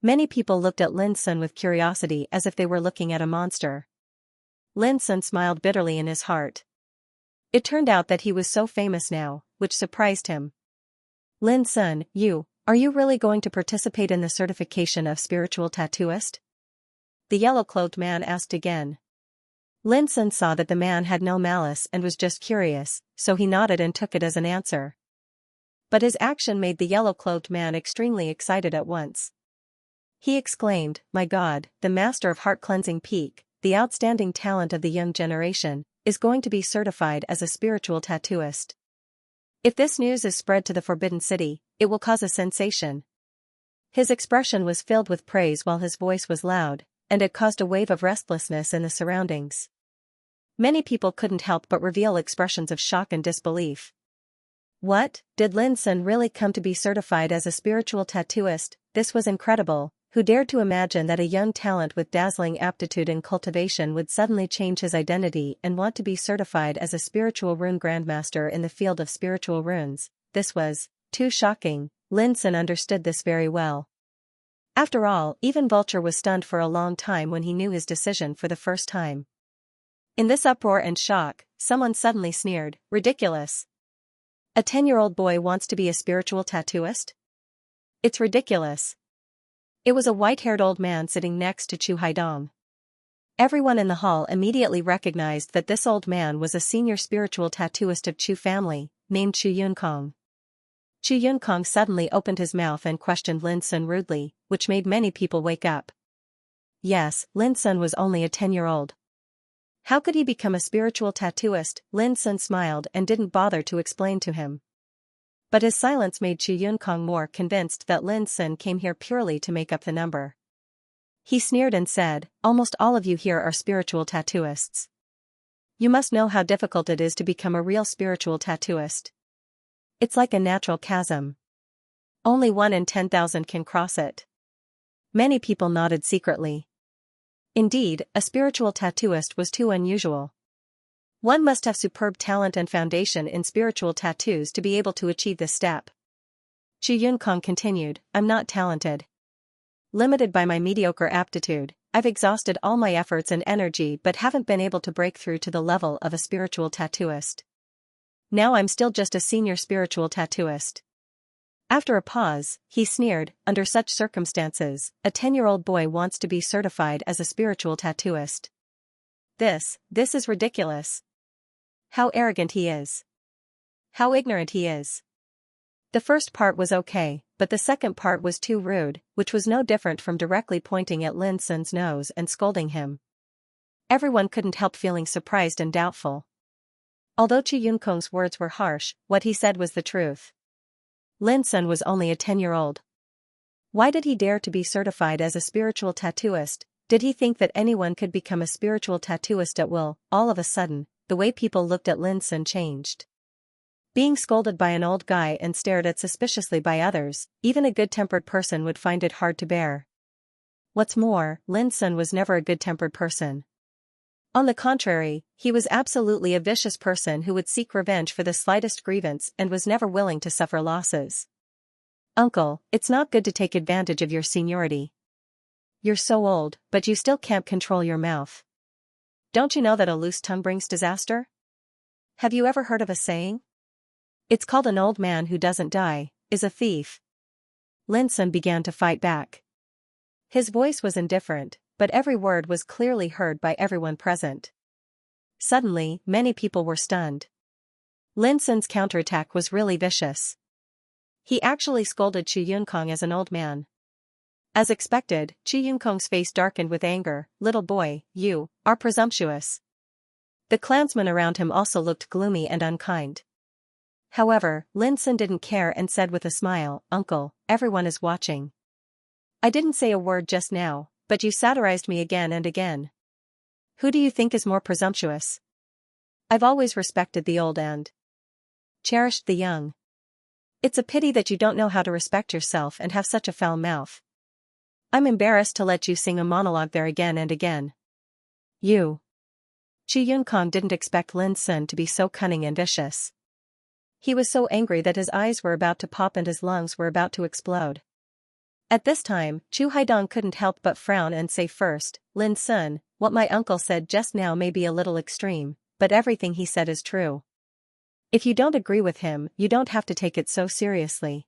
Many people looked at Lin Sun with curiosity as if they were looking at a monster. Lin Sun smiled bitterly in his heart. It turned out that he was so famous now, which surprised him. "Lin Sun, are you really going to participate in the certification of spiritual tattooist?" The yellow-cloaked man asked again. Lin Sun saw that the man had no malice and was just curious, so he nodded and took it as an answer. But his action made the yellow-cloaked man extremely excited at once. He exclaimed, "My God, the master of heart-cleansing peak, the outstanding talent of the young generation, is going to be certified as a spiritual tattooist. If this news is spread to the Forbidden City, it will cause a sensation." His expression was filled with praise while his voice was loud, and it caused a wave of restlessness in the surroundings. Many people couldn't help but reveal expressions of shock and disbelief. What, did Lin Sun really come to be certified as a spiritual tattooist? This was incredible. Who dared to imagine that a young talent with dazzling aptitude in cultivation would suddenly change his identity and want to be certified as a spiritual rune grandmaster in the field of spiritual runes? This was too shocking. Lin Sun understood this very well. After all, even Vulture was stunned for a long time when he knew his decision for the first time. In this uproar and shock, someone suddenly sneered, "Ridiculous. A 10-year-old boy wants to be a spiritual tattooist? It's ridiculous." It was a white-haired old man sitting next to Chu Haidong. Everyone in the hall immediately recognized that this old man was a senior spiritual tattooist of Chu family, named Chu Yunkong. Chu Yunkong suddenly opened his mouth and questioned Lin Sun rudely, which made many people wake up. Yes, Lin Sun was only a 10-year-old. How could he become a spiritual tattooist? Lin Sun smiled and didn't bother to explain to him. But his silence made Chu Yunkong more convinced that Lin Sun came here purely to make up the number. He sneered and said, "Almost all of you here are spiritual tattooists. You must know how difficult it is to become a real spiritual tattooist. It's like a natural chasm. Only 1 in 10,000 can cross it." Many people nodded secretly. Indeed, a spiritual tattooist was too unusual. One must have superb talent and foundation in spiritual tattoos to be able to achieve this step. Chu Yunkong continued, "I'm not talented. Limited by my mediocre aptitude, I've exhausted all my efforts and energy but haven't been able to break through to the level of a spiritual tattooist. Now I'm still just a senior spiritual tattooist." After a pause, he sneered, "Under such circumstances, a 10-year-old boy wants to be certified as a spiritual tattooist. This is ridiculous. How arrogant he is. How ignorant he is." The first part was okay, but the second part was too rude, which was no different from directly pointing at Lin Sun's nose and scolding him. Everyone couldn't help feeling surprised and doubtful. Although Chu Yunkong's words were harsh, what he said was the truth. Lin Sun was only a 10-year-old. Why did he dare to be certified as a spiritual tattooist? Did he think that anyone could become a spiritual tattooist at will? All of a sudden, the way people looked at Lin Sun changed. Being scolded by an old guy and stared at suspiciously by others, even a good-tempered person would find it hard to bear. What's more, Lin Sun was never a good-tempered person. On the contrary, he was absolutely a vicious person who would seek revenge for the slightest grievance and was never willing to suffer losses. "Uncle, it's not good to take advantage of your seniority. You're so old, but you still can't control your mouth. Don't you know that a loose tongue brings disaster? Have you ever heard of a saying? It's called an old man who doesn't die is a thief. Lin Sun began to fight back. His voice was indifferent, but every word was clearly heard by everyone present. Suddenly, many people were stunned. Lin Sun's counterattack was really vicious. He actually scolded Chu Yunkong as an old man. As expected, Chu Yunkong's face darkened with anger. Little boy, you are presumptuous. The clansmen around him also looked gloomy and unkind. However, Lin Sun didn't care and said with a smile, Uncle, everyone is watching. I didn't say a word just now, but you satirized me again and again. Who do you think is more presumptuous? I've always respected the old and cherished the young. It's a pity that you don't know how to respect yourself and have such a foul mouth. I'm embarrassed to let you sing a monologue there again and again. You. Chu Yunkong didn't expect Lin Sun to be so cunning and vicious. He was so angry that his eyes were about to pop and his lungs were about to explode. At this time, Chu Haidong couldn't help but frown and say first, Lin Sun, what my uncle said just now may be a little extreme, but everything he said is true. If you don't agree with him, you don't have to take it so seriously.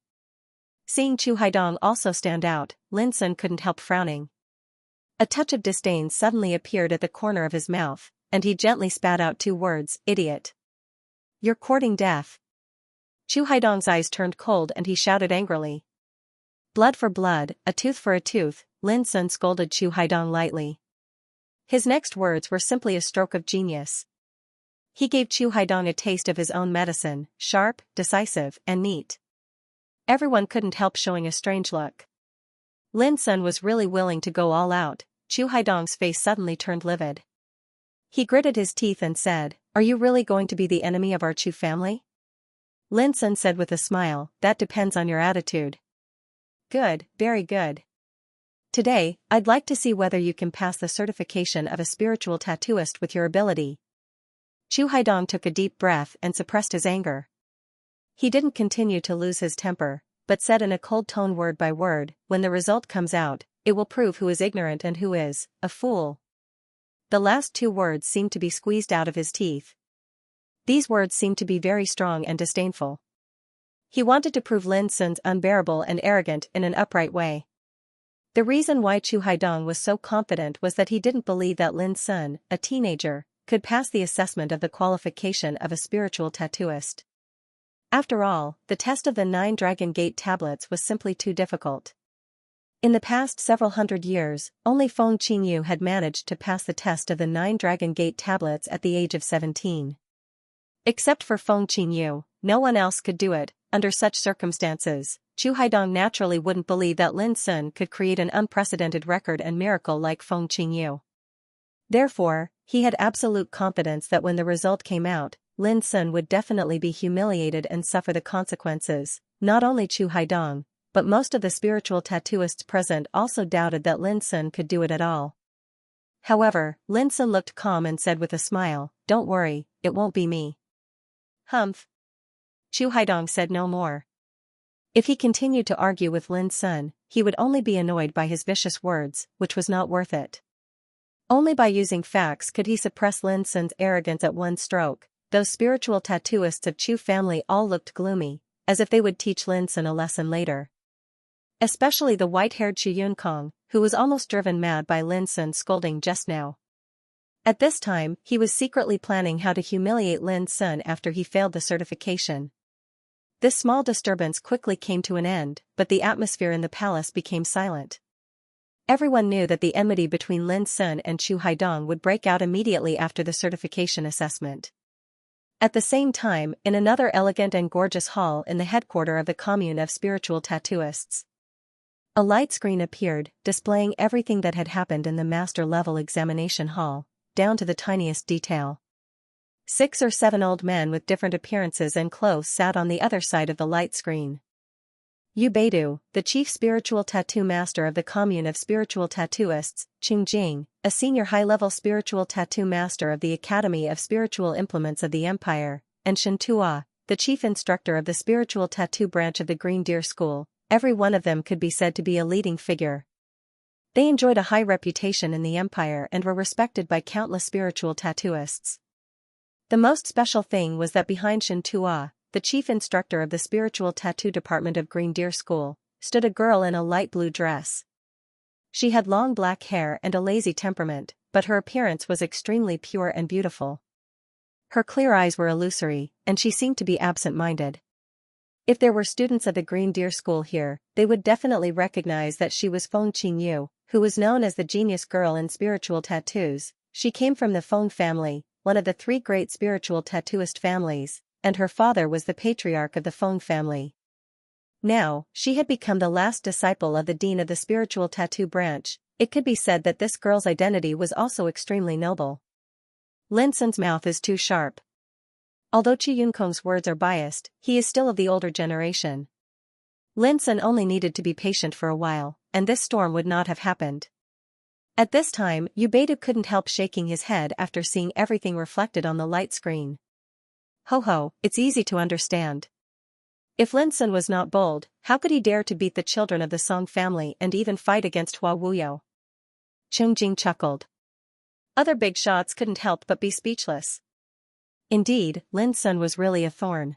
Seeing Chu Haidong also stand out, Lin Sun couldn't help frowning. A touch of disdain suddenly appeared at the corner of his mouth, and he gently spat out 2 words, idiot. You're courting death. Chu Haidong's eyes turned cold and he shouted angrily. Blood for blood, a tooth for a tooth, Lin Sun scolded Chu Haidong lightly. His next words were simply a stroke of genius. He gave Chu Haidong a taste of his own medicine, sharp, decisive, and neat. Everyone couldn't help showing a strange look. Lin Sun was really willing to go all out. Chu Haidong's face suddenly turned livid. He gritted his teeth and said, Are you really going to be the enemy of our Chu family? Lin Sun said with a smile, That depends on your attitude. Good, very good. Today, I'd like to see whether you can pass the certification of a spiritual tattooist with your ability. Chu Haidong took a deep breath and suppressed his anger. He didn't continue to lose his temper, but said in a cold tone word by word, When the result comes out, it will prove who is ignorant and who is a fool. The last 2 words seemed to be squeezed out of his teeth. These words seemed to be very strong and disdainful. He wanted to prove Lin Sun's unbearable and arrogant in an upright way. The reason why Chu Haidong was so confident was that he didn't believe that Lin Sun, a teenager, could pass the assessment of the qualification of a spiritual tattooist. After all, the test of the 9 Dragon Gate tablets was simply too difficult. In the past several hundred years, only Feng Qingyu had managed to pass the test of the 9 Dragon Gate tablets at the age of 17. Except for Feng Qingyu, no one else could do it. Under such circumstances, Chu Haidong naturally wouldn't believe that Lin Sun could create an unprecedented record and miracle like Feng Qingyu. Therefore, he had absolute confidence that when the result came out, Lin Sun would definitely be humiliated and suffer the consequences. Not only Chu Haidong, but most of the spiritual tattooists present also doubted that Lin Sun could do it at all. However, Lin Sun looked calm and said with a smile, Don't worry, it won't be me. Humph. Chu Haidong said no more. If he continued to argue with Lin Sun, he would only be annoyed by his vicious words, which was not worth it. Only by using facts could he suppress Lin Sun's arrogance at one stroke. Those spiritual tattooists of Chu family all looked gloomy, as if they would teach Lin Sun a lesson later. Especially the white-haired Chu Yunkong, who was almost driven mad by Lin Sun's scolding just now. At this time, he was secretly planning how to humiliate Lin Sun after he failed the certification. This small disturbance quickly came to an end, but the atmosphere in the palace became silent. Everyone knew that the enmity between Lin Sun and Chu Haidong would break out immediately after the certification assessment. At the same time, in another elegant and gorgeous hall in the headquarters of the commune of spiritual tattooists, a light screen appeared, displaying everything that had happened in the master-level examination hall, down to the tiniest detail. 6 or 7 old men with different appearances and clothes sat on the other side of the light screen. Yu Beidu, the chief spiritual tattoo master of the commune of spiritual tattooists, Qing Jing, a senior high-level spiritual tattoo master of the Academy of Spiritual Implements of the Empire, and Shen Tua, the chief instructor of the spiritual tattoo branch of the Green Deer School, every one of them could be said to be a leading figure. They enjoyed a high reputation in the empire and were respected by countless spiritual tattooists. The most special thing was that behind Xianxia, the chief instructor of the spiritual tattoo department of Green Deer School, stood a girl in a light blue dress. She had long black hair and a lazy temperament, but her appearance was extremely pure and beautiful. Her clear eyes were illusory, and she seemed to be absent-minded. If there were students at the Green Deer School here, they would definitely recognize that she was Feng Qingyu, who was known as the genius girl in spiritual tattoos. She came from the Feng family, one of the 3 great spiritual tattooist families, and her father was the patriarch of the Feng family. Now, she had become the last disciple of the dean of the spiritual tattoo branch. It could be said that this girl's identity was also extremely noble. Lin Sun's mouth is too sharp. Although Qi Yunkong's words are biased, he is still of the older generation. Lin Sun only needed to be patient for a while, and this storm would not have happened. At this time, Yu Beidu couldn't help shaking his head after seeing everything reflected on the light screen. Ho, it's easy to understand. If Lin Sun was not bold, how could he dare to beat the children of the Song family and even fight against Hua Wuyo? Cheng Jing chuckled. Other big shots couldn't help but be speechless. Indeed, Lin Sun was really a thorn.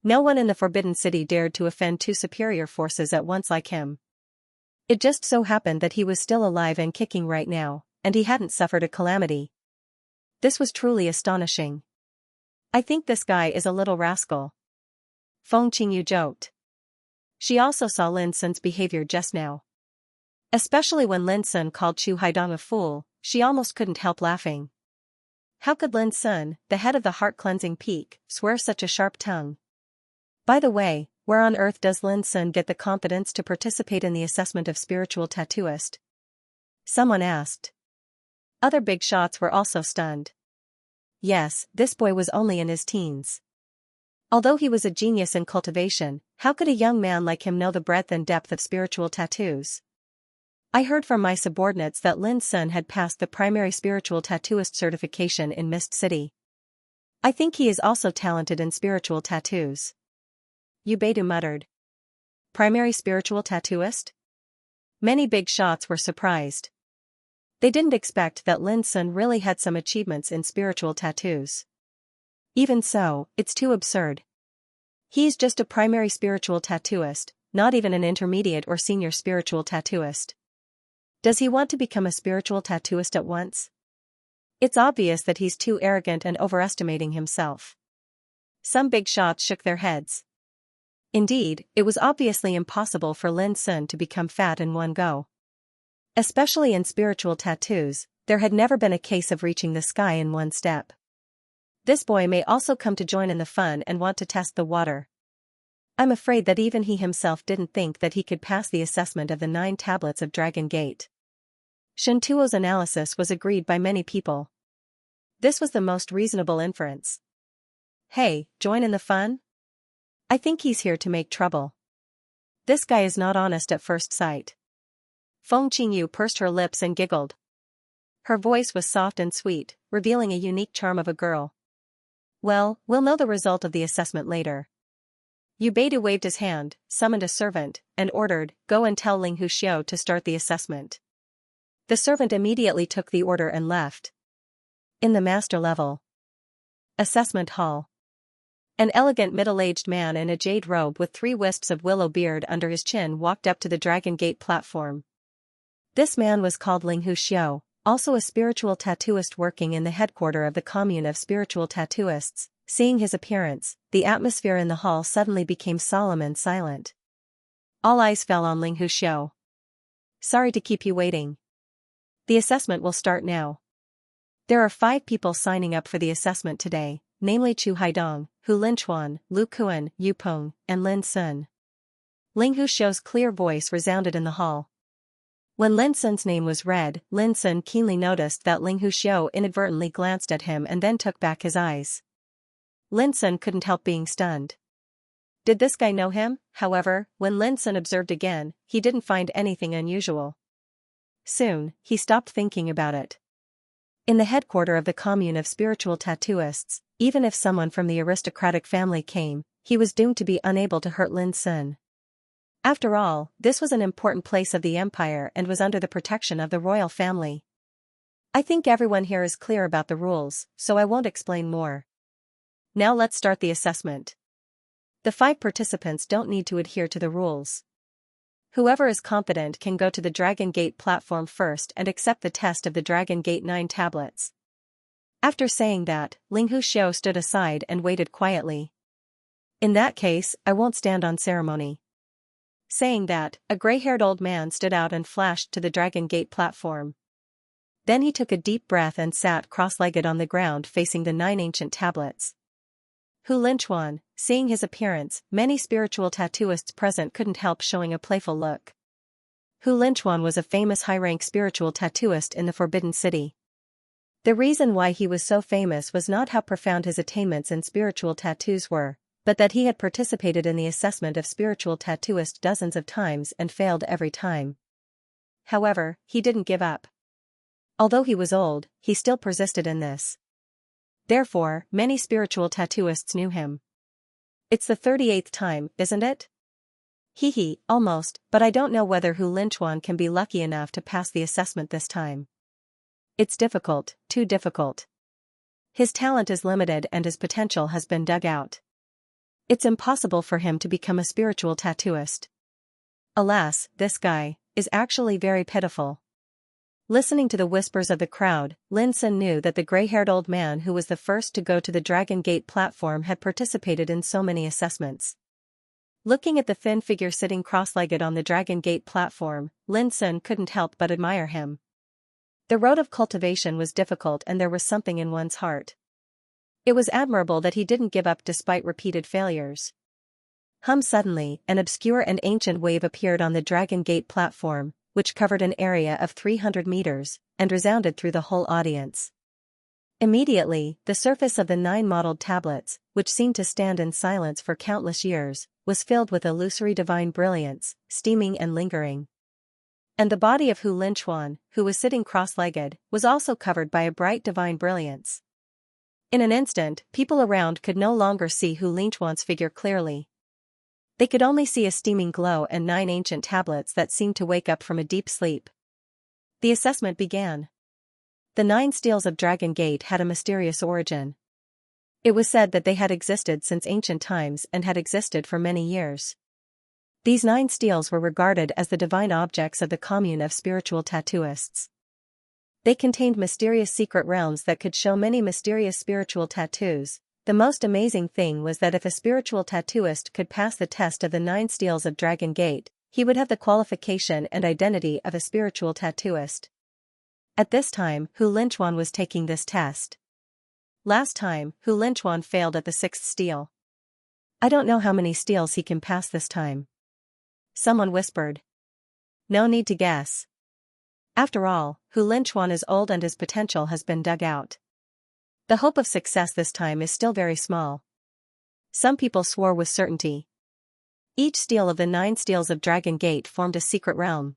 No one in the Forbidden City dared to offend 2 superior forces at once like him. It just so happened that he was still alive and kicking right now, and he hadn't suffered a calamity. This was truly astonishing. I think this guy is a little rascal. Feng Qingyu joked. She also saw Lin Sun's behavior just now. Especially when Lin Sun called Chu Haidong a fool, she almost couldn't help laughing. How could Lin Sun, the head of the heart-cleansing peak, swear such a sharp tongue? By the way, where on earth does Lin Sun get the confidence to participate in the assessment of spiritual tattooist? Someone asked. Other big shots were also stunned. Yes, this boy was only in his teens. Although he was a genius in cultivation, how could a young man like him know the breadth and depth of spiritual tattoos? I heard from my subordinates that Lin Sun had passed the primary spiritual tattooist certification in Mist City. I think he is also talented in spiritual tattoos. Yu Beidu muttered. Primary spiritual tattooist? Many big shots were surprised. They didn't expect that Lin Sun really had some achievements in spiritual tattoos. Even so, it's too absurd. He's just a primary spiritual tattooist, not even an intermediate or senior spiritual tattooist. Does he want to become a spiritual tattooist at once? It's obvious that he's too arrogant and overestimating himself. Some big shots shook their heads. Indeed, it was obviously impossible for Lin Sun to become fat in one go. Especially in spiritual tattoos, there had never been a case of reaching the sky in one step. This boy may also come to join in the fun and want to test the water. I'm afraid that even he himself didn't think that he could pass the assessment of the 9 tablets of Dragon Gate. Shentuo's analysis was agreed by many people. This was the most reasonable inference. Hey, join in the fun? I think he's here to make trouble. This guy is not honest at first sight. Feng Qingyu pursed her lips and giggled. Her voice was soft and sweet, revealing a unique charm of a girl. Well, we'll know the result of the assessment later. Yu Beidu waved his hand, summoned a servant, and ordered, "Go and tell Ling Huxiao to start the assessment." The servant immediately took the order and left. In the master level assessment hall, an elegant middle-aged man in a jade robe with 3 wisps of willow beard under his chin walked up to the Dragon Gate platform. This man was called Ling Huxiao, also a spiritual tattooist working in the headquarters of the commune of spiritual tattooists. Seeing his appearance, the atmosphere in the hall suddenly became solemn and silent. All eyes fell on Ling Huxiao. Sorry to keep you waiting. The assessment will start now. There are 5 people signing up for the assessment today, namely Chu Haidong, Hu Linchuan, Lu Kuan, Yu Peng, and Lin Sun. Ling Huxiao's clear voice resounded in the hall. When Lin Sun's name was read, Lin Sun keenly noticed that Ling Huxiao inadvertently glanced at him and then took back his eyes. Lin Sun couldn't help being stunned. Did this guy know him? However, when Lin Sun observed again, he didn't find anything unusual. Soon, he stopped thinking about it. In the headquarters of the commune of spiritual tattooists, even if someone from the aristocratic family came, he was doomed to be unable to hurt Lin Sun. After all, this was an important place of the empire and was under the protection of the royal family. I think everyone here is clear about the rules, so I won't explain more. Now let's start the assessment. The 5 participants don't need to adhere to the rules. Whoever is confident can go to the Dragon Gate platform first and accept the test of the Dragon Gate 9 tablets. After saying that, Ling Xiao stood aside and waited quietly. In that case, I won't stand on ceremony. Saying that, a gray-haired old man stood out and flashed to the Dragon Gate platform. Then he took a deep breath and sat cross-legged on the ground facing the 9 ancient tablets. Hu Linchuan, seeing his appearance, many spiritual tattooists present couldn't help showing a playful look. Hu Linchuan was a famous high-rank spiritual tattooist in the Forbidden City. The reason why he was so famous was not how profound his attainments in spiritual tattoos were, but that he had participated in the assessment of spiritual tattooists dozens of times and failed every time. However, he didn't give up. Although he was old, he still persisted in this. Therefore, many spiritual tattooists knew him. It's the 38th time, isn't it? Hee, almost, but I don't know whether Hu Linchuan can be lucky enough to pass the assessment this time. It's difficult, too difficult. His talent is limited and his potential has been dug out. It's impossible for him to become a spiritual tattooist. Alas, this guy is actually very pitiful. Listening to the whispers of the crowd, Lin Sun knew that the gray-haired old man who was the first to go to the Dragon Gate platform had participated in so many assessments. Looking at the thin figure sitting cross-legged on the Dragon Gate platform, Lin Sun couldn't help but admire him. The road of cultivation was difficult and there was something in one's heart. It was admirable that he didn't give up despite repeated failures. Suddenly, an obscure and ancient wave appeared on the Dragon Gate platform, which covered an area of 300 meters, and resounded through the whole audience. Immediately, the surface of the 9 modeled tablets, which seemed to stand in silence for countless years, was filled with illusory divine brilliance, steaming and lingering. And the body of Hu Linchuan, who was sitting cross-legged, was also covered by a bright divine brilliance. In an instant, people around could no longer see Hu Linchuan's figure clearly. They could only see a steaming glow and 9 ancient tablets that seemed to wake up from a deep sleep. The assessment began. The 9 steels of Dragon Gate had a mysterious origin. It was said that they had existed since ancient times and had existed for many years. These 9 steels were regarded as the divine objects of the commune of spiritual tattooists. They contained mysterious secret realms that could show many mysterious spiritual tattoos. The most amazing thing was that if a spiritual tattooist could pass the test of the 9 steels of Dragon Gate, he would have the qualification and identity of a spiritual tattooist. At this time, Hu Linchuan was taking this test. Last time, Hu Linchuan failed at the 6th steel. I don't know how many steels he can pass this time. Someone whispered. No need to guess. After all, Hu Linchuan is old and his potential has been dug out. The hope of success this time is still very small. Some people swore with certainty. Each steel of the 9 steels of Dragon Gate formed a secret realm.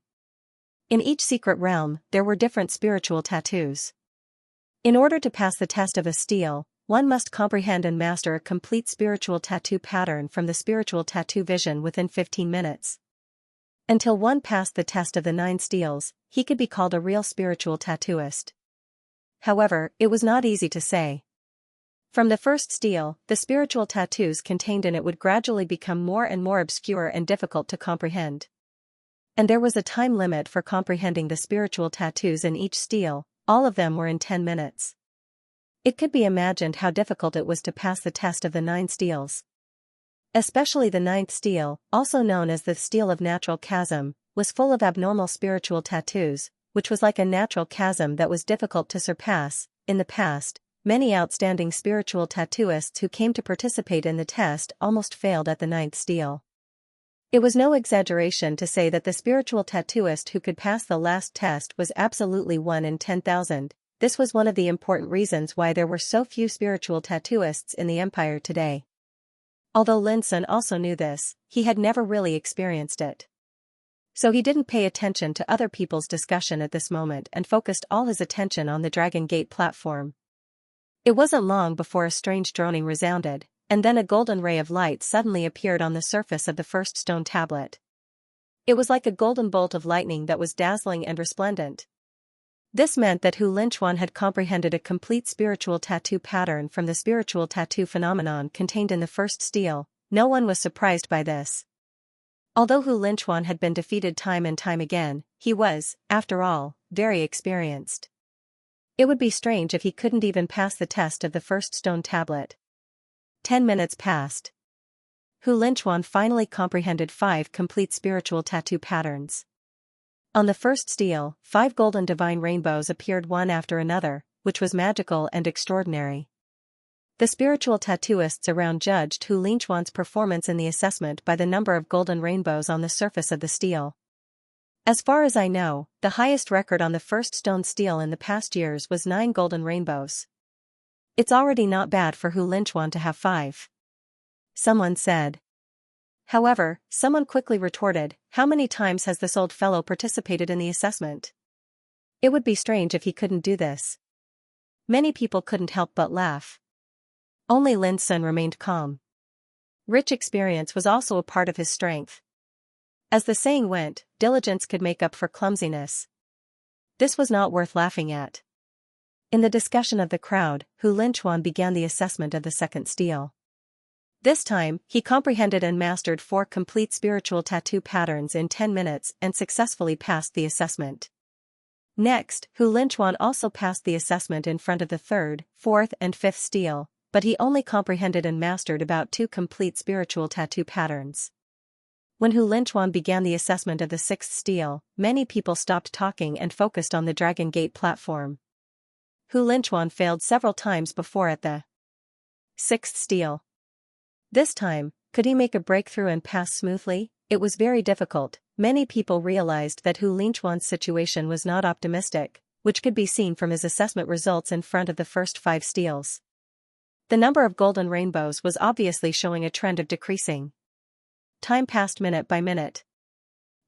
In each secret realm, there were different spiritual tattoos. In order to pass the test of a steel, one must comprehend and master a complete spiritual tattoo pattern from the spiritual tattoo vision within 15 minutes. Until one passed the test of the 9 steels, he could be called a real spiritual tattooist. However, it was not easy to say. From the first steel, the spiritual tattoos contained in it would gradually become more and more obscure and difficult to comprehend. And there was a time limit for comprehending the spiritual tattoos in each steel, all of them were in 10 minutes. It could be imagined how difficult it was to pass the test of the 9 steels. Especially the 9th steel, also known as the steel of natural chasm, was full of abnormal spiritual tattoos, which was like a natural chasm that was difficult to surpass. In the past, many outstanding spiritual tattooists who came to participate in the test almost failed at the 9th steel. It was no exaggeration to say that the spiritual tattooist who could pass the last test was absolutely 1 in 10,000. This was one of the important reasons why there were so few spiritual tattooists in the empire today. Although Lin Sun also knew this, he had never really experienced it. So he didn't pay attention to other people's discussion at this moment and focused all his attention on the Dragon Gate platform. It wasn't long before a strange droning resounded, and then a golden ray of light suddenly appeared on the surface of the first stone tablet. It was like a golden bolt of lightning that was dazzling and resplendent. This meant that Hu Linchuan had comprehended a complete spiritual tattoo pattern from the spiritual tattoo phenomenon contained in the first stele. No one was surprised by this. Although Hu Linchuan had been defeated time and time again, he was, after all, very experienced. It would be strange if he couldn't even pass the test of the first stone tablet. 10 minutes passed. Hu Linchuan finally comprehended 5 complete spiritual tattoo patterns. On the first stele, 5 golden divine rainbows appeared one after another, which was magical and extraordinary. The spiritual tattooists around judged Hu Linchuan's performance in the assessment by the number of golden rainbows on the surface of the stele. As far as I know, the highest record on the first stone stele in the past years was 9 golden rainbows. It's already not bad for Hu Linchuan to have 5. Someone said. However, someone quickly retorted, how many times has this old fellow participated in the assessment? It would be strange if he couldn't do this. Many people couldn't help but laugh. Only Lin Sun remained calm. Rich experience was also a part of his strength. As the saying went, diligence could make up for clumsiness. This was not worth laughing at. In the discussion of the crowd, Hu Linchuan began the assessment of the second stele. This time, he comprehended and mastered 4 complete spiritual tattoo patterns in 10 minutes and successfully passed the assessment. Next, Hu Linchuan also passed the assessment in front of the 3rd, 4th and 5th stele, but he only comprehended and mastered about 2 complete spiritual tattoo patterns. When Hu Linchuan began the assessment of the 6th stele, many people stopped talking and focused on the Dragon Gate platform. Hu Linchuan failed several times before at the 6th stele. This time, could he make a breakthrough and pass smoothly? It was very difficult. Many people realized that Hu Linchuan's situation was not optimistic, which could be seen from his assessment results in front of the first 5 steles. The number of golden rainbows was obviously showing a trend of decreasing. Time passed minute by minute.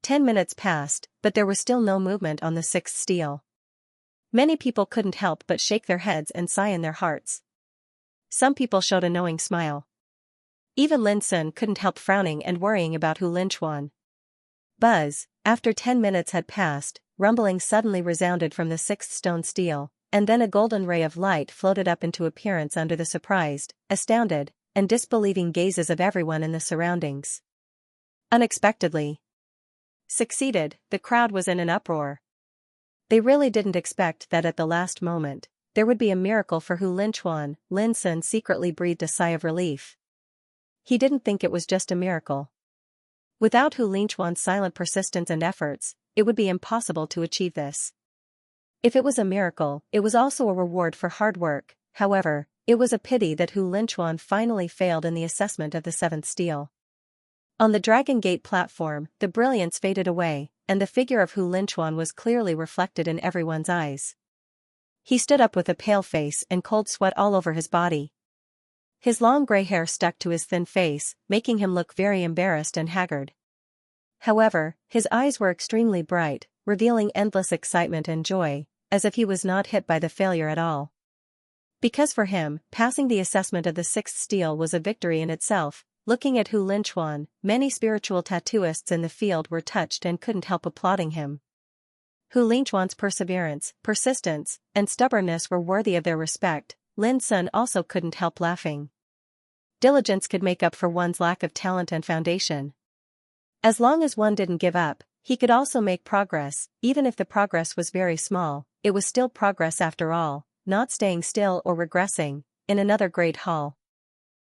10 minutes passed, but there was still no movement on the 6th stele. Many people couldn't help but shake their heads and sigh in their hearts. Some people showed a knowing smile. Even Lin Sun couldn't help frowning and worrying about Hu Linchuan. Buzz, after 10 minutes had passed, rumbling suddenly resounded from the 6th stone stele, and then a golden ray of light floated up into appearance under the surprised, astounded, and disbelieving gazes of everyone in the surroundings. Unexpectedly succeeded, the crowd was in an uproar. They really didn't expect that at the last moment, there would be a miracle for Hu Linchuan. Lin Sun secretly breathed a sigh of relief. He didn't think it was just a miracle. Without Hu Linchuan's silent persistence and efforts, it would be impossible to achieve this. If it was a miracle, it was also a reward for hard work. However, it was a pity that Hu Linchuan finally failed in the assessment of the 7th stele. On the Dragon Gate platform, the brilliance faded away, and the figure of Hu Linchuan was clearly reflected in everyone's eyes. He stood up with a pale face and cold sweat all over his body. His long gray hair stuck to his thin face, making him look very embarrassed and haggard. However, his eyes were extremely bright, revealing endless excitement and joy, as if he was not hit by the failure at all. Because for him, passing the assessment of the 6th stele was a victory in itself. Looking at Hu Linchuan, many spiritual tattooists in the field were touched and couldn't help applauding him. Hu Linchuan's perseverance, persistence, and stubbornness were worthy of their respect. Lin Sun also couldn't help laughing. Diligence could make up for one's lack of talent and foundation. As long as one didn't give up, he could also make progress. Even if the progress was very small, it was still progress after all, not staying still or regressing. In another great hall.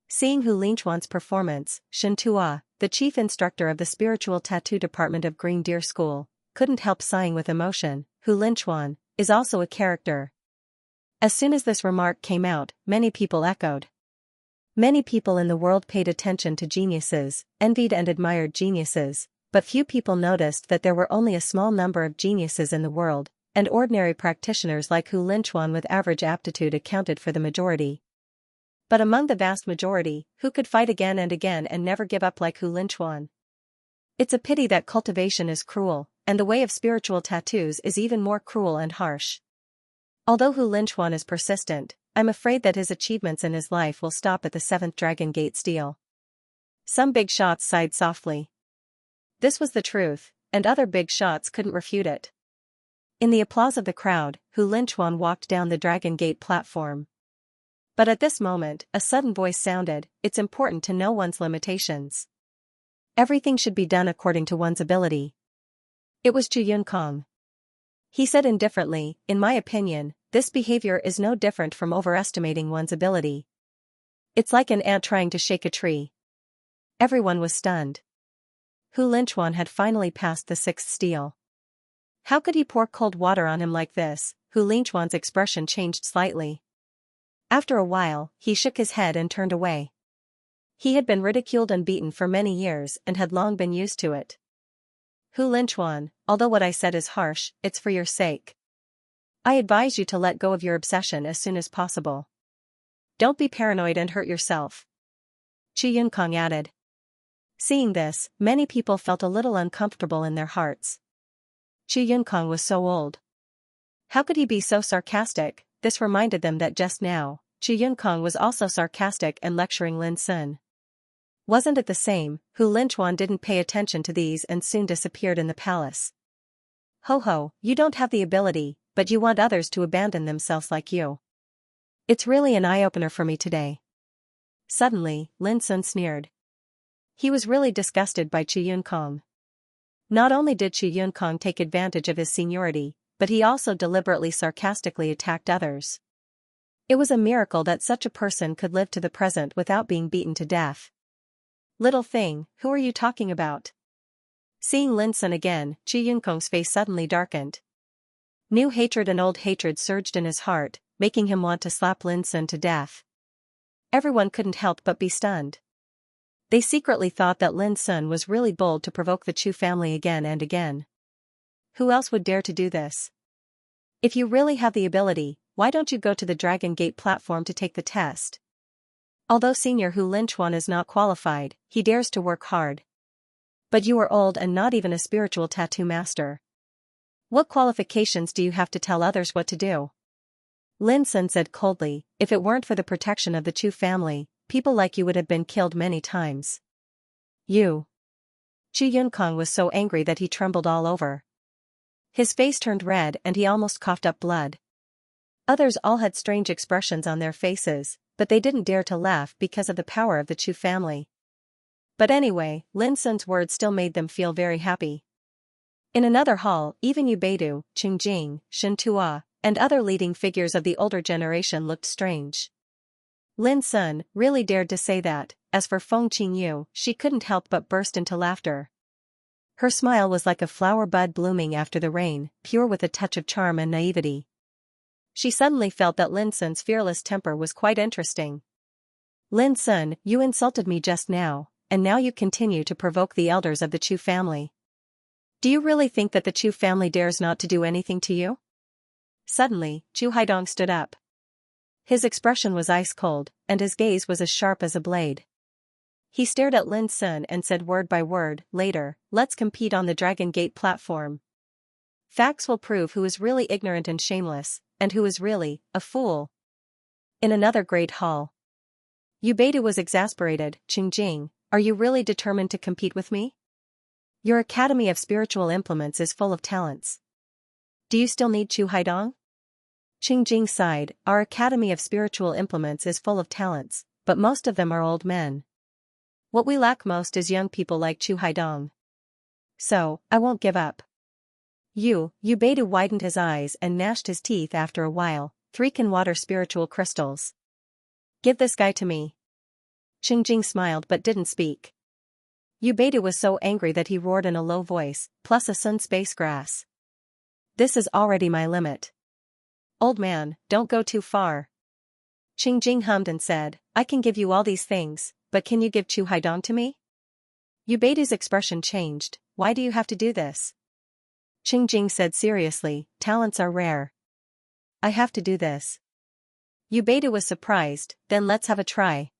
Seeing Hu Linchuan's performance, Xianxia, the chief instructor of the spiritual tattoo department of Green Deer School, couldn't help sighing with emotion. Hu Linchuan is also a character. As soon as this remark came out, many people echoed. Many people in the world paid attention to geniuses, envied and admired geniuses, but few people noticed that there were only a small number of geniuses in the world, and ordinary practitioners like Hu Linchuan with average aptitude accounted for the majority. But among the vast majority, who could fight again and never give up like Hu Linchuan? It's a pity that cultivation is cruel, and the way of spiritual tattoos is even more cruel and harsh. Although Hu Linchuan is persistent, I'm afraid that his achievements in his life will stop at the 7th Dragon Gate stele. Some big shots sighed softly. This was the truth. and other big shots couldn't refute it. In the applause of the crowd, Hu Linchuan walked down the Dragon Gate platform. But at this moment, a sudden voice sounded, "It's important to know one's limitations. Everything should be done according to one's ability." It was Chu Yunkong. He said indifferently, "In my opinion, this behavior is no different from overestimating one's ability. It's like an ant trying to shake a tree." Everyone was stunned. Hu Linchuan had finally passed the sixth steel. How could he pour cold water on him like this? Hu Linchuan's expression changed slightly. After a while, he shook his head and turned away. He had been ridiculed and beaten for many years and had long been used to it. "Hu Linchuan, although what I said is harsh, it's for your sake. I advise you to let go of your obsession as soon as possible. Don't be paranoid and hurt yourself," Chu Yunkong added. Seeing this, many people felt a little uncomfortable in their hearts. Chu Yunkong was so old. How could he be so sarcastic? This reminded them that just now, Chu Yunkong was also sarcastic and lecturing Lin Sun. Wasn't it the same? Hu Linchuan didn't pay attention to these and soon disappeared in the palace. "Ho ho, you don't have the ability, but you want others to abandon themselves like you. It's really an eye-opener for me today." Suddenly, Lin Sun sneered. He was really disgusted by Chu Yunkong. Not only did Chu Yunkong take advantage of his seniority, but he also deliberately sarcastically attacked others. It was a miracle that such a person could live to the present without being beaten to death. "Little thing, who are you talking about?" Seeing Lin Sun again, Chu Yunkong's face suddenly darkened. New hatred and old hatred surged in his heart, making him want to slap Lin Sun to death. Everyone couldn't help but be stunned. They secretly thought that Lin Sun was really bold to provoke the Chu family again and again. Who else would dare to do this? If you really have the ability, why don't you go to the Dragon Gate platform to take the test? Although Senior Hu Linchuan is not qualified, he dares to work hard. But you are old and not even a spiritual tattoo master. What qualifications do you have to tell others what to do?" Lin Sun said coldly, "If it weren't for the protection of the Chu family, people like you would have been killed many times." "You." Chu Yunkong was so angry that he trembled all over. His face turned red and he almost coughed up blood. Others all had strange expressions on their faces, but they didn't dare to laugh because of the power of the Chu family. But anyway, Lin Sun's words still made them feel very happy. In another hall, even Yu Beidou, Qingjing, Shen Tua, and other leading figures of the older generation looked strange. Lin Sun really dared to say that. As for Feng Qingyu, she couldn't help but burst into laughter. Her smile was like a flower bud blooming after the rain, pure with a touch of charm and naivety. She suddenly felt that Lin Sun's fearless temper was quite interesting. "Lin Sun, you insulted me just now, and now you continue to provoke the elders of the Chu family. Do you really think that the Chu family dares not to do anything to you?" Suddenly, Chu Haidong stood up. His expression was ice-cold, and his gaze was as sharp as a blade. He stared at Lin Sun and said word by word, "Later, let's compete on the Dragon Gate platform. Facts will prove who is really ignorant and shameless, and who is really a fool." In another great hall, Yu Beidou was exasperated. "Qingjing, are you really determined to compete with me? Your Academy of Spiritual Implements is full of talents. Do you still need Chu Haidong?" Qingjing sighed. "Our Academy of Spiritual Implements is full of talents, but most of them are old men. What we lack most is young people like Chu Haidong. So, I won't give up." Yu Beidou widened his eyes and gnashed his teeth after a while. 3 can water spiritual crystals. Give this guy to me." Qingjing smiled but didn't speak. Yu Beidou was so angry that he roared in a low voice, "Plus a sun space grass. This is already my limit. Old man, don't go too far." Qingjing hummed and said, "I can give you all these things, but can you give Chu Haidong to me?" Yu Beidou's expression changed. "Why do you have to do this?" Qingjing said seriously, "Talents are rare. I have to do this." Yu Beidou was surprised. "Then let's have a try.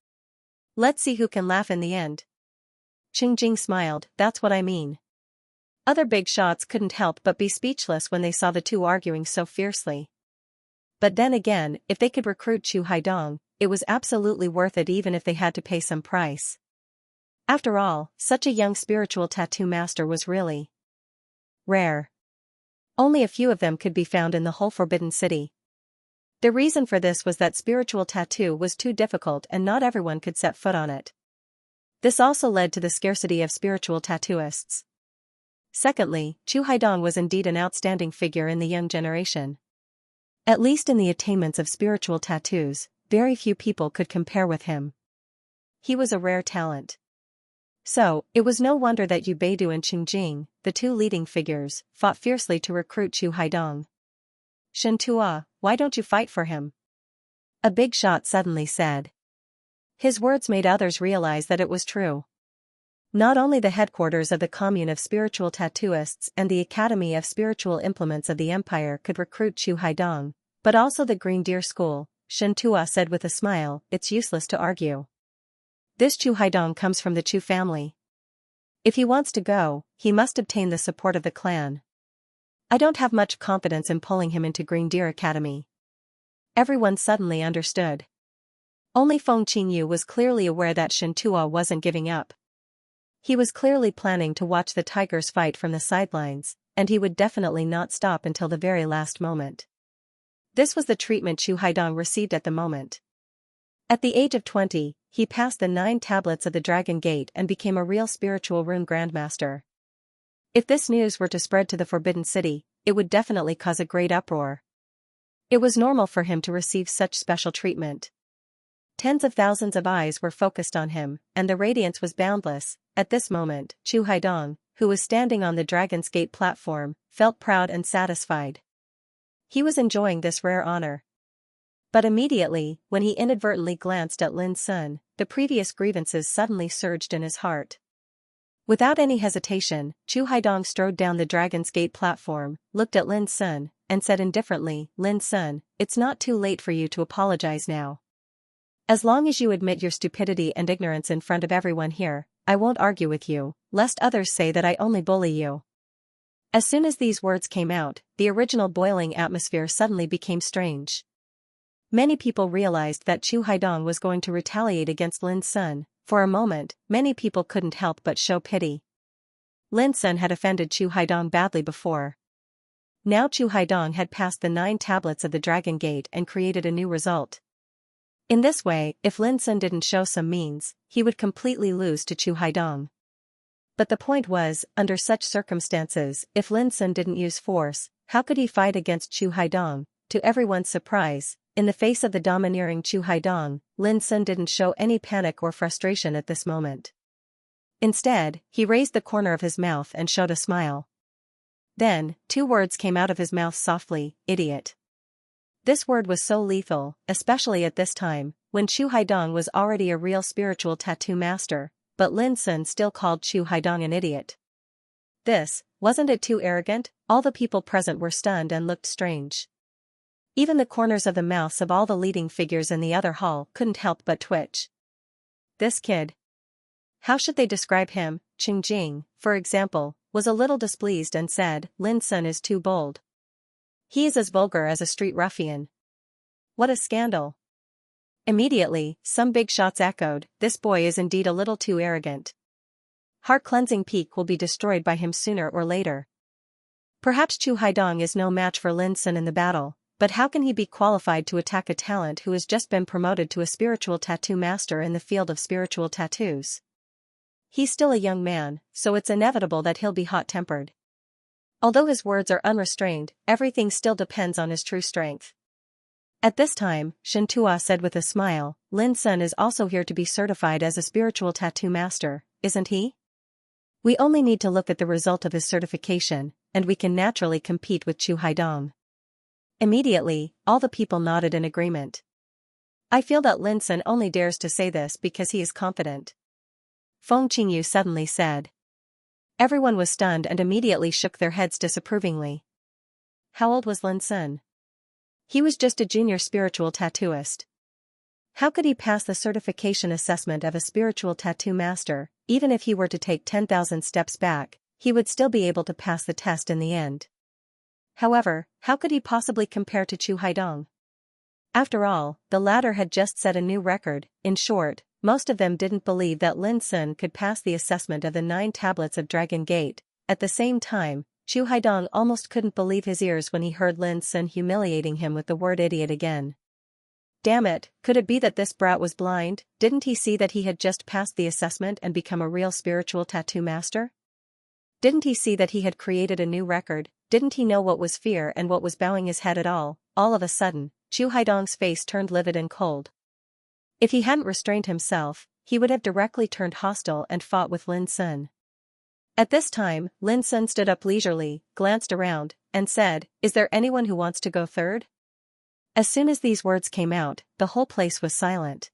Let's see who can laugh in the end." Qingjing smiled. "That's what I mean." Other big shots couldn't help but be speechless when they saw the two arguing so fiercely. But then again, if they could recruit Chu Haidong, it was absolutely worth it even if they had to pay some price. After all, such a young spiritual tattoo master was really rare. Only a few of them could be found in the whole Forbidden City. The reason for this was that spiritual tattoo was too difficult and not everyone could set foot on it. This also led to the scarcity of spiritual tattooists. Secondly, Chu Haidong was indeed an outstanding figure in the young generation. At least in the attainments of spiritual tattoos, very few people could compare with him. He was a rare talent. So, it was no wonder that Yu Beidu and Qing Jing, the two leading figures, fought fiercely to recruit Chu Haidong. "Shentua, why don't you fight for him?" a big shot suddenly said. His words made others realize that it was true. Not only the headquarters of the Commune of Spiritual Tattooists and the Academy of Spiritual Implements of the Empire could recruit Chu Haidong, but also the Green Deer School, Shentua said with a smile. "It's useless to argue. This Chu Haidong comes from the Chu family. If he wants to go, he must obtain the support of the clan. I don't have much confidence in pulling him into Green Deer Academy." Everyone suddenly understood. Only Feng Qingyu was clearly aware that Shentua wasn't giving up. He was clearly planning to watch the Tigers fight from the sidelines, and he would definitely not stop until the very last moment. This was the treatment Chu Haidong received at the moment. At the age of 20, he passed the 9 tablets of the Dragon Gate and became a real spiritual rune grandmaster. If this news were to spread to the Forbidden City, it would definitely cause a great uproar. It was normal for him to receive such special treatment. Tens of thousands of eyes were focused on him, and the radiance was boundless. At this moment, Chu Haidong, who was standing on the Dragon's Gate platform, felt proud and satisfied. He was enjoying this rare honor. But immediately, when he inadvertently glanced at Lin Sun, the previous grievances suddenly surged in his heart. Without any hesitation, Chu Haidong strode down the Dragon's Gate platform, looked at Lin Sun, and said indifferently, "Lin Sun, it's not too late for you to apologize now. As long as you admit your stupidity and ignorance in front of everyone here, I won't argue with you, lest others say that I only bully you." As soon as these words came out, the original boiling atmosphere suddenly became strange. Many people realized that Chu Haidong was going to retaliate against Lin Sun. For a moment, many people couldn't help but show pity. Lin Sun had offended Chu Haidong badly before. Now Chu Haidong had passed the 9 tablets of the Dragon Gate and created a new result. In this way, if Lin Sun didn't show some means, he would completely lose to Chu Haidong. But the point was, under such circumstances, if Lin Sun didn't use force, how could he fight against Chu Haidong? To everyone's surprise, in the face of the domineering Chu Haidong, Lin Sun didn't show any panic or frustration at this moment. Instead, he raised the corner of his mouth and showed a smile. Then, 2 words came out of his mouth softly, "Idiot." This word was so lethal, especially at this time, when Chu Haidong was already a real spiritual tattoo master, but Lin Sun still called Chu Haidong an idiot. Wasn't it too arrogant? All the people present were stunned and looked strange. Even the corners of the mouths of all the leading figures in the other hall couldn't help but twitch. This kid. How should they describe him? Qing Jing, for example, was a little displeased and said, "Lin Sun is too bold. He is as vulgar as a street ruffian. What a scandal." Immediately, some big shots echoed, "This boy is indeed a little too arrogant. Heart-cleansing peak will be destroyed by him sooner or later." Perhaps Chu Haidong is no match for Lin Sun in the battle, but how can he be qualified to attack a talent who has just been promoted to a spiritual tattoo master in the field of spiritual tattoos? He's still a young man, so it's inevitable that he'll be hot-tempered. Although his words are unrestrained, everything still depends on his true strength. At this time, Shentua said with a smile, "Lin Sun is also here to be certified as a spiritual tattoo master, isn't he? We only need to look at the result of his certification, and we can naturally compete with Chu Haidong." Immediately, all the people nodded in agreement. "I feel that Lin Sun only dares to say this because he is confident," Feng Qingyu suddenly said. Everyone was stunned and immediately shook their heads disapprovingly. How old was Lin Sun? He was just a junior spiritual tattooist. How could he pass the certification assessment of a spiritual tattoo master? Even if he were to take 10,000 steps back, he would still be able to pass the test in the end. However, how could he possibly compare to Chu Haidong? After all, the latter had just set a new record. In short, most of them didn't believe that Lin Sun could pass the assessment of the 9 tablets of Dragon Gate. At the same time, Chu Haidong almost couldn't believe his ears when he heard Lin Sun humiliating him with the word idiot again. Damn it, could it be that this brat was blind? Didn't he see that he had just passed the assessment and become a real spiritual tattoo master? Didn't he see that he had created a new record? Didn't he know what was fear and what was bowing his head at all? All of a sudden, Chu Haidong's face turned livid and cold. If he hadn't restrained himself, he would have directly turned hostile and fought with Lin Sun. At this time, Lin Sun stood up leisurely, glanced around, and said, "Is there anyone who wants to go third?" As soon as these words came out, the whole place was silent.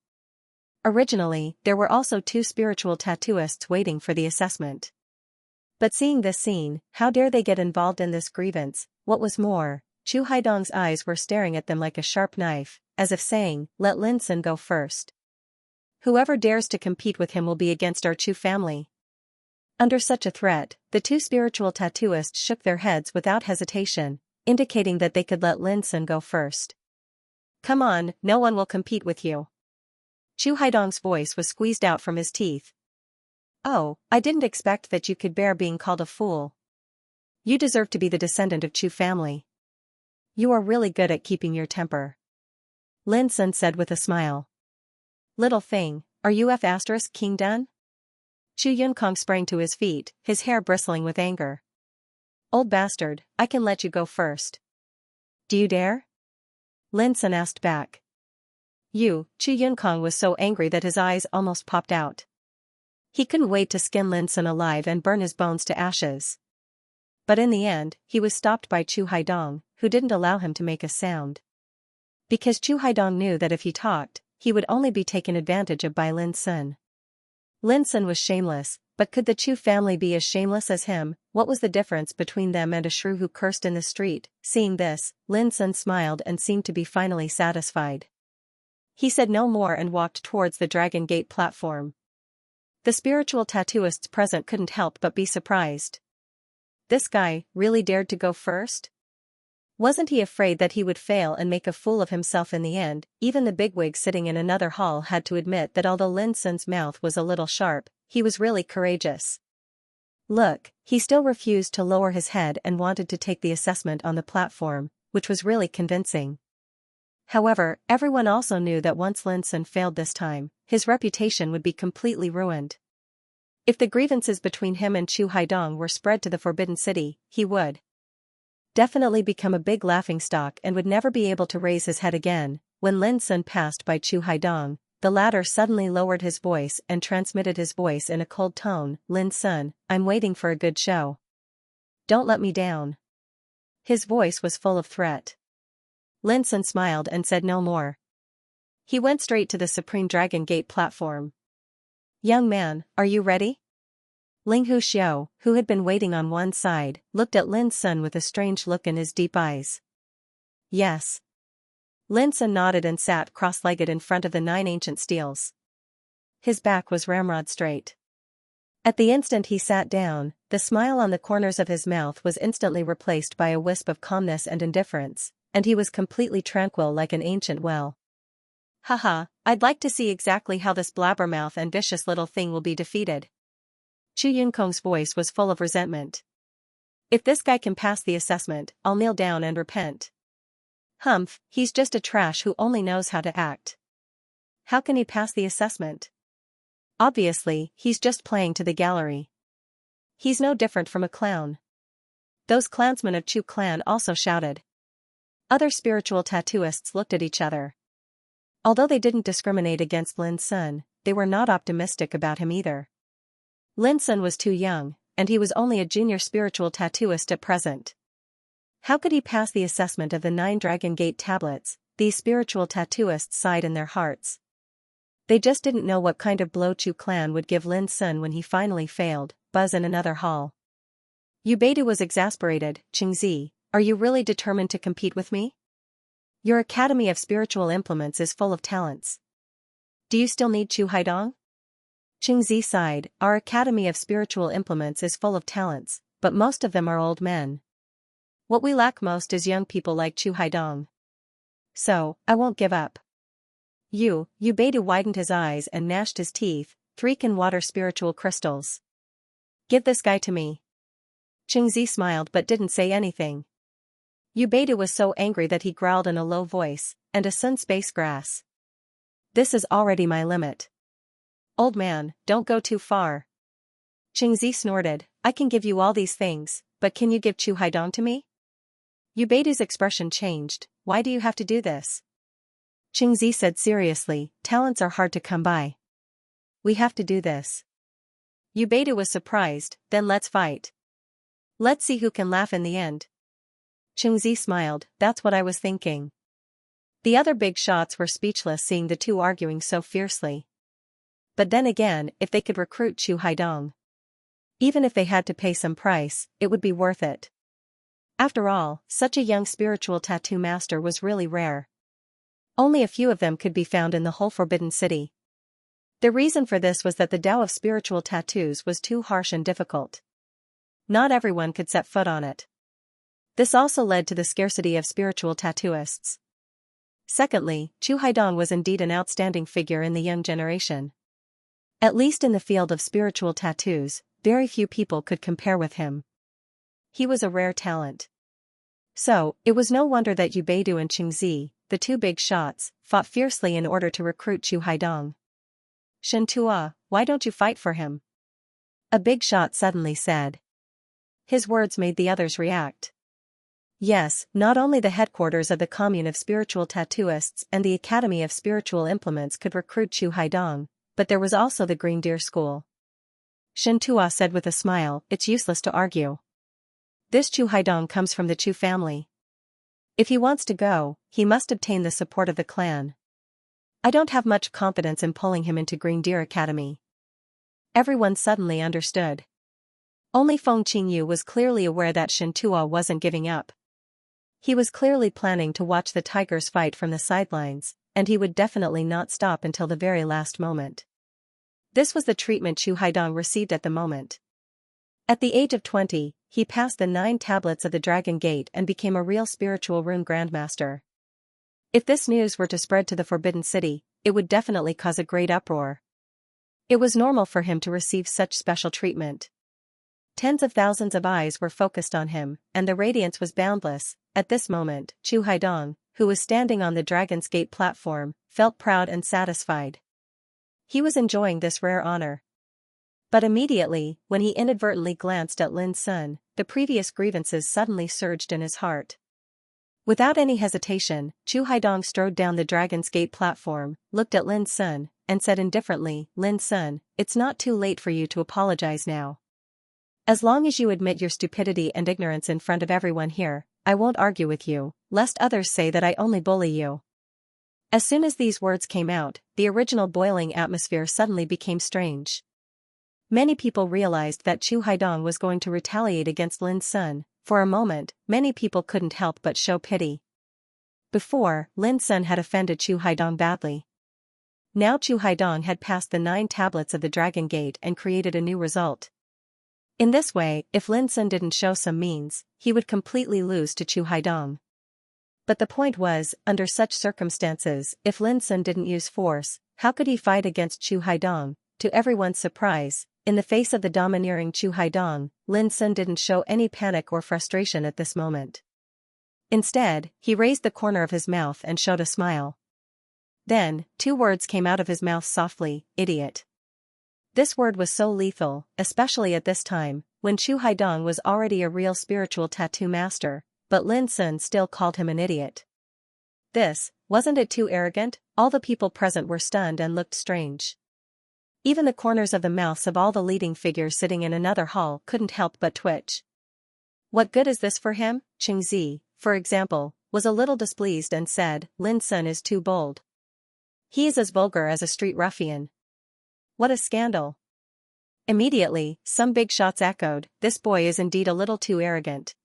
Originally, there were also 2 spiritual tattooists waiting for the assessment. But seeing this scene, how dare they get involved in this grievance? What was more, Chu Haidong's eyes were staring at them like a sharp knife, as if saying, "Let Lin Sun go first. Whoever dares to compete with him will be against our Chu family." Under such a threat, the 2 spiritual tattooists shook their heads without hesitation, indicating that they could let Lin Sun go first. "Come on, no one will compete with you." Chu Haidong's voice was squeezed out from his teeth. "Oh, I didn't expect that you could bear being called a fool. You deserve to be the descendant of Chu family. You are really good at keeping your temper," Lin Sun said with a smile. "Little thing, are you F** King done?" Chu Yunkong sprang to his feet, his hair bristling with anger. "Old bastard, I can let you go first." "Do you dare?" Lin Sun asked back. Chu Yunkong was so angry that his eyes almost popped out. He couldn't wait to skin Lin Sun alive and burn his bones to ashes. But in the end, he was stopped by Chu Haidong, who didn't allow him to make a sound. Because Chu Haidong knew that if he talked, he would only be taken advantage of by Lin Sun. Lin Sun was shameless, but could the Chu family be as shameless as him? What was the difference between them and a shrew who cursed in the street? Seeing this, Lin Sun smiled and seemed to be finally satisfied. He said no more and walked towards the Dragon Gate platform. The spiritual tattooists present couldn't help but be surprised. This guy really dared to go first? Wasn't he afraid that he would fail and make a fool of himself in the end? Even the bigwig sitting in another hall had to admit that although Lin Sun's mouth was a little sharp, he was really courageous. Look, he still refused to lower his head and wanted to take the assessment on the platform, which was really convincing. However, everyone also knew that once Lin Sun failed this time, his reputation would be completely ruined. If the grievances between him and Chu Haidong were spread to the Forbidden City, he would definitely become a big laughingstock and would never be able to raise his head again. When Lin Sun passed by Chu Haidong, the latter suddenly lowered his voice and transmitted his voice in a cold tone. "Lin Sun, I'm waiting for a good show. Don't let me down." His voice was full of threat. Lin Sun smiled and said no more. He went straight to the Supreme Dragon Gate platform. "Young man, are you ready?" Ling Hu Xiao, who had been waiting on one side, looked at Lin Sun with a strange look in his deep eyes. "Yes." Lin Sun nodded and sat cross-legged in front of the 9 ancient steels. His back was ramrod straight. At the instant he sat down, the smile on the corners of his mouth was instantly replaced by a wisp of calmness and indifference, and he was completely tranquil like an ancient well. "Haha, I'd like to see exactly how this blabbermouth and vicious little thing will be defeated." Chu Yunkong's voice was full of resentment. "If this guy can pass the assessment, I'll kneel down and repent." "Humph, he's just a trash who only knows how to act. How can he pass the assessment? Obviously, he's just playing to the gallery. He's no different from a clown." Those clansmen of Chu clan also shouted. Other spiritual tattooists looked at each other. Although they didn't discriminate against Lin Sun, they were not optimistic about him either. Lin Sun was too young, and he was only a junior spiritual tattooist at present. How could he pass the assessment of the 9 Dragon Gate tablets? These spiritual tattooists sighed in their hearts. They just didn't know what kind of blow Chu clan would give Lin Sun when he finally failed. Buzz in another hall. Yu Beidu was exasperated. "Qingzi, are you really determined to compete with me? Your Academy of Spiritual Implements is full of talents. Do you still need Chu Haidong?" Qingzi sighed. "Our Academy of Spiritual Implements is full of talents, but most of them are old men. What we lack most is young people like Chu Haidong. So, I won't give up." Yu Beidu widened his eyes and gnashed his teeth. 3 can water spiritual crystals. "Give this guy to me." Qingzi smiled but didn't say anything. Yu Beidou was so angry that he growled in a low voice, and a sun space grass. This is already my limit. Old man, don't go too far. Qingzi snorted, I can give you all these things, but can you give Chu Haidong to me? Yu Beidou's expression changed, why do you have to do this? Qingzi said seriously, talents are hard to come by. We have to do this. Yu Beidou was surprised, then let's fight. Let's see who can laugh in the end. Qingzi smiled, that's what I was thinking. The other big shots were speechless seeing the two arguing so fiercely. But then again, if they could recruit Chu Haidong, even if they had to pay some price, it would be worth it. After all, such a young spiritual tattoo master was really rare. Only a few of them could be found in the whole Forbidden City. The reason for this was that the Tao of spiritual tattoos was too harsh and difficult. Not everyone could set foot on it. This also led to the scarcity of spiritual tattooists. Secondly, Chu Haidong was indeed an outstanding figure in the young generation. At least in the field of spiritual tattoos, very few people could compare with him. He was a rare talent. So, it was no wonder that Yu Beidou and Qingzi, the two big shots, fought fiercely in order to recruit Chu Haidong. Shentua, why don't you fight for him? A big shot suddenly said. His words made the others react. Yes, not only the headquarters of the Commune of Spiritual Tattooists and the Academy of Spiritual Implements could recruit Chu Haidong, but there was also the Green Deer School. Shentua said with a smile, it's useless to argue. This Chu Haidong comes from the Chu family. If he wants to go, he must obtain the support of the clan. I don't have much confidence in pulling him into Green Deer Academy. Everyone suddenly understood. Only Feng Qingyu was clearly aware that Shentua wasn't giving up. He was clearly planning to watch the tigers fight from the sidelines, and he would definitely not stop until the very last moment. This was the treatment Chu Haidong received at the moment. At the age of 20, he passed the 9 tablets of the Dragon Gate and became a real spiritual rune grandmaster. If this news were to spread to the Forbidden City, it would definitely cause a great uproar. It was normal for him to receive such special treatment. Tens of thousands of eyes were focused on him, and the radiance was boundless. At this moment, Chu Haidong, who was standing on the Dragon's Gate platform, felt proud and satisfied. He was enjoying this rare honor. But immediately, when he inadvertently glanced at Lin Sun, the previous grievances suddenly surged in his heart. Without any hesitation, Chu Haidong strode down the Dragon's Gate platform, looked at Lin Sun, and said indifferently, Lin Sun, it's not too late for you to apologize now. As long as you admit your stupidity and ignorance in front of everyone here, I won't argue with you, lest others say that I only bully you. As soon as these words came out, the original boiling atmosphere suddenly became strange. Many people realized that Chu Haidong was going to retaliate against Lin Sun. For a moment, many people couldn't help but show pity. Before, Lin Sun had offended Chu Haidong badly. Now Chu Haidong had passed the 9 tablets of the Dragon Gate and created a new result. In this way, if Lin Sun didn't show some means, he would completely lose to Chu Haidong. But the point was, under such circumstances, if Lin Sun didn't use force, how could he fight against Chu Haidong? To everyone's surprise, in the face of the domineering Chu Haidong, Lin Sun didn't show any panic or frustration at this moment. Instead, he raised the corner of his mouth and showed a smile. Then, 2 words came out of his mouth softly, idiot. This word was so lethal, especially at this time, when Chu Haidong was already a real spiritual tattoo master, but Lin Sun still called him an idiot. Wasn't it too arrogant? All the people present were stunned and looked strange. Even the corners of the mouths of all the leading figures sitting in another hall couldn't help but twitch. What good is this for him? Qingzi, for example, was a little displeased and said, Lin Sun is too bold. He is as vulgar as a street ruffian. What a scandal. Immediately, some big shots echoed, this boy is indeed a little too arrogant.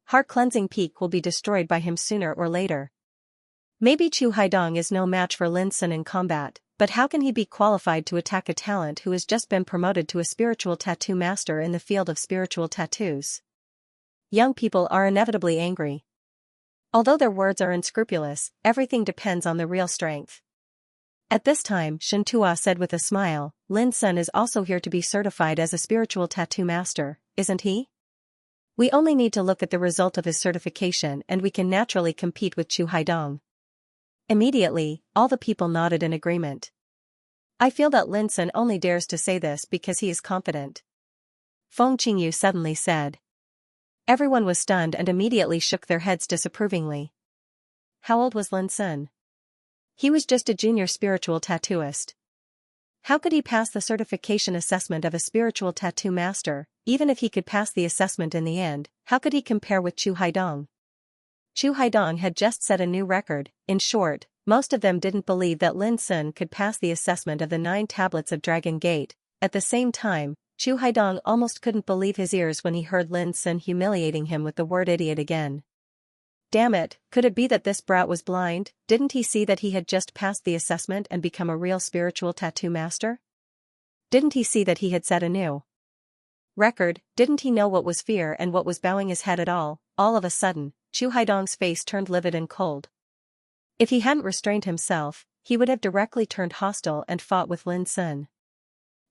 Heart-cleansing Peak will be destroyed by him sooner or later. Maybe Chu Haidong is no match for Lin Sun in combat, but how can he be qualified to attack a talent who has just been promoted to a spiritual tattoo master in the field of spiritual tattoos? Young people are inevitably angry. Although their words are unscrupulous, everything depends on the real strength. At this time, Shentua said with a smile, Lin Sun is also here to be certified as a spiritual tattoo master, isn't he? We only need to look at the result of his certification and we can naturally compete with Chu Haidong. Immediately, all the people nodded in agreement. I feel that Lin Sun only dares to say this because he is confident. Feng Qingyu suddenly said. Everyone was stunned and immediately shook their heads disapprovingly. How old was Lin Sun? He was just a junior spiritual tattooist. How could he pass the certification assessment of a spiritual tattoo master? Even if he could pass the assessment in the end, how could he compare with Chu Haidong? Chu Haidong had just set a new record. In short, most of them didn't believe that Lin Sun could pass the assessment of the 9 tablets of Dragon Gate. At the same time, Chu Haidong almost couldn't believe his ears when he heard Lin Sun humiliating him with the word idiot again. Damn it, could it be that this brat was blind? Didn't he see that he had just passed the assessment and become a real spiritual tattoo master? Didn't he see that he had set a new record? Didn't he know what was fear and what was bowing his head at all? All of a sudden, Chu Haidong's face turned livid and cold. If he hadn't restrained himself, he would have directly turned hostile and fought with Lin Sun.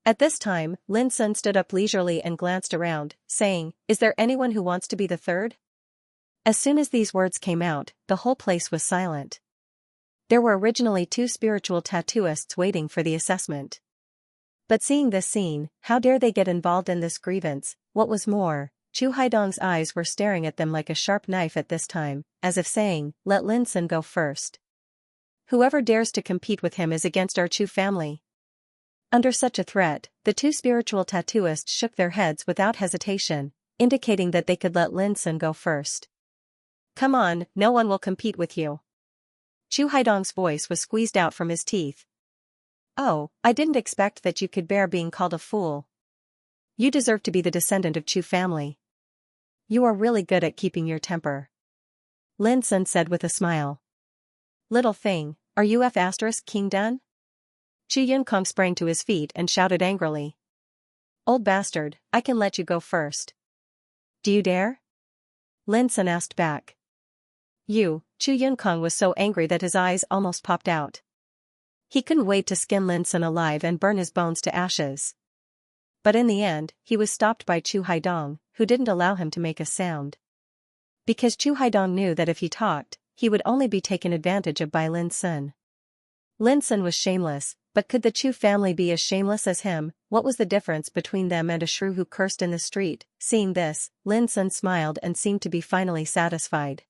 At this time, Lin Sun stood up leisurely and glanced around, saying, Is there anyone who wants to be the third? As soon as these words came out, the whole place was silent. There were originally 2 spiritual tattooists waiting for the assessment. But seeing this scene, how dare they get involved in this grievance? What was more, Chu Haidong's eyes were staring at them like a sharp knife at this time, as if saying, let Lin Sun go first. Whoever dares to compete with him is against our Chu family. Under such a threat, the 2 spiritual tattooists shook their heads without hesitation, indicating that they could let Lin Sun go first. Come on, no one will compete with you. Chu Haidong's voice was squeezed out from his teeth. Oh, I didn't expect that you could bear being called a fool. You deserve to be the descendant of Chu family. You are really good at keeping your temper. Lin Sun said with a smile. Little thing, are you King done? Chu Yunkong sprang to his feet and shouted angrily. Old bastard, I can let you go first. Do you dare? Lin Sun asked back. Chu Yunkong was so angry that his eyes almost popped out. He couldn't wait to skin Lin Sun alive and burn his bones to ashes. But in the end, he was stopped by Chu Haidong, who didn't allow him to make a sound. Because Chu Haidong knew that if he talked, he would only be taken advantage of by Lin Sun. Lin Sun was shameless, but could the Chu family be as shameless as him? What was the difference between them and a shrew who cursed in the street? Seeing this, Lin Sun smiled and seemed to be finally satisfied.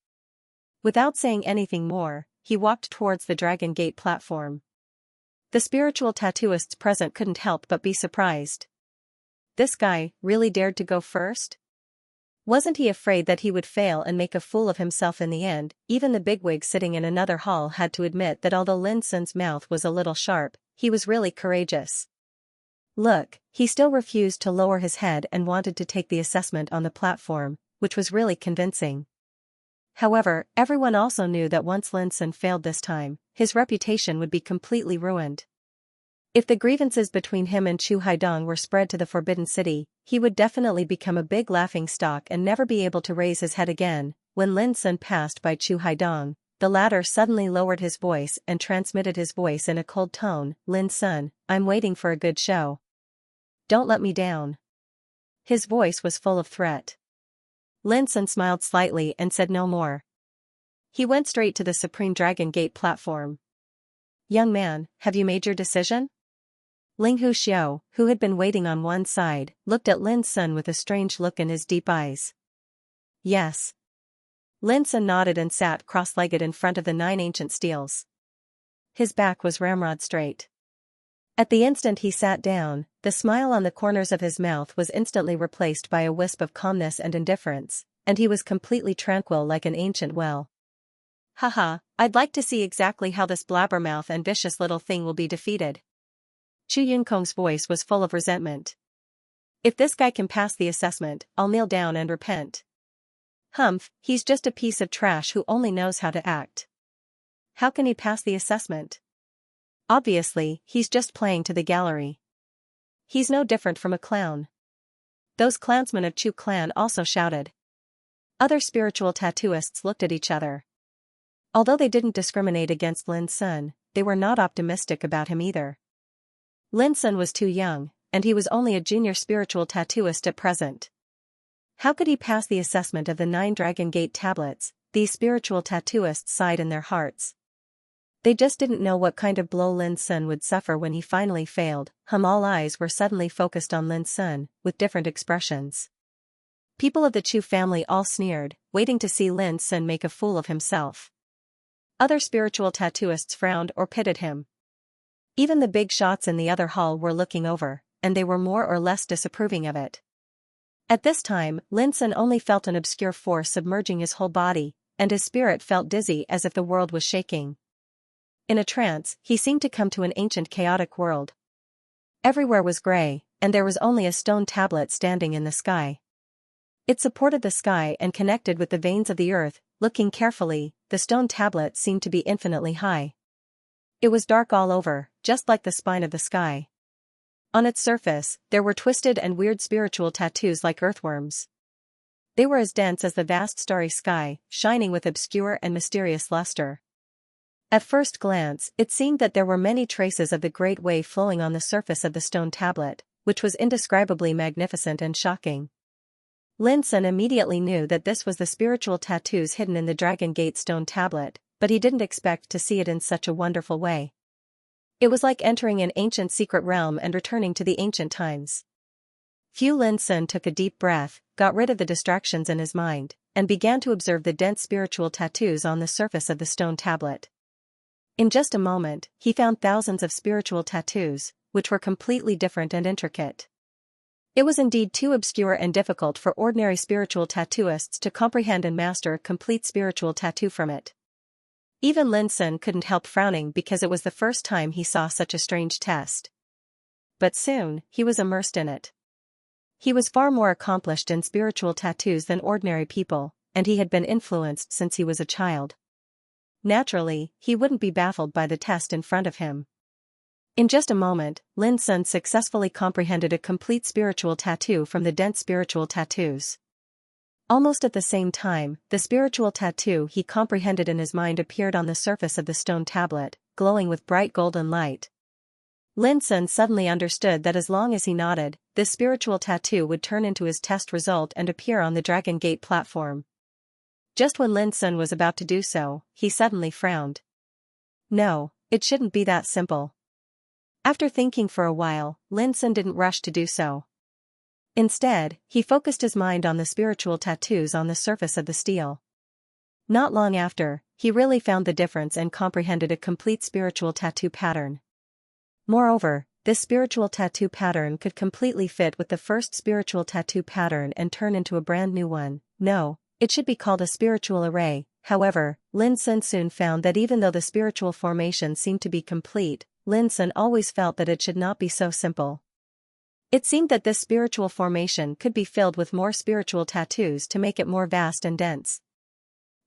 Without saying anything more, he walked towards the Dragon Gate platform. The spiritual tattooists present couldn't help but be surprised. This guy really dared to go first? Wasn't he afraid that he would fail and make a fool of himself in the end? Even the bigwig sitting in another hall had to admit that although Lin Sun's mouth was a little sharp, he was really courageous. Look, he still refused to lower his head and wanted to take the assessment on the platform, which was really convincing. However, everyone also knew that once Lin Sun failed this time, his reputation would be completely ruined. If the grievances between him and Chu Haidong were spread to the Forbidden City, he would definitely become a big laughingstock and never be able to raise his head again. When Lin Sun passed by Chu Haidong, the latter suddenly lowered his voice and transmitted his voice in a cold tone. Lin Sun, I'm waiting for a good show. Don't let me down. His voice was full of threat. Lin Sun smiled slightly and said no more. He went straight to the Supreme Dragon Gate platform. Young man, have you made your decision? Ling Xiao, who had been waiting on one side, looked at Lin Sun with a strange look in his deep eyes. Yes. Lin Sun nodded and sat cross-legged in front of the 9 ancient steels. His back was ramrod straight. At the instant he sat down, the smile on the corners of his mouth was instantly replaced by a wisp of calmness and indifference, and he was completely tranquil like an ancient well. Haha, I'd like to see exactly how this blabbermouth and vicious little thing will be defeated. Chu Yunkong's voice was full of resentment. If this guy can pass the assessment, I'll kneel down and repent. Humph, he's just a piece of trash who only knows how to act. How can he pass the assessment? Obviously, he's just playing to the gallery. He's no different from a clown. Those clansmen of Chu clan also shouted. Other spiritual tattooists looked at each other. Although they didn't discriminate against Lin Sun, they were not optimistic about him either. Lin Sun was too young, and he was only a junior spiritual tattooist at present. How could he pass the assessment of the 9 Dragon Gate tablets? These spiritual tattooists sighed in their hearts. They just didn't know what kind of blow Lin Sun would suffer when he finally failed. All eyes were suddenly focused on Lin Sun, with different expressions. People of the Chu family all sneered, waiting to see Lin Sun make a fool of himself. Other spiritual tattooists frowned or pitied him. Even the big shots in the other hall were looking over, and they were more or less disapproving of it. At this time, Lin Sun only felt an obscure force submerging his whole body, and his spirit felt dizzy as if the world was shaking. In a trance, he seemed to come to an ancient chaotic world. Everywhere was gray, and there was only a stone tablet standing in the sky. It supported the sky and connected with the veins of the earth. Looking carefully, the stone tablet seemed to be infinitely high. It was dark all over, just like the spine of the sky. On its surface, there were twisted and weird spiritual tattoos like earthworms. They were as dense as the vast starry sky, shining with obscure and mysterious luster. At first glance, it seemed that there were many traces of the great wave flowing on the surface of the stone tablet, which was indescribably magnificent and shocking. Lin Sun immediately knew that this was the spiritual tattoos hidden in the Dragon Gate stone tablet, but he didn't expect to see it in such a wonderful way. It was like entering an ancient secret realm and returning to the ancient times. Lin Sun took a deep breath, got rid of the distractions in his mind, and began to observe the dense spiritual tattoos on the surface of the stone tablet. In just a moment, he found thousands of spiritual tattoos, which were completely different and intricate. It was indeed too obscure and difficult for ordinary spiritual tattooists to comprehend and master a complete spiritual tattoo from it. Even Lin Sun couldn't help frowning because it was the first time he saw such a strange test. But soon, he was immersed in it. He was far more accomplished in spiritual tattoos than ordinary people, and he had been influenced since he was a child. Naturally, he wouldn't be baffled by the test in front of him. In just a moment, Lin Sun successfully comprehended a complete spiritual tattoo from the dense spiritual tattoos. Almost at the same time, the spiritual tattoo he comprehended in his mind appeared on the surface of the stone tablet, glowing with bright golden light. Lin Sun suddenly understood that as long as he nodded, this spiritual tattoo would turn into his test result and appear on the Dragon Gate platform. Just when Lin Sun was about to do so, he suddenly frowned. No, it shouldn't be that simple. After thinking for a while, Lin Sun didn't rush to do so. Instead, he focused his mind on the spiritual tattoos on the surface of the steel. Not long after, he really found the difference and comprehended a complete spiritual tattoo pattern. Moreover, this spiritual tattoo pattern could completely fit with the first spiritual tattoo pattern and turn into a brand new one. No, it should be called a spiritual array. However, Lin Sun soon found that even though the spiritual formation seemed to be complete, Lin Sun always felt that it should not be so simple. It seemed that this spiritual formation could be filled with more spiritual tattoos to make it more vast and dense.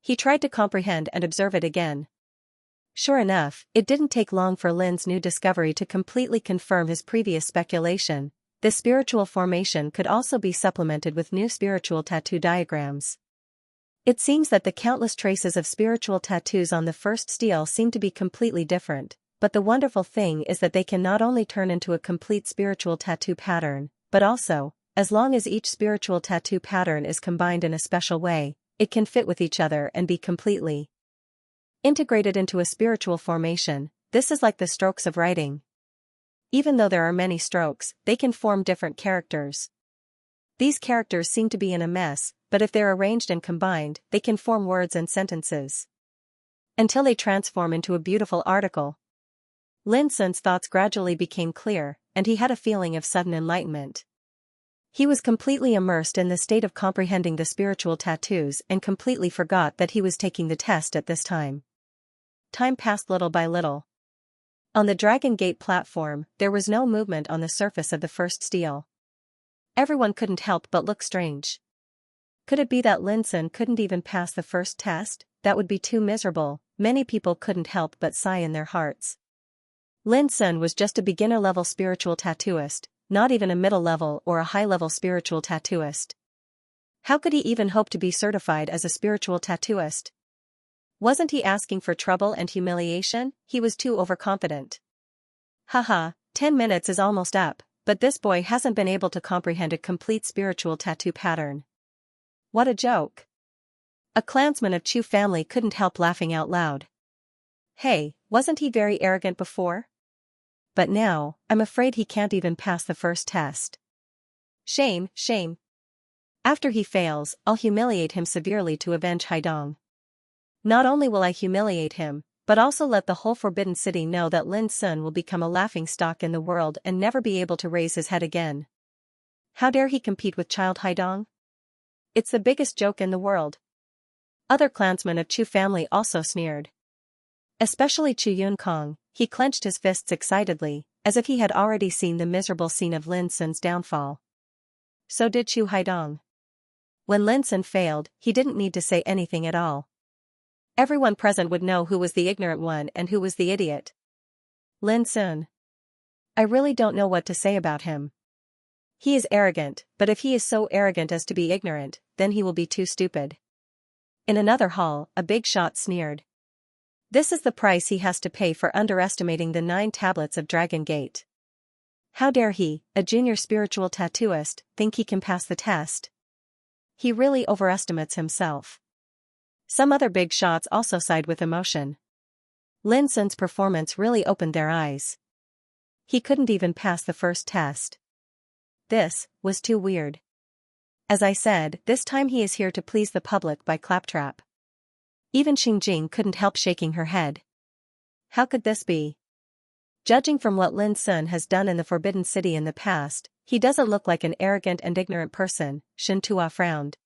He tried to comprehend and observe it again. Sure enough, it didn't take long for Lin's new discovery to completely confirm his previous speculation. This spiritual formation could also be supplemented with new spiritual tattoo diagrams. It seems that the countless traces of spiritual tattoos on the first stele seem to be completely different, but the wonderful thing is that they can not only turn into a complete spiritual tattoo pattern, but also, as long as each spiritual tattoo pattern is combined in a special way, it can fit with each other and be completely integrated into a spiritual formation. This is like the strokes of writing. Even though there are many strokes, they can form different characters. These characters seem to be in a mess, but if they're arranged and combined, they can form words and sentences, until they transform into a beautiful article. Lin Sun's thoughts gradually became clear, and he had a feeling of sudden enlightenment. He was completely immersed in the state of comprehending the spiritual tattoos and completely forgot that he was taking the test at this time. Time passed little by little. On the Dragon Gate platform, there was no movement on the surface of the first stele. Everyone couldn't help but look strange. Could it be that Lin Sun couldn't even pass the first test? That would be too miserable. Many people couldn't help but sigh in their hearts. Lin Sun was just a beginner-level spiritual tattooist, not even a middle-level or a high-level spiritual tattooist. How could he even hope to be certified as a spiritual tattooist? Wasn't he asking for trouble and humiliation? He was too overconfident. Haha, 10 minutes is almost up, but this boy hasn't been able to comprehend a complete spiritual tattoo pattern. What a joke. A clansman of Chu family couldn't help laughing out loud. Hey, wasn't he very arrogant before? But now, I'm afraid he can't even pass the first test. Shame, shame. After he fails, I'll humiliate him severely to avenge Haidong. Not only will I humiliate him, but also let the whole Forbidden City know that Lin Sun will become a laughingstock in the world and never be able to raise his head again. How dare he compete with Child Haidong? It's the biggest joke in the world. Other clansmen of Chu family also sneered. Especially Chu Yunkong, he clenched his fists excitedly, as if he had already seen the miserable scene of Lin Sun's downfall. So did Chu Haidong. When Lin Sun failed, he didn't need to say anything at all. Everyone present would know who was the ignorant one and who was the idiot. Lin Sun. I really don't know what to say about him. He is arrogant, but if he is so arrogant as to be ignorant, then he will be too stupid. In another hall, a big shot sneered. This is the price he has to pay for underestimating the 9 tablets of Dragon Gate. How dare he, a junior spiritual tattooist, think he can pass the test? He really overestimates himself. Some other big shots also sighed with emotion. Lin Sun's performance really opened their eyes. He couldn't even pass the first test. This was too weird. As I said, this time he is here to please the public by claptrap. Even Xingjing couldn't help shaking her head. How could this be? Judging from what Lin Sun has done in the Forbidden City in the past, he doesn't look like an arrogant and ignorant person. Xianxia frowned.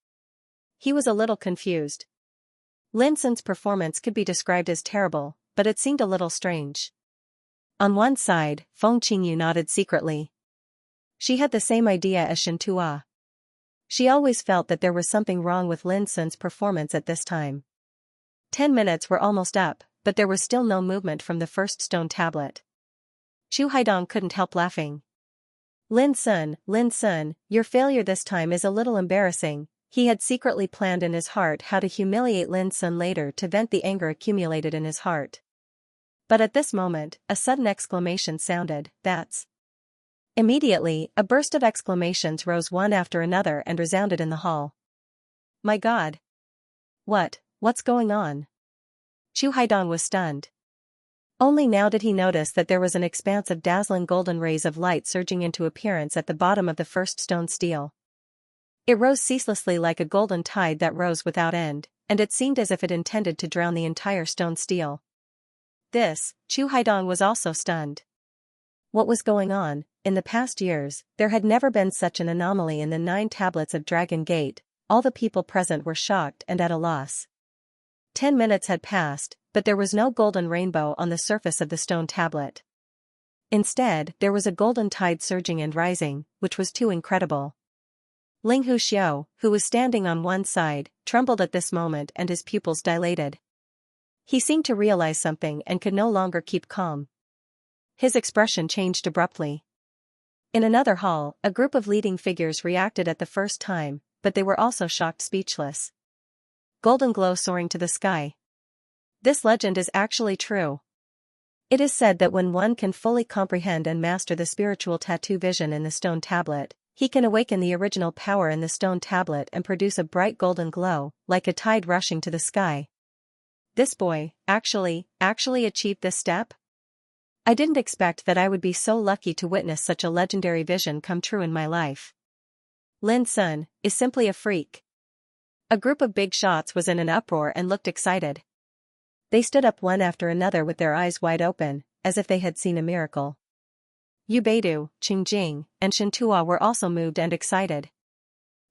He was a little confused. Lin Sun's performance could be described as terrible, but it seemed a little strange. On one side, Feng Qingyu nodded secretly. She had the same idea as Xianxia. She always felt that there was something wrong with Lin Sun's performance at this time. 10 minutes were almost up, but there was still no movement from the first stone tablet. Chu Haidong couldn't help laughing. Lin Sun, your failure this time is a little embarrassing. He had secretly planned in his heart how to humiliate Lin Sun later to vent the anger accumulated in his heart. But at this moment, a sudden exclamation sounded, "That's..." Immediately, a burst of exclamations rose one after another and resounded in the hall. My God! What's going on? Chu Haidong was stunned. Only now did he notice that there was an expanse of dazzling golden rays of light surging into appearance at the bottom of the first stone stele. It rose ceaselessly like a golden tide that rose without end, and it seemed as if it intended to drown the entire stone stele. Chu Haidong was also stunned. What was going on? In the past years, there had never been such an anomaly in the 9 tablets of Dragon Gate. All the people present were shocked and at a loss. 10 minutes had passed, but there was no golden rainbow on the surface of the stone tablet. Instead, there was a golden tide surging and rising, which was too incredible. Ling Huxiu, who was standing on one side, trembled at this moment and his pupils dilated. He seemed to realize something and could no longer keep calm. His expression changed abruptly. In another hall, a group of leading figures reacted at the first time, but they were also shocked speechless. Golden glow soaring to the sky. This legend is actually true. It is said that when one can fully comprehend and master the spiritual tattoo vision in the stone tablet, he can awaken the original power in the stone tablet and produce a bright golden glow, like a tide rushing to the sky. This boy, actually achieved this step? I didn't expect that I would be so lucky to witness such a legendary vision come true in my life. Lin Sun is simply a freak. A group of big shots was in an uproar and looked excited. They stood up one after another with their eyes wide open, as if they had seen a miracle. Yu Beidu, Qingjing, and Xianxia were also moved and excited.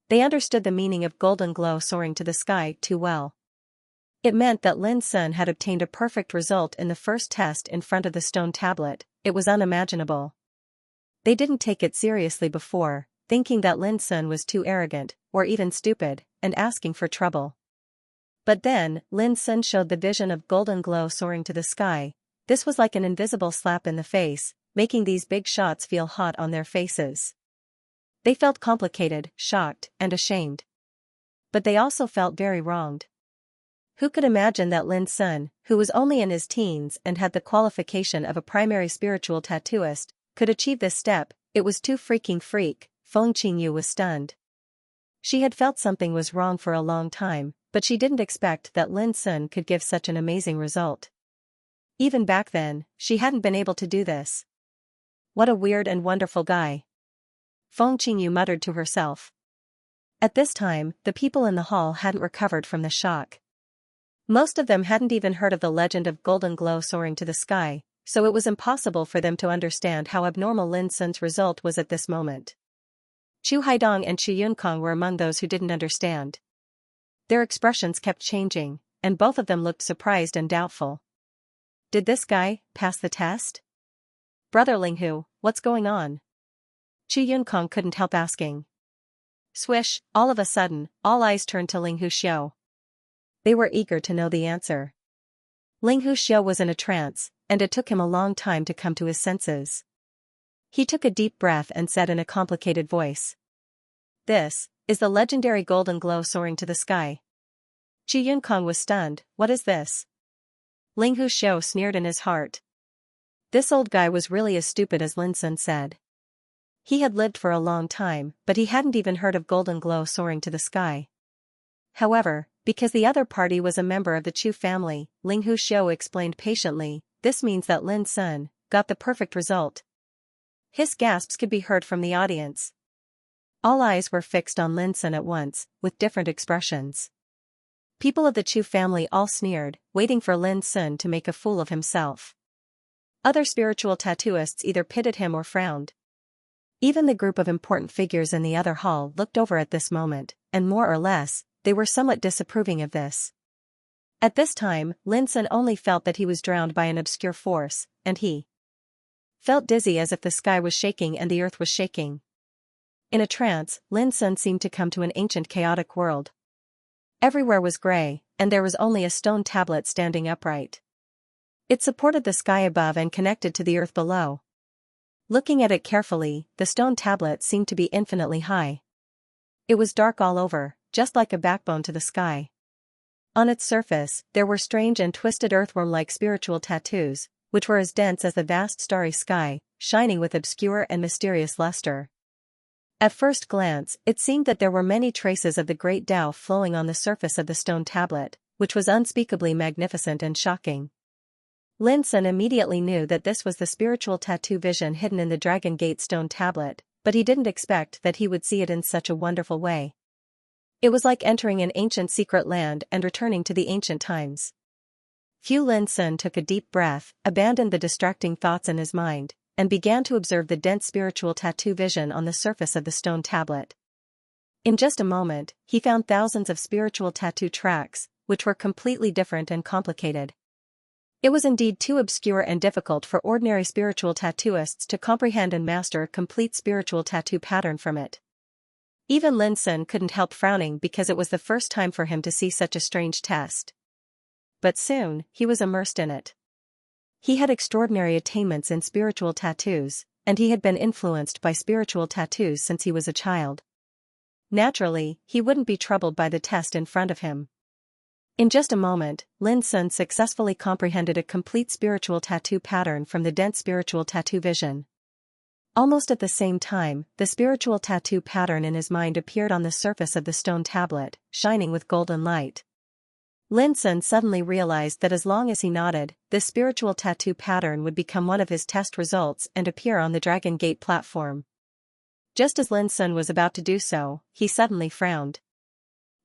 They understood the meaning of golden glow soaring to the sky too well. It meant that Lin Sun had obtained a perfect result in the first test in front of the stone tablet. It was unimaginable. They didn't take it seriously before, thinking that Lin Sun was too arrogant, or even stupid, and asking for trouble. But then, Lin Sun showed the vision of golden glow soaring to the sky. This was like an invisible slap in the face, making these big shots feel hot on their faces. They felt complicated, shocked, and ashamed. But they also felt very wronged. Who could imagine that Lin Sun, who was only in his teens and had the qualification of a primary spiritual tattooist, could achieve this step? It was too freaking freak. Feng Qingyu was stunned. She had felt something was wrong for a long time, but she didn't expect that Lin Sun could give such an amazing result. Even back then, she hadn't been able to do this. What a weird and wonderful guy. Feng Qingyu muttered to herself. At this time, the people in the hall hadn't recovered from the shock. Most of them hadn't even heard of the legend of golden glow soaring to the sky, so it was impossible for them to understand how abnormal Lin Sun's result was at this moment. Chu Haidong and Chu Yunkong were among those who didn't understand. Their expressions kept changing, and both of them looked surprised and doubtful. Did this guy pass the test? Brother Linghu, what's going on? Chu Yunkong couldn't help asking. Swish, all of a sudden, all eyes turned to Linghu Xiao. They were eager to know the answer. Linghu Xiao was in a trance, and it took him a long time to come to his senses. He took a deep breath and said in a complicated voice. This is the legendary golden glow soaring to the sky. Chu Yunkong was stunned. What is this? Linghu Xiao sneered in his heart. This old guy was really as stupid as Lin Sun said. He had lived for a long time, but he hadn't even heard of golden glow soaring to the sky. However, because the other party was a member of the Chu family, Linghu Xiao explained patiently, this means that Lin Sun got the perfect result. His gasps could be heard from the audience. All eyes were fixed on Lin Sun at once, with different expressions. People of the Chu family all sneered, waiting for Lin Sun to make a fool of himself. Other spiritual tattooists either pitied him or frowned. Even the group of important figures in the other hall looked over at this moment, and more or less, they were somewhat disapproving of this. At this time, Lin Sun only felt that he was drowned by an obscure force, and he felt dizzy as if the sky was shaking and the earth was shaking. In a trance, Lin Sun seemed to come to an ancient chaotic world. Everywhere was gray, and there was only a stone tablet standing upright. It supported the sky above and connected to the earth below. Looking at it carefully, the stone tablet seemed to be infinitely high. It was dark all over, just like a backbone to the sky. On its surface, there were strange and twisted earthworm-like spiritual tattoos, which were as dense as the vast starry sky, shining with obscure and mysterious luster. At first glance, it seemed that there were many traces of the great Tao flowing on the surface of the stone tablet, which was unspeakably magnificent and shocking. Lin Sun immediately knew that this was the spiritual tattoo vision hidden in the Dragon Gate stone tablet, but he didn't expect that he would see it in such a wonderful way. It was like entering an ancient secret land and returning to the ancient times. Lin Sun took a deep breath, abandoned the distracting thoughts in his mind, and began to observe the dense spiritual tattoo vision on the surface of the stone tablet. In just a moment, he found thousands of spiritual tattoo tracks, which were completely different and complicated. It was indeed too obscure and difficult for ordinary spiritual tattooists to comprehend and master a complete spiritual tattoo pattern from it. Even Lin Sun couldn't help frowning because it was the first time for him to see such a strange test. But soon, he was immersed in it. He had extraordinary attainments in spiritual tattoos, and he had been influenced by spiritual tattoos since he was a child. Naturally, he wouldn't be troubled by the test in front of him. In just a moment, Lin Sun successfully comprehended a complete spiritual tattoo pattern from the dense spiritual tattoo vision. Almost at the same time, the spiritual tattoo pattern in his mind appeared on the surface of the stone tablet, shining with golden light. Lin Sun suddenly realized that as long as he nodded, this spiritual tattoo pattern would become one of his test results and appear on the Dragon Gate platform. Just as Lin Sun was about to do so, he suddenly frowned.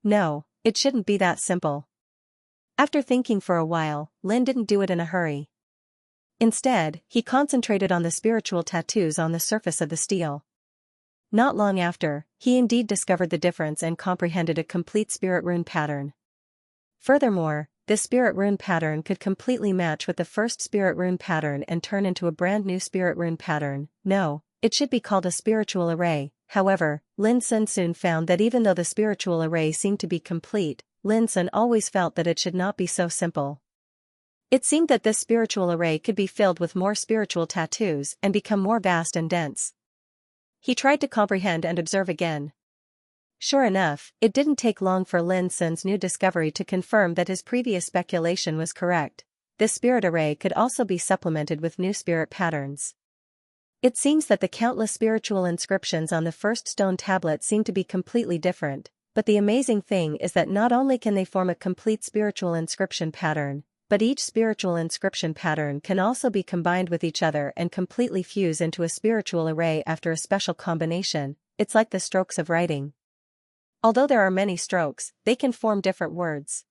No, it shouldn't be that simple. After thinking for a while, Lin didn't do it in a hurry. Instead, he concentrated on the spiritual tattoos on the surface of the steel. Not long after, he indeed discovered the difference and comprehended a complete spirit rune pattern. Furthermore, this spirit rune pattern could completely match with the first spirit rune pattern and turn into a brand new spirit rune pattern. No, it should be called a spiritual array. However, Lin Sun soon found that even though the spiritual array seemed to be complete, Lin Sun always felt that it should not be so simple. It seemed that this spiritual array could be filled with more spiritual tattoos and become more vast and dense. He tried to comprehend and observe again. Sure enough, it didn't take long for Lin Sun's new discovery to confirm that his previous speculation was correct. This spirit array could also be supplemented with new spirit patterns. It seems that the countless spiritual inscriptions on the first stone tablet seem to be completely different, but the amazing thing is that not only can they form a complete spiritual inscription pattern, but each spiritual inscription pattern can also be combined with each other and completely fuse into a spiritual array after a special combination. It's like the strokes of writing. Although there are many strokes, they can form different words.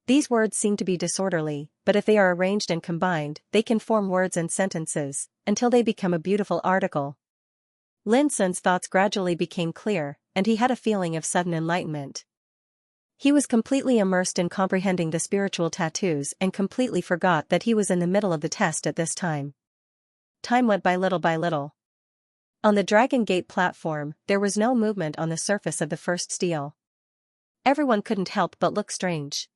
These words seem to be disorderly, but if they are arranged and combined, they can form words and sentences, until they become a beautiful article. Lin Sun's thoughts gradually became clear, and he had a feeling of sudden enlightenment. He was completely immersed in comprehending the spiritual tattoos and completely forgot that he was in the middle of the test at this time. Time went by little by little. On the Dragon Gate platform, there was no movement on the surface of the first steel. Everyone couldn't help but look strange.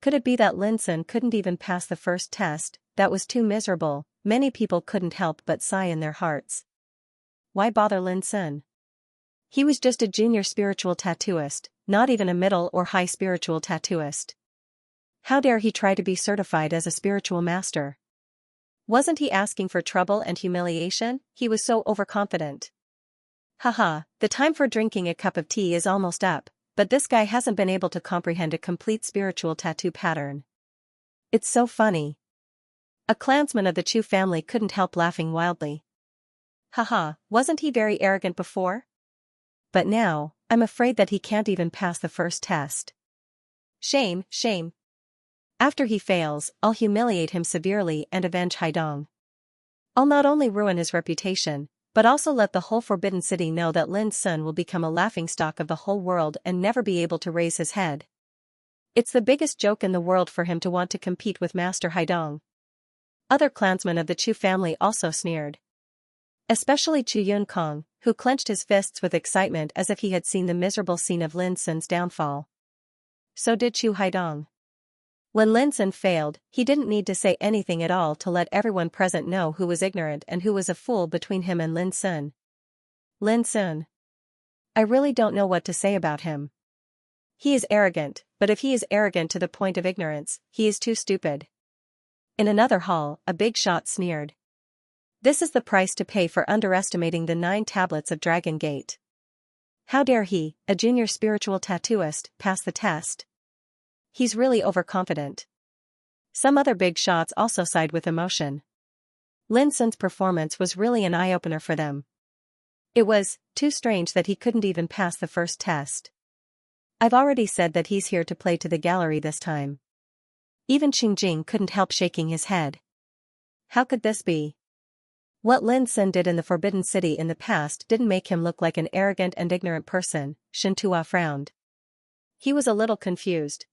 Could it be that Lin Sun couldn't even pass the first test? That was too miserable. Many people couldn't help but sigh in their hearts. Why bother Lin Sun? He was just a junior spiritual tattooist, not even a middle or high spiritual tattooist. How dare he try to be certified as a spiritual master? Wasn't he asking for trouble and humiliation? He was so overconfident. Haha, the time for drinking a cup of tea is almost up, but this guy hasn't been able to comprehend a complete spiritual tattoo pattern. It's so funny. A clansman of the Chu family couldn't help laughing wildly. Haha, wasn't he very arrogant before? But now, I'm afraid that he can't even pass the first test. Shame, shame. After he fails, I'll humiliate him severely and avenge Haidong. I'll not only ruin his reputation, but also let the whole Forbidden City know that Lin Sun will become a laughingstock of the whole world and never be able to raise his head. It's the biggest joke in the world for him to want to compete with Master Haidong. Other clansmen of the Chu family also sneered. Especially Chu Yunkong, who clenched his fists with excitement as if he had seen the miserable scene of Lin Sun's downfall. So did Chu Haidong. When Lin Sun failed, he didn't need to say anything at all to let everyone present know who was ignorant and who was a fool between him and Lin Sun. Lin Sun. I really don't know what to say about him. He is arrogant, but if he is arrogant to the point of ignorance, he is too stupid. In another hall, a big shot sneered. This is the price to pay for underestimating the 9 tablets of Dragon Gate. How dare he, a junior spiritual tattooist, pass the test? He's really overconfident. Some other big shots also sighed with emotion. Lin Sun's performance was really an eye-opener for them. It was too strange that he couldn't even pass the first test. I've already said that he's here to play to the gallery this time. Even Qingjing couldn't help shaking his head. How could this be? What Lin Sun did in the Forbidden City in the past didn't make him look like an arrogant and ignorant person. Shen Tua frowned. He was a little confused.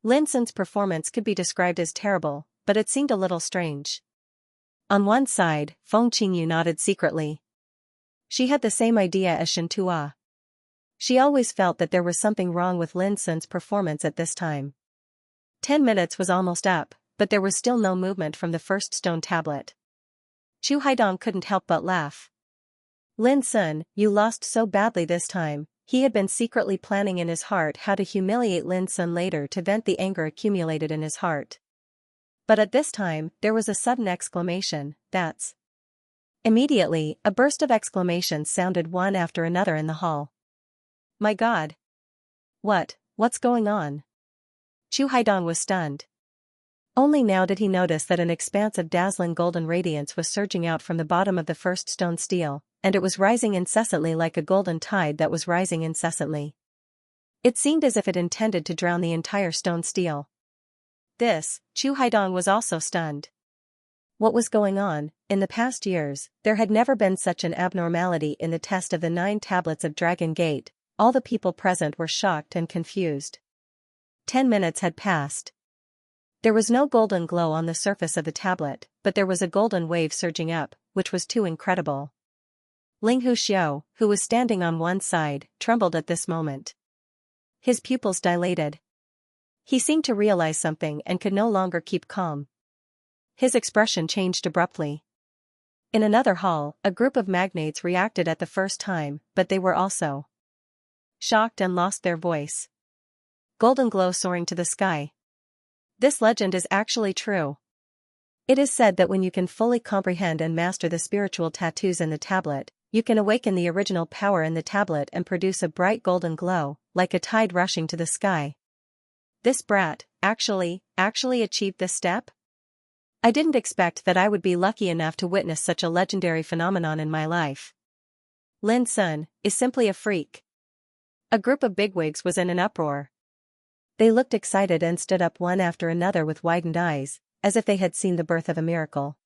Lin Sun's performance could be described as terrible, but it seemed a little strange. On one side, Feng Qingyu nodded secretly. She had the same idea as Shen Tua. She always felt that there was something wrong with Lin Sun's performance at this time. 10 minutes was almost up, but there was still no movement from the first stone tablet. Chu Haidong couldn't help but laugh. Lin Sun, you lost so badly this time. He had been secretly planning in his heart how to humiliate Lin Sun later to vent the anger accumulated in his heart. But at this time, there was a sudden exclamation, that's. Immediately, a burst of exclamations sounded one after another in the hall. My God! What's going on? Chu Haidong was stunned. Only now did he notice that an expanse of dazzling golden radiance was surging out from the bottom of the first stone stele, and it was rising incessantly like a golden tide that was rising incessantly. It seemed as if it intended to drown the entire stone stele. Chu Haidong was also stunned. What was going on? In the past years, there had never been such an abnormality in the test of the 9 tablets of Dragon Gate. All the people present were shocked and confused. 10 minutes had passed. There was no golden glow on the surface of the tablet, but there was a golden wave surging up, which was too incredible. Ling Huxiao, who was standing on one side, trembled at this moment. His pupils dilated. He seemed to realize something and could no longer keep calm. His expression changed abruptly. In another hall, a group of magnates reacted at the first time, but they were also shocked and lost their voice. Golden glow soaring to the sky. This legend is actually true. It is said that when you can fully comprehend and master the spiritual tattoos in the tablet, you can awaken the original power in the tablet and produce a bright golden glow, like a tide rushing to the sky. This brat, actually achieved this step? I didn't expect that I would be lucky enough to witness such a legendary phenomenon in my life. Lin Sun is simply a freak. A group of bigwigs was in an uproar. They looked excited and stood up one after another with widened eyes, as if they had seen the birth of a miracle.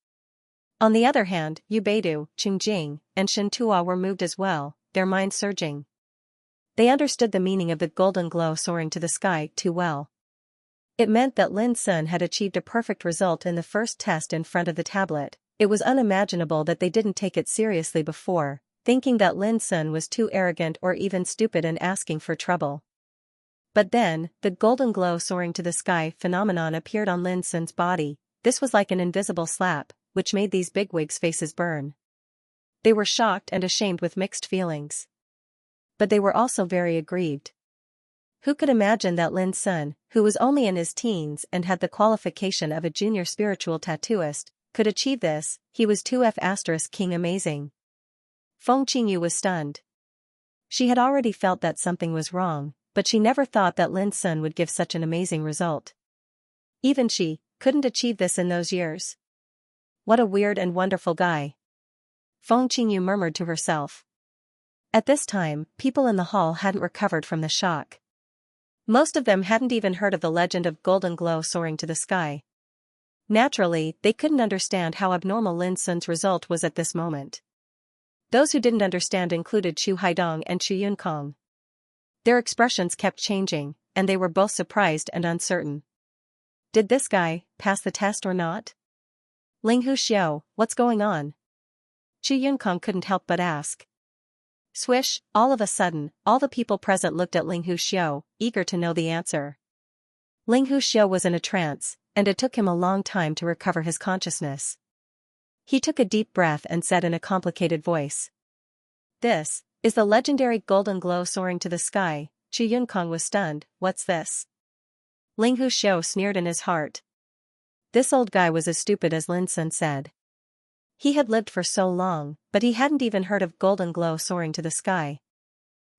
On the other hand, Yu Beidu, Qingjing, and Shen Tua were moved as well, their minds surging. They understood the meaning of the golden glow soaring to the sky too well. It meant that Lin Sun had achieved a perfect result in the first test in front of the tablet. It was unimaginable that they didn't take it seriously before, thinking that Lin Sun was too arrogant or even stupid and asking for trouble. But then, the golden glow soaring to the sky phenomenon appeared on Lin Sun's body. This was like an invisible slap, which made these bigwigs' faces burn. They were shocked and ashamed with mixed feelings. But they were also very aggrieved. Who could imagine that Lin Sun, who was only in his teens and had the qualification of a junior spiritual tattooist, could achieve this? He was 2F** king amazing. Feng Qingyu was stunned. She had already felt that something was wrong, but she never thought that Lin Sun would give such an amazing result. Even she couldn't achieve this in those years. What a weird and wonderful guy. Feng Qingyu murmured to herself. At this time, people in the hall hadn't recovered from the shock. Most of them hadn't even heard of the legend of golden glow soaring to the sky. Naturally, they couldn't understand how abnormal Lin Sun's result was at this moment. Those who didn't understand included Chu Haidong and Chu Yunkong. Their expressions kept changing, and they were both surprised and uncertain. Did this guy pass the test or not? Ling Hu Xiao, what's going on? Chu Yunkong couldn't help but ask. Swish, all of a sudden, all the people present looked at Ling Hu Xiao, eager to know the answer. Ling Hu Xiao was in a trance, and it took him a long time to recover his consciousness. He took a deep breath and said in a complicated voice. This is the legendary golden glow soaring to the sky. Chu Yunkong was stunned. What's this? Ling Hu Xiao sneered in his heart. This old guy was as stupid as Lin Sun said. He had lived for so long, but he hadn't even heard of golden glow soaring to the sky.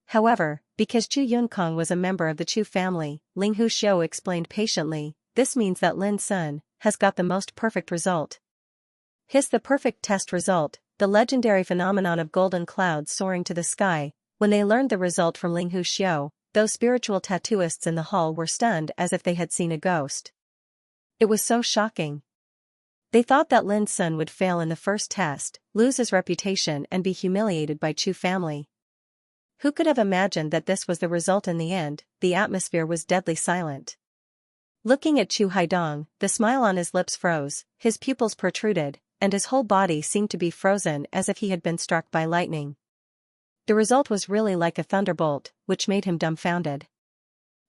However, because Chu Yunkong was a member of the Chu family, Ling Hu Xiao explained patiently, this means that Lin Sun has got the most perfect result. The perfect test result, the legendary phenomenon of golden clouds soaring to the sky. When they learned the result from Ling Hu Xiao, those spiritual tattooists in the hall were stunned as if they had seen a ghost. It was so shocking. They thought that Lin Sun would fail in the first test, lose his reputation and be humiliated by Chu family. Who could have imagined that this was the result in the end? The atmosphere was deadly silent. Looking at Chu Haidong, the smile on his lips froze, his pupils protruded, and his whole body seemed to be frozen as if he had been struck by lightning. The result was really like a thunderbolt, which made him dumbfounded.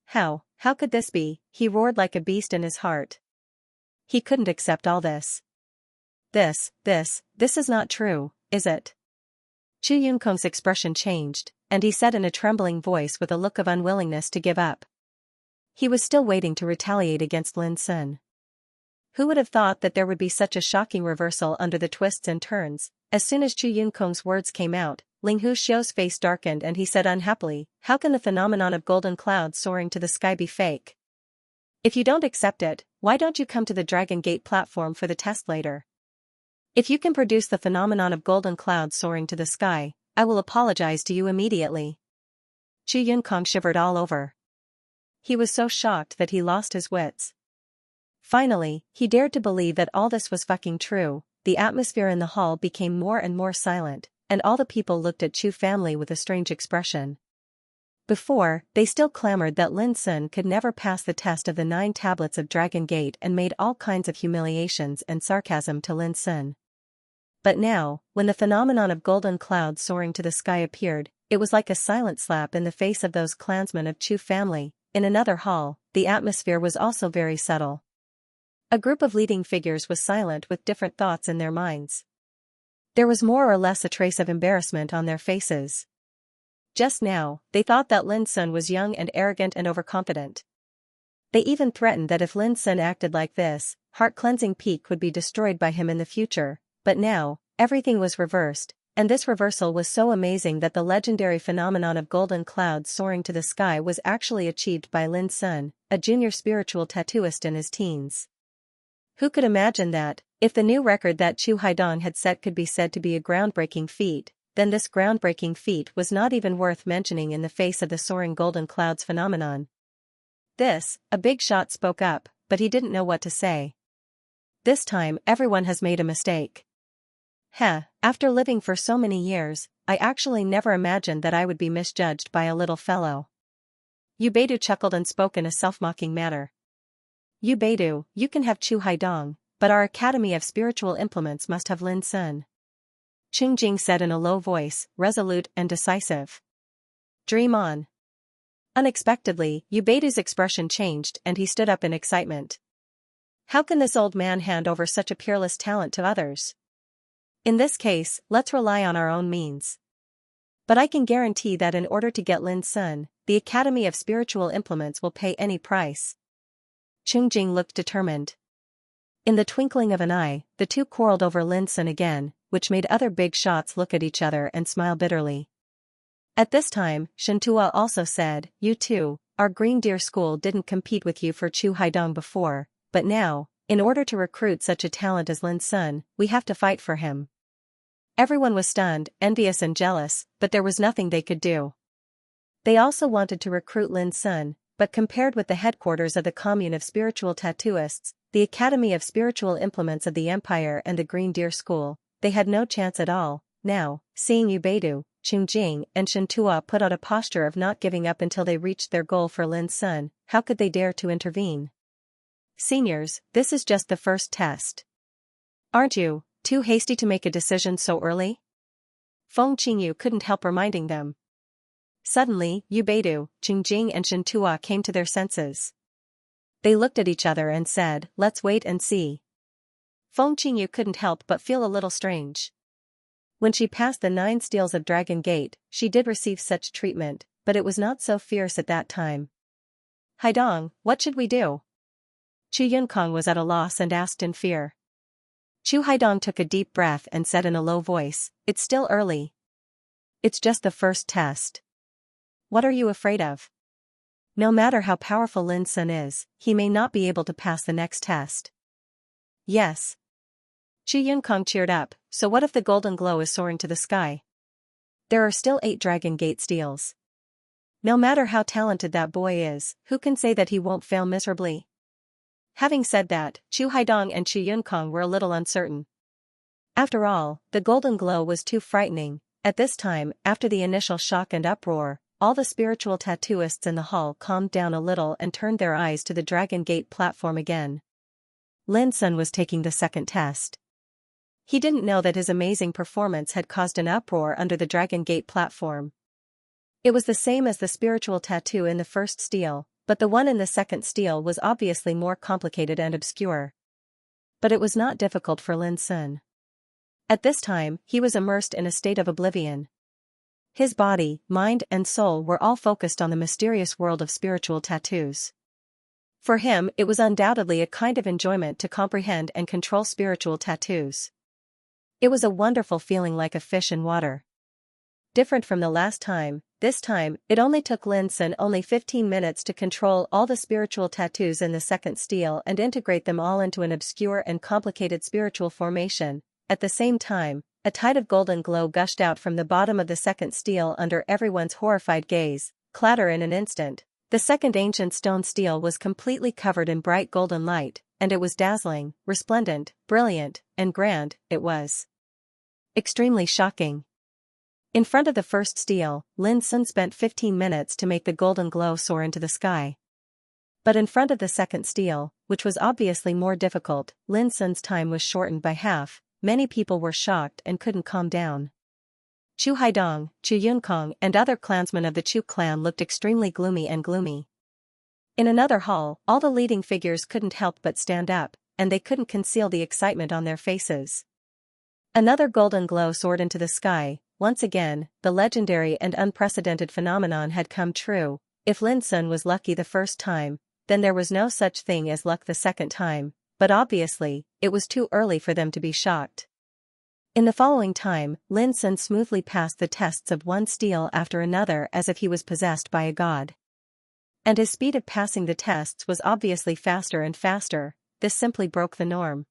How could this be? He roared like a beast in his heart. He couldn't accept all this. This is not true, is it? Chu Yunkong's expression changed, and he said in a trembling voice with a look of unwillingness to give up. He was still waiting to retaliate against Lin Sun. Who would have thought that there would be such a shocking reversal under the twists and turns? As soon as Chu Yunkong's words came out, Ling Hu Xiao's face darkened and he said unhappily, how can the phenomenon of golden clouds soaring to the sky be fake? If you don't accept it, why don't you come to the Dragon Gate platform for the test later? If you can produce the phenomenon of golden clouds soaring to the sky, I will apologize to you immediately. Chu Yunkong shivered all over. He was so shocked that he lost his wits. Finally, he dared to believe that all this was fucking true. The atmosphere in the hall became more and more silent, and all the people looked at Chu family with a strange expression. Before, they still clamored that Lin Sun could never pass the test of the 9 tablets of Dragon Gate and made all kinds of humiliations and sarcasm to Lin Sun. But now, when the phenomenon of golden clouds soaring to the sky appeared, it was like a silent slap in the face of those clansmen of Chu family. In another hall, the atmosphere was also very subtle. A group of leading figures was silent with different thoughts in their minds. There was more or less a trace of embarrassment on their faces. Just now, they thought that Lin Sun was young and arrogant and overconfident. They even threatened that if Lin Sun acted like this, heart-cleansing peak would be destroyed by him in the future, but now, everything was reversed, and this reversal was so amazing that the legendary phenomenon of golden clouds soaring to the sky was actually achieved by Lin Sun, a junior spiritual tattooist in his teens. Who could imagine that, if the new record that Chu Haidong had set could be said to be a groundbreaking feat, then this groundbreaking feat was not even worth mentioning in the face of the soaring golden clouds phenomenon. This, a big shot spoke up, but he didn't know what to say. This time everyone has made a mistake. After living for so many years, I actually never imagined that I would be misjudged by a little fellow. Yu Beidou chuckled and spoke in a self-mocking manner. Yu Beidou, you can have Chu Haidong, but our Academy of Spiritual Implements must have Lin Sun. Qing Jing said in a low voice, resolute and decisive. Dream on. Unexpectedly, Yu Beidou's expression changed and he stood up in excitement. How can this old man hand over such a peerless talent to others? In this case, let's rely on our own means. But I can guarantee that in order to get Lin Sun, the Academy of Spiritual Implements will pay any price. Qing Jing looked determined. In the twinkling of an eye, the two quarreled over Lin Sun again, which made other big shots look at each other and smile bitterly. At this time, Xianxia also said, you too, our Green Deer School didn't compete with you for Chu Haidong before, but now, in order to recruit such a talent as Lin Sun, we have to fight for him. Everyone was stunned, envious and jealous, but there was nothing they could do. They also wanted to recruit Lin Sun, but compared with the headquarters of the Commune of Spiritual Tattooists, the Academy of Spiritual Implements of the Empire and the Green Deer School, they had no chance at all. Now, seeing Yu Beidou, Qing Jing and Xianxia put out a posture of not giving up until they reached their goal for Lin Sun, how could they dare to intervene? Seniors, this is just the first test. Aren't you too hasty to make a decision so early? Feng Qingyu couldn't help reminding them. Suddenly, Yu Beidou, Qing Jing and Xianxia came to their senses. They looked at each other and said, let's wait and see. Feng Qingyu couldn't help but feel a little strange. When she passed the 9 steels of Dragon Gate, she did receive such treatment, but it was not so fierce at that time. Haidong, what should we do? Chu Yunkong was at a loss and asked in fear. Chu Haidong took a deep breath and said in a low voice, it's still early. It's just the first test. What are you afraid of? No matter how powerful Lin Sun is, he may not be able to pass the next test. Yes. Chu Yunkong cheered up, so what if the golden glow is soaring to the sky? There are still 8 Dragon Gate steels. No matter how talented that boy is, who can say that he won't fail miserably? Having said that, Chu Haidong and Chu Yunkong were a little uncertain. After all, the golden glow was too frightening. At this time, after the initial shock and uproar, all the spiritual tattooists in the hall calmed down a little and turned their eyes to the Dragon Gate platform again. Lin Sun was taking the second test. He didn't know that his amazing performance had caused an uproar under the Dragon Gate platform. It was the same as the spiritual tattoo in the first stele, but the one in the second stele was obviously more complicated and obscure. But it was not difficult for Lin Sun. At this time, he was immersed in a state of oblivion. His body, mind and soul were all focused on the mysterious world of spiritual tattoos. For him, it was undoubtedly a kind of enjoyment to comprehend and control spiritual tattoos. It was a wonderful feeling like a fish in water. Different from the last time, this time, it only took Lin Sun only 15 minutes to control all the spiritual tattoos in the second stele and integrate them all into an obscure and complicated spiritual formation. At the same time, a tide of golden glow gushed out from the bottom of the second stele under everyone's horrified gaze. Clatter in an instant. The second ancient stone stele was completely covered in bright golden light, and it was dazzling, resplendent, brilliant, and grand. It was extremely shocking. In front of the first stele, Lin Sun spent 15 minutes to make the golden glow soar into the sky. But in front of the second stele, which was obviously more difficult, Lin Sun's time was shortened by half. Many people were shocked and couldn't calm down. Chu Haidong, Chu Yunkong and other clansmen of the Chu clan looked extremely gloomy. In another hall, all the leading figures couldn't help but stand up, and they couldn't conceal the excitement on their faces. Another golden glow soared into the sky. Once again, the legendary and unprecedented phenomenon had come true. If Lin Sun was lucky the first time, then there was no such thing as luck the second time. but obviously, it was too early for them to be shocked. In the following time, Lin Sun smoothly passed the tests of one steal after another as if he was possessed by a god. And his speed of passing the tests was obviously faster and faster. This simply broke the norm.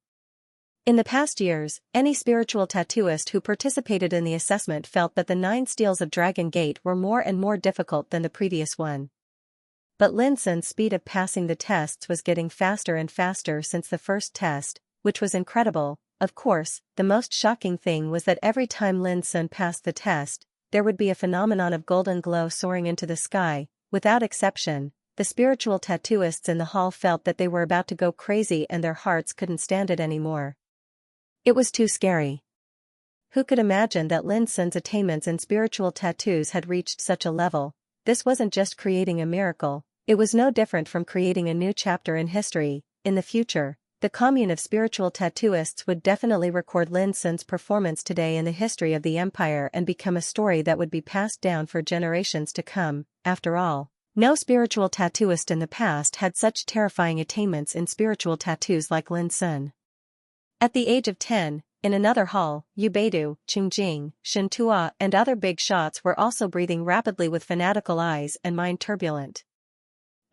In the past years, any spiritual tattooist who participated in the assessment felt that the 9 steals of Dragon Gate were more and more difficult than the previous one. But Lin Sun's speed of passing the tests was getting faster and faster since the first test, which was incredible. Of course, the most shocking thing was that every time Lin Sun passed the test, there would be a phenomenon of golden glow soaring into the sky. Without exception, the spiritual tattooists in the hall felt that they were about to go crazy and their hearts couldn't stand it anymore. It was too scary. Who could imagine that Lin Sun's attainments in spiritual tattoos had reached such a level? This wasn't just creating a miracle, it was no different from creating a new chapter in history. In the future, the commune of spiritual tattooists would definitely record Lin Sun's performance today in the history of the empire and become a story that would be passed down for generations to come. After all, no spiritual tattooist in the past had such terrifying attainments in spiritual tattoos like Lin Sun. At the age of 10, in another hall, Yu Beidu, Qingjing, Xianxia and other big shots were also breathing rapidly with fanatical eyes and mind turbulent.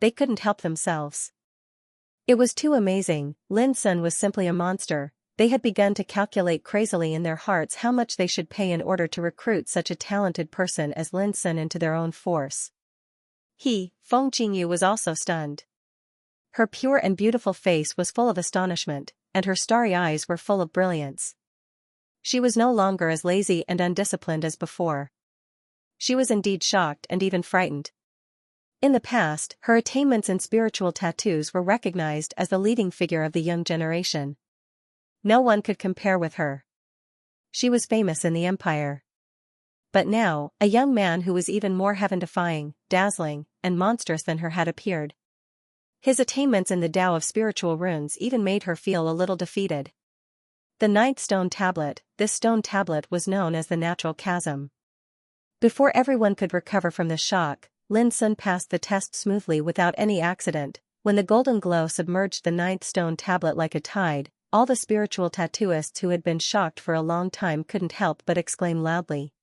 They couldn't help themselves. It was too amazing. Lin Sun was simply a monster. They had begun to calculate crazily in their hearts how much they should pay in order to recruit such a talented person as Lin Sun into their own force. Feng Qingyu was also stunned. Her pure and beautiful face was full of astonishment, and her starry eyes were full of brilliance. She was no longer as lazy and undisciplined as before. She was indeed shocked and even frightened. In the past, her attainments in spiritual tattoos were recognized as the leading figure of the young generation. No one could compare with her. She was famous in the empire. But now, a young man who was even more heaven-defying, dazzling, and monstrous than her had appeared. His attainments in the Tao of spiritual runes even made her feel a little defeated. The 9th stone tablet. This stone tablet was known as the Natural Chasm. Before everyone could recover from the shock, Lin Sun passed the test smoothly without any accident. When the golden glow submerged the 9th stone tablet like a tide, all the spiritual tattooists who had been shocked for a long time couldn't help but exclaim loudly.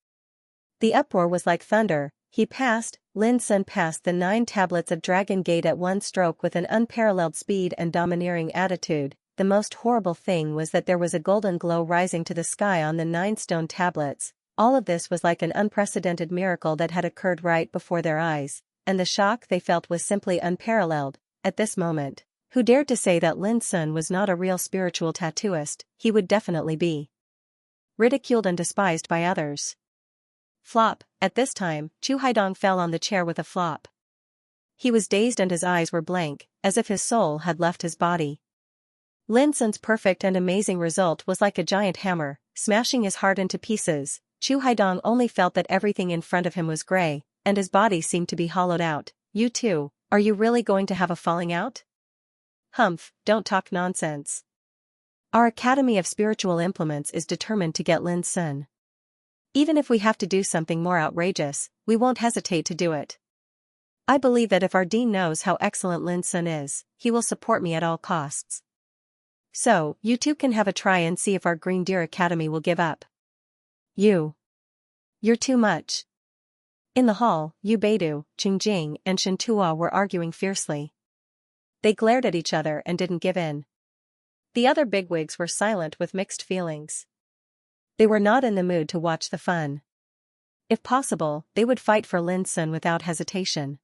The uproar was like thunder. Lin Sun passed the 9 tablets of Dragon Gate at one stroke with an unparalleled speed and domineering attitude. The most horrible thing was that there was a golden glow rising to the sky on the 9 stone tablets. All of this was like an unprecedented miracle that had occurred right before their eyes, and the shock they felt was simply unparalleled. At this moment, who dared to say that Lin Sun was not a real spiritual tattooist? He would definitely be ridiculed and despised by others. Flop. At this time, Chu Haidong fell on the chair with a flop. He was dazed and his eyes were blank, as if his soul had left his body. Lin Sun's perfect and amazing result was like a giant hammer, smashing his heart into pieces. Chu Haidong only felt that everything in front of him was gray, and his body seemed to be hollowed out. You two, are you really going to have a falling out? Humph, don't talk nonsense. Our Academy of Spiritual Implements is determined to get Lin Sun. Even if we have to do something more outrageous, we won't hesitate to do it. I believe that if our dean knows how excellent Lin Sun is, he will support me at all costs. So, you two can have a try and see if our Green Deer Academy will give up. You're too much. In the hall, Yu Beidu, Qingjing and Xianxia were arguing fiercely. They glared at each other and didn't give in. The other bigwigs were silent with mixed feelings. They were not in the mood to watch the fun. If possible, they would fight for Lin Sun without hesitation.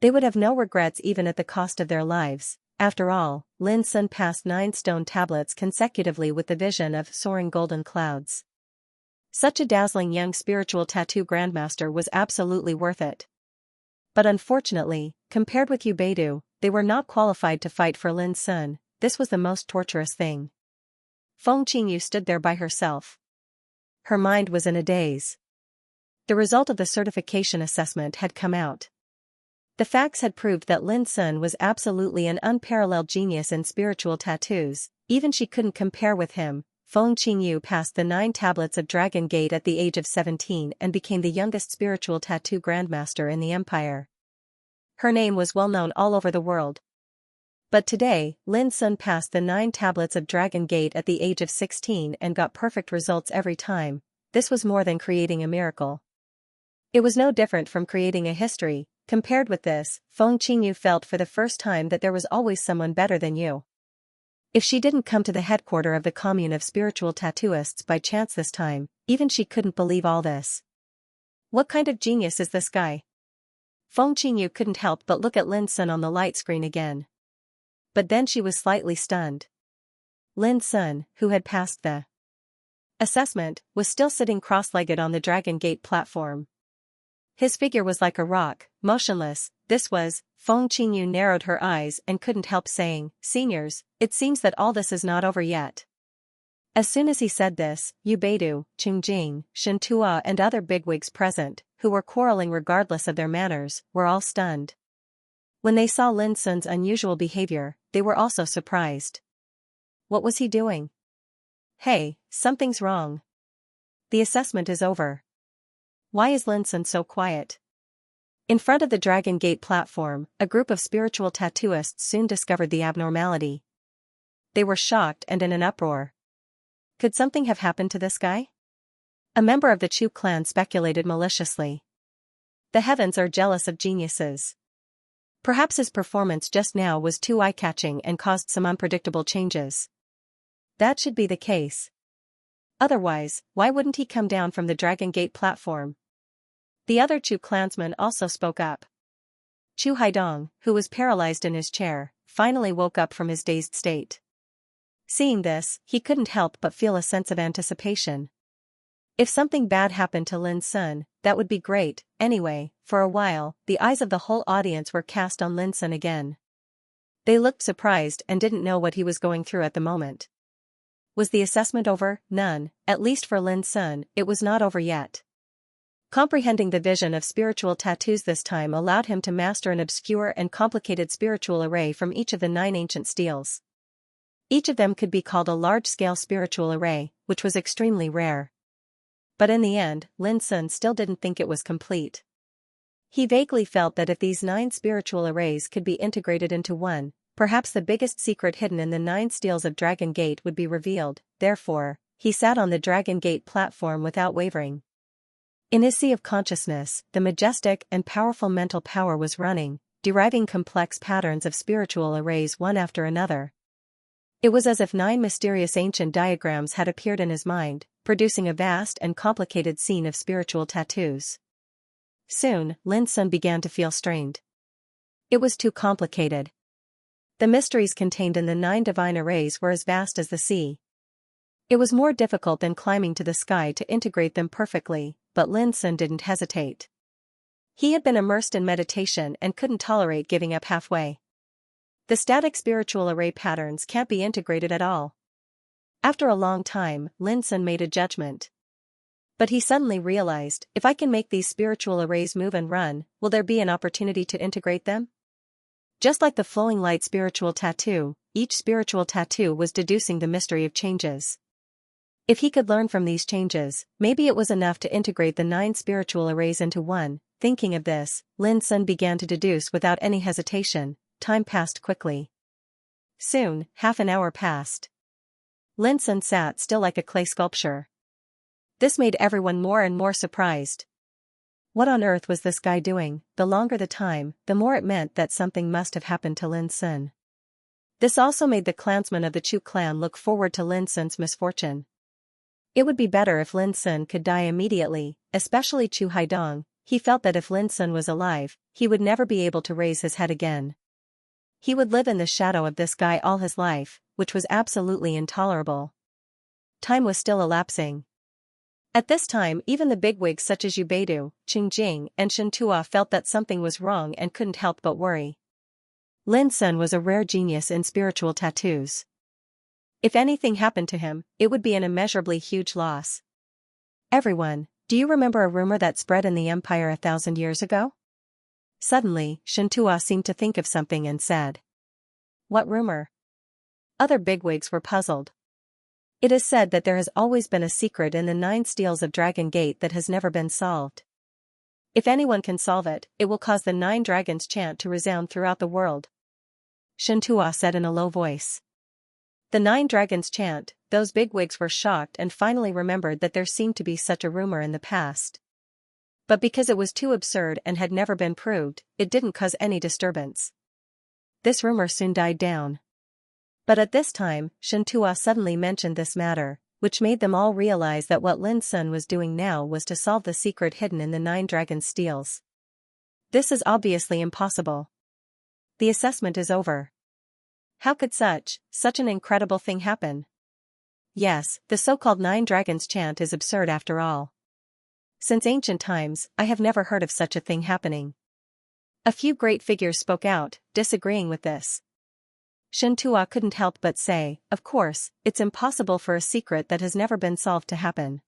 They would have no regrets even at the cost of their lives. After all, Lin Sun passed 9 stone tablets consecutively with the vision of soaring golden clouds. Such a dazzling young spiritual tattoo grandmaster was absolutely worth it. But unfortunately, compared with Yu Beidu, they were not qualified to fight for Lin Sun. This was the most torturous thing. Feng Qingyu stood there by herself. Her mind was in a daze. The result of the certification assessment had come out. The facts had proved that Lin Sun was absolutely an unparalleled genius in spiritual tattoos. Even she couldn't compare with him. Feng Qingyu passed the 9 tablets of Dragon Gate at the age of 17 and became the youngest spiritual tattoo grandmaster in the empire. Her name was well known all over the world. But today, Lin Sun passed the 9 tablets of Dragon Gate at the age of 16 and got perfect results every time. This was more than creating a miracle. It was no different from creating a history. Compared with this, Feng Qingyu felt for the first time that there was always someone better than you. If she didn't come to the headquarters of the commune of spiritual tattooists by chance this time, even she couldn't believe all this. What kind of genius is this guy? Feng Qingyu couldn't help but look at Lin Sun on the light screen again. But then she was slightly stunned. Lin Sun, who had passed the assessment, was still sitting cross-legged on the Dragon Gate platform. His figure was like a rock, motionless. This was, Feng Qingyu narrowed her eyes and couldn't help saying, "Seniors, it seems that all this is not over yet." As soon as he said this, Yu Beidu, Qingjing, Xianxia and other bigwigs present, who were quarreling regardless of their manners, were all stunned. When they saw Lin Sun's unusual behavior, they were also surprised. What was he doing? Hey, something's wrong. The assessment is over. Why is Lin Sun so quiet? In front of the Dragon Gate platform, a group of spiritual tattooists soon discovered the abnormality. They were shocked and in an uproar. Could something have happened to this guy? A member of the Chu clan speculated maliciously. The heavens are jealous of geniuses. Perhaps his performance just now was too eye-catching and caused some unpredictable changes. That should be the case. Otherwise, why wouldn't he come down from the Dragon Gate platform? The other Chu clansman also spoke up. Chu Haidong, who was paralyzed in his chair, finally woke up from his dazed state. Seeing this, he couldn't help but feel a sense of anticipation. If something bad happened to Lin Sun, that would be great. Anyway, for a while, the eyes of the whole audience were cast on Lin Sun again. They looked surprised and didn't know what he was going through at the moment. Was the assessment over? None, at least for Lin Sun, it was not over yet. Comprehending the vision of spiritual tattoos this time allowed him to master an obscure and complicated spiritual array from each of the 9 ancient steels. Each of them could be called a large-scale spiritual array, which was extremely rare. But in the end, Lin Sun still didn't think it was complete. He vaguely felt that if these 9 spiritual arrays could be integrated into one, perhaps the biggest secret hidden in the 9 steels of Dragon Gate would be revealed. Therefore, he sat on the Dragon Gate platform without wavering. In his sea of consciousness, the majestic and powerful mental power was running, deriving complex patterns of spiritual arrays one after another. It was as if 9 mysterious ancient diagrams had appeared in his mind, producing a vast and complicated scene of spiritual tattoos. Soon, Lin Sun began to feel strained. It was too complicated. The mysteries contained in the 9 divine arrays were as vast as the sea. It was more difficult than climbing to the sky to integrate them perfectly, but Lin Sun didn't hesitate. He had been immersed in meditation and couldn't tolerate giving up halfway. The static spiritual array patterns can't be integrated at all. After a long time, Lin Sun made a judgment. But he suddenly realized, if I can make these spiritual arrays move and run, will there be an opportunity to integrate them? Just like the flowing light spiritual tattoo, each spiritual tattoo was deducing the mystery of changes. If he could learn from these changes, maybe it was enough to integrate the 9 spiritual arrays into one. Thinking of this, Lin Sun began to deduce without any hesitation. Time passed quickly. Soon, half an hour passed. Lin Sun sat still like a clay sculpture. This made everyone more and more surprised. What on earth was this guy doing? The longer the time, the more it meant that something must have happened to Lin Sun. This also made the clansmen of the Chu clan look forward to Lin Sun's misfortune. It would be better if Lin Sun could die immediately, especially Chu Haidong. He felt that if Lin Sun was alive, he would never be able to raise his head again. He would live in the shadow of this guy all his life, which was absolutely intolerable. Time was still elapsing. At this time even the bigwigs such as Yu Beidu, Qingjing and Xianxia felt that something was wrong and couldn't help but worry. Lin Sun was a rare genius in spiritual tattoos. If anything happened to him, it would be an immeasurably huge loss. Everyone, do you remember a rumor that spread in the empire 1,000 years ago? Suddenly, Xianxia seemed to think of something and said. What rumor? Other bigwigs were puzzled. It is said that there has always been a secret in the 9 steels of Dragon Gate that has never been solved. If anyone can solve it, it will cause the 9 dragons chant to resound throughout the world. Xianxia said in a low voice. The 9 dragons chant. Those bigwigs were shocked and finally remembered that there seemed to be such a rumor in the past. But because it was too absurd and had never been proved, it didn't cause any disturbance. This rumor soon died down. But at this time, Xianxia suddenly mentioned this matter, which made them all realize that what Lin Sun was doing now was to solve the secret hidden in the 9 dragons' steels. This is obviously impossible. The assessment is over. How could such an incredible thing happen? Yes, the so-called 9 dragons chant is absurd after all. Since ancient times, I have never heard of such a thing happening. A few great figures spoke out, disagreeing with this. Xianxia couldn't help but say, of course, it's impossible for a secret that has never been solved to happen.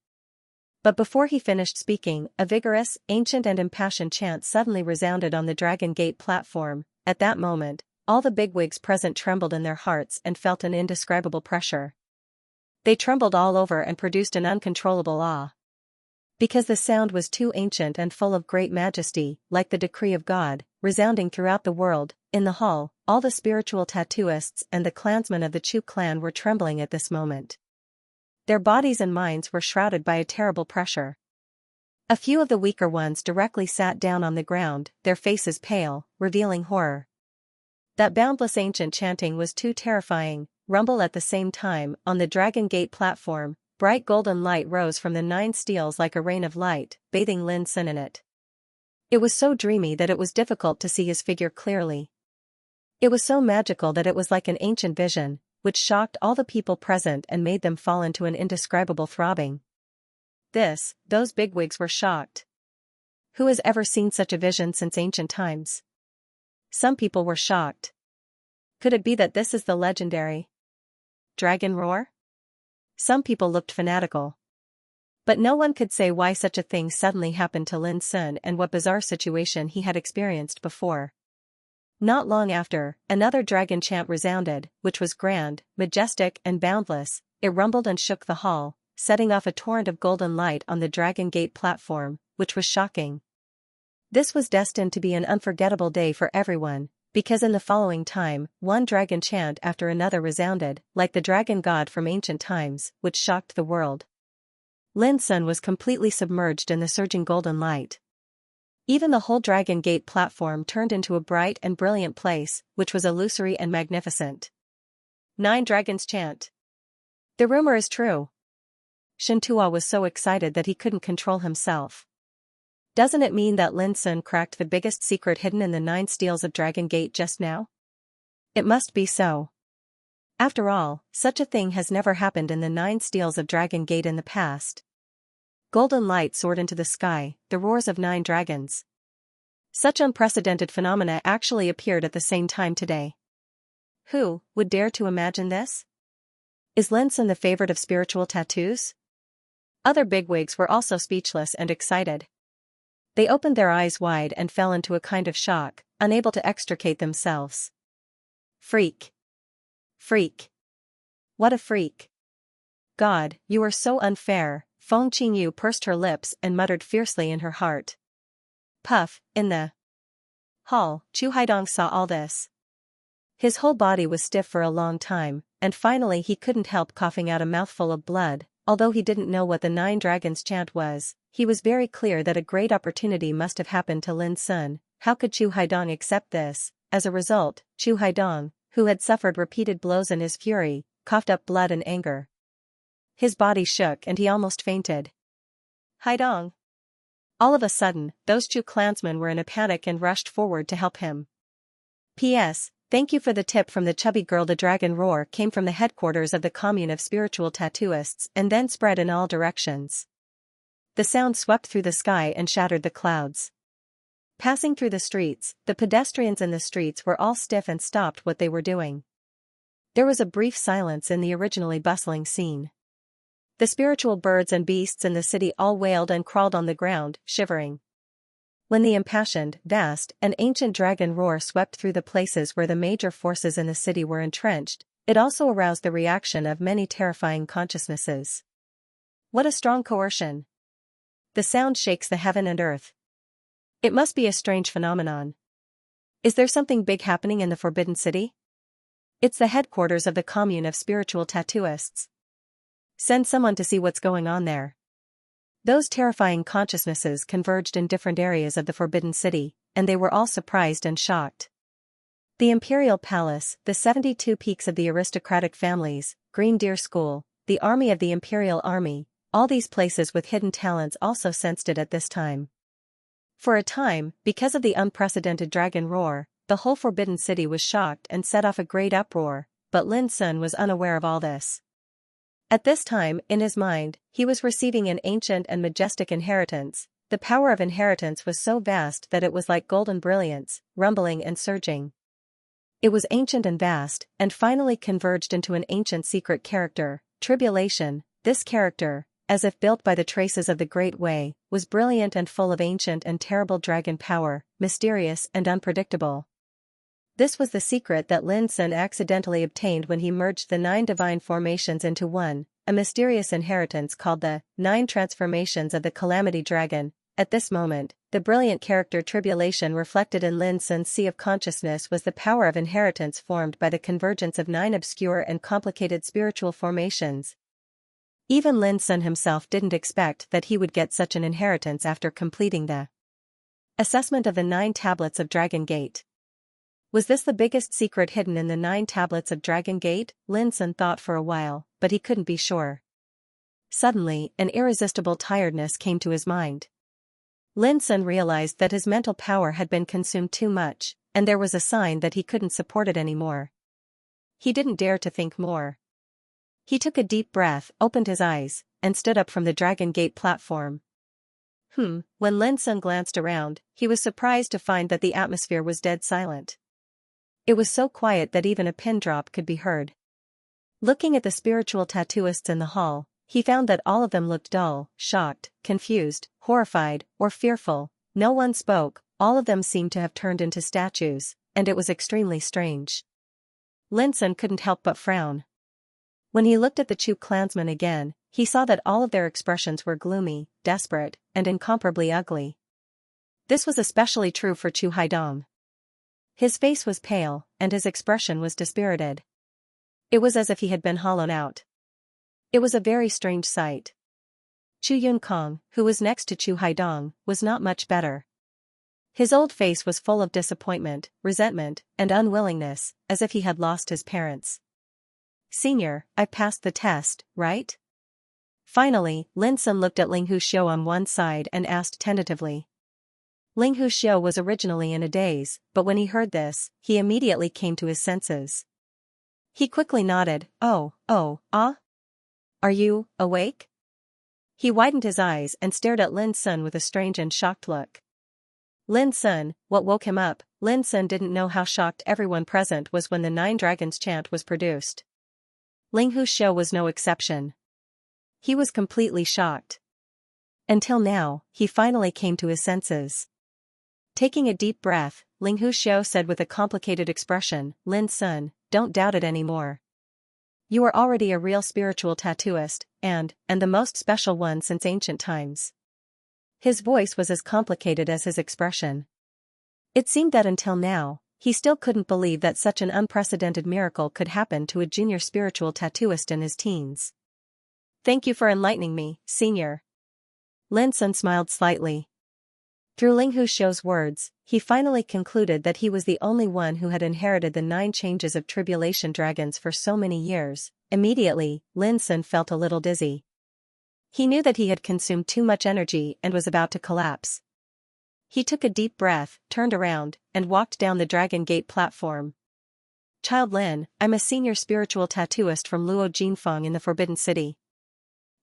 But before he finished speaking, a vigorous, ancient and impassioned chant suddenly resounded on the Dragon Gate platform. At that moment, all the bigwigs present trembled in their hearts and felt an indescribable pressure. They trembled all over and produced an uncontrollable awe. Because the sound was too ancient and full of great majesty, like the decree of God, resounding throughout the world. In the hall, all the spiritual tattooists and the clansmen of the Chu clan were trembling at this moment. Their bodies and minds were shrouded by a terrible pressure. A few of the weaker ones directly sat down on the ground, their faces pale, revealing horror. That boundless ancient chanting was too terrifying. Rumble at the same time, on the Dragon Gate platform, bright golden light rose from the 9 steels like a rain of light, bathing Lin Sun in it. It was so dreamy that it was difficult to see his figure clearly. It was so magical that it was like an ancient vision, which shocked all the people present and made them fall into an indescribable throbbing. Those bigwigs were shocked. Who has ever seen such a vision since ancient times? Some people were shocked. Could it be that this is the legendary dragon roar? Some people looked fanatical. But no one could say why such a thing suddenly happened to Lin Sun and what bizarre situation he had experienced before. Not long after, another dragon chant resounded, which was grand, majestic and boundless. It rumbled and shook the hall, setting off a torrent of golden light on the Dragon Gate platform, which was shocking. This was destined to be an unforgettable day for everyone, because in the following time, one dragon chant after another resounded, like the dragon god from ancient times, which shocked the world. Lin Sun was completely submerged in the surging golden light. Even the whole Dragon Gate platform turned into a bright and brilliant place, which was illusory and magnificent. 9 dragons chant. The rumor is true. Xianxia was so excited that he couldn't control himself. Doesn't it mean that Lin Sun cracked the biggest secret hidden in the 9 steels of Dragon Gate just now? It must be so. After all, such a thing has never happened in the 9 steels of Dragon Gate in the past. Golden light soared into the sky, the roars of 9 dragons. Such unprecedented phenomena actually appeared at the same time today. Who would dare to imagine this? Is Lin Sun the favorite of spiritual tattoos? Other bigwigs were also speechless and excited. They opened their eyes wide and fell into a kind of shock, unable to extricate themselves. Freak. Freak. What a freak. God, you are so unfair. Feng Qingyu pursed her lips and muttered fiercely in her heart. Puff, in the hall, Chu Haidong saw all this. His whole body was stiff for a long time, and finally he couldn't help coughing out a mouthful of blood. Although he didn't know what the 9 dragons chant was, he was very clear that a great opportunity must have happened to Lin Sun. How could Chu Haidong accept this? As a result, Chu Haidong, who had suffered repeated blows in his fury, coughed up blood and anger. His body shook and he almost fainted. Haidong. All of a sudden, those Chu clansmen were in a panic and rushed forward to help him. P.S. Thank you for the tip from the chubby girl. The dragon roar came from the headquarters of the commune of spiritual tattooists and then spread in all directions. The sound swept through the sky and shattered the clouds. Passing through the streets, the pedestrians in the streets were all stiff and stopped what they were doing. There was a brief silence in the originally bustling scene. The spiritual birds and beasts in the city all wailed and crawled on the ground, shivering. When the impassioned, vast, and ancient dragon roar swept through the places where the major forces in the city were entrenched, it also aroused the reaction of many terrifying consciousnesses. What a strong coercion! The sound shakes the heaven and earth. It must be a strange phenomenon. Is there something big happening in the Forbidden City? It's the headquarters of the commune of spiritual tattooists. Send someone to see what's going on there. Those terrifying consciousnesses converged in different areas of the Forbidden City, and they were all surprised and shocked. The Imperial Palace, the 72 peaks of the aristocratic families, Green Deer School, the army of the Imperial Army, all these places with hidden talents also sensed it at this time. For a time, because of the unprecedented dragon roar, the whole Forbidden City was shocked and set off a great uproar, but Lin Sun was unaware of all this. At this time, in his mind, he was receiving an ancient and majestic inheritance. The power of inheritance was so vast that it was like golden brilliance, rumbling and surging. It was ancient and vast, and finally converged into an ancient secret character, Tribulation. This character, as if built by the traces of the Great Way, was brilliant and full of ancient and terrible dragon power, mysterious and unpredictable. This was the secret that Lin Sun accidentally obtained when he merged the 9 divine formations into one, a mysterious inheritance called the 9 transformations of the Calamity Dragon. At this moment, the brilliant character Tribulation reflected in Lin Sun's sea of consciousness was the power of inheritance formed by the convergence of 9 obscure and complicated spiritual formations. Even Lin Sun himself didn't expect that he would get such an inheritance after completing the assessment of the 9 tablets of Dragon Gate. Was this the biggest secret hidden in the 9 tablets of Dragon Gate? Lin Sun thought for a while, but he couldn't be sure. Suddenly, an irresistible tiredness came to his mind. Lin Sun realized that his mental power had been consumed too much, and there was a sign that he couldn't support it anymore. He didn't dare to think more. He took a deep breath, opened his eyes, and stood up from the Dragon Gate platform. When Lin Sun glanced around, he was surprised to find that the atmosphere was dead silent. It was so quiet that even a pin drop could be heard. Looking at the spiritual tattooists in the hall, he found that all of them looked dull, shocked, confused, horrified, or fearful. No one spoke, all of them seemed to have turned into statues, and it was extremely strange. Lin Sun couldn't help but frown. When he looked at the Chu clansmen again, he saw that all of their expressions were gloomy, desperate, and incomparably ugly. This was especially true for Chu Haidong. His face was pale, and his expression was dispirited. It was as if he had been hollowed out. It was a very strange sight. Chu Yunkong, who was next to Chu Haidong, was not much better. His old face was full of disappointment, resentment, and unwillingness, as if he had lost his parents. "Senior, I passed the test, right?" Finally, Lin Sun looked at Ling Huxiu on one side and asked tentatively. Ling Huxiu was originally in a daze, but when he heard this, he immediately came to his senses. He quickly nodded. Are you awake?" He widened his eyes and stared at Lin Sun with a strange and shocked look. Lin Sun, what woke him up? Lin Sun didn't know how shocked everyone present was when the 9 dragons chant was produced. Ling Huxiu was no exception. He was completely shocked. Until now, he finally came to his senses. Taking a deep breath, Ling Huxiu said with a complicated expression, "Lin Sun, don't doubt it anymore. You are already a real spiritual tattooist, and the most special one since ancient times." His voice was as complicated as his expression. It seemed that until now, he still couldn't believe that such an unprecedented miracle could happen to a junior spiritual tattooist in his teens. "Thank you for enlightening me, senior." Lin Sun smiled slightly. Through Ling Huxiu's words, he finally concluded that he was the only one who had inherited the 9 changes of tribulation dragons for so many years. Immediately, Lin Sun felt a little dizzy. He knew that he had consumed too much energy and was about to collapse. He took a deep breath, turned around, and walked down the Dragon Gate platform. "Child Lin, I'm a senior spiritual tattooist from Luo Jinfeng in the Forbidden City.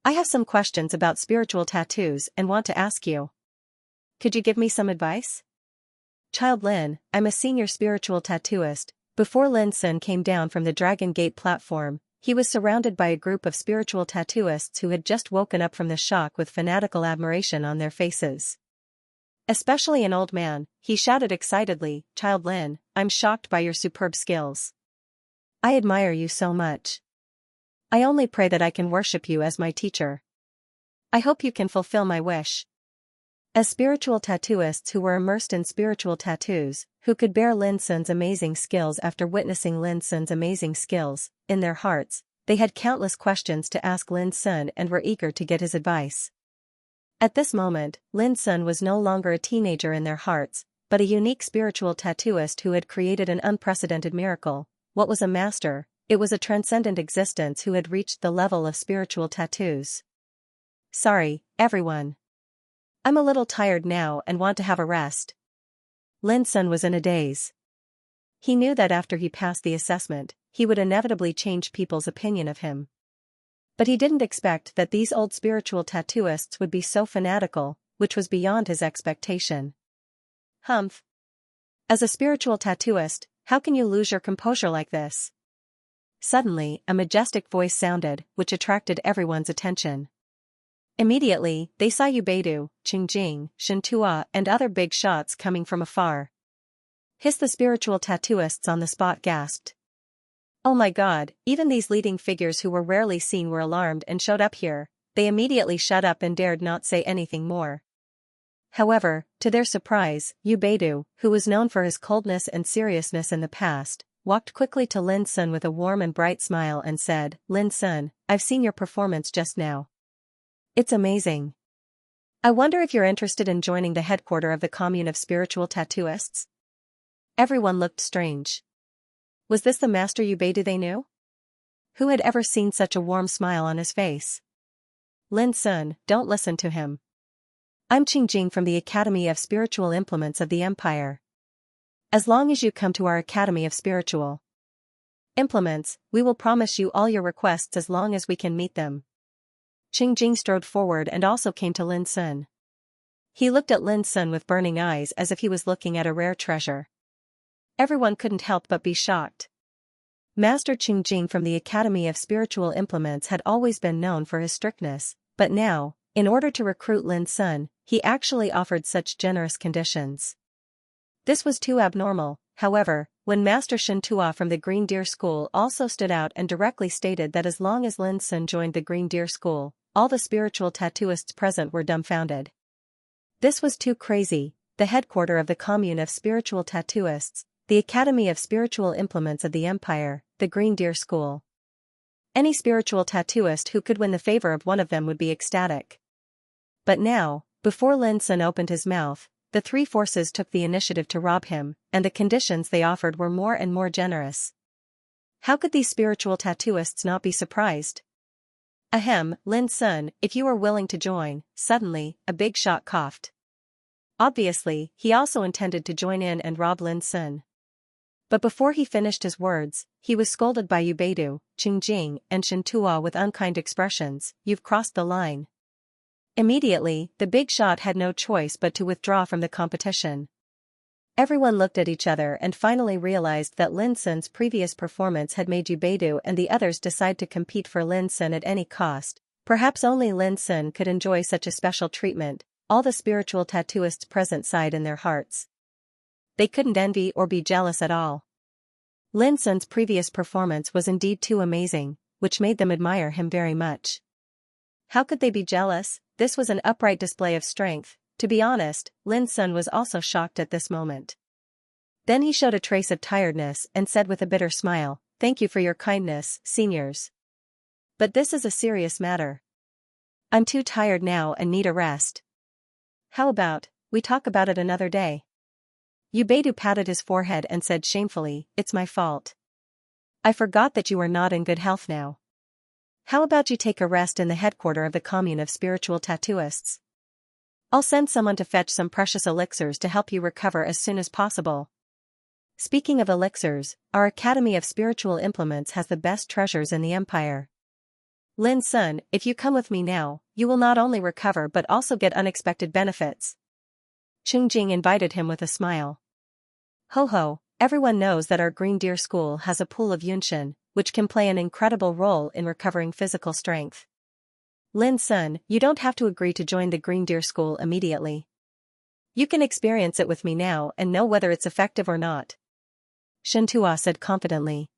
I have some questions about spiritual tattoos and want to ask you. Could you give me some advice?" "Child Lin, I'm a senior spiritual tattooist." Before Lin Sun came down from the Dragon Gate platform, he was surrounded by a group of spiritual tattooists who had just woken up from the shock with fanatical admiration on their faces. Especially an old man, he shouted excitedly, "Child Lin, I'm shocked by your superb skills. I admire you so much. I only pray that I can worship you as my teacher. I hope you can fulfill my wish." As spiritual tattooists who were immersed in spiritual tattoos, who could bear Lin Sun's amazing skills after witnessing Lin Sun's amazing skills, in their hearts, they had countless questions to ask Lin Sun and were eager to get his advice. At this moment, Lin Sun was no longer a teenager in their hearts, but a unique spiritual tattooist who had created an unprecedented miracle. What was a master? It was a transcendent existence who had reached the level of spiritual tattoos. Sorry, everyone. I'm a little tired now and want to have a rest. Lin Sun was in a daze. He knew that after he passed the assessment, he would inevitably change people's opinion of him. But he didn't expect that these old spiritual tattooists would be so fanatical, which was beyond his expectation. Humph. As a spiritual tattooist, how can you lose your composure like this? Suddenly, a majestic voice sounded, which attracted everyone's attention. Immediately, they saw Beidou, Qingjing, Xianxia, and other big shots coming from afar. Hiss! The spiritual tattooists on the spot gasped. Oh my god, even these leading figures who were rarely seen were alarmed and showed up here. They immediately shut up and dared not say anything more. However, to their surprise, Beidou, who was known for his coldness and seriousness in the past, walked quickly to Lin Sun with a warm and bright smile and said, Lin Sun, I've seen your performance just now. It's amazing. I wonder if you're interested in joining the headquarters of the commune of spiritual tattooists? Everyone looked strange. Was this the master Beidou they knew? Who had ever seen such a warm smile on his face? Lin Sun, don't listen to him. I'm Qingjing from the Academy of Spiritual Implements of the Empire. As long as you come to our Academy of Spiritual Implements, we will promise you all your requests as long as we can meet them. Qingjing strode forward and also came to Lin Sun. He looked at Lin Sun with burning eyes as if he was looking at a rare treasure. Everyone couldn't help but be shocked. Master Qingjing from the Academy of Spiritual Implements had always been known for his strictness, but now, in order to recruit Lin Sun, he actually offered such generous conditions. This was too abnormal. However, when Master Xianxia from the Green Deer School also stood out and directly stated that as long as Lin Sun joined the Green Deer School, all the spiritual tattooists present were dumbfounded. This was too crazy. The headquarters of the commune of spiritual tattooists, the Academy of Spiritual Implements of the Empire, the Green Deer School. Any spiritual tattooist who could win the favor of one of them would be ecstatic. But now, before Lin Sun opened his mouth, the three forces took the initiative to rob him, and the conditions they offered were more and more generous. How could these spiritual tattooists not be surprised? Ahem, Lin Sun, if you are willing to join. Suddenly, a big shot coughed. Obviously, he also intended to join in and rob Lin Sun. But before he finished his words, he was scolded by Beidou, Qingjing, and Xianxia with unkind expressions. You've crossed the line. Immediately, the big shot had no choice but to withdraw from the competition. Everyone looked at each other and finally realized that Lin Sun's previous performance had made Beidou and the others decide to compete for Lin Sun at any cost. Perhaps only Lin Sun could enjoy such a special treatment. All the spiritual tattooists present sighed in their hearts. They couldn't envy or be jealous at all. Lin Sun's previous performance was indeed too amazing, which made them admire him very much. How could they be jealous? This was an upright display of strength. To be honest, Lin Sun was also shocked at this moment. Then he showed a trace of tiredness and said with a bitter smile, Thank you for your kindness, seniors. But this is a serious matter. I'm too tired now and need a rest. How about, we talk about it another day? Beidou patted his forehead and said shamefully, It's my fault. I forgot that you are not in good health now. How about you take a rest in the headquarters of the commune of spiritual tattooists? I'll send someone to fetch some precious elixirs to help you recover as soon as possible. Speaking of elixirs, our Academy of Spiritual Implements has the best treasures in the empire. Lin Sun, if you come with me now, you will not only recover but also get unexpected benefits. Qingjing invited him with a smile. Ho ho, everyone knows that our Green Deer School has a pool of Yunshin, which can play an incredible role in recovering physical strength. Lin Sun, you don't have to agree to join the Green Deer School immediately. You can experience it with me now and know whether it's effective or not. Xianxia said confidently.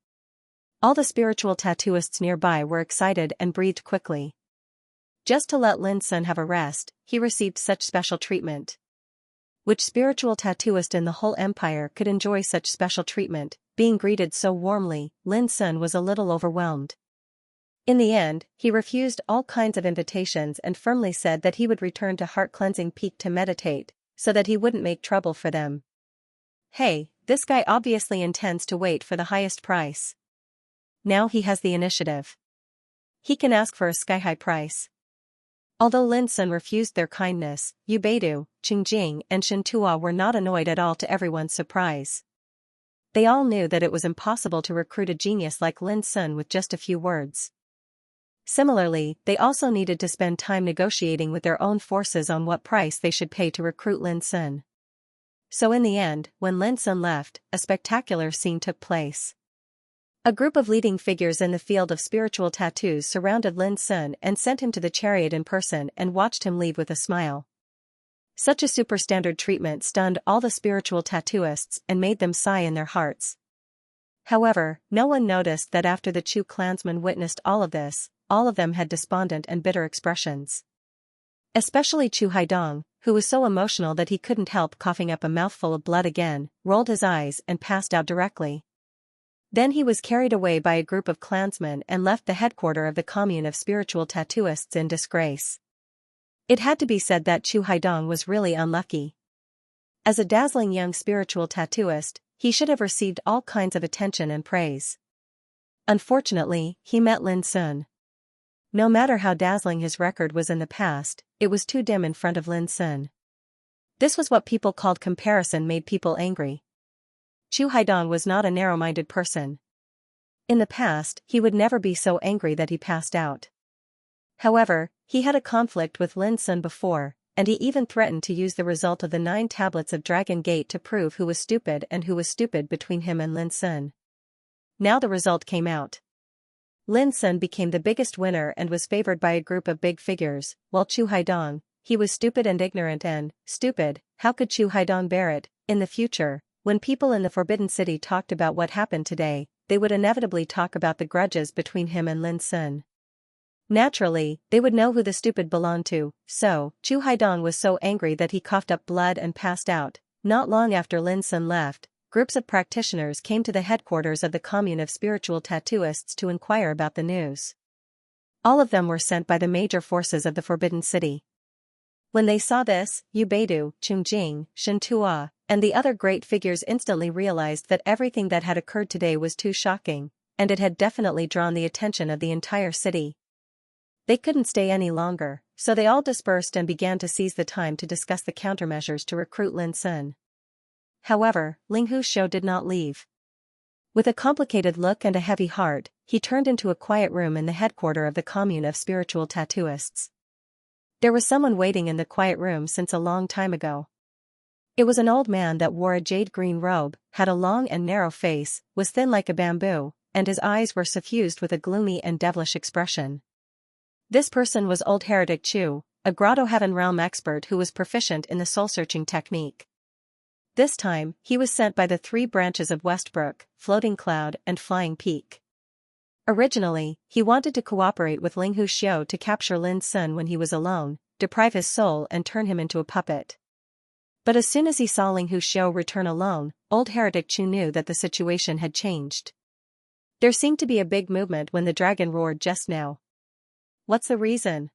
All the spiritual tattooists nearby were excited and breathed quickly. Just to let Lin Sun have a rest, he received such special treatment. Which spiritual tattooist in the whole empire could enjoy such special treatment? Being greeted so warmly, Lin Sun was a little overwhelmed. In the end, he refused all kinds of invitations and firmly said that he would return to Heart Cleansing Peak to meditate, so that he wouldn't make trouble for them. Hey, this guy obviously intends to wait for the highest price. Now he has the initiative. He can ask for a sky-high price. Although Lin Sun refused their kindness, Yu Beidu, Qingjing and Xianxia were not annoyed at all, to everyone's surprise. They all knew that it was impossible to recruit a genius like Lin Sun with just a few words. Similarly, they also needed to spend time negotiating with their own forces on what price they should pay to recruit Lin Sun. So in the end, when Lin Sun left, a spectacular scene took place. A group of leading figures in the field of spiritual tattoos surrounded Lin Sun and sent him to the chariot in person and watched him leave with a smile. Such a superstandard treatment stunned all the spiritual tattooists and made them sigh in their hearts. However, no one noticed that after the Chu clansmen witnessed all of this, all of them had despondent and bitter expressions. Especially Chu Haidong, who was so emotional that he couldn't help coughing up a mouthful of blood again, rolled his eyes and passed out directly. Then he was carried away by a group of clansmen and left the headquarters of the commune of spiritual tattooists in disgrace. It had to be said that Chu Haidong was really unlucky. As a dazzling young spiritual tattooist, he should have received all kinds of attention and praise. Unfortunately, he met Lin Sun. No matter how dazzling his record was in the past, it was too dim in front of Lin Sun. This was what people called comparison made people angry. Chu Haidong was not a narrow-minded person. In the past, he would never be so angry that he passed out. However, he had a conflict with Lin Sun before, and he even threatened to use the result of the 9 tablets of Dragon Gate to prove who was stupid and who was stupid between him and Lin Sun. Now the result came out. Lin Sun became the biggest winner and was favored by a group of big figures, while Chu Haidong, he was stupid and ignorant and, stupid, how could Chu Haidong bear it? In the future, when people in the Forbidden City talked about what happened today, they would inevitably talk about the grudges between him and Lin Sun. Naturally, they would know who the stupid belonged to, so, Chu Haidong was so angry that he coughed up blood and passed out. Not long after Lin Sun left, groups of practitioners came to the headquarters of the commune of spiritual tattooists to inquire about the news. All of them were sent by the major forces of the Forbidden City. When they saw this, Yu Beidu, Qingjing, Xianxia, and the other great figures instantly realized that everything that had occurred today was too shocking, and it had definitely drawn the attention of the entire city. They couldn't stay any longer, so they all dispersed and began to seize the time to discuss the countermeasures to recruit Lin Sun. However, Ling Huxiu did not leave. With a complicated look and a heavy heart, he turned into a quiet room in the headquarters of the commune of spiritual tattooists. There was someone waiting in the quiet room since a long time ago. It was an old man that wore a jade-green robe, had a long and narrow face, was thin like a bamboo, and his eyes were suffused with a gloomy and devilish expression. This person was old Heretic Chu, a Grotto Heaven Realm expert who was proficient in the soul-searching technique. This time, he was sent by the 3 branches of Westbrook, Floating Cloud and Flying Peak. Originally, he wanted to cooperate with Ling Huxiu to capture Lin Sun when he was alone, deprive his soul and turn him into a puppet. But as soon as he saw Ling Huxiu return alone, old Heretic Chu knew that the situation had changed. There seemed to be a big movement when the dragon roared just now. What's the reason?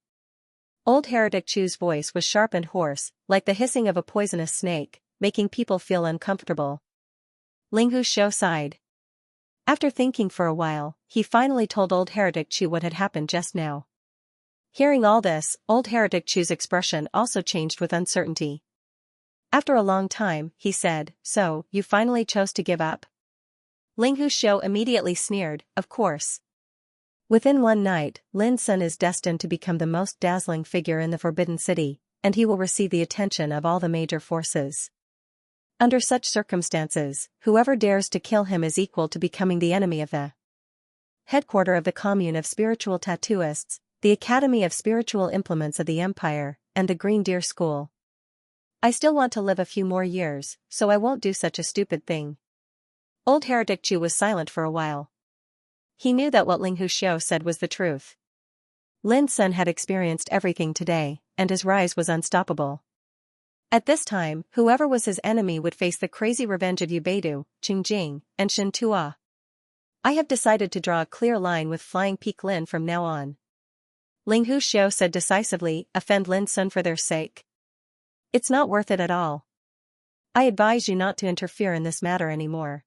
Old Heretic Chu's voice was sharp and hoarse, like the hissing of a poisonous snake, making people feel uncomfortable. Ling Huxiu sighed. After thinking for a while, he finally told old Heretic Chu what had happened just now. Hearing all this, old Heretic Chu's expression also changed with uncertainty. After a long time, he said, "So, you finally chose to give up?" Ling Huxiu immediately sneered, "Of course. Within one night, Lin Sun is destined to become the most dazzling figure in the Forbidden City, and he will receive the attention of all the major forces. Under such circumstances, whoever dares to kill him is equal to becoming the enemy of the headquarters of the commune of spiritual tattooists, the Academy of Spiritual Implements of the Empire, and the Green Deer School. I still want to live a few more years, so I won't do such a stupid thing." Old Heretic Chu was silent for a while. He knew that what Ling Huxiu said was the truth. Lin Sun had experienced everything today, and his rise was unstoppable. At this time, whoever was his enemy would face the crazy revenge of Yubeidu, Qingjing, and Shintua. I have decided to draw a clear line with Flying Peak Lin from now on. Ling Huxiao said decisively, offend Lin Sun for their sake. It's not worth it at all. I advise you not to interfere in this matter anymore.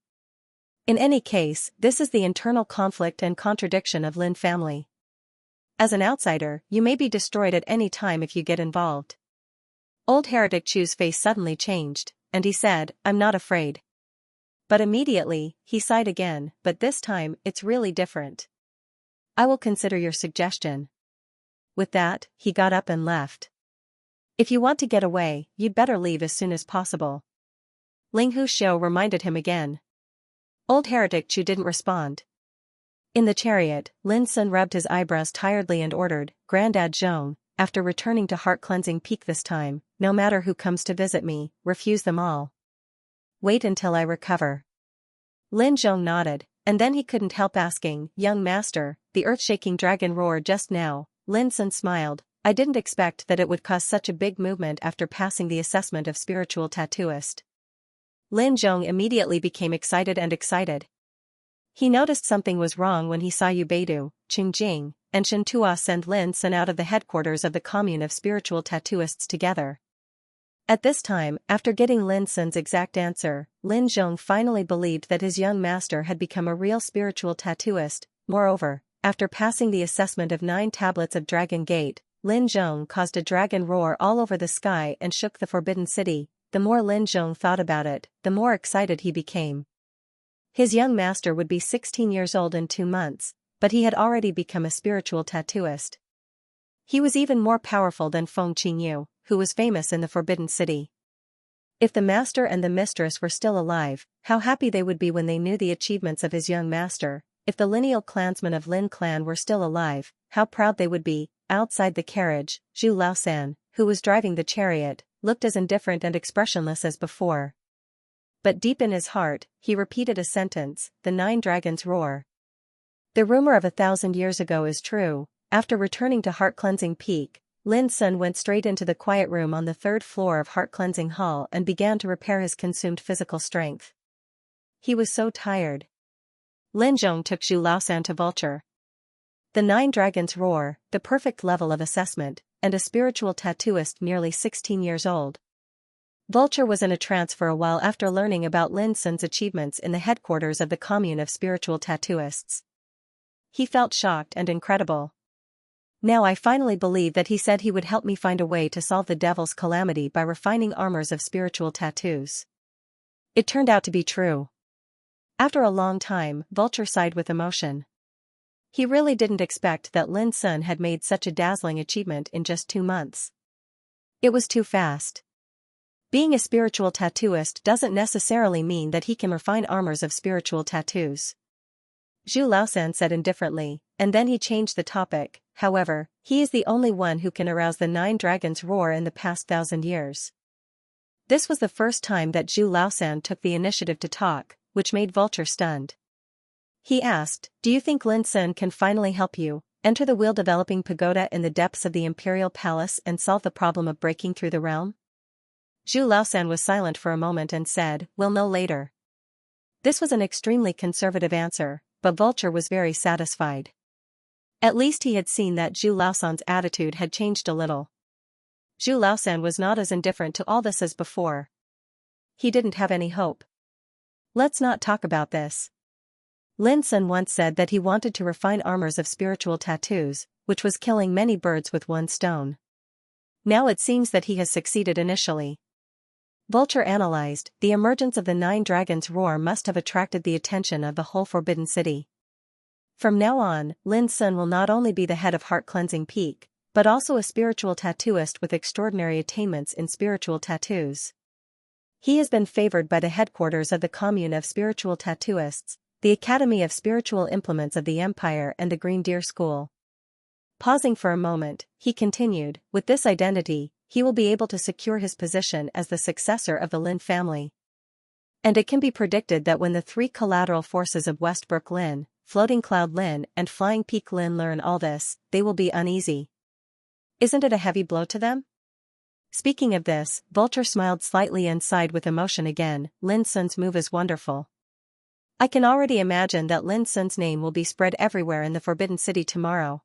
In any case, this is the internal conflict and contradiction of Lin family. As an outsider, you may be destroyed at any time if you get involved. Old Heretic Chu's face suddenly changed, and he said, I'm not afraid. But immediately, he sighed again, but this time, it's really different. I will consider your suggestion. With that, he got up and left. If you want to get away, you'd better leave as soon as possible. Ling Huxiao reminded him again. Old Heretic Chu didn't respond. In the chariot, Lin Sun rubbed his eyebrows tiredly and ordered, Grandad Zhong, after returning to Heart-Cleansing Peak this time, no matter who comes to visit me, refuse them all. Wait until I recover. Lin Zhong nodded, and then he couldn't help asking, Young Master, the earth-shaking dragon roared just now. Lin Sun smiled, I didn't expect that it would cause such a big movement after passing the assessment of spiritual tattooist. Lin Zhong immediately became excited. He noticed something was wrong when he saw Yubeidu, Qingjing, and Shintua send Lin Sun out of the headquarters of the commune of spiritual tattooists together. At this time, after getting Lin Sun's exact answer, Lin Zhong finally believed that his young master had become a real spiritual tattooist. Moreover, after passing the assessment of 9 tablets of Dragon Gate, Lin Zhong caused a dragon roar all over the sky and shook the Forbidden City. The more Lin Zhong thought about it, the more excited he became. His young master would be 16 years old in 2 months, but he had already become a spiritual tattooist. He was even more powerful than Feng Qingyu, who was famous in the Forbidden City. If the master and the mistress were still alive, how happy they would be when they knew the achievements of his young master. If the lineal clansmen of Lin clan were still alive, how proud they would be. Outside the carriage, Zhu Laosan, who was driving the chariot, looked as indifferent and expressionless as before. But deep in his heart, he repeated a sentence, the 9 dragons roar. The rumor of 1,000 years ago is true. After returning to Heart-Cleansing Peak, Lin Sun went straight into the quiet room on the 3rd floor of Heart-Cleansing Hall and began to repair his consumed physical strength. He was so tired. Lin Zhong took Zhu Laosan to Vulture. The 9 dragons roar, the perfect level of assessment, and a spiritual tattooist nearly 16 years old. Vulture was in a trance for a while after learning about Lin Sun's achievements in the headquarters of the commune of spiritual tattooists. He felt shocked and incredible. Now I finally believe that he said he would help me find a way to solve the devil's calamity by refining armors of spiritual tattoos. It turned out to be true. After a long time, Vulture sighed with emotion. He really didn't expect that Lin Sun had made such a dazzling achievement in just 2 months. It was too fast. Being a spiritual tattooist doesn't necessarily mean that he can refine armors of spiritual tattoos. Zhu Laosan said indifferently, and then he changed the topic. However, he is the only one who can arouse the 9 dragons' roar in the past 1,000 years. This was the first time that Zhu Laosan took the initiative to talk, which made Vulture stunned. He asked, do you think Lin Sun can finally help you enter the wheel-developing pagoda in the depths of the Imperial Palace and solve the problem of breaking through the realm? Zhu Laosan was silent for a moment and said, we'll know later. This was an extremely conservative answer, but Vulture was very satisfied. At least he had seen that Zhu Laosan's attitude had changed a little. Zhu Laosan was not as indifferent to all this as before. He didn't have any hope. Let's not talk about this. Lin Sun once said that he wanted to refine armors of spiritual tattoos, which was killing many birds with one stone. Now it seems that he has succeeded initially. Vulture analyzed, the emergence of the 9 dragons' roar must have attracted the attention of the whole Forbidden City. From now on, Lin Sun will not only be the head of Heart-Cleansing Peak, but also a spiritual tattooist with extraordinary attainments in spiritual tattoos. He has been favored by the headquarters of the commune of spiritual tattooists, the Academy of Spiritual Implements of the Empire and the Green Deer School. Pausing for a moment, he continued, with this identity, he will be able to secure his position as the successor of the Lin family. And it can be predicted that when the 3 collateral forces of Westbrook Lin, Floating Cloud Lin and Flying Peak Lin learn all this, they will be uneasy. Isn't it a heavy blow to them? Speaking of this, Vulture smiled slightly and sighed with emotion again. Lin Sun's move is wonderful. I can already imagine that Lin Sun's name will be spread everywhere in the Forbidden City tomorrow.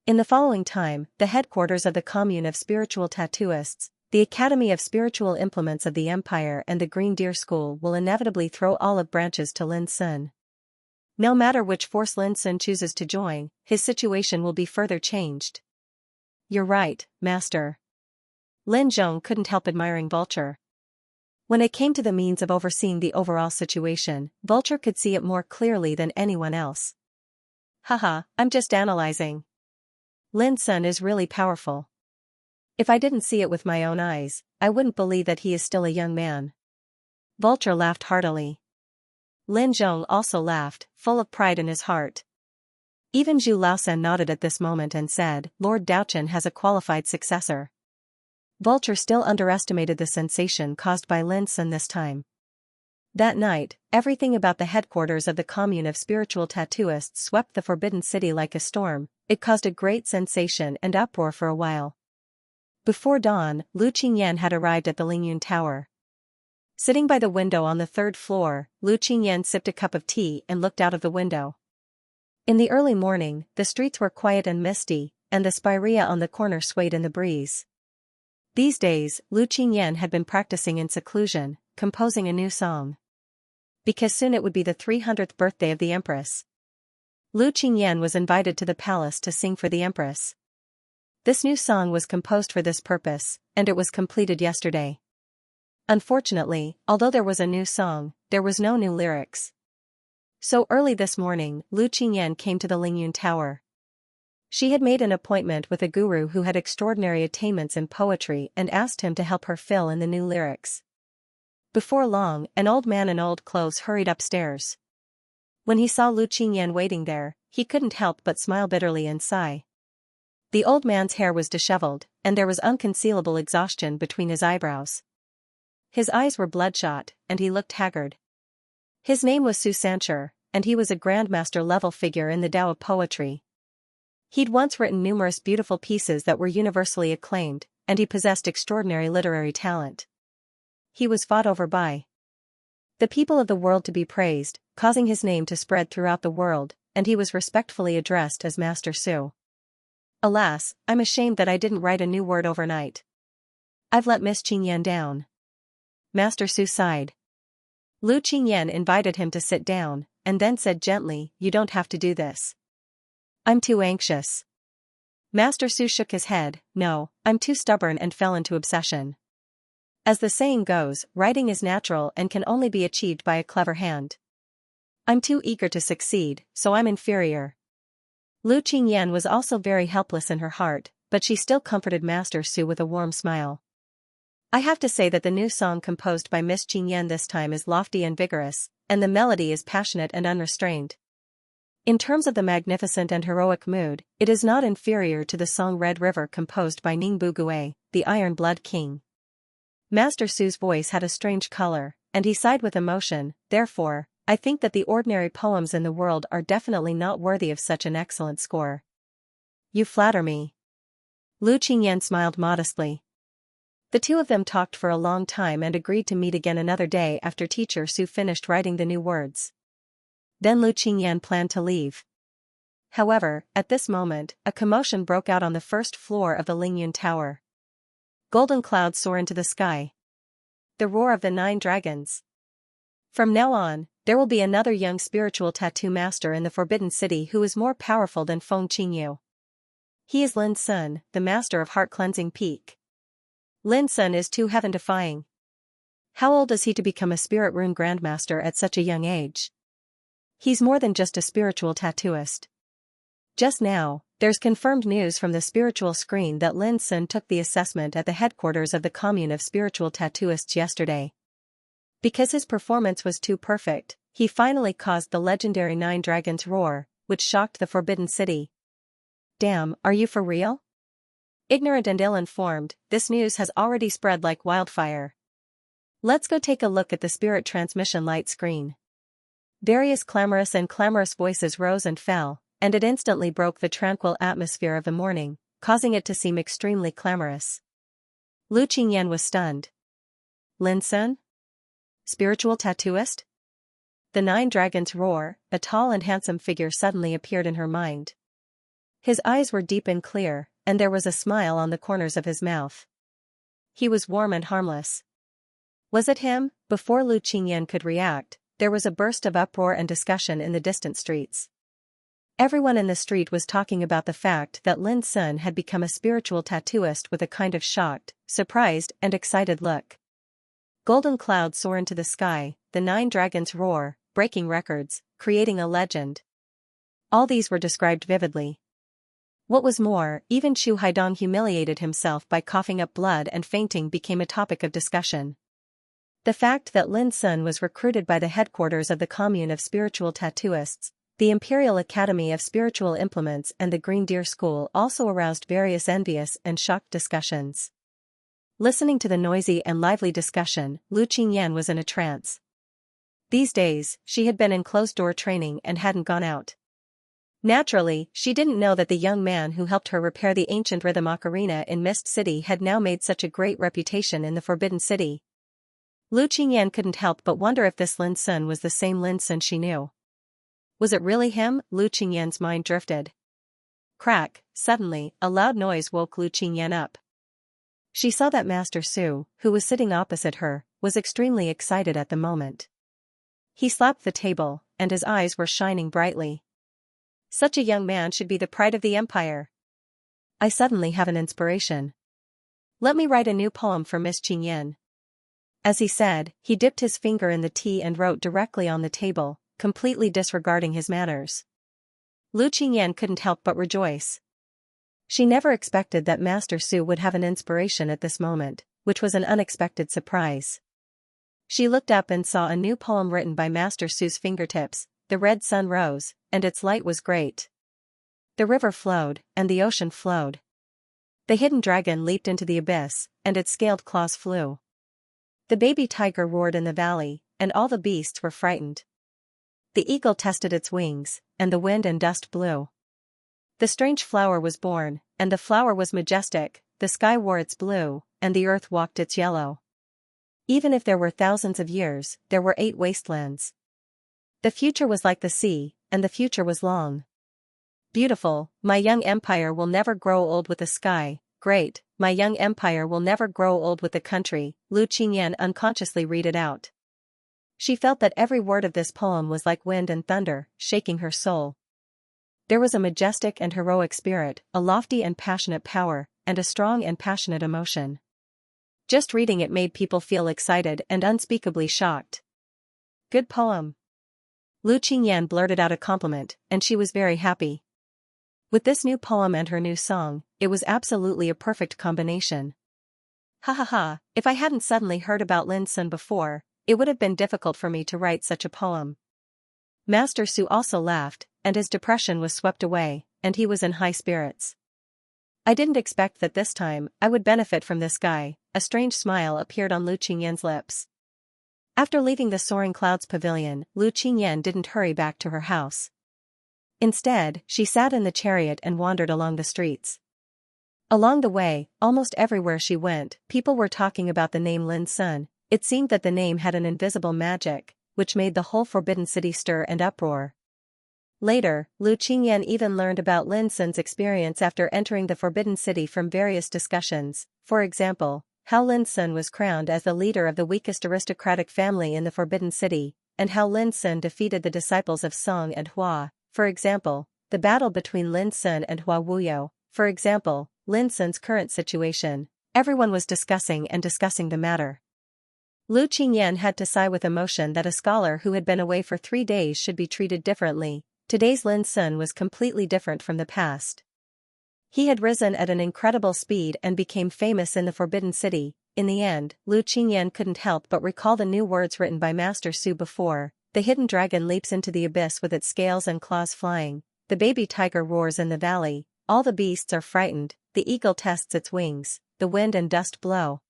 In the following time, the headquarters of the Commune of Spiritual Tattooists, the Academy of Spiritual Implements of the Empire and the Green Deer School will inevitably throw olive branches to Lin Sun. No matter which force Lin Sun chooses to join, his situation will be further changed. You're right, Master. Lin Zhong couldn't help admiring Vulture. When it came to the means of overseeing the overall situation, Vulture could see it more clearly than anyone else. Haha, I'm just analyzing. Lin Sun is really powerful. If I didn't see it with my own eyes, I wouldn't believe that he is still a young man. Vulture laughed heartily. Lin Zhong also laughed, full of pride in his heart. Even Zhu Laosan nodded at this moment and said, Lord Daochen has a qualified successor. Vulture still underestimated the sensation caused by Lin Sun this time. That night, everything about the headquarters of the Commune of Spiritual Tattooists swept the Forbidden City like a storm. It caused a great sensation and uproar for a while. Before dawn, Lu Qingyan had arrived at the Lingyun Tower. Sitting by the window on the third floor, Lu Qingyan sipped a cup of tea and looked out of the window. In the early morning, the streets were quiet and misty, and the spirea on the corner swayed in the breeze. These days, Lu Qingyan had been practicing in seclusion, composing a new song. Because soon it would be the 300th birthday of the Empress. Lu Qingyan was invited to the palace to sing for the Empress. This new song was composed for this purpose, and it was completed yesterday. Unfortunately, although there was a new song, there was no new lyrics. So early this morning, Lu Qingyan came to the Lingyun Tower. She had made an appointment with a guru who had extraordinary attainments in poetry and asked him to help her fill in the new lyrics. Before long, an old man in old clothes hurried upstairs. When he saw Lu Qingyan waiting there, he couldn't help but smile bitterly and sigh. The old man's hair was disheveled, and there was unconcealable exhaustion between his eyebrows. His eyes were bloodshot, and he looked haggard. His name was Xianxia, and he was a grandmaster-level figure in the Tao of poetry. He'd once written numerous beautiful pieces that were universally acclaimed, and he possessed extraordinary literary talent. He was fought over by the people of the world to be praised, causing his name to spread throughout the world, and he was respectfully addressed as Master Su. Alas, I'm ashamed that I didn't write a new word overnight. I've let Miss Qingyan down. Master Su sighed. Lu Qingyan invited him to sit down, and then said gently, You don't have to do this. I'm too anxious. Master Su shook his head, No, I'm too stubborn and fell into obsession. As the saying goes, writing is natural and can only be achieved by a clever hand. I'm too eager to succeed, so I'm inferior. Lu Qingyan was also very helpless in her heart, but she still comforted Master Su with a warm smile. I have to say that the new song composed by Miss Qingyan this time is lofty and vigorous, and the melody is passionate and unrestrained. In terms of the magnificent and heroic mood, it is not inferior to the song Red River composed by Ningbu Gui, the Iron Blood King. Master Su's voice had a strange color, and he sighed with emotion. Therefore, I think that the ordinary poems in the world are definitely not worthy of such an excellent score. You flatter me. Lu Qingyan smiled modestly. The two of them talked for a long time and agreed to meet again another day after Teacher Su finished writing the new words. Then Lu Qingyan planned to leave. However, at this moment, a commotion broke out on the first floor of the Lingyun Tower. Golden clouds soar into the sky. The roar of the 9 dragons. From now on, there will be another young spiritual tattoo master in the Forbidden City who is more powerful than Feng Qingyu. He is Lin Sun, the master of heart-cleansing peak. Lin Sun is too heaven-defying. How old is he to become a spirit rune grandmaster at such a young age? He's more than just a spiritual tattooist. Just now, there's confirmed news from the spiritual screen that Lin Sun took the assessment at the headquarters of the Commune of Spiritual Tattooists yesterday. Because his performance was too perfect, he finally caused the legendary 9 dragons roar, which shocked the Forbidden City. Damn, are you for real? Ignorant and ill-informed, this news has already spread like wildfire. Let's go take a look at the spirit transmission light screen. Various clamorous voices rose and fell, and it instantly broke the tranquil atmosphere of the morning, causing it to seem extremely clamorous. Lu Qingyan was stunned. Lin Sun? Spiritual tattooist? The Nine Dragons' roar, a tall and handsome figure suddenly appeared in her mind. His eyes were deep and clear, and there was a smile on the corners of his mouth. He was warm and harmless. Was it him? Before Lu Qingyan could react, there was a burst of uproar and discussion in the distant streets. Everyone in the street was talking about the fact that Lin Sun had become a spiritual tattooist with a kind of shocked, surprised, and excited look. Golden clouds soar into the sky, the Nine Dragons roar, breaking records, creating a legend. All these were described vividly. What was more, even Chu Haidong humiliated himself by coughing up blood and fainting became a topic of discussion. The fact that Lin Sun was recruited by the headquarters of the Commune of Spiritual Tattooists, the Imperial Academy of Spiritual Implements and the Green Deer School also aroused various envious and shocked discussions. Listening to the noisy and lively discussion, Lu Qingyan was in a trance. These days, she had been in closed-door training and hadn't gone out. Naturally, she didn't know that the young man who helped her repair the ancient rhythm ocarina in Mist City had now made such a great reputation in the Forbidden City. Lu Qingyan couldn't help but wonder if this Lin Sun was the same Lin Sun she knew. Was it really him? Lu Qingyan's mind drifted. Crack! Suddenly, a loud noise woke Lu Qingyan up. She saw that Master Su, who was sitting opposite her, was extremely excited at the moment. He slapped the table, and his eyes were shining brightly. Such a young man should be the pride of the empire. I suddenly have an inspiration. Let me write a new poem for Miss Qingyan. As he said, he dipped his finger in the tea and wrote directly on the table, completely disregarding his manners. Lu Qingyan couldn't help but rejoice. She never expected that Master Su would have an inspiration at this moment, which was an unexpected surprise. She looked up and saw a new poem written by Master Su's fingertips. The red sun rose, and its light was great. The river flowed, and the ocean flowed. The hidden dragon leaped into the abyss, and its scaled claws flew. The baby tiger roared in the valley, and all the beasts were frightened. The eagle tested its wings, and the wind and dust blew. The strange flower was born, and the flower was majestic, the sky wore its blue, and the earth walked its yellow. Even if there were thousands of years, there were 8 wastelands. The future was like the sea, and the future was long. Beautiful, my young empire will never grow old with the sky. Great, my young empire will never grow old with the country. Lu Qingyan unconsciously read it out. She felt that every word of this poem was like wind and thunder, shaking her soul. There was a majestic and heroic spirit, a lofty and passionate power, and a strong and passionate emotion. Just reading it made people feel excited and unspeakably shocked. Good poem. Lu Qingyan blurted out a compliment, and she was very happy. With this new poem and her new song, it was absolutely a perfect combination. Ha ha ha, if I hadn't suddenly heard about Lin Sun before, it would have been difficult for me to write such a poem. Master Su also laughed, and his depression was swept away, and he was in high spirits. I didn't expect that this time I would benefit from this guy. A strange smile appeared on Lu Qingyan's lips. After leaving the Soaring Clouds Pavilion, Lu Qingyan didn't hurry back to her house. Instead, she sat in the chariot and wandered along the streets. Along the way, almost everywhere she went, people were talking about the name Lin Sun. It seemed that the name had an invisible magic, which made the whole Forbidden City stir and uproar. Later, Lu Qingyan even learned about Lin Sun's experience after entering the Forbidden City from various discussions. For example, how Lin Sun was crowned as the leader of the weakest aristocratic family in the Forbidden City, and how Lin Sun defeated the disciples of Song and Hua. For example, the battle between Lin Sun and Hua Wuyo. For example, Lin Sun's current situation. Everyone was discussing the matter. Lu Qingyan had to sigh with emotion that a scholar who had been away for 3 days should be treated differently. Today's Lin Sun was completely different from the past. He had risen at an incredible speed and became famous in the Forbidden City. In the end, Lu Qingyan couldn't help but recall the new words written by Master Su before. The hidden dragon leaps into the abyss with its scales and claws flying. The baby tiger roars in the valley. All the beasts are frightened. The eagle tests its wings. The wind and dust blow.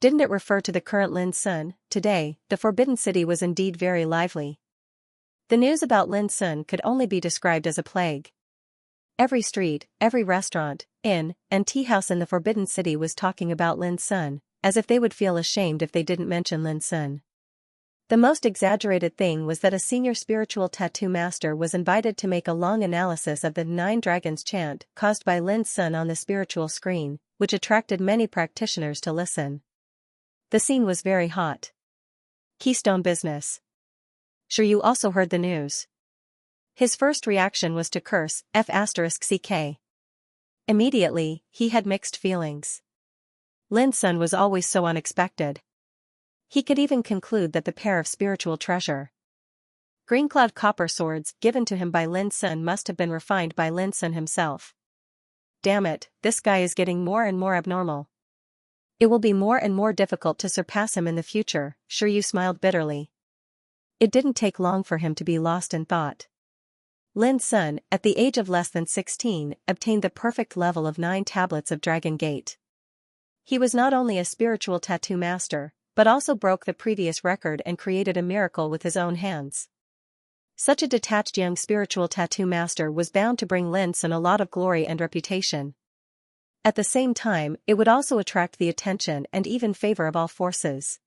Didn't it refer to the current Lin Sun? Today, the Forbidden City was indeed very lively. The news about Lin Sun could only be described as a plague. Every street, every restaurant, inn, and tea house in the Forbidden City was talking about Lin Sun, as if they would feel ashamed if they didn't mention Lin Sun. The most exaggerated thing was that a senior spiritual tattoo master was invited to make a long analysis of the 9 dragons chant caused by Lin Sun on the spiritual screen, which attracted many practitioners to listen. The scene was very hot. Keystone business. Sure, you also heard the news. His first reaction was to curse F***ck. Immediately, he had mixed feelings. Lin Sun was always so unexpected. He could even conclude that the pair of spiritual treasure green cloud copper swords given to him by Lin Sun must have been refined by Lin Sun himself. Damn it, this guy is getting more and more abnormal. It will be more and more difficult to surpass him in the future, Sure, you smiled bitterly. It didn't take long for him to be lost in thought. Lin Sun, at the age of less than 16, obtained the perfect level of 9 tablets of Dragon Gate. He was not only a spiritual tattoo master, but also broke the previous record and created a miracle with his own hands. Such a detached young spiritual tattoo master was bound to bring Lin Sun a lot of glory and reputation. At the same time, it would also attract the attention and even favor of all forces.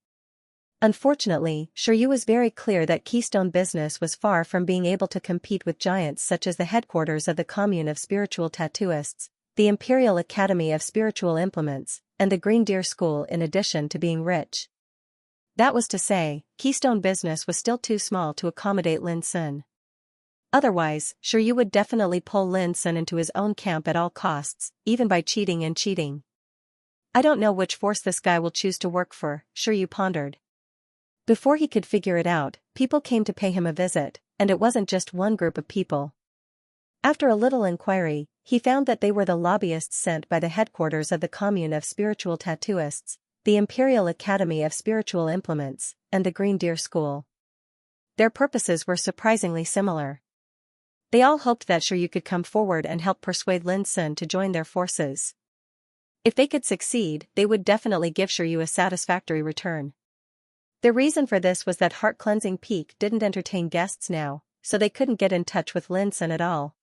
Unfortunately, Shiryu was very clear that Keystone business was far from being able to compete with giants such as the headquarters of the Commune of Spiritual Tattooists, the Imperial Academy of Spiritual Implements, and the Green Deer School in addition to being rich. That was to say, Keystone business was still too small to accommodate Lin Sun. Otherwise, Shiryu would definitely pull Lin Sun into his own camp at all costs, even by cheating and cheating. I don't know which force this guy will choose to work for, Shiryu pondered. Before he could figure it out, people came to pay him a visit, and it wasn't just one group of people. After a little inquiry, he found that they were the lobbyists sent by the headquarters of the Commune of Spiritual Tattooists, the Imperial Academy of Spiritual Implements, and the Green Deer School. Their purposes were surprisingly similar. They all hoped that Shiryu could come forward and help persuade Lin Sun to join their forces. If they could succeed, they would definitely give Shiryu a satisfactory return. The reason for this was that Heart Cleansing Peak didn't entertain guests now, so they couldn't get in touch with Lin Sun at all.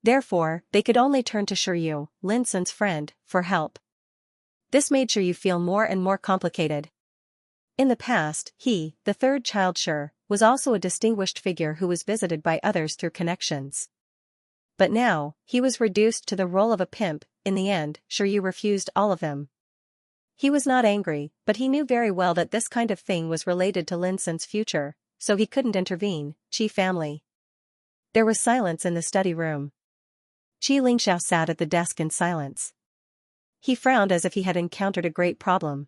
Therefore, they could only turn to Shiryu, Lin Sun's friend, for help. This made Shiryu feel more and more complicated. In the past, he, the third child Shir, was also a distinguished figure who was visited by others through connections. But now, he was reduced to the role of a pimp. In the end, Shiryu refused all of them. He was not angry, but he knew very well that this kind of thing was related to Lin Sun's future, so he couldn't intervene. Qi family. There was silence in the study room. Qi Lingxiao sat at the desk in silence. He frowned as if he had encountered a great problem.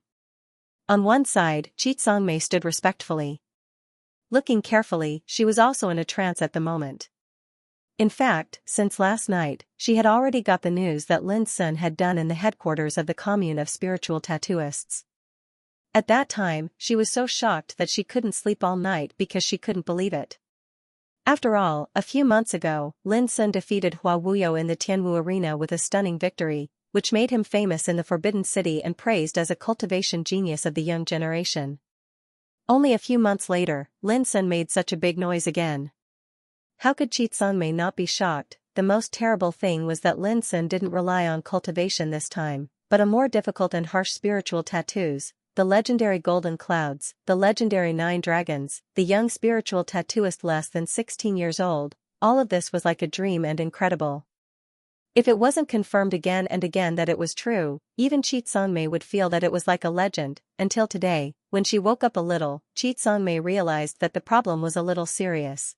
On one side, Qi Tsangmei stood respectfully. Looking carefully, she was also in a trance at the moment. In fact, since last night, she had already got the news that Lin Sun had done in the headquarters of the Commune of Spiritual Tattooists. At that time, she was so shocked that she couldn't sleep all night because she couldn't believe it. After all, a few months ago, Lin Sun defeated Hua Wuyo in the Tianwu Arena with a stunning victory, which made him famous in the Forbidden City and praised as a cultivation genius of the young generation. Only a few months later, Lin Sun made such a big noise again. How could Qi Tsangmei not be shocked? The most terrible thing was that Lin Sun didn't rely on cultivation this time, but on more difficult and harsh spiritual tattoos, the legendary Golden Clouds, the legendary 9 Dragons, the young spiritual tattooist less than 16 years old. All of this was like a dream and incredible. If it wasn't confirmed again and again that it was true, even Qi Tsangmei would feel that it was like a legend, until today, when she woke up a little, Qi Tsangmei realized that the problem was a little serious.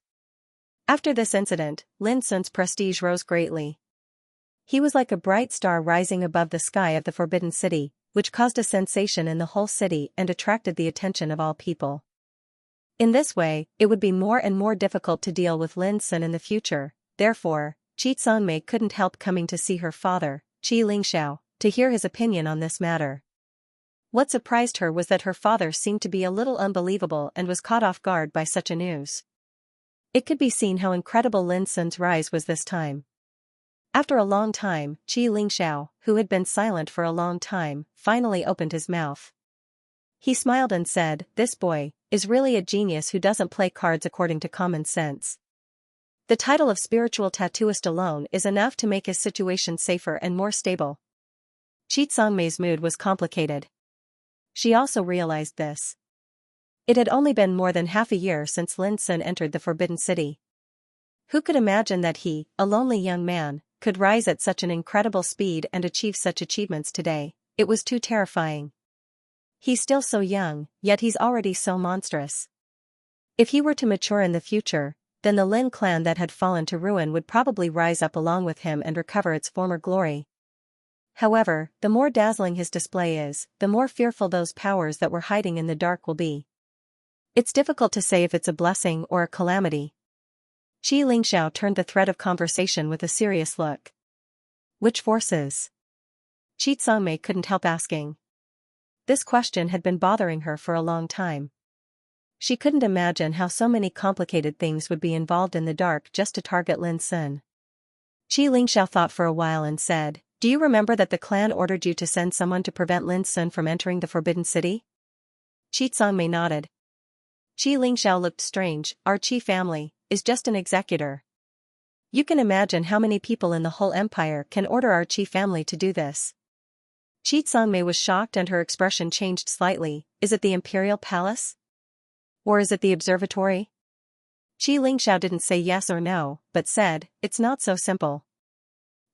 After this incident, Lin Sun's prestige rose greatly. He was like a bright star rising above the sky of the Forbidden City, which caused a sensation in the whole city and attracted the attention of all people. In this way, it would be more and more difficult to deal with Lin Sun in the future. Therefore, Qi Tsangmei couldn't help coming to see her father, Qi Lingxiao, to hear his opinion on this matter. What surprised her was that her father seemed to be a little unbelievable and was caught off guard by such a news. It could be seen how incredible Lin Sun's rise was this time. After a long time, Qi Lingxiao, who had been silent for a long time, finally opened his mouth. He smiled and said, "This boy, is really a genius who doesn't play cards according to common sense. The title of spiritual tattooist alone is enough to make his situation safer and more stable. Xianxia's mood was complicated. She also realized this. It had only been more than half a year since Lin Sun entered the Forbidden City. Who could imagine that he, a lonely young man, could rise at such an incredible speed and achieve such achievements today? It was too terrifying. He's still so young, yet he's already so monstrous. If he were to mature in the future, then the Lin clan that had fallen to ruin would probably rise up along with him and recover its former glory. However, the more dazzling his display is, the more fearful those powers that were hiding in the dark will be. It's difficult to say if it's a blessing or a calamity. Xianxia turned the thread of conversation with a serious look. Which forces? Xianxia couldn't help asking. This question had been bothering her for a long time. She couldn't imagine how so many complicated things would be involved in the dark just to target Lin Sun. Xianxia thought for a while and said, "Do you remember that the clan ordered you to send someone to prevent Lin Sun from entering the Forbidden City?" Xianxia nodded. Xianxia looked strange. "Our Qi family is just an executor. You can imagine how many people in the whole empire can order our Qi family to do this." Xianxia was shocked and her expression changed slightly. "Is it the Imperial Palace? Or is it the observatory?" Xianxia didn't say yes or no, but said, "It's not so simple.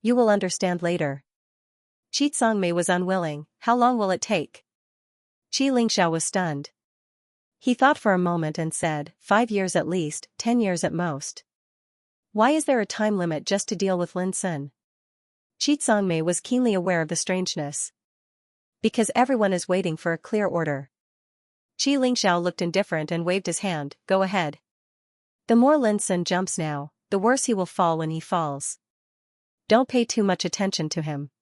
You will understand later." Xianxia was unwilling. "How long will it take?" Xianxia was stunned. He thought for a moment and said, 5 years at least, 10 years at most. Why is there a time limit just to deal with Lin Sun? Xianxia was keenly aware of the strangeness. Because everyone is waiting for a clear order. Xianxia looked indifferent and waved his hand. "Go ahead. The more Lin Sun jumps now, the worse he will fall when he falls. Don't pay too much attention to him."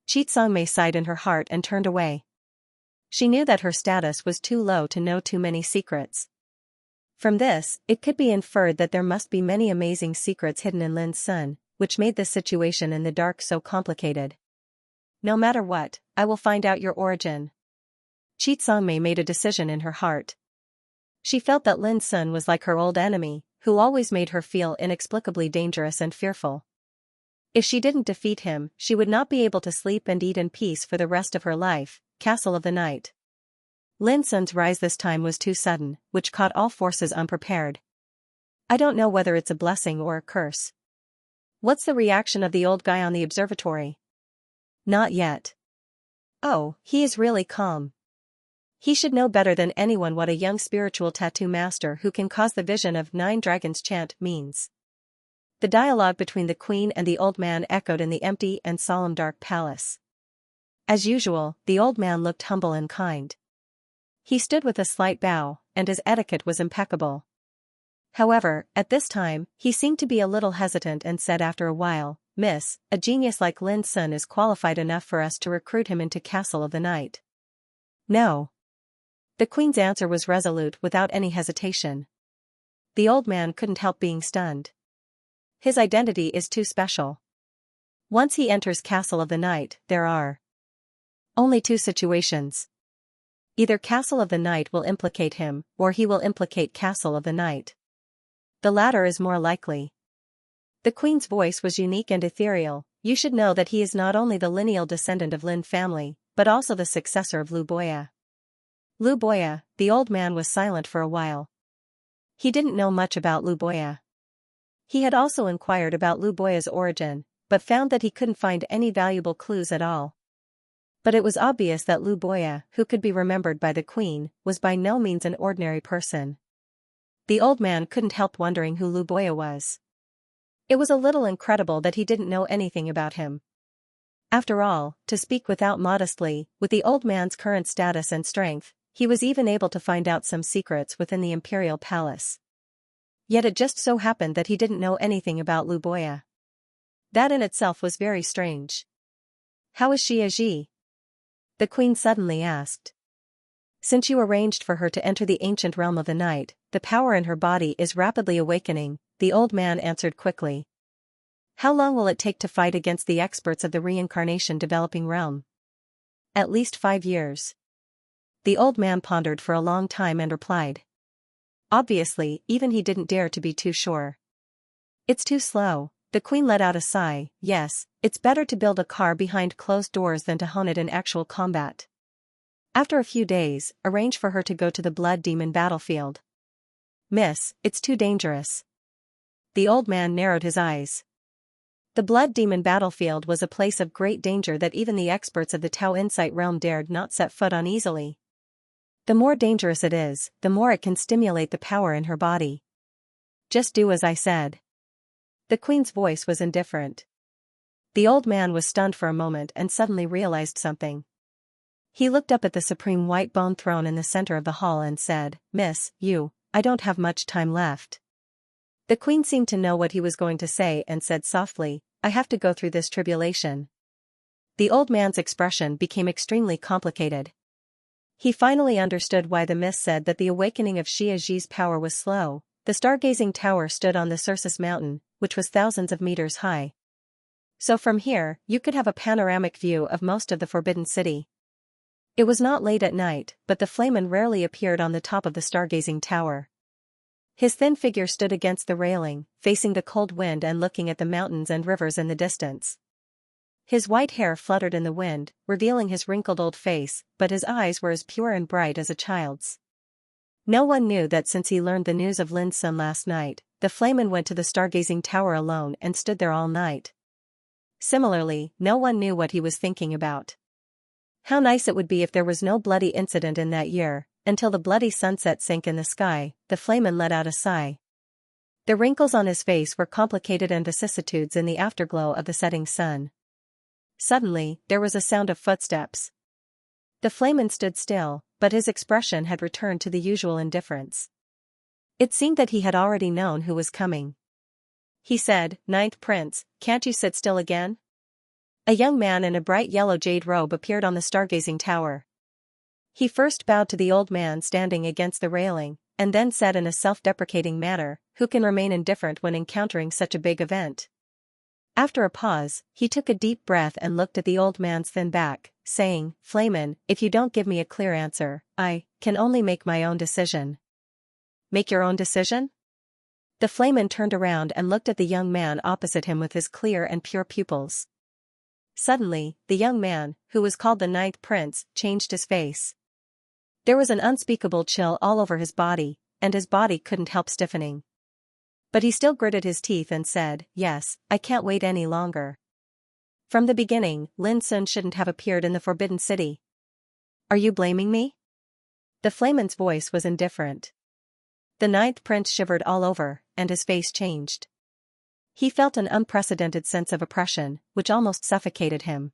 Xianxia sighed in her heart and turned away. She knew that her status was too low to know too many secrets. From this, it could be inferred that there must be many amazing secrets hidden in Lin Sun, which made this situation in the dark so complicated. "No matter what, I will find out your origin." Xianxia made a decision in her heart. She felt that Lin Sun was like her old enemy, who always made her feel inexplicably dangerous and fearful. If she didn't defeat him, she would not be able to sleep and eat in peace for the rest of her life. Castle of the Night. Lin Sun's rise this time was too sudden, which caught all forces unprepared. "I don't know whether it's a blessing or a curse." "What's the reaction of the old guy on the observatory?" "Not yet." "Oh, he is really calm. He should know better than anyone what a young spiritual tattoo master who can cause the vision of 9 dragons chant means." The dialogue between the queen and the old man echoed in the empty and solemn dark palace. As usual, the old man looked humble and kind. He stood with a slight bow, and his etiquette was impeccable. However, at this time, he seemed to be a little hesitant and said after a while, "Miss, a genius like Lin Sun is qualified enough for us to recruit him into Castle of the Night." "No." The queen's answer was resolute without any hesitation. The old man couldn't help being stunned. His identity is too special. Once he enters Castle of the Night, there are only 2 situations. Either Castle of the Night will implicate him, or he will implicate Castle of the Night. The latter is more likely. The queen's voice was unique and ethereal. "You should know that he is not only the lineal descendant of Lin family, but also the successor of Lu Boya." Lu Boya, the old man was silent for a while. He didn't know much about Lu Boya. He had also inquired about Lu Boya's origin, but found that he couldn't find any valuable clues at all. But it was obvious that Lu Boya, who could be remembered by the queen, was by no means an ordinary person. The old man couldn't help wondering who Lu Boya was. It was a little incredible that he didn't know anything about him. After all, to speak without modestly, with the old man's current status and strength, he was even able to find out some secrets within the Imperial Palace. Yet it just so happened that he didn't know anything about Lu Boya. That in itself was very strange. "How is Xianxia?" the queen suddenly asked. "Since you arranged for her to enter the ancient realm of the night, the power in her body is rapidly awakening," the old man answered quickly. "How long will it take to fight against the experts of the reincarnation developing realm?" "At least 5 years. The old man pondered for a long time and replied. Obviously, even he didn't dare to be too sure. It's too slow. The queen let out a sigh. Yes, it's better to build a car behind closed doors than to hone it in actual combat. After a few days, arrange for her to go to the blood demon battlefield. Miss, it's too dangerous. The old man narrowed his eyes. The blood demon battlefield was a place of great danger that even the experts of the Tao Insight realm dared not set foot on easily. The more dangerous it is, the more it can stimulate the power in her body. Just do as I said. The queen's voice was indifferent. The old man was stunned for a moment and suddenly realized something. He looked up at the supreme white bone throne in the center of the hall and said, Miss, I don't have much time left. The queen seemed to know what he was going to say and said softly, I have to go through this tribulation. The old man's expression became extremely complicated. He finally understood why the miss said that the awakening of Xianxia's power was slow. The stargazing tower stood on the Circus mountain, which was thousands of meters high. So from here, you could have a panoramic view of most of the Forbidden City. It was not late at night, but the flamen rarely appeared on the top of the stargazing tower. His thin figure stood against the railing, facing the cold wind and looking at the mountains and rivers in the distance. His white hair fluttered in the wind, revealing his wrinkled old face, but his eyes were as pure and bright as a child's. No one knew that since he learned the news of Lin's son last night, the flamen went to the stargazing tower alone and stood there all night. Similarly, no one knew what he was thinking about. How nice it would be if there was no bloody incident in that year. Until the bloody sunset sank in the sky, the flamen let out a sigh. The wrinkles on his face were complicated and vicissitudes in the afterglow of the setting sun. Suddenly, there was a sound of footsteps. The flamen stood still, but his expression had returned to the usual indifference. It seemed that he had already known who was coming. He said, Ninth Prince, can't you sit still again? A young man in a bright yellow jade robe appeared on the stargazing tower. He first bowed to the old man standing against the railing, and then said in a self-deprecating manner, who can remain indifferent when encountering such a big event? After a pause, he took a deep breath and looked at the old man's thin back, saying, Flamen, if you don't give me a clear answer, I can only make my own decision. Make your own decision? The flamen turned around and looked at the young man opposite him with his clear and pure pupils. Suddenly, the young man, who was called the Ninth Prince, changed his face. There was an unspeakable chill all over his body, and his body couldn't help stiffening. But he still gritted his teeth and said, Yes, I can't wait any longer. From the beginning, Lin Sun shouldn't have appeared in the Forbidden City. Are you blaming me? The flamen's voice was indifferent. The Ninth Prince shivered all over, and his face changed. He felt an unprecedented sense of oppression, which almost suffocated him.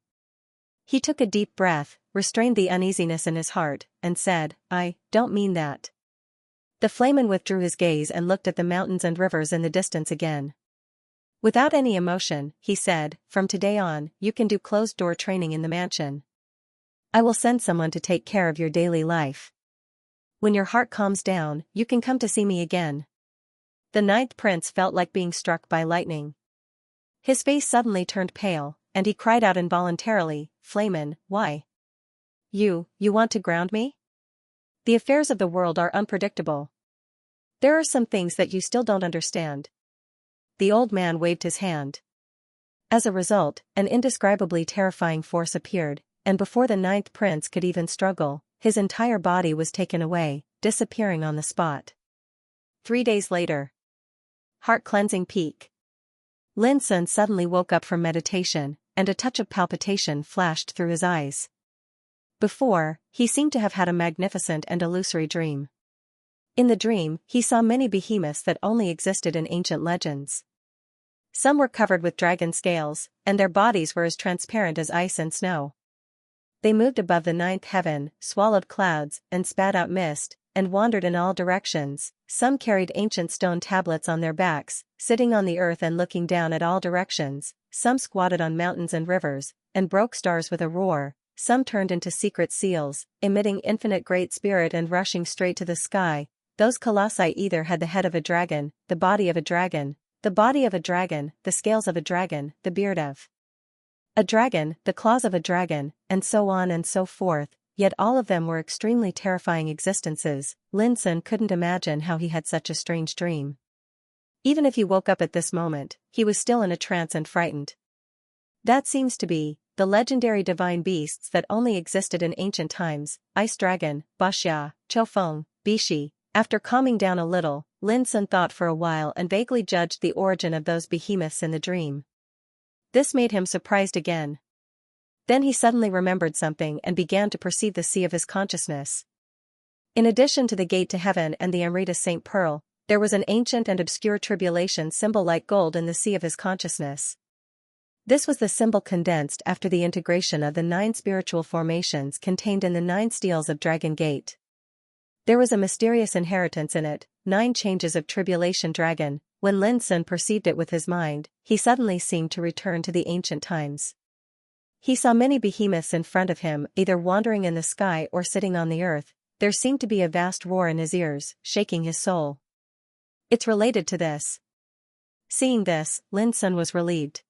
He took a deep breath, restrained the uneasiness in his heart, and said, I don't mean that. The flamen withdrew his gaze and looked at the mountains and rivers in the distance again. Without any emotion, he said, From today on, you can do closed-door training in the mansion. I will send someone to take care of your daily life. When your heart calms down, you can come to see me again. The Ninth Prince felt like being struck by lightning. His face suddenly turned pale, and he cried out involuntarily, Flamen, why? You want to ground me? The affairs of the world are unpredictable. There are some things that you still don't understand. The old man waved his hand. As a result, an indescribably terrifying force appeared, and before the Ninth Prince could even struggle, his entire body was taken away, disappearing on the spot. 3 days later. Heart-cleansing peak. Lin Sun suddenly woke up from meditation, and a touch of palpitation flashed through his eyes. Before, he seemed to have had a magnificent and illusory dream. In the dream, he saw many behemoths that only existed in ancient legends. Some were covered with dragon scales, and their bodies were as transparent as ice and snow. They moved above the ninth heaven, swallowed clouds, and spat out mist, and wandered in all directions. Some carried ancient stone tablets on their backs, sitting on the earth and looking down at all directions. Some squatted on mountains and rivers, and broke stars with a roar. Some turned into secret seals, emitting infinite great spirit and rushing straight to the sky. Those colossi either had the head of a dragon, the body of a dragon, the scales of a dragon, the beard of a dragon, the claws of a dragon, and so on and so forth. yet all of them were extremely terrifying existences. Lin Sun couldn't imagine how he had such a strange dream. Even if he woke up at this moment, he was still in a trance and frightened. That seems to be the legendary divine beasts that only existed in ancient times: Ice Dragon, Baxia, Choufeng, Bishi. After calming down a little, Lin Sun thought for a while and vaguely judged the origin of those behemoths in the dream. This made him surprised again. Then he suddenly remembered something and began to perceive the sea of his consciousness. In addition to the gate to heaven and the Amrita Saint Pearl, there was an ancient and obscure tribulation symbol like gold in the sea of his consciousness. This was the symbol condensed after the integration of the 9 spiritual formations contained in the 9 steels of Dragon Gate. There was a mysterious inheritance in it, 9 changes of tribulation dragon. When Lin Sun perceived it with his mind, he suddenly seemed to return to the ancient times. He saw many behemoths in front of him, either wandering in the sky or sitting on the earth. There seemed to be a vast roar in his ears, shaking his soul. It's related to this. Seeing this, Lin Sun was relieved.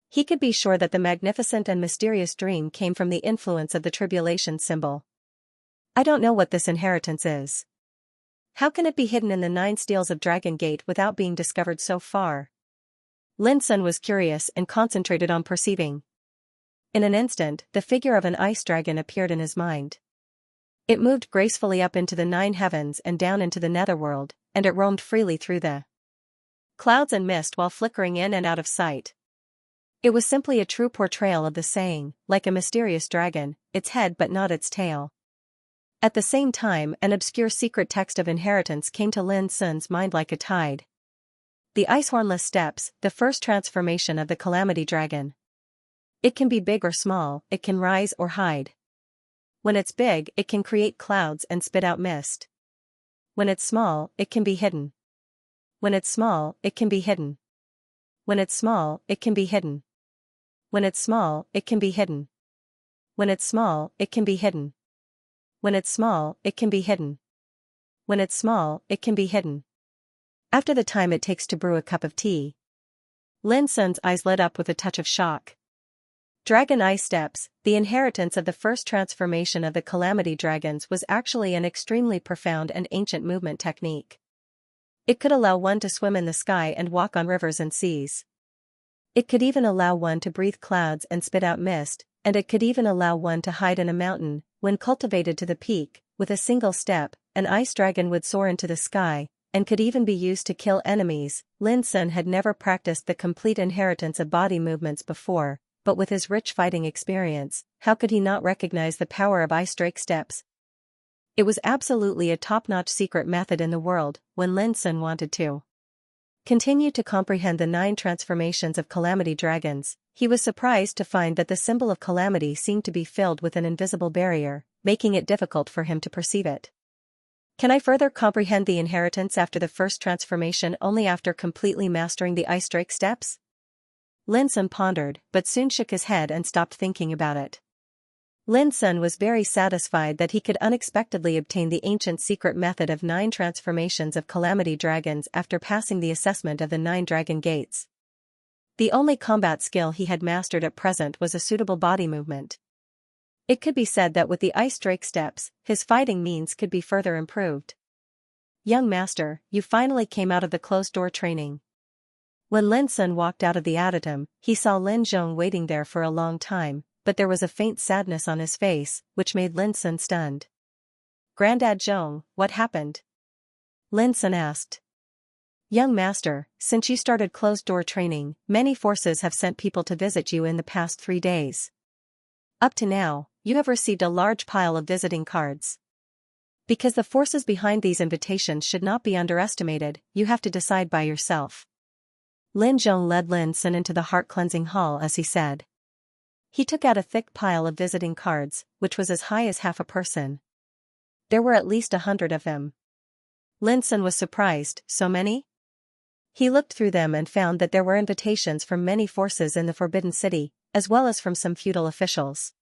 He could be sure that the magnificent and mysterious dream came from the influence of the tribulation symbol. I don't know what this inheritance is. How can it be hidden in the 9 steels of Dragon Gate without being discovered so far? Lin Sun was curious and concentrated on perceiving. In an instant, the figure of an ice dragon appeared in his mind. It moved gracefully up into the 9 heavens and down into the netherworld, and it roamed freely through the clouds and mist while flickering in and out of sight. It was simply a true portrayal of the saying, like a mysterious dragon, its head but not its tail. At the same time, an obscure secret text of inheritance came to Lin Sun's mind like a tide. The Icehornless Steps, the first transformation of the Calamity Dragon. It can be big or small, it can rise or hide. When it's big, it can create clouds and spit out mist. When it's small, it can be hidden. When it's small, it can be hidden. When it's small, it can be hidden. When it's small, it can be hidden. When it's small, it can be hidden. When it's small, it can be hidden. When it's small, it can be hidden. After the time it takes to brew a cup of tea. Lin Sun's eyes lit up with a touch of shock. Dragon Ice Steps, the inheritance of the first transformation of the Calamity Dragons, was actually an extremely profound and ancient movement technique. It could allow one to swim in the sky and walk on rivers and seas. It could even allow one to breathe clouds and spit out mist, and it could even allow one to hide in a mountain. When cultivated to the peak, with a single step, an ice dragon would soar into the sky, and could even be used to kill enemies. Lin Sun had never practiced the complete inheritance of body movements before, but with his rich fighting experience, how could he not recognize the power of ice drake steps? It was absolutely a top-notch secret method in the world. When Lin Sun wanted to continue to comprehend the 9 transformations of Calamity Dragons, he was surprised to find that the symbol of calamity seemed to be filled with an invisible barrier, making it difficult for him to perceive it. Can I further comprehend the inheritance after the first transformation only after completely mastering the ice drake steps? Lin Sun pondered, but soon shook his head and stopped thinking about it. Lin Sun was very satisfied that he could unexpectedly obtain the ancient secret method of 9 transformations of Calamity Dragons after passing the assessment of the 9 Dragon Gates. The only combat skill he had mastered at present was a suitable body movement. It could be said that with the Ice Drake Steps, his fighting means could be further improved. Young master, you finally came out of the closed-door training. When Lin Sun walked out of the adytum, he saw Lin Zhong waiting there for a long time, but there was a faint sadness on his face, which made Lin Sun stunned. Grandad Zhong, what happened? Lin Sun asked. Young master, since you started closed-door training, many forces have sent people to visit you in the past 3 days. Up to now, you have received a large pile of visiting cards. Because the forces behind these invitations should not be underestimated, you have to decide by yourself. Lin Zhong led Lin Sun into the heart-cleansing hall as he said. He took out a thick pile of visiting cards, which was as high as half a person. There were at least 100 of them. Lin Sun was surprised, so many? He looked through them and found that there were invitations from many forces in the Forbidden City, as well as from some feudal officials.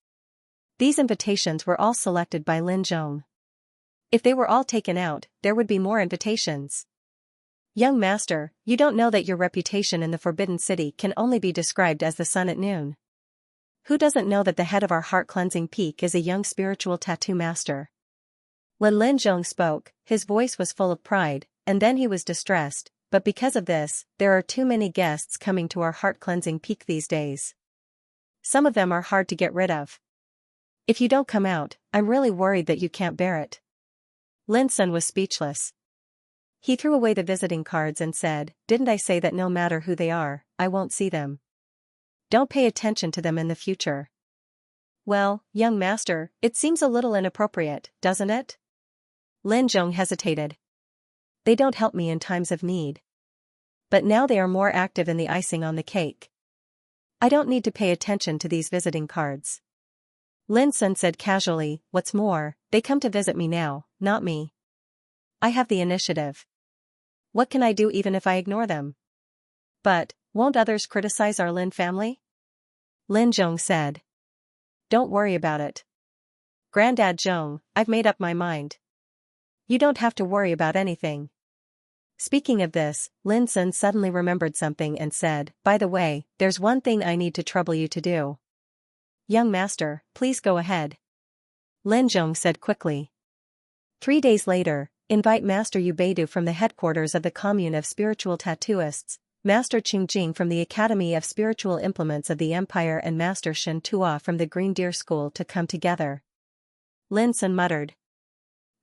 These invitations were all selected by Lin Zhong. If they were all taken out, there would be more invitations. Young master, you don't know that your reputation in the Forbidden City can only be described as the sun at noon. Who doesn't know that the head of our heart-cleansing peak is a young spiritual tattoo master? When Lin Zhong spoke, his voice was full of pride, and then he was distressed, but because of this, there are too many guests coming to our heart-cleansing peak these days. Some of them are hard to get rid of. If you don't come out, I'm really worried that you can't bear it. Lin Sun was speechless. He threw away the visiting cards and said, "Didn't I say that no matter who they are, I won't see them? Don't pay attention to them in the future." "Well, young master, it seems a little inappropriate, doesn't it?" Lin Zhong hesitated. "They don't help me in times of need. But now they are more active in the icing on the cake. I don't need to pay attention to these visiting cards." Lin Sun said casually, "What's more, they come to visit me now, not me. I have the initiative. What can I do even if I ignore them?" "But, won't others criticize our Lin family?" Lin Zhong said. "Don't worry about it. Granddad Zhong, I've made up my mind. You don't have to worry about anything." Speaking of this, Lin Sun suddenly remembered something and said, "By the way, there's one thing I need to trouble you to do." "Young master, please go ahead," Lin Zhong said quickly. 3 days later, invite Master Yu Beidu from the headquarters of the Commune of Spiritual Tattooists, Master Qing Jing from the Academy of Spiritual Implements of the Empire and Master Shen Tua from the Green Deer School to come together. Lin Sun muttered.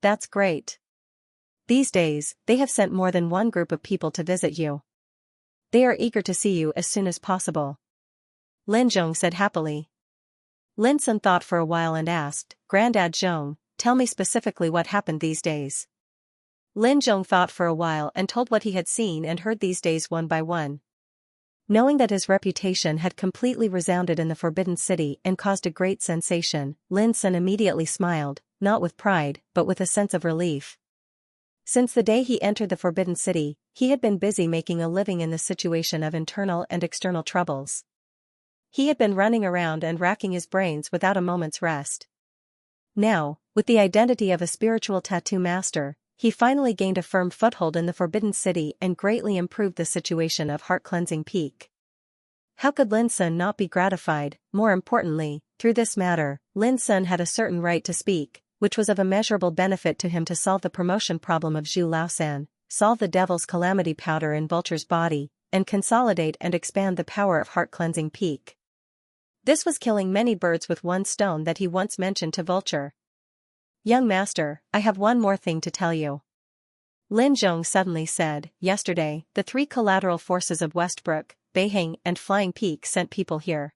"That's great. These days, they have sent more than one group of people to visit you. They are eager to see you as soon as possible," Lin Zhong said happily. Lin Sun thought for a while and asked, "Granddad Zhong, tell me specifically what happened these days." Lin Zhong thought for a while and told what he had seen and heard these days one by one. Knowing that his reputation had completely resounded in the Forbidden City and caused a great sensation, Lin Sun immediately smiled, not with pride, but with a sense of relief. Since the day he entered the Forbidden City, he had been busy making a living in the situation of internal and external troubles. He had been running around and racking his brains without a moment's rest. Now, with the identity of a spiritual tattoo master, he finally gained a firm foothold in the Forbidden City and greatly improved the situation of Heart-Cleansing Peak. How could Lin Sun not be gratified? More importantly, through this matter, Lin Sun had a certain right to speak, which was of immeasurable benefit to him to solve the promotion problem of Zhu Laosan, solve the Devil's Calamity powder in Vulture's body, and consolidate and expand the power of Heart-Cleansing Peak. This was killing many birds with one stone that he once mentioned to Vulture. "Young master, I have one more thing to tell you," Lin Zhong suddenly said. "Yesterday, the 3 collateral forces of Westbrook, Beihing and Flying Peak sent people here.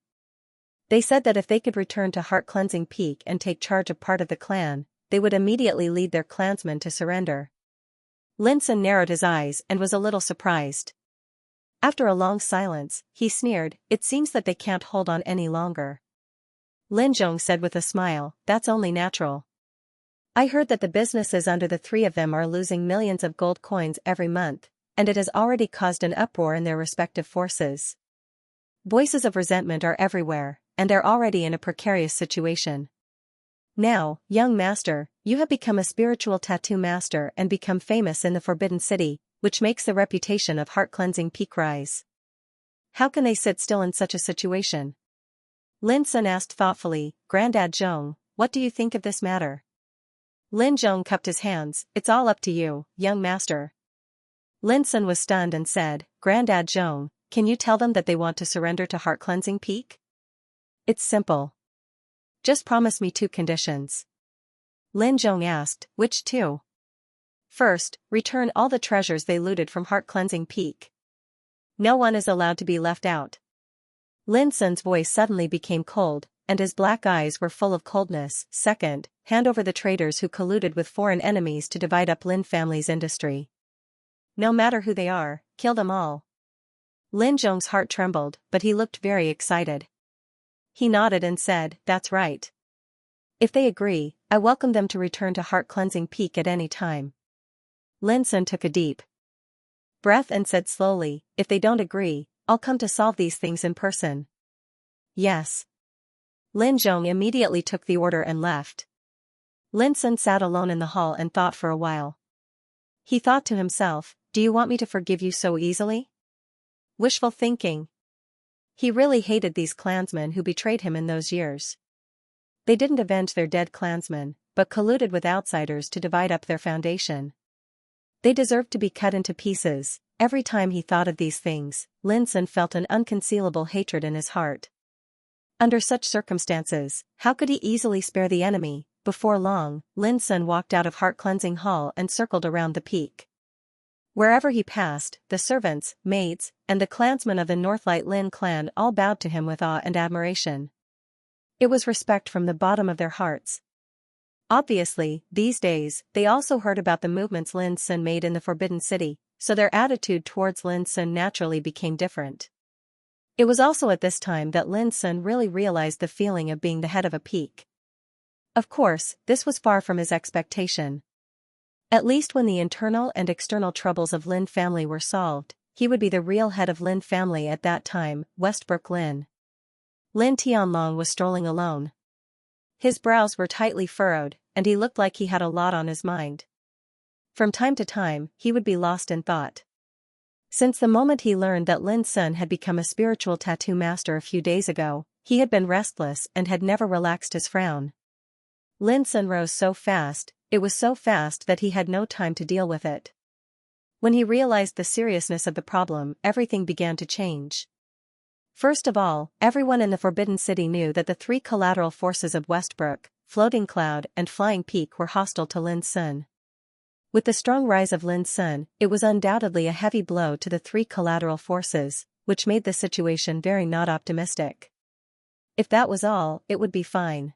They said that if they could return to Heart-Cleansing Peak and take charge of part of the clan, they would immediately lead their clansmen to surrender." Lin Sun narrowed his eyes and was a little surprised. After a long silence, he sneered, "It seems that they can't hold on any longer." Lin Zhong said with a smile, "That's only natural. I heard that the businesses under the 3 of them are losing millions of gold coins every month, and it has already caused an uproar in their respective forces. Voices of resentment are everywhere, and they're already in a precarious situation. Now, young master, you have become a spiritual tattoo master and become famous in the Forbidden City, which makes the reputation of Heart-Cleansing Peak rise. How can they sit still in such a situation?" Lin Sun asked thoughtfully. "Granddad Zhong, what do you think of this matter?" Lin Zhong cupped his hands. "It's all up to you, young master." Lin Sun was stunned and said, "Granddad Zhong, can you tell them that they want to surrender to Heart-Cleansing Peak? It's simple. Just promise me 2 conditions." Lin Zhong asked, "Which 2? "First, return all the treasures they looted from Heart-Cleansing Peak. No one is allowed to be left out." Lin Sun's voice suddenly became cold, and his black eyes were full of coldness. "Second, hand over the traitors who colluded with foreign enemies to divide up Lin family's industry. No matter who they are, kill them all." Lin Zhong's heart trembled, but he looked very excited. He nodded and said, "That's right. If they agree, I welcome them to return to Heart-Cleansing Peak at any time." Lin Sun took a deep breath and said slowly, "If they don't agree, I'll come to solve these things in person." "Yes." Lin Zhong immediately took the order and left. Lin Sun sat alone in the hall and thought for a while. He thought to himself, "Do you want me to forgive you so easily? Wishful thinking." He really hated these clansmen who betrayed him in those years. They didn't avenge their dead clansmen, but colluded with outsiders to divide up their foundation. They deserved to be cut into pieces. Every time he thought of these things, Lin Sun felt an unconcealable hatred in his heart. Under such circumstances, how could he easily spare the enemy? Before long, Lin Sun walked out of Heart Cleansing Hall and circled around the peak. Wherever he passed, the servants, maids, and the clansmen of the Northlight Lin clan all bowed to him with awe and admiration. It was respect from the bottom of their hearts. Obviously, these days, they also heard about the movements Lin Sun made in the Forbidden City, so their attitude towards Lin Sun naturally became different. It was also at this time that Lin Sun really realized the feeling of being the head of a peak. Of course, this was far from his expectation. At least when the internal and external troubles of Lin family were solved, he would be the real head of Lin family at that time, Westbrook Lin. Lin Tianlong was strolling alone. His brows were tightly furrowed, and he looked like he had a lot on his mind. From time to time, he would be lost in thought. Since the moment he learned that Lin Sun had become a spiritual tattoo master a few days ago, he had been restless and had never relaxed his frown. Lin Sun rose so fast, it was so fast that he had no time to deal with it. When he realized the seriousness of the problem, everything began to change. First of all, everyone in the Forbidden City knew that the three collateral forces of Westbrook, Floating Cloud and Flying Peak were hostile to Lin Sun. With the strong rise of Lin Sun, it was undoubtedly a heavy blow to the three collateral forces, which made the situation very not optimistic. If that was all, it would be fine.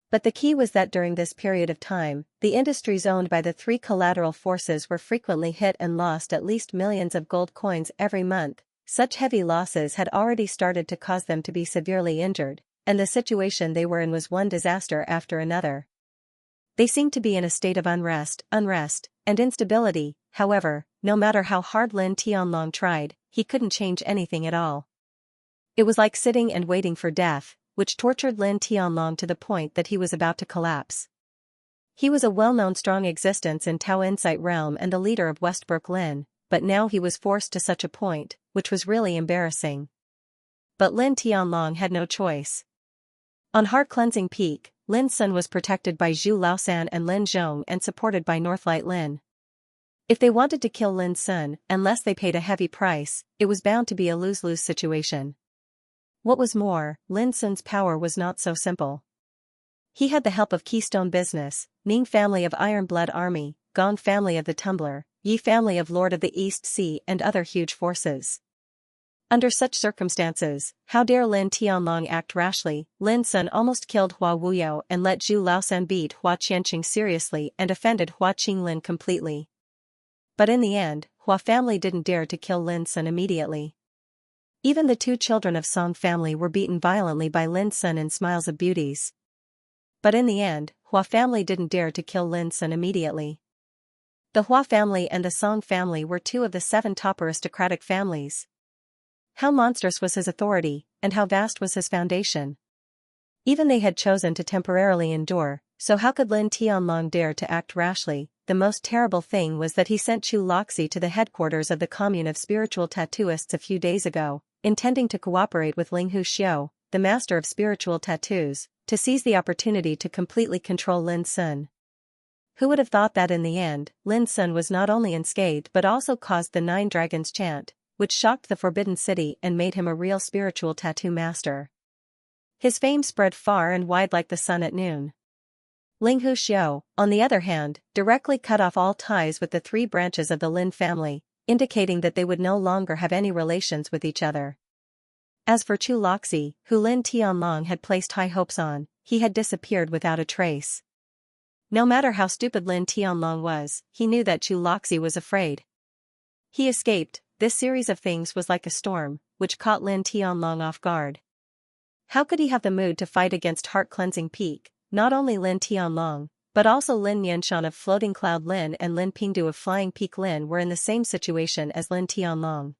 But the key was that during this period of time, the industries owned by the three collateral forces were frequently hit and lost at least millions of gold coins every month. Such heavy losses had already started to cause them to be severely injured, and the situation they were in was one disaster after another. They seemed to be in a state of unrest, and instability. However, no matter how hard Lin Tianlong tried, he couldn't change anything at all. It was like sitting and waiting for death, which tortured Lin Tianlong to the point that he was about to collapse. He was a well-known strong existence in Tao Insight Realm and the leader of Westbrook Lin, but now he was forced to such a point, which was really embarrassing. But Lin Tianlong had no choice. On Heart Cleansing Peak, Lin Sun was protected by Zhu Laosan and Lin Zhong and supported by Northlight Lin. If they wanted to kill Lin Sun, unless they paid a heavy price, it was bound to be a lose-lose situation. What was more, Lin Sun's power was not so simple. He had the help of Keystone Business, Ning family of Iron Blood Army, Gong family of the Tumbler, Yi family of Lord of the East Sea and other huge forces. Under such circumstances, how dare Lin Tianlong act rashly? Lin Sun almost killed Hua Wuyo and let Zhu Laosan beat Hua Qianqing seriously and offended Hua Qinglin completely. But in the end, Hua family didn't dare to kill Lin Sun immediately. Even the two children of Song family were beaten violently by Lin Sun in Smiles of Beauties. But in the end, Hua family didn't dare to kill Lin Sun immediately. The Hua family and the Song family were two of the 7 top aristocratic families. How monstrous was his authority, and how vast was his foundation. Even they had chosen to temporarily endure, so how could Lin Tianlong dare to act rashly? The most terrible thing was that he sent Chu Loxi to the headquarters of the commune of spiritual tattooists a few days ago, intending to cooperate with Ling Hu Xiu, the master of spiritual tattoos, to seize the opportunity to completely control Lin Sun. Who would have thought that in the end, Lin Sun was not only unscathed but also caused the 9 dragons chant, which shocked the Forbidden City and made him a real spiritual tattoo master. His fame spread far and wide like the sun at noon. Ling Hu Xiu, on the other hand, directly cut off all ties with the 3 branches of the Lin family, indicating that they would no longer have any relations with each other. As for Chu Loxi, who Lin Tianlong had placed high hopes on, he had disappeared without a trace. No matter how stupid Lin Tianlong was, he knew that Chu Loxi was afraid. He escaped. This series of things was like a storm, which caught Lin Tianlong off guard. How could he have the mood to fight against Heart Cleansing Peak? Not only Lin Tianlong, but also Lin Yanshan of Floating Cloud Lin and Lin Pingdu of Flying Peak Lin were in the same situation as Lin Tianlong.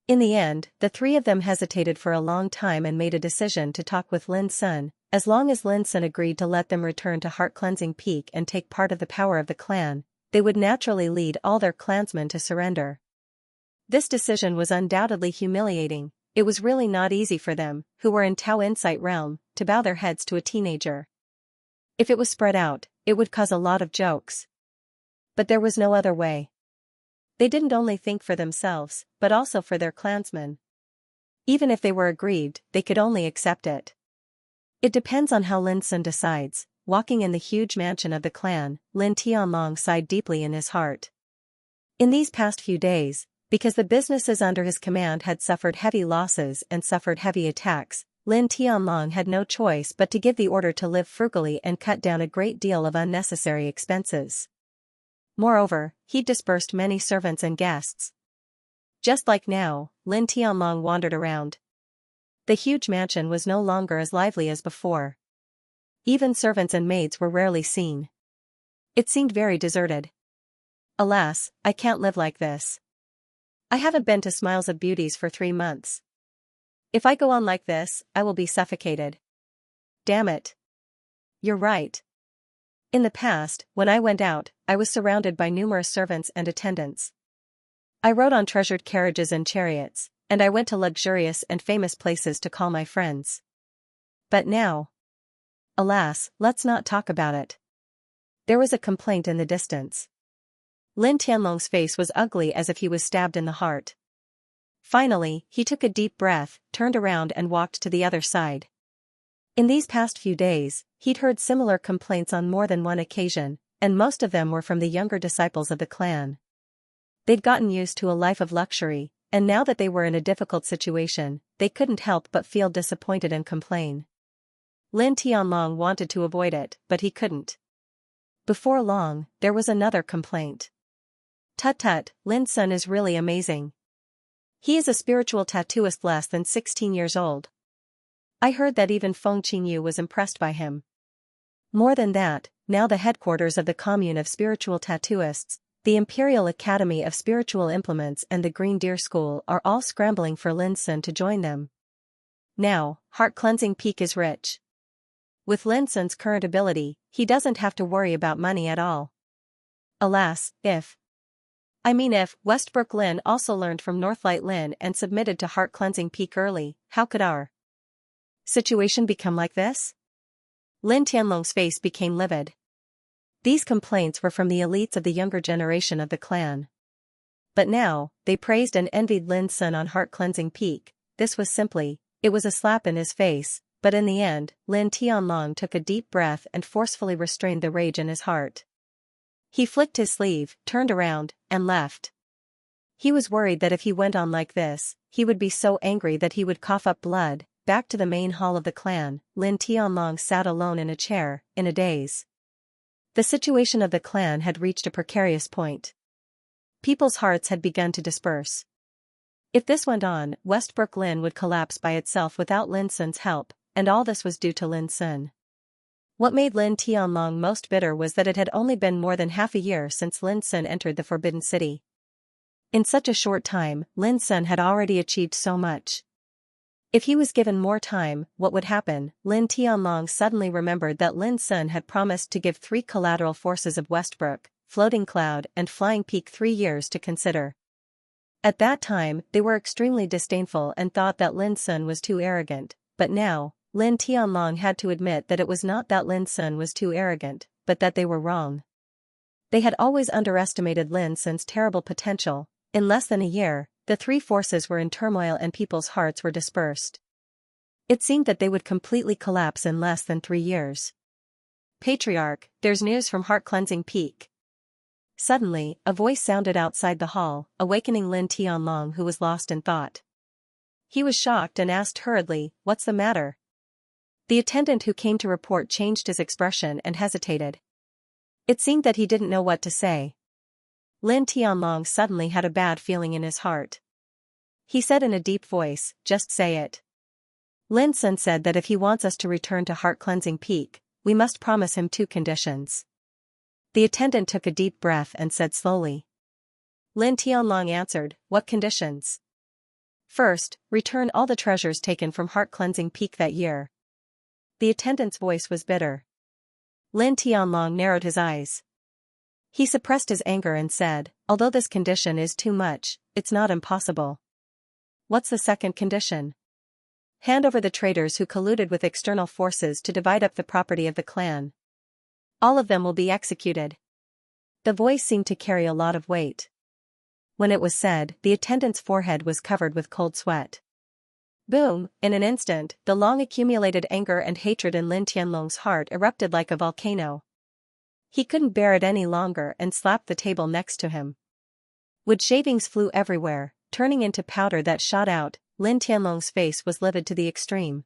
In the end, the 3 of them hesitated for a long time and made a decision to talk with Lin Sun. As long as Lin Sun agreed to let them return to Heart Cleansing Peak and take part of the power of the clan, they would naturally lead all their clansmen to surrender. This decision was undoubtedly humiliating, it was really not easy for them, who were in Tao Insight realm, to bow their heads to a teenager. If it was spread out, it would cause a lot of jokes. But there was no other way. They didn't only think for themselves, but also for their clansmen. Even if they were aggrieved, they could only accept it. It depends on how Lin Sun decides. Walking in the huge mansion of the clan, Lin Tianlong sighed deeply in his heart. In these past few days, because the businesses under his command had suffered heavy losses and suffered heavy attacks, Lin Tianlong had no choice but to give the order to live frugally and cut down a great deal of unnecessary expenses. Moreover, he dispersed many servants and guests. Just like now, Lin Tianlong wandered around. The huge mansion was no longer as lively as before. Even servants and maids were rarely seen. It seemed very deserted. Alas, I can't live like this. I haven't been to Smiles of Beauties for 3 months. If I go on like this, I will be suffocated. Damn it. You're right. In the past, when I went out, I was surrounded by numerous servants and attendants. I rode on treasured carriages and chariots, and I went to luxurious and famous places to call my friends. But now, alas, let's not talk about it. There was a complaint in the distance. Lin Tianlong's face was ugly as if he was stabbed in the heart. Finally, he took a deep breath, turned around and walked to the other side. In these past few days, he'd heard similar complaints on more than one occasion, and most of them were from the younger disciples of the clan. They'd gotten used to a life of luxury, and now that they were in a difficult situation, they couldn't help but feel disappointed and complain. Lin Tianlong wanted to avoid it, but he couldn't. Before long, there was another complaint. Tut, Lin Sun is really amazing. He is a spiritual tattooist less than 16 years old. I heard that even Feng Qingyu was impressed by him. More than that, now the headquarters of the Commune of Spiritual Tattooists, the Imperial Academy of Spiritual Implements and the Green Deer School are all scrambling for Lin Sun to join them. Now, Heart Cleansing Peak is rich. With Lin Sun's current ability, he doesn't have to worry about money at all. Alas, if Westbrook Lin also learned from Northlight Lin and submitted to Heart Cleansing Peak early, how could our situation become like this? Lin Tianlong's face became livid. These complaints were from the elites of the younger generation of the clan. But now, they praised and envied Lin Sun on Heart Cleansing Peak. It was a slap in his face, but in the end, Lin Tianlong took a deep breath and forcefully restrained the rage in his heart. He flicked his sleeve, turned around, and left. He was worried that if he went on like this, he would be so angry that he would cough up blood. Back to the main hall of the clan, Lin Tianlong sat alone in a chair, in a daze. The situation of the clan had reached a precarious point. People's hearts had begun to disperse. If this went on, Westbrook Lin would collapse by itself without Lin Sun's help, and all this was due to Lin Sun. What made Lin Tianlong most bitter was that it had only been more than half a year since Lin Sun entered the Forbidden City. In such a short time, Lin Sun had already achieved so much. If he was given more time, what would happen? Lin Tianlong suddenly remembered that Lin Sun had promised to give 3 collateral forces of Westbrook, Floating Cloud and Flying Peak 3 years to consider. At that time, they were extremely disdainful and thought that Lin Sun was too arrogant, but now, Lin Tianlong had to admit that it was not that Lin Sun was too arrogant, but that they were wrong. They had always underestimated Lin Sun's terrible potential. In less than a year, the 3 forces were in turmoil and people's hearts were dispersed. It seemed that they would completely collapse in less than 3 years. Patriarch, there's news from Heart Cleansing Peak. Suddenly, a voice sounded outside the hall, awakening Lin Tianlong, who was lost in thought. He was shocked and asked hurriedly, "What's the matter?" The attendant who came to report changed his expression and hesitated. It seemed that he didn't know what to say. Lin Tianlong suddenly had a bad feeling in his heart. He said in a deep voice, "Just say it." Lin Sun said that if he wants us to return to Heart Cleansing Peak, we must promise him 2 conditions. The attendant took a deep breath and said slowly. Lin Tianlong answered, "What conditions?" "First, return all the treasures taken from Heart Cleansing Peak that year." The attendant's voice was bitter. Lin Tianlong narrowed his eyes. He suppressed his anger and said, "Although this condition is too much, it's not impossible." What's the second condition? Hand over the traitors who colluded with external forces to divide up the property of the clan. All of them will be executed. The voice seemed to carry a lot of weight. When it was said, the attendant's forehead was covered with cold sweat. Boom! In an instant, the long-accumulated anger and hatred in Lin Tianlong's heart erupted like a volcano. He couldn't bear it any longer and slapped the table next to him. Wood shavings flew everywhere, turning into powder that shot out. Lin Tianlong's face was livid to the extreme.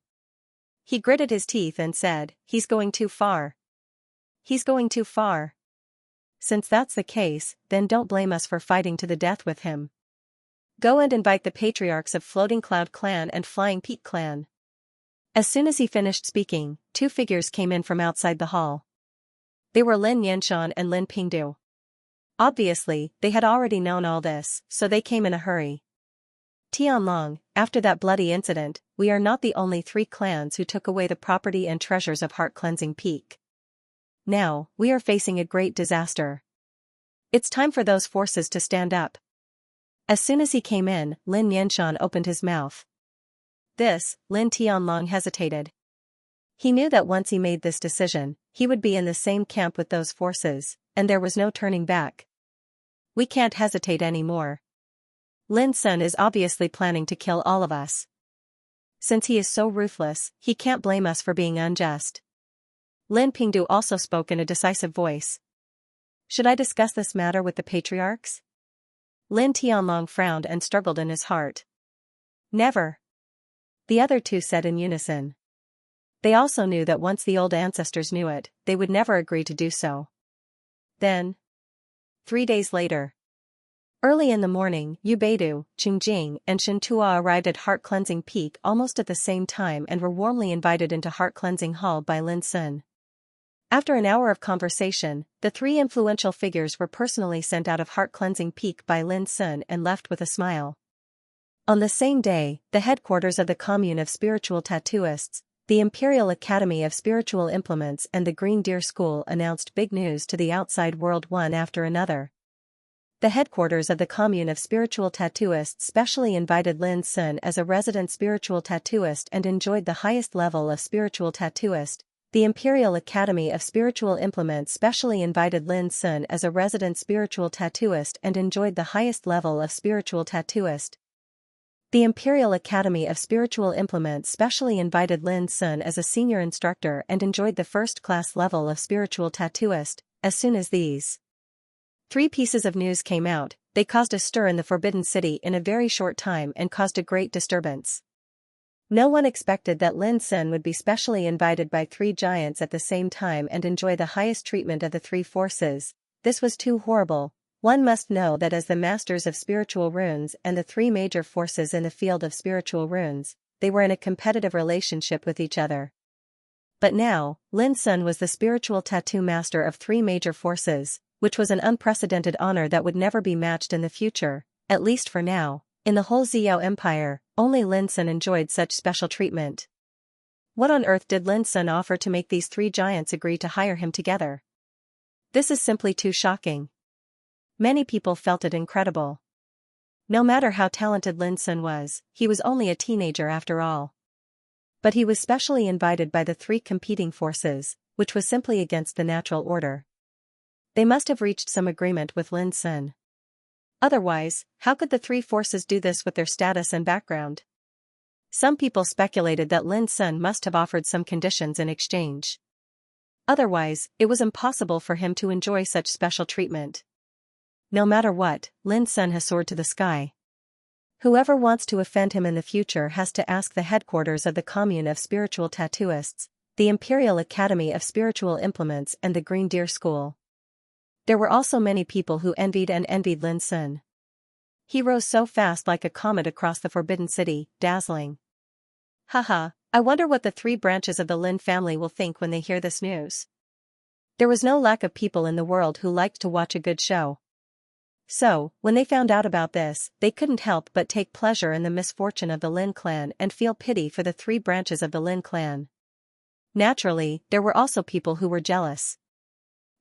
He gritted his teeth and said, "He's going too far. He's going too far. Since that's the case, then don't blame us for fighting to the death with him. Go and invite the patriarchs of Floating Cloud Clan and Flying Peak Clan." As soon as he finished speaking, two figures came in from outside the hall. They were Lin Yanshan and Lin Pingdu. Obviously, they had already known all this, so they came in a hurry. "Tianlong, after that bloody incident, we are not the only 3 clans who took away the property and treasures of Heart Cleansing Peak. Now, we are facing a great disaster. It's time for those forces to stand up." As soon as he came in, Lin Yanshan opened his mouth. Lin Tianlong hesitated. He knew that once he made this decision, he would be in the same camp with those forces, and there was no turning back. "We can't hesitate anymore. Lin Sun is obviously planning to kill all of us. Since he is so ruthless, he can't blame us for being unjust." Lin Pingdu also spoke in a decisive voice. "Should I discuss this matter with the patriarchs?" Lin Tianlong frowned and struggled in his heart. "Never." The other two said in unison. They also knew that once the old ancestors knew it, they would never agree to do so. Then, 3 days later. Early in the morning, Yu Beidou, Qingjing, and Shintua arrived at Heart Cleansing Peak almost at the same time and were warmly invited into Heart Cleansing Hall by Lin Sun. After an hour of conversation, the 3 influential figures were personally sent out of Heart Cleansing Peak by Lin Sun and left with a smile. On the same day, the headquarters of the Commune of Spiritual Tattooists, the Imperial Academy of Spiritual Implements and the Green Deer School announced big news to the outside world one after another. The headquarters of the Commune of Spiritual Tattooists specially invited Lin Sun as a resident spiritual tattooist and enjoyed the highest level of spiritual tattooist. The Imperial Academy of Spiritual Implements specially invited Lin Sun as a resident spiritual tattooist and enjoyed the highest level of spiritual tattooist. The Imperial Academy of Spiritual Implements specially invited Lin Sun as a senior instructor and enjoyed the first-class level of spiritual tattooist. As soon as these 3 pieces of news came out, they caused a stir in the Forbidden City in a very short time and caused a great disturbance. No one expected that Lin Sun would be specially invited by 3 giants at the same time and enjoy the highest treatment of the 3 forces. This was too horrible. One must know that as the masters of spiritual runes and the 3 major forces in the field of spiritual runes, they were in a competitive relationship with each other. But now, Lin Sun was the spiritual tattoo master of 3 major forces, which was an unprecedented honor that would never be matched in the future, at least for now. In the whole Ziyao Empire, only Lin Sun enjoyed such special treatment. What on earth did Lin Sun offer to make these 3 giants agree to hire him together? This is simply too shocking. Many people felt it incredible. No matter how talented Lin Sun was, he was only a teenager after all. But he was specially invited by the 3 competing forces, which was simply against the natural order. They must have reached some agreement with Lin Sun. Otherwise, how could the 3 forces do this with their status and background? Some people speculated that Lin Sun must have offered some conditions in exchange. Otherwise, it was impossible for him to enjoy such special treatment. No matter what, Lin Sun has soared to the sky. Whoever wants to offend him in the future has to ask the headquarters of the Commune of Spiritual Tattooists, the Imperial Academy of Spiritual Implements and the Green Deer School. There were also many people who envied Lin Sun. He rose so fast like a comet across the Forbidden City, dazzling. Haha, I wonder what the 3 branches of the Lin family will think when they hear this news. There was no lack of people in the world who liked to watch a good show. So, when they found out about this, they couldn't help but take pleasure in the misfortune of the Lin clan and feel pity for the 3 branches of the Lin clan. Naturally, there were also people who were jealous.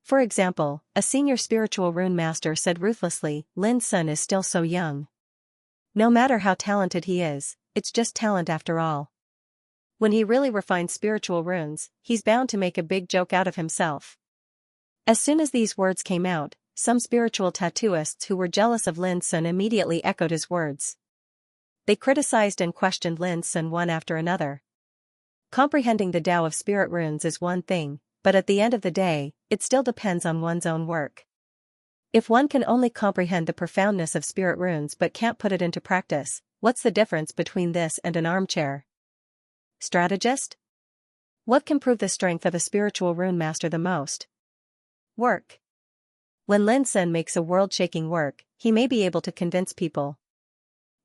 For example, a senior spiritual rune master said ruthlessly, "Lin Sun is still so young. No matter how talented he is, it's just talent after all. When he really refines spiritual runes, he's bound to make a big joke out of himself. As soon as these words came out, some spiritual tattooists who were jealous of Lin Sun immediately echoed his words. They criticized and questioned Lin Sun one after another. Comprehending the Tao of spirit runes is one thing, but at the end of the day, it still depends on one's own work. If one can only comprehend the profoundness of spirit runes but can't put it into practice, what's the difference between this and an armchair strategist? What can prove the strength of a spiritual rune master the most? Work. When Lin Sun makes a world-shaking work, he may be able to convince people.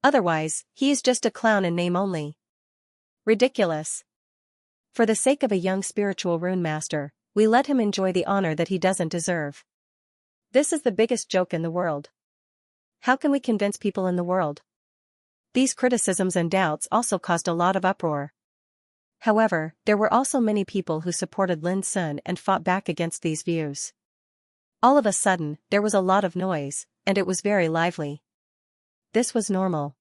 Otherwise, he is just a clown in name only. Ridiculous. For the sake of a young spiritual rune master, we let him enjoy the honor that he doesn't deserve. This is the biggest joke in the world. How can we convince people in the world? These criticisms and doubts also caused a lot of uproar. However, there were also many people who supported Lin Sun and fought back against these views. All of a sudden, there was a lot of noise, and it was very lively. This was normal.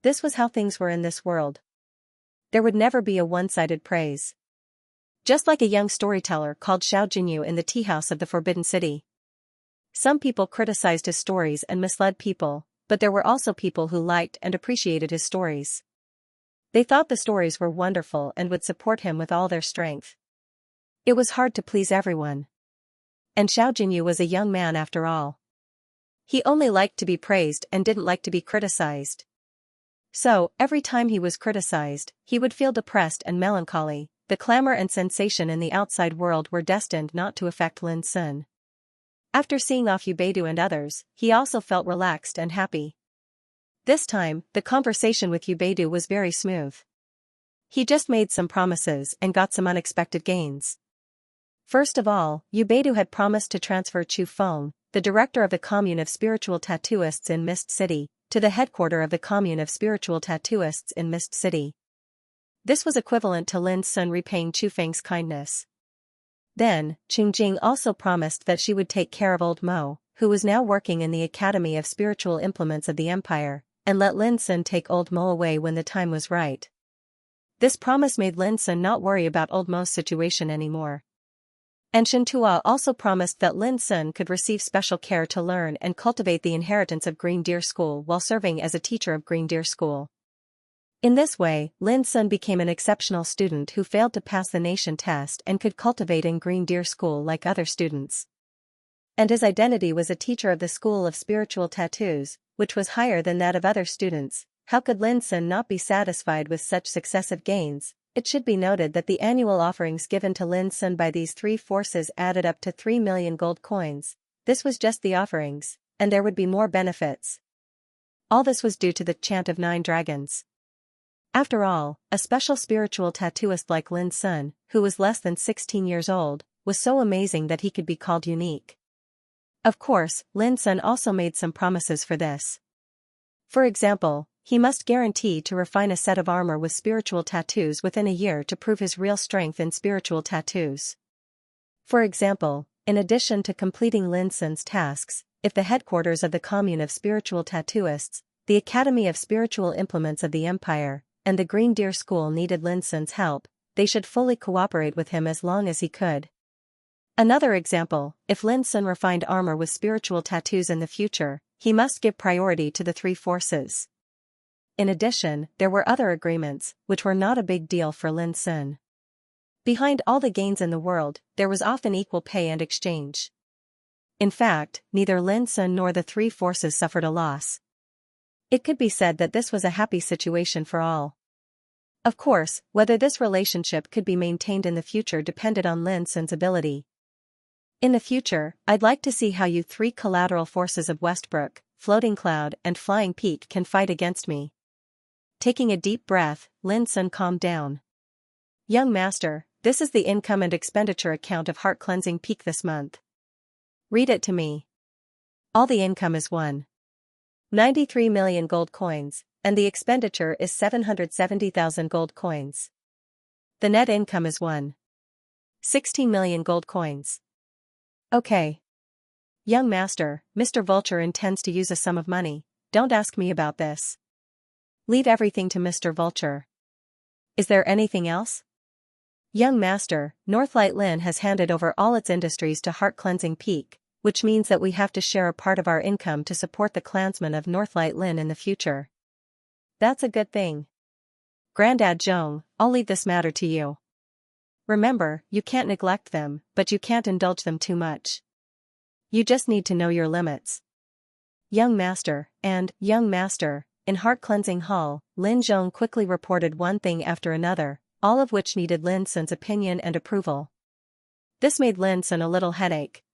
This was how things were in this world. There would never be a one-sided praise. Just like a young storyteller called Xianxia in the tea house of the Forbidden City. Some people criticized his stories and misled people, but there were also people who liked and appreciated his stories. They thought the stories were wonderful and would support him with all their strength. It was hard to please everyone. And Xianxia was a young man after all. He only liked to be praised and didn't like to be criticized. So, every time he was criticized, he would feel depressed and melancholy. The clamor and sensation in the outside world were destined not to affect Lin Sun. After seeing off Ubedu and others, he also felt relaxed and happy. This time, the conversation with Ubedu was very smooth. He just made some promises and got some unexpected gains. First of all, Ubedu had promised to transfer Chu Feng, the director of the commune of spiritual tattooists in Mist City, to the headquarters of the commune of spiritual tattooists in Mist City. This was equivalent to Lin Sun repaying Chu Feng's kindness. Then, Qingjing also promised that she would take care of old Mo, who was now working in the Academy of Spiritual Implements of the Empire, and let Lin Sun take old Mo away when the time was right. This promise made Lin Sun not worry about old Mo's situation anymore. And Shintua also promised that Lin Sun could receive special care to learn and cultivate the inheritance of Green Deer School while serving as a teacher of Green Deer School. In this way, Lin Sun became an exceptional student who failed to pass the nation test and could cultivate in Green Deer School like other students. And his identity was a teacher of the School of Spiritual Tattoos, which was higher than that of other students. How could Lin Sun not be satisfied with such successive gains? It should be noted that the annual offerings given to Lin Sun by these three forces added up to 3 million gold coins. This was just the offerings, and there would be more benefits. All this was due to the chant of 9 dragons. After all, a special spiritual tattooist like Lin Sun, who was less than 16 years old, was so amazing that he could be called unique. Of course, Lin Sun also made some promises for this. For example, he must guarantee to refine a set of armor with spiritual tattoos within a year to prove his real strength in spiritual tattoos. For example, in addition to completing Lin Sun's tasks, if the headquarters of the commune of spiritual tattooists, the Academy of Spiritual Implements of the Empire, and the Green Deer School needed Lin Sun's help, they should fully cooperate with him as long as he could. Another example, if Lin Sun refined armor with spiritual tattoos in the future, he must give priority to the 3 forces. In addition, there were other agreements, which were not a big deal for Lin Sun. Behind all the gains in the world, there was often equal pay and exchange. In fact, neither Lin Sun nor the 3 forces suffered a loss. It could be said that this was a happy situation for all. Of course, whether this relationship could be maintained in the future depended on Lin Sun's ability. In the future, I'd like to see how you 3 collateral forces of Westbrook, Floating Cloud and Flying Peak can fight against me. Taking a deep breath, Lin Sun calmed down. Young master, this is the income and expenditure account of Heart Cleansing Peak this month. Read it to me. All the income is 1.93 million gold coins, and the expenditure is 770,000 gold coins. The net income is 1.16 million gold coins. Okay. Young master, Mr. Vulture intends to use a sum of money, don't ask me about this. Leave everything to Mr. Vulture. Is there anything else? Young master, Northlight Lin has handed over all its industries to Heart Cleansing Peak, which means that we have to share a part of our income to support the clansmen of Northlight Lin in the future. That's a good thing. Grandad Zhong, I'll leave this matter to you. Remember, you can't neglect them, but you can't indulge them too much. You just need to know your limits. Young master, in Heart Cleansing Hall, Lin Zhong quickly reported one thing after another, all of which needed Lin Sun's opinion and approval. This made Lin Sun a little headache.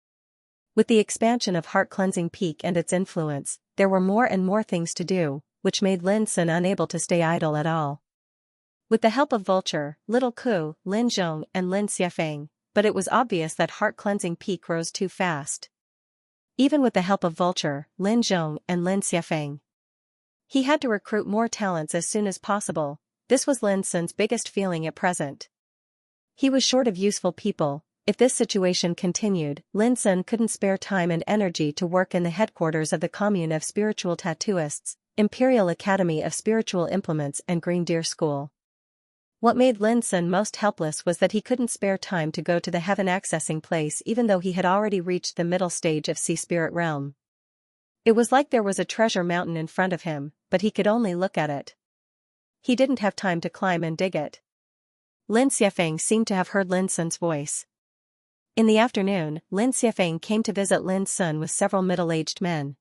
With the expansion of Heart Cleansing Peak and its influence, there were more and more things to do, which made Lin Sun unable to stay idle at all. With the help of Vulture, Little Ku, Lin Zhong and Lin Xiafeng, but it was obvious that Heart Cleansing Peak rose too fast. Even with the help of Vulture, Lin Zhong and Lin Xiafeng, he had to recruit more talents as soon as possible. This was Lin Sun's biggest feeling at present. He was short of useful people. If this situation continued, Lin Sun couldn't spare time and energy to work in the headquarters of the Commune of Spiritual Tattooists, Imperial Academy of Spiritual Implements and Green Deer School. What made Lin Sun most helpless was that he couldn't spare time to go to the heaven accessing place even though he had already reached the middle stage of Sea Spirit Realm. It was like there was a treasure mountain in front of him, but he could only look at it. He didn't have time to climb and dig it. Lin Xiafeng seemed to have heard Lin Sun's voice. In the afternoon, Lin Xiafeng came to visit Lin Sun with several middle-aged men.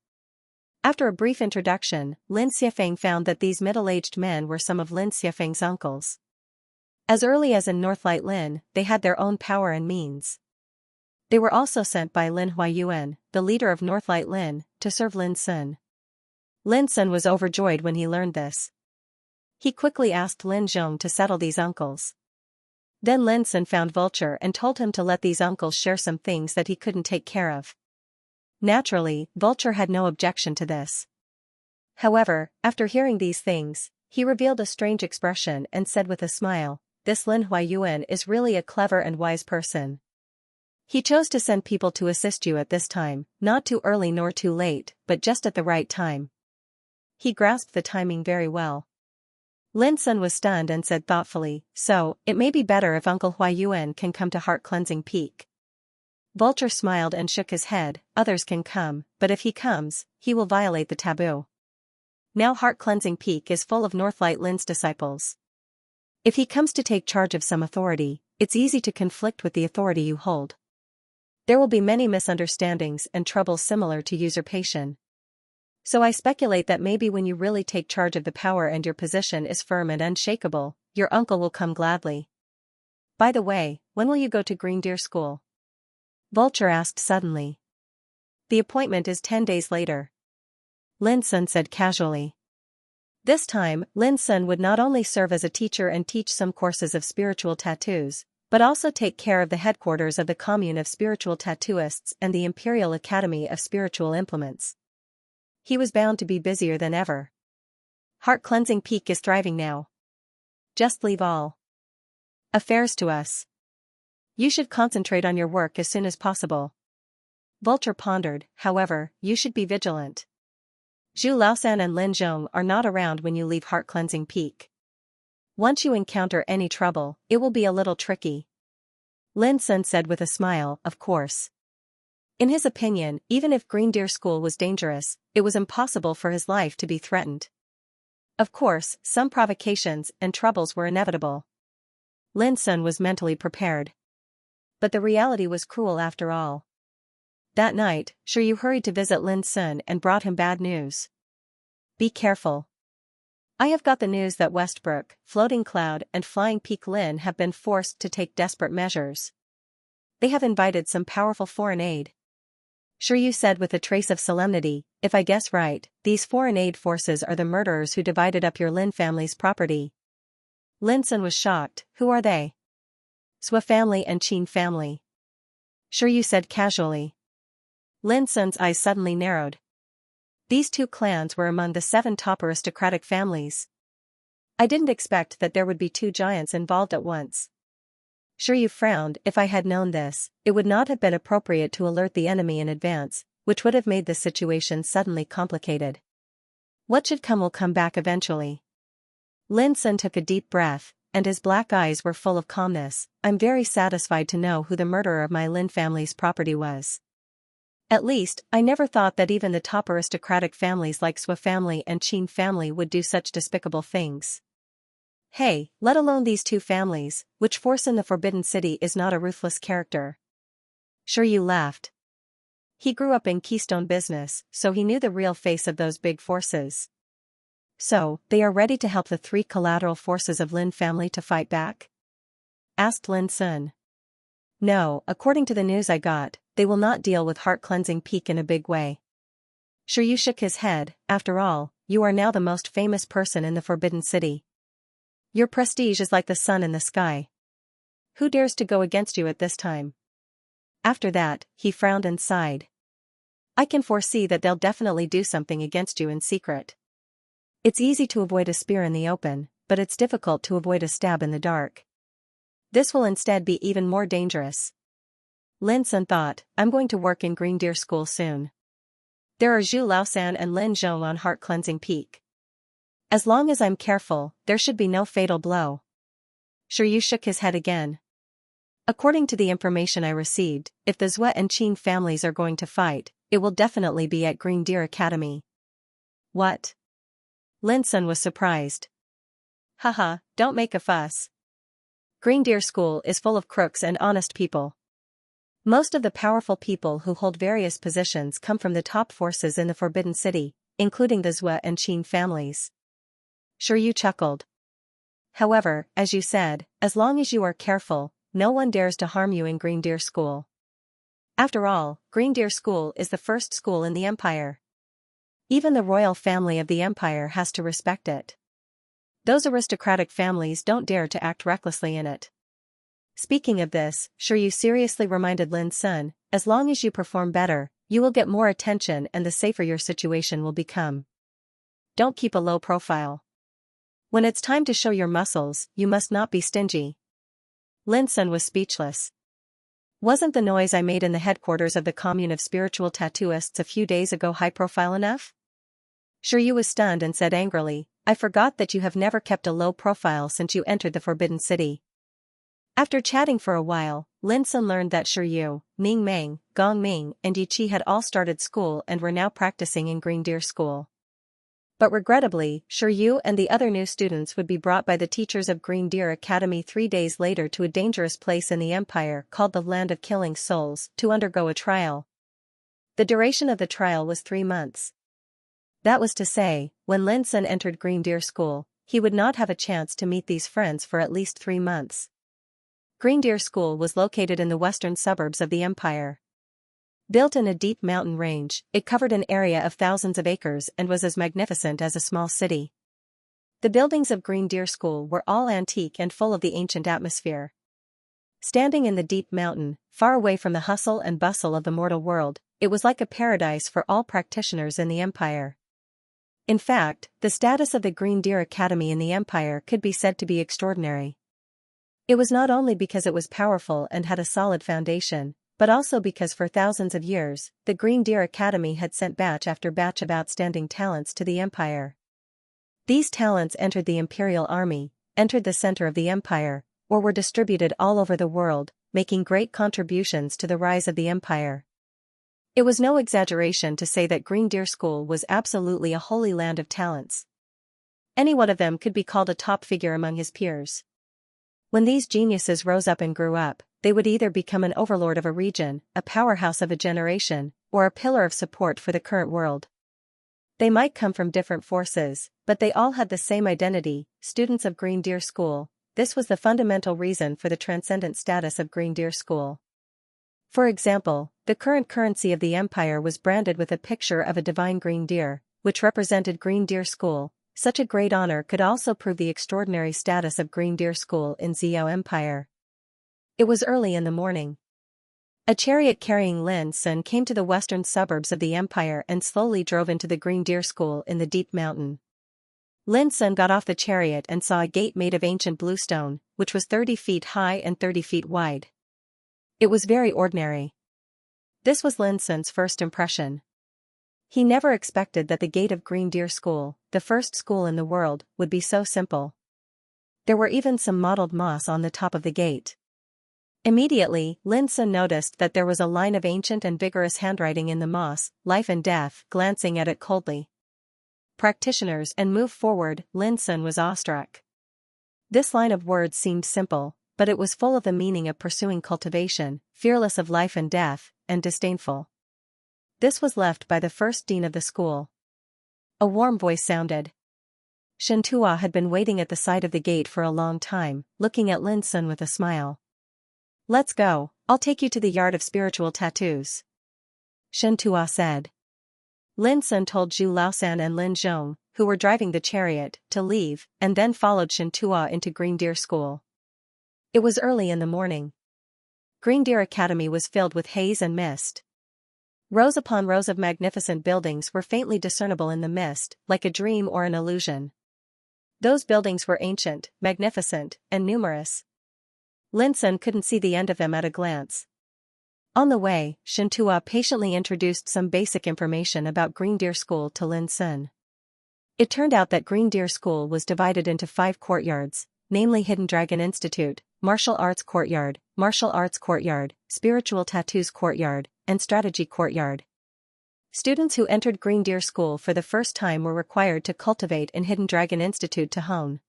After a brief introduction, Lin Xiafeng found that these middle-aged men were some of Lin Xiafeng's uncles. As early as in Northlight Lin, they had their own power and means. They were also sent by Lin Huayuan, the leader of Northlight Lin, to serve Lin Sun. Lin Sun was overjoyed when he learned this. He quickly asked Lin Zhong to settle these uncles. Then Lin Sun found Vulture and told him to let these uncles share some things that he couldn't take care of. Naturally, Vulture had no objection to this. However, after hearing these things, he revealed a strange expression and said with a smile, "This Lin Huayuan is really a clever and wise person. He chose to send people to assist you at this time, not too early nor too late, but just at the right time." He grasped the timing very well. Lin Sun was stunned and said thoughtfully, "So, it may be better if Uncle Huayuan can come to Heart Cleansing Peak." Vulture smiled and shook his head. "Others can come, but if he comes, he will violate the taboo. Now Heart Cleansing Peak is full of Northlight Lin's disciples. If he comes to take charge of some authority, it's easy to conflict with the authority you hold. There will be many misunderstandings and troubles similar to usurpation. So I speculate that maybe when you really take charge of the power and your position is firm and unshakable, your uncle will come gladly. By the way, when will you go to Green Deer School?" Vulture asked suddenly. "The appointment is 10 days later," Lin Sun said casually. This time, Lin Sun would not only serve as a teacher and teach some courses of spiritual tattoos, but also take care of the headquarters of the Commune of Spiritual Tattooists and the Imperial Academy of Spiritual Implements. He was bound to be busier than ever. Heart Cleansing Peak is thriving now. Just leave all affairs to us. You should concentrate on your work as soon as possible. Vulture pondered. "However, you should be vigilant. Zhu Laosan and Lin Zhong are not around when you leave Heart Cleansing Peak. Once you encounter any trouble, it will be a little tricky." Lin Sun said with a smile, "Of course." In his opinion, even if Green Deer School was dangerous, it was impossible for his life to be threatened. Of course, some provocations and troubles were inevitable. Lin Sun was mentally prepared. But the reality was cruel after all. That night, Shiryu hurried to visit Lin Sun and brought him bad news. "Be careful. I have got the news that Westbrook, Floating Cloud and Flying Peak Lin have been forced to take desperate measures. They have invited some powerful foreign aid." Shiryu said with a trace of solemnity, "If I guess right, these foreign aid forces are the murderers who divided up your Lin family's property." Lin Sun was shocked. "Who are they?" "Sua family and Qin family," Shiryu said casually. Lin Sun's eyes suddenly narrowed. These two clans were among the 7 top aristocratic families. "I didn't expect that there would be 2 giants involved at once." Shiryu frowned. "If I had known this, it would not have been appropriate to alert the enemy in advance, which would have made the situation suddenly complicated." What should come will come back eventually. Lin Sun took a deep breath, and his black eyes were full of calmness. I'm very satisfied to know who the murderer of my Lin family's property was. At least, I never thought that even the top aristocratic families like Sui family and Qin family would do such despicable things. Hey, let alone these two families, which force in the Forbidden City is not a ruthless character. Sure, you laughed. He grew up in Keystone business, so he knew the real face of those big forces. So, they are ready to help the three collateral forces of Lin family to fight back? Asked Lin Sun. No, according to the news I got, they will not deal with heart-cleansing Peak in a big way. Shiryu shook his head. After all, you are now the most famous person in the Forbidden City. Your prestige is like the sun in the sky. Who dares to go against you at this time? After that, he frowned and sighed. I can foresee that they'll definitely do something against you in secret. It's easy to avoid a spear in the open, but it's difficult to avoid a stab in the dark. This will instead be even more dangerous. Lin Sun thought, I'm going to work in Green Deer School soon. There are Zhu Laosan and Lin Zhong on Heart Cleansing Peak. As long as I'm careful, there should be no fatal blow. Shiryu shook his head again. According to the information I received, if the Zhue and Qin families are going to fight, it will definitely be at Green Deer Academy. What? Lin Sun was surprised. Haha, don't make a fuss. Green Deer School is full of crooks and honest people. Most of the powerful people who hold various positions come from the top forces in the Forbidden City, including the Zhue and Qin families. Shiryu chuckled. However, as you said, as long as you are careful, no one dares to harm you in Green Deer School. After all, Green Deer School is the first school in the Empire. Even the royal family of the Empire has to respect it. Those aristocratic families don't dare to act recklessly in it. Speaking of this, Shiryu seriously reminded Lin Sun, as long as you perform better, you will get more attention and the safer your situation will become. Don't keep a low profile. When it's time to show your muscles, you must not be stingy. Lin Sun was speechless. Wasn't the noise I made in the headquarters of the commune of spiritual tattooists a few days ago high profile enough? Shiryu was stunned and said angrily, I forgot that you have never kept a low profile since you entered the Forbidden City. After chatting for a while, Lin Sun learned that Shiryu, Ming Meng, Gong Ming, and Yi Qi had all started school and were now practicing in Green Deer School. But regrettably, Shiryu and the other new students would be brought by the teachers of Green Deer Academy 3 days later to a dangerous place in the Empire called the Land of Killing Souls to undergo a trial. The duration of the trial was 3 months. That was to say, when Lin Sun entered Green Deer School, he would not have a chance to meet these friends for at least 3 months. Green Deer School was located in the western suburbs of the Empire. Built in a deep mountain range, it covered an area of thousands of acres and was as magnificent as a small city. The buildings of Green Deer School were all antique and full of the ancient atmosphere. Standing in the deep mountain, far away from the hustle and bustle of the mortal world, it was like a paradise for all practitioners in the Empire. In fact, the status of the Green Deer Academy in the Empire could be said to be extraordinary. It was not only because it was powerful and had a solid foundation, but also because for thousands of years, the Green Deer Academy had sent batch after batch of outstanding talents to the Empire. These talents entered the Imperial Army, entered the center of the Empire, or were distributed all over the world, making great contributions to the rise of the Empire. It was no exaggeration to say that Green Deer School was absolutely a holy land of talents. Any one of them could be called a top figure among his peers. When these geniuses rose up and grew up, they would either become an overlord of a region, a powerhouse of a generation, or a pillar of support for the current world. They might come from different forces, but they all had the same identity, students of Green Deer School. This was the fundamental reason for the transcendent status of Green Deer School. For example, the current currency of the Empire was branded with a picture of a divine green deer, which represented Green Deer School. Such a great honor could also prove the extraordinary status of Green Deer School in Xiao Empire. It was early in the morning. A chariot carrying Lin Sun came to the western suburbs of the Empire and slowly drove into the Green Deer School in the deep mountain. Lin Sun got off the chariot and saw a gate made of ancient bluestone, which was 30 feet high and 30 feet wide. It was very ordinary. This was Lin Sun's first impression. He never expected that the gate of Green Deer School, the first school in the world, would be so simple. There were even some mottled moss on the top of the gate. Immediately, Lin Sun noticed that there was a line of ancient and vigorous handwriting in the moss, life and death, glancing at it coldly. Practitioners and move forward, Lin Sun was awestruck. This line of words seemed simple, but it was full of the meaning of pursuing cultivation, fearless of life and death, and disdainful. This was left by the first dean of the school. A warm voice sounded. Xianxia had been waiting at the side of the gate for a long time, looking at Lin Sun with a smile. "Let's go, I'll take you to the yard of spiritual tattoos," Xianxia said. Lin Sun told Zhu Laosan and Lin Zhong, who were driving the chariot, to leave, and then followed Xianxia into Green Deer School. It was early in the morning. Green Deer Academy was filled with haze and mist. Rows upon rows of magnificent buildings were faintly discernible in the mist, like a dream or an illusion. Those buildings were ancient, magnificent, and numerous. Lin Sun couldn't see the end of them at a glance. On the way, Xianxia patiently introduced some basic information about Green Deer School to Lin Sun. It turned out that Green Deer School was divided into 5 courtyards, namely Hidden Dragon Institute, Martial Arts Courtyard, Spiritual Tattoos Courtyard, and Strategy Courtyard. Students who entered Green Deer School for the first time were required to cultivate in Hidden Dragon Institute to hone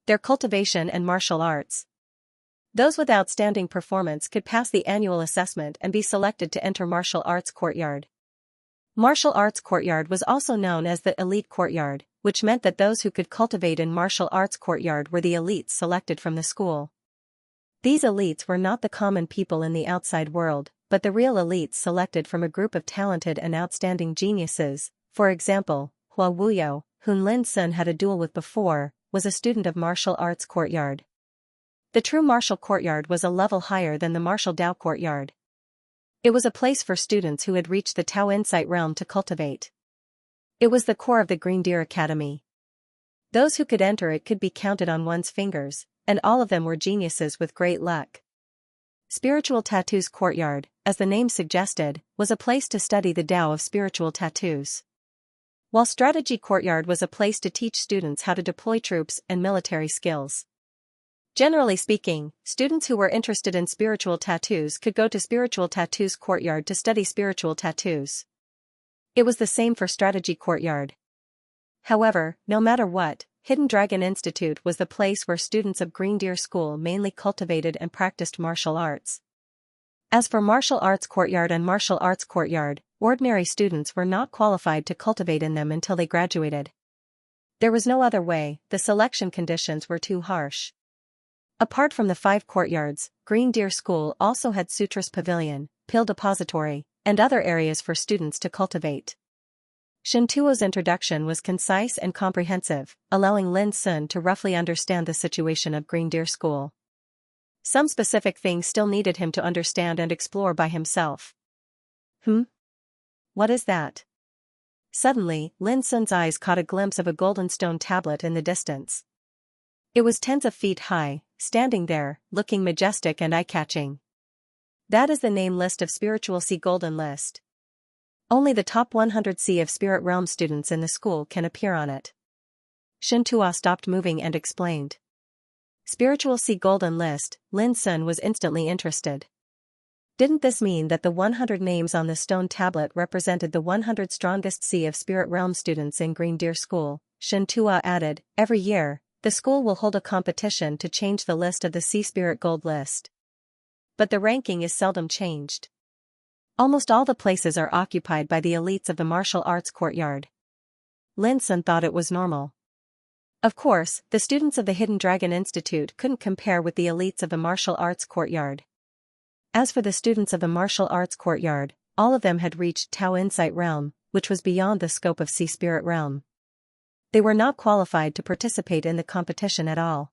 their cultivation and martial arts. Those with outstanding performance could pass the annual assessment and be selected to enter Martial Arts Courtyard. Martial Arts Courtyard was also known as the Elite Courtyard, which meant that those who could cultivate in Martial Arts Courtyard were the elites selected from the school. These elites were not the common people in the outside world, but the real elites selected from a group of talented and outstanding geniuses. For example, Hua Wuyo, whom Lin Sun had a duel with before, was a student of Martial Arts Courtyard. The true Martial Courtyard was a level higher than the Martial Dao Courtyard. It was a place for students who had reached the Tao Insight realm to cultivate. It was the core of the Green Deer Academy. Those who could enter it could be counted on one's fingers, and all of them were geniuses with great luck. Spiritual Tattoos Courtyard, as the name suggested, was a place to study the Tao of spiritual tattoos. While Strategy Courtyard was a place to teach students how to deploy troops and military skills. Generally speaking, students who were interested in spiritual tattoos could go to Spiritual Tattoos Courtyard to study spiritual tattoos. It was the same for Strategy Courtyard. However, no matter what, Hidden Dragon Institute was the place where students of Green Deer School mainly cultivated and practiced martial arts. As for Martial Arts Courtyard and Martial Arts Courtyard, ordinary students were not qualified to cultivate in them until they graduated. There was no other way, the selection conditions were too harsh. Apart from the 5 courtyards, Green Deer School also had Sutras Pavilion, Pill Depository, and other areas for students to cultivate. Xianxia's introduction was concise and comprehensive, allowing Lin Sun to roughly understand the situation of Green Deer School. Some specific things still needed him to understand and explore by himself. What is that? Suddenly, Lin Sun's eyes caught a glimpse of a golden stone tablet in the distance. It was tens of feet high, standing there, looking majestic and eye-catching. That is the name list of Spiritual Sea Golden List. Only the top 100 Sea of Spirit Realm students in the school can appear on it. Xianxia stopped moving and explained. Spiritual Sea Golden List, Lin Sun was instantly interested. Didn't this mean that the 100 names on the stone tablet represented the 100 strongest Sea of Spirit Realm students in Green Deer School? Xianxia added, every year, the school will hold a competition to change the list of the Sea Spirit Gold List. But the ranking is seldom changed. Almost all the places are occupied by the elites of the Martial Arts Courtyard. Lin Sun thought it was normal. Of course, the students of the Hidden Dragon Institute couldn't compare with the elites of the Martial Arts Courtyard. As for the students of the Martial Arts Courtyard, all of them had reached Tao Insight Realm, which was beyond the scope of Sea Spirit Realm. They were not qualified to participate in the competition at all.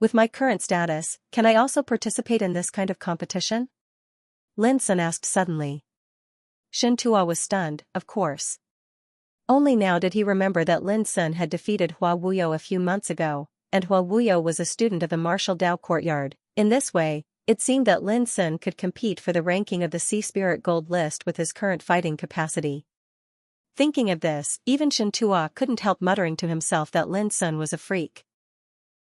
With my current status, can I also participate in this kind of competition? Lin Sun asked suddenly. Xianxia was stunned, of course. Only now did he remember that Lin Sun had defeated Hua Wuyo a few months ago, and Hua Wuyo was a student of the Martial Dao Courtyard. In this way, it seemed that Lin Sun could compete for the ranking of the Sea Spirit Gold List with his current fighting capacity. Thinking of this, even Xianxia couldn't help muttering to himself that Lin Sun was a freak.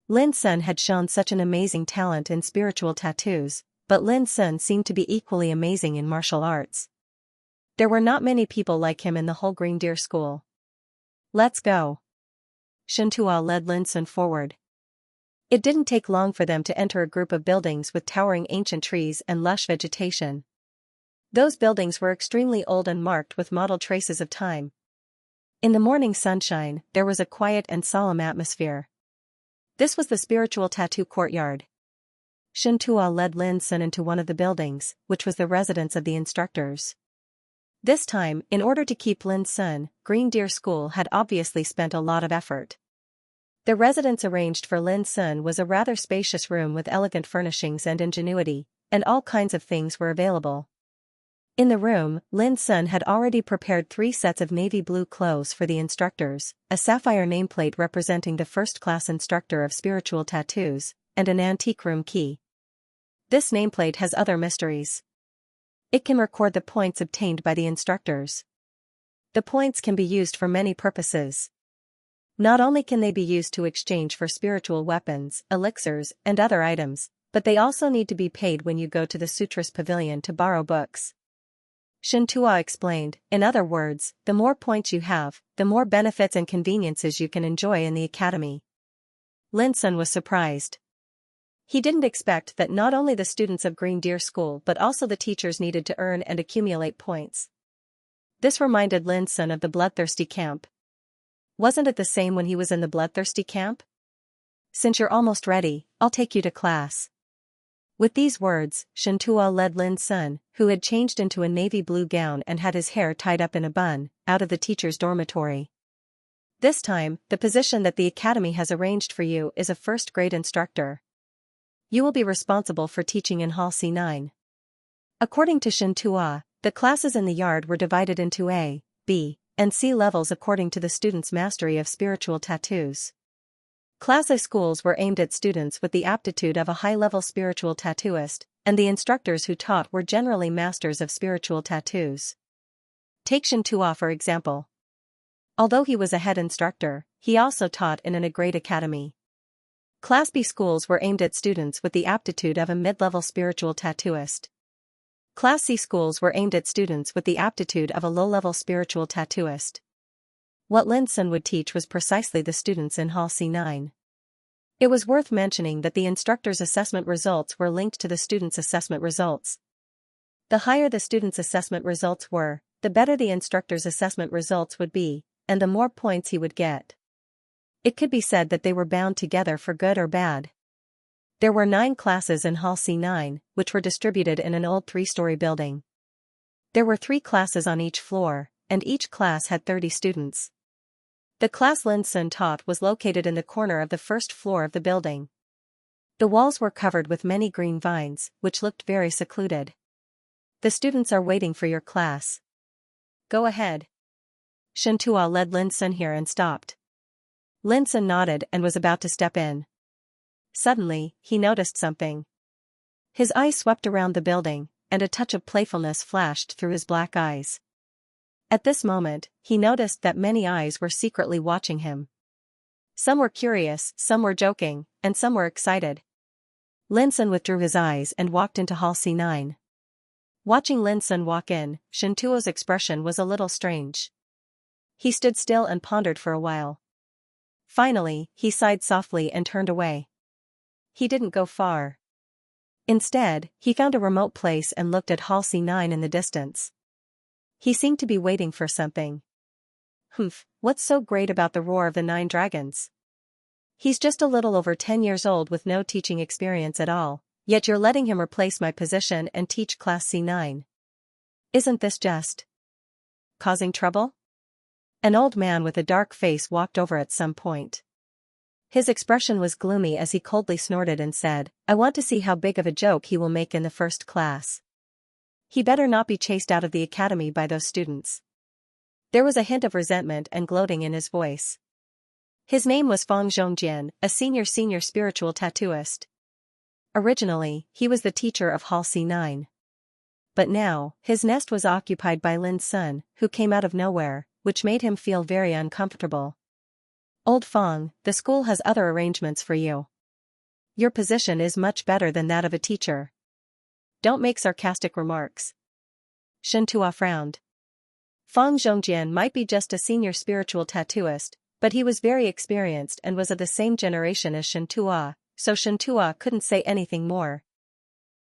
Lin Sun had shown such an amazing talent in spiritual tattoos, but Lin Sun seemed to be equally amazing in martial arts. There were not many people like him in the whole Green Deer School. Let's go. Xianxia led Lin Sun forward. It didn't take long for them to enter a group of buildings with towering ancient trees and lush vegetation. Those buildings were extremely old and marked with mottled traces of time. In the morning sunshine, there was a quiet and solemn atmosphere. This was the spiritual tattoo courtyard. Xianxia led Lin Sun into one of the buildings, which was the residence of the instructors. This time, in order to keep Lin Sun, Green Deer School had obviously spent a lot of effort. The residence arranged for Lin Sun was a rather spacious room with elegant furnishings and ingenuity, and all kinds of things were available. In the room, Lin Sun had already prepared 3 sets of navy blue clothes for the instructors, a sapphire nameplate representing the first-class instructor of spiritual tattoos, and an antique room key. This nameplate has other mysteries. It can record the points obtained by the instructors. The points can be used for many purposes. Not only can they be used to exchange for spiritual weapons, elixirs, and other items, but they also need to be paid when you go to the Sutras Pavilion to borrow books. Xianxia explained, in other words, the more points you have, the more benefits and conveniences you can enjoy in the academy. Lin Sun was surprised. He didn't expect that not only the students of Green Deer School but also the teachers needed to earn and accumulate points. This reminded Lin Sun of the bloodthirsty camp. Wasn't it the same when he was in the bloodthirsty camp? Since you're almost ready, I'll take you to class. With these words, Xianxia led Lin Sun, who had changed into a navy blue gown and had his hair tied up in a bun, out of the teacher's dormitory. This time, the position that the academy has arranged for you is a first-grade instructor. You will be responsible for teaching in Hall C9. According to Xianxia, the classes in the yard were divided into A, B, and C levels according to the students' mastery of spiritual tattoos. Class A schools were aimed at students with the aptitude of a high-level spiritual tattooist, and the instructors who taught were generally masters of spiritual tattoos. Take Xianxia for example. Although he was a head instructor, he also taught in a great academy. Class B schools were aimed at students with the aptitude of a mid-level spiritual tattooist. Class C schools were aimed at students with the aptitude of a low-level spiritual tattooist. What Lin Sun would teach was precisely the students in Hall C9. It was worth mentioning that the instructor's assessment results were linked to the students' assessment results. The higher the students' assessment results were, the better the instructor's assessment results would be, and the more points he would get. It could be said that they were bound together for good or bad. There were 9 classes in Hall C9, which were distributed in an old 3-story building. There were 3 classes on each floor, and each class had 30 students. The class Lin Sun taught was located in the corner of the first floor of the building. The walls were covered with many green vines, which looked very secluded. The students are waiting for your class. Go ahead. Xianxia led Lin Sun here and stopped. Lin Sun nodded and was about to step in. Suddenly, he noticed something. His eyes swept around the building, and a touch of playfulness flashed through his black eyes. At this moment, he noticed that many eyes were secretly watching him. Some were curious, some were joking, and some were excited. Lin Sun withdrew his eyes and walked into Hall C9. Watching Lin Sun walk in, Xianxia's expression was a little strange. He stood still and pondered for a while. Finally, he sighed softly and turned away. He didn't go far. Instead, he found a remote place and looked at Hall C9 in the distance. He seemed to be waiting for something. Humph, what's so great about the roar of the 9 dragons? He's just a little over 10 years old with no teaching experience at all, yet you're letting him replace my position and teach Class C9. Isn't this just causing trouble? An old man with a dark face walked over at some point. His expression was gloomy as he coldly snorted and said, I want to see how big of a joke he will make in the first class. He better not be chased out of the academy by those students. There was a hint of resentment and gloating in his voice. His name was Fang Zhongjian, a senior spiritual tattooist. Originally, he was the teacher of Hall C9. But now, his nest was occupied by Lin Sun, who came out of nowhere, which made him feel very uncomfortable. Old Fong, the school has other arrangements for you. Your position is much better than that of a teacher. Don't make sarcastic remarks. Xianxia frowned. Fong Zhongjian might be just a senior spiritual tattooist, but he was very experienced and was of the same generation as Xianxia, so Xianxia couldn't say anything more.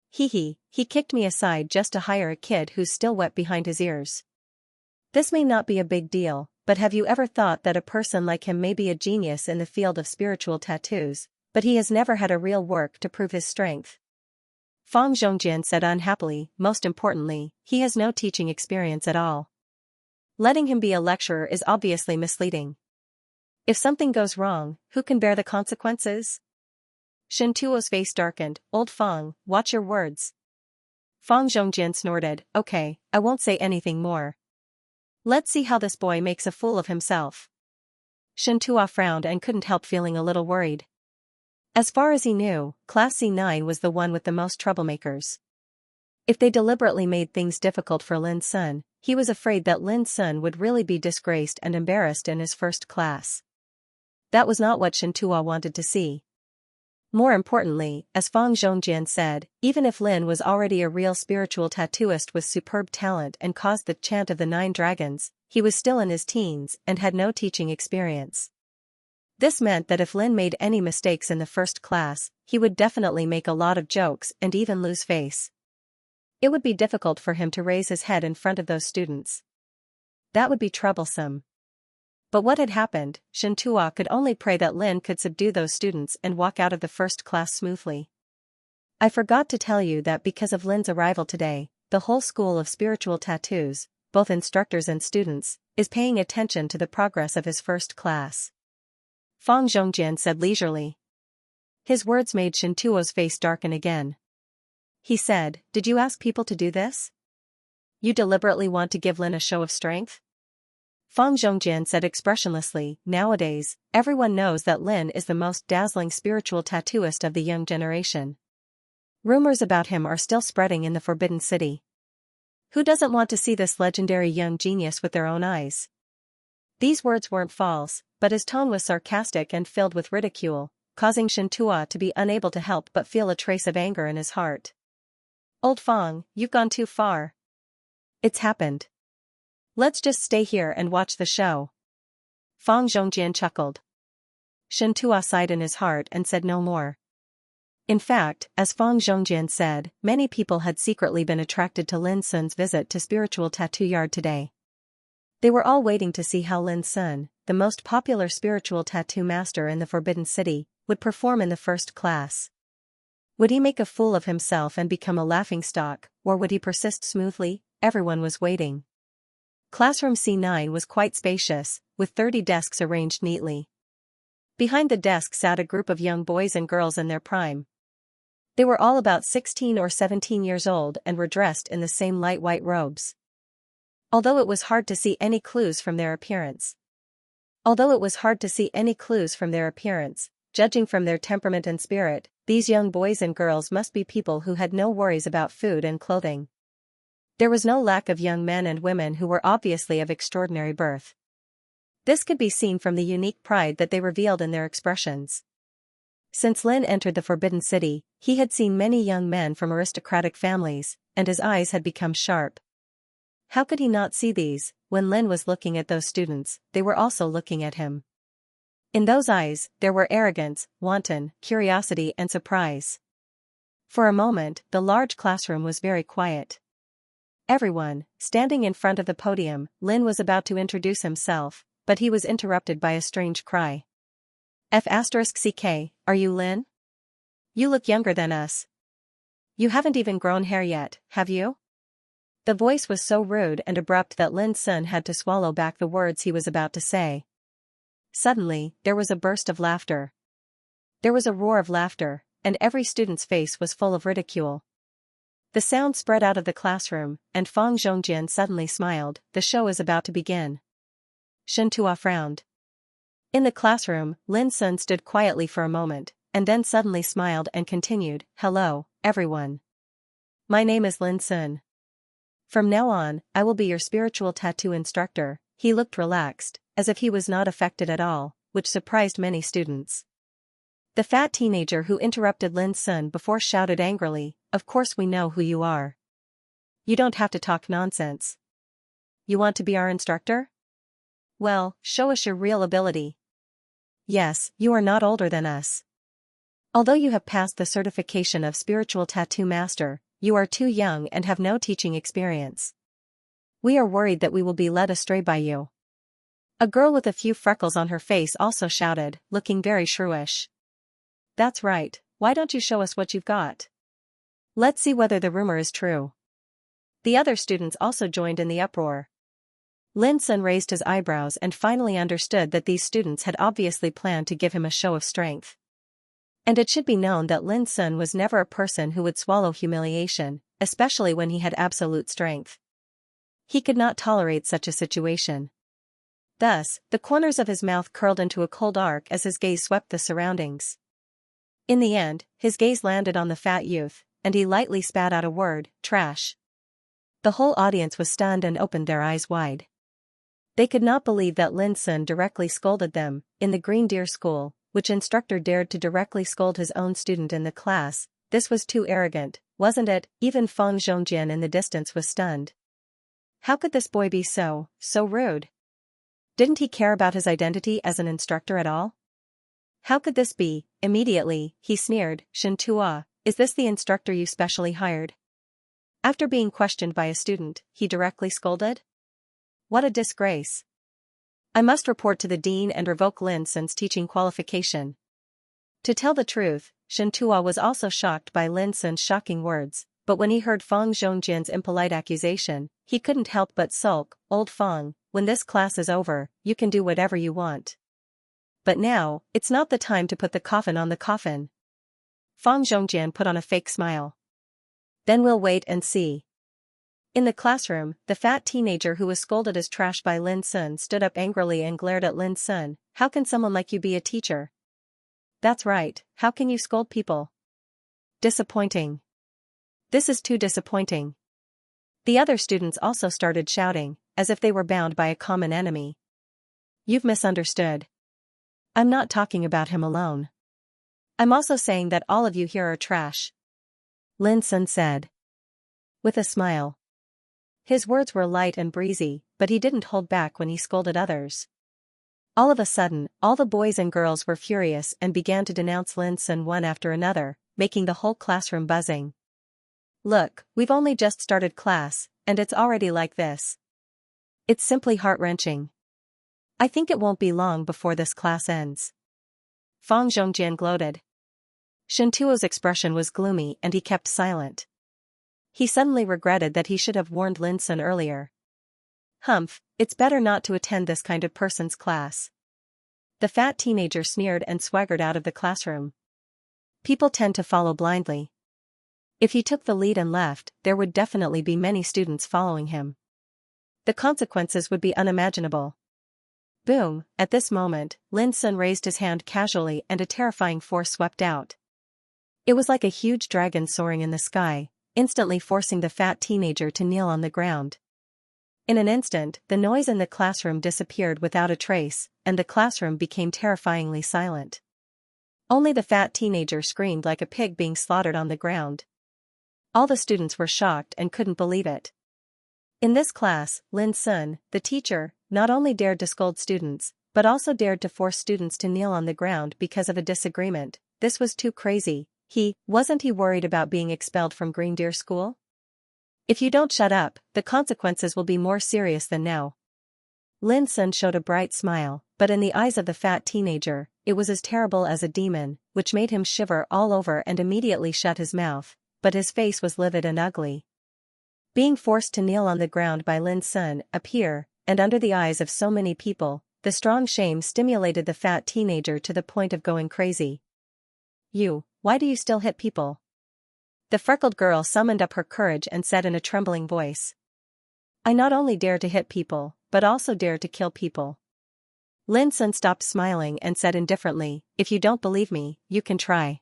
He kicked me aside just to hire a kid who's still wet behind his ears. This may not be a big deal, but have you ever thought that a person like him may be a genius in the field of spiritual tattoos, but he has never had a real work to prove his strength? Fong Zhongjian said unhappily. Most importantly, he has no teaching experience at all. Letting him be a lecturer is obviously misleading. If something goes wrong, who can bear the consequences? Xianxia's face darkened. Old Fong, watch your words. Fong Zhongjian snorted. Okay, I won't say anything more. Let's see how this boy makes a fool of himself. Xianxia frowned and couldn't help feeling a little worried. As far as he knew, Class C9 was the one with the most troublemakers. If they deliberately made things difficult for Lin Sun, he was afraid that Lin Sun would really be disgraced and embarrassed in his first class. That was not what Xianxia wanted to see. More importantly, as Fong Zhongjian said, even if Lin was already a real spiritual tattooist with superb talent and caused the chant of the 9 dragons, he was still in his teens and had no teaching experience. This meant that if Lin made any mistakes in the first class, he would definitely make a lot of jokes and even lose face. It would be difficult for him to raise his head in front of those students. That would be troublesome. But what had happened, Xianxia could only pray that Lin could subdue those students and walk out of the first class smoothly. I forgot to tell you that because of Lin's arrival today, the whole school of spiritual tattoos, both instructors and students, is paying attention to the progress of his first class. Fong Zhongjian said leisurely. His words made Xianxia's face darken again. He said, "Did you ask people to do this? You deliberately want to give Lin a show of strength?" Fong Zhongjian said expressionlessly, "Nowadays, everyone knows that Lin is the most dazzling spiritual tattooist of the young generation. Rumors about him are still spreading in the Forbidden City. Who doesn't want to see this legendary young genius with their own eyes?" These words weren't false, but his tone was sarcastic and filled with ridicule, causing Xianxia to be unable to help but feel a trace of anger in his heart. "Old Fong, you've gone too far. It's happened. Let's just stay here and watch the show." Fong Zhongjian chuckled. Xianxia sighed in his heart and said no more. In fact, as Fong Zhongjian said, many people had secretly been attracted to Lin Sun's visit to Spiritual Tattoo Yard today. They were all waiting to see how Lin Sun, the most popular spiritual tattoo master in the Forbidden City, would perform in the first class. Would he make a fool of himself and become a laughingstock, or would he persist smoothly? Everyone was waiting. Classroom C9 was quite spacious, with 30 desks arranged neatly. Behind the desk sat a group of young boys and girls in their prime. They were all about 16 or 17 years old and were dressed in the same light white robes. Although it was hard to see any clues from their appearance, judging from their temperament and spirit, these young boys and girls must be people who had no worries about food and clothing. There was no lack of young men and women who were obviously of extraordinary birth. This could be seen from the unique pride that they revealed in their expressions. Since Lin entered the Forbidden City, he had seen many young men from aristocratic families, and his eyes had become sharp. How could he not see these? When Lin was looking at those students, they were also looking at him. In those eyes, there were arrogance, wanton curiosity and surprise. For a moment, the large classroom was very quiet. Everyone, standing in front of the podium, Lin was about to introduce himself, but he was interrupted by a strange cry. F***CK, are you Lin? You look younger than us. You haven't even grown hair yet, have you? The voice was so rude and abrupt that Lin Sun had to swallow back the words he was about to say. Suddenly, there was a burst of laughter. There was a roar of laughter, and every student's face was full of ridicule. The sound spread out of the classroom, and Fong Zhongjian suddenly smiled. "The show is about to begin." Xianxia frowned. In the classroom, Lin Sun stood quietly for a moment, and then suddenly smiled and continued, "Hello, everyone. My name is Lin Sun. From now on, I will be your spiritual tattoo instructor." he looked relaxed, as if he was not affected at all, which surprised many students. The fat teenager who interrupted Lin Sun before shouted angrily, "Of course we know who you are. You don't have to talk nonsense. You want to be our instructor? Well, show us your real ability. Yes, you are not older than us. Although you have passed the certification of spiritual tattoo master, you are too young and have no teaching experience. We are worried that we will be led astray by you." A girl with a few freckles on her face also shouted, looking very shrewish. "That's right, why don't you show us what you've got? Let's see whether the rumor is true." The other students also joined in the uproar. Lin Sun raised his eyebrows and finally understood that these students had obviously planned to give him a show of strength. And it should be known that Lin Sun was never a person who would swallow humiliation, especially when he had absolute strength. He could not tolerate such a situation. Thus, the corners of his mouth curled into a cold arc as his gaze swept the surroundings. In the end, his gaze landed on the fat youth, and he lightly spat out a word, "Trash." The whole audience was stunned and opened their eyes wide. They could not believe that Lin Sun directly scolded them. In the Green Deer School, which instructor dared to directly scold his own student in the class? This was too arrogant, wasn't it? Even Feng Zhongjian in the distance was stunned. How could this boy be so rude? Didn't he care about his identity as an instructor at all? How could this be? Immediately, he sneered, "Xianxia, is this the instructor you specially hired?" After being questioned by a student, he directly scolded? What a disgrace. I must report to the dean and revoke Lin Sun's teaching qualification. To tell the truth, Xianxia was also shocked by Lin Sun's shocking words, but when he heard Feng Zhongjian's impolite accusation, he couldn't help but sulk. "Old Feng, when this class is over, you can do whatever you want. But now, it's not the time to put the coffin on the coffin." Feng Zhongjian put on a fake smile. "Then we'll wait and see." In the classroom, the fat teenager who was scolded as trash by Lin Sun stood up angrily and glared at Lin Sun. "How can someone like you be a teacher? That's right, how can you scold people? Disappointing. This is too disappointing." The other students also started shouting, as if they were bound by a common enemy. "You've misunderstood. I'm not talking about him alone. I'm also saying that all of you here are trash," Lin Sun said. With a smile. His words were light and breezy, but he didn't hold back when he scolded others. All of a sudden, all the boys and girls were furious and began to denounce Lin Sun one after another, making the whole classroom buzzing. "Look, we've only just started class, and it's already like this. It's simply heart-wrenching. I think it won't be long before this class ends." Feng Zhongjian gloated. Shintuo's expression was gloomy and he kept silent. He suddenly regretted that he should have warned Lin Sun earlier. Humph, it's better not to attend this kind of person's class. The fat teenager sneered and swaggered out of the classroom. People tend to follow blindly. If he took the lead and left, there would definitely be many students following him. The consequences would be unimaginable. Boom, at this moment, Lin Sun raised his hand casually and a terrifying force swept out. It was like a huge dragon soaring in the sky, instantly forcing the fat teenager to kneel on the ground. In an instant, the noise in the classroom disappeared without a trace, and the classroom became terrifyingly silent. Only the fat teenager screamed like a pig being slaughtered on the ground. All the students were shocked and couldn't believe it. In this class, Lin Sun, the teacher, not only dared to scold students, but also dared to force students to kneel on the ground because of a disagreement. This was too crazy. Wasn't he worried about being expelled from Green Deer School? "If you don't shut up, the consequences will be more serious than now." Lin Sun showed a bright smile, but in the eyes of the fat teenager, it was as terrible as a demon, which made him shiver all over and immediately shut his mouth, but his face was livid and ugly. Being forced to kneel on the ground by Lin Sun, and under the eyes of so many people, the strong shame stimulated the fat teenager to the point of going crazy. Why do you still hit people?" The freckled girl summoned up her courage and said in a trembling voice. "I not only dare to hit people, but also dare to kill people." Lin Sun stopped smiling and said indifferently, "If you don't believe me, you can try."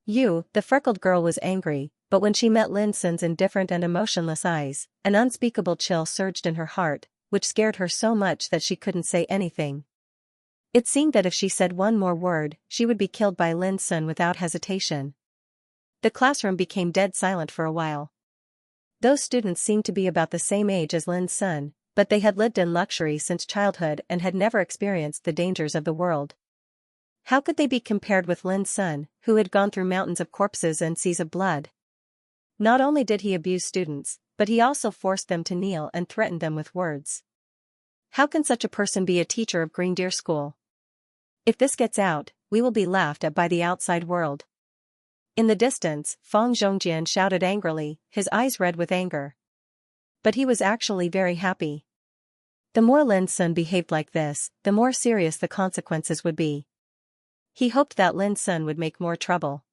The freckled girl was angry, but when she met Lin Sun's indifferent and emotionless eyes, an unspeakable chill surged in her heart. which scared her so much that she couldn't say anything. It seemed that if she said one more word, she would be killed by Lin Sun without hesitation. The classroom became dead silent for a while. Those students seemed to be about the same age as Lin Sun, but they had lived in luxury since childhood and had never experienced the dangers of the world. How could they be compared with Lin Sun, who had gone through mountains of corpses and seas of blood? Not only did he abuse students, but he also forced them to kneel and threatened them with words. How can such a person be a teacher of Green Deer School? If this gets out, we will be laughed at by the outside world. In the distance, Fang Zhongjian shouted angrily, his eyes red with anger. But he was actually very happy. The more Lin Sun behaved like this, the more serious the consequences would be. He hoped that Lin Sun would make more trouble.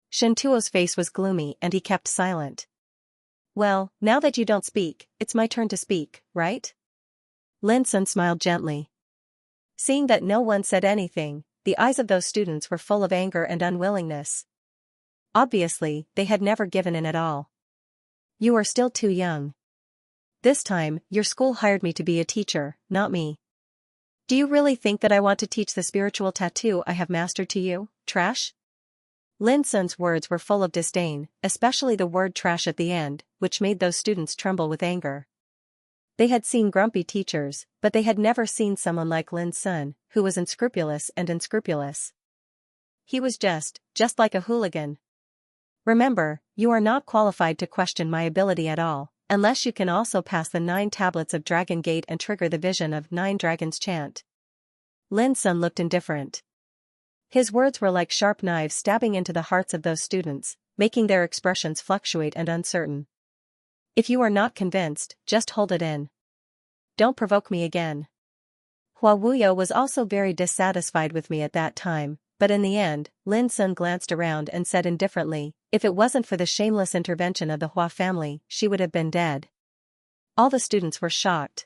Shen Tuo's face was gloomy and he kept silent. Well, now that you don't speak, it's my turn to speak, right? Lin Sun smiled gently. Seeing that no one said anything, the eyes of those students were full of anger and unwillingness. Obviously, they had never given in at all. You are still too young. This time, your school hired me to be a teacher, not me. Do you really think that I want to teach the spiritual tattoo I have mastered to you, trash? Lin Sun's words were full of disdain, especially the word trash at the end, which made those students tremble with anger. They had seen grumpy teachers, but they had never seen someone like Lin Sun, who was unscrupulous and unscrupulous. He was just like a hooligan. Remember, you are not qualified to question my ability at all, unless you can also pass the 9 tablets of Dragon Gate and trigger the vision of 9 dragons chant. Lin Sun looked indifferent. His words were like sharp knives stabbing into the hearts of those students, making their expressions fluctuate and uncertain. If you are not convinced, just hold it in. Don't provoke me again. Hua Wuyo was also very dissatisfied with me at that time, but in the end, Lin Sun glanced around and said indifferently, if it wasn't for the shameless intervention of the Hua family, she would have been dead. All the students were shocked.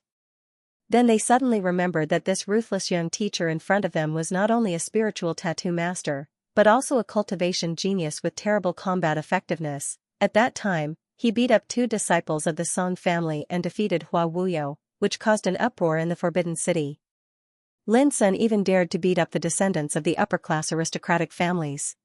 Then they suddenly remembered that this ruthless young teacher in front of them was not only a spiritual tattoo master, but also a cultivation genius with terrible combat effectiveness. At that time, he beat up 2 disciples of the Song family and defeated Hua Wuyo, which caused an uproar in the Forbidden City. Lin Sun even dared to beat up the descendants of the upper-class aristocratic families.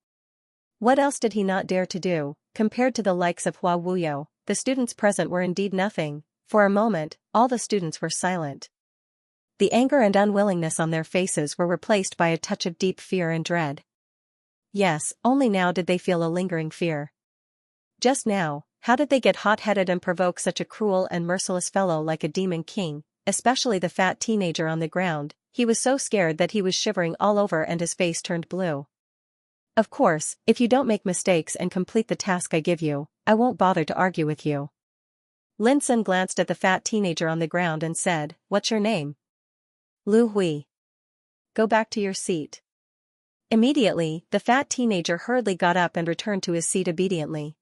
What else did he not dare to do? Compared to the likes of Hua Wuyo, the students present were indeed nothing. For a moment, all the students were silent. The anger and unwillingness on their faces were replaced by a touch of deep fear and dread. Yes, only now did they feel a lingering fear. Just now, how did they get hot-headed and provoke such a cruel and merciless fellow like a demon king, especially the fat teenager on the ground? He was so scared that he was shivering all over and his face turned blue. Of course, if you don't make mistakes and complete the task I give you, I won't bother to argue with you. Lin Sun glanced at the fat teenager on the ground and said, What's your name? Lu Hui. Go back to your seat. Immediately, the fat teenager hurriedly got up and returned to his seat obediently.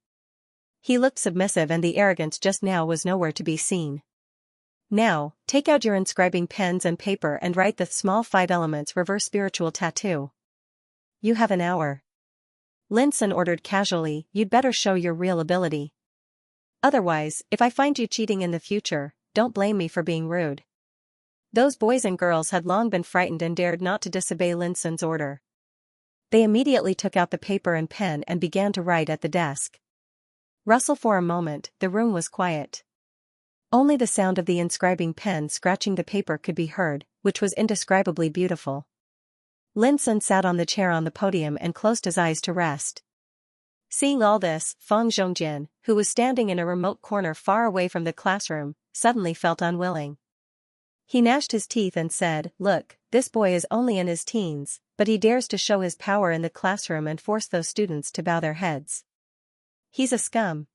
He looked submissive and the arrogance just now was nowhere to be seen. Now, take out your inscribing pens and paper and write the small 5 elements reverse spiritual tattoo. You have an hour. Lin Sun ordered casually, you'd better show your real ability. Otherwise, if I find you cheating in the future, don't blame me for being rude. Those boys and girls had long been frightened and dared not to disobey Lin Sun's order. They immediately took out the paper and pen and began to write at the desk. Rustle for a moment, the room was quiet. Only the sound of the inscribing pen scratching the paper could be heard, which was indescribably beautiful. Lin Sun sat on the chair on the podium and closed his eyes to rest. Seeing all this, Fang Zhongjian, who was standing in a remote corner far away from the classroom, suddenly felt unwilling. He gnashed his teeth and said, Look, this boy is only in his teens, but he dares to show his power in the classroom and force those students to bow their heads. He's a scum.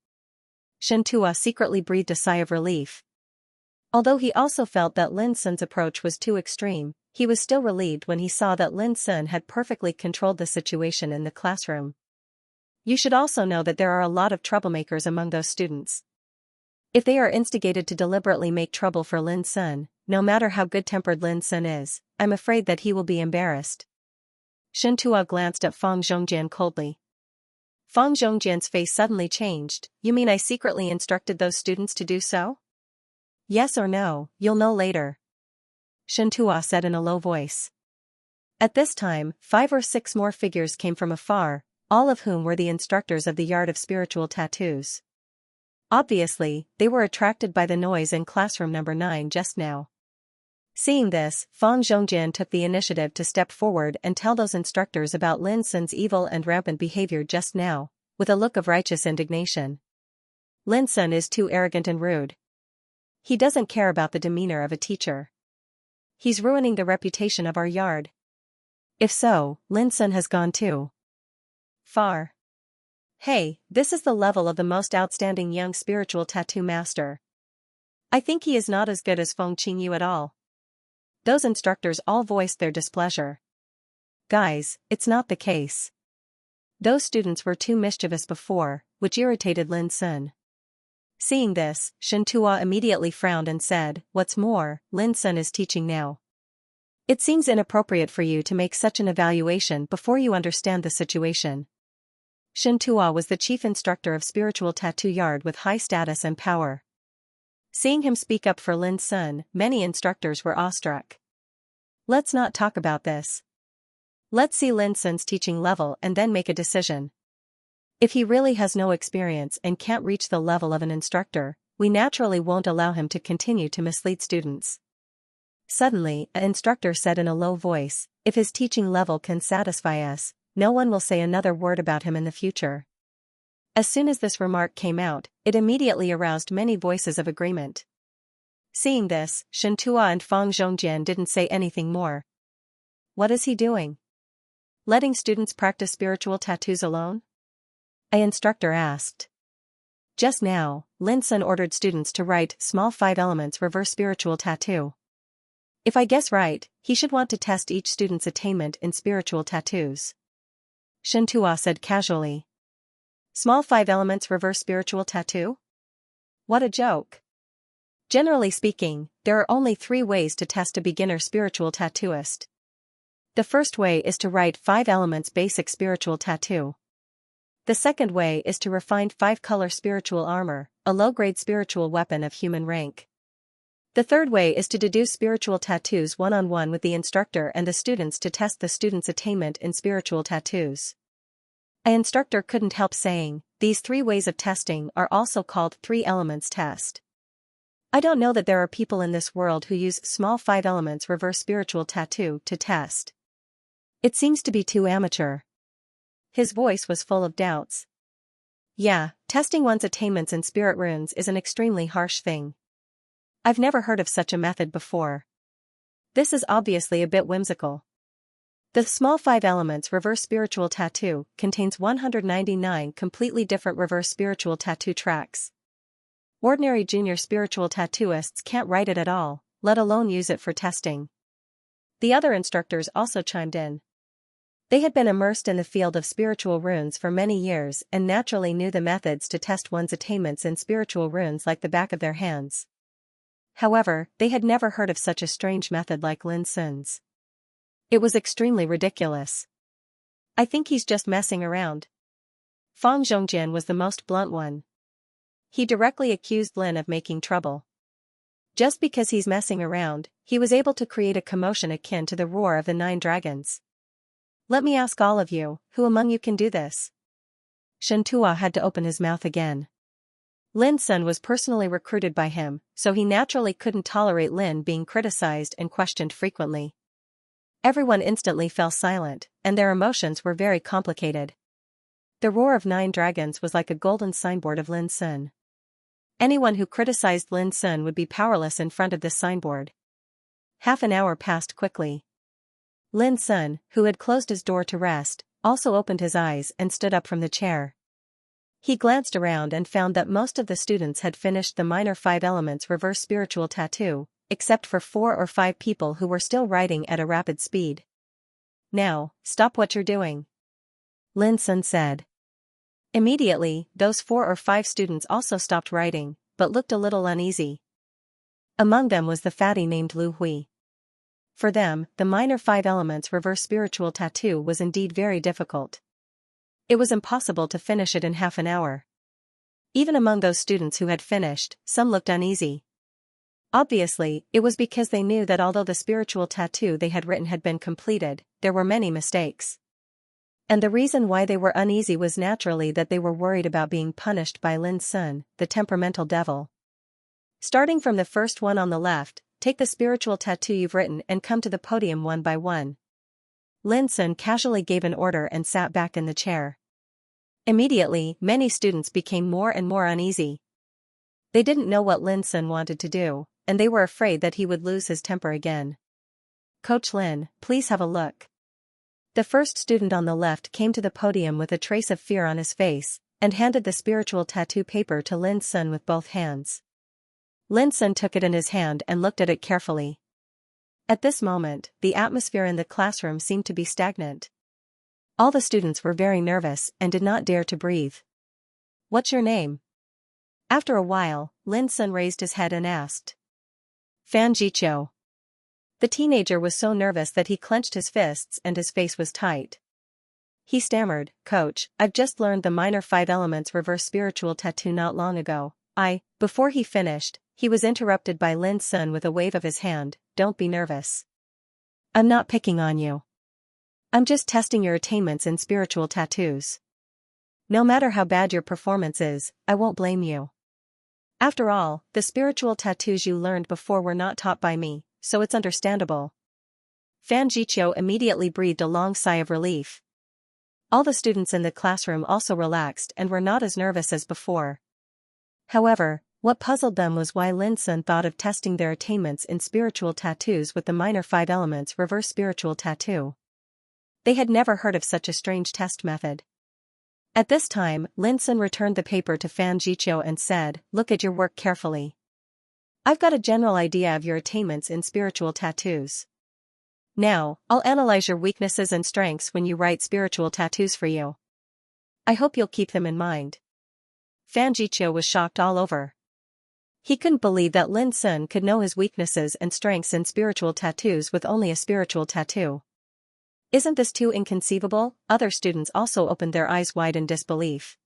Shen Tuo secretly breathed a sigh of relief. Although he also felt that Lin Sun's approach was too extreme, he was still relieved when he saw that Lin Sun had perfectly controlled the situation in the classroom. You should also know that there are a lot of troublemakers among those students. If they are instigated to deliberately make trouble for Lin Sun, no matter how good-tempered Lin Sun is, I'm afraid that he will be embarrassed. Shen Tuo glanced at Fang Zhongjian coldly. Fang Zhongjian's face suddenly changed. You mean I secretly instructed those students to do so? Yes or no, you'll know later, Xianxia said in a low voice. At this time, 5 or 6 more figures came from afar, all of whom were the instructors of the Yard of Spiritual Tattoos. Obviously, they were attracted by the noise in classroom number 9 just now. Seeing this, Fang Zhongjin took the initiative to step forward and tell those instructors about Lin Sun's evil and rampant behavior just now, with a look of righteous indignation. Lin Sun is too arrogant and rude. He doesn't care about the demeanor of a teacher. He's ruining the reputation of our yard. If so, Lin Sun has gone too far. Hey, this is the level of the most outstanding young spiritual tattoo master. I think he is not as good as Feng Qingyu at all. Those instructors all voiced their displeasure. Guys, it's not the case. Those students were too mischievous before, which irritated Lin Sun. Seeing this, Xianxia immediately frowned and said, "What's more, Lin Sun is teaching now. It seems inappropriate for you to make such an evaluation before you understand the situation." Xianxia was the chief instructor of Spiritual Tattoo Yard with high status and power. Seeing him speak up for Lin Sun, many instructors were awestruck. Let's not talk about this. Let's see Lin Sun's teaching level and then make a decision. If he really has no experience and can't reach the level of an instructor, we naturally won't allow him to continue to mislead students. Suddenly, an instructor said in a low voice, "If his teaching level can satisfy us, no one will say another word about him in the future." As soon as this remark came out, it immediately aroused many voices of agreement. Seeing this, Xianxia and Fang Zhongjian didn't say anything more. What is he doing? Letting students practice spiritual tattoos alone? An instructor asked. Just now, Lin Sun ordered students to write small 5 elements reverse spiritual tattoo. If I guess right, he should want to test each student's attainment in spiritual tattoos. Xianxia said casually. Small 5 elements reverse spiritual tattoo? What a joke. Generally speaking, there are only 3 ways to test a beginner spiritual tattooist. The first way is to write 5 elements basic spiritual tattoo. The second way is to refine 5-color spiritual armor, a low-grade spiritual weapon of human rank. The third way is to deduce spiritual tattoos one-on-one with the instructor and the students to test the student's attainment in spiritual tattoos. An instructor couldn't help saying, these 3 ways of testing are also called 3 elements test. I don't know that there are people in this world who use small 5 elements reverse spiritual tattoo to test. It seems to be too amateur. His voice was full of doubts. Yeah, testing one's attainments in spirit runes is an extremely harsh thing. I've never heard of such a method before. This is obviously a bit whimsical. The small 5 elements reverse spiritual tattoo contains 199 completely different reverse spiritual tattoo tracks. Ordinary junior spiritual tattooists can't write it at all, let alone use it for testing. The other instructors also chimed in. They had been immersed in the field of spiritual runes for many years and naturally knew the methods to test one's attainments in spiritual runes like the back of their hands. However, they had never heard of such a strange method like Lin Sun's. It was extremely ridiculous. I think he's just messing around. Fang Zhongjian was the most blunt one. He directly accused Lin of making trouble. Just because he's messing around, he was able to create a commotion akin to the roar of the 9 dragons. Let me ask all of you, who among you can do this? Xianxia had to open his mouth again. Lin Sun was personally recruited by him, so he naturally couldn't tolerate Lin being criticized and questioned frequently. Everyone instantly fell silent, and their emotions were very complicated. The roar of 9 dragons was like a golden signboard of Lin Sun. Anyone who criticized Lin Sun would be powerless in front of this signboard. Half an hour passed quickly. Lin Sun, who had closed his door to rest, also opened his eyes and stood up from the chair. He glanced around and found that most of the students had finished the minor 5 elements reverse spiritual tattoo, except for 4 or 5 people who were still writing at a rapid speed. Now, stop what you're doing, Lin Sun said. Immediately, those 4 or 5 students also stopped writing, but looked a little uneasy. Among them was the fatty named Lu Hui. For them, the minor 5 elements reverse spiritual tattoo was indeed very difficult. It was impossible to finish it in half an hour. Even among those students who had finished, some looked uneasy. Obviously, it was because they knew that although the spiritual tattoo they had written had been completed, there were many mistakes. And the reason why they were uneasy was naturally that they were worried about being punished by Lin Sun, the temperamental devil. Starting from the first one on the left, take the spiritual tattoo you've written and come to the podium one by one. Lin Sun casually gave an order and sat back in the chair. Immediately, many students became more and more uneasy. They didn't know what Lin Sun wanted to do, and they were afraid that he would lose his temper again. Coach Lin, please have a look. The first student on the left came to the podium with a trace of fear on his face, and handed the spiritual tattoo paper to Lin Sun with both hands. Lin Sun took it in his hand and looked at it carefully. At this moment, the atmosphere in the classroom seemed to be stagnant. All the students were very nervous and did not dare to breathe. What's your name? After a while, Lin Sun raised his head and asked. Fan Jiqiu. The teenager was so nervous that he clenched his fists and his face was tight. He stammered, Coach, I've just learned the minor 5 elements reverse spiritual tattoo not long ago. Before he finished, he was interrupted by Lin Sun with a wave of his hand, don't be nervous. I'm not picking on you. I'm just testing your attainments in spiritual tattoos. No matter how bad your performance is, I won't blame you. After all, the spiritual tattoos you learned before were not taught by me, so it's understandable. Fan Jiqiu immediately breathed a long sigh of relief. All the students in the classroom also relaxed and were not as nervous as before. However, what puzzled them was why Lin Sun thought of testing their attainments in spiritual tattoos with the minor 5 elements reverse spiritual tattoo. They had never heard of such a strange test method. At this time, Lin Sun returned the paper to Fan Jiqiu and said, look at your work carefully. I've got a general idea of your attainments in spiritual tattoos. Now, I'll analyze your weaknesses and strengths when you write spiritual tattoos for you. I hope you'll keep them in mind. Fan Jiqiu was shocked all over. He couldn't believe that Lin Sun could know his weaknesses and strengths in spiritual tattoos with only a spiritual tattoo. Isn't this too inconceivable? Other students also opened their eyes wide in disbelief.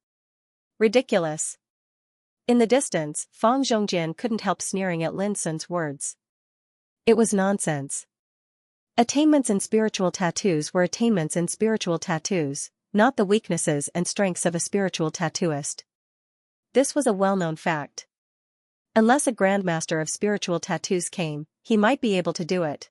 Ridiculous. In the distance, Fang Zhongjin couldn't help sneering at Lin Sun's words. It was nonsense. Attainments in spiritual tattoos were attainments in spiritual tattoos, not the weaknesses and strengths of a spiritual tattooist. This was a well-known fact. Unless a grandmaster of spiritual tattoos came, he might be able to do it.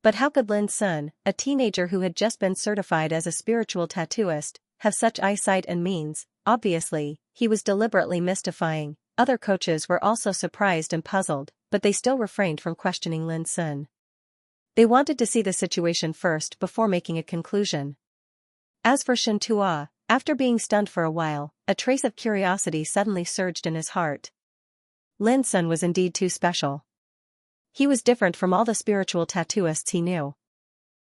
But how could Lin Sun, a teenager who had just been certified as a spiritual tattooist, have such eyesight and means? Obviously, he was deliberately mystifying. Other coaches were also surprised and puzzled, but they still refrained from questioning Lin Sun. They wanted to see the situation first before making a conclusion. As for Xianxia, after being stunned for a while, a trace of curiosity suddenly surged in his heart. Lin Sun was indeed too special. He was different from all the spiritual tattooists he knew.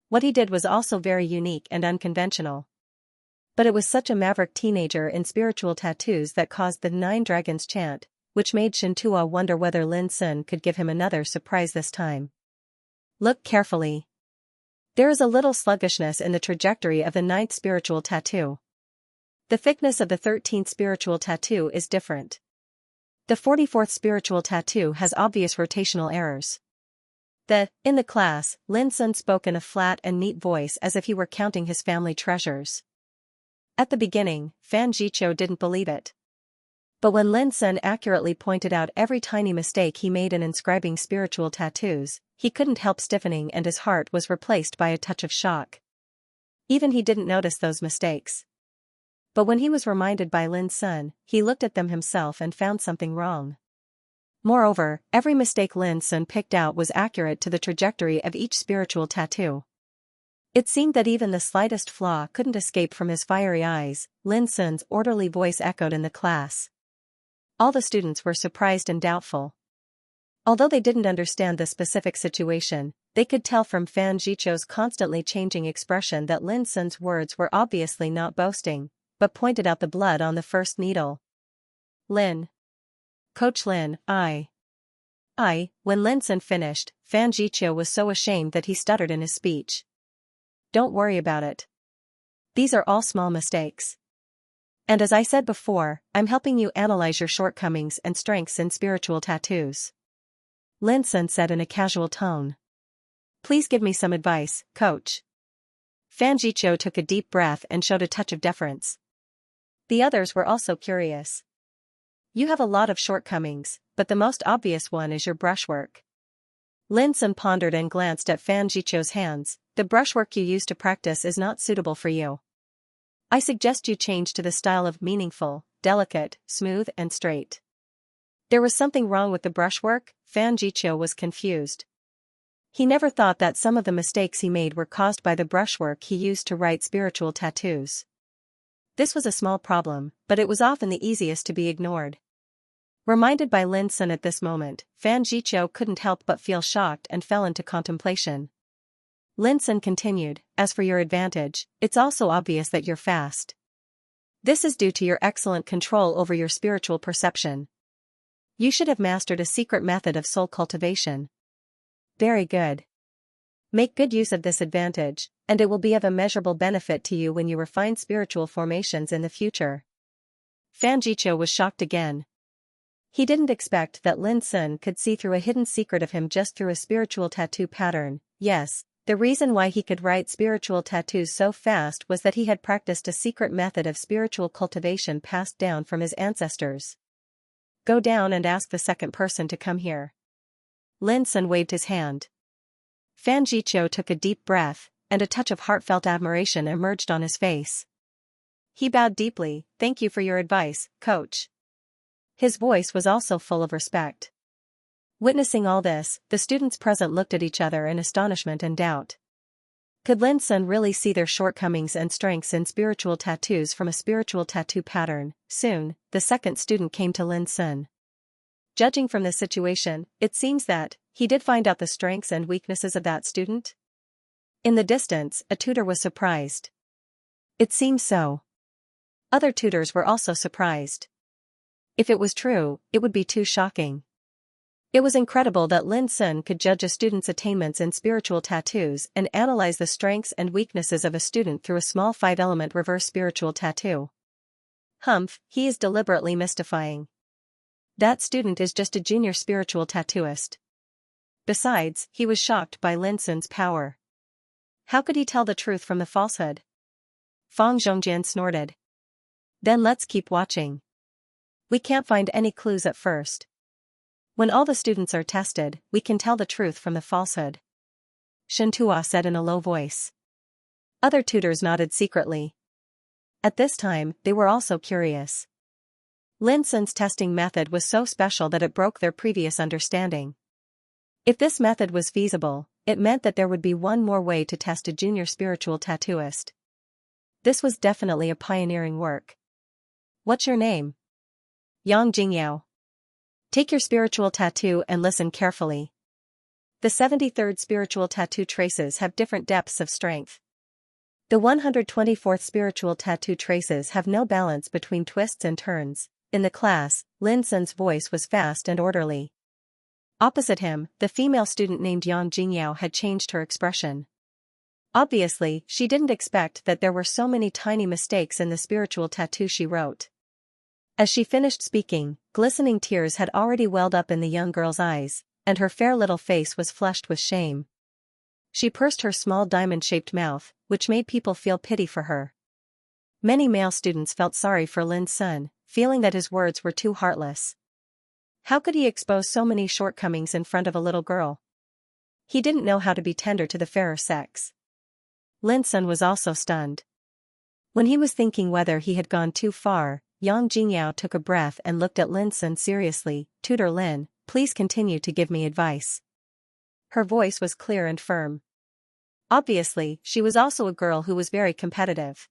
What he did was also very unique and unconventional. But it was such a maverick teenager in spiritual tattoos that caused the 9 dragons chant, which made Xianxia wonder whether Lin Sun could give him another surprise this time. Look carefully. There is a little sluggishness in the trajectory of the 9th spiritual tattoo. The thickness of the 13th spiritual tattoo is different. The 44th spiritual tattoo has obvious rotational errors. In the class, Lin Sun spoke in a flat and neat voice as if he were counting his family treasures. At the beginning, Fan Jiqiu didn't believe it. But when Lin Sun accurately pointed out every tiny mistake he made in inscribing spiritual tattoos, he couldn't help stiffening and his heart was replaced by a touch of shock. Even he didn't notice those mistakes. But when he was reminded by Lin Sun, he looked at them himself and found something wrong. Moreover, every mistake Lin Sun picked out was accurate to the trajectory of each spiritual tattoo. It seemed that even the slightest flaw couldn't escape from his fiery eyes. Lin Sun's orderly voice echoed in the class. All the students were surprised and doubtful. Although they didn't understand the specific situation, they could tell from Fan Jiqiu's constantly changing expression that Lin Sun's words were obviously not boasting, but pointed out the blood on the first needle. Lin. Coach Lin, When Lin Sun finished, Fan Jiqiu was so ashamed that he stuttered in his speech. Don't worry about it. These are all small mistakes. And as I said before, I'm helping you analyze your shortcomings and strengths in spiritual tattoos. Lin Sun said in a casual tone. Please give me some advice, coach. Fan Jiqiu took a deep breath and showed a touch of deference. The others were also curious. You have a lot of shortcomings, but the most obvious one is your brushwork. Lin Sun pondered and glanced at Fan Jiqiu's hands. The brushwork you use to practice is not suitable for you. I suggest you change to the style of meaningful, delicate, smooth and straight. There was something wrong with the brushwork. Fan Jiqiu was confused. He never thought that some of the mistakes he made were caused by the brushwork he used to write spiritual tattoos. This was a small problem, but it was often the easiest to be ignored. Reminded by Lin Sun at this moment, Fan Jiqiu couldn't help but feel shocked and fell into contemplation. Lin Sun continued, as for your advantage, it's also obvious that you're fast. This is due to your excellent control over your spiritual perception. You should have mastered a secret method of soul cultivation. Very good. Make good use of this advantage, and it will be of immeasurable benefit to you when you refine spiritual formations in the future. Fan Jiqiu was shocked again. He didn't expect that Lin Sun could see through a hidden secret of him just through a spiritual tattoo pattern. Yes, the reason why he could write spiritual tattoos so fast was that he had practiced a secret method of spiritual cultivation passed down from his ancestors. Go down and ask the second person to come here. Lin Sun waved his hand. Fan Jiqiu took a deep breath, and a touch of heartfelt admiration emerged on his face. He bowed deeply. Thank you for your advice, coach. His voice was also full of respect. Witnessing all this, the students present looked at each other in astonishment and doubt. Could Lin Sun really see their shortcomings and strengths in spiritual tattoos from a spiritual tattoo pattern? Soon, the second student came to Lin Sun. Judging from this situation, it seems that he did find out the strengths and weaknesses of that student. In the distance, a tutor was surprised. It seems so. Other tutors were also surprised. If it was true, it would be too shocking. It was incredible that Lin Sun could judge a student's attainments in spiritual tattoos and analyze the strengths and weaknesses of a student through a small 5-element reverse spiritual tattoo. Humph, he is deliberately mystifying. That student is just a junior spiritual tattooist. Besides, he was shocked by Lin Sun's power. How could he tell the truth from the falsehood? Fang Zhongjian snorted. Then let's keep watching. We can't find any clues at first. When all the students are tested, we can tell the truth from the falsehood. Shen Tuo said in a low voice. Other tutors nodded secretly. At this time, they were also curious. Lin Sun's testing method was so special that it broke their previous understanding. If this method was feasible, it meant that there would be one more way to test a junior spiritual tattooist. This was definitely a pioneering work. What's your name? Yang Jingyao. Take your spiritual tattoo and listen carefully. The 73rd spiritual tattoo traces have different depths of strength. The 124th spiritual tattoo traces have no balance between twists and turns. In the class, Lin Sun's voice was fast and orderly. Opposite him, the female student named Yang Jingyao had changed her expression. Obviously, she didn't expect that there were so many tiny mistakes in the spiritual tattoo she wrote. As she finished speaking, glistening tears had already welled up in the young girl's eyes, and her fair little face was flushed with shame. She pursed her small diamond-shaped mouth, which made people feel pity for her. Many male students felt sorry for Lin Sun, feeling that his words were too heartless. How could he expose so many shortcomings in front of a little girl? He didn't know how to be tender to the fairer sex. Lin Sun was also stunned. When he was thinking whether he had gone too far, Yang Jingyao took a breath and looked at Lin Sun seriously. Tutor Lin, please continue to give me advice. Her voice was clear and firm. Obviously, she was also a girl who was very competitive.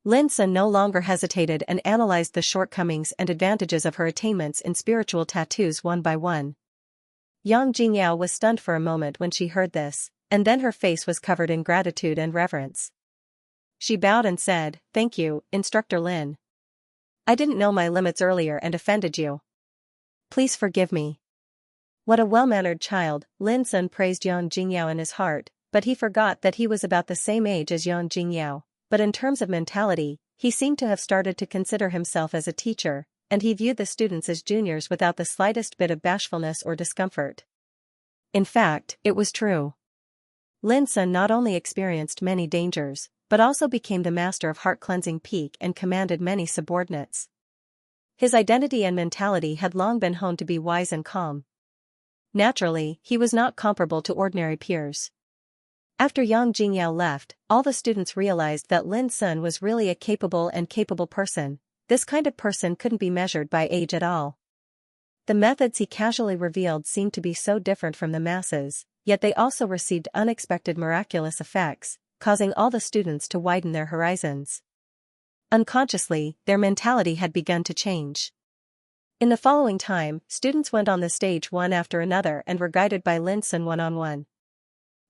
Lin Sun no longer hesitated and analyzed the shortcomings and advantages of her attainments in spiritual tattoos one by one. Yang Jingyao was stunned for a moment when she heard this, and then her face was covered in gratitude and reverence. She bowed and said, "Thank you, Instructor Lin. I didn't know my limits earlier and offended you. Please forgive me." What a well-mannered child, Lin Sun praised Yang Jingyao in his heart, but he forgot that he was about the same age as Yang Jingyao. But in terms of mentality, he seemed to have started to consider himself as a teacher, and he viewed the students as juniors without the slightest bit of bashfulness or discomfort. In fact, it was true. Lin Sun not only experienced many dangers, but also became the master of heart-cleansing peak and commanded many subordinates. His identity and mentality had long been honed to be wise and calm. Naturally, he was not comparable to ordinary peers. After Yang Jingyao left, all the students realized that Lin Sun was really a capable person. This kind of person couldn't be measured by age at all. The methods he casually revealed seemed to be so different from the masses, yet they also received unexpected miraculous effects, causing all the students to widen their horizons. Unconsciously, their mentality had begun to change. In the following time, students went on the stage one after another and were guided by Lin Sun one-on-one.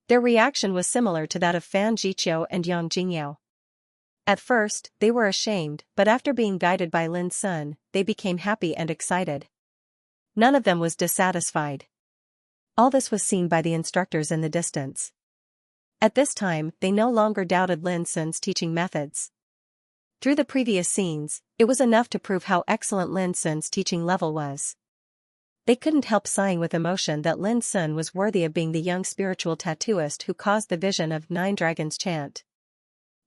Their reaction was similar to that of Fan Jiqiu and Yang Jingyao. At first, they were ashamed, but after being guided by Lin Sun, they became happy and excited. None of them was dissatisfied. All this was seen by the instructors in the distance. At this time, they no longer doubted Lin Sun's teaching methods. Through the previous scenes, it was enough to prove how excellent Lin Sun's teaching level was. They couldn't help sighing with emotion that Lin Sun was worthy of being the young spiritual tattooist who caused the vision of 9 dragons chant.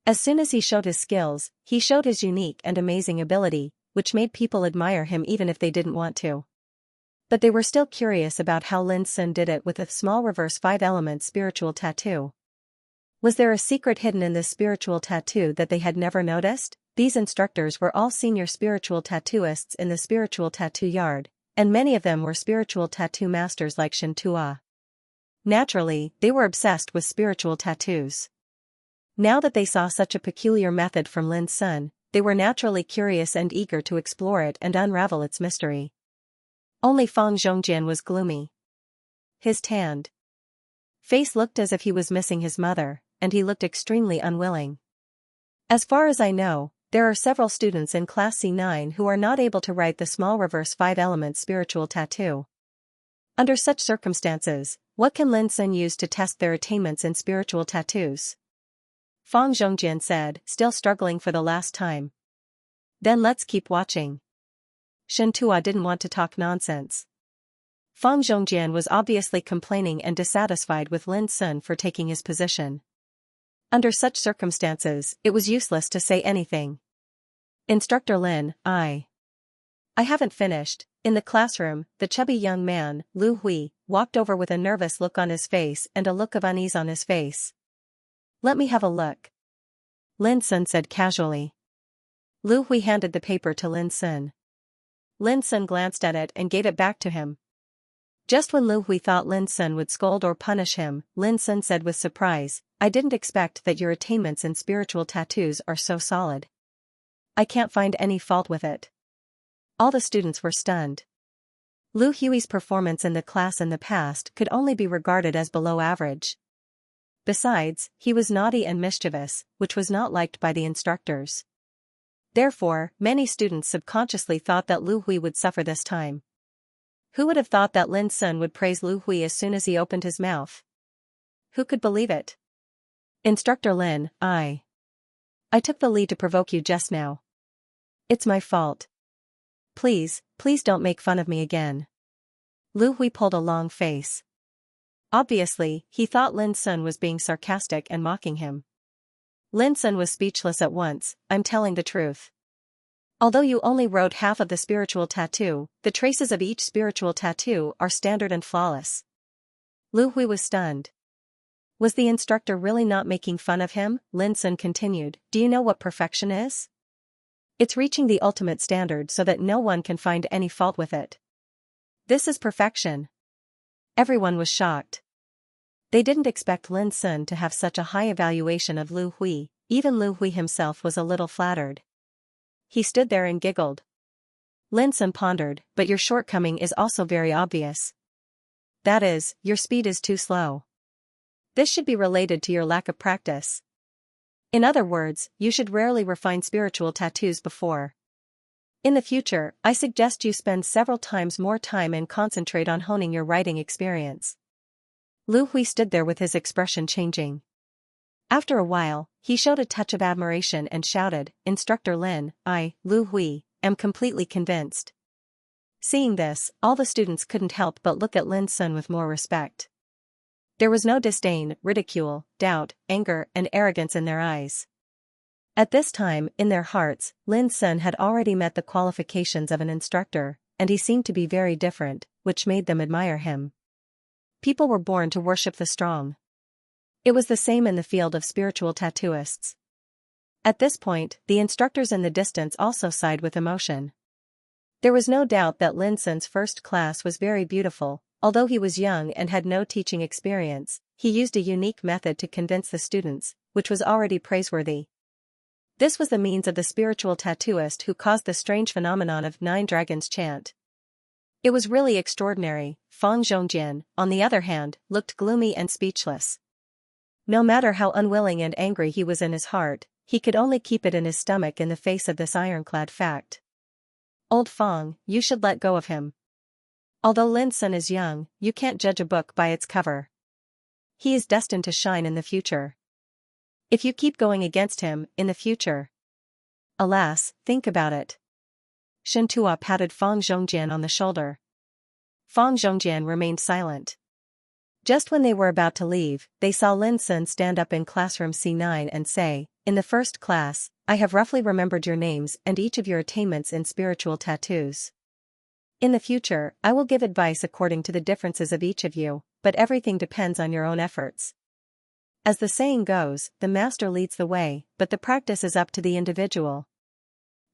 As soon as he showed his skills, he showed his unique and amazing ability, which made people admire him even if they didn't want to. But they were still curious about how Lin Sun did it with a small reverse 5-element spiritual tattoo. Was there a secret hidden in this spiritual tattoo that they had never noticed? These instructors were all senior spiritual tattooists in the spiritual tattoo yard, and many of them were spiritual tattoo masters like Xianxia. Naturally, they were obsessed with spiritual tattoos. Now that they saw such a peculiar method from Lin Sun, they were naturally curious and eager to explore it and unravel its mystery. Only Fang Zhongjian was gloomy. His tanned face looked as if he was missing his mother, and he looked extremely unwilling. As far as I know, there are several students in Class C9 who are not able to write the small reverse 5-element spiritual tattoo. Under such circumstances, what can Lin Sun use to test their attainments in spiritual tattoos? Fang Zhongjian said, still struggling for the last time. Then let's keep watching. Xianxia didn't want to talk nonsense. Fang Zhongjian was obviously complaining and dissatisfied with Lin Sun for taking his position. Under such circumstances, it was useless to say anything. Instructor Lin, I haven't finished. In the classroom, the chubby young man, Lu Hui, walked over with a nervous look on his face and a look of unease on his face. Let me have a look. Lin Sun said casually. Lu Hui handed the paper to Lin Sun. Lin Sun glanced at it and gave it back to him. Just when Lu Hui thought Lin Sun would scold or punish him, Lin Sun said with surprise, I didn't expect that your attainments in spiritual tattoos are so solid. I can't find any fault with it. All the students were stunned. Lu Hui's performance in the class in the past could only be regarded as below average. Besides, he was naughty and mischievous, which was not liked by the instructors. Therefore, many students subconsciously thought that Lu Hui would suffer this time. Who would have thought that Lin Sun would praise Lu Hui as soon as he opened his mouth? Who could believe it? Instructor Lin, I took the lead to provoke you just now. It's my fault. Please don't make fun of me again. Lu Hui pulled a long face. Obviously, he thought Lin Sun was being sarcastic and mocking him. Lin Sun was speechless at once. I'm telling the truth. Although you only wrote half of the spiritual tattoo, the traces of each spiritual tattoo are standard and flawless. Lu Hui was stunned. Was the instructor really not making fun of him? Lin Sun continued, do you know what perfection is? It's reaching the ultimate standard so that no one can find any fault with it. This is perfection. Everyone was shocked. They didn't expect Lin Sun to have such a high evaluation of Lu Hui. Even Lu Hui himself was a little flattered. He stood there and giggled. Lin Sun pondered, but your shortcoming is also very obvious. That is, your speed is too slow. This should be related to your lack of practice. In other words, you should rarely refine spiritual tattoos before. In the future, I suggest you spend several times more time and concentrate on honing your writing experience. Lu Hui stood there with his expression changing. After a while, he showed a touch of admiration and shouted, Instructor Lin, Lu Hui, am completely convinced. Seeing this, all the students couldn't help but look at Lin Sun with more respect. There was no disdain, ridicule, doubt, anger, and arrogance in their eyes. At this time, in their hearts, Lin Sun had already met the qualifications of an instructor, and he seemed to be very different, which made them admire him. People were born to worship the strong. It was the same in the field of spiritual tattooists. At this point, the instructors in the distance also sighed with emotion. There was no doubt that Lin Sun's first class was very beautiful. Although he was young and had no teaching experience, he used a unique method to convince the students, which was already praiseworthy. This was the means of the spiritual tattooist who caused the strange phenomenon of 9 dragons chant. It was really extraordinary. Fang Zhongjian, on the other hand, looked gloomy and speechless. No matter how unwilling and angry he was in his heart, he could only keep it in his stomach in the face of this ironclad fact. Old Fang, you should let go of him. Although Lin Sun is young, you can't judge a book by its cover. He is destined to shine in the future. If you keep going against him, in the future. Alas, think about it. Shen Tua patted Fang Zhongjian on the shoulder. Fang Zhongjian remained silent. Just when they were about to leave, they saw Lin Sun stand up in classroom C9 and say, "In the first class, I have roughly remembered your names and each of your attainments in spiritual tattoos. In the future, I will give advice according to the differences of each of you, but everything depends on your own efforts. As the saying goes, the master leads the way, but the practice is up to the individual."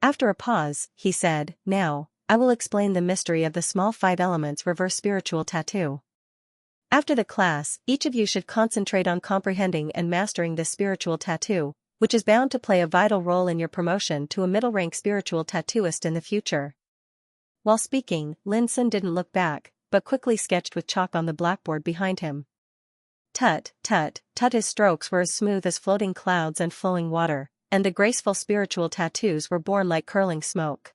After a pause, he said, "Now, I will explain the mystery of the small 5 elements reverse spiritual tattoo. After the class, each of you should concentrate on comprehending and mastering this spiritual tattoo, which is bound to play a vital role in your promotion to a middle-rank spiritual tattooist in the future." While speaking, Lin Sun didn't look back, but quickly sketched with chalk on the blackboard behind him. Tut, tut, tut. His strokes were as smooth as floating clouds and flowing water, and the graceful spiritual tattoos were born like curling smoke.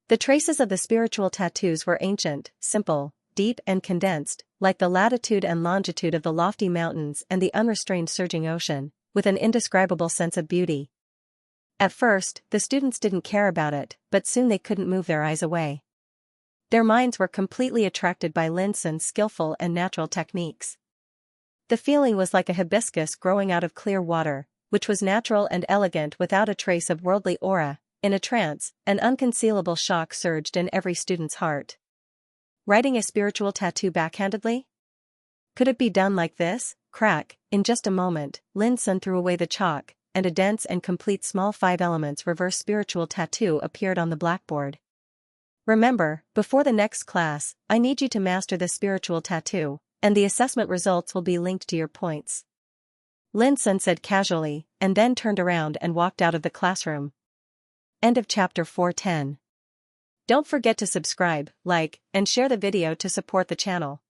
The traces of the spiritual tattoos were ancient, simple, deep and condensed, like the latitude and longitude of the lofty mountains and the unrestrained surging ocean, with an indescribable sense of beauty. At first, the students didn't care about it, but soon they couldn't move their eyes away. Their minds were completely attracted by Lin Sun's skillful and natural techniques. The feeling was like a hibiscus growing out of clear water, which was natural and elegant without a trace of worldly aura. In a trance, an unconcealable shock surged in every student's heart. Writing a spiritual tattoo backhandedly? Could it be done like this? Crack! In just a moment, Lin Sun threw away the chalk, and a dense and complete small 5 elements reverse spiritual tattoo appeared on the blackboard. "Remember, before the next class, I need you to master this spiritual tattoo, and the assessment results will be linked to your points," Lin Sun said casually, and then turned around and walked out of the classroom. End of chapter 410. Don't forget to subscribe, like, and share the video to support the channel.